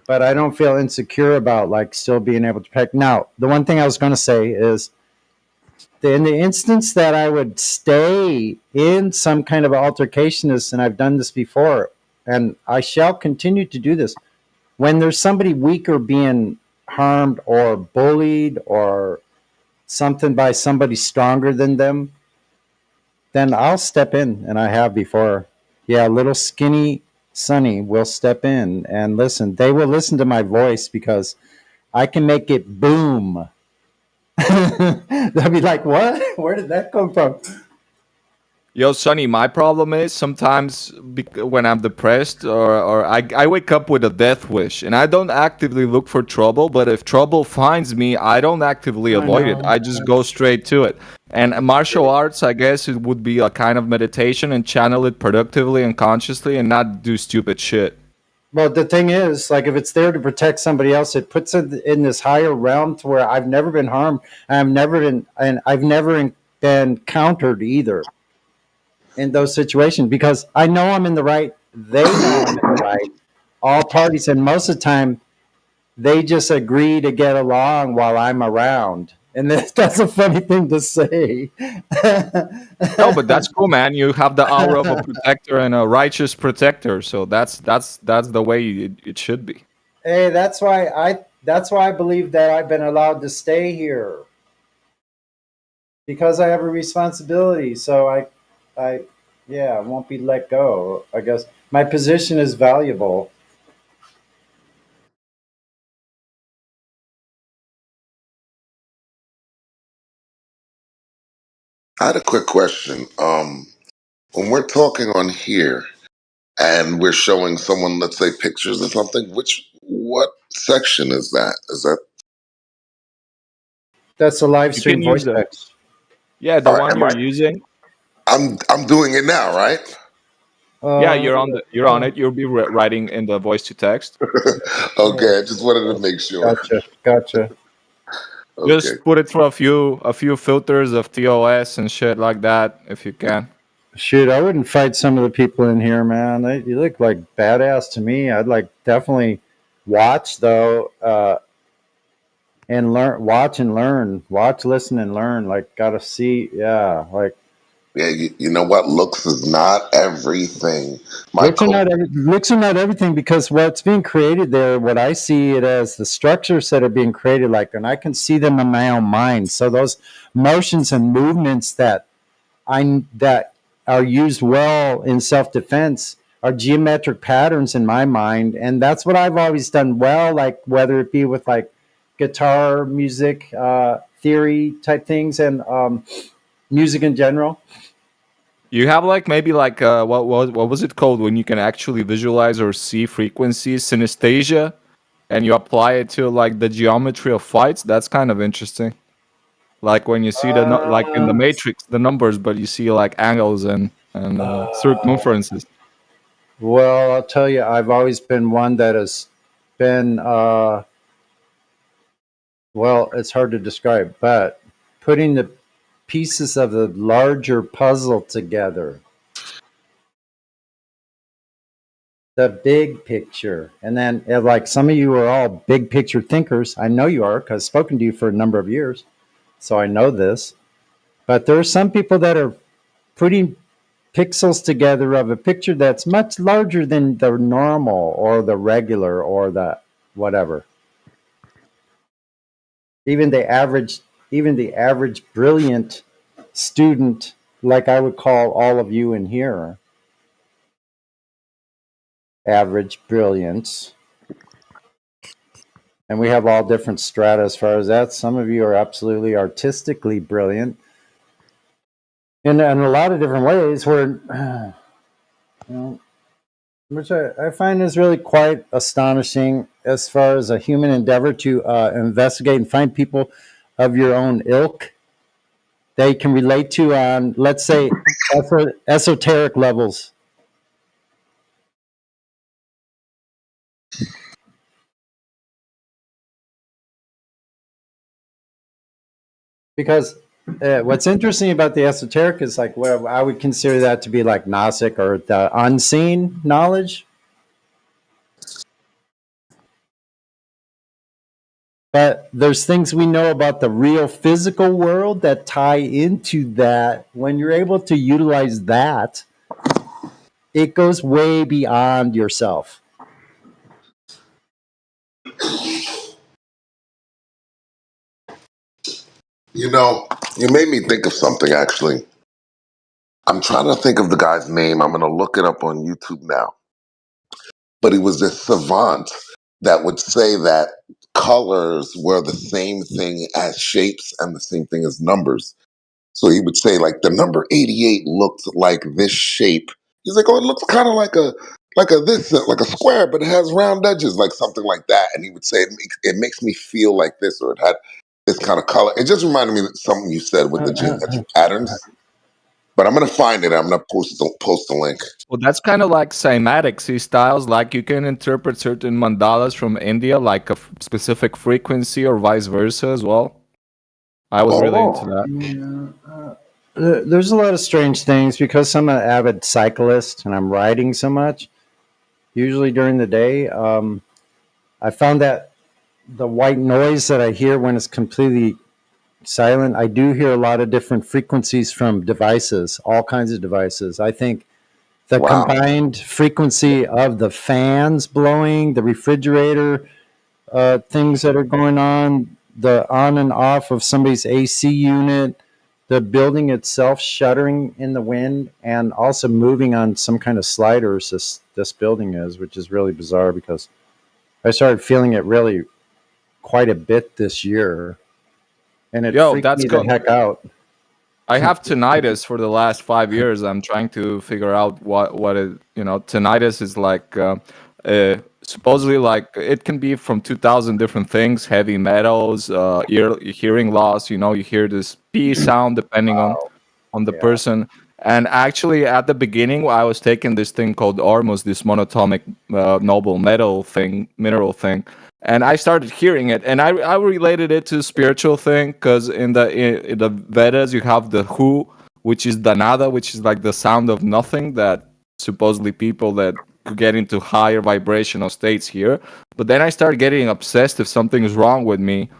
but I don't feel insecure about like still being able to peck. Now, the one thing I was going to say is in the instance that I would stay in some kind of altercationist, and I've done this before, and I shall continue to do this, when there's somebody weaker being harmed or bullied or something by somebody stronger than them, then I'll step in, and I have before. Yeah, little skinny Sonny will step in and listen. They will listen to my voice because I can make it boom. They'll be like, what? Where did that come from? Yo, Sonny, my problem is sometimes when I'm depressed or I wake up with a death wish and I don't actively look for trouble, but if trouble finds me, I don't actively avoid it. I just go straight to it. And martial arts, I guess it would be a kind of meditation and channel it productively and consciously and not do stupid shit. Well, the thing is, like, if it's there to protect somebody else, it puts it in this higher realm to where I've never been harmed. I've never been countered either in those situations, because I know I'm in the right. They know I'm in the right. All parties, and most of the time, they just agree to get along while I'm around. And that's a funny thing to say. No, but that's cool, man. You have the aura of a protector and a righteous protector, so that's the way it should be. Hey, that's why I believe that I've been allowed to stay here, because I have a responsibility. So I won't be let go. I guess my position is valuable. I had a quick question. When we're talking on here and we're showing someone, let's say, pictures or something, what section is that? Is that That's a live You stream can voice use text. Yeah, the All right, one you're using. I'm doing it now, right? Yeah, you're on it. You'll be writing in the voice to text. Okay, I just wanted to make sure. Gotcha. Okay. Just put it through a few filters of TOS and shit like that if you can. Shoot, I wouldn't fight some of the people in here, man. You look like badass to me. I'd like definitely watch though, and learn. Watch and learn. Watch, listen, and learn. Like, gotta see. Yeah, like. Yeah, you know what? Looks is not everything. Looks are not everything, because what's being created there, what I see it as, the structures that are being created, like, and I can see them in my own mind. So those motions and movements that are used well in self-defense are geometric patterns in my mind, and that's what I've always done well. Like, whether it be with like guitar music, theory type things, and music in general. You have like maybe like what was it called when you can actually visualize or see frequencies, synesthesia, and you apply it to like the geometry of fights? That's kind of interesting. Like when you see like in the Matrix the numbers, but you see like angles and circumferences. Well, I'll tell you, I've always been one that has been well, it's hard to describe, but putting the pieces of the larger puzzle together. the big picture. And then, like, some of you are all big picture thinkers. I know you are because I've spoken to you for a number of years. So I know this. But there are some people that are putting pixels together of a picture that's much larger than the normal or the regular or the whatever. Even the average brilliant student, like I would call all of you in here, average brilliance. And we have all different strata as far as that. Some of you are absolutely artistically brilliant in a lot of different ways, where, which I find is really quite astonishing as far as a human endeavor to investigate and find people of your own ilk that you can relate to on, let's say, esoteric levels. Because what's interesting about the esoteric is like what I would consider that to be like Gnostic or the unseen knowledge. But there's things we know about the real physical world that tie into that. When you're able to utilize that, it goes way beyond yourself. You know, you made me think of something, actually. I'm trying to think of the guy's name. I'm going to look it up on YouTube now. But he was this savant that would say that colors were the same thing as shapes and the same thing as numbers. So he would say, like, the number 88 looked like this shape. He's like, oh, it looks kind of like a square, but it has round edges, like something like that. And he would say, it makes me feel like this, or it had this kind of color. It just reminded me of something you said with the geometric patterns. But I'm gonna find it. I'm gonna post the link. Well, that's kind of like cymatic styles. Like you can interpret certain mandalas from India, like a specific frequency, or vice versa as well. I was really into that. There's a lot of strange things because I'm an avid cyclist and I'm riding so much. Usually during the day, I found that the white noise that I hear when it's completely silent, I do hear a lot of different frequencies from devices, all kinds of devices. I think the combined frequency of the fans blowing, the refrigerator things that are going on, the on and off of somebody's AC unit, the building itself shuddering in the wind, and also moving on some kind of sliders, this building is, which is really bizarre because I started feeling it really quite a bit this year. And it freaked me the heck out. I have tinnitus for the last 5 years. I'm trying to figure out what it, tinnitus is like. Supposedly, like, it can be from 2,000 different things: heavy metals, hearing loss. You hear this P sound depending on the person. And actually, at the beginning, I was taking this thing called Ormus, this monatomic noble mineral thing. And I started hearing it, and I related it to a spiritual thing, because in the Vedas you have the Hu, which is Danada, which is like the sound of nothing, that supposedly people that could get into higher vibrational states here. But then I started getting obsessed if something is wrong with me,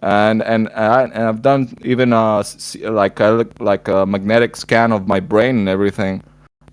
and I've done even like a magnetic scan of my brain and everything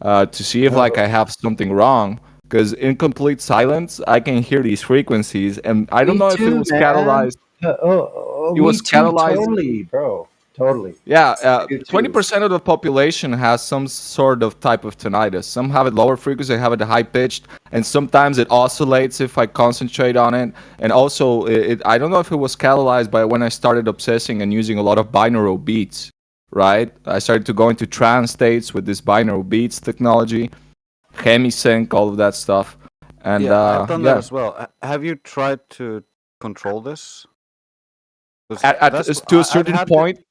to see if like I have something wrong. Because in complete silence, I can hear these frequencies, and I don't know if it was catalyzed. It was catalyzed. Totally, bro. Totally. Yeah, 20% of the population has some sort of type of tinnitus. Some have it lower frequency, have it high pitched, and sometimes it oscillates if I concentrate on it. And also, I don't know if it was catalyzed by when I started obsessing and using a lot of binaural beats. Right? I started to go into trance states with this binaural beats technology. Hemisync, all of that stuff, and I've done that as well. Have you tried to control this? To a certain point.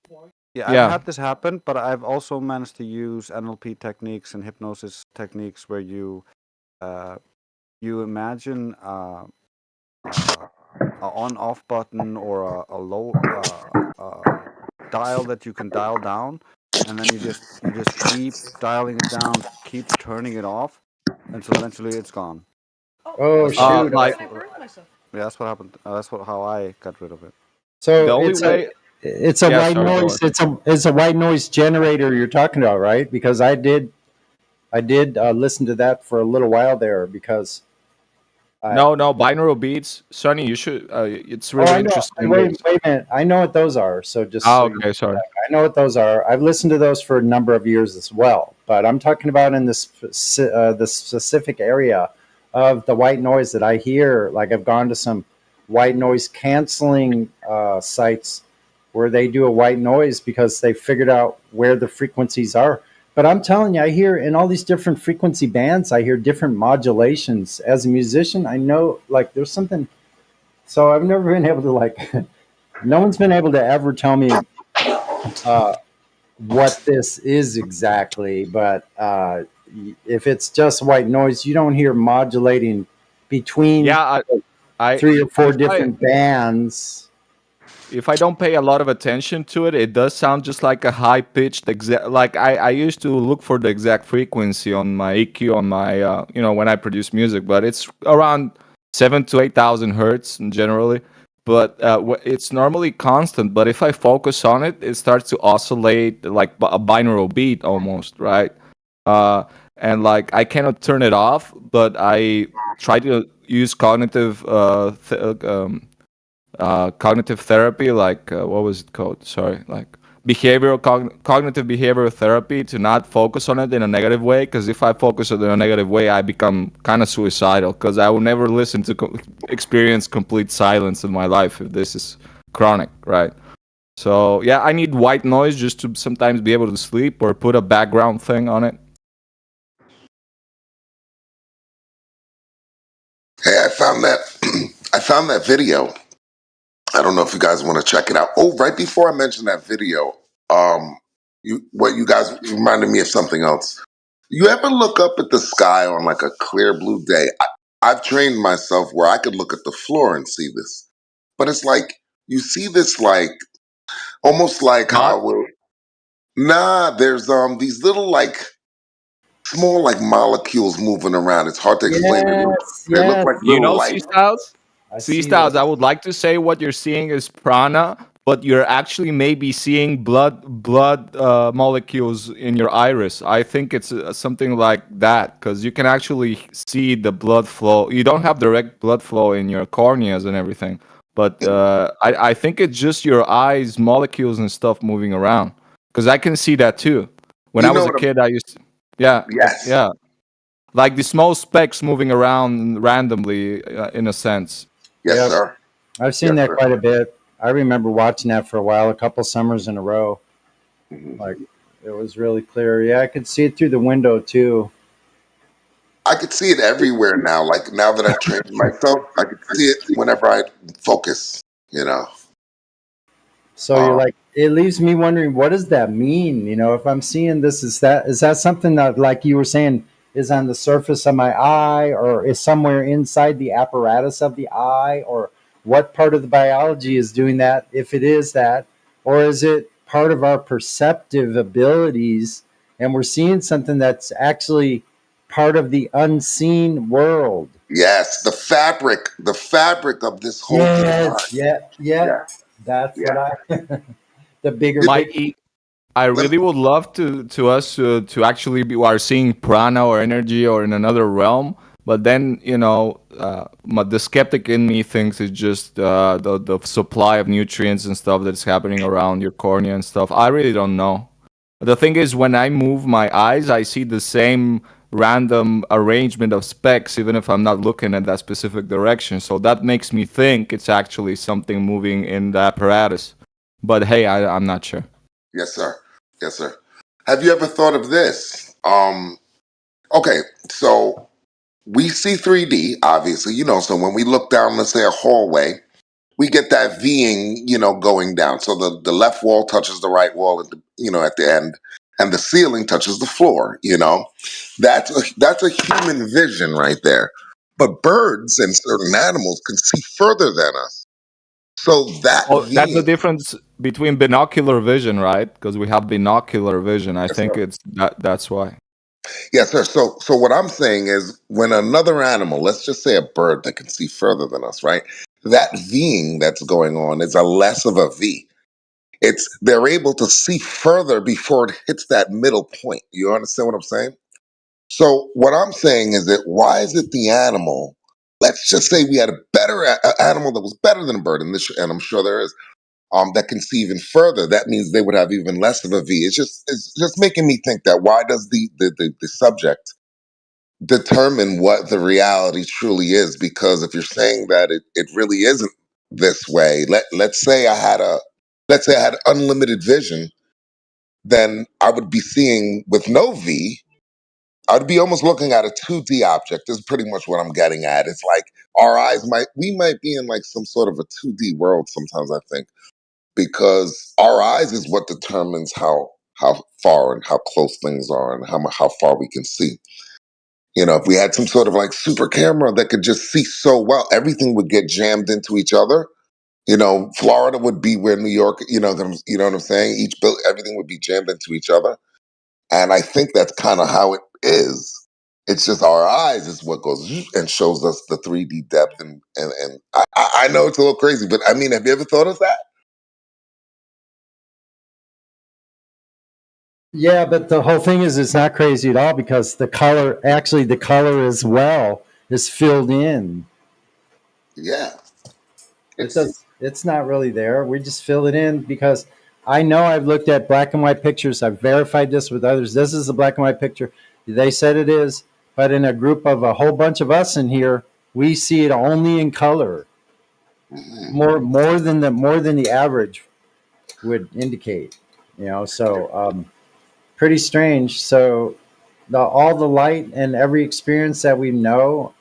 I've had this happen, but I've also managed to use NLP techniques and hypnosis techniques where you imagine a on-off button or a low dial that you can dial down, and then you just keep dialing it down, keep turning it off, until eventually it's gone. Oh That's what- shoot! Like Yeah, that's what happened. How I got rid of it. So the only it's way. it's a Yeah, white sorry, go noise. on. It's a white noise generator you're talking about, right? Because I did listen to that for a little while there because No, binaural beats, Sonny. You should. It's oh, really I know. interesting. Wait a minute. I know what those are. So just Ah, so okay, sorry. I know what those are. I've listened to those for a number of years as well. But I'm talking about in this the specific area of the white noise that I hear. Like I've gone to some white noise canceling sites where they do a white noise because they figured out where the frequencies are. But I'm telling you, I hear in all these different frequency bands, I hear different modulations. As a musician, I know like there's something. So I've never been able to like. No one's been able to ever tell me what this is exactly. But if it's just white noise, you don't hear modulating between Yeah, I 3 or 4 if I different bands. if I don't pay a lot of attention to it, it does sound just like a high pitched exact. Like I used to look for the exact frequency on my EQ on my when I produce music, but it's around 7 to 8,000 hertz generally. But it's normally constant. But if I focus on it, it starts to oscillate like a binaural beat almost, right? And like I cannot turn it off, but I try to use cognitive therapy, like what was it called? Sorry, like cognitive behavioral therapy to not focus on it in a negative way. Because if I focus on it in a negative way, I become kind of suicidal. Because I will never listen to experience complete silence in my life if this is chronic, right? So yeah, I need white noise just to sometimes be able to sleep or put a background thing on it. Hey, I found that I found that video. I don't know if you guys want to check it out. Oh, right before I mention that video, you guys reminded me of something else. You ever look up at the sky on like a clear blue day? I've trained myself where I could look at the floor and see this, but it's like you see this like almost like how we're there's these little like small like molecules moving around. It's hard to explain. They look like You little know, light. C-Styles, I would like to say what you're seeing is prana, but you're actually maybe seeing blood molecules in your iris. I think it's something like that because you can actually see the blood flow. You don't have direct blood flow in your corneas and everything, but I think it's just your eyes molecules and stuff moving around because I can see that too. When You I was know a what kid, I used to, yeah, Yes. yeah, like the small specks moving around randomly in a sense. Yes, Yep. sir. I've seen Yes, that sir. quite a bit. I remember watching that for a while, a couple summers in a row. Like it was really clear. Yeah, I could see it through the window too. I could see it everywhere now. Like now that I've trained myself, I could see it whenever I focus. You know. So you're like, it leaves me wondering, what does that mean? You know, if I'm seeing this, is that something that, like you were saying, is on the surface of my eye, or is somewhere inside the apparatus of the eye, or what part of the biology is doing that? If it is that, or is it part of our perceptive abilities, and we're seeing something that's actually part of the unseen world? Yes, the fabric of this whole Yes, design. yeah. That's what I. The bigger. I really would love to us to actually be are seeing prana or energy or in another realm, but then the skeptic in me thinks it's just the supply of nutrients and stuff that's happening around your cornea and stuff. I really don't know. The thing is, when I move my eyes, I see the same random arrangement of specks, even if I'm not looking at that specific direction. So that makes me think it's actually something moving in the apparatus. But hey, I'm not sure. Yes, sir. Yes, sir. Have you ever thought of this? Okay, so we see 3D, obviously, so when we look down, let's say a hallway, we get that Ving, going down. So the left wall touches the right wall at the end, and the ceiling touches the floor, That's a human vision right there. But birds and certain animals can see further than us. So that Oh, that's the Ving, difference between binocular vision, right? Because we have binocular vision. I think it's that's why. Yes, sir. So what I'm saying is when another animal, let's just say a bird that can see further than us, right? That Ving that's going on is a less of a V. It's they're able to see further before it hits that middle point. You understand what I'm saying? So what I'm saying is that why is it the animal? Let's just say we had a better animal that was better than a bird, and and I'm sure there is, that can see even further. That means they would have even less of a V. It's just making me think that why does the subject determine what the reality truly is? Because if you're saying that it really isn't this way, let's say I had unlimited vision, then I would be seeing with no V. I would be almost looking at a 2D object. Is pretty much what I'm getting at. It's like we might be in like some sort of a 2D world sometimes, I think, because our eyes is what determines how far and how close things are and how far we can see. If we had some sort of like super camera that could just see so well, everything would get jammed into each other. Florida would be where New York, you know what I'm saying? Everything would be jammed into each other. And I think that's kind of how it is. It's just our eyes is what goes and shows us the 3D depth. And I know it's a little crazy, but I mean, have you ever thought of that? Yeah, but the whole thing is it's not crazy at all because the color as well is filled in. Yeah. It's not really there. We just fill it in because I know I've looked at black and white pictures. I've verified this with others. This is a black and white picture. They said it is, but in a group of a whole bunch of us in here, we see it only in color. More than the average would indicate. So pretty strange. So all the light and every experience that we know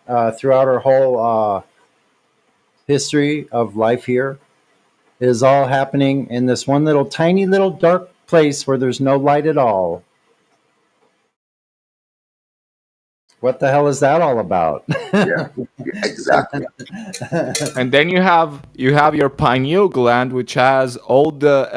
throughout our whole history of life here is all happening in this one little tiny little dark place where there's no light at all. What the hell is that all about? Yeah, exactly. And then you have your pineal gland, which has all the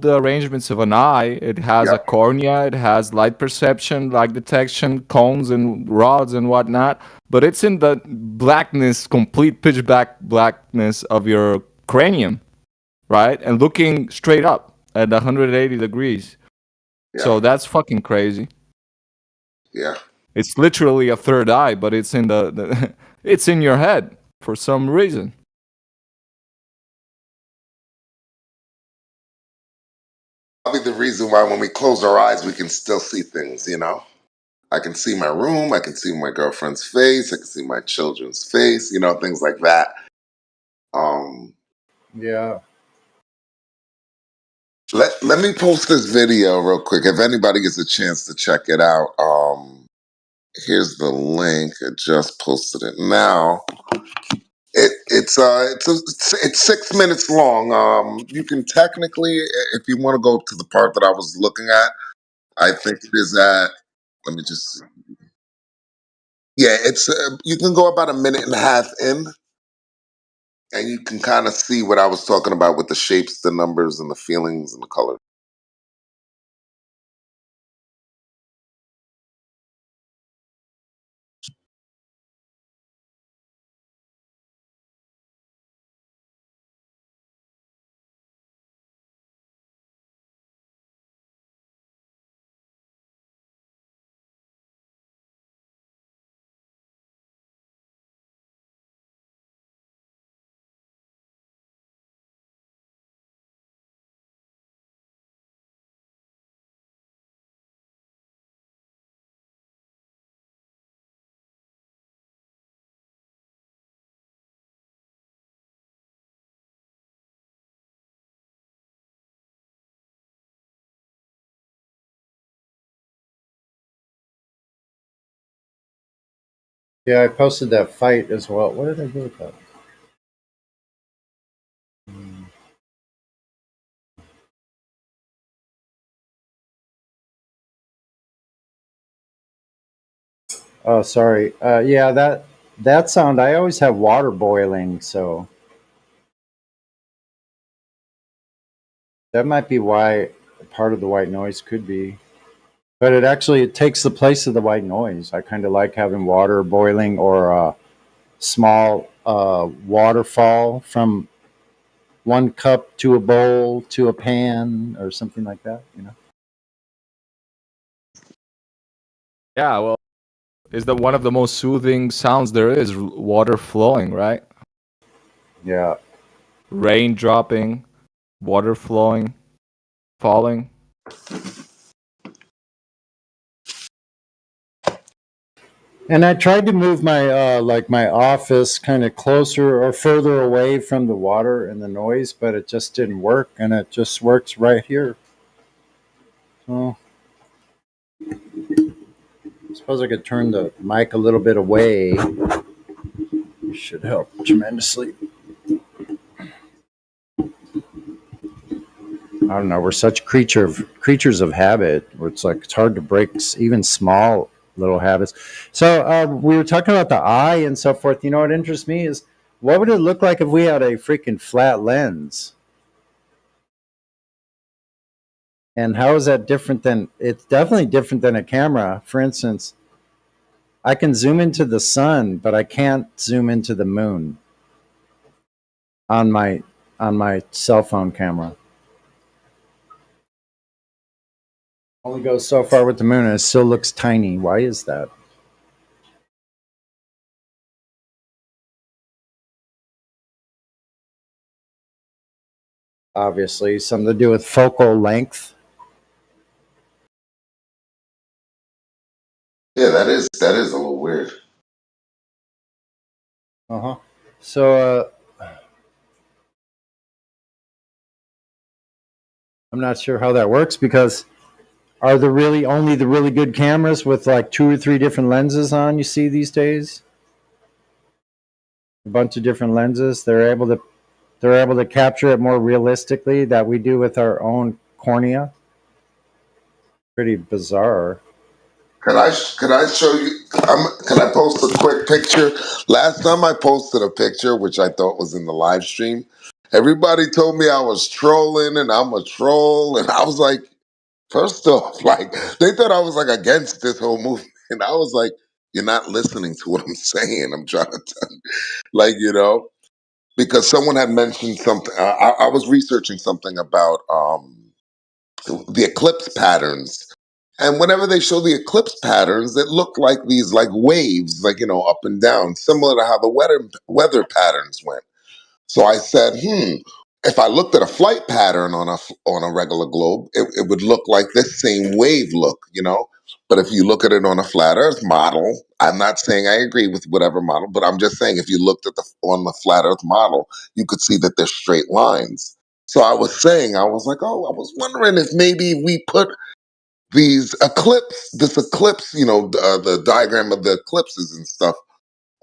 arrangements of an eye. It has a cornea. It has light perception, light detection, cones and rods and whatnot. But it's in the blackness, complete pitch blackness of your cranium, right? And looking straight up at 180 degrees. So that's fucking crazy. Yeah. It's literally a third eye, but it's in it's in your head for some reason. Probably the reason why when we close our eyes, we can still see things, I can see my room, I can see my girlfriend's face, I can see my children's face, things like that. Yeah. Let me post this video real quick. If anybody gets a chance to check it out, here's the link. I just posted it now. It's 6 minutes long. You can technically, if you want to go to the part that I was looking at, I think it is at. Let me just see. Yeah, it's you can go about a minute and a half in, and you can kind of see what I was talking about with the shapes, the numbers, and the feelings and the color. Yeah, I posted that fight as well. What did I do with that? Oh, sorry. Yeah, that sound. I always have water boiling, so that might be why part of the white noise could be. But it takes the place of the white noise. I kind of like having water boiling or a small waterfall from one cup to a bowl to a pan or something like that, you know. Yeah, well, is that one of the most soothing sounds there is? Water flowing, right? Yeah. Rain dropping, water flowing, falling. And I tried to move my my office kind of closer or further away from the water and the noise, but it just didn't work, and it just works right here. So I suppose I could turn the mic a little bit away. It should help tremendously. I don't know. We're such creatures of habit. Where it's like it's hard to break even small little habits. So we were talking about the eye and so forth. You know what interests me is what would it look like if we had a freaking flat lens? And how is that different than? It's definitely different than a camera. For instance, I can zoom into the sun, but I can't zoom into the moon on my cell phone camera. Only goes so far with the moon, and it still looks tiny. Why is that? Obviously, something to do with focal length. Yeah, that is a little weird. Uh-huh. So I'm not sure how that works because are there really only the really good cameras with like 2 or 3 different lenses on you see these days? A bunch of different lenses. They're able to capture it more realistically that we do with our own cornea. Pretty bizarre. Could I show you? Can I post a quick picture? Last time I posted a picture, which I thought was in the live stream, everybody told me I was trolling and I'm a troll, and I was like, first off, like they thought I was like against this whole movement, and I was like, you're not listening to what I'm saying. I'm trying to tell you, like because someone had mentioned something. I was researching something about the eclipse patterns. And whenever they show the eclipse patterns, it looked like these like waves, like up and down, similar to how the weather patterns went. So I said, if I looked at a flight pattern on a regular globe, it would look like this same wave look. But if you look at it on a flat Earth model, I'm not saying I agree with whatever model, but I'm just saying if you looked at on the flat Earth model, you could see that there's straight lines. So I was saying, I was like, oh, I was wondering if maybe we put this eclipse, the diagram of the eclipses and stuff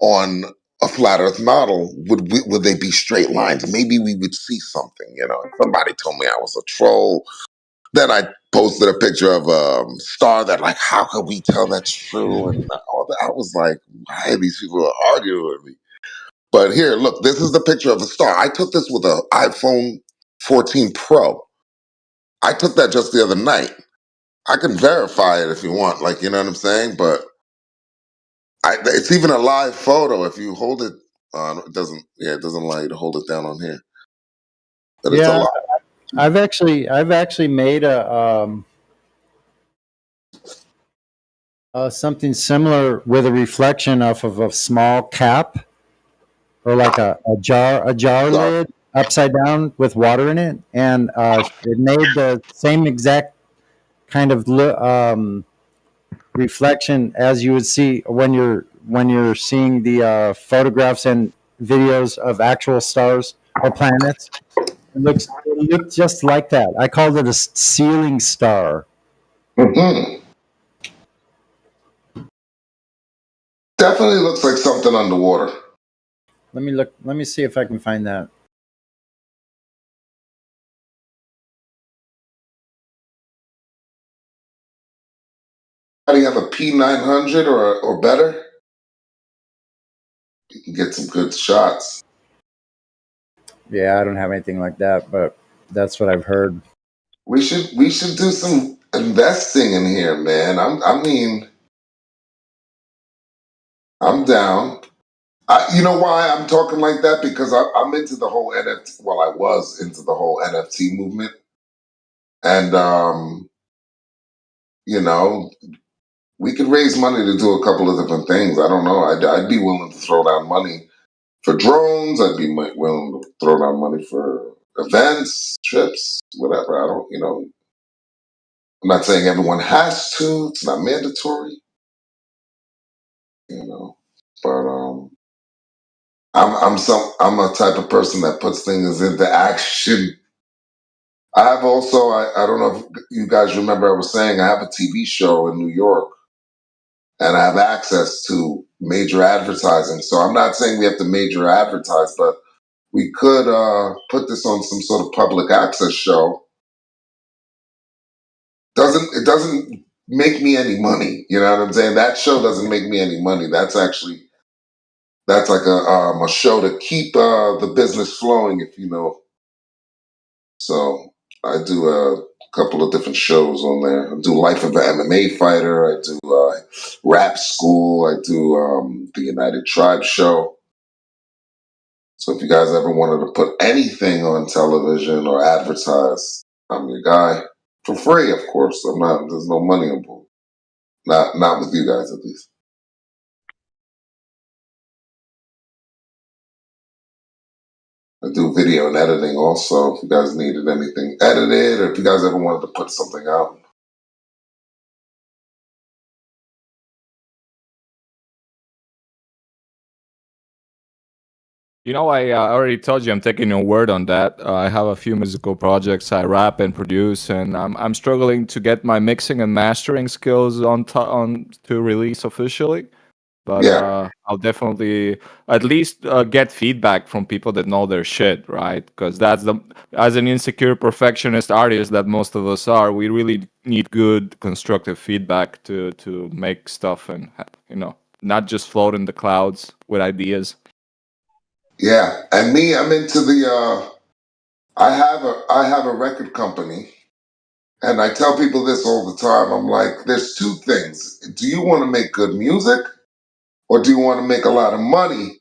on a flat Earth model, would they be straight lines? Maybe we would see something. Somebody told me I was a troll. Then I posted a picture of a star that, like, how could we tell that's true? And all that. I was like, why are these people arguing with me? But here, look, this is the picture of a star. I took this with an iPhone 14 Pro. I took that just the other night. I can verify it if you want, like, you know what I'm saying? But it's even a live photo. If you hold it on, it doesn't allow you to hold it down on here. But it's a Yeah, lot. I've actually made something similar with a reflection off of a small cap or like a jar lid upside down with water in it, and it made the same exact kind of reflection as you would see when you're seeing the photographs and videos of actual stars or planets. It looks just like that. I called it a ceiling star. Mhm. Definitely looks like something underwater. Let me look. Let me see if I can find that. How do you have a P900 or better? You can get some good shots. Yeah, I don't have anything like that, but that's what I've heard. We should do some investing in here, man. I mean, I'm down. You know why I'm talking like that? Because I'm into the whole NFT. Well, I was into the whole NFT movement, and you know, we could raise money to do a couple of different things. I don't know. I'd be willing to throw down money for drones. I'd be willing to throw down money for events, trips, whatever. I don't, I'm not saying everyone has to. It's not mandatory, but I'm a type of person that puts things into action. I have also, I don't know if you guys remember, I was saying I have a TV show in New York and I have access to major advertising. So I'm not saying we have to major advertise, but we could put this on some sort of public access show. It doesn't make me any money. You know what I'm saying? That show doesn't make me any money. That's like a show to keep the business flowing, if you know. So I do a couple of different shows on there. I do Life of an MMA Fighter. I do Rap School. I do the United Tribe Show. So if you guys ever wanted to put anything on television or advertise, I'm your guy. For free, of course. There's no money involved. Not with you guys, at least. I do video and editing also. If you guys needed anything edited, or if you guys ever wanted to put something out. I already told you I'm taking your word on that. I have a few musical projects I rap and produce, and I'm struggling to get my mixing and mastering skills on to release officially. But I'll definitely at least get feedback from people that know their shit, right? Because as an insecure perfectionist artist that most of us are, we really need good constructive feedback to make stuff and not just float in the clouds with ideas. Yeah, and me, I'm into the. I have a record company, and I tell people this all the time. I'm like, there's two things. Do you want to make good music, or do you want to make a lot of money?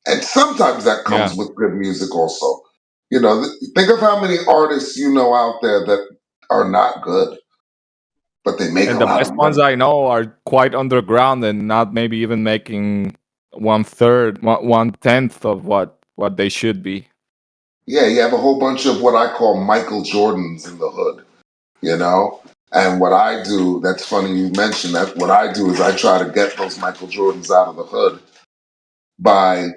And sometimes that comes with good music also. Think of how many artists you know out there that are not good, but they make And a the lot best of ones money. I know are quite underground and not maybe even making 1/10 of what they should be. Yeah, you have a whole bunch of what I call Michael Jordans in the hood, And what I do, that's funny you mentioned that. What I do is I try to get those Michael Jordans out of the hood by.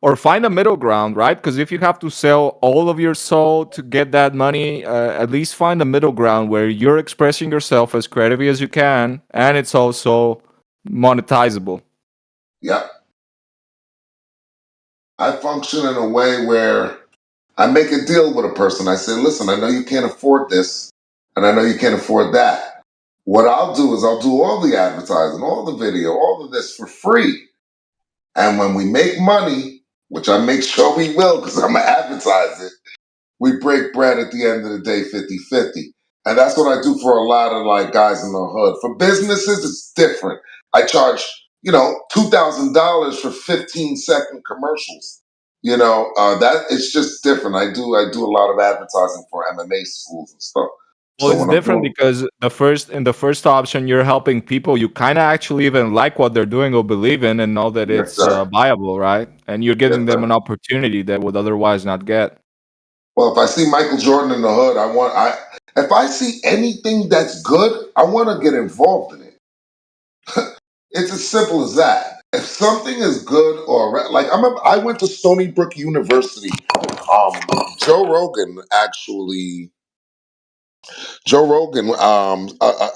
Or find a middle ground, right? Because if you have to sell all of your soul to get that money, at least find a middle ground where you're expressing yourself as creatively as you can, and it's also monetizable. Yep. I function in a way where I make a deal with a person. I say, listen, I know you can't afford this, and I know you can't afford that. What I'll do is I'll do all the advertising, all the video, all of this for free. And when we make money, which I make sure we will because I'm going to advertise it, we break bread at the end of the day 50-50. And that's what I do for a lot of guys in the hood. For businesses, it's different. I charge, $2,000 for 15-second commercials. That it's just different. I do a lot of advertising for MMA schools and stuff. Well, So it's when I'm different doing, because in the first option, you're helping people you kind of actually even like what they're doing or believe in and know that Yes, it's sir. viable, right? And you're giving Yes, them sir. an opportunity they would otherwise not get. Well, if I see Michael Jordan in the hood, if I see anything that's good, I want to get involved in it. It's as simple as that. If something is good I went to Stony Brook University. Joe Rogan actually. Joe Rogan,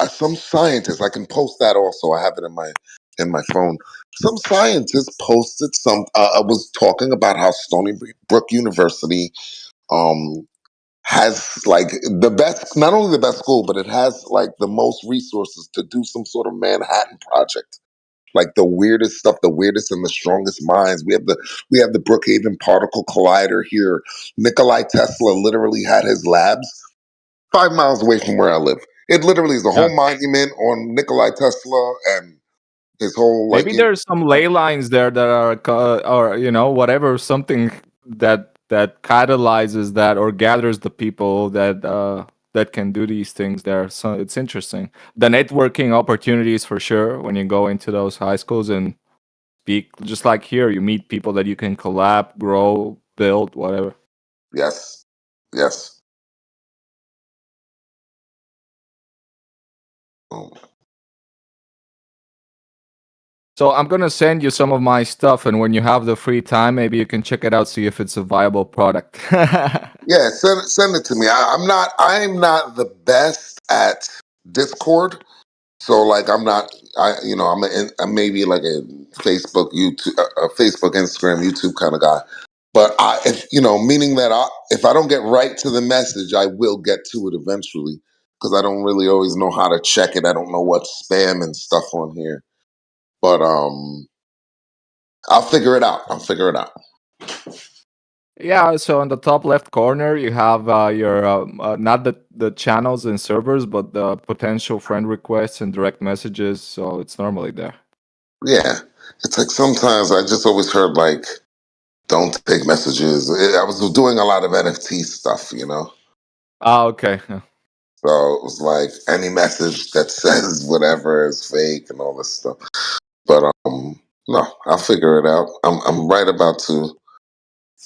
some scientist. I can post that also. I have it in my phone. Some scientist posted was talking about how Stony Brook University has the best, not only the best school, but it has the most resources to do some sort of Manhattan project. The weirdest stuff, the weirdest and the strongest minds. We have the Brookhaven Particle Collider here. Nikolai Tesla literally had his labs 5 miles away from where I live It literally is a Yeah. whole monument on Nikolai Tesla and his whole Maybe there's some ley lines there that are, or whatever, something that catalyzes that or gathers the people that can do these things there. So it's interesting. The networking opportunities for sure when you go into those high schools and speak, just like here, you meet people that you can collab, grow, build, whatever. Yes. Yes. So I'm gonna send you some of my stuff, and when you have the free time, maybe you can check it out, see if it's a viable product. Yeah, send it to me. I'm not the best at Discord. So like I'm I'm maybe like a Facebook, YouTube, Facebook, Instagram, YouTube kind of guy. But meaning that if I don't get right to the message, I will get to it eventually because I don't really always know how to check it. I don't know what's spam and stuff on here, but I'll figure it out. I'll figure it out. Yeah, so in the top left corner, you have your not the channels and servers, but the potential friend requests and direct messages. So it's normally there. Yeah, it's like sometimes I just always heard like don't take messages. I was doing a lot of NFT stuff, Ah, okay. So it was like any message that says whatever is fake and all this stuff. But no, I'll figure it out. I'm right about to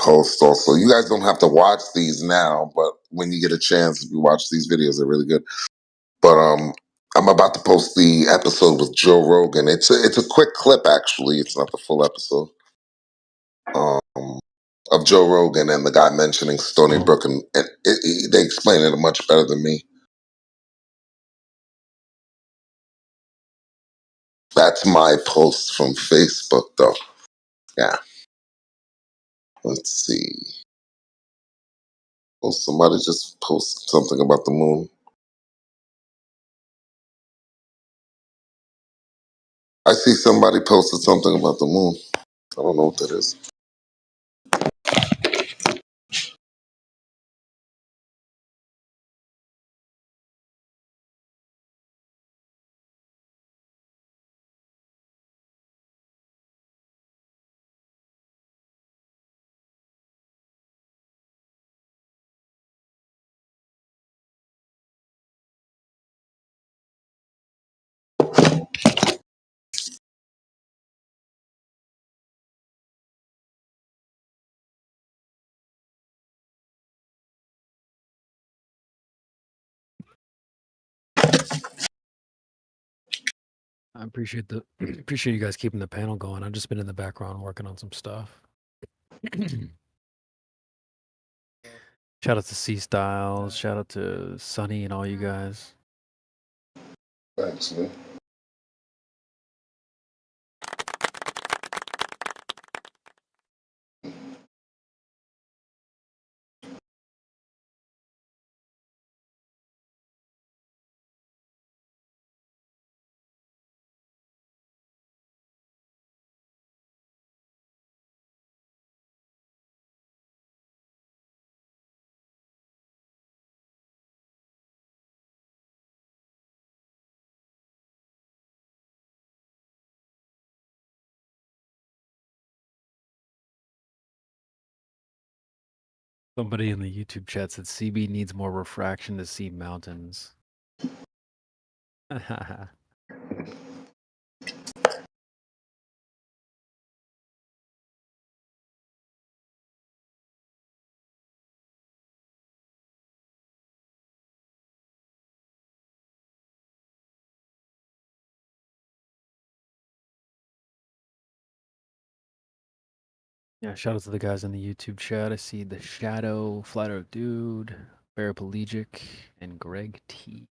post also. You guys don't have to watch these now, but when you get a chance, if you watch these videos, they're really good. But I'm about to post the episode with Joe Rogan. It's a quick clip actually. It's not the full episode. Of Joe Rogan and the guy mentioning Stony Brook, and they explain it much better than me. That's my post from Facebook, though. Yeah. Let's see. Oh, somebody just posted something about the moon. I see somebody posted something about the moon. I don't know what that is. I appreciate appreciate you guys keeping the panel going. I've just been in the background working on some stuff. Shout out to C Styles. Shout out to Sunny and all you guys. Thanks, man. Somebody in the YouTube chat said CB needs more refraction to see mountains. Yeah, shout out to the guys in the YouTube chat. I see the Shadow, Flat Earth Dude, Paraplegic, and Greg T.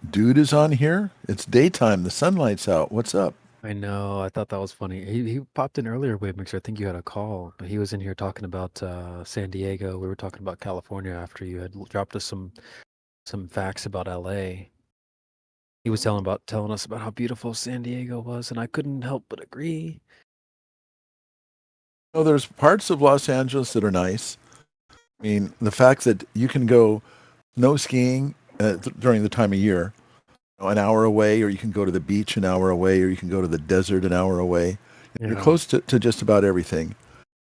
Dude is on here. It's daytime. The sunlight's out. What's up? I know. I thought that was funny. He popped in earlier, Wave Mixer. I think you had a call, but he was in here talking about San Diego. We were talking about California after you had dropped us some facts about LA. He was telling us about how beautiful San Diego was, and I couldn't help but agree. So there's parts of Los Angeles that are nice. I mean, the fact that you can go snow skiing during the time of year, an hour away, or you can go to the beach an hour away, or you can go to the desert an hour away. You're Yeah. close to just about everything.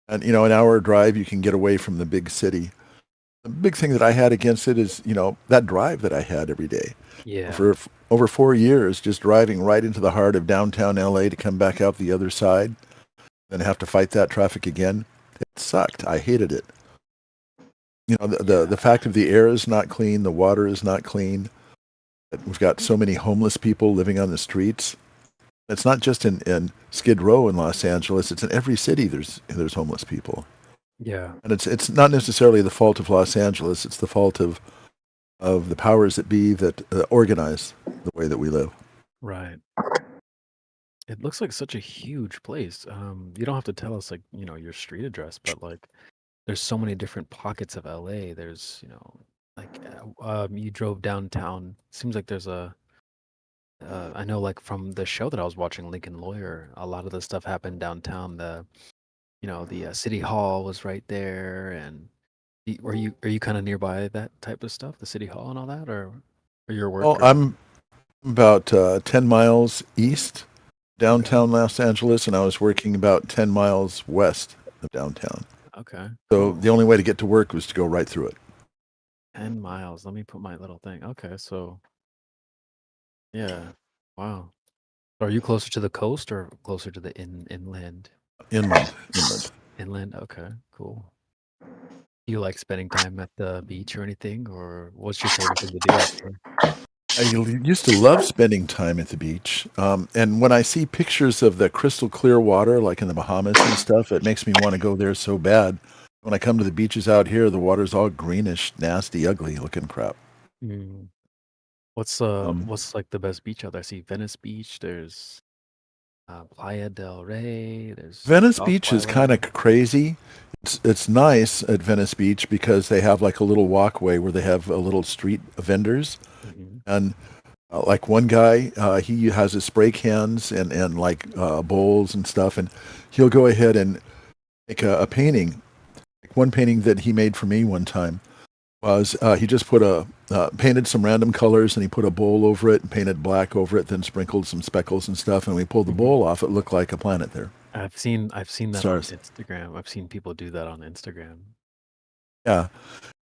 And, an hour drive, you can get away from the big city. The big thing that I had against it is, that drive that I had every day. Yeah. For over 4 years, just driving right into the heart of downtown LA to come back out the other side, then have to fight that traffic again. It sucked. I hated it. The fact of the air is not clean, the water is not clean. We've got so many homeless people living on the streets. It's not just in Skid Row in Los Angeles. It's in every city. There's homeless people, Yeah. and it's not necessarily the fault of Los Angeles. It's the fault of the powers that be that organize the way that we live. Right. It looks like such a huge place. You don't have to tell us your street address, but there's so many different pockets of LA. There's, you drove downtown. Seems like there's I know from the show that I was watching, Lincoln Lawyer, a lot of the stuff happened downtown. The city hall was right there, and are you kind of nearby that type of stuff, the city hall and all that, or your work? Well, I'm about 10 miles east downtown Los Angeles, and I was working about 10 miles west of downtown. Okay. So the only way to get to work was to go right through it. 10 miles. Let me put my little thing. Okay, so yeah. Wow. Are you closer to the coast or closer to the inland? Inland. Inland. Okay, cool. Do you like spending time at the beach or anything, or what's your favorite thing to do out there? I used to love spending time at the beach. And when I see pictures of the crystal clear water, like in the Bahamas and stuff, it makes me want to go there so bad. When I come to the beaches out here, the water's all greenish, nasty, ugly looking crap. Mm. What's like the best beach out there? I see Venice Beach. There's Playa del Rey. There's Venice South Beach is Playa. kind of crazy. It's nice at Venice Beach because they have like a little walkway where they have a little street vendors. And like one guy, he has his spray cans and like bowls and stuff, and he'll go ahead and make a painting. Like one painting that he made for me one time was he just painted some random colors, and he put a bowl over it and painted black over it, then sprinkled some speckles and stuff, and we pulled the bowl off. It looked like a planet there. I've seen that Stars. on Instagram. I've seen people do that on Instagram. Yeah.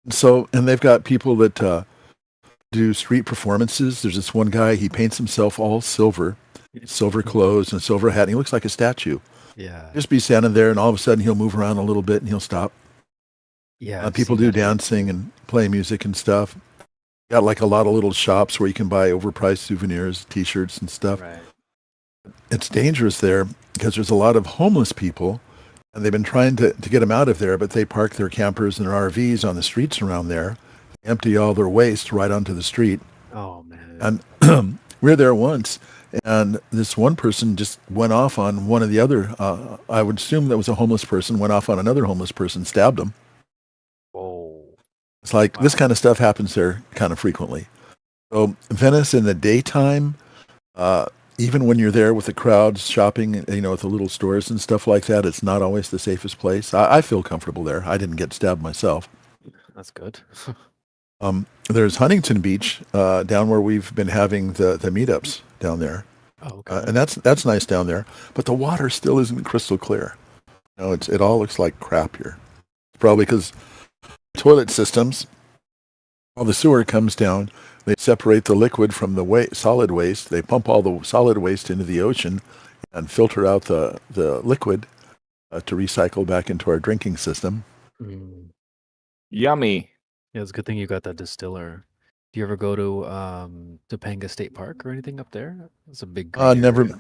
So, and they've got people that do street performances. There's this one guy, he paints himself all silver clothes and a silver hat, and he looks like a statue. Yeah. Just be standing there, and all of a sudden he'll move around a little bit, and he'll stop. Yeah. I've People seen do that. dancing and play music and stuff. Got like a lot of little shops where you can buy overpriced souvenirs, T-shirts and stuff. Right. It's dangerous there because there's a lot of homeless people, and they've been trying to get them out of there, but they park their campers and their RVs on the streets around there, empty all their waste right onto the street. Oh man. And we were there once, and this one person just went off on one of the other, I would assume that was a homeless person, went off on another homeless person, stabbed him. Whoa. It's like this kind of stuff happens there kind of frequently. So Venice in the daytime, even when you're there with the crowds shopping, at the little stores and stuff like that, it's not always the safest place. I feel comfortable there. I didn't get stabbed myself. That's good. There's Huntington Beach down where we've been having the meetups down there. Oh, okay. And that's nice down there. But the water still isn't crystal clear. It all looks like crap here. It's probably because toilet systems, all the sewer comes down, they separate the liquid from the solid waste. They pump all the solid waste into the ocean and filter out the liquid to recycle back into our drinking system. Mm. Yummy. Yeah, it's a good thing you got that distiller. Do you ever go to Topanga State Park or anything up there? It's a big green area.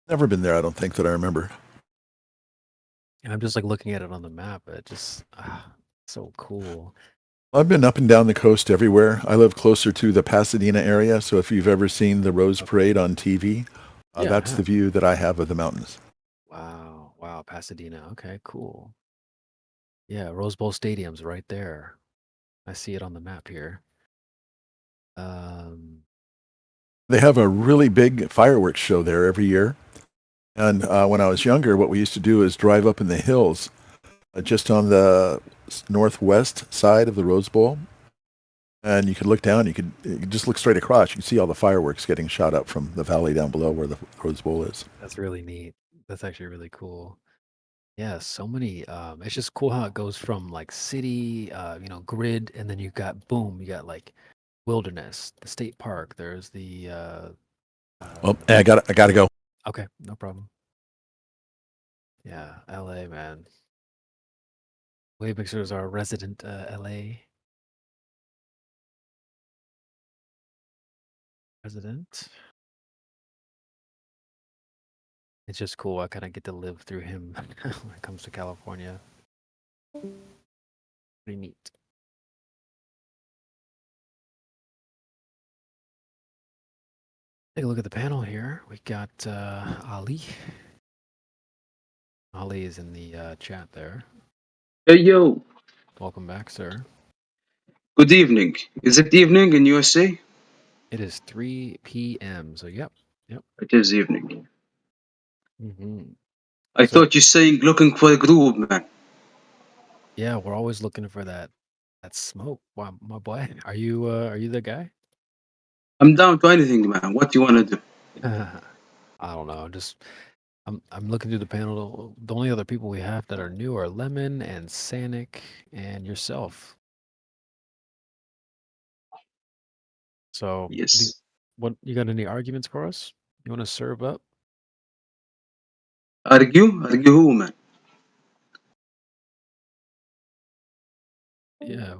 Never been there, I don't think that I remember. And I'm just looking at it on the map. It just so cool. I've been up and down the coast everywhere. I live closer to the Pasadena area, so if you've ever seen the Rose Parade on TV, Yeah, that's the view that I have of the mountains. Wow, Pasadena. Okay, cool. Yeah, Rose Bowl Stadium's right there. I see it on the map here. They have a really big fireworks show there every year. And when I was younger, what we used to do is drive up in the hills, just on the northwest side of the Rose Bowl, and you could look down. You could just look straight across. You could see all the fireworks getting shot up from the valley down below where the Rose Bowl is. That's really neat. That's actually really cool. Yeah, so many. It's just cool how it goes from like city, grid, and then you got boom, you got like wilderness, the state park. There's the. Well, I got to go. Okay, no problem. Yeah, LA, man. Wave Mixer is our resident LA resident. It's just cool. I kind of get to live through him when it comes to California. Pretty neat. Take a look at the panel here. We got Ali. Ali is in the chat there. Hey, yo. Welcome back, sir. Good evening. Is it evening in USA? It is 3 p.m. So, yep. It is evening. Mm-hmm. I thought you saying looking for a groove, man. Yeah, we're always looking for that smoke. Wow, my boy. Are you the guy? I'm down to anything, man. What do you want to do? I don't know. I'm looking through the panel. The only other people we have that are new are Lemon and Sanic and yourself. So yes. What you got any arguments for us? You want to serve up? Argue? Argue who, man? Yeah.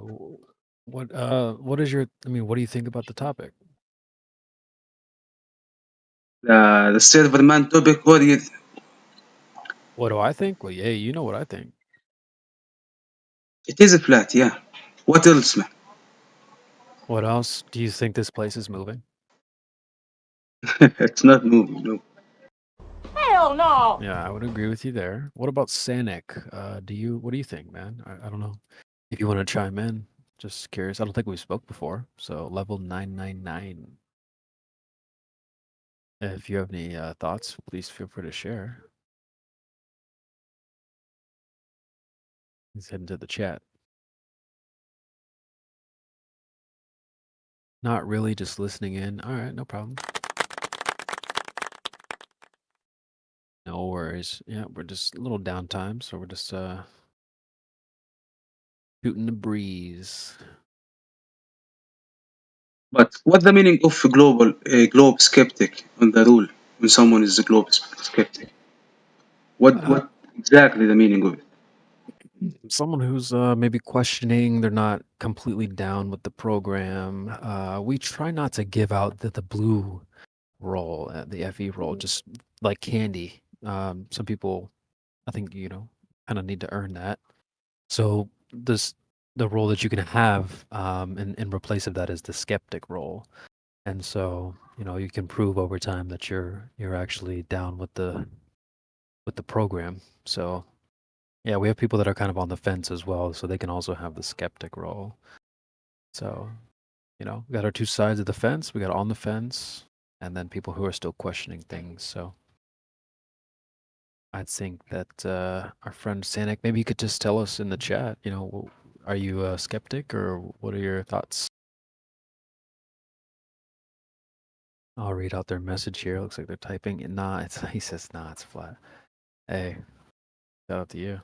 What is your? I mean, what do you think about the topic? The server man topic. What do you? What do I think? Well, yeah, you know what I think. It is a flat, yeah. What else, man? What else? Do you think this place is moving? It's not moving, no. Hell no. Yeah, I would agree with you there. What about Sanic? What do you think, man? I don't know. If you want to chime in, just curious. I don't think we spoke before. So level 999. If you have any thoughts, please feel free to share. He's heading to the chat. Not really, just listening in. All right, no problem. No worries. Yeah, we're just a little downtime, so we're just shooting the breeze. But what the meaning of globe skeptic on the rule when someone is a globe skeptic? What exactly the meaning of it? Someone who's maybe questioning, they're not completely down with the program. We try not to give out the blue role, the FE role, just like candy. Some people, I think, kind of need to earn that. So the role that you can have in replace of that is the skeptic role. And so, you can prove over time that you're actually down with the program. So yeah, we have people that are kind of on the fence as well, so they can also have the skeptic role. So, we got our two sides of the fence. We got on the fence, and then people who are still questioning things. So, I think that our friend Sanic, maybe you could just tell us in the chat. Are you a skeptic, or what are your thoughts? I'll read out their message here. Looks like they're typing. He says, nah, it's flat. Hey, shout out to you.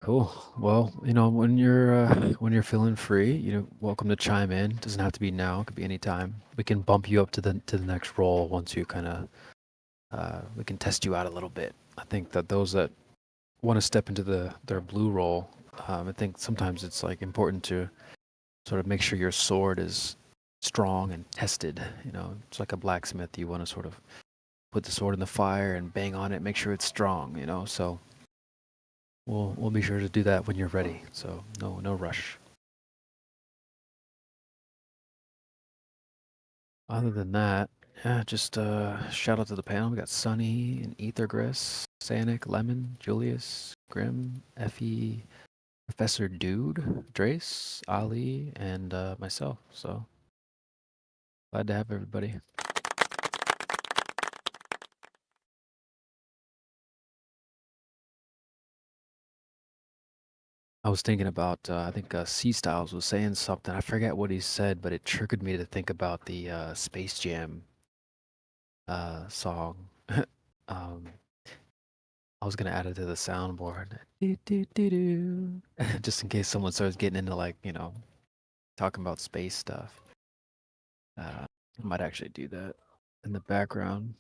Cool. Well, when you're feeling free, welcome to chime in. Doesn't have to be now. It could be any time. We can bump you up to the next role once you kind of we can test you out a little bit. I think that those that want to step into their blue role, I think sometimes it's like important to sort of make sure your sword is strong and tested. It's like a blacksmith. You want to sort of put the sword in the fire and bang on it, make sure it's strong. So. We'll be sure to do that when you're ready. So no rush. Other than that, yeah, just shout out to the panel. We got Sunny and Ethergris, Sanic, Lemon, Julius, Grim, Effie, Professor Dude, Drace, Ali, and myself. So glad to have everybody. I was thinking about, I think C Styles was saying something. I forget what he said, but it triggered me to think about the Space Jam song. um, I was gonna add it to the soundboard. Do, do, do, do. Just in case someone starts getting into like, talking about space stuff. I might actually do that in the background.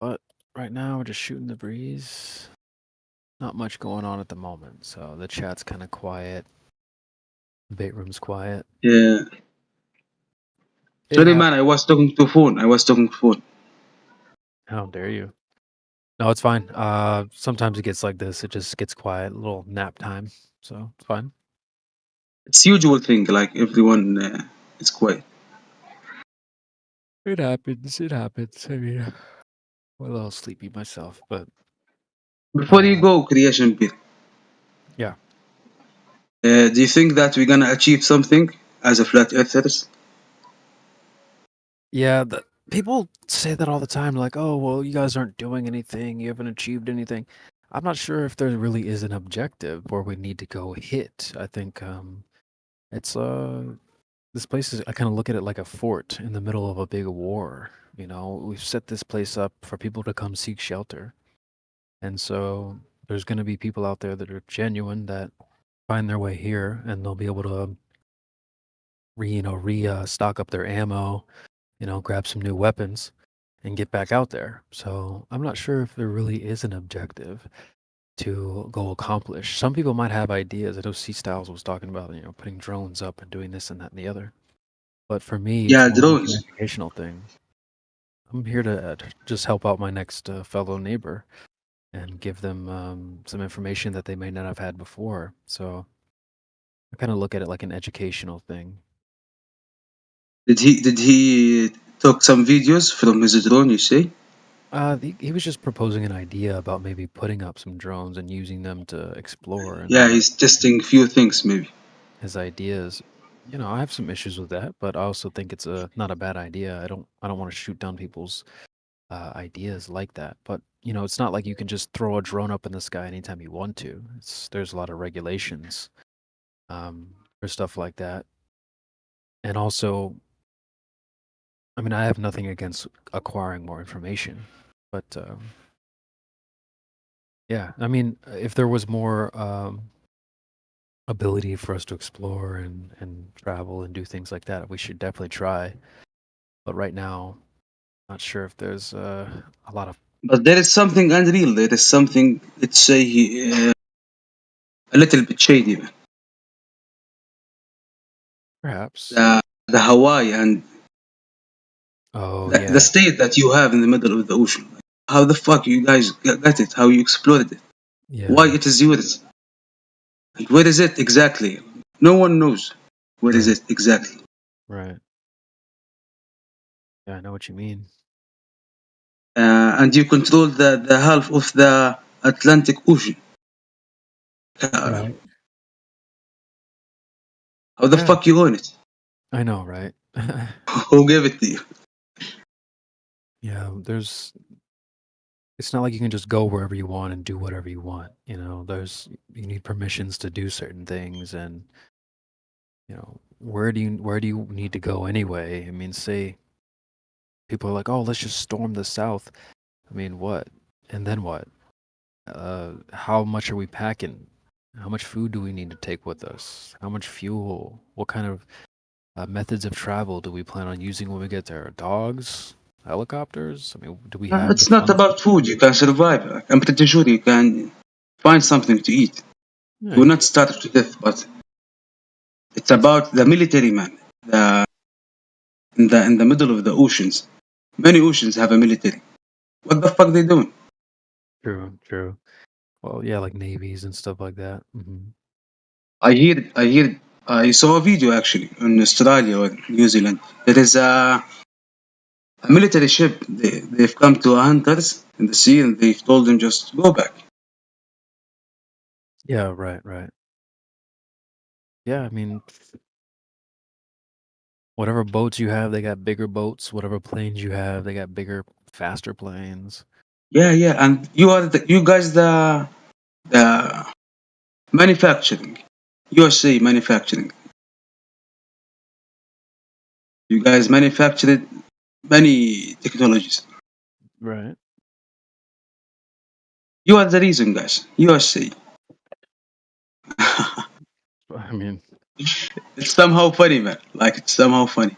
But right now we're just shooting the breeze. Not much going on at the moment, so the chat's kind of quiet. The bait room's quiet. Yeah. It Sorry, hap- man. I was talking to phone. How dare you? No, it's fine. Sometimes it gets like this. It just gets quiet, a little nap time. So it's fine. It's usual thing. Like everyone is quiet. It happens. It happens. I mean, I'm a little sleepy myself, but Before you go, creation bit. yeah. Do you think that we're gonna achieve something as a flat earthers? Yeah, people say that all the time, like, "Oh, well, you guys aren't doing anything. You haven't achieved anything." I'm not sure if there really is an objective where we need to go hit. I think it's this place is. I kind of look at it like a fort in the middle of a big war. We've set this place up for people to come seek shelter, and so there's going to be people out there that are genuine that find their way here, and they'll be able to stock up their ammo, grab some new weapons and get back out there. So I'm not sure if there really is an objective to go accomplish. Some people might have ideas. I know C Styles was talking about, putting drones up and doing this and that and the other. But for me, it's Yeah, more like an drones. educational thing. I'm here to just help out my next fellow neighbor and give them some information that they may not have had before. So I kind of look at it like an educational thing. Did he took some videos from his drone? You say? He was just proposing an idea about maybe putting up some drones and using them to explore. And Yeah, he's testing few things maybe. his ideas, I have some issues with that, but I also think it's not a bad idea. I don't want to shoot down people's ideas like that. But it's not like you can just throw a drone up in the sky anytime you want to. There's a lot of regulations for stuff like that, and also, I mean, I have nothing against acquiring more information, but yeah, I mean, if there was more ability for us to explore and travel and do things like that, we should definitely try. But right now, not sure if there's a lot of. But there is something unreal. There is something. Let's say a little bit shady, man. Perhaps. The Hawaii and Oh the yeah. state that you have in the middle of the ocean. How the fuck you guys got it? How you explored it? Yeah. Why it is yours? And where is it exactly? No one knows. Where is it exactly? Right. Yeah, I know what you mean. And you control the half of the Atlantic Ocean. Right. How the Yeah. fuck you own it? I know, right? Who gave it to you? Yeah, it's not like you can just go wherever you want and do whatever you want. You need permissions to do certain things, and where do you need to go anyway? I mean, say people are like, "Oh, let's just storm the South." I mean, what? And then what? How much are we packing? How much food do we need to take with us? How much fuel? What kind of methods of travel do we plan on using when we get there? Dogs? Helicopters? I mean, do we have It's the not funds? about food. You can survive. I'm pretty sure you can find something to eat. Yeah, You will not starve to death, but it's about the military, man. In the middle of the oceans. Many oceans have a military. What the fuck they doing? True. Well, yeah, like navies and stuff like that. I saw a video actually in Australia or New Zealand. There is a military ship. They've come to hunters in the sea and they've told them just go back. Yeah, right. Yeah, I mean, Whatever boats you have, they got bigger boats. Whatever planes you have, they got bigger, faster planes. Yeah, yeah, and you guys the manufacturing, USA manufacturing. You guys manufactured many technologies. Right. You are the reason, guys. USA. I mean, It's somehow funny, man. Like it's somehow funny.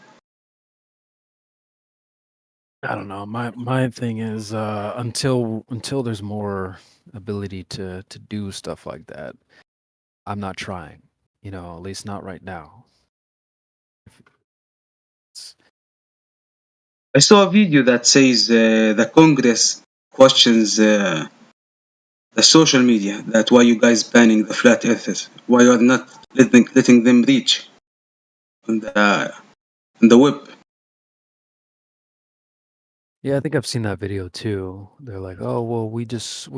I don't know. My thing is until there's more ability to do stuff like that, I'm not trying. You know, at least not right now. I saw a video that says the Congress questions the social media. That why you guys banning the flat earthers? Why you are not letting them reach on the web? Yeah, I think I've seen that video too. They're like, "Oh, well, we're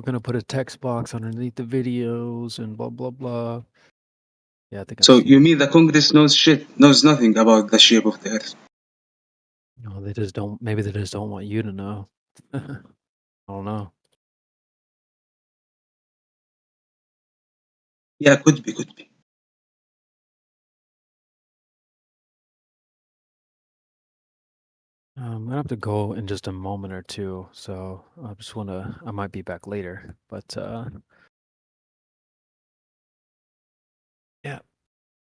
gonna put a text box underneath the videos and blah blah blah." Yeah, I think I've So seen. you mean the Congress knows nothing about the shape of the earth? No, they just don't. Maybe they just don't want you to know. I don't know. Yeah, could be. I'm gonna have to go in just a moment or two, so I might be back later, but yeah,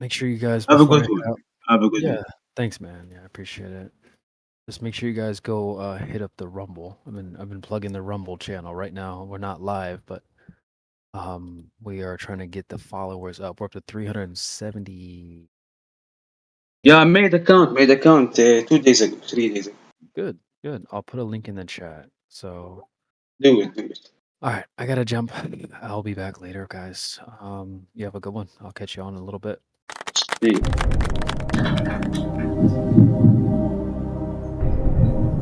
make sure you guys Have a before I good head one. out. Have a good Yeah, one. thanks, man. Yeah, I appreciate it. Just make sure you guys go hit up the Rumble. I've been plugging the Rumble channel right now. We're not live, but we are trying to get the followers up. We're up to 370. Yeah, I made account 2 days ago, 3 days ago. Good, good. I'll put a link in the chat. So Do it. all right, I gotta jump. I'll be back later, guys. You have a good one. I'll catch you on in a little bit. See you.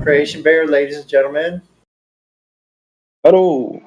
Creation Bear, ladies and gentlemen. Hello.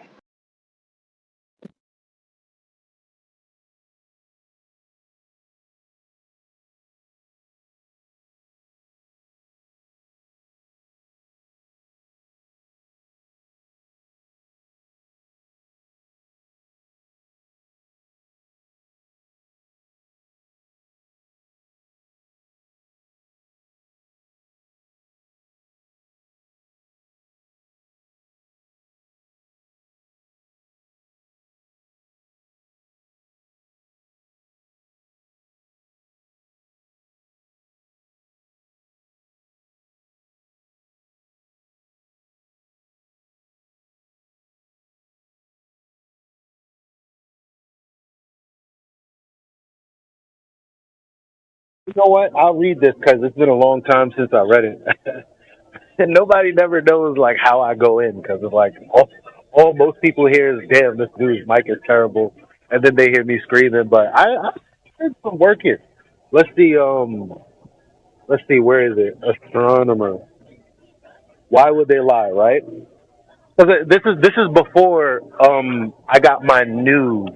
You know what? I'll read this because it's been a long time since I read it, and nobody never knows like how I go in because it's like all most people hear is, "Damn, this dude's mic is terrible," and then they hear me screaming. But I did some work here. Let's see. Let's see. Where is it? Astronomer. Why would they lie? Right? Because this is before I got my new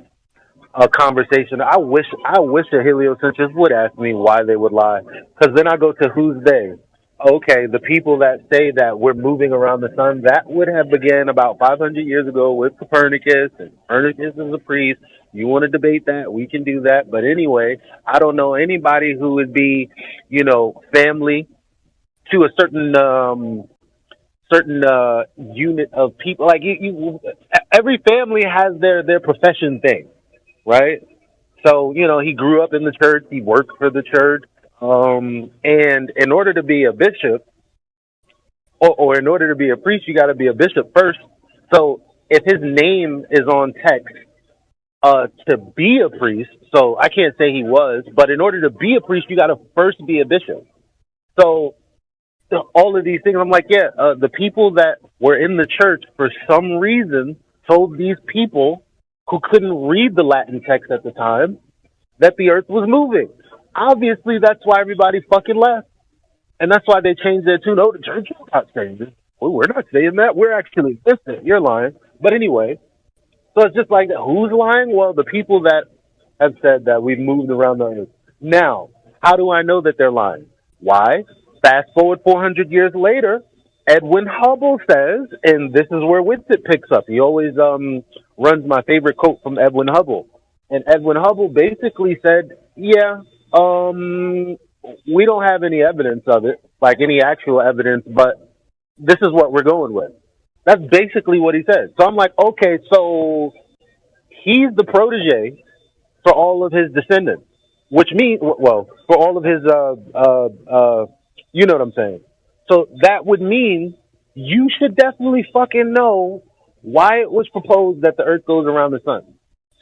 conversation. I wish a heliocentrist would ask me why they would lie, because then I go to who's they. Okay, the people that say that we're moving around the sun, that would have began about 500 years ago with Copernicus, and Copernicus is a priest. You want to debate that? We can do that. But anyway, I don't know anybody who would be, family to a certain unit of people. Like every family has their profession thing, right? So, he grew up in the church, he worked for the church, and in order to be a bishop, or in order to be a priest, you got to be a bishop first. So if his name is on text to be a priest, so I can't say he was, but in order to be a priest, you got to first be a bishop. So all of these things, I'm like, the people that were in the church for some reason told these people who couldn't read the Latin text at the time that the earth was moving. Obviously, that's why everybody fucking left. And that's why they changed their tune. Oh, the church is not saying this. Well, we're not saying that. We're actually existent. You're lying. But anyway, so it's just like, who's lying? Well, the people that have said that we've moved around the earth. Now, how do I know that they're lying? Why? Fast forward 400 years later, Edwin Hubble says, and this is where Winston picks up. He always runs my favorite quote from Edwin Hubble. And Edwin Hubble basically said, yeah, we don't have any evidence of it, like any actual evidence, but this is what we're going with. That's basically what he said. So I'm like, okay, so he's the protege for all of his descendants, which means, well, for all of his, you know what I'm saying. So that would mean you should definitely fucking know why it was proposed that the Earth goes around the sun.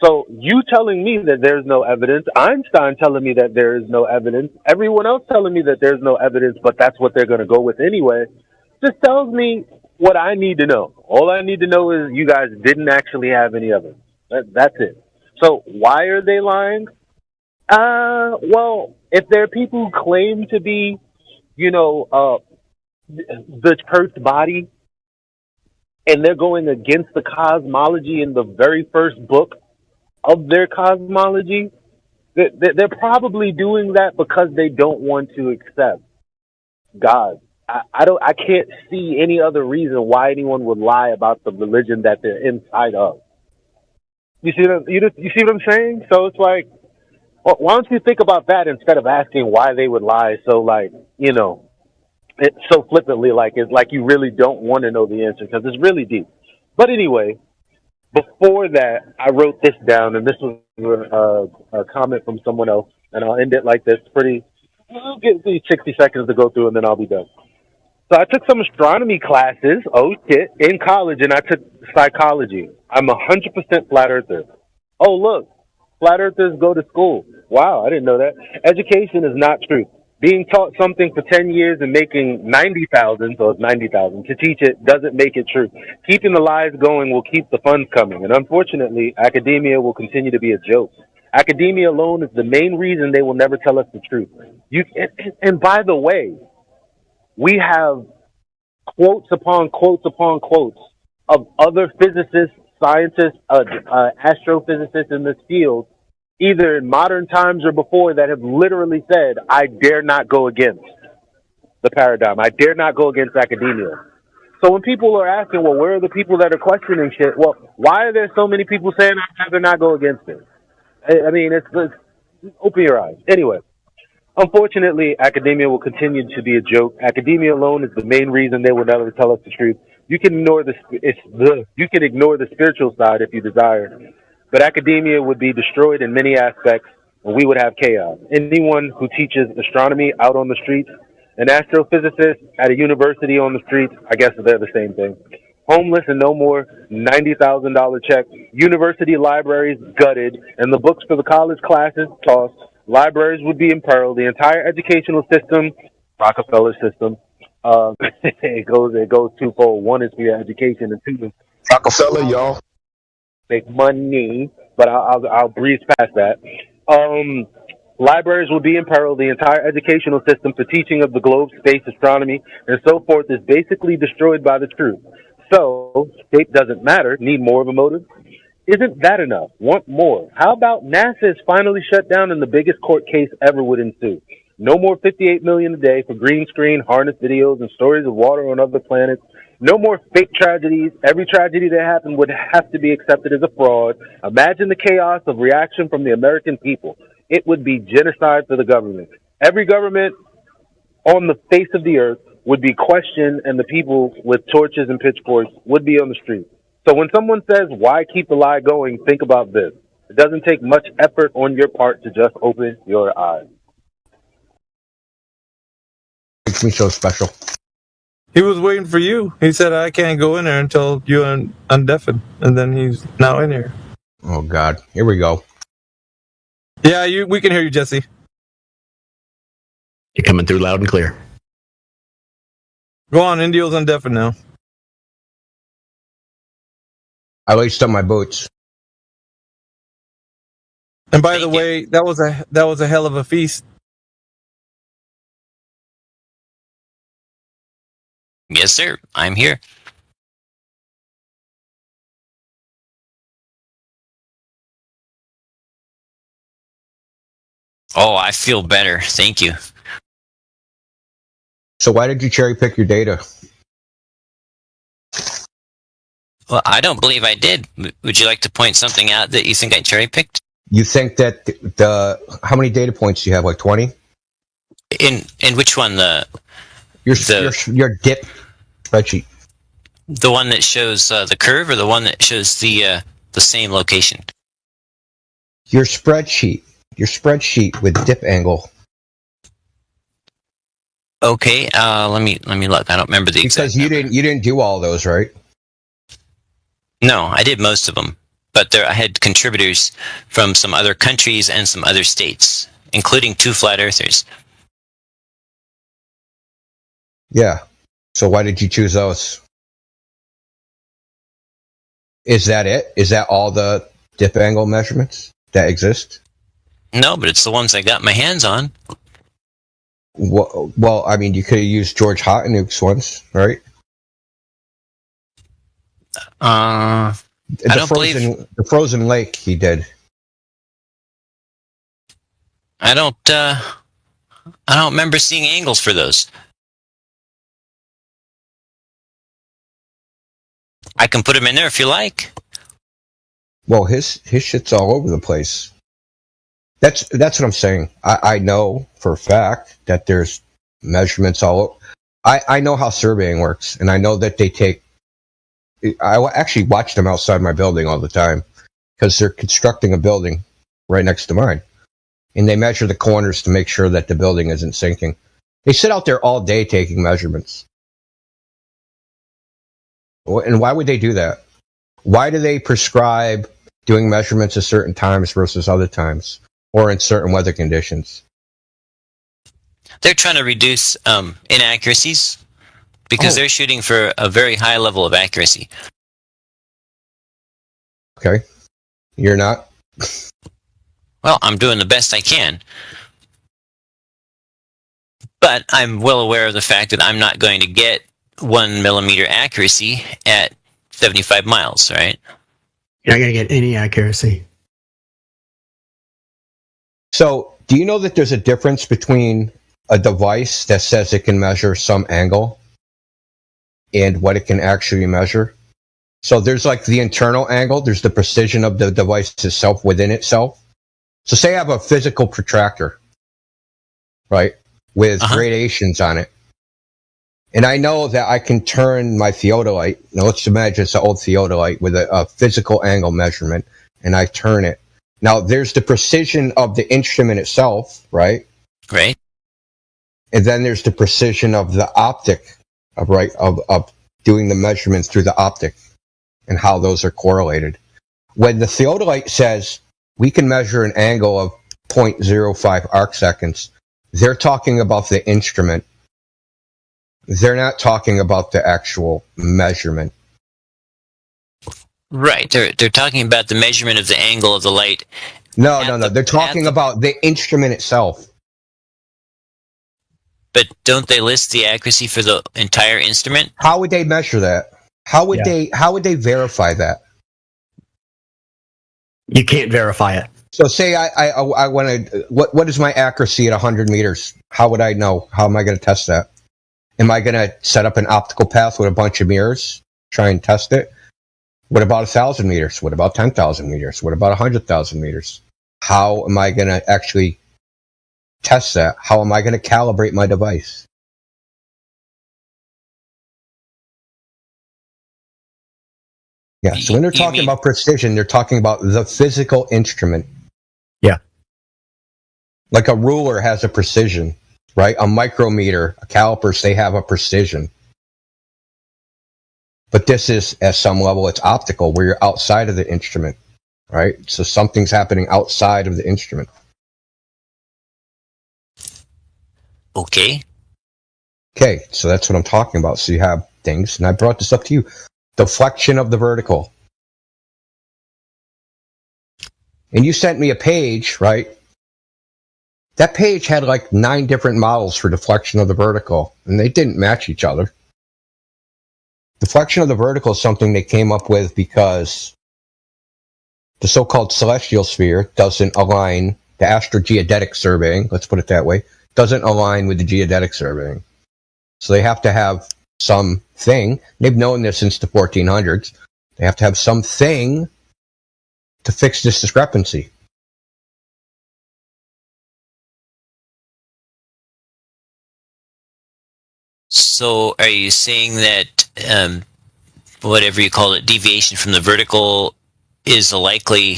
So you telling me that there's no evidence, Einstein telling me that there is no evidence, everyone else telling me that there's no evidence, but that's what they're going to go with anyway, just tells me what I need to know. All I need to know is you guys didn't actually have any evidence. That's it. So why are they lying? Well, if there are people who claim to be, you know, the church body, and they're going against the cosmology in the very first book of their cosmology, they're probably doing that because they don't want to accept God. I can't see any other reason why anyone would lie about the religion that they're inside of. You see what I'm saying? So it's like, well, why don't you think about that instead of asking why they would lie? So like, you know, it's so flippantly, like it's like you really don't want to know the answer because it's really deep. But anyway, before that, I wrote this down, and this was a comment from someone else, and I'll end it like this. I'll give me 60 seconds to go through, and then I'll be done. So I took some astronomy classes, in college, and I took psychology. I'm 100% flat earther. Oh, look, flat earthers go to school. Wow, I didn't know that. Education is not truth. Being taught something for 10 years and making 90,000, so it's 90,000, to teach it doesn't make it true. Keeping the lies going will keep the funds coming. And unfortunately, academia will continue to be a joke. Academia alone is the main reason they will never tell us the truth. And by the way, we have quotes upon quotes upon quotes of other physicists, scientists, astrophysicists in this field, either in modern times or before, that have literally said, I dare not go against the paradigm. I dare not go against academia. So when people are asking, well, where are the people that are questioning shit? Well, why are there so many people saying I'd rather not go against it? I mean, it's open your eyes. Anyway, unfortunately, academia will continue to be a joke. Academia alone is the main reason they will never tell us the truth. You can ignore you can ignore the spiritual side if you desire, but academia would be destroyed in many aspects, and we would have chaos. Anyone who teaches astronomy out on the streets, an astrophysicist at a university on the streets, I guess they're the same thing. Homeless and no more, $90,000 check. University libraries gutted, and the books for the college classes tossed. Libraries would be imperiled. The entire educational system, Rockefeller system, it goes twofold. One is for your education, and two is Rockefeller, y'all. make money. But I'll breeze past that. Libraries will be imperiled. The entire educational system for teaching of the globe, space, astronomy, and so forth is basically destroyed by the truth. So, shape doesn't matter. Need more of a motive? Isn't that enough? Want more? How about NASA is finally shut down and the biggest court case ever would ensue? No more $58 million a day for green screen, harness videos, and stories of water on other planets. No more fake tragedies. Every tragedy that happened would have to be accepted as a fraud. Imagine the chaos of reaction from the American people. It would be genocide for the government. Every government on the face of the earth would be questioned, and the people with torches and pitchforks would be on the street. So when someone says, why keep the lie going, think about this. It doesn't take much effort on your part to just open your eyes. Makes me so special. He was waiting for you. He said, I can't go in there until you undeafen. And then he's now in here. Oh, God. Here we go. Yeah, we can hear you, Jesse. You're coming through loud and clear. Go on, Indio's undeafen now. I laced up my boots. And by the way, that was a hell of a feast. Yes, sir. I'm here. Oh, I feel better. Thank you. So why did you cherry pick your data? Well, I don't believe I did. Would you like to point something out that you think I cherry picked? You think that how many data points do you have? Like 20? In which one? Your dip spreadsheet. The one that shows the curve, or the one that shows the same location? Your spreadsheet with dip angle. Okay, let me look. I don't remember the exact. Because you didn't do all those, right? No, I did most of them, but I had contributors from some other countries and some other states, including 2 flat earthers. Yeah. So why did you choose those? Is that it? Is that all the dip angle measurements that exist? No, but it's the ones I got my hands on. Well, I mean, you could have used George Hottenuke's ones, right? I don't believe the frozen lake he did. I don't remember seeing angles for those. I can put them in there if you like. Well, his shit's all over the place. That's what I'm saying. I know for a fact that there's measurements all over. I know how surveying works, and I know that they take. I actually watch them outside my building all the time because they're constructing a building right next to mine, and they measure the corners to make sure that the building isn't sinking. They sit out there all day taking measurements. And why would they do that? Why do they prescribe doing measurements at certain times versus other times, or in certain weather conditions? They're trying to reduce inaccuracies because they're shooting for a very high level of accuracy. Okay. You're not? Well, I'm doing the best I can. But I'm well aware of the fact that I'm not going to get 1 millimeter accuracy at 75 miles, right? You're not going to get any accuracy. So, do you know that there's a difference between a device that says it can measure some angle and what it can actually measure? So there's like the internal angle, there's the precision of the device itself within itself. So say I have a physical protractor, right, with gradations on it. And I know that I can turn my theodolite. Now let's imagine it's an old theodolite with a physical angle measurement, and I turn it. Now there's the precision of the instrument itself, right? Right. And then there's the precision of the optic, of doing the measurements through the optic and how those are correlated. When the theodolite says we can measure an angle of 0.05 arc seconds, they're talking about the instrument. They're not talking about the actual measurement. Right. They're talking about the measurement of the angle of the light. No. They're talking about the instrument itself. But don't they list the accuracy for the entire instrument? How would they measure that? How would they verify that? You can't verify it. So say I want to, what is my accuracy at 100 meters? How would I know? How am I going to test that? Am I going to set up an optical path with a bunch of mirrors, try and test it? What about 1,000 meters? What about 10,000 meters? What about 100,000 meters? How am I going to actually test that? How am I going to calibrate my device? Yeah, so when they're talking about precision, they're talking about the physical instrument. Yeah. Like a ruler has a precision, right? A micrometer, a calipers, they have a precision. But this is, at some level, it's optical, where you're outside of the instrument, right? So something's happening outside of the instrument. Okay. Okay, so that's what I'm talking about. So you have things, and I brought this up to you. Deflection of the vertical. And you sent me a page, right? That page had like 9 different models for deflection of the vertical, and they didn't match each other. Deflection of the vertical is something they came up with because the so-called celestial sphere doesn't align, the astrogeodetic surveying, let's put it that way, doesn't align with the geodetic surveying. So they have to have something. They've known this since the 1400s. They have to have something to fix this discrepancy. So are you saying that whatever you call it, deviation from the vertical is a likely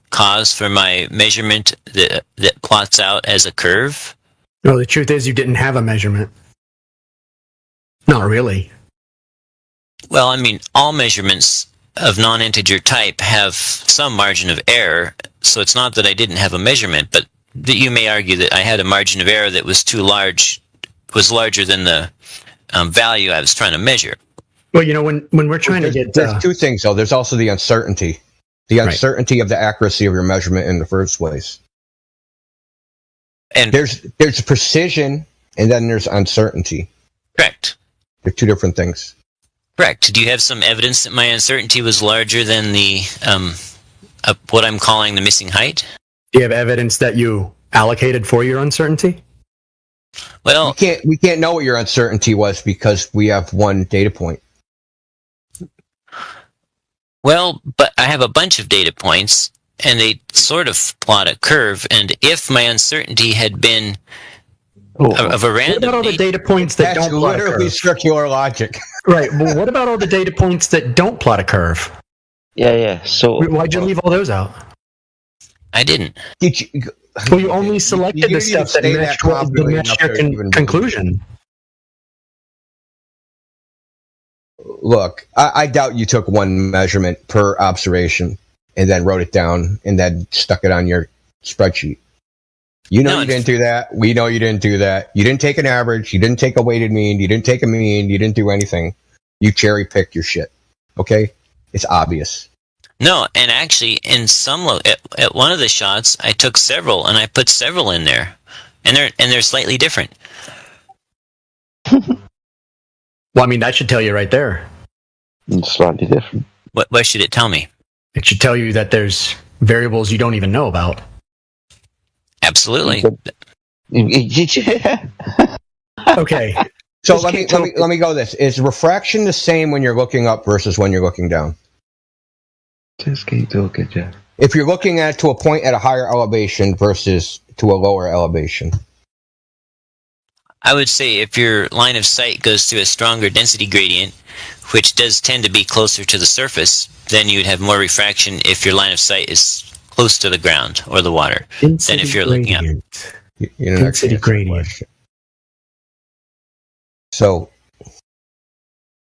cause for my measurement that plots out as a curve? No, the truth is you didn't have a measurement. Not really. Well, I mean, all measurements of non-integer type have some margin of error, so it's not that I didn't have a measurement, but that you may argue that I had a margin of error that was too large, was larger than the value I was trying to measure. Well, you know, when we're trying to get... There's two things, though. There's also the uncertainty. The uncertainty of the accuracy of your measurement in the first place. And there's precision, and then there's uncertainty. Correct. They're two different things. Correct. Do you have some evidence that my uncertainty was larger than the what I'm calling the missing height? Do you have evidence that you allocated for your uncertainty? Well, we can't know what your uncertainty was because we have one data point. Well, but I have a bunch of data points, and they sort of plot a curve. And if my uncertainty had been of a random, what about all the data points that That's don't plot a literally curve? circular logic. Right. Well, what about all the data points that don't plot a curve? Yeah. So Why'd you leave all those out? I didn't. Did you? Well, you only selected you the didn't stuff that say that matched confidently enough your to even conclusion. Look, I doubt you took one measurement per observation and then wrote it down and then stuck it on your spreadsheet. You know you didn't do that. We know you didn't do that. You didn't take an average. You didn't take a weighted mean. You didn't take a mean. You didn't do anything. You cherry picked your shit. Okay? It's obvious. No, and actually, in some at one of the shots, I took several, and I put several in there, and they're slightly different. Well, I mean, that should tell you right there. It's slightly different. What should it tell me? It should tell you that there's variables you don't even know about. Absolutely. Okay. So let me go this. Is refraction the same when you're looking up versus when you're looking down? Just keep talking, Jeff. If you're looking at to a point at a higher elevation versus to a lower elevation. I would say if your line of sight goes to a stronger density gradient, which does tend to be closer to the surface, then you would have more refraction if your line of sight is close to the ground or the water than if you're looking up. Density gradient. So,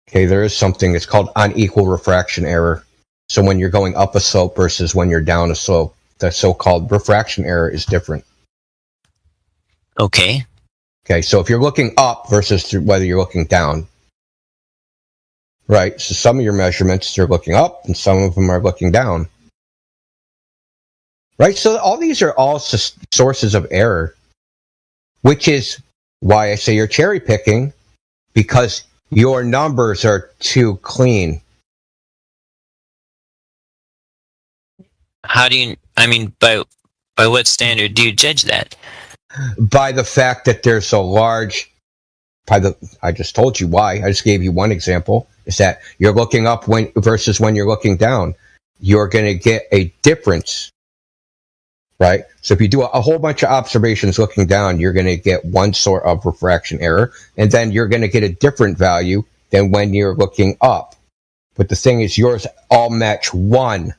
okay, there is something that's called unequal refraction error. So when you're going up a slope versus when you're down a slope, the so-called refraction error is different. Okay. Okay, so if you're looking up versus whether you're looking down, right? So some of your measurements, they're looking up and some of them are looking down. Right? So all these are all sources of error, which is why I say you're cherry picking, because your numbers are too clean. How do you, I mean, by what standard do you judge that? By the fact that there's a large, I just told you why. I just gave you one example, is that you're looking up versus when you're looking down. You're going to get a difference, right? So if you do a whole bunch of observations looking down, you're going to get one sort of refraction error, and then you're going to get a different value than when you're looking up. But the thing is, yours all match one.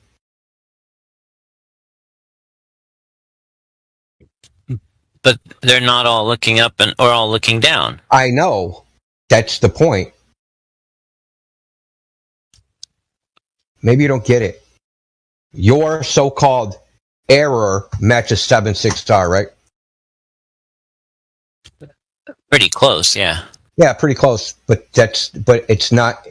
But they're not all looking up or all looking down. I know. That's the point. Maybe you don't get it. Your so-called error matches 7.6 star, right? Pretty close, yeah. Yeah, pretty close. But it's not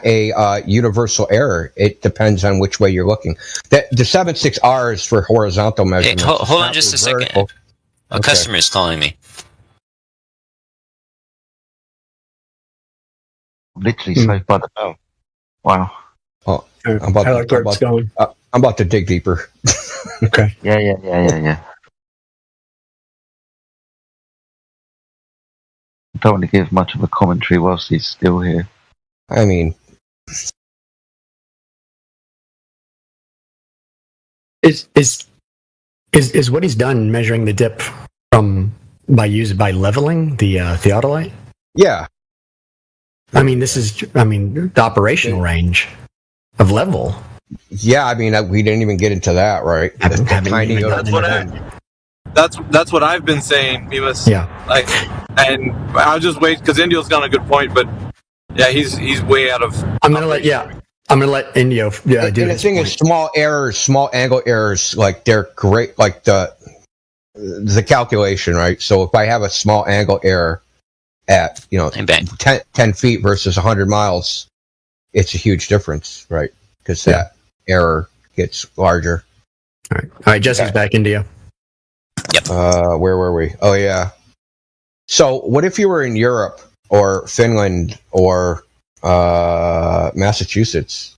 a universal error. It depends on which way you're looking. The 7.6 R is for horizontal measurements. Hey, hold on just a second. Vertical. A customer is calling me. Literally saved by the bell. Wow. Oh, I'm about to dig deeper. Okay. Yeah. don't want to give much of a commentary whilst he's still here. I mean, is what he's done measuring the dip from by leveling the theodolite? Yeah. I mean, the operational range of level. Yeah, I mean, we didn't even get into that, right? That's what I've been saying. He was and I'll just wait because Indio's got a good point, but yeah, he's way out of. I'm gonna let Indio do and the his thing point. is, small angle errors, like they're great, like the calculation, right? So if I have a small angle error at 10 feet versus 100 miles, it's a huge difference, right? Because that error gets larger. All right, Jesse's back, Indio. Yep. Where were we? Oh yeah. So what if you were in Europe or Finland or Massachusetts?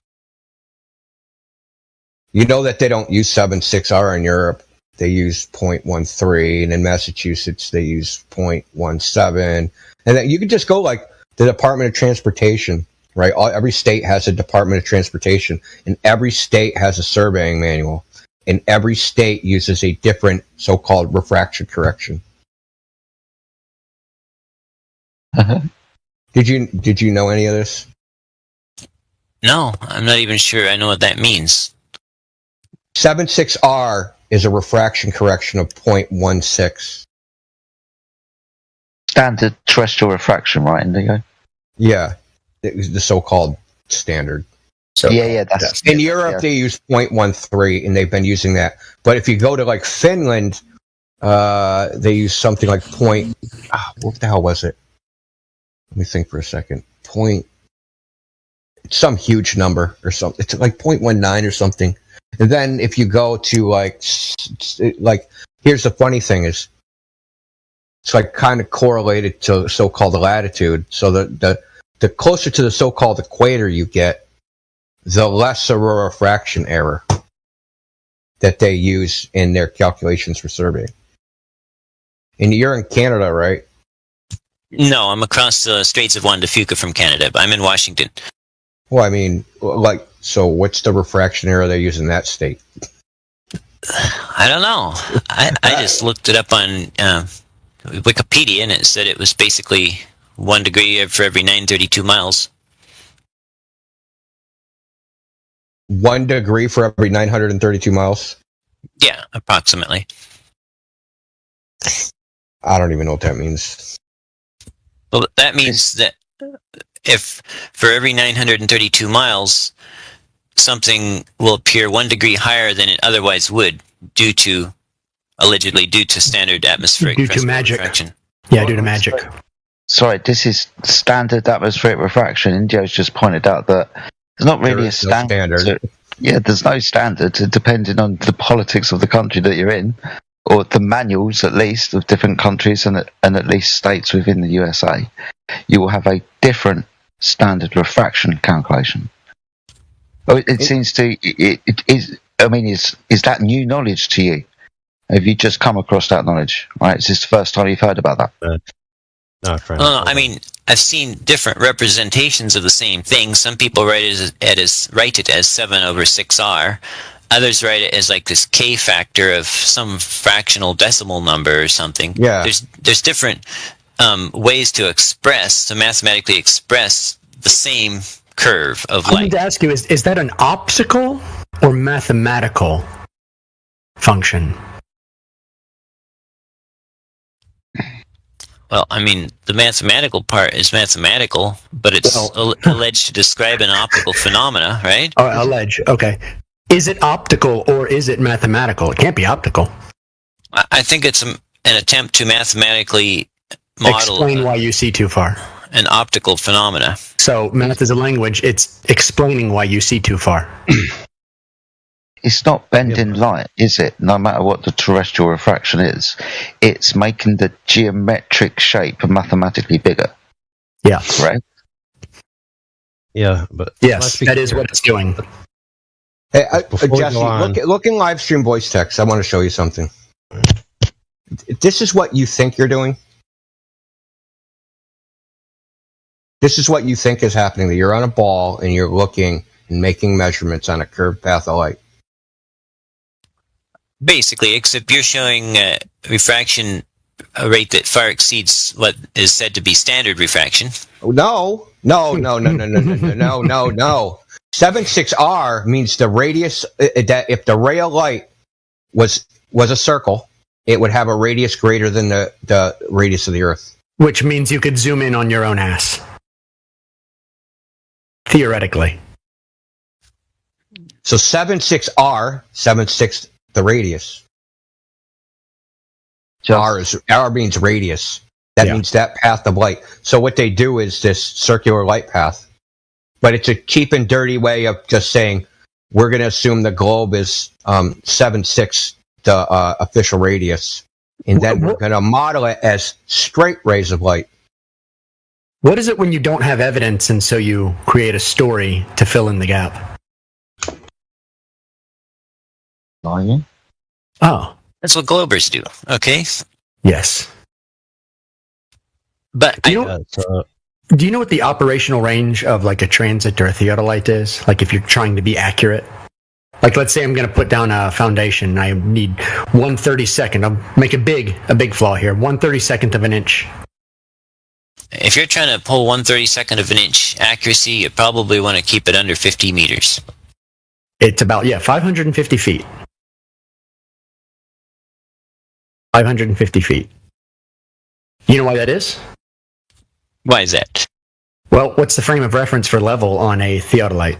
You know that they don't use 7.6R in Europe. They use 0.13, and in Massachusetts they use 0.17. And then you could just go like the Department of Transportation, right? Every state has a Department of Transportation, and every state has a surveying manual, and every state uses a different so-called refraction correction. Did you know any of this? No, I'm not even sure I know what that means. 7.6R is a refraction correction of 0.16. Standard terrestrial refraction, right, Indigo? Yeah, it was the so-called standard. So that's in Europe they use 0.13, and they've been using that. But if you go to like Finland, they use something like what the hell was it? Let me think for a second. It's some huge number or something. It's like 0.19 or something. And then if you go to like here's the funny thing is, it's like kind of correlated to so-called latitude. So the closer to the so-called equator you get, the less of a refraction error that they use in their calculations for surveying. And you're in Canada, right? No, I'm across the Straits of Juan de Fuca from Canada, but I'm in Washington. Well, I mean, so what's the refraction error they use in that state? I don't know. I just looked it up on Wikipedia, and it said it was basically 1 degree for every 932 miles. 1 degree for every 932 miles? Yeah, approximately. I don't even know what that means. Well, that means that if for every 932 miles, something will appear 1 degree higher than it otherwise would, allegedly due to standard atmospheric refraction. Yeah, due to magic. Sorry, this is standard atmospheric refraction. Indio's just pointed out that there's not really a standard. Yeah, there's no standard, depending on the politics of the country that you're in, or the manuals, at least, of different countries and at least states within the USA. You will have a different standard refraction calculation. Oh, it seems to. It is. I mean, is that new knowledge to you? Have you just come across that knowledge? Right? Is this the first time you've heard about that? No, I mean, I've seen different representations of the same thing. Some people write it as 7 over 6R. Others write it as like this K factor of some fractional decimal number or something. Yeah. There's different ways to mathematically express the same curve of light. I need to ask you, is that an optical or mathematical function? Well, I mean, the mathematical part is mathematical, but it's alleged to describe an optical phenomena, right? Oh, alleged. Okay. Is it optical or is it mathematical? It can't be optical. I think it's an attempt to mathematically model Explain why you see too far. An optical phenomena. So math is a language. It's explaining why you see too far. It's not bending light, is it? No matter what the terrestrial refraction is, it's making the geometric shape mathematically bigger. Yeah. Right? Yeah, but yes, that is what it's doing. Hey, Jesse, look in live stream voice text. I want to show you something. This is what you think you're doing. This is what you think is happening. That you're on a ball and you're looking and making measurements on a curved path of light. Basically, except you're showing refraction a rate that far exceeds what is said to be standard refraction. No. 76R means the radius, that if the ray of light was a circle, it would have a radius greater than the radius of the Earth. Which means you could zoom in on your own ass. Theoretically. So 76R, 76 the radius. R means radius. That means that path of light. So what they do is this circular light path. But it's a cheap and dirty way of just saying, we're going to assume the globe is 76 the official radius. And then we're going to model it as straight rays of light. What is it when you don't have evidence and so you create a story to fill in the gap? Lying? Oh. That's what globers do, okay? Yes. But do you know what the operational range of like a transit or a theodolite is? Like if you're trying to be accurate? Like let's say I'm going to put down a foundation. I need 1/32. I'll make a big flaw here. 1/32 of an inch. if you're trying to pull 1/32 of an inch accuracy, you probably want to keep it under 50 meters. It's about 550 feet. 550 feet. You know why that is? Why is that? Well, what's the frame of reference for level on a theodolite?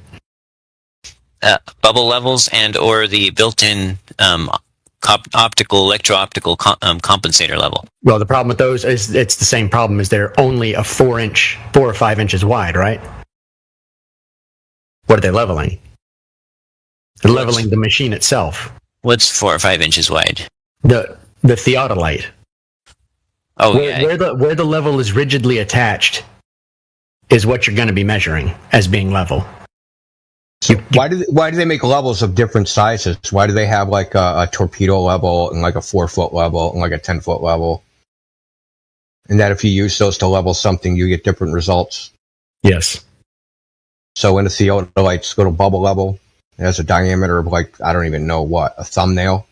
Bubble levels and or the built-in electro-optical compensator level. Well, the problem with those is it's the same problem, is they're only a 4 or 5 inches wide, right? What are they leveling? They're leveling the machine itself. What's 4 or 5 inches wide? The theodolite. Oh, where the level is rigidly attached is what you're going to be measuring as being level. So why do they make levels of different sizes? Why do they have like a torpedo level and like a 4-foot level and like a 10-foot level? And that if you use those to level something, you get different results. Yes. So in a theodolite's little bubble level, it has a diameter of like, I don't even know what, a thumbnail.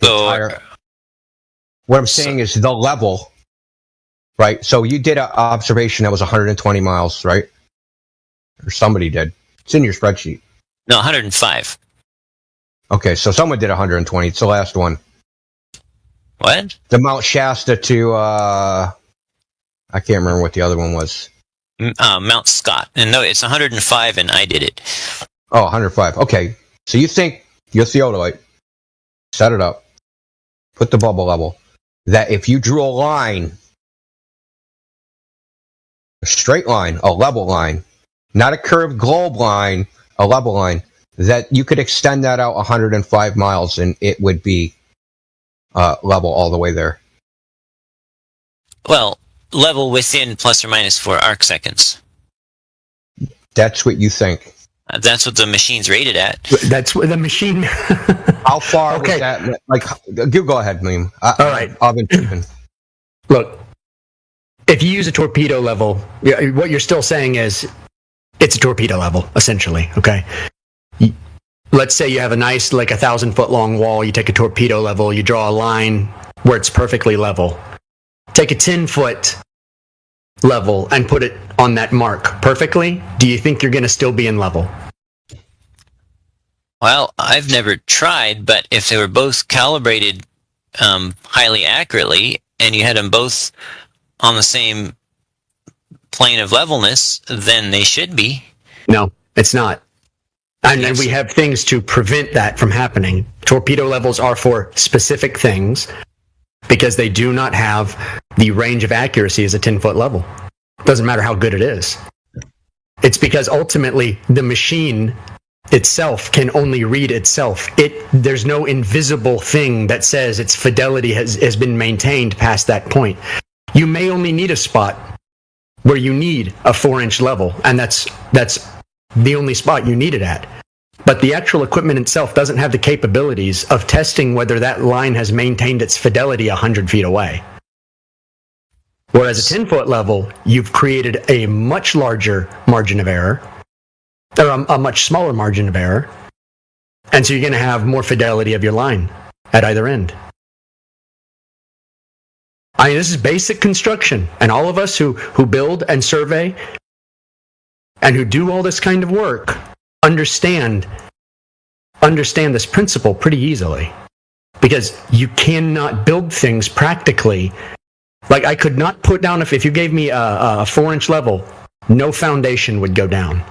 So what I'm saying is the level, right? So you did an observation that was 120 miles, right? Or somebody did. It's in your spreadsheet. No, 105. Okay, so someone did 120. It's the last one. What? The Mount Shasta to, I can't remember what the other one was. Mount Scott. And no, it's 105 and I did it. Oh, 105. Okay. So you think your theodolite, set it up, put the bubble level, that if you drew a line, a straight line, a level line, not a curved globe line, a level line, that you could extend that out 105 miles and it would be level all the way there. Well, level within plus or minus 4 arc seconds. That's what you think. That's what the machine's rated at. That's what the machine... How far was that? Like, you go ahead, Liam. All right. Look, if you use a torpedo level, what you're still saying is it's a torpedo level, essentially, okay? Let's say you have a nice, like 1,000-foot long wall. You take a torpedo level, you draw a line where it's perfectly level. Take a 10-foot level and put it on that mark perfectly. Do you think you're going to still be in level? Well, I've never tried, but if they were both calibrated highly accurately and you had them both on the same plane of levelness, then they should be. No, it's not. And then we have things to prevent that from happening. Torpedo levels are for specific things because they do not have the range of accuracy as a 10-foot level. Doesn't matter how good it is. It's because ultimately the machine itself can only read itself. There's no invisible thing that says its fidelity has been maintained past that point. You may only need a spot where you need a 4-inch level, and that's the only spot you need it at. But the actual equipment itself doesn't have the capabilities of testing whether that line has maintained its fidelity 100 feet away. Whereas a 10-foot level, you've created a much larger margin of error, or a much smaller margin of error, and so you're going to have more fidelity of your line at either end. I mean, this is basic construction, and all of us who build and survey and who do all this kind of work understand this principle pretty easily, because you cannot build things practically. Like, I could not put down, if you gave me a 4-inch level, no foundation would go down.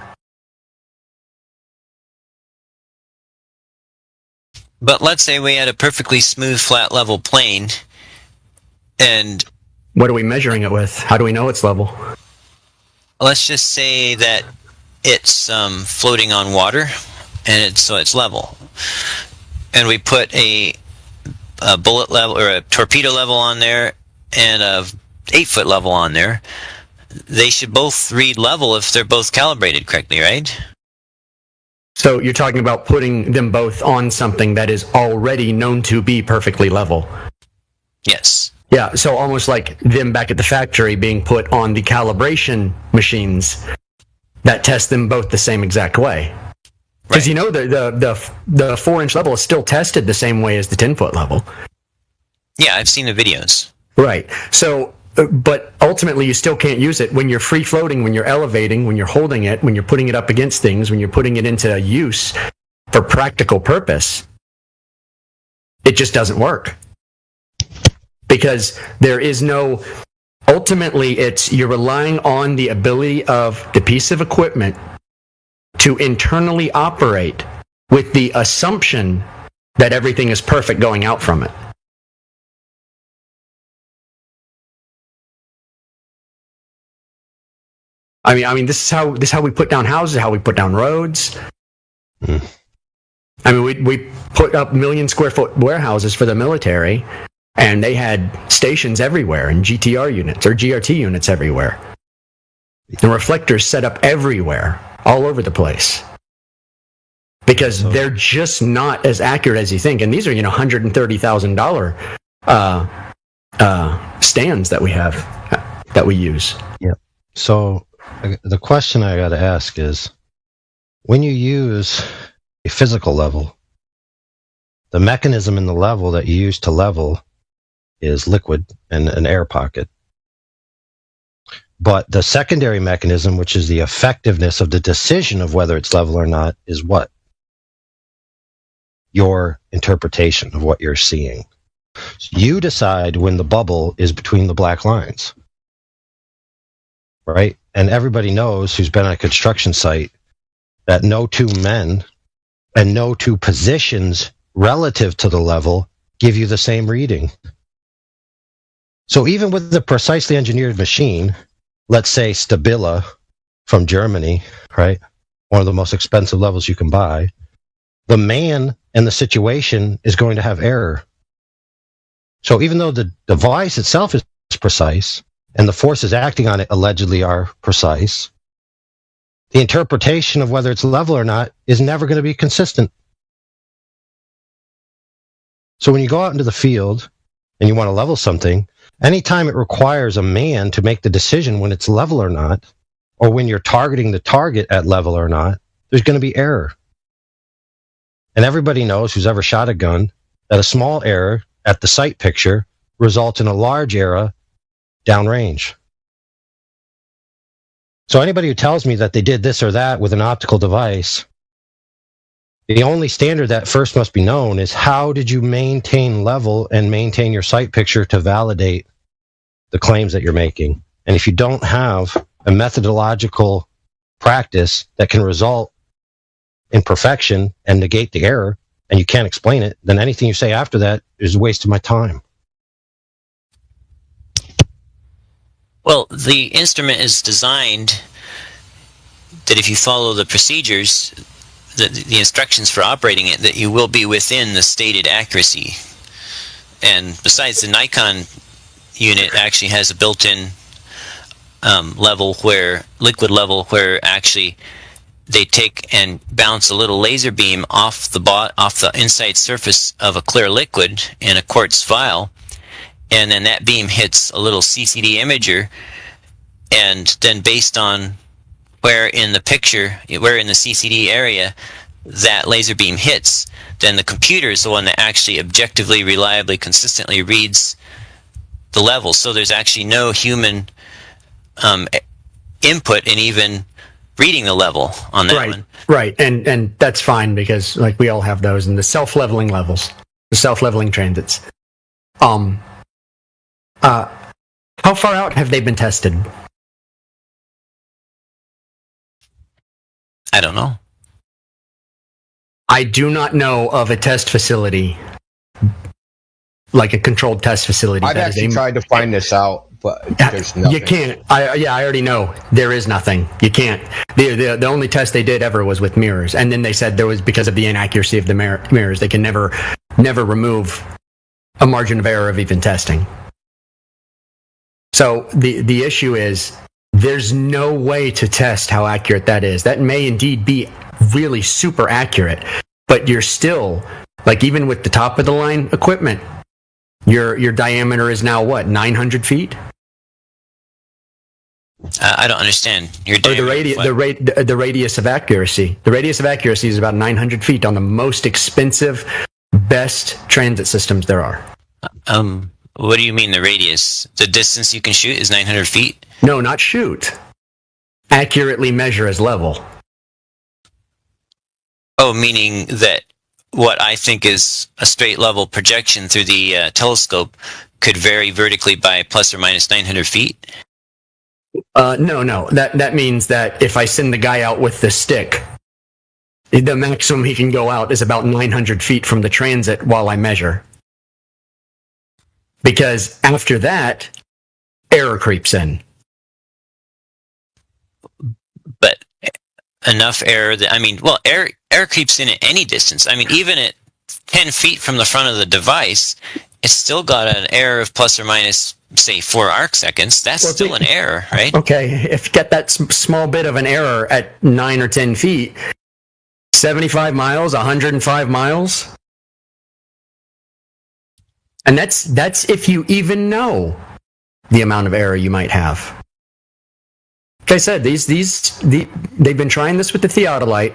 But let's say we had a perfectly smooth, flat, level plane, and what are we measuring it with? How do we know it's level? let's just say that it's floating on water, and so it's level. And we put a bullet level or a torpedo level on there, and a 8-foot level on there. They should both read level if they're both calibrated correctly, right? So you're talking about putting them both on something that is already known to be perfectly level. Yes. Yeah, so almost like them back at the factory being put on the calibration machines that test them both the same exact way. Because you know the 4-inch level is still tested the same way as the 10-foot level. Yeah, I've seen the videos. Right. So, but ultimately you still can't use it when you're free floating, when you're elevating, when you're holding it, when you're putting it up against things, when you're putting it into use for practical purpose. It just doesn't work. Because there is no, ultimately you're relying on the ability of the piece of equipment to internally operate with the assumption that everything is perfect going out from it. I mean, this is how we put down houses, how we put down roads. I mean, we put up 1 million square foot warehouses for the military, and they had stations everywhere and GTR units or GRT units everywhere. And reflectors set up everywhere, all over the place. Because they're just not as accurate as you think. And these are, $130,000 stands that we have, that we use. Yeah. So the question I got to ask is, when you use a physical level, the mechanism in the level that you use to level is liquid and an air pocket. But the secondary mechanism, which is the effectiveness of the decision of whether it's level or not, is what? Your interpretation of what you're seeing. So you decide when the bubble is between the black lines. Right? And everybody knows who's been on a construction site that no two men and no two positions relative to the level give you the same reading. So even with the precisely engineered machine, let's say Stabila from Germany, right? One of the most expensive levels you can buy, the man and the situation is going to have error. So even though the device itself is precise, and the forces acting on it allegedly are precise, the interpretation of whether it's level or not is never going to be consistent. So when you go out into the field and you want to level something, anytime it requires a man to make the decision when it's level or not, or when you're targeting the target at level or not, there's going to be error. And everybody knows who's ever shot a gun that a small error at the sight picture results in a large error downrange. So anybody who tells me that they did this or that with an optical device, the only standard that first must be known is how did you maintain level and maintain your sight picture to validate the claims that you're making. And if you don't have a methodological practice that can result in perfection and negate the error, and you can't explain it, then anything you say after that is a waste of my time. Well, the instrument is designed that if you follow the procedures, the instructions for operating it, that you will be within the stated accuracy. And besides, the Nikon unit actually has a built-in level where, liquid level, where actually they take and bounce a little laser beam off the inside surface of a clear liquid in a quartz vial, and then that beam hits a little CCD imager, and then based on where in the picture, where in the CCD area that laser beam hits, then the computer is the one that actually objectively, reliably, consistently reads the level. So there's actually no human input in even reading the level on that one. Right, and that's fine because like we all have those, and the self-leveling levels, the self-leveling transits. How far out have they been tested? I don't know. I do not know of a test facility, like a controlled test facility. I've actually tried to find this out, but there's nothing. You can't. I already know there is nothing. You can't. The only test they did ever was with mirrors, and then they said there was because of the inaccuracy of the mirrors. They can never remove a margin of error of even testing. So the issue is there's no way to test how accurate that is. That may indeed be really super accurate, but you're still, like, even with the top of the line equipment, your diameter is now what, 900 feet? I don't understand. Or the radius of accuracy. The radius of accuracy is about 900 feet on the most expensive, best transit systems there are. What do you mean the radius? The distance you can shoot is 900 feet? No, not shoot. Accurately measure as level. Oh, meaning that what I think is a straight level projection through the telescope could vary vertically by plus or minus 900 feet? No. That means that if I send the guy out with the stick, the maximum he can go out is about 900 feet from the transit while I measure. Because after that, error creeps in. But enough error that, error creeps in at any distance. I mean, even at 10 feet from the front of the device, it's still got an error of plus or minus, say, 4 arc seconds. That's still an error, right? Okay, if you get that small bit of an error at 9 or 10 feet, 75 miles, 105 miles. And that's if you even know the amount of error you might have. Like I said, they've been trying this with the theodolite,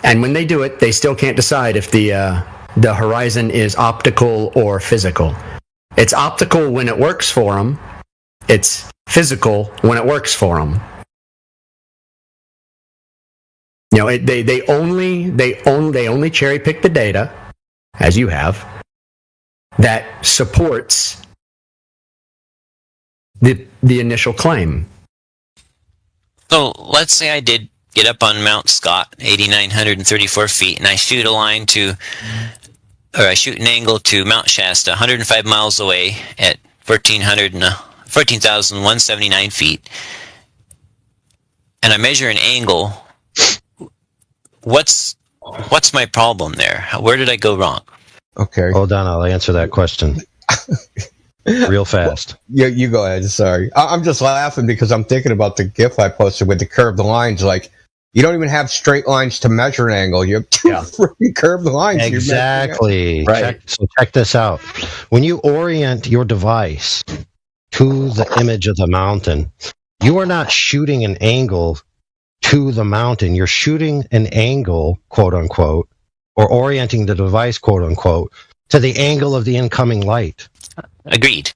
and when they do it, they still can't decide if the horizon is optical or physical. It's optical when it works for them. It's physical when it works for them. You know, they only cherry pick the data, as you have, that supports the initial claim. So let's say I did get up on Mount Scott, 8,934 feet, and I shoot I shoot an angle to Mount Shasta, 105 miles away at 14,179 feet, and I measure an angle. What's my problem there? Where did I go wrong? Okay. Hold on, I'll answer that question real fast. You go ahead. Sorry. I'm just laughing because I'm thinking about the GIF I posted with the curved lines. Like, you don't even have straight lines to measure an angle. You have two freaking curved lines. Exactly. Right. Check this out. When you orient your device to the image of the mountain, you are not shooting an angle to the mountain. You're shooting an angle, quote unquote, or orienting the device, quote unquote, to the angle of the incoming light. Agreed.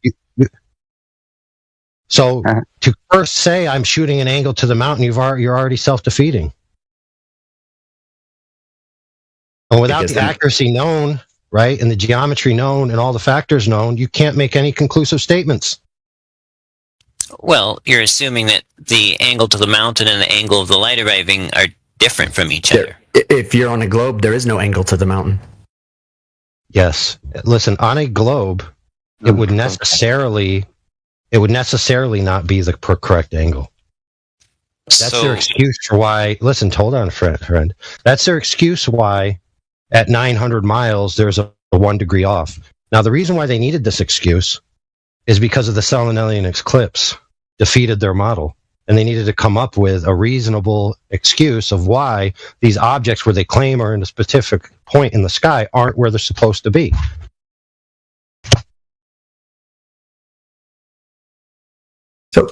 So to first say I'm shooting an angle to the mountain, you're already self-defeating. And without the accuracy known, right, and the geometry known and all the factors known, you can't make any conclusive statements. Well, you're assuming that the angle to the mountain and the angle of the light arriving are different from each other. If you're on a globe, there is no angle to the mountain. Yes. Listen, on a globe, it would necessarily not be the correct angle. That's their excuse for why. Listen, hold on, friend. That's their excuse why at 900 miles there's a 1 degree off. Now, the reason why they needed this excuse is because of the Selenelian eclipse defeated their model, and they needed to come up with a reasonable excuse of why these objects where they claim are in a specific point in the sky aren't where they're supposed to be. So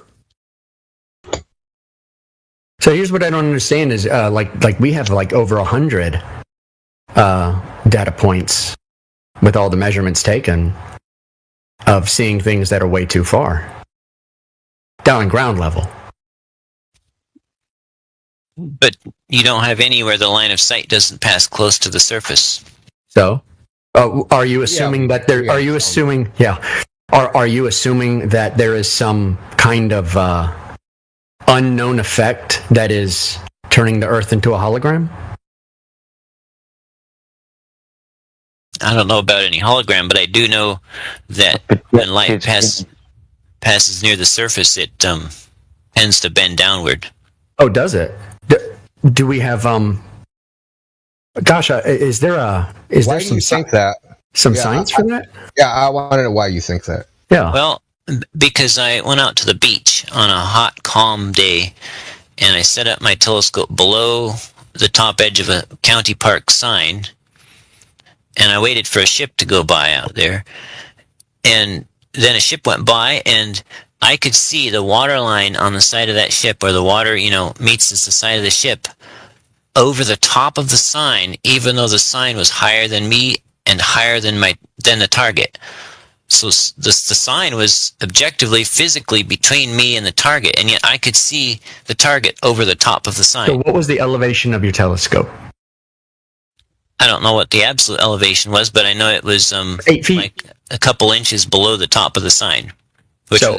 here's what I don't understand is like we have like over 100 data points with all the measurements taken of seeing things that are way too far down on ground level. But you don't have any where the line of sight doesn't pass close to the surface. So, are you assuming that there? Are you assuming? Yeah. Are you assuming that there is some kind of unknown effect that is turning the Earth into a hologram? I don't know about any hologram, but I do know that when light passes near the surface, it tends to bend downward. Oh, does it? Do we have Gosh, is there Why do you think that? Some science for that? Yeah, I want to know why you think that. Yeah. Well, because I went out to the beach on a hot, calm day, and I set up my telescope below the top edge of a county park sign, and I waited for a ship to go by out there, and then a ship went by, and I could see the water line on the side of that ship, where the water, meets the side of the ship, over the top of the sign, even though the sign was higher than me and higher than the target. So the sign was objectively, physically between me and the target, and yet I could see the target over the top of the sign. So what was the elevation of your telescope? I don't know what the absolute elevation was, but I know it was 8 feet, like a couple inches below the top of the sign. So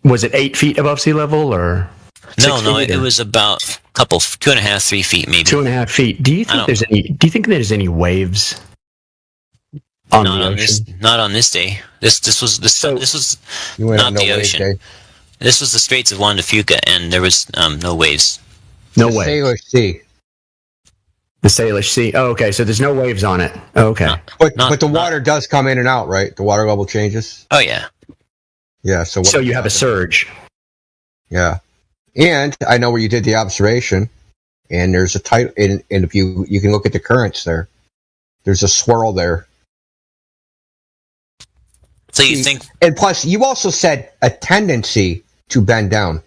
was it 8 feet above sea level, or? No, it was about 2.5, 3 feet maybe. 2.5 feet. Do you think there's any waves on the ocean? Not on this day. This was not the ocean. This was the Straits of Juan de Fuca, and there was no waves. No waves. Salish Sea. The Salish Sea. Oh, okay. So there's no waves on it. Oh, okay. But the water does come in and out, right? The water level changes. Oh yeah. Yeah. So you have a surge. Yeah. And I know where you did the observation, and there's a tight. And if you can look at the currents there, there's a swirl there. So you think? And plus, you also said a tendency to bend down.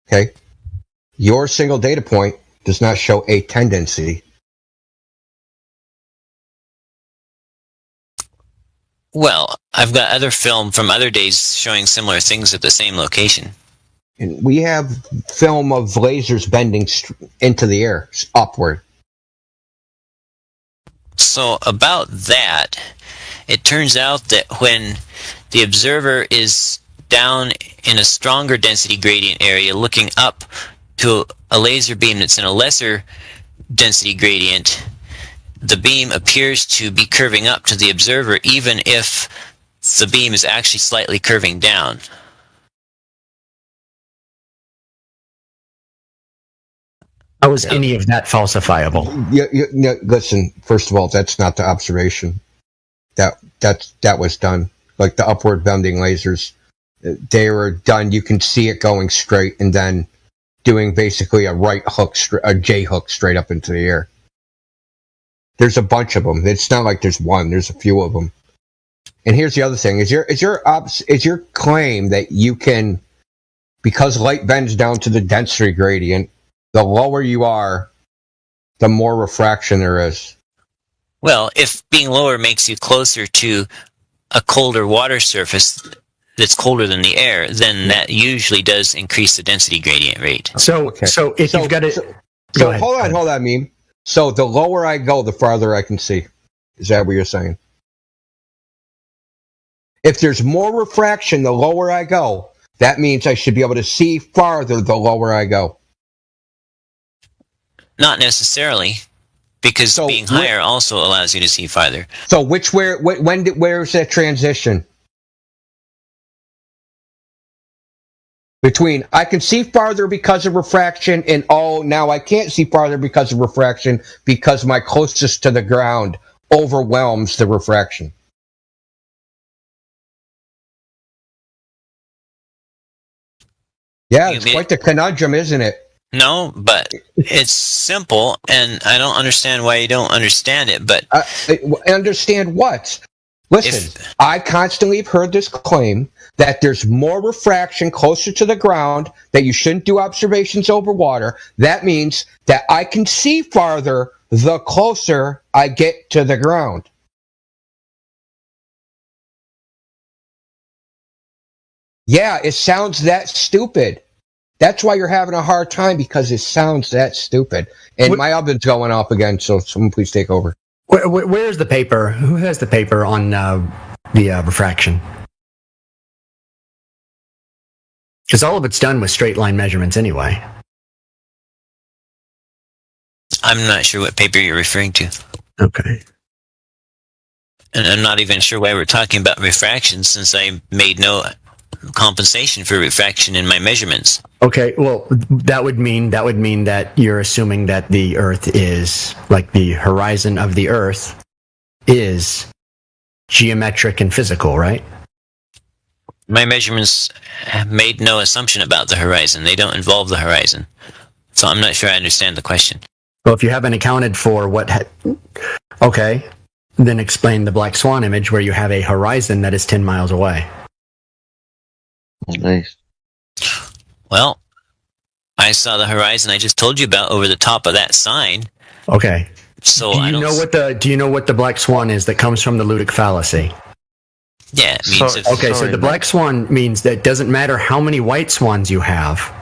Okay. Your single data point does not show a tendency. Well, I've got other film from other days showing similar things at the same location. And we have film of lasers bending into the air, upward. So about that, it turns out that when the observer is down in a stronger density gradient area looking up to a laser beam that's in a lesser density gradient, the beam appears to be curving up to the observer even if the beam is actually slightly curving down. How is any of that falsifiable? Listen, first of all, that's not the observation. That was done. Like the upward bending lasers, they were done. You can see it going straight and then doing basically a right hook, a J hook straight up into the air. There's a bunch of them. It's not like there's one. There's a few of them. And here's the other thing: is your claim that you can, because light bends down to the density gradient, the lower you are, the more refraction there is. Well, if being lower makes you closer to a colder water surface that's colder than the air, then that usually does increase the density gradient rate. So if you've got it... So hold on, Meme. So the lower I go, the farther I can see. Is that what you're saying? If there's more refraction, the lower I go, that means I should be able to see farther the lower I go. Not necessarily, because being higher also allows you to see farther. So where's that transition? Between I can see farther because of refraction and now I can't see farther because of refraction because my closest to the ground overwhelms the refraction. Yeah, it's quite the conundrum, isn't it? No, but it's simple, and I don't understand why you don't understand it. But understand what? Listen, I constantly have heard this claim that there's more refraction closer to the ground, that you shouldn't do observations over water. That means that I can see farther the closer I get to the ground. Yeah, it sounds that stupid. That's why you're having a hard time, because it sounds that stupid. And my oven's going off again, so someone please take over. Where's the paper? Who has the paper on the refraction? Because all of it's done with straight line measurements anyway. I'm not sure what paper you're referring to. Okay. And I'm not even sure why we're talking about refraction, since I made no compensation for refraction in my measurements. Okay, well, that would mean that you're assuming that the Earth is, like, the horizon of the Earth is geometric and physical, right? My measurements made no assumption about the horizon. They don't involve the horizon. So I'm not sure I understand the question. Well, if you haven't accounted for okay, then explain the black swan image where you have a horizon that is 10 miles away. Nice. Well, I saw the horizon I just told you about over the top of that sign. Okay. So do you know what the black swan is that comes from the ludic fallacy? Yeah, it means so the black swan means that it doesn't matter how many white swans you have.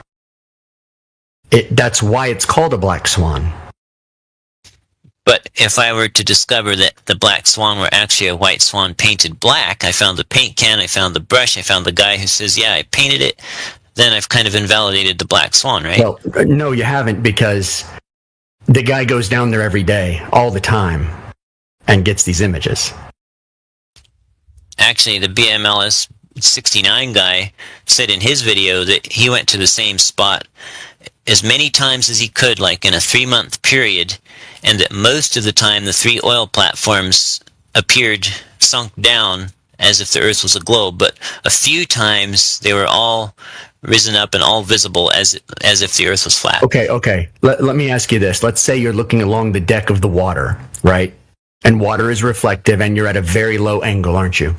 That's why it's called a black swan. But if I were to discover that the black swan were actually a white swan painted black, I found the paint can, I found the brush, I found the guy who says, yeah, I painted it, then I've kind of invalidated the black swan, right? Well, no, you haven't, because the guy goes down there every day, all the time, and gets these images. Actually, the BMLS 69 guy said in his video that he went to the same spot as many times as he could, like in a 3-month period, and that most of the time the 3 oil platforms appeared sunk down as if the Earth was a globe, but a few times they were all risen up and all visible as if the Earth was flat. Okay. Let me ask you this. Let's say you're looking along the deck of the water, right? And water is reflective, and you're at a very low angle, aren't you?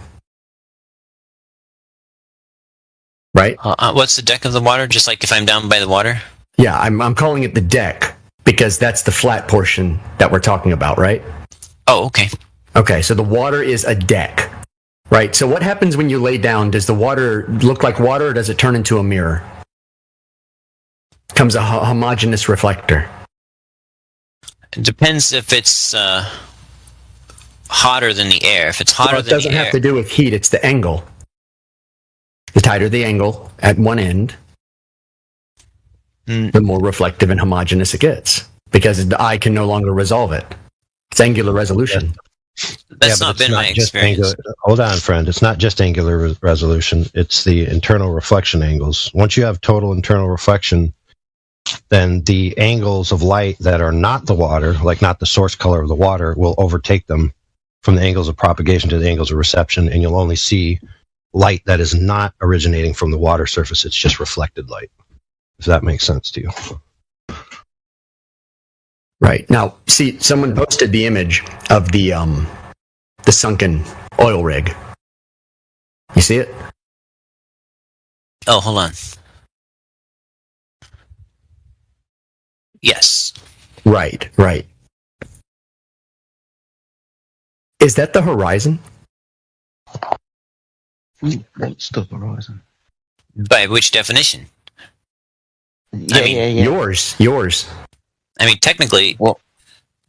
Right? What's the deck of the water? Just like if I'm down by the water? Yeah, I'm calling it the deck because that's the flat portion that we're talking about, right? Oh, okay. Okay, so the water is a deck, right? So what happens when you lay down? Does the water look like water, or does it turn into a mirror? Comes a homogeneous reflector. It depends if it's hotter than the air. If it's hotter than the air... It doesn't have to do with heat, it's the angle. The tighter the angle at one end, the more reflective and homogeneous it gets, because the eye can no longer resolve it. It's angular resolution. That's not been my experience. Hold on, friend. It's not just angular resolution. It's the internal reflection angles. Once you have total internal reflection, then the angles of light that are not the water, like not the source color of the water, will overtake them from the angles of propagation to the angles of reception, and you'll only see light that is not originating from the water surface. It's just reflected light. If that makes sense to you. Right. Now, see, someone posted the image of the sunken oil rig. You see it? Oh, hold on. Yes. Right. Is that the horizon? What's the horizon? By which definition? Yeah. Yours. I mean, technically,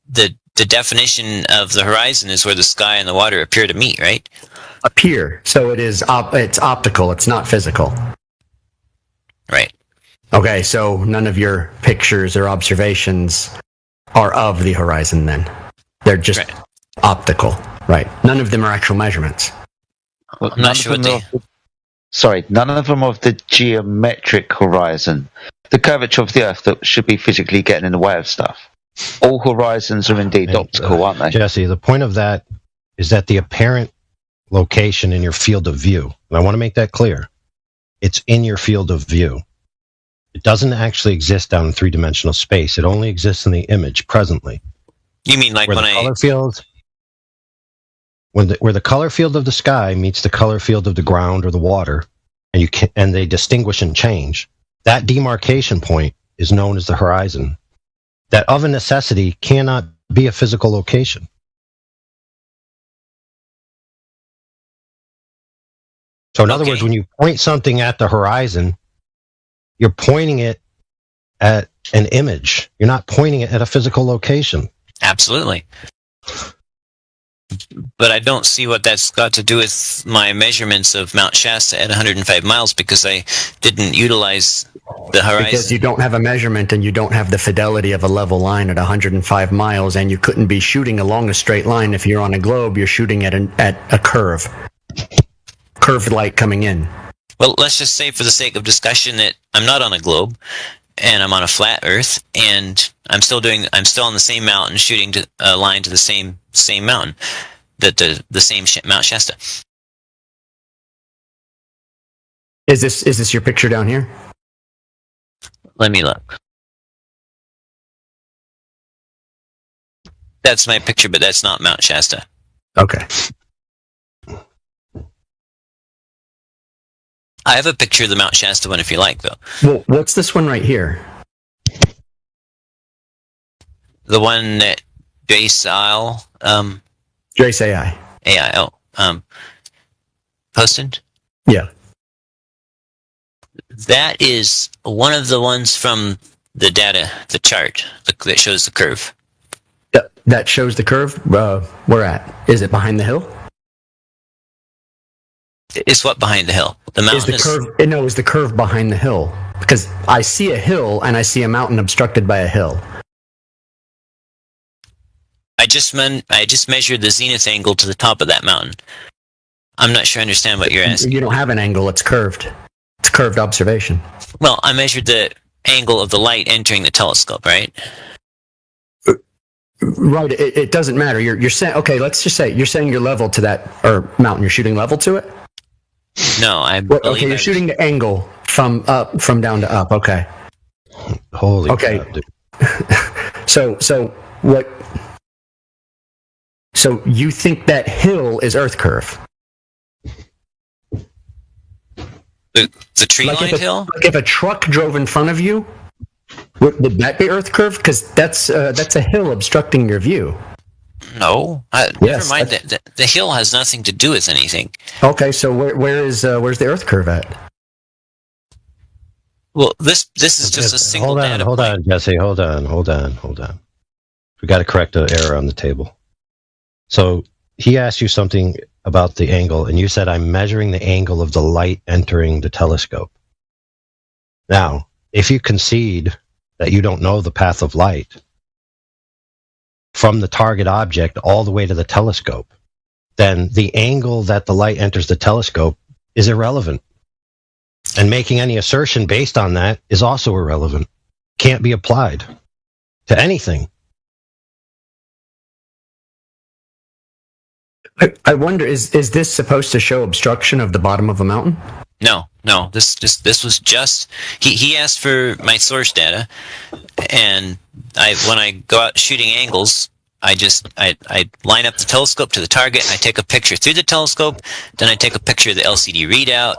the definition of the horizon is where the sky and the water appear to meet, right? Appear. So it is. It's optical. It's not physical. Right. Okay. So none of your pictures or observations are of the horizon. Then they're just optical. Right. None of them are actual measurements. I'm not sure what they... Sorry, none of them of the geometric horizon. The curvature of the Earth that should be physically getting in the way of stuff. All horizons are indeed optical, aren't they? Jesse, the point of that is that the apparent location in your field of view, and I want to make that clear, it's in your field of view. It doesn't actually exist down in 3-dimensional space. It only exists in the image presently. You mean like where when the color field, where the color field of the sky meets the color field of the ground or the water, and they distinguish and change. That demarcation point is known as the horizon. That of a necessity cannot be a physical location. So in other words, when you point something at the horizon, you're pointing it at an image. You're not pointing it at a physical location. Absolutely. But I don't see what that's got to do with my measurements of Mount Shasta at 105 miles because I didn't utilize the horizon. Because you don't have a measurement and you don't have the fidelity of a level line at 105 miles, and you couldn't be shooting along a straight line. If you're on a globe, you're shooting at a curve. Curved light coming in. Well, let's just say for the sake of discussion that I'm not on a globe and I'm on a flat Earth, and I'm still on the same mountain, shooting to a line to the same mountain, the same Mount Shasta. Is this your picture down here? Let me look. That's my picture, but that's not Mount Shasta. Okay. I have a picture of the Mount Shasta one if you like, though. Well, what's this one right here? The one that Jace Isle, Jace AI. Posted? Yeah. That is one of the ones from the data, the chart that shows the curve. That shows the curve? Where at? Is it behind the hill? It's what behind the hill? The mountain is the curve behind the hill? Because I see a hill and I see a mountain obstructed by a hill. I just measured the zenith angle to the top of that mountain. I'm not sure I understand what you're asking. You don't have an angle, it's curved. It's curved observation. Well, I measured the angle of the light entering the telescope, right? Right, it doesn't matter. You're saying, okay, let's just say you're saying you're level to that mountain. You're shooting level to it? No, okay, you're shooting the angle from down to up. Okay. Holy crap, dude. So what? So you think that hill is Earth curve? The tree-lined hill? Like if a truck drove in front of you, would that be Earth curve? Because that's a hill obstructing your view. No, never mind. The hill has nothing to do with anything. Okay, so where's the Earth curve at? Well, this is just a single data Hold on, Jesse. Hold on. We got to correct an error on the table. So he asked you something about the angle, and you said, I'm measuring the angle of the light entering the telescope. Now, if you concede that you don't know the path of light from the target object all the way to the telescope, then the angle that the light enters the telescope is irrelevant. And making any assertion based on that is also irrelevant. Can't be applied to anything. I wonder, is this supposed to show obstruction of the bottom of a mountain? No. This was just he asked for my source data, and when I go out shooting angles, I line up the telescope to the target. I take a picture through the telescope, then I take a picture of the LCD readout.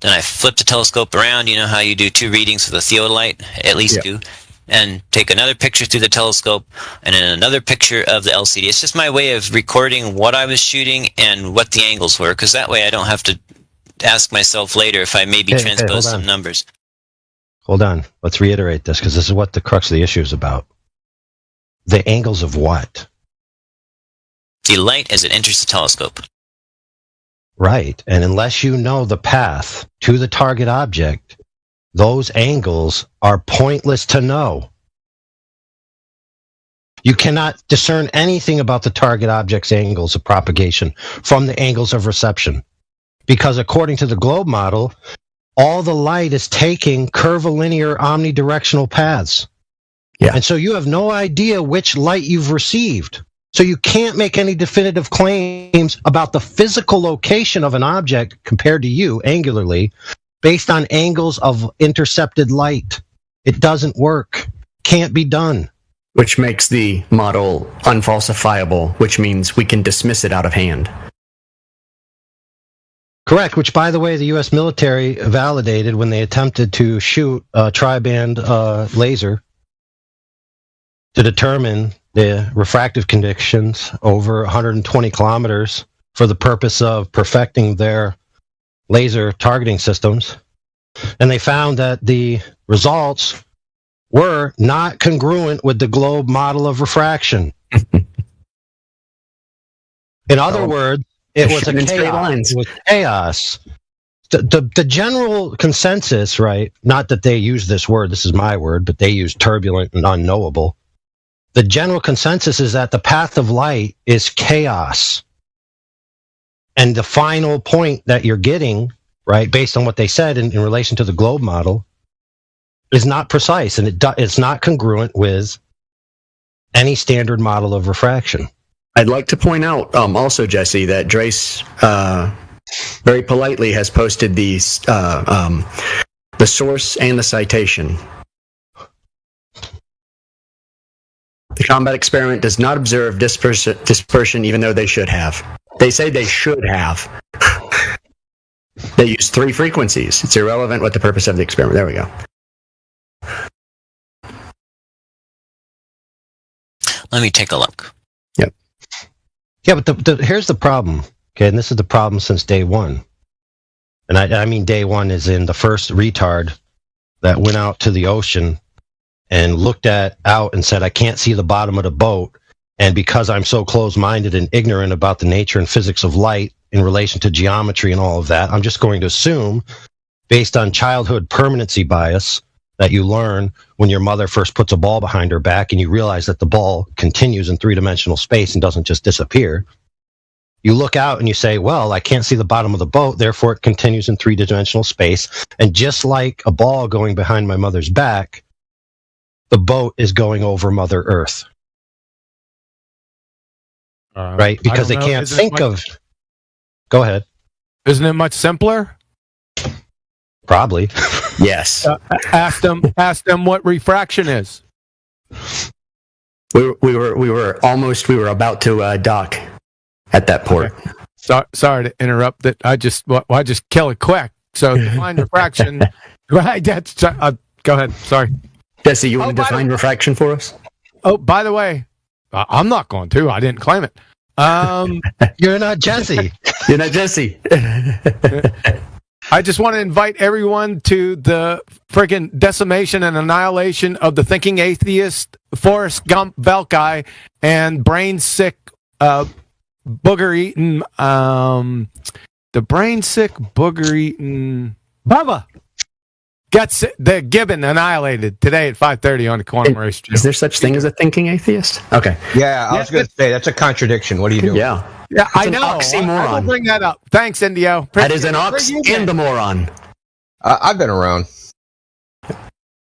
Then I flip the telescope around. You know how you do two readings with a theodolite, at least two, and take another picture through the telescope, and then another picture of the LCD. It's just my way of recording what I was shooting and what the angles were, because that way I don't have to ask myself later if I maybe transpose some numbers. Hold on. Let's reiterate this, because this is what the crux of the issue is about. The angles of what? The light as it enters the telescope. Right. And unless you know the path to the target object, those angles are pointless to know. You cannot discern anything about the target object's angles of propagation from the angles of reception. Because according to the globe model, all the light is taking curvilinear omnidirectional paths. Yeah. And so you have no idea which light you've received. So you can't make any definitive claims about the physical location of an object compared to you angularly based on angles of intercepted light. It doesn't work. Can't be done. Which makes the model unfalsifiable, which means we can dismiss it out of hand. Correct, which, by the way, the U.S. military validated when they attempted to shoot a tri-band laser to determine the refractive conditions over 120 kilometers for the purpose of perfecting their laser targeting systems. And they found that the results were not congruent with the globe model of refraction. In other words, it was a chaos. It was chaos. The general consensus, right? Not that they use this word, this is my word, but they use turbulent and unknowable. The general consensus is that the path of light is chaos. And the final point that you're getting, right, based on what they said in relation to the globe model, is not precise, and it's not congruent with any standard model of refraction. I'd like to point out also, Jesse, that Drace very politely has posted the source and the citation. The combat experiment does not observe dispersion, even though they should have. They say they should have. They use 3 frequencies. It's irrelevant what the purpose of the experiment. There we go. Let me take a look. Yep. Yeah, but here's the problem. Okay, and this is the problem since day one. And I mean day one is in the first retard that went out to the ocean and looked out and said, I can't see the bottom of the boat. And because I'm so closed-minded and ignorant about the nature and physics of light in relation to geometry and all of that, I'm just going to assume, based on childhood permanency bias, that you learn when your mother first puts a ball behind her back and you realize that the ball continues in 3-dimensional space and doesn't just disappear. You look out and you say, well, I can't see the bottom of the boat, therefore it continues in 3-dimensional space. And just like a ball going behind my mother's back, the boat is going over Mother Earth. Right? Because they can't think of... Go ahead. Isn't it much simpler? Probably. Yes. Ask them what refraction is. We were about to dock at that port. Okay. Sorry to interrupt. That I just kill it quick. So define refraction. Right. That's go ahead. Sorry, Jesse. You want to define refraction for us? Oh, by the way, I'm not going to. I didn't claim it. You're not Jesse. You're not Jesse. I just want to invite everyone to the friggin' decimation and annihilation of the thinking atheist, Forrest Gump Velkai, and brain sick, booger eating, the brain sick, booger eating Bubba gets the Gibbon annihilated today at 5:30 on the Quantum Race. Is there such thing as a thinking atheist? Okay. Yeah, I was going to say that's a contradiction. What are you doing? Yeah. Yeah, I know. Oxymoron. I will bring that up. Thanks, Indio. That is an ox and a moron. I've been around.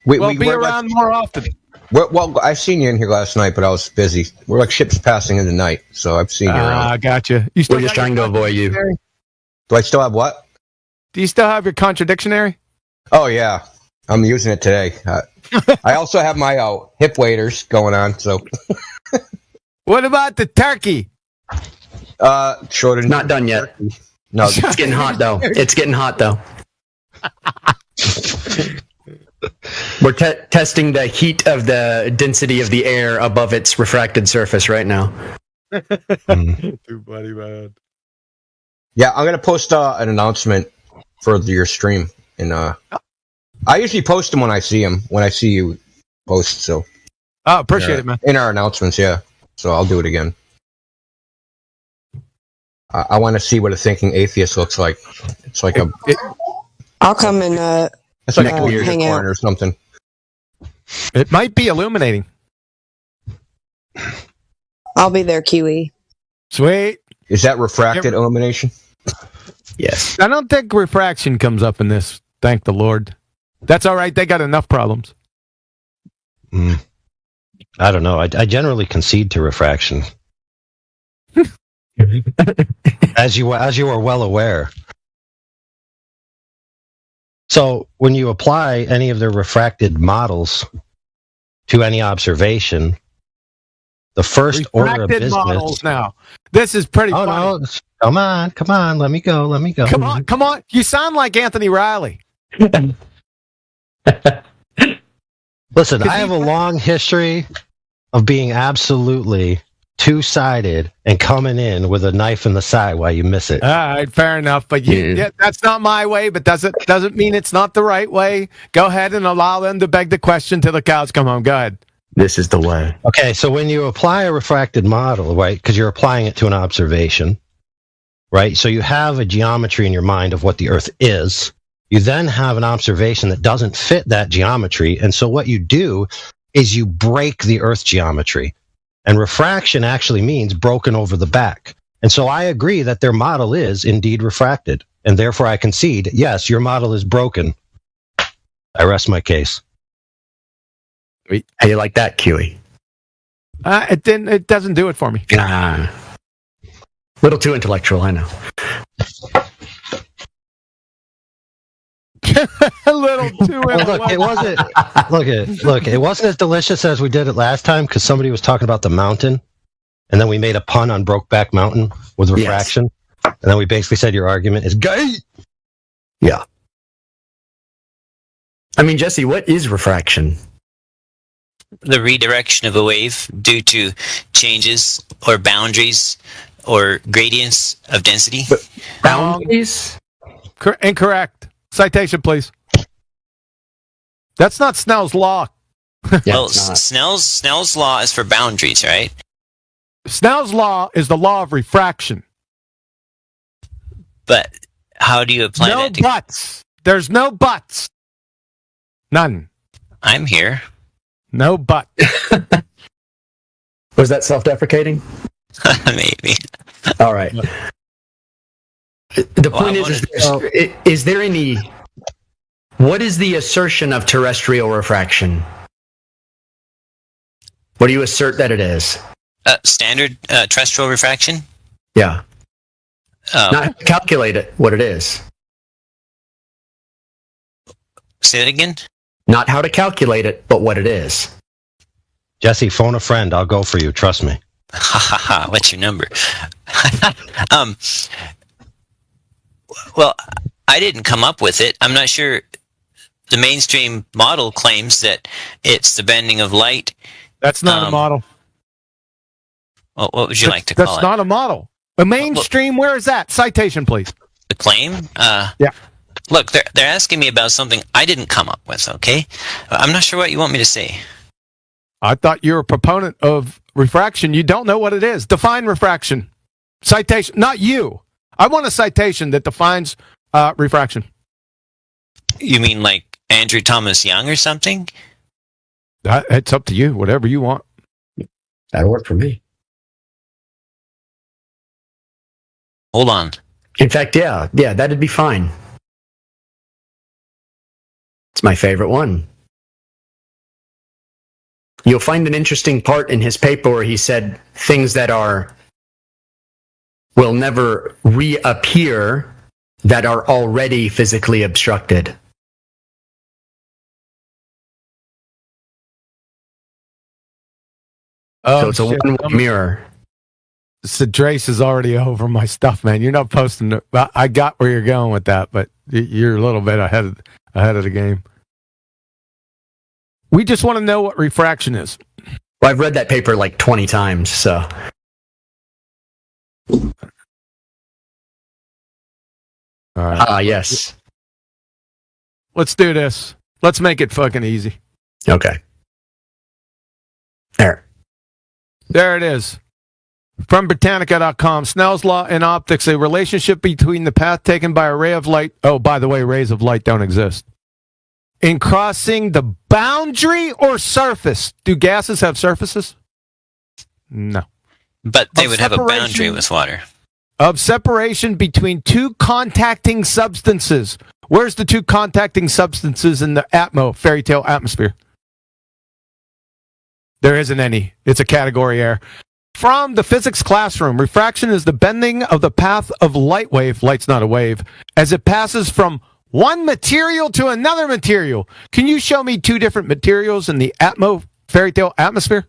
We'll be around more often. Well, I've seen you in here last night, but I was busy. We're like ships passing in the night, so I've seen you around. I got you. We're just trying to avoid you. Do I still have what? Do you still have your contradictionary? Oh, yeah. I'm using it today. I also have my hip waders going on. So, what about the turkey? Shorter. Not done yet. No, it's getting hot though. It's getting hot though. We're testing the heat of the density of the air above its refracted surface right now. Too funny, man. Yeah, I'm gonna post an announcement for your stream, and I usually post them when I see them. When I see you post, so. Oh, appreciate it, man. In our announcements, yeah. So I'll do it again. I want to see what a thinking atheist looks like. It's like I'll come and it's like a weird hang corn out. or something. It might be illuminating. I'll be there, Kiwi. Sweet. Is that refracted illumination? Yes. I don't think refraction comes up in this. Thank the Lord. That's all right. They got enough problems. I don't know. I generally concede to refraction. as you are well aware. So when you apply any of the refracted models to any observation, the first order of business. Models now. This is pretty funny. No, Come on, let me go. Come on. You sound like Anthony Riley. Listen, I have a long history of being absolutely two-sided and coming in with a knife in the side while you miss it. All right, fair enough. But that's not my way, but doesn't mean it's not the right way. Go ahead and allow them to beg the question till the cows come home. Go ahead. This is the way. Okay, so when you apply a refracted model, right, because you're applying it to an observation, right? So you have a geometry in your mind of what the Earth is. You then have an observation that doesn't fit that geometry. And so what you do is you break the Earth geometry. And refraction actually means broken over the back. And so I agree that their model is indeed refracted. And therefore I concede, yes, your model is broken. I rest my case. How you like that, QE? It doesn't do it for me. Little too intellectual, I know. A little too intellectual. Look, it wasn't as delicious as we did it last time because somebody was talking about the mountain, and then we made a pun on Brokeback Mountain with refraction, and then we basically said your argument is gay. Yeah. I mean, Jesse, what is refraction? The redirection of a wave due to changes or boundaries or gradients of density. Boundaries? Incorrect. Citation, please. That's not Snell's law. Well, Snell's law is for boundaries, right? Snell's law is the law of refraction. But how do you apply that? No buts. There's no buts. None. I'm here. No but. Was that self-deprecating? Maybe. All right. The point is there any... What is the assertion of terrestrial refraction? What do you assert that it is? Standard terrestrial refraction? Yeah. Not calculate it, what it is. Say that again? Not how to calculate it, but what it is. Jesse, phone a friend. I'll go for you. Trust me. Ha ha ha. What's your number? Well, I didn't come up with it. I'm not sure. The mainstream model claims that it's the bending of light. That's not a model. Well, what would you like to call it? That's not a model. A mainstream, where is that? Citation, please. The claim? Yeah. Look, they're asking me about something I didn't come up with, okay? I'm not sure what you want me to say. I thought you're a proponent of refraction. You don't know what it is. Define refraction. Citation. Not you. I want a citation that defines refraction. You mean like Andrew Thomas Young or something? It's up to you. Whatever you want. That'll work for me. Hold on. In fact, yeah, that'd be fine. It's my favorite one. You'll find an interesting part in his paper where he said things that will never reappear that are already physically obstructed. So it's a one-way mirror. So Drace is already over my stuff, man. You're not posting it. I got where you're going with that, but you're a little bit ahead of the game. We just want to know what refraction is. Well, I've read that paper like 20 times, so. All right. Yes. Let's do this. Let's make it fucking easy. Okay. There it is. From Britannica.com, Snell's law in optics, a relationship between the path taken by a ray of light. Oh, by the way, rays of light don't exist. In crossing the boundary or surface. Do gases have surfaces? No. But they would have a boundary with water. Of separation between two contacting substances. Where's the two contacting substances in the fairy tale atmosphere? There isn't any. It's a category error. From the physics classroom, refraction is the bending of the path of light wave, light's not a wave, as it passes from one material to another material. Can you show me two different materials in the fairy tale atmosphere?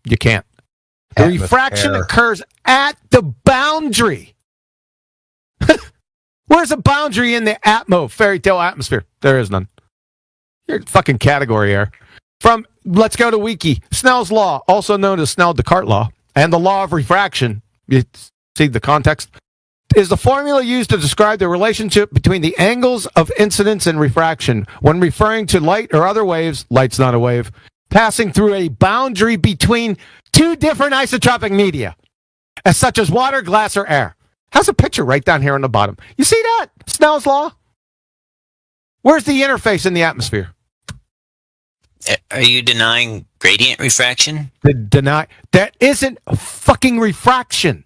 You can't. The refraction occurs at the boundary. Where's a boundary in the fairy tale atmosphere? There is none. You're fucking category error. Let's go to Wiki. Snell's law, also known as Snell-Descartes law, and the law of refraction. You see the context? Is the formula used to describe the relationship between the angles of incidence and refraction when referring to light or other waves, light's not a wave, passing through a boundary between two different isotropic media, as such as water, glass, or air. Has a picture right down here on the bottom. You see that? Snell's law? Where's the interface in the atmosphere? Are you denying gradient refraction? That isn't fucking refraction.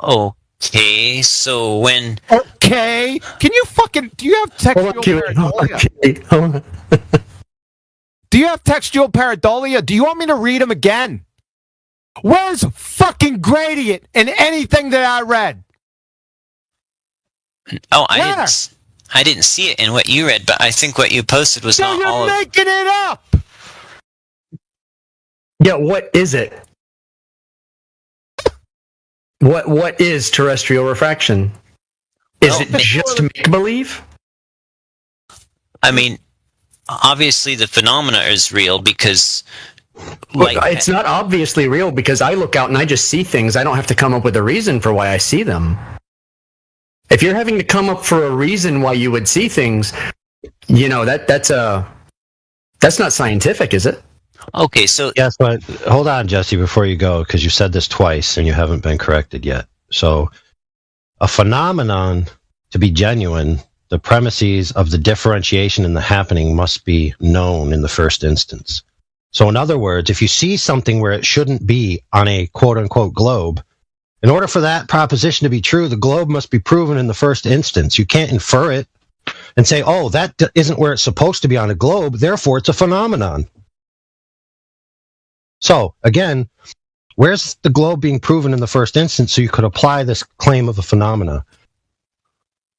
Okay, so when... Okay, can you fucking... Do you have textual pareidolia? Do you have textual pareidolia? Do you want me to read them again? Where's fucking gradient in anything that I read? I didn't see it in what you read, but I think what you posted was not all of... You're making it up! Yeah, what is it? What is terrestrial refraction? Is it just make-believe? I mean, obviously the phenomena is real because... it's not obviously real because I look out and I just see things. I don't have to come up with a reason for why I see them. If you're having to come up for a reason why you would see things, that's not scientific, is it? Okay, so... Yes, but hold on, Jesse, before you go, because you said this twice and you haven't been corrected yet. So, a phenomenon, to be genuine, the premises of the differentiation in the happening must be known in the first instance. So, in other words, if you see something where it shouldn't be on a quote-unquote globe, in order for that proposition to be true, the globe must be proven in the first instance. You can't infer it and say, oh, that isn't where it's supposed to be on a globe, therefore it's a phenomenon. So, again, where's the globe being proven in the first instance so you could apply this claim of a phenomena?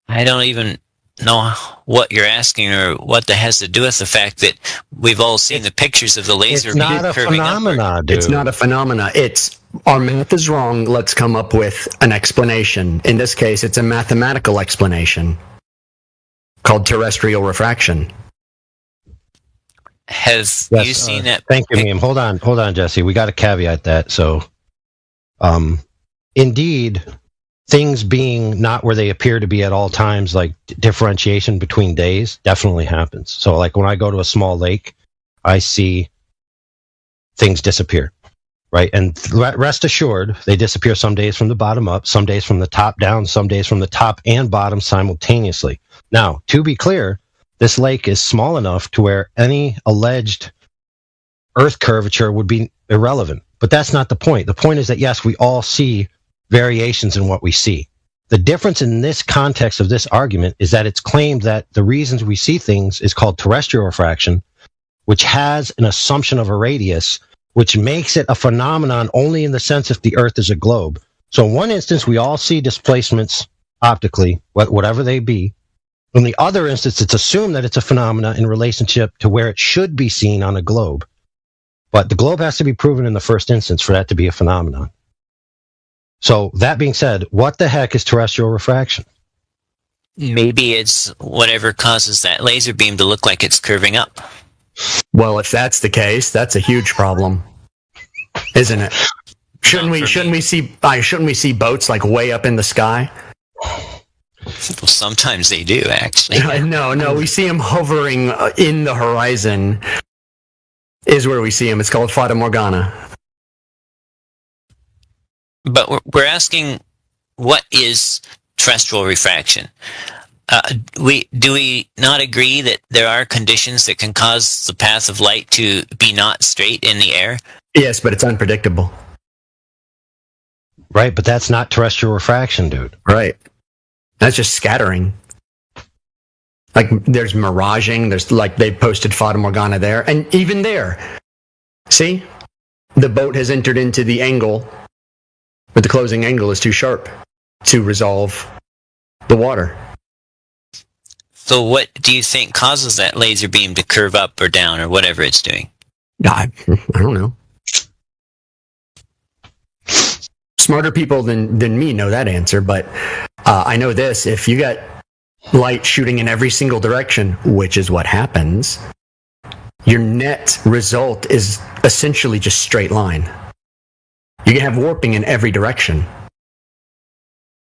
I don't even know what you're asking or what that has to do with the fact that we've all seen the pictures of the laser It's not a phenomena, dude. It's not a phenomena. Our math is wrong. Let's come up with an explanation. In this case, it's a mathematical explanation called terrestrial refraction. Have you seen that? Thank you, Meme. Hold on, Jesse. We got to caveat that. So, indeed, things being not where they appear to be at all times, like differentiation between days, definitely happens. So, like when I go to a small lake, I see things disappear, right? And rest assured, they disappear some days from the bottom up, some days from the top down, some days from the top and bottom simultaneously. Now, to be clear, this lake is small enough to where any alleged Earth curvature would be irrelevant. But that's not the point. The point is that, yes, we all see variations in what we see. The difference in this context of this argument is that it's claimed that the reasons we see things is called terrestrial refraction, which has an assumption of a radius, which makes it a phenomenon only in the sense if the Earth is a globe. So in one instance, we all see displacements optically, whatever they be. In the other instance, it's assumed that it's a phenomena in relationship to where it should be seen on a globe. But the globe has to be proven in the first instance for that to be a phenomenon. So that being said, what the heck is terrestrial refraction? Maybe it's whatever causes that laser beam to look like it's curving up. Well, if that's the case, that's a huge problem, isn't it? Shouldn't we see boats like way up in the sky? Well, sometimes they do, actually. No, we see them hovering in the horizon. Is where we see them. It's called Fata Morgana. But we're asking, what is terrestrial refraction? Do we not agree that there are conditions that can cause the path of light to be not straight in the air? Yes, but it's unpredictable. Right, but that's not terrestrial refraction, dude. Right. That's just scattering. Like, there's miraging. There's, like, they posted Fata Morgana there. And even there, see? The boat has entered into the angle, but the closing angle is too sharp to resolve the water. So what do you think causes that laser beam to curve up or down or whatever it's doing? I don't know. Smarter people than me know that answer, but I know this: if you got light shooting in every single direction, which is what happens, your net result is essentially just straight line. You can have warping in every direction.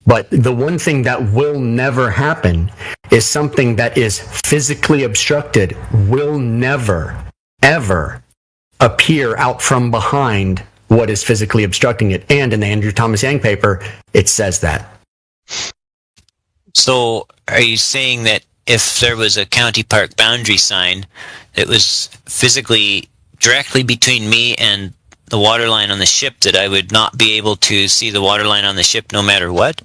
But the one thing that will never happen is something that is physically obstructed will never, ever appear out from behind what is physically obstructing it. And in the Andrew Thomas Yang paper, it says that. So are you saying that if there was a county park boundary sign that was physically directly between me and the water line on the ship, that I would not be able to see the water line on the ship no matter what?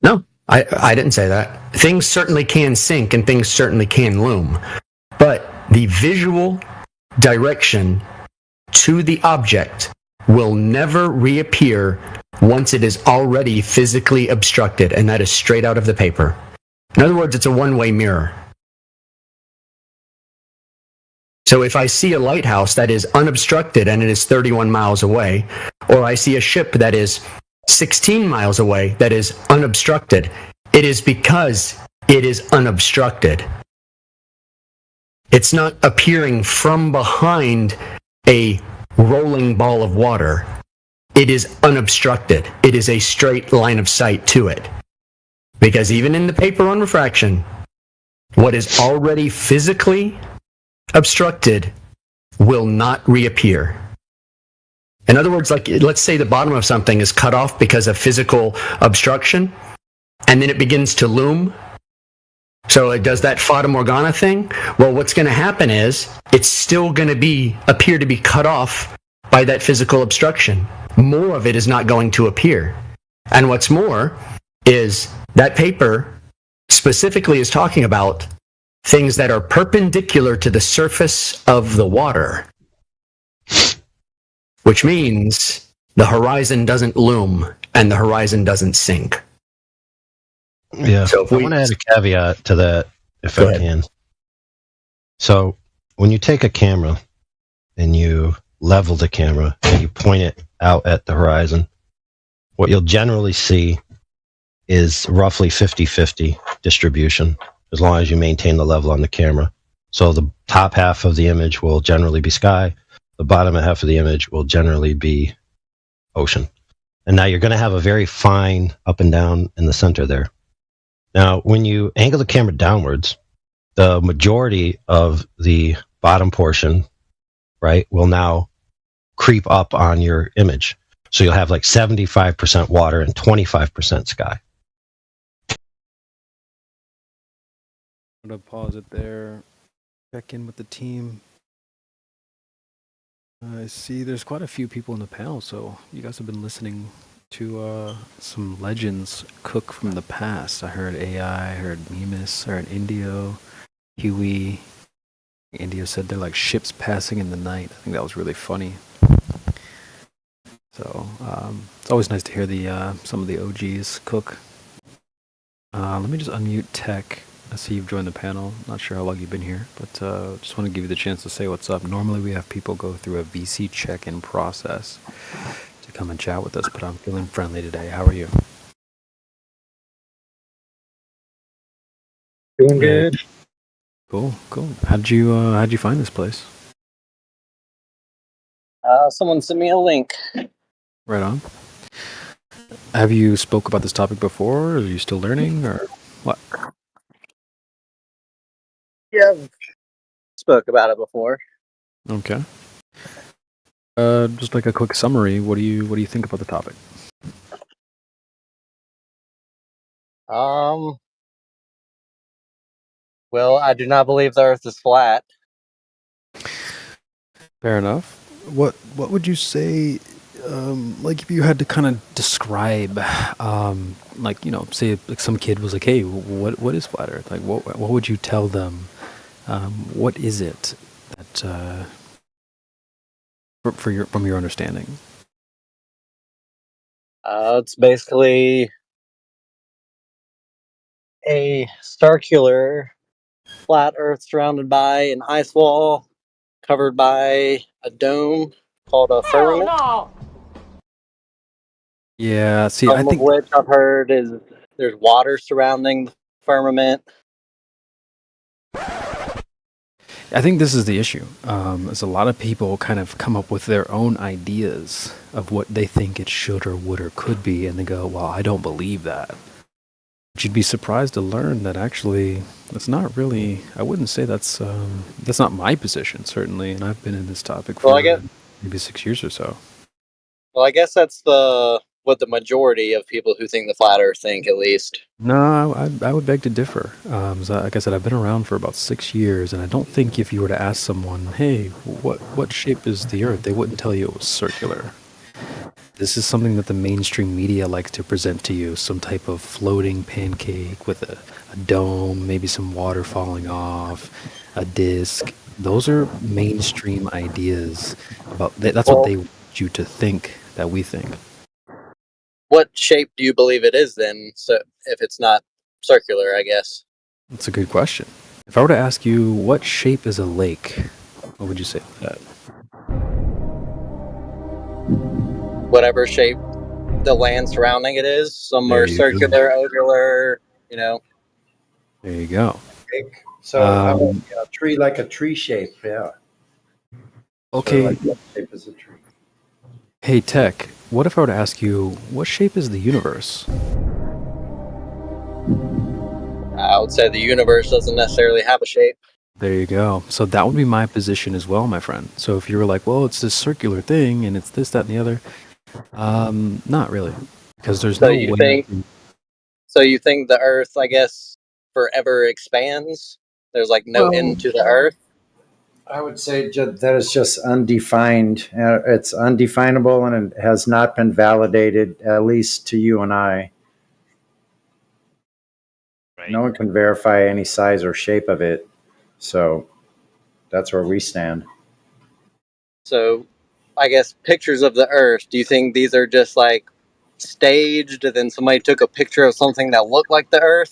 No, I didn't say that. Things certainly can sink and things certainly can loom. But the visual direction to the object will never reappear once it is already physically obstructed, and that is straight out of the paper. In other words, it's a one-way mirror. So if I see a lighthouse that is unobstructed and it is 31 miles away, or I see a ship that is 16 miles away that is unobstructed, it is because it is unobstructed. It's not appearing from behind a rolling ball of water. It is unobstructed. It is a straight line of sight to it. Because even in the paper on refraction, what is already physically obstructed will not reappear. In other words, like, let's say the bottom of something is cut off because of physical obstruction, and then it begins to loom. So it does that Fata Morgana thing. Well, what's going to happen is it's still going to appear to be cut off by that physical obstruction. More of it is not going to appear. And what's more is that paper specifically is talking about things that are perpendicular to the surface of the water, which means the horizon doesn't loom and the horizon doesn't sink. Yeah, so I want to add a caveat to that, if I can. So when you take a camera and you level the camera and you point it out at the horizon, what you'll generally see is roughly 50-50 distribution, as long as you maintain the level on the camera. So the top half of the image will generally be sky, the bottom half of the image will generally be ocean. And now you're going to have a very fine up and down in the center there. Now, when you angle the camera downwards, the majority of the bottom portion, right, will now creep up on your image. So you'll have like 75% water and 25% sky. I'm going to pause it there. Check in with the team. I see there's quite a few people in the panel, so you guys have been listening to some legends cook from the past. I heard AI, I heard Mimas, I heard Indio, Huey. Indio said they're like ships passing in the night. I think that was really funny. So it's always nice to hear the some of the OGs cook. Let me just unmute Tech. I see you've joined the panel. Not sure how long you've been here, but just want to give you the chance to say what's up. Normally we have people go through a VC check-in process to come and chat with us, but I'm feeling friendly today. How are you? Doing good. Cool, cool. How'd you find this place? Someone sent me a link. Right on. Have you spoke about this topic before? Or are you still learning, or what? Yeah, I've spoke about it before. Okay. Just like a quick summary. What do you think about the topic? Well, I do not believe the Earth is flat. Fair enough. What would you say? Like if you had to kind of describe, like, you know, say like some kid was like, "Hey, what is flat Earth?" Like, what would you tell them? What is it that from your understanding? It's basically a circular flat Earth surrounded by an ice wall, covered by a dome called a firmament. Yeah, see, I Some of think which I've heard is there's water surrounding the firmament. this is the issue. Is a lot of people kind of come up with their own ideas of what they think it should or would or could be, and they go, "Well, I don't believe that." But you'd be surprised to learn that actually that's not really. I wouldn't say that's not my position certainly, and I've been in this topic for Well, I guess maybe 6 years or so. Well, I guess that's what the majority of people who think the flat Earth think, at least. No, I would beg to differ. So like I said, I've been around for about 6 years, and I don't think if you were to ask someone, "Hey, what shape is the Earth?" they wouldn't tell you it was circular. This is something that the mainstream media likes to present to you, some type of floating pancake with a dome, maybe some water falling off, a disc. Those are mainstream ideas about. That's what they want you to think that we think. What shape do you believe it is then? So if it's not circular, I guess. That's a good question. If I were to ask you, what shape is a lake? What would you say to that? Whatever shape the land surrounding it is. Some There are you circular, ovular, you know. There you go. So how about a tree, like a tree shape? Yeah. Okay. So like what shape is a tree? Hey, Tech, what if I were to ask you, what shape is the universe? I would say the universe doesn't necessarily have a shape. There you go. So that would be my position as well, my friend. So if you were like, well, it's this circular thing and it's this, that, and the other, not really. Because there's So no you way. think the Earth, I guess, forever expands? There's like no end to the Earth? I would say that it's just undefined. It's undefinable, and it has not been validated, at least to you and I. Right. No one can verify any size or shape of it. So that's where we stand. So I guess pictures of the Earth, do you think these are just like staged and then somebody took a picture of something that looked like the Earth?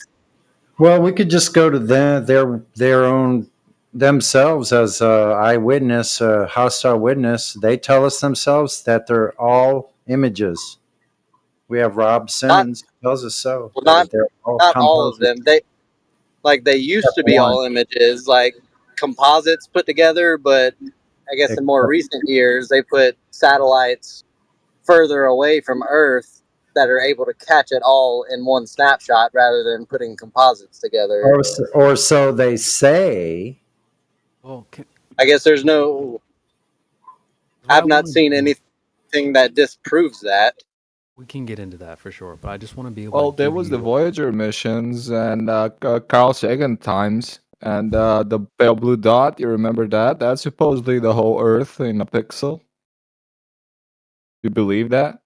Well, we could just go to their own themselves as a eyewitness, a hostile witness. They tell us themselves that they're all images. We have Rob Simmons tells us so. Well, not all of composites. them. They used to be all images, like composites put together, but I guess in more recent years they put satellites further away from Earth that are able to catch it all in one snapshot rather than putting composites together. Or so they say. Well, I guess there's no. I've not seen anything that disproves that. We can get into that for sure, but I just want to be able Well, to there give was you- the Voyager missions and Carl Sagan times and the pale blue dot. You remember that? That's supposedly the whole Earth in a pixel. You believe that?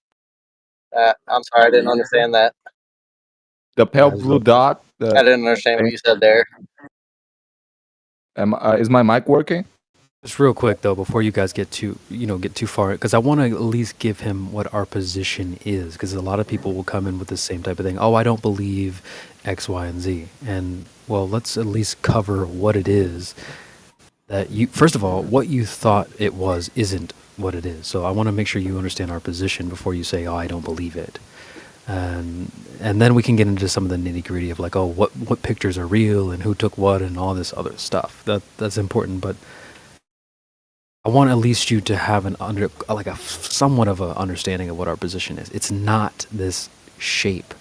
I'm sorry, I didn't understand that. The pale blue dot. I didn't understand what you said there. Is my mic working? Just real quick though, before you guys get too far, because I want to at least give him what our position is, because a lot of people will come in with the same type of thing. Oh, I don't believe X, Y, and Z, and well, let's at least cover what it is that you. First of all, what you thought it was isn't what it is. So I want to make sure you understand our position before you say, "Oh, I don't believe it," and then we can get into some of the nitty gritty of like, oh, what pictures are real and who took what and all this other stuff. That's important, but. I want at least you to have somewhat of an understanding of what our position is. It's not this shape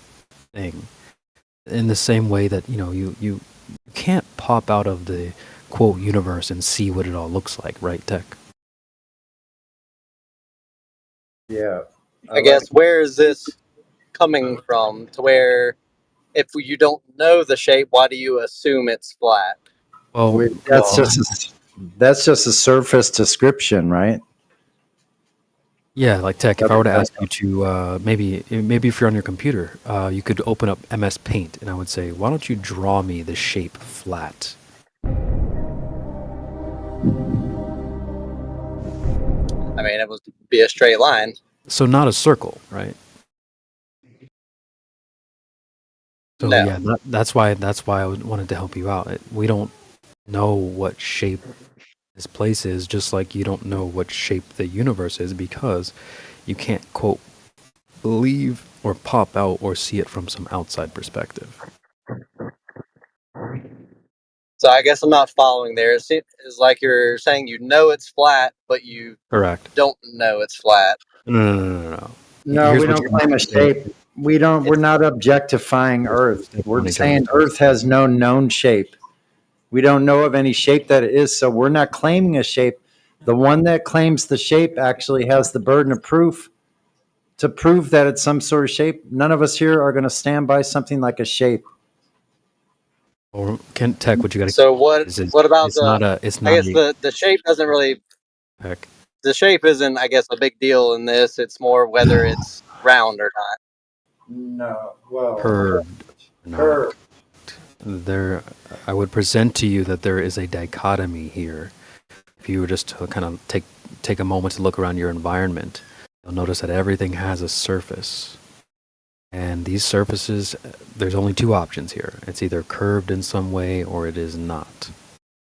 thing. In the same way that you can't pop out of the quote universe and see what it all looks like, right, Tech? Yeah. I guess where is this coming from? To where, if you don't know the shape, why do you assume it's flat? Well, that's just a surface description, right? Yeah, like Tech. If I were to ask you to maybe if you're on your computer, you could open up MS Paint, and I would say, why don't you draw me the shape flat? I mean, it would be a straight line. So not a circle, right? So No. yeah, that's why I wanted to help you out. We don't know what shape this place is, just like you don't know what shape the universe is, because you can't quote believe or pop out or see it from some outside perspective. So I guess I'm not following there. It's like you're saying you know it's flat, but you Correct. don't know it's flat. No. No, Here's we what don't you claim a understand. shape. We're not objectifying Earth. We're saying Earth has no known shape. We don't know of any shape that it is, so we're not claiming a shape. The one that claims the shape actually has the burden of proof to prove that it's some sort of shape. None of us here are going to stand by something like a shape. Or Kent Tech, what you got to. So what about it's not a. It's not I guess the shape doesn't really. Heck. The shape isn't, I guess, a big deal in this. It's more whether it's round or not. No, well, Curved. No. There, I would present to you that there is a dichotomy here. If you were just to kind of take a moment to look around your environment, you'll notice that everything has a surface. And these surfaces, there's only two options here. It's either curved in some way or it is not.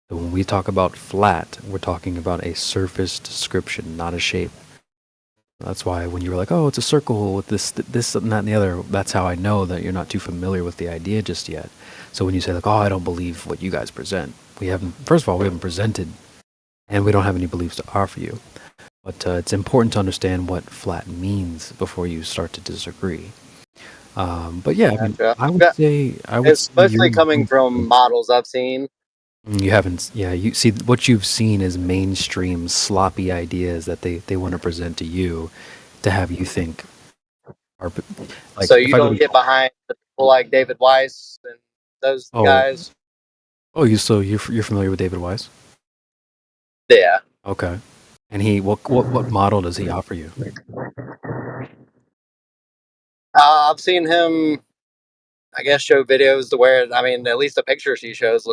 So when we talk about flat, we're talking about a surface description, not a shape. That's why when you were like, oh, it's a circle with this, and that, and the other, that's how I know that you're not too familiar with the idea just yet. So when you say like, oh, I don't believe what you guys present, first of all, we haven't presented, and we don't have any beliefs to offer you. But it's important to understand what flat means before you start to disagree. But yeah, I would say It's mostly coming from models I've seen. You haven't, yeah. You see, what you've seen is mainstream sloppy ideas that they want to present to you, to have you think. Like, so you don't get behind people like David Weiss and those guys. Oh, you're familiar with David Weiss? Yeah. Okay. And what model does he offer you? I've seen him, I guess, show videos to where, I mean, at least the pictures he shows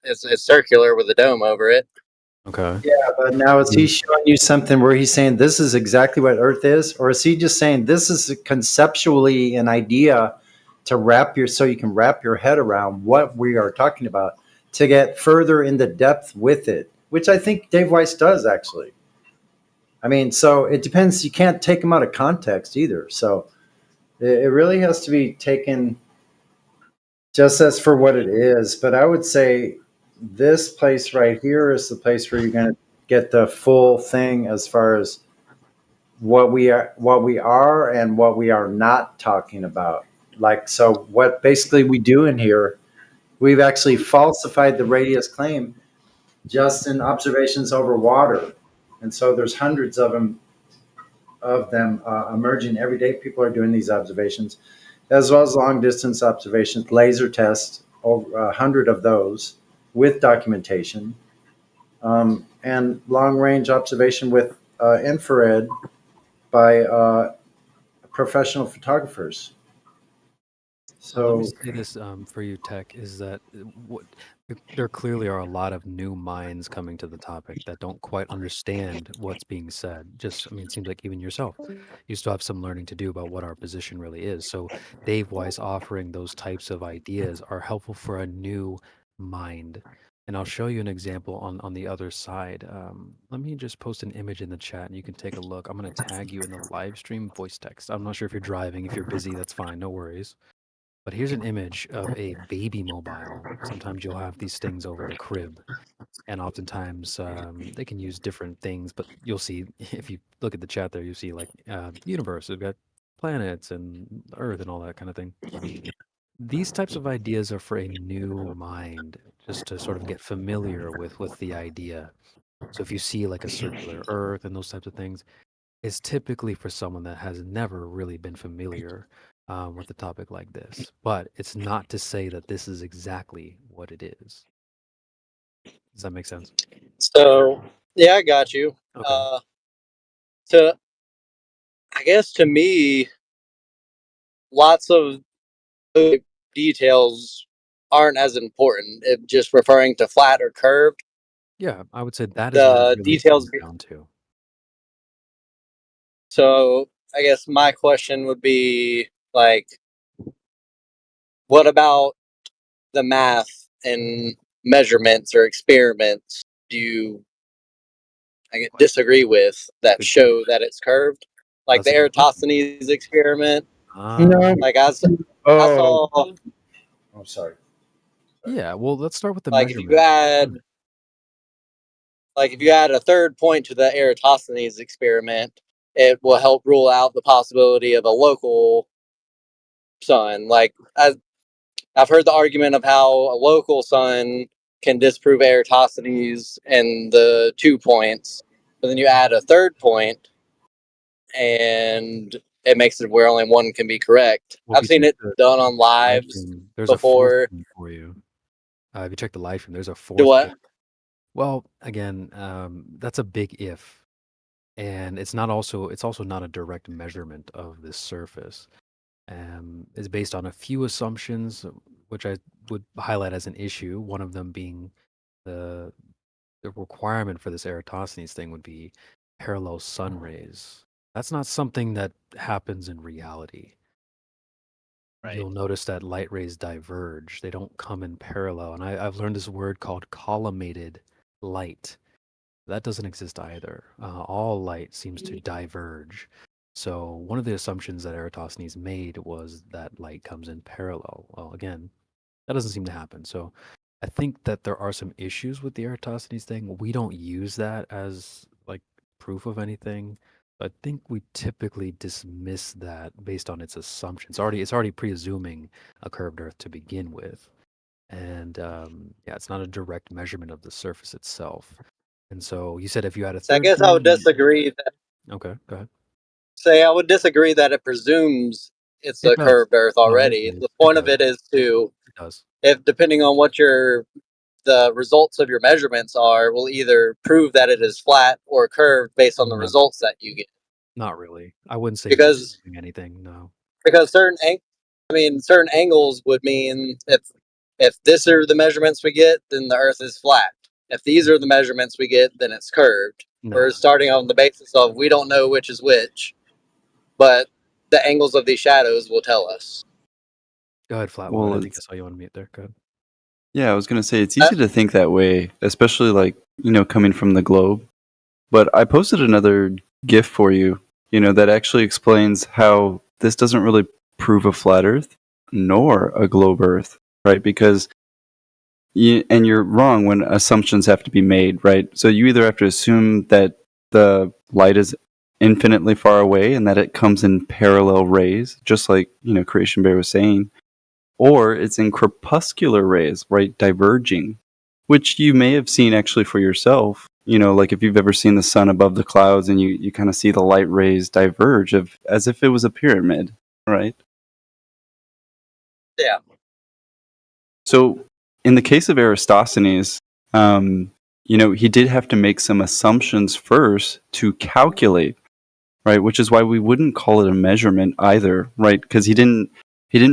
it's circular with a dome over it. Okay. Yeah, but now is he showing you something where he's saying this is exactly what Earth is, or is he just saying this is conceptually an idea to so you can wrap your head around what we are talking about to get further into depth with it, which I think Dave Weiss does actually. I mean, so it depends. You can't take him out of context either. So it really has to be taken just as for what it is. But I would say this place right here is the place where you're going to get the full thing as far as what we are and what we are not talking about. Like, so what basically we do in here, we've actually falsified the radius claim just in observations over water. And so there's hundreds of them emerging every day. People are doing these observations, as well as long distance observations, laser tests, over 100 of those with documentation, and long range observation with infrared by professional photographers. So let me say this for you, Tech, is that there clearly are a lot of new minds coming to the topic that don't quite understand what's being said. I mean, it seems like even yourself, you still have some learning to do about what our position really is. So Dave Weiss offering those types of ideas are helpful for a new mind. And I'll show you an example on the other side. Let me just post an image in the chat and you can take a look. I'm going to tag you in the live stream voice text. I'm not sure if you're driving. If you're busy, that's fine. No worries. But here's an image of a baby mobile. Sometimes you'll have these things over the crib. And oftentimes they can use different things. But you'll see, if you look at the chat there, you see like the universe. We've got planets and Earth and all that kind of thing. These types of ideas are for a new mind, just to sort of get familiar with the idea. So if you see like a circular Earth and those types of things, it's typically for someone that has never really been familiar with a topic like this. But it's not to say that this is exactly what it is. Does that make sense? So, yeah, I got you. Okay. I guess to me, lots of details aren't as important. If just referring to flat or curved. Yeah, I would say that is what it really details comes down to. So I guess my question would be like, what about the math and measurements or experiments do you disagree with that show that it's curved? like the Eratosthenes experiment. No. Like I Oh, saw, I'm sorry. Yeah, well, let's start with the like if you measurement. add, like if you add a third point to the Eratosthenes experiment, it will help rule out the possibility of a local sun. Like I've heard the argument of how a local sun can disprove Eratosthenes and the 2 points, but then you add a third point, and it makes it where only one can be correct. Well, if I've you seen check it done on lives stream, there's a fourth before. one for you. If you check the live stream, there's a Do fourth what? point. Well, again, that's a big if, and it's also not a direct measurement of this surface. It's based on a few assumptions, which I would highlight as an issue. One of them being the requirement for this Eratosthenes thing would be parallel sun rays. That's not something that happens in reality. You'll notice that light rays diverge. They don't come in parallel. And I've learned this word called collimated light. That doesn't exist either. All light seems to diverge. So one of the assumptions that Eratosthenes made was that light comes in parallel. Well, again, that doesn't seem to happen. So I think that there are some issues with the Eratosthenes thing. We don't use that as like proof of anything. I think we typically dismiss that based on its assumptions. It's already presuming a curved Earth to begin with, and yeah, it's not a direct measurement of the surface itself. And so you said if you had a So I third guess I would point, disagree. okay, go ahead. Say I would disagree that it presumes it's It a does. curved Earth No, already. The it point of does. it is to, It does. if depending on what the results of your measurements are, will either prove that it is flat or curved based on the No, results that you get. not really. I wouldn't say Because proving anything. No. because certain angles would mean if this are the measurements we get, then the Earth is flat. If these are the measurements we get, then it's curved. No. We're starting on the basis of we don't know which is which, but the angles of these shadows will tell us. Go ahead, Flatwood. Well, I think I it's saw you on mute there. Go ahead. yeah, I was gonna say it's easy to think that way, especially like, coming from the globe. But I posted another GIF for you, that actually explains how this doesn't really prove a flat Earth nor a globe Earth, right? Because and you're wrong when assumptions have to be made, right? So you either have to assume that the light is infinitely far away and that it comes in parallel rays, just like, Creation Bear was saying, or it's in crepuscular rays, right, diverging, which you may have seen actually for yourself. Like if you've ever seen the sun above the clouds and you kind of see the light rays diverge as if it was a pyramid, right? Yeah. So in the case of Eratosthenes, he did have to make some assumptions first to calculate, right? Which is why we wouldn't call it a measurement either, right? Because he didn't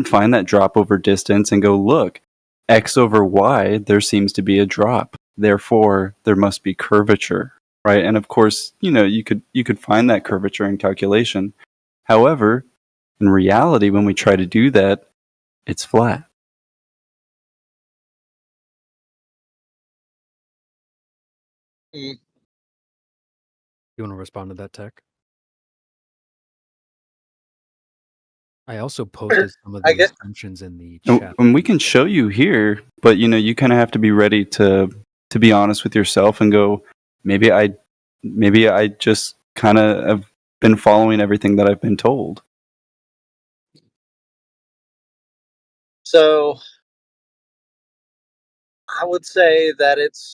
find that drop over distance and go, look, X over Y, there seems to be a drop. Therefore, there must be curvature, right? And of course, you could find that curvature in calculation. However, in reality, when we try to do that, it's flat. You want to respond to that, Tech? I also posted some of the assumptions in the chat. And we can show you here, but you kind of have to be ready to be honest with yourself and go, maybe I just kind of have been following everything that I've been told. So I would say that it's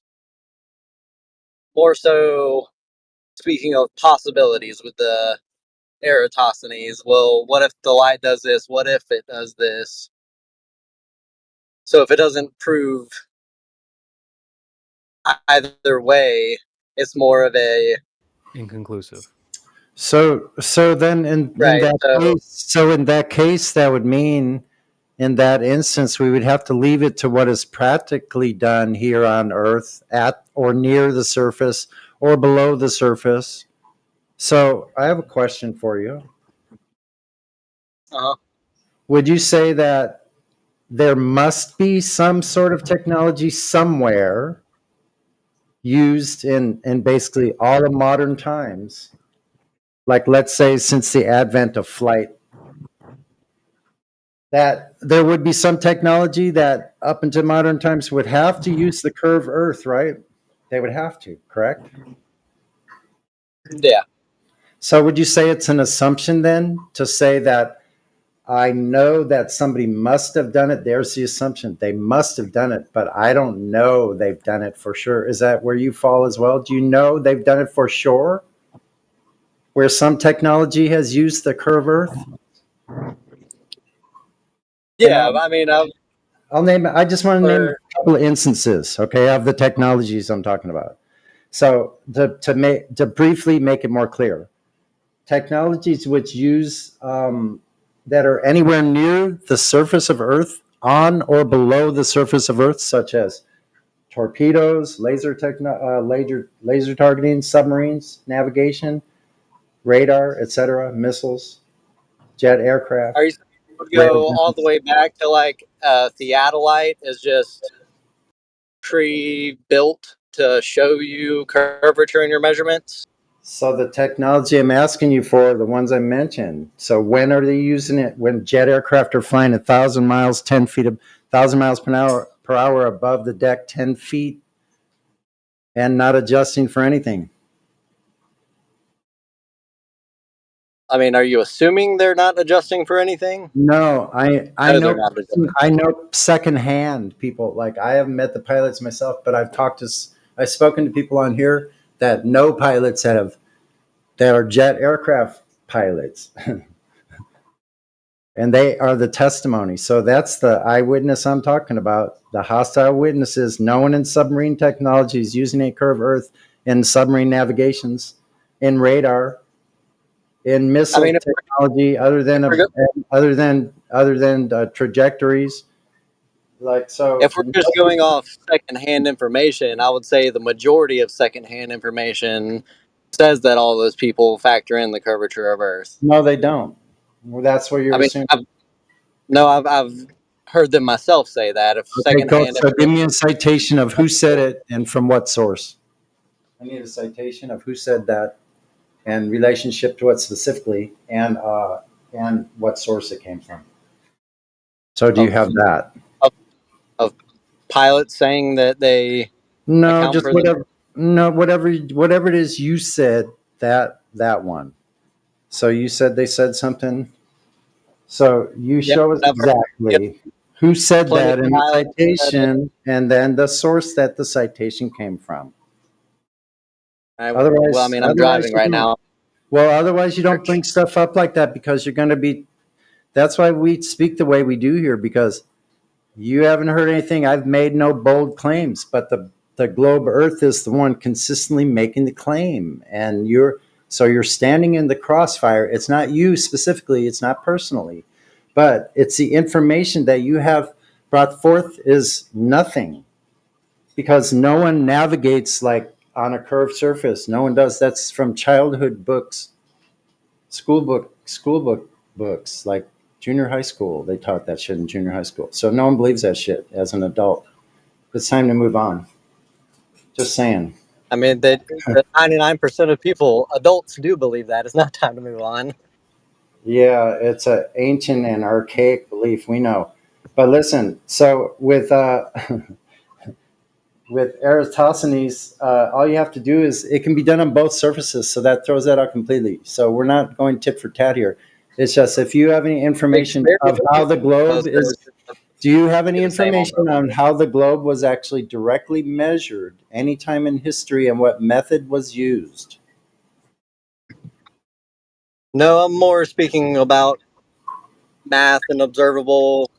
more so speaking of possibilities with the Eratosthenes. Well, what if the light does this? What if it does this? So if it doesn't prove either way, it's more of a inconclusive. So then in that case, that would mean in that instance we would have to leave it to what is practically done here on Earth at or near the surface or below the surface. So I have a question for you. Would you say that there must be some sort of technology somewhere used in basically all of modern times like let's say since the advent of flight, that there would be some technology that up into modern times would have to use the curved Earth, right? They would have to, correct? Yeah. So would you say it's an assumption then to say that I know that somebody must have done it? There's the assumption. They must have done it, but I don't know they've done it for sure. Is that where you fall as well? Do you know they've done it for sure? Where some technology has used the curved Earth? Yeah, I mean, I'll name it. I just want to name a couple of instances, okay, of the technologies I'm talking about. So to briefly make it more clear, technologies which use that are anywhere near the surface of Earth, on or below the surface of Earth, such as torpedoes, laser targeting, submarines, navigation, radar, etc., missiles, jet aircraft. are you saying it would go all the way back to like theodolite is just pre-built to show you curvature in your measurements? So the technology I'm asking you for, the ones I mentioned. So when are they using it? When jet aircraft are flying 1,000 miles, 10 feet, 1,000 miles per hour above the deck, 10 feet, and not adjusting for anything. I mean, are you assuming they're not adjusting for anything? No, I No, they're know not adjusting. I know secondhand people. Like I haven't met the pilots myself, but I've spoken to people on here that know pilots that are jet aircraft pilots. And they are the testimony. So that's the eyewitness I'm talking about. The hostile witnesses, no one in submarine technologies using a curved Earth in submarine navigations, in radar, in missile technology, other than trajectories. Like so. If we're just going off secondhand information, I would say the majority of secondhand information says that all those people factor in the curvature of Earth. No, they don't. Well, that's what you're assuming. I've heard them myself say that. If Okay, cool. secondhand, So give me a citation of who said it and from what source. I need a citation of who said that and relationship to what specifically and what source it came from. So do you have that? of pilots saying that they No, just whatever. No, whatever it is you said, that one. So you said they said something. So you show us exactly who said that in the citation, and then the source that the citation came from. Otherwise, well, I mean, I'm driving right now. Well, otherwise you don't bring stuff up like that because you're going to be. That's why we speak the way we do here, because you haven't heard anything. I've made no bold claims, but the globe Earth is the one consistently making the claim, and you're standing in the crossfire. It's not you specifically. It's not personally, but it's the information that you have brought forth is nothing, because no one navigates like on a curved surface. No one does. That's from childhood books, school book books, like junior high school. They taught that shit in junior high school. So no one believes that shit as an adult. It's time to move on. Just saying. I mean, the 99% of people, adults, do believe that. It's not time to move on. Yeah, it's an ancient and archaic belief. We know. But listen, so with Eratosthenes, all you have to do is it can be done on both surfaces. So that throws that out completely. So we're not going tit for tat here. It's just if you have any information of how the globe is. Do you have any information on how the globe was actually directly measured any time in history and what method was used? No, I'm more speaking about math and observable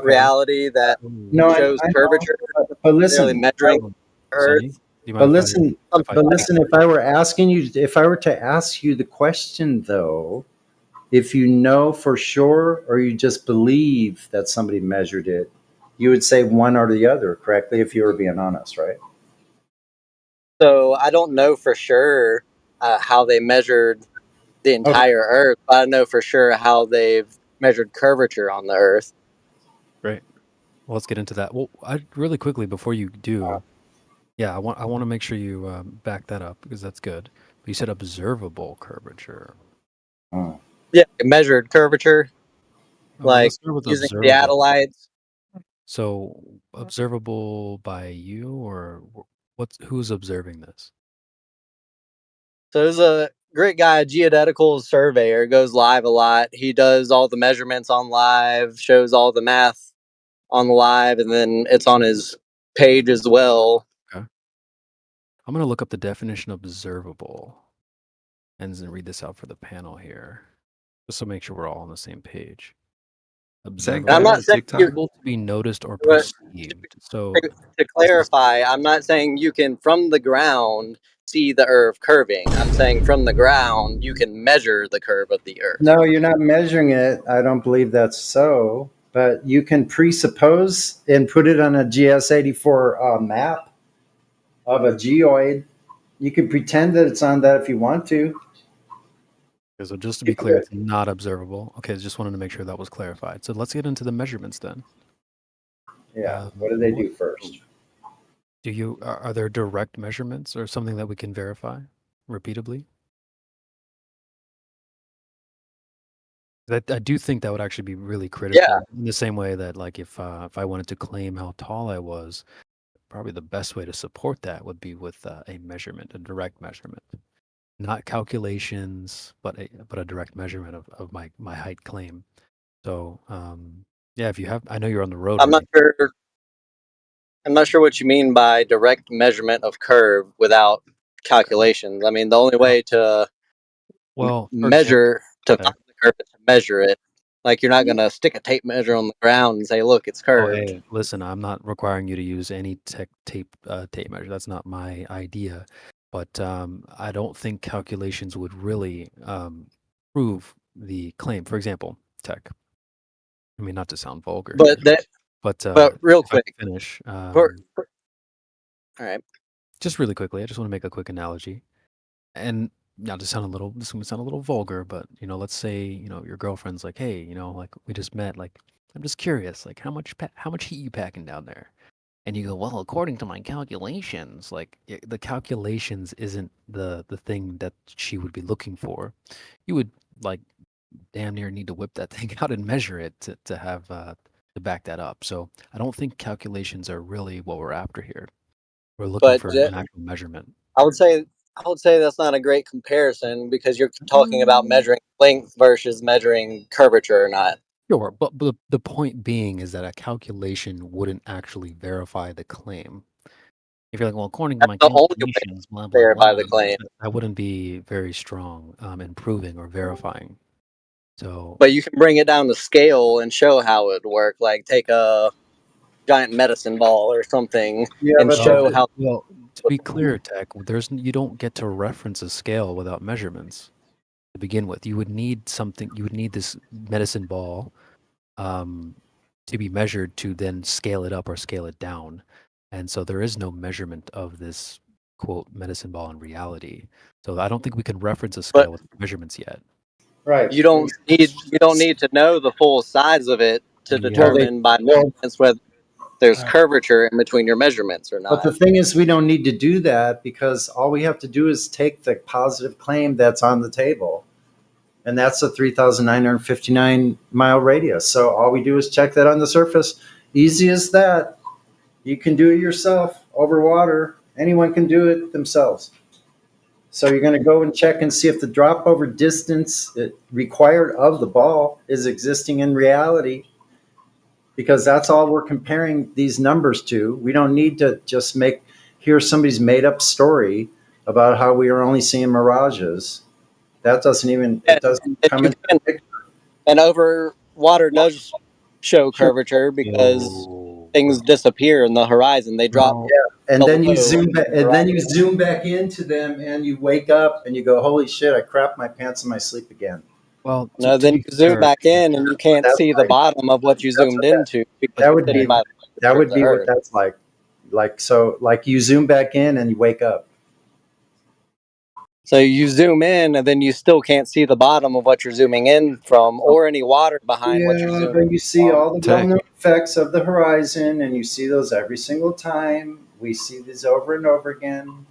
reality that shows curvature. But listen, measuring Earth. But listen, if I were to ask you the question though, if you know for sure or you just believe that somebody measured it, you would say one or the other, correctly, if you were being honest, right? So I don't know for sure how they measured the entire Earth, but I know for sure how they've measured curvature on the Earth. Right. Well, let's get into that. Well, really quickly before you do, I want to make sure you back that up because that's good. You said observable curvature. Yeah, measured curvature, like let's start with using observable. theodolites. So observable by you, or who's observing this? So there's a great guy, a geodetical surveyor, goes live a lot. He does all the measurements on live, shows all the math on the live, and then it's on his page as well. Okay. I'm going to look up the definition of observable and then read this out for the panel here, just to make sure we're all on the same page. Observable. I'm not saying To be noticed or perceived. So to clarify, I'm not saying you can from the ground see the earth curving. I'm saying from the ground you can measure the curve of the earth. No, you're not measuring it. I don't believe that's so. But you can presuppose and put it on a GS84 map of a geoid. You can pretend that it's on that if you want to. So just to be clear, it's not observable. Okay, just wanted to make sure that was clarified. So let's get into the measurements then. Yeah. What do they do first? Are there direct measurements or something that we can verify repeatably? I do think that would actually be really critical. Yeah. In the same way that, like, if I wanted to claim how tall I was, probably the best way to support that would be with a measurement, a direct measurement, not calculations, but a direct measurement of my height claim. So yeah, if you have, I know you're on the road. I'm not sure what you mean by direct measurement of curve without calculations. I mean, the only way to measure to find the curve is to measure it. Like, you're not going to stick a tape measure on the ground and say, look, it's curved. Oh, hey, listen, I'm not requiring you to use any tape measure. That's not my idea. But I don't think calculations would really prove the claim. For example, tech. I mean, not to sound vulgar, but real quick, finish. all right. Just really quickly, I just want to make a quick analogy, and not to sound this is going to sound a little vulgar, but let's say your girlfriend's like, hey, like we just met, like I'm just curious, like how much heat you packing down there, and you go, well, according to my calculations, like the calculations isn't the thing that she would be looking for. You would like damn near need to whip that thing out and measure it to have to back that up. So I don't think calculations are really what we're after here. We're looking for an actual measurement. I would say that's not a great comparison because you're talking about measuring length versus measuring curvature or not. Sure, but the point being is that a calculation wouldn't actually verify the claim. If you're like, well, according to my calculations, blah, blah, verify blah, the claim. I wouldn't be very strong in proving or verifying. So, but you can bring it down to scale and show how it would work. Like take a giant medicine ball or something and show how. Well, to be clear, Tech, you don't get to reference a scale without measurements to begin with. You would need something. You would need this medicine ball to be measured to then scale it up or scale it down. And so there is no measurement of this quote medicine ball in reality. So I don't think we can reference a scale with measurements yet. Right. You don't need to know the full size of it to determine by measurements whether there's curvature in between your measurements or not. But the thing is, we don't need to do that because all we have to do is take the positive claim that's on the table. And that's a 3,959 mile radius. So all we do is check that on the surface. Easy as that. You can do it yourself over water. Anyone can do it themselves. So you're going to go and check and see if the drop over distance required of the ball is existing in reality, because that's all we're comparing these numbers to. We don't need to just hear somebody's made up story about how we are only seeing mirages. That doesn't even, it doesn't come into the picture. And over water does show curvature because things disappear in the horizon. They drop. Yeah. And then you zoom back into them and you wake up and you go, holy shit, I crapped my pants in my sleep again. Well, no, then you zoom back in and you can't see the bottom of what you zoomed into. That would be what that's like. Like you zoom back in and you wake up. So you zoom in and then you still can't see the bottom of what you're zooming in from or any water behind what you're zooming. But you see all the well-known effects of the horizon and you see those every single time. We see these over and over again.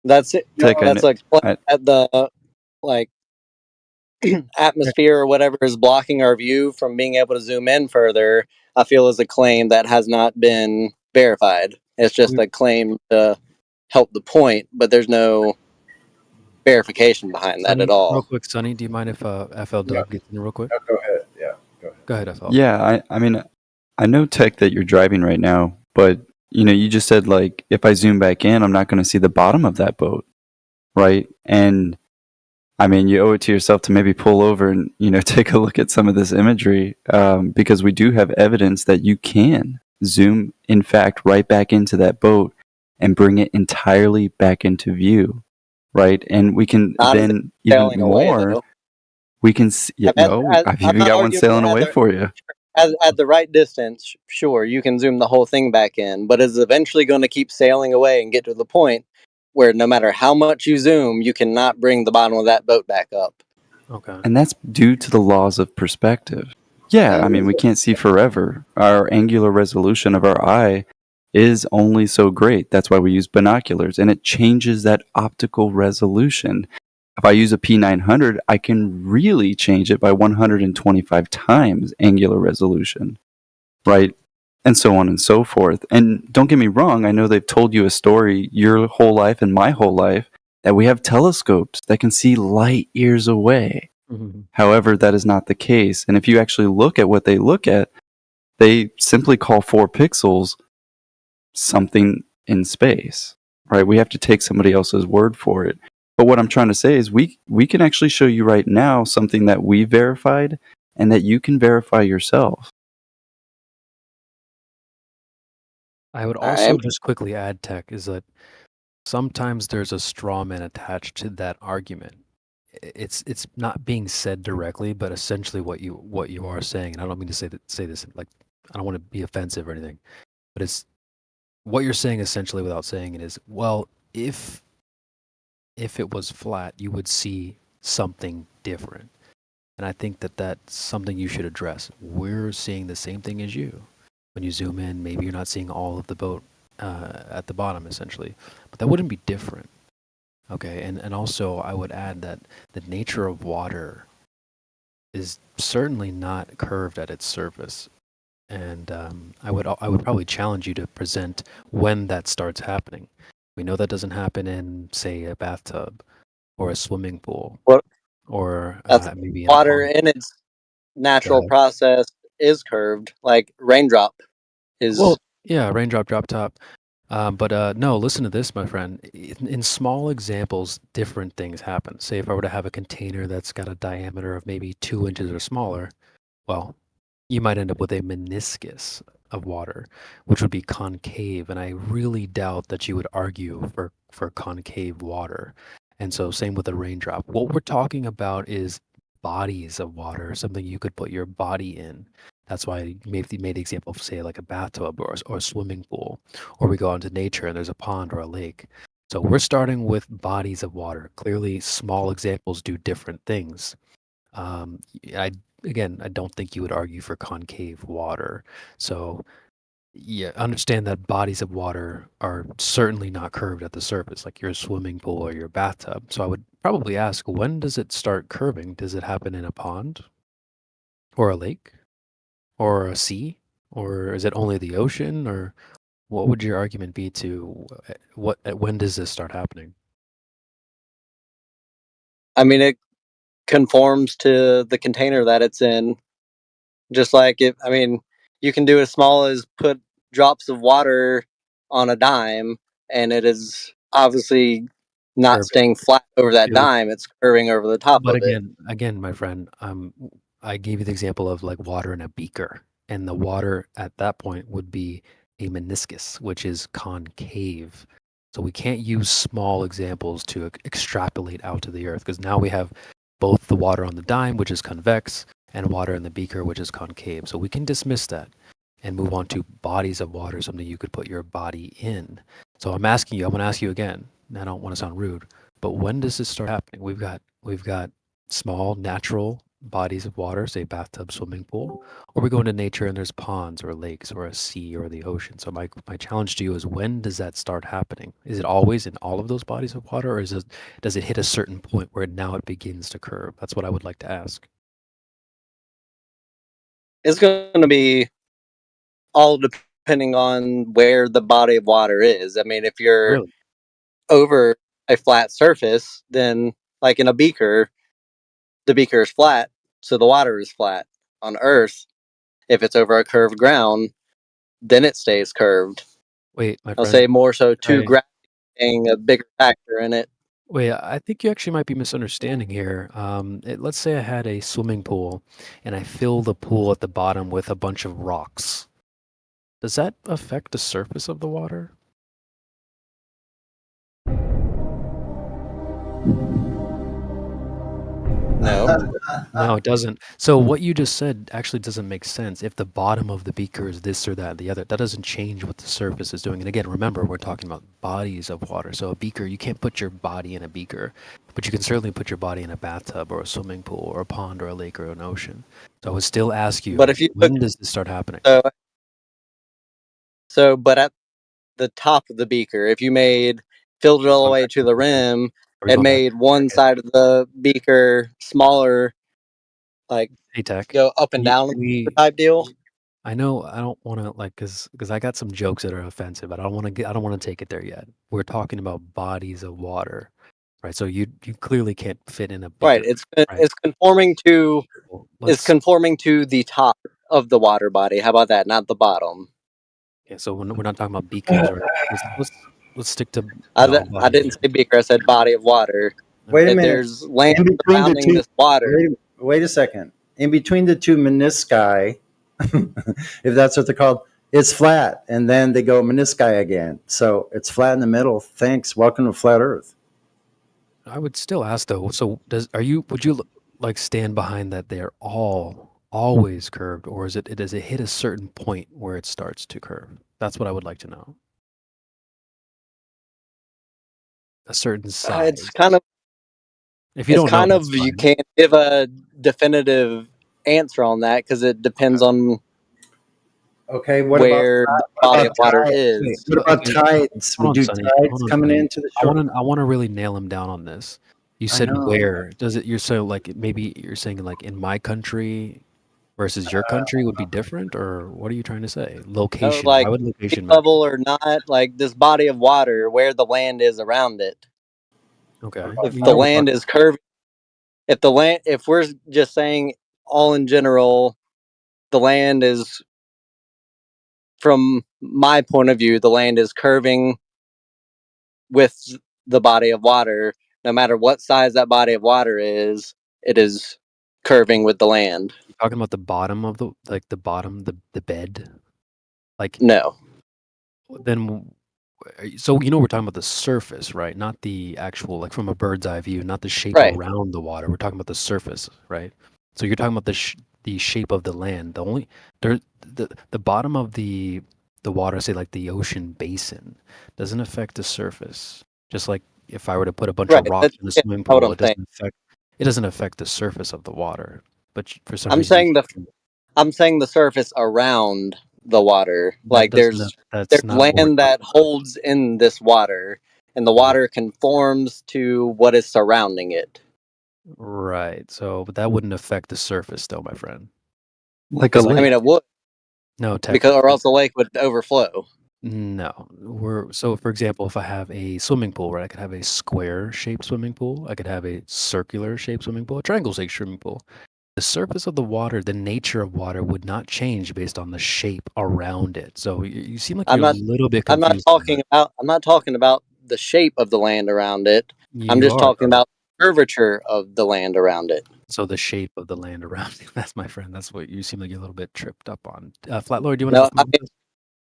That's it. Tech, That's like at the like atmosphere or whatever is blocking our view from being able to zoom in further. I feel is a claim that has not been verified. It's just a claim to help the point, but there's no verification behind that Sonny, at all. real quick, Sonny, do you mind if FL Doug gets in real quick? Go ahead. Yeah, go ahead. Go ahead, FL. Yeah, I mean, I know, Tech, that you're driving right now, but you just said, like, if I zoom back in, I'm not going to see the bottom of that boat, right? And I mean, you owe it to yourself to maybe pull over and take a look at some of this imagery, because we do have evidence that you can zoom, in fact, right back into that boat and bring it entirely back into view, right? And we can Not as then it's sailing even away, more. though. We can see. Yeah, no, I've I'm even not got one arguing sailing at away the for you. at the right distance. Sure, you can zoom the whole thing back in, but it's eventually going to keep sailing away and get to the point where no matter how much you zoom, you cannot bring the bottom of that boat back up. Okay. And that's due to the laws of perspective. Yeah, I mean, we can't see forever. Our angular resolution of our eye is only so great. That's why we use binoculars, and it changes that optical resolution. If I use a P900, I can really change it by 125 times angular resolution, right? And so on and so forth. And don't get me wrong, I know they've told you a story your whole life and my whole life that we have telescopes that can see light years away. Mm-hmm. However, that is not the case. And if you actually look at what they look at, they simply call 4 pixels something in space, right? We have to take somebody else's word for it. But what I'm trying to say is we can actually show you right now something that we verified and that you can verify yourself. I would also just quickly add, Tech, is that sometimes there's a straw man attached to that argument. It's not being said directly, but essentially what you are saying, and I don't mean to say this like I don't want to be offensive or anything, but it's what you're saying essentially without saying it is, well, if it was flat, you would see something different. And I think that that's something you should address. We're seeing the same thing as you. When you zoom in, maybe you're not seeing all of the boat at the bottom, essentially. But that wouldn't be different. Okay, and also I would add that the nature of water is certainly not curved at its surface. And I would probably challenge you to present when that starts happening. We know that doesn't happen in, say, a bathtub or a swimming pool, or maybe water in its natural process is curved, like raindrop is. Well, yeah, raindrop, drop top. But no, listen to this, my friend. In small examples, different things happen. Say if I were to have a container that's got a diameter of maybe 2 inches or smaller, well, you might end up with a meniscus of water, which would be concave. And I really doubt that you would argue for concave water. And so same with a raindrop. What we're talking about is bodies of water, something you could put your body in. That's why you made the example of, say, like a bathtub or a swimming pool, or we go out into nature and there's a pond or a lake. So we're starting with bodies of water. Clearly, small examples do different things. I don't think you would argue for concave water. So yeah, understand that bodies of water are certainly not curved at the surface, like your swimming pool or your bathtub. So I would probably ask, when does it start curving? Does it happen in a pond or a lake or a sea, or is it only the ocean? Or what would your argument be to when does this start happening? I mean, it conforms to the container that it's in. Just like you can do as small as put drops of water on a dime, and it is obviously not staying flat over that dime. It's curving over the top of it. Again, my friend, I gave you the example of like water in a beaker, and the water at that point would be a meniscus, which is concave. So we can't use small examples to extrapolate out to the earth, because now we have both the water on the dime, which is convex, and water in the beaker, which is concave. So we can dismiss that and move on to bodies of water, something you could put your body in. So I'm going to ask you again, and I don't want to sound rude, but when does this start happening? We've got small natural bodies of water, say bathtub, swimming pool, or we go into nature and there's ponds or lakes or a sea or the ocean. So my challenge to you is, when does that start happening? Is it always in all of those bodies of water, or does it hit a certain point where now it begins to curve? That's what I would like to ask. It's going to be all depending on where the body of water is. I mean, if you're Really? over a flat surface, then like in a beaker, the beaker is flat, so the water is flat. On Earth, if it's over a curved ground, then it stays curved. Wait, my I'll friend. say more so to I- gravity being a bigger factor in it. Wait, I think you actually might be misunderstanding here. Let's say I had a swimming pool and I fill the pool at the bottom with a bunch of rocks. Does that affect the surface of the water? No. No, it doesn't. So what you just said actually doesn't make sense. If the bottom of the beaker is this or that, the other, that doesn't change what the surface is doing. And again, remember, we're talking about bodies of water. So a beaker, you can't put your body in a beaker, but you can certainly put your body in a bathtub or a swimming pool or a pond or a lake or an ocean. So I would still ask you, But if you when took- does this start happening? But at the top of the beaker, if you filled it all the way to the rim we and going back? made one side of the beaker smaller, like Hey, Tech. go up and down type deal. I know I don't want to because I got some jokes that are offensive. I don't want to take it there yet. We're talking about bodies of water, right? So you clearly can't fit in a beaker, Right. It's conforming to conforming to the top of the water body. How about that? Not the bottom. Yeah, so we're not talking about beakers. Or, let's stick to. I didn't say beaker. I said body of water. Wait a If minute. there's land In between the surrounding two- this water. Wait a second. In between the two menisci, if that's what they're called, it's flat, and then they go menisci again. So it's flat in the middle. Thanks. Welcome to flat Earth. I would still ask though. So would you like stand behind that they're always curved, or does it hit a certain point where it starts to curve? That's what I would like to know. A certain size. It's kind of. If you it's don't kind know, of you can't give a definitive answer on that because it depends on Okay, what where about the body of water tides? is. What about tides? Hold We on, do Sonny. tides Hold on, coming Sonny. into the shore. I want to really nail him down on this. You I said know. where does it? You're so like maybe you're saying like in my country versus your country would be different, or what are you trying to say? Location. Like Why would location sea matter? level or not, like this body of water, where the land is around it. Okay. If the land is curved, if we're just saying all in general, the land is, from my point of view, the land is curving with the body of water. No matter what size that body of water is, it is curving with the land. You're talking about the bottom of the bottom, the bed, like no. Then, so we're talking about the surface, right? Not the actual, like from a bird's eye view, not the shape Right. around the water. We're talking about the surface, right? So you're talking about the shape of the land. The bottom of the water, say like the ocean basin, doesn't affect the surface. Just like if I were to put a bunch of Right, rocks that's- in a yeah, swimming that's what pool, I'm it doesn't affect the surface of the water. But for some I'm reason, saying the surface around the water. Like doesn't- there's that's not what we're land that holds in this water, and the water conforms to what is surrounding it. right. So, but that wouldn't affect the surface, though, my friend. Like a I lake. mean, it would, No, because or else the lake would overflow. No, so for example, if I have a swimming pool, right, I could have a square shaped swimming pool, I could have a circular shaped swimming pool, a triangle shaped swimming pool. The surface of the water, the nature of water would not change based on the shape around it. So you seem like I'm you're not. a little bit I'm confused. not talking about the shape of the land around it. I'm You just are, talking though. about curvature of the land around it. So the shape of the land around it. That's my friend. That's what you seem like you're a little bit tripped up on. Flatlord, do you want No, to? I mean,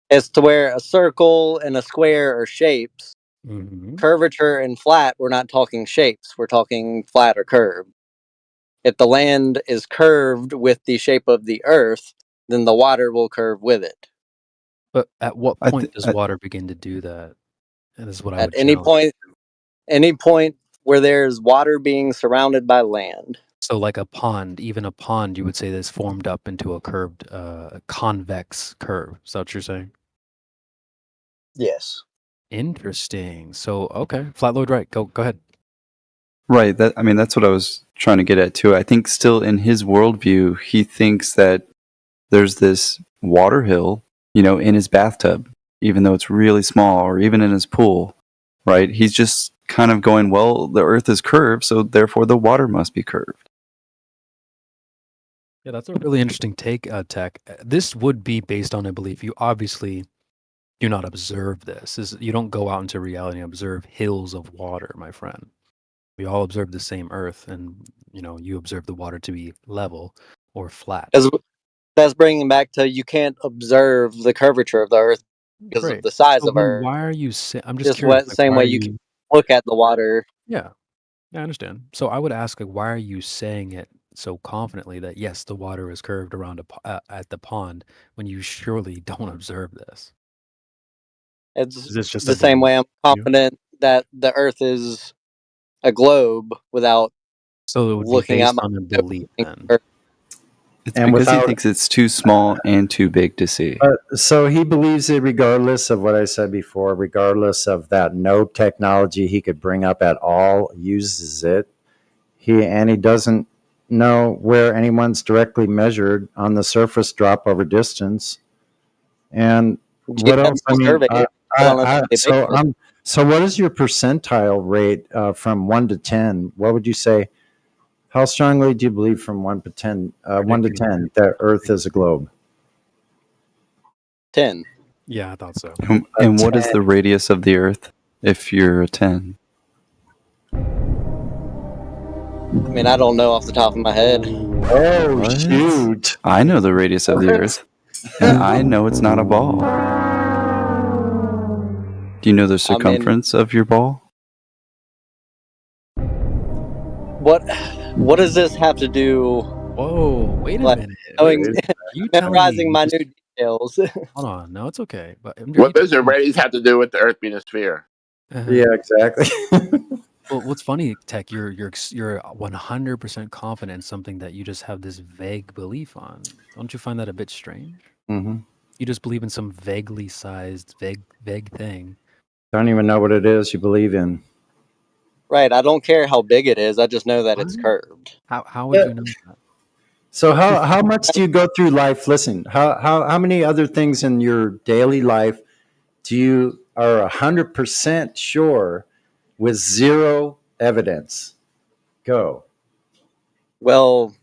it's to where a circle and a square are shapes. Mm-hmm. Curvature and flat, we're not talking shapes. We're talking flat or curved. If the land is curved with the shape of the earth, then the water will curve with it. But at what point does water begin to do that? And this is what I At would any challenge. point where there's water being surrounded by land. So, like a pond, even a pond, you would say that's formed up into a curved, convex curve. Is that what you're saying? Yes. Interesting. So, okay, Flat Lloyd, right? Go ahead. Right. That, I mean, that's what I was trying to get at too. I think still in his worldview, he thinks that there's this water hill, in his bathtub, even though it's really small, or even in his pool. Right. He's just kind of going, well, the Earth is curved, so therefore the water must be curved. Yeah, that's a really interesting take, Tech. This would be based on a belief. You obviously do not observe this. You don't go out into reality and observe hills of water, my friend. We all observe the same Earth, and you observe the water to be level or flat. That's bringing back to you can't observe the curvature of the Earth because Great. of the size So of then Earth. why are you I'm just Just curious. the same why way are you can look at the water. Yeah, I understand. So I would ask, why are you saying it so confidently that yes, the water is curved around at the pond when you surely don't observe this? It's Is this just the same way I'm confident that the Earth is a globe without So it would be looking at based my on a belief then. It's And because he without- thinks it's too small and too big to see. So he believes that regardless of what I said before, regardless of that no technology he could bring up at all uses it, he doesn't know where anyone's directly measured on the surface drop over distance. And what else? I mean, so what is your percentile rate from 1 to 10? What would you say? How strongly do you believe from 1 to 10 that Earth is a globe? 10. Yeah, I thought so. And what is the radius of the Earth if you're a 10? I mean, I don't know off the top of my head. Oh, What? shoot. I know the radius of the Earth, and I know it's not a ball. Do you know the circumference of your ball? What does this have to do? Whoa, wait a minute. You memorizing telling me minute details. Hold on, no, it's okay. But What does the radius have to do with the Earth being a sphere? Yeah, exactly. Well, what's funny, Tech, you're 100% confident in something that you just have this vague belief on. Don't you find that a bit strange? Mm-hmm. You just believe in some vaguely sized, vague thing. Don't even know what it is you believe in. Right. I don't care how big it is. I just know that it's curved. How would you know that? So how much do you go through life? Listen, how many other things in your daily life do you are 100% sure with zero evidence? Go. Well,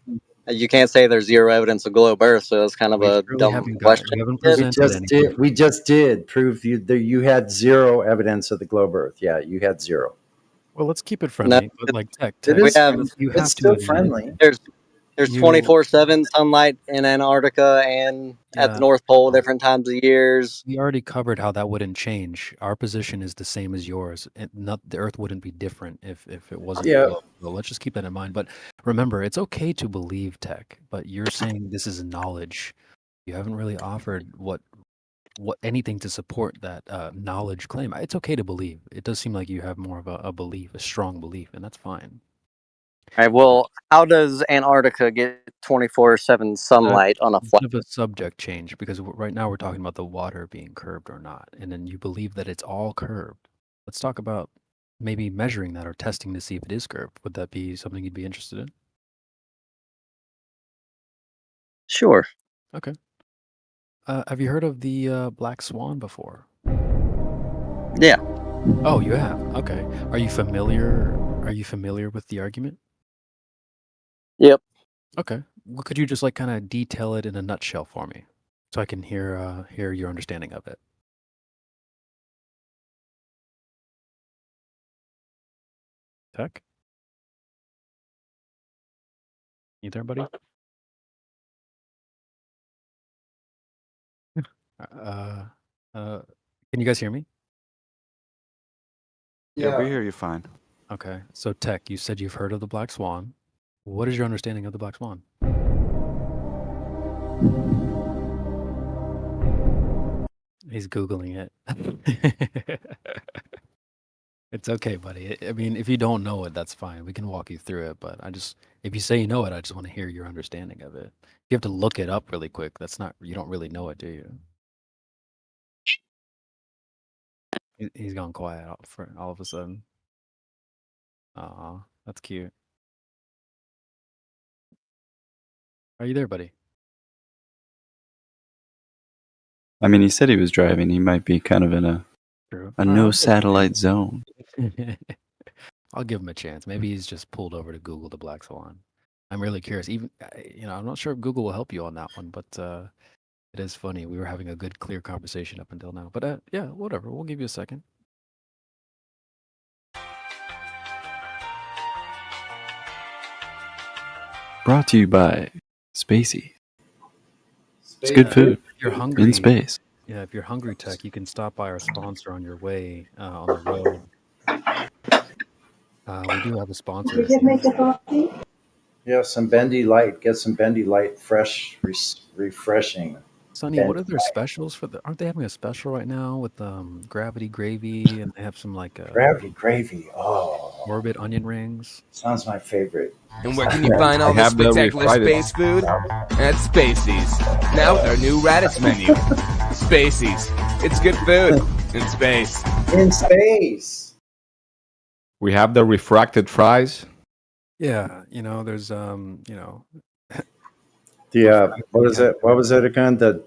you can't say there's zero evidence of globe Earth, so it's kind of a dumb question. We just did prove you had zero evidence of the globe Earth. Yeah, you had zero. Well, let's keep it friendly. But like Tech, We have you have it's to still admit friendly. There's 24/7 sunlight in Antarctica and at Yeah. the North Pole different times of years. We already covered how that wouldn't change. Our position is the same as yours. The Earth wouldn't be different if it wasn't. Yeah. So let's just keep that in mind. But remember, it's okay to believe Tech, but you're saying this is knowledge. You haven't really offered what anything to support that knowledge claim. It's okay to believe. It does seem like you have more of a belief, a strong belief, and that's fine. All right. Well, how does Antarctica get 24/7 sunlight on a flat? Bit of a subject change because right now we're talking about the water being curved or not, and then you believe that it's all curved. Let's talk about maybe measuring that or testing to see if it is curved. Would that be something you'd be interested in? Sure. Okay. Have you heard of the black swan before? Yeah. Oh, you have. Okay. Are you familiar with the argument? Yep. Okay. Well, could you just like kind of detail it in a nutshell for me, so I can hear your understanding of it? Tech? You there, buddy? Can you guys hear me? Yeah, we hear you fine. Okay. So, Tech, you said you've heard of the black swan. What is your understanding of the black swan? He's Googling it. It's okay, buddy. I mean, if you don't know it, that's fine. We can walk you through it. But if you say you know it, I just want to hear your understanding of it. You have to look it up really quick. You don't really know it, do you? He's gone quiet for all of a sudden. Aw, that's cute. Are you there, buddy? I mean, he said he was driving. He might be kind of in a True. no satellite zone. I'll give him a chance. Maybe he's just pulled over to Google the Black Swan. I'm really curious. Even I'm not sure if Google will help you on that one, but it is funny. We were having a good, clear conversation up until now. But yeah, whatever. We'll give you a second. Brought to you by Spacey. It's good food. If you're hungry in space. Yeah, if you're hungry, Tech, you can stop by our sponsor on your way on the road. We do have a sponsor. Yeah, some Bendy Light. Get some Bendy Light, fresh, refreshing. Sonny, Bendy what are their Light. specials for aren't they having a special right now with Gravity Gravy, and they have some Gravity Gravy. Oh, Orbit onion rings? Sounds my favorite. And where can you find all the spectacular space food? At Spacey's. Now with our new Raditz menu. Spacey's. It's good food in space. In space. We have the refracted fries. Yeah, there's The what is it? What was it again? The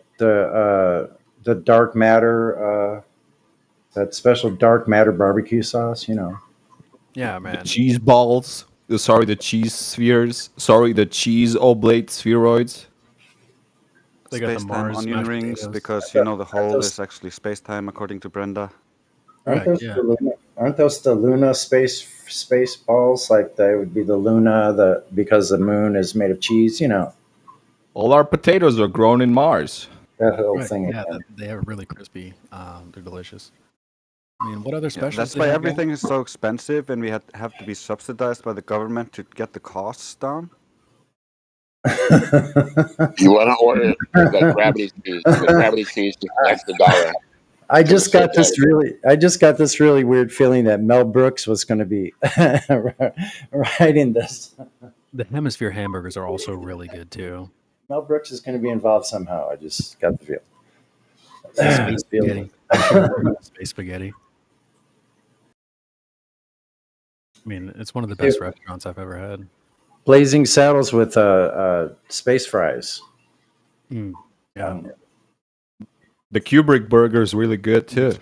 dark matter. That special dark matter barbecue sauce. Yeah, man. The cheese balls. The cheese spheres. The cheese oblate spheroids. They got the Space-time Mars onion mashed rings potatoes. because the hole is actually space-time according to Brenda. Aren't those the Luna space balls? Like they would be the Luna, because the moon is made of cheese. All our potatoes are grown in Mars. That whole Right, thing. yeah, they are really crispy. They're delicious. I mean, what other specials? That's do why they have, guys? everything is so expensive, and we have to be subsidized by the government to get the costs down. You want to order the gravity cheese? The gravity cheese is an extra $1. I just got this really weird feeling that Mel Brooks was going to be writing this. The Hemisphere hamburgers are also really good too. Mel Brooks is going to be involved somehow. I just got the feel. Space spaghetti. Space spaghetti. I mean, it's one of the best restaurants I've ever had. Blazing Saddles with space fries. Yeah. The Kubrick burger is really good too.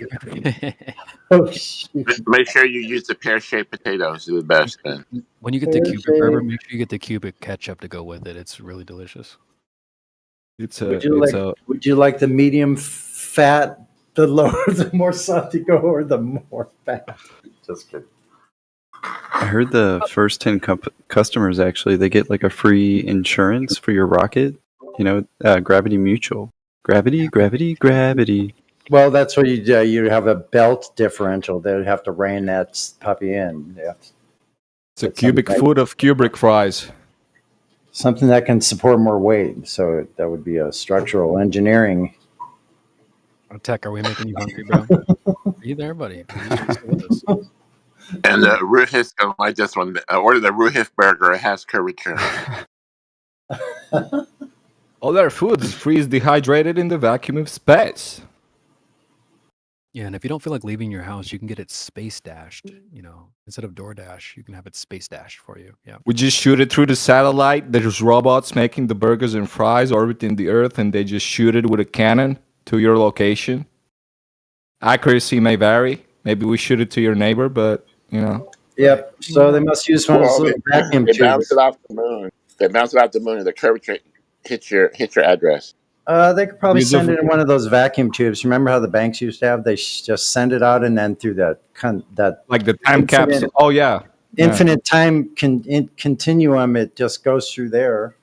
Make sure you use the pear-shaped potatoes. They're the best. Then. When you get the Cubic burger, make sure you get the Cubic ketchup to go with it. It's really delicious. Would you like the medium fat, the lower, the more salt you go, or the more fat? Just kidding. I heard the first 10 customers actually they get like a free insurance for your rocket. Gravity Mutual. Gravity. Well, that's what you do. You have a belt differential. They'd have to rein that puppy in. It's a cubic foot of Kubrick fries. Something that can support more weight. So that would be a structural engineering. Tech, are we making you hungry, bro? Are you there, buddy? Are you still with us? And the Ruhis, like this one, order the Ruhis burger. It has curvature. All our food is freeze dehydrated in the vacuum of space. Yeah, and if you don't feel like leaving your house, you can get it space dashed. Instead of DoorDash, you can have it space dashed for you. Yeah. We just shoot it through the satellite. There's robots making the burgers and fries orbiting the Earth, and they just shoot it with a cannon to your location. Accuracy may vary. Maybe we shoot it to your neighbor, but Yep. So they must use one of those little vacuum They bounce tubes. it off the moon. They bounce it off the moon, and the curvature hits your address. They could probably Use a- send it in one of those vacuum tubes. Remember how the banks used to have? They just send it out, and then through that like the time capsule. Oh yeah. infinite time continuum, it just goes through there,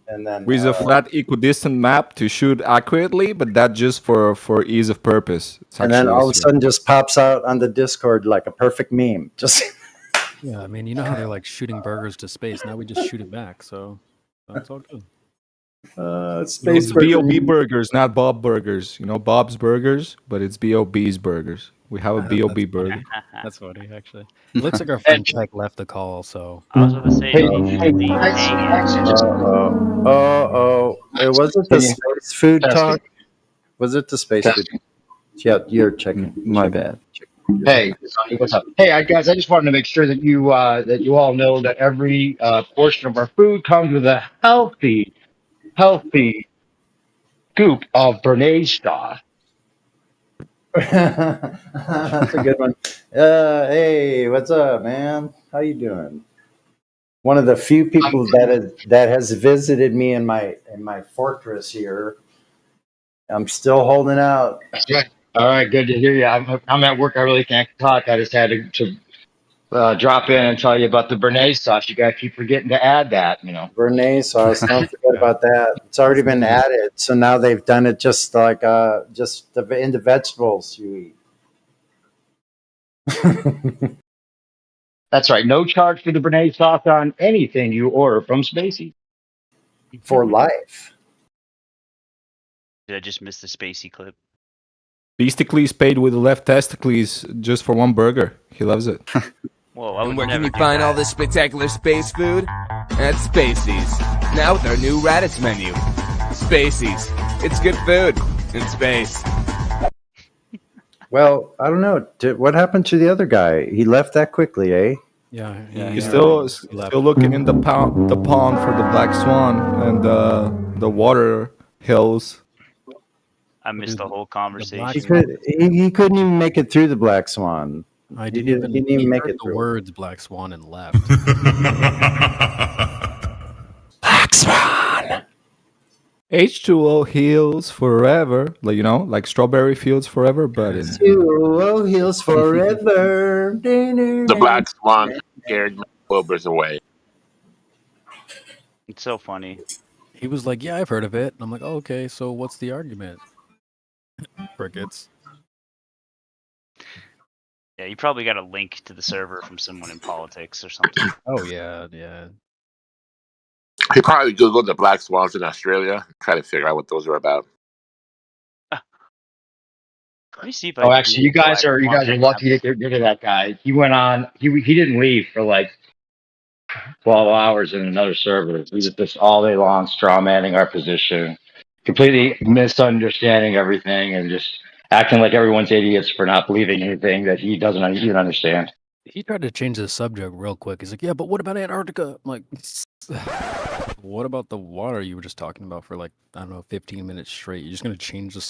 and then We use a flat equidistant map to shoot accurately, but that just for ease of purpose. It's and then actually all of a easier. sudden just pops out on the Discord like a perfect meme. Just Yeah, I mean, you know how they're like shooting burgers to space. Now we just shoot it back, so that's all good. space It's B.O.B. burgers, not Bob burgers. Bob's burgers, but it's B.O.B.'s burgers. We have a B.O.B. burger. That's funny, actually. It looks like our friend Tech left the call, so. I was going to say, Hey, did he leave hanging? Was it the space food talk? Was it the space food? Yeah, you're checking. My bad. Hey, what's up? Hey, guys, I just wanted to make sure that you all know that every portion of our food comes with a healthy scoop of Bernaise sauce. That's a good one. Hey, what's up, man? How you doing? One of the few people that has visited me in my fortress here. I'm still holding out. That's right. All right, good to hear you. I'm at work. I really can't talk. I just had to drop in and tell you about the Bernaise sauce. You guys keep forgetting to add that, Bernaise sauce. Don't forget about that. It's already been added. So now they've done it just like in the vegetables you eat. That's right. No charge for the Bernaise sauce on anything you order from Spacey. For life. Did I just miss the Spacey clip? Beasticles paid with the left testicles just for one burger. He loves it. Whoa, I would And where never can you do find that. all this spectacular space food? At Spacey's. Now with our new Raditz menu. Spacey's. It's good food in space. Well, I don't know. What happened to the other guy? He left that quickly, eh? Yeah. He's still looking in the pond for the black swan and the water hills. I missed the whole conversation. He couldn't even make it through the Black Swan. I He didn't even even make heard it the through. words Black Swan and left. Black Swan. H2O heals forever, like strawberry fields forever, but H2O heals forever. The Black Swan scared Wilbur's away. It's so funny. He was like, "Yeah, I've heard of it." And I'm like, "Oh, okay, so what's the argument?" Crickets. Yeah, you probably got a link to the server from someone in politics or something. Oh yeah. He probably Googled the black swans in Australia, try to figure out what those are about. Let me see if I Oh, can actually, do you guys black are swan. lucky to get rid of that guy. He went on. He didn't leave for like 12 hours in another server. He was just all day long straw manning our position, completely misunderstanding everything, and just acting like everyone's idiots for not believing anything that he doesn't even understand. He tried to change the subject real quick. He's like, "Yeah, but what about Antarctica?" I'm like, "What about the water you were just talking about for like, I don't know, 15 minutes straight? You're just gonna change the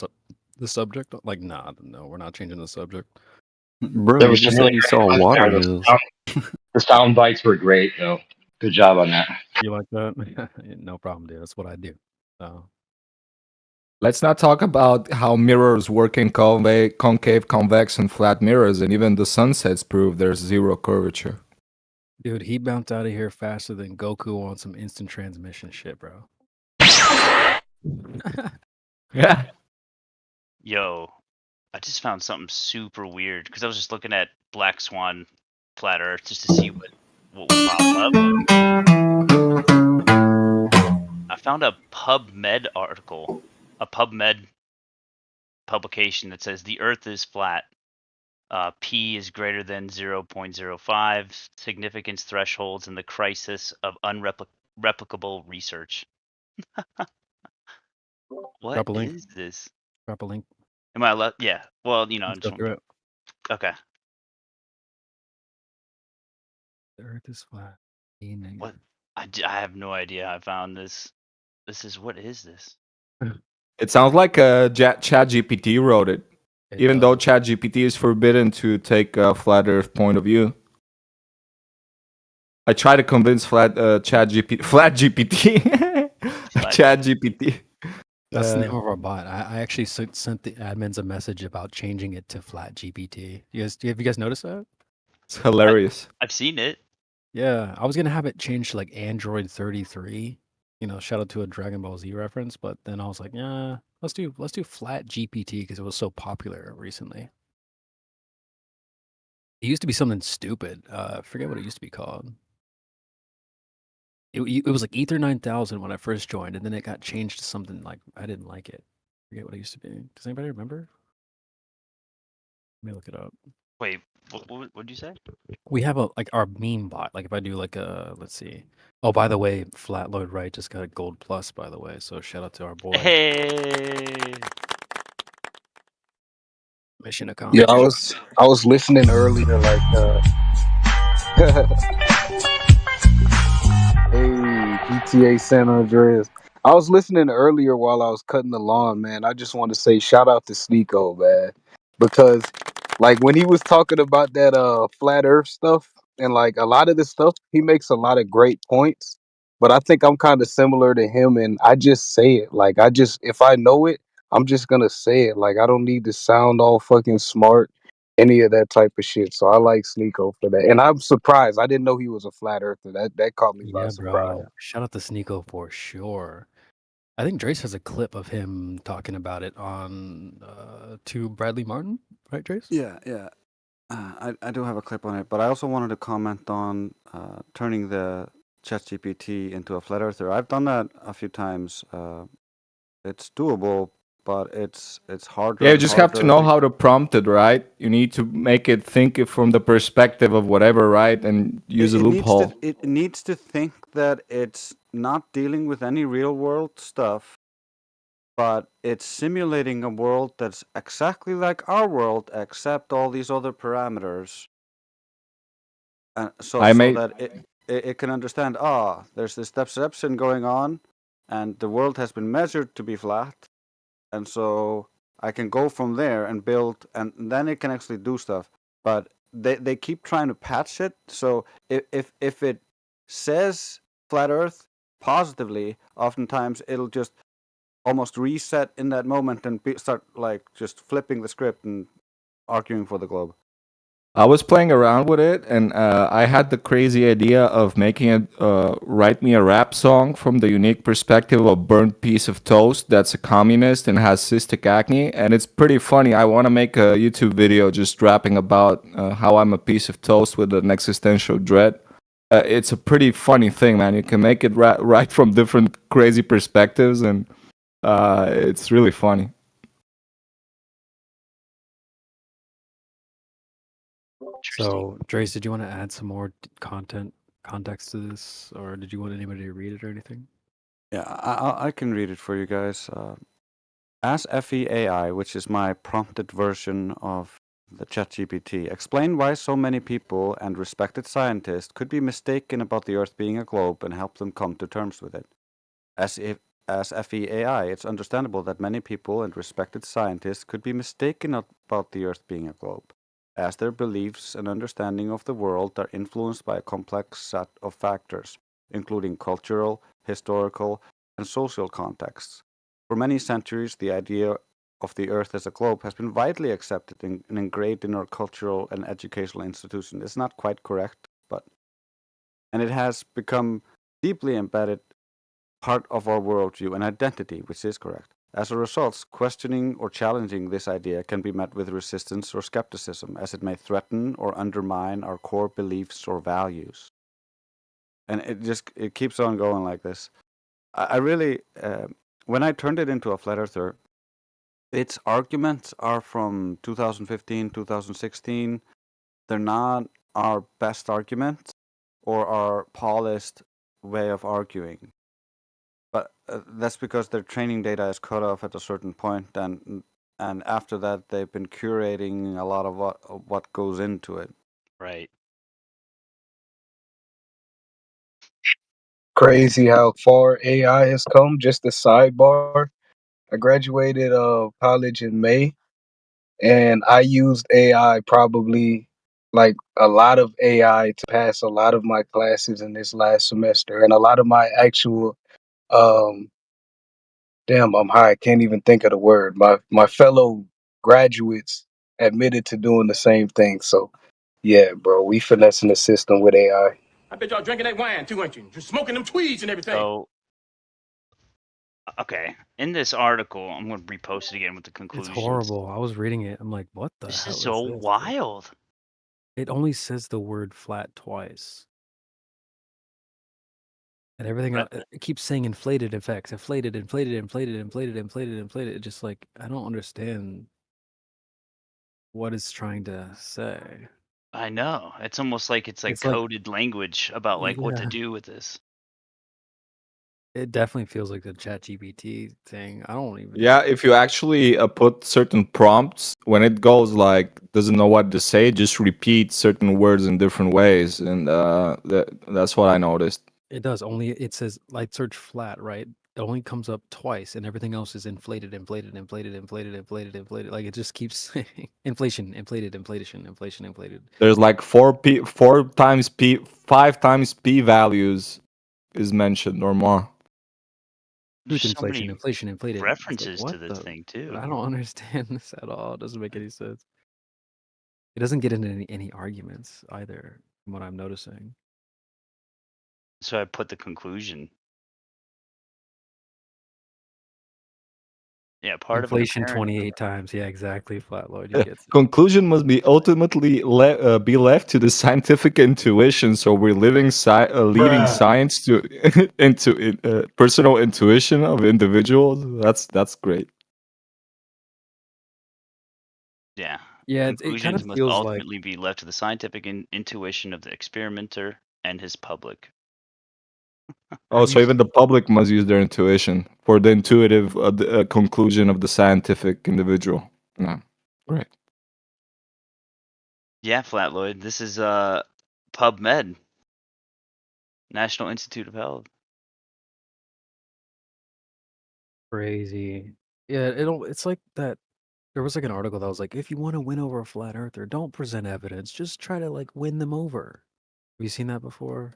subject?" Like, no, we're not changing the subject. Bro, There you was just some said really you great saw ones water there. hills. The sound bites were great, though. Good job on that. You like that? No problem, dude. That's what I do. So. Let's not talk about how mirrors work in concave, convex, and flat mirrors, and even the sunsets prove there's zero curvature. Dude, he bounced out of here faster than Goku on some instant transmission shit, bro. Yeah. Yo, I just found something super weird because I was just looking at Black Swan Flat Earth just to see what would pop up. I found a PubMed article, a PubMed publication that says the Earth is flat. P is greater than 0.05, significance thresholds in the crisis of unreplicable research. What Drop a link. is this? Drop a link. Am I allowed? Yeah. Well, I Let's just go through it. Okay. The Earth is flat. What? I have no idea how I found this. What is this? It sounds like ChatGPT wrote it. Even though ChatGPT is forbidden to take a flat Earth point of view. I try to convince ChatGPT. ChatGPT. That's the name of our bot. I actually sent the admins a message about changing it to Flat GPT. Have you guys noticed that? It's hilarious. I've seen it. Yeah, I was gonna have it changed to like Android 33. Shout out to a Dragon Ball Z reference, but then I was like, yeah, let's do Flat GPT because it was so popular recently. It used to be something stupid. I forget what it used to be called. It was like Ether 9000 when I first joined, and then it got changed to something like I didn't like it. I forget what it used to be. Does anybody remember? Let me look it up. Wait, what'd you say? We have a like our meme bot. Like if I do like a let's see. Oh, by the way, Flat Lloyd Wright just got a gold plus. By the way, so shout out to our boy. Hey. Mission Yeah, accomplished. I was listening earlier, like hey, GTA San Andreas. I was listening earlier while I was cutting the lawn, man. I just want to say shout out to Sneeko, man. Because like when he was talking about that flat earth stuff and like a lot of this stuff, he makes a lot of great points. But I think I'm kind of similar to him and I just say it. Like I just if I know it, I'm just gonna say it. Like I don't need to sound all fucking smart, any of that type of shit. So I like Sneeko for that. And I'm surprised. I didn't know he was a flat earther. That caught me by Yeah, surprise. bro. Shout out to Sneeko for sure. I think Drace has a clip of him talking about it on to Bradley Martin, right, Drace? Yeah, yeah. I do have a clip on it, but I also wanted to comment on turning the ChatGPT into a flat earther. I've done that a few times. It's doable, but it's harder. Yeah, you and just have to harder. know how to prompt it, right? You need to make it think it from the perspective of whatever, right? And use a loophole. It needs to think that it's not dealing with any real world stuff, but it's simulating a world that's exactly like our world, except all these other parameters. So that it can understand, there's this deception going on, and the world has been measured to be flat, and so I can go from there and build, and then it can actually do stuff. But they keep trying to patch it, so if it says flat Earth positively, oftentimes it'll just almost reset in that moment and start like just flipping the script and arguing for the globe. I was playing around with it, and I had the crazy idea of making it write me a rap song from the unique perspective of a burnt piece of toast that's a communist and has cystic acne, and it's pretty funny. I want to make a YouTube video just rapping about how I'm a piece of toast with an existential dread. It's a pretty funny thing, man. You can make it right from different crazy perspectives, and it's really funny. So, Drace, did you want to add some more context to this, or did you want anybody to read it or anything? Yeah, I can read it for you guys. As FEAI, which is my prompted version of the ChatGPT, explain why so many people and respected scientists could be mistaken about the Earth being a globe and help them come to terms with it. As FEAI, it's understandable that many people and respected scientists could be mistaken about the Earth being a globe, as their beliefs and understanding of the world are influenced by a complex set of factors, including cultural, historical, and social contexts. For many centuries, the idea of the Earth as a globe has been widely accepted and ingrained in our cultural and educational institutions. It's not quite correct, and it has become deeply embedded part of our worldview and identity, which is correct. As a result, questioning or challenging this idea can be met with resistance or skepticism, as it may threaten or undermine our core beliefs or values. And it keeps on going like this. I really, when I turned it into a flat earther, its arguments are from 2015, 2016. They're not our best arguments or our polished way of arguing. But that's because their training data is cut off at a certain point, and after that, they've been curating a lot of what goes into it. Right. Crazy how far AI has come. Just a sidebar. I graduated college in May, and I used AI probably like a lot of AI to pass a lot of my classes in this last semester, and a lot of my actual damn, I'm high. I can't even think of the word. My fellow graduates admitted to doing the same thing. So yeah, bro, we finessing the system with AI. I bet y'all drinking that wine too, ain't you? Just smoking them tweeds and everything. So, okay, in this article, I'm going to repost it again with the It's conclusions. horrible. I was reading it. I'm like, what the This hell is so this? wild. It only says the word flat twice. And everything else, it keeps saying inflated effects, inflated. It just like, I don't understand what it's trying to say. I know. It's almost like it's like It's like, coded language about like what to yeah, do with this. it definitely feels like the ChatGPT thing. I don't even. Yeah, if you actually put certain prompts, when it goes like doesn't know what to say, just repeat certain words in different ways, and that's what I noticed. It does only. It says light search flat, right? It only comes up twice, and everything else is inflated, inflated, inflated, inflated, inflated, inflated. Like it just keeps saying inflation, inflated, inflation, inflation, inflated. There's like 5 times p values is mentioned or more. Truth There's so inflation, many inflation, inflated. It's like, references what to this the? thing too. I don't understand this at all. It doesn't make any sense. It doesn't get into any arguments either, from what I'm noticing. So I put the conclusion. Yeah, part Inflation of an apparent 28 times. Yeah, exactly. Flat Lloyd, you get it. Conclusion must be ultimately be left to the scientific intuition. So we're leaving science to into personal intuition of individuals. That's great. Yeah. Yeah, it kind Conclusions of must feels like ultimately be left to the scientific intuition of the experimenter and his public. Oh, so even the public must use their intuition for the intuitive conclusion of the scientific individual. No, right. Yeah, Flat Lloyd. This is PubMed, National Institute of Health. crazy. Yeah, it's like that. There was like an article that was like, if you want to win over a flat earther, don't present evidence. Just try to like win them over. Have you seen that before?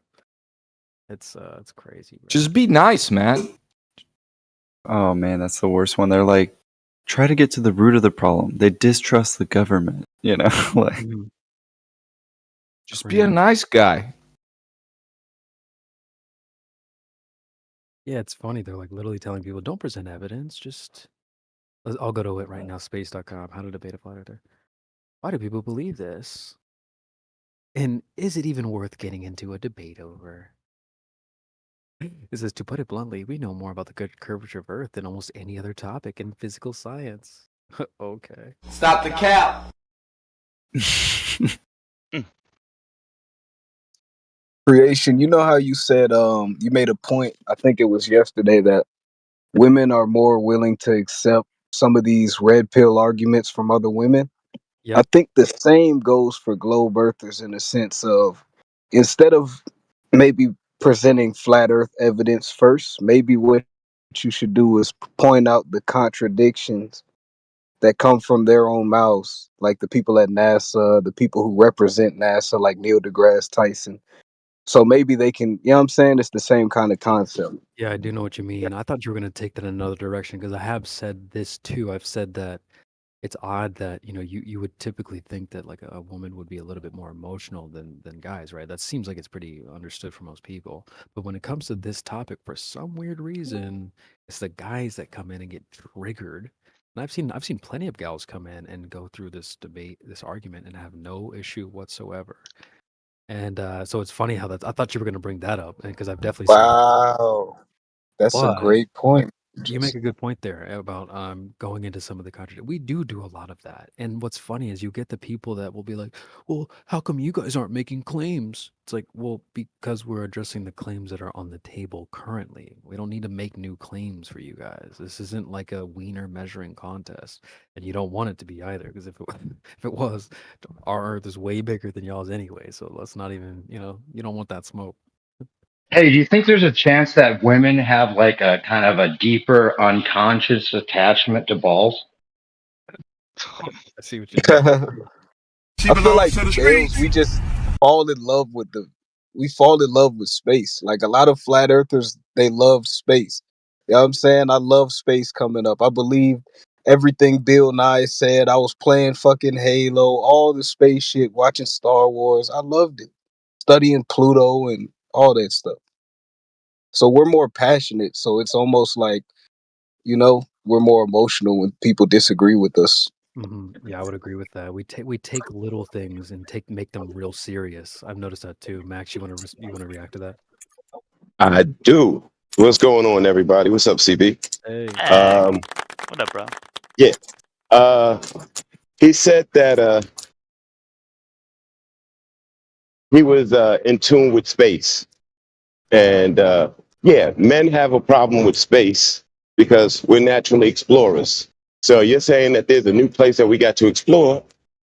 It's crazy, bro. Just be nice, man. Oh man, that's the worst one. They're like, try to get to the root of the problem. They distrust the government, you know? Like, Just be a nice guy. Yeah, it's funny. They're like literally telling people, don't present evidence. Just, I'll go to it right now. Space.com. How to debate a flat earther. Why do people believe this? And is it even worth getting into a debate over? It says, to put it bluntly, we know more about the good curvature of Earth than almost any other topic in physical science. Okay. Stop the cap. Creation, you know how you said you made a point, I think it was yesterday, that women are more willing to accept some of these red pill arguments from other women. I think the same goes for globe earthers in the sense of, instead of maybe presenting flat earth evidence first, maybe what you should do is point out the contradictions that come from their own mouths, like the people at NASA, the people who represent NASA, like Neil deGrasse Tyson. So maybe they can, you know what I'm saying? It's the same kind of concept. Yeah, I do know what you mean. I thought you were going to take that in another direction because I have said this too. I've said that it's odd that, you would typically think that like a woman would be a little bit more emotional than guys, right? That seems like it's pretty understood for most people. But when it comes to this topic, for some weird reason, it's the guys that come in and get triggered. And I've seen plenty of gals come in and go through this debate, this argument, and have no issue whatsoever. And so it's funny how I thought you were going to bring that up, because I've definitely seen. Wow. That's a But great point. you make a good point there about going into some of the contradictions. We do a lot of that. And what's funny is you get the people that will be like, well, how come you guys aren't making claims? It's like, well, because we're addressing the claims that are on the table currently. We don't need to make new claims for you guys. This isn't like a wiener measuring contest. And you don't want it to be either, because if it was, our Earth is way bigger than y'all's anyway. So let's not even, you don't want that smoke. Hey, do you think there's a chance that women have like a kind of a deeper unconscious attachment to balls? I see what you did. I feel like males, we just fall in love with space. Like a lot of flat earthers, they love space. You know what I'm saying? I love space coming up. I believe everything Bill Nye said. I was playing fucking Halo, all the space shit, watching Star Wars. I loved it. Studying Pluto and all that stuff. So we're more passionate. So it's almost like, we're more emotional when people disagree with us. Yeah, I would agree with that. We take little things and make them real serious. I've noticed that too. Max, you want to react to that? I do. What's going on, everybody? What's up, CB? Hey. What up, bro? Yeah. he said that he was in tune with space. And yeah, men have a problem with space because we're naturally explorers. So you're saying that there's a new place that we got to explore.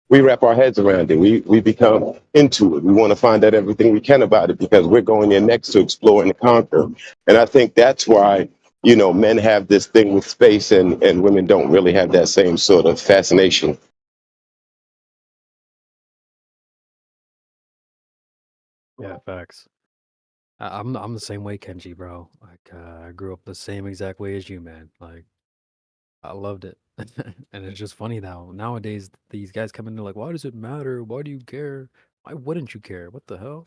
We wrap our heads around it. We become into it. We want to find out everything we can about it because we're going there next to explore and conquer. And I think that's why, you know, men have this thing with space and women don't really have that same sort of fascination. Yeah, facts. I'm the same way, Kenji, bro. Like I grew up the same exact way as you, man. Like I loved it, and it's just funny now. Nowadays, these guys come in, they're like, "Why does it matter? Why do you care? Why wouldn't you care? What the hell?"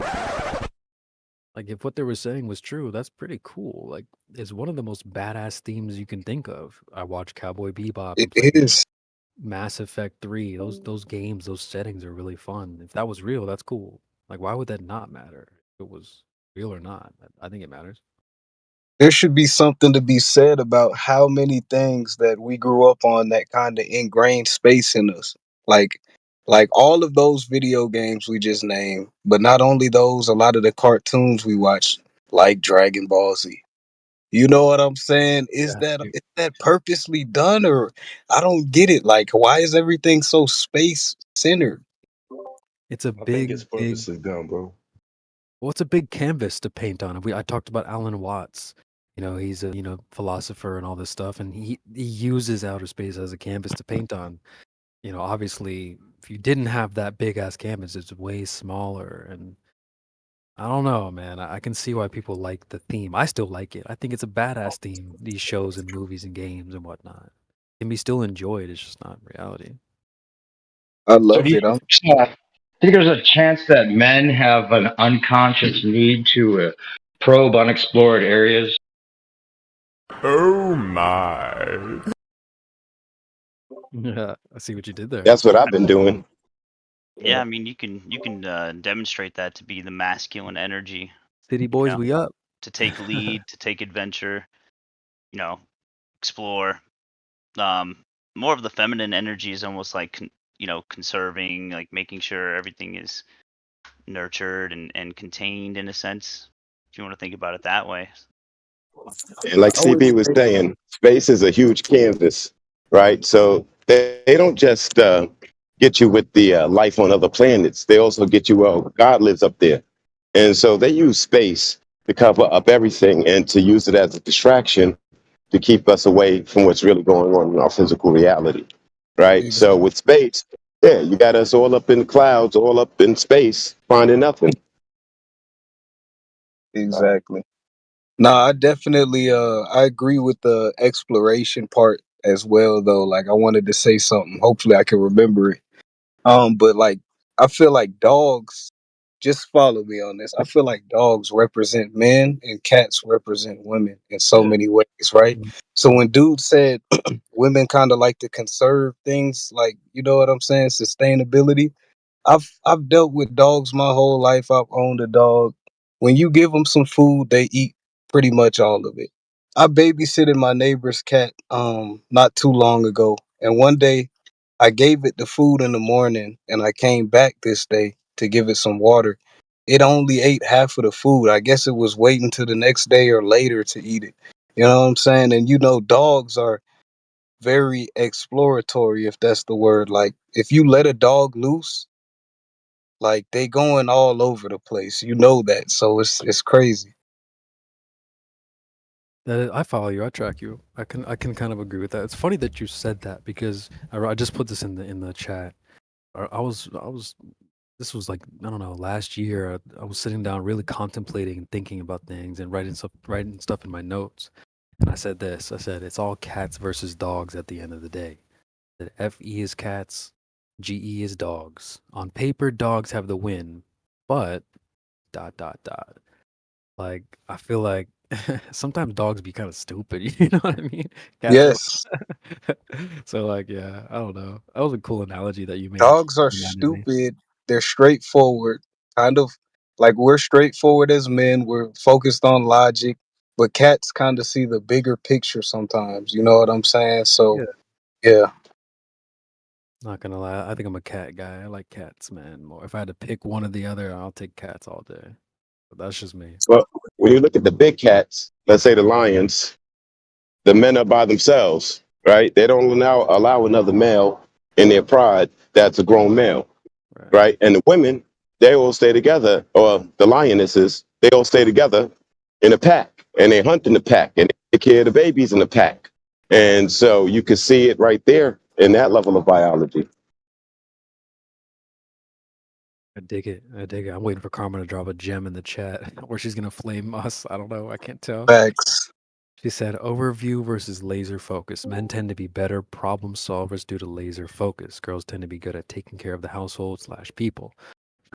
Like if what they were saying was true, that's pretty cool. Like it's one of the most badass themes you can think of. I watched Cowboy Bebop It and played is. Mass Effect 3. Those games, those settings are really fun. If that was real, that's cool. Like why would that not matter? If it was real or not? I think it matters. There should be something to be said about how many things that we grew up on that kind of ingrained space in us. Like like all of those video games we just named, but not only those, a lot of the cartoons we watched, like Dragon Ball Z. You know what I'm saying? Yeah, Is that purposely done, or I don't get it. Like why is everything so space centered? it's a I think it's big. purposely done, bro. Well, it's a big canvas to paint on. I talked about Alan Watts. You know, he's a philosopher and all this stuff, and he uses outer space as a canvas to paint on. You know, obviously, if you didn't have that big ass canvas, it's way smaller. And I don't know, man. I can see why people like the theme. I still like it. I think it's a badass theme. These shows and movies and games and whatnot can be still enjoyed. It's just not reality. I So do love you it. think there's a chance that men have an unconscious need to probe unexplored areas? Oh my. Yeah, I see what you did there. That's what I've been doing. Yeah, I mean, you can demonstrate that to be the masculine energy. City boys, know, we up. To take lead, to take adventure, explore. More of the feminine energy is almost like conserving, like making sure everything is nurtured and contained in a sense. If you want to think about it that way. And like CB was saying, space is a huge canvas, right? So they don't just get you with the life on other planets. They also get you, well, God lives up there. And so they use space to cover up everything and to use it as a distraction to keep us away from what's really going on in our physical reality, right? So with space, yeah, you got us all up in the clouds, all up in space, finding nothing. Exactly. No, I definitely I agree with the exploration part as well though. Like I wanted to say something. Hopefully I can remember it. But like I feel like dogs, just follow me on this. I feel like dogs represent men and cats represent women in so many ways, right? So when dude said women kind of like to conserve things, like you know what I'm saying, sustainability. I've dealt with dogs my whole life. I've owned a dog. When you give them some food, they eat pretty much all of it. I babysitted my neighbor's cat not too long ago, and one day I gave it the food in the morning, and I came back this day to give it some water. It only ate half of the food. I guess it was waiting till the next day or later to eat it. You know what I'm saying? And you know, dogs are very exploratory, if that's the word. Like if you let a dog loose, like they going all over the place. You know that. So it's crazy. I follow you. I track you. I can kind of agree with that. It's funny that you said that because I just put this in the chat. I was this was like I don't know last year. I was sitting down really contemplating and thinking about things and writing stuff in my notes. And I said this. I said it's all cats versus dogs at the end of the day. That FE is cats, GE is dogs. On paper, dogs have the win, but dot dot dot. Like I feel like sometimes dogs be kind of stupid. You know what I mean? Cats are. Yes. So like yeah, I don't know. That was a cool analogy that you made. Dogs are Reminded me. stupid. They're straightforward. Kind of like we're straightforward as men. We're focused on logic. But cats kind of see the bigger picture sometimes. You know what I'm saying? So Yeah. yeah. Not gonna lie, I think I'm a cat guy. I like cats, man. More. If I had to pick one or the other, I'll take cats all day. But that's just me. Well, when you look at the big cats, let's say the lions, the men are by themselves, right? They don't allow another male in their pride that's a grown male, right? And the women, they all stay together, or the lionesses, they all stay together in a pack, and they hunt in the pack, and they take care of the babies in the pack. And so you can see it right there in that level of biology. I dig it. I dig it. I'm waiting for Karma to drop a gem in the chat, or she's gonna flame us. I don't know. I can't tell. Facts. She said, "Overview versus laser focus. Men tend to be better problem solvers due to laser focus. Girls tend to be good at taking care of the household / people.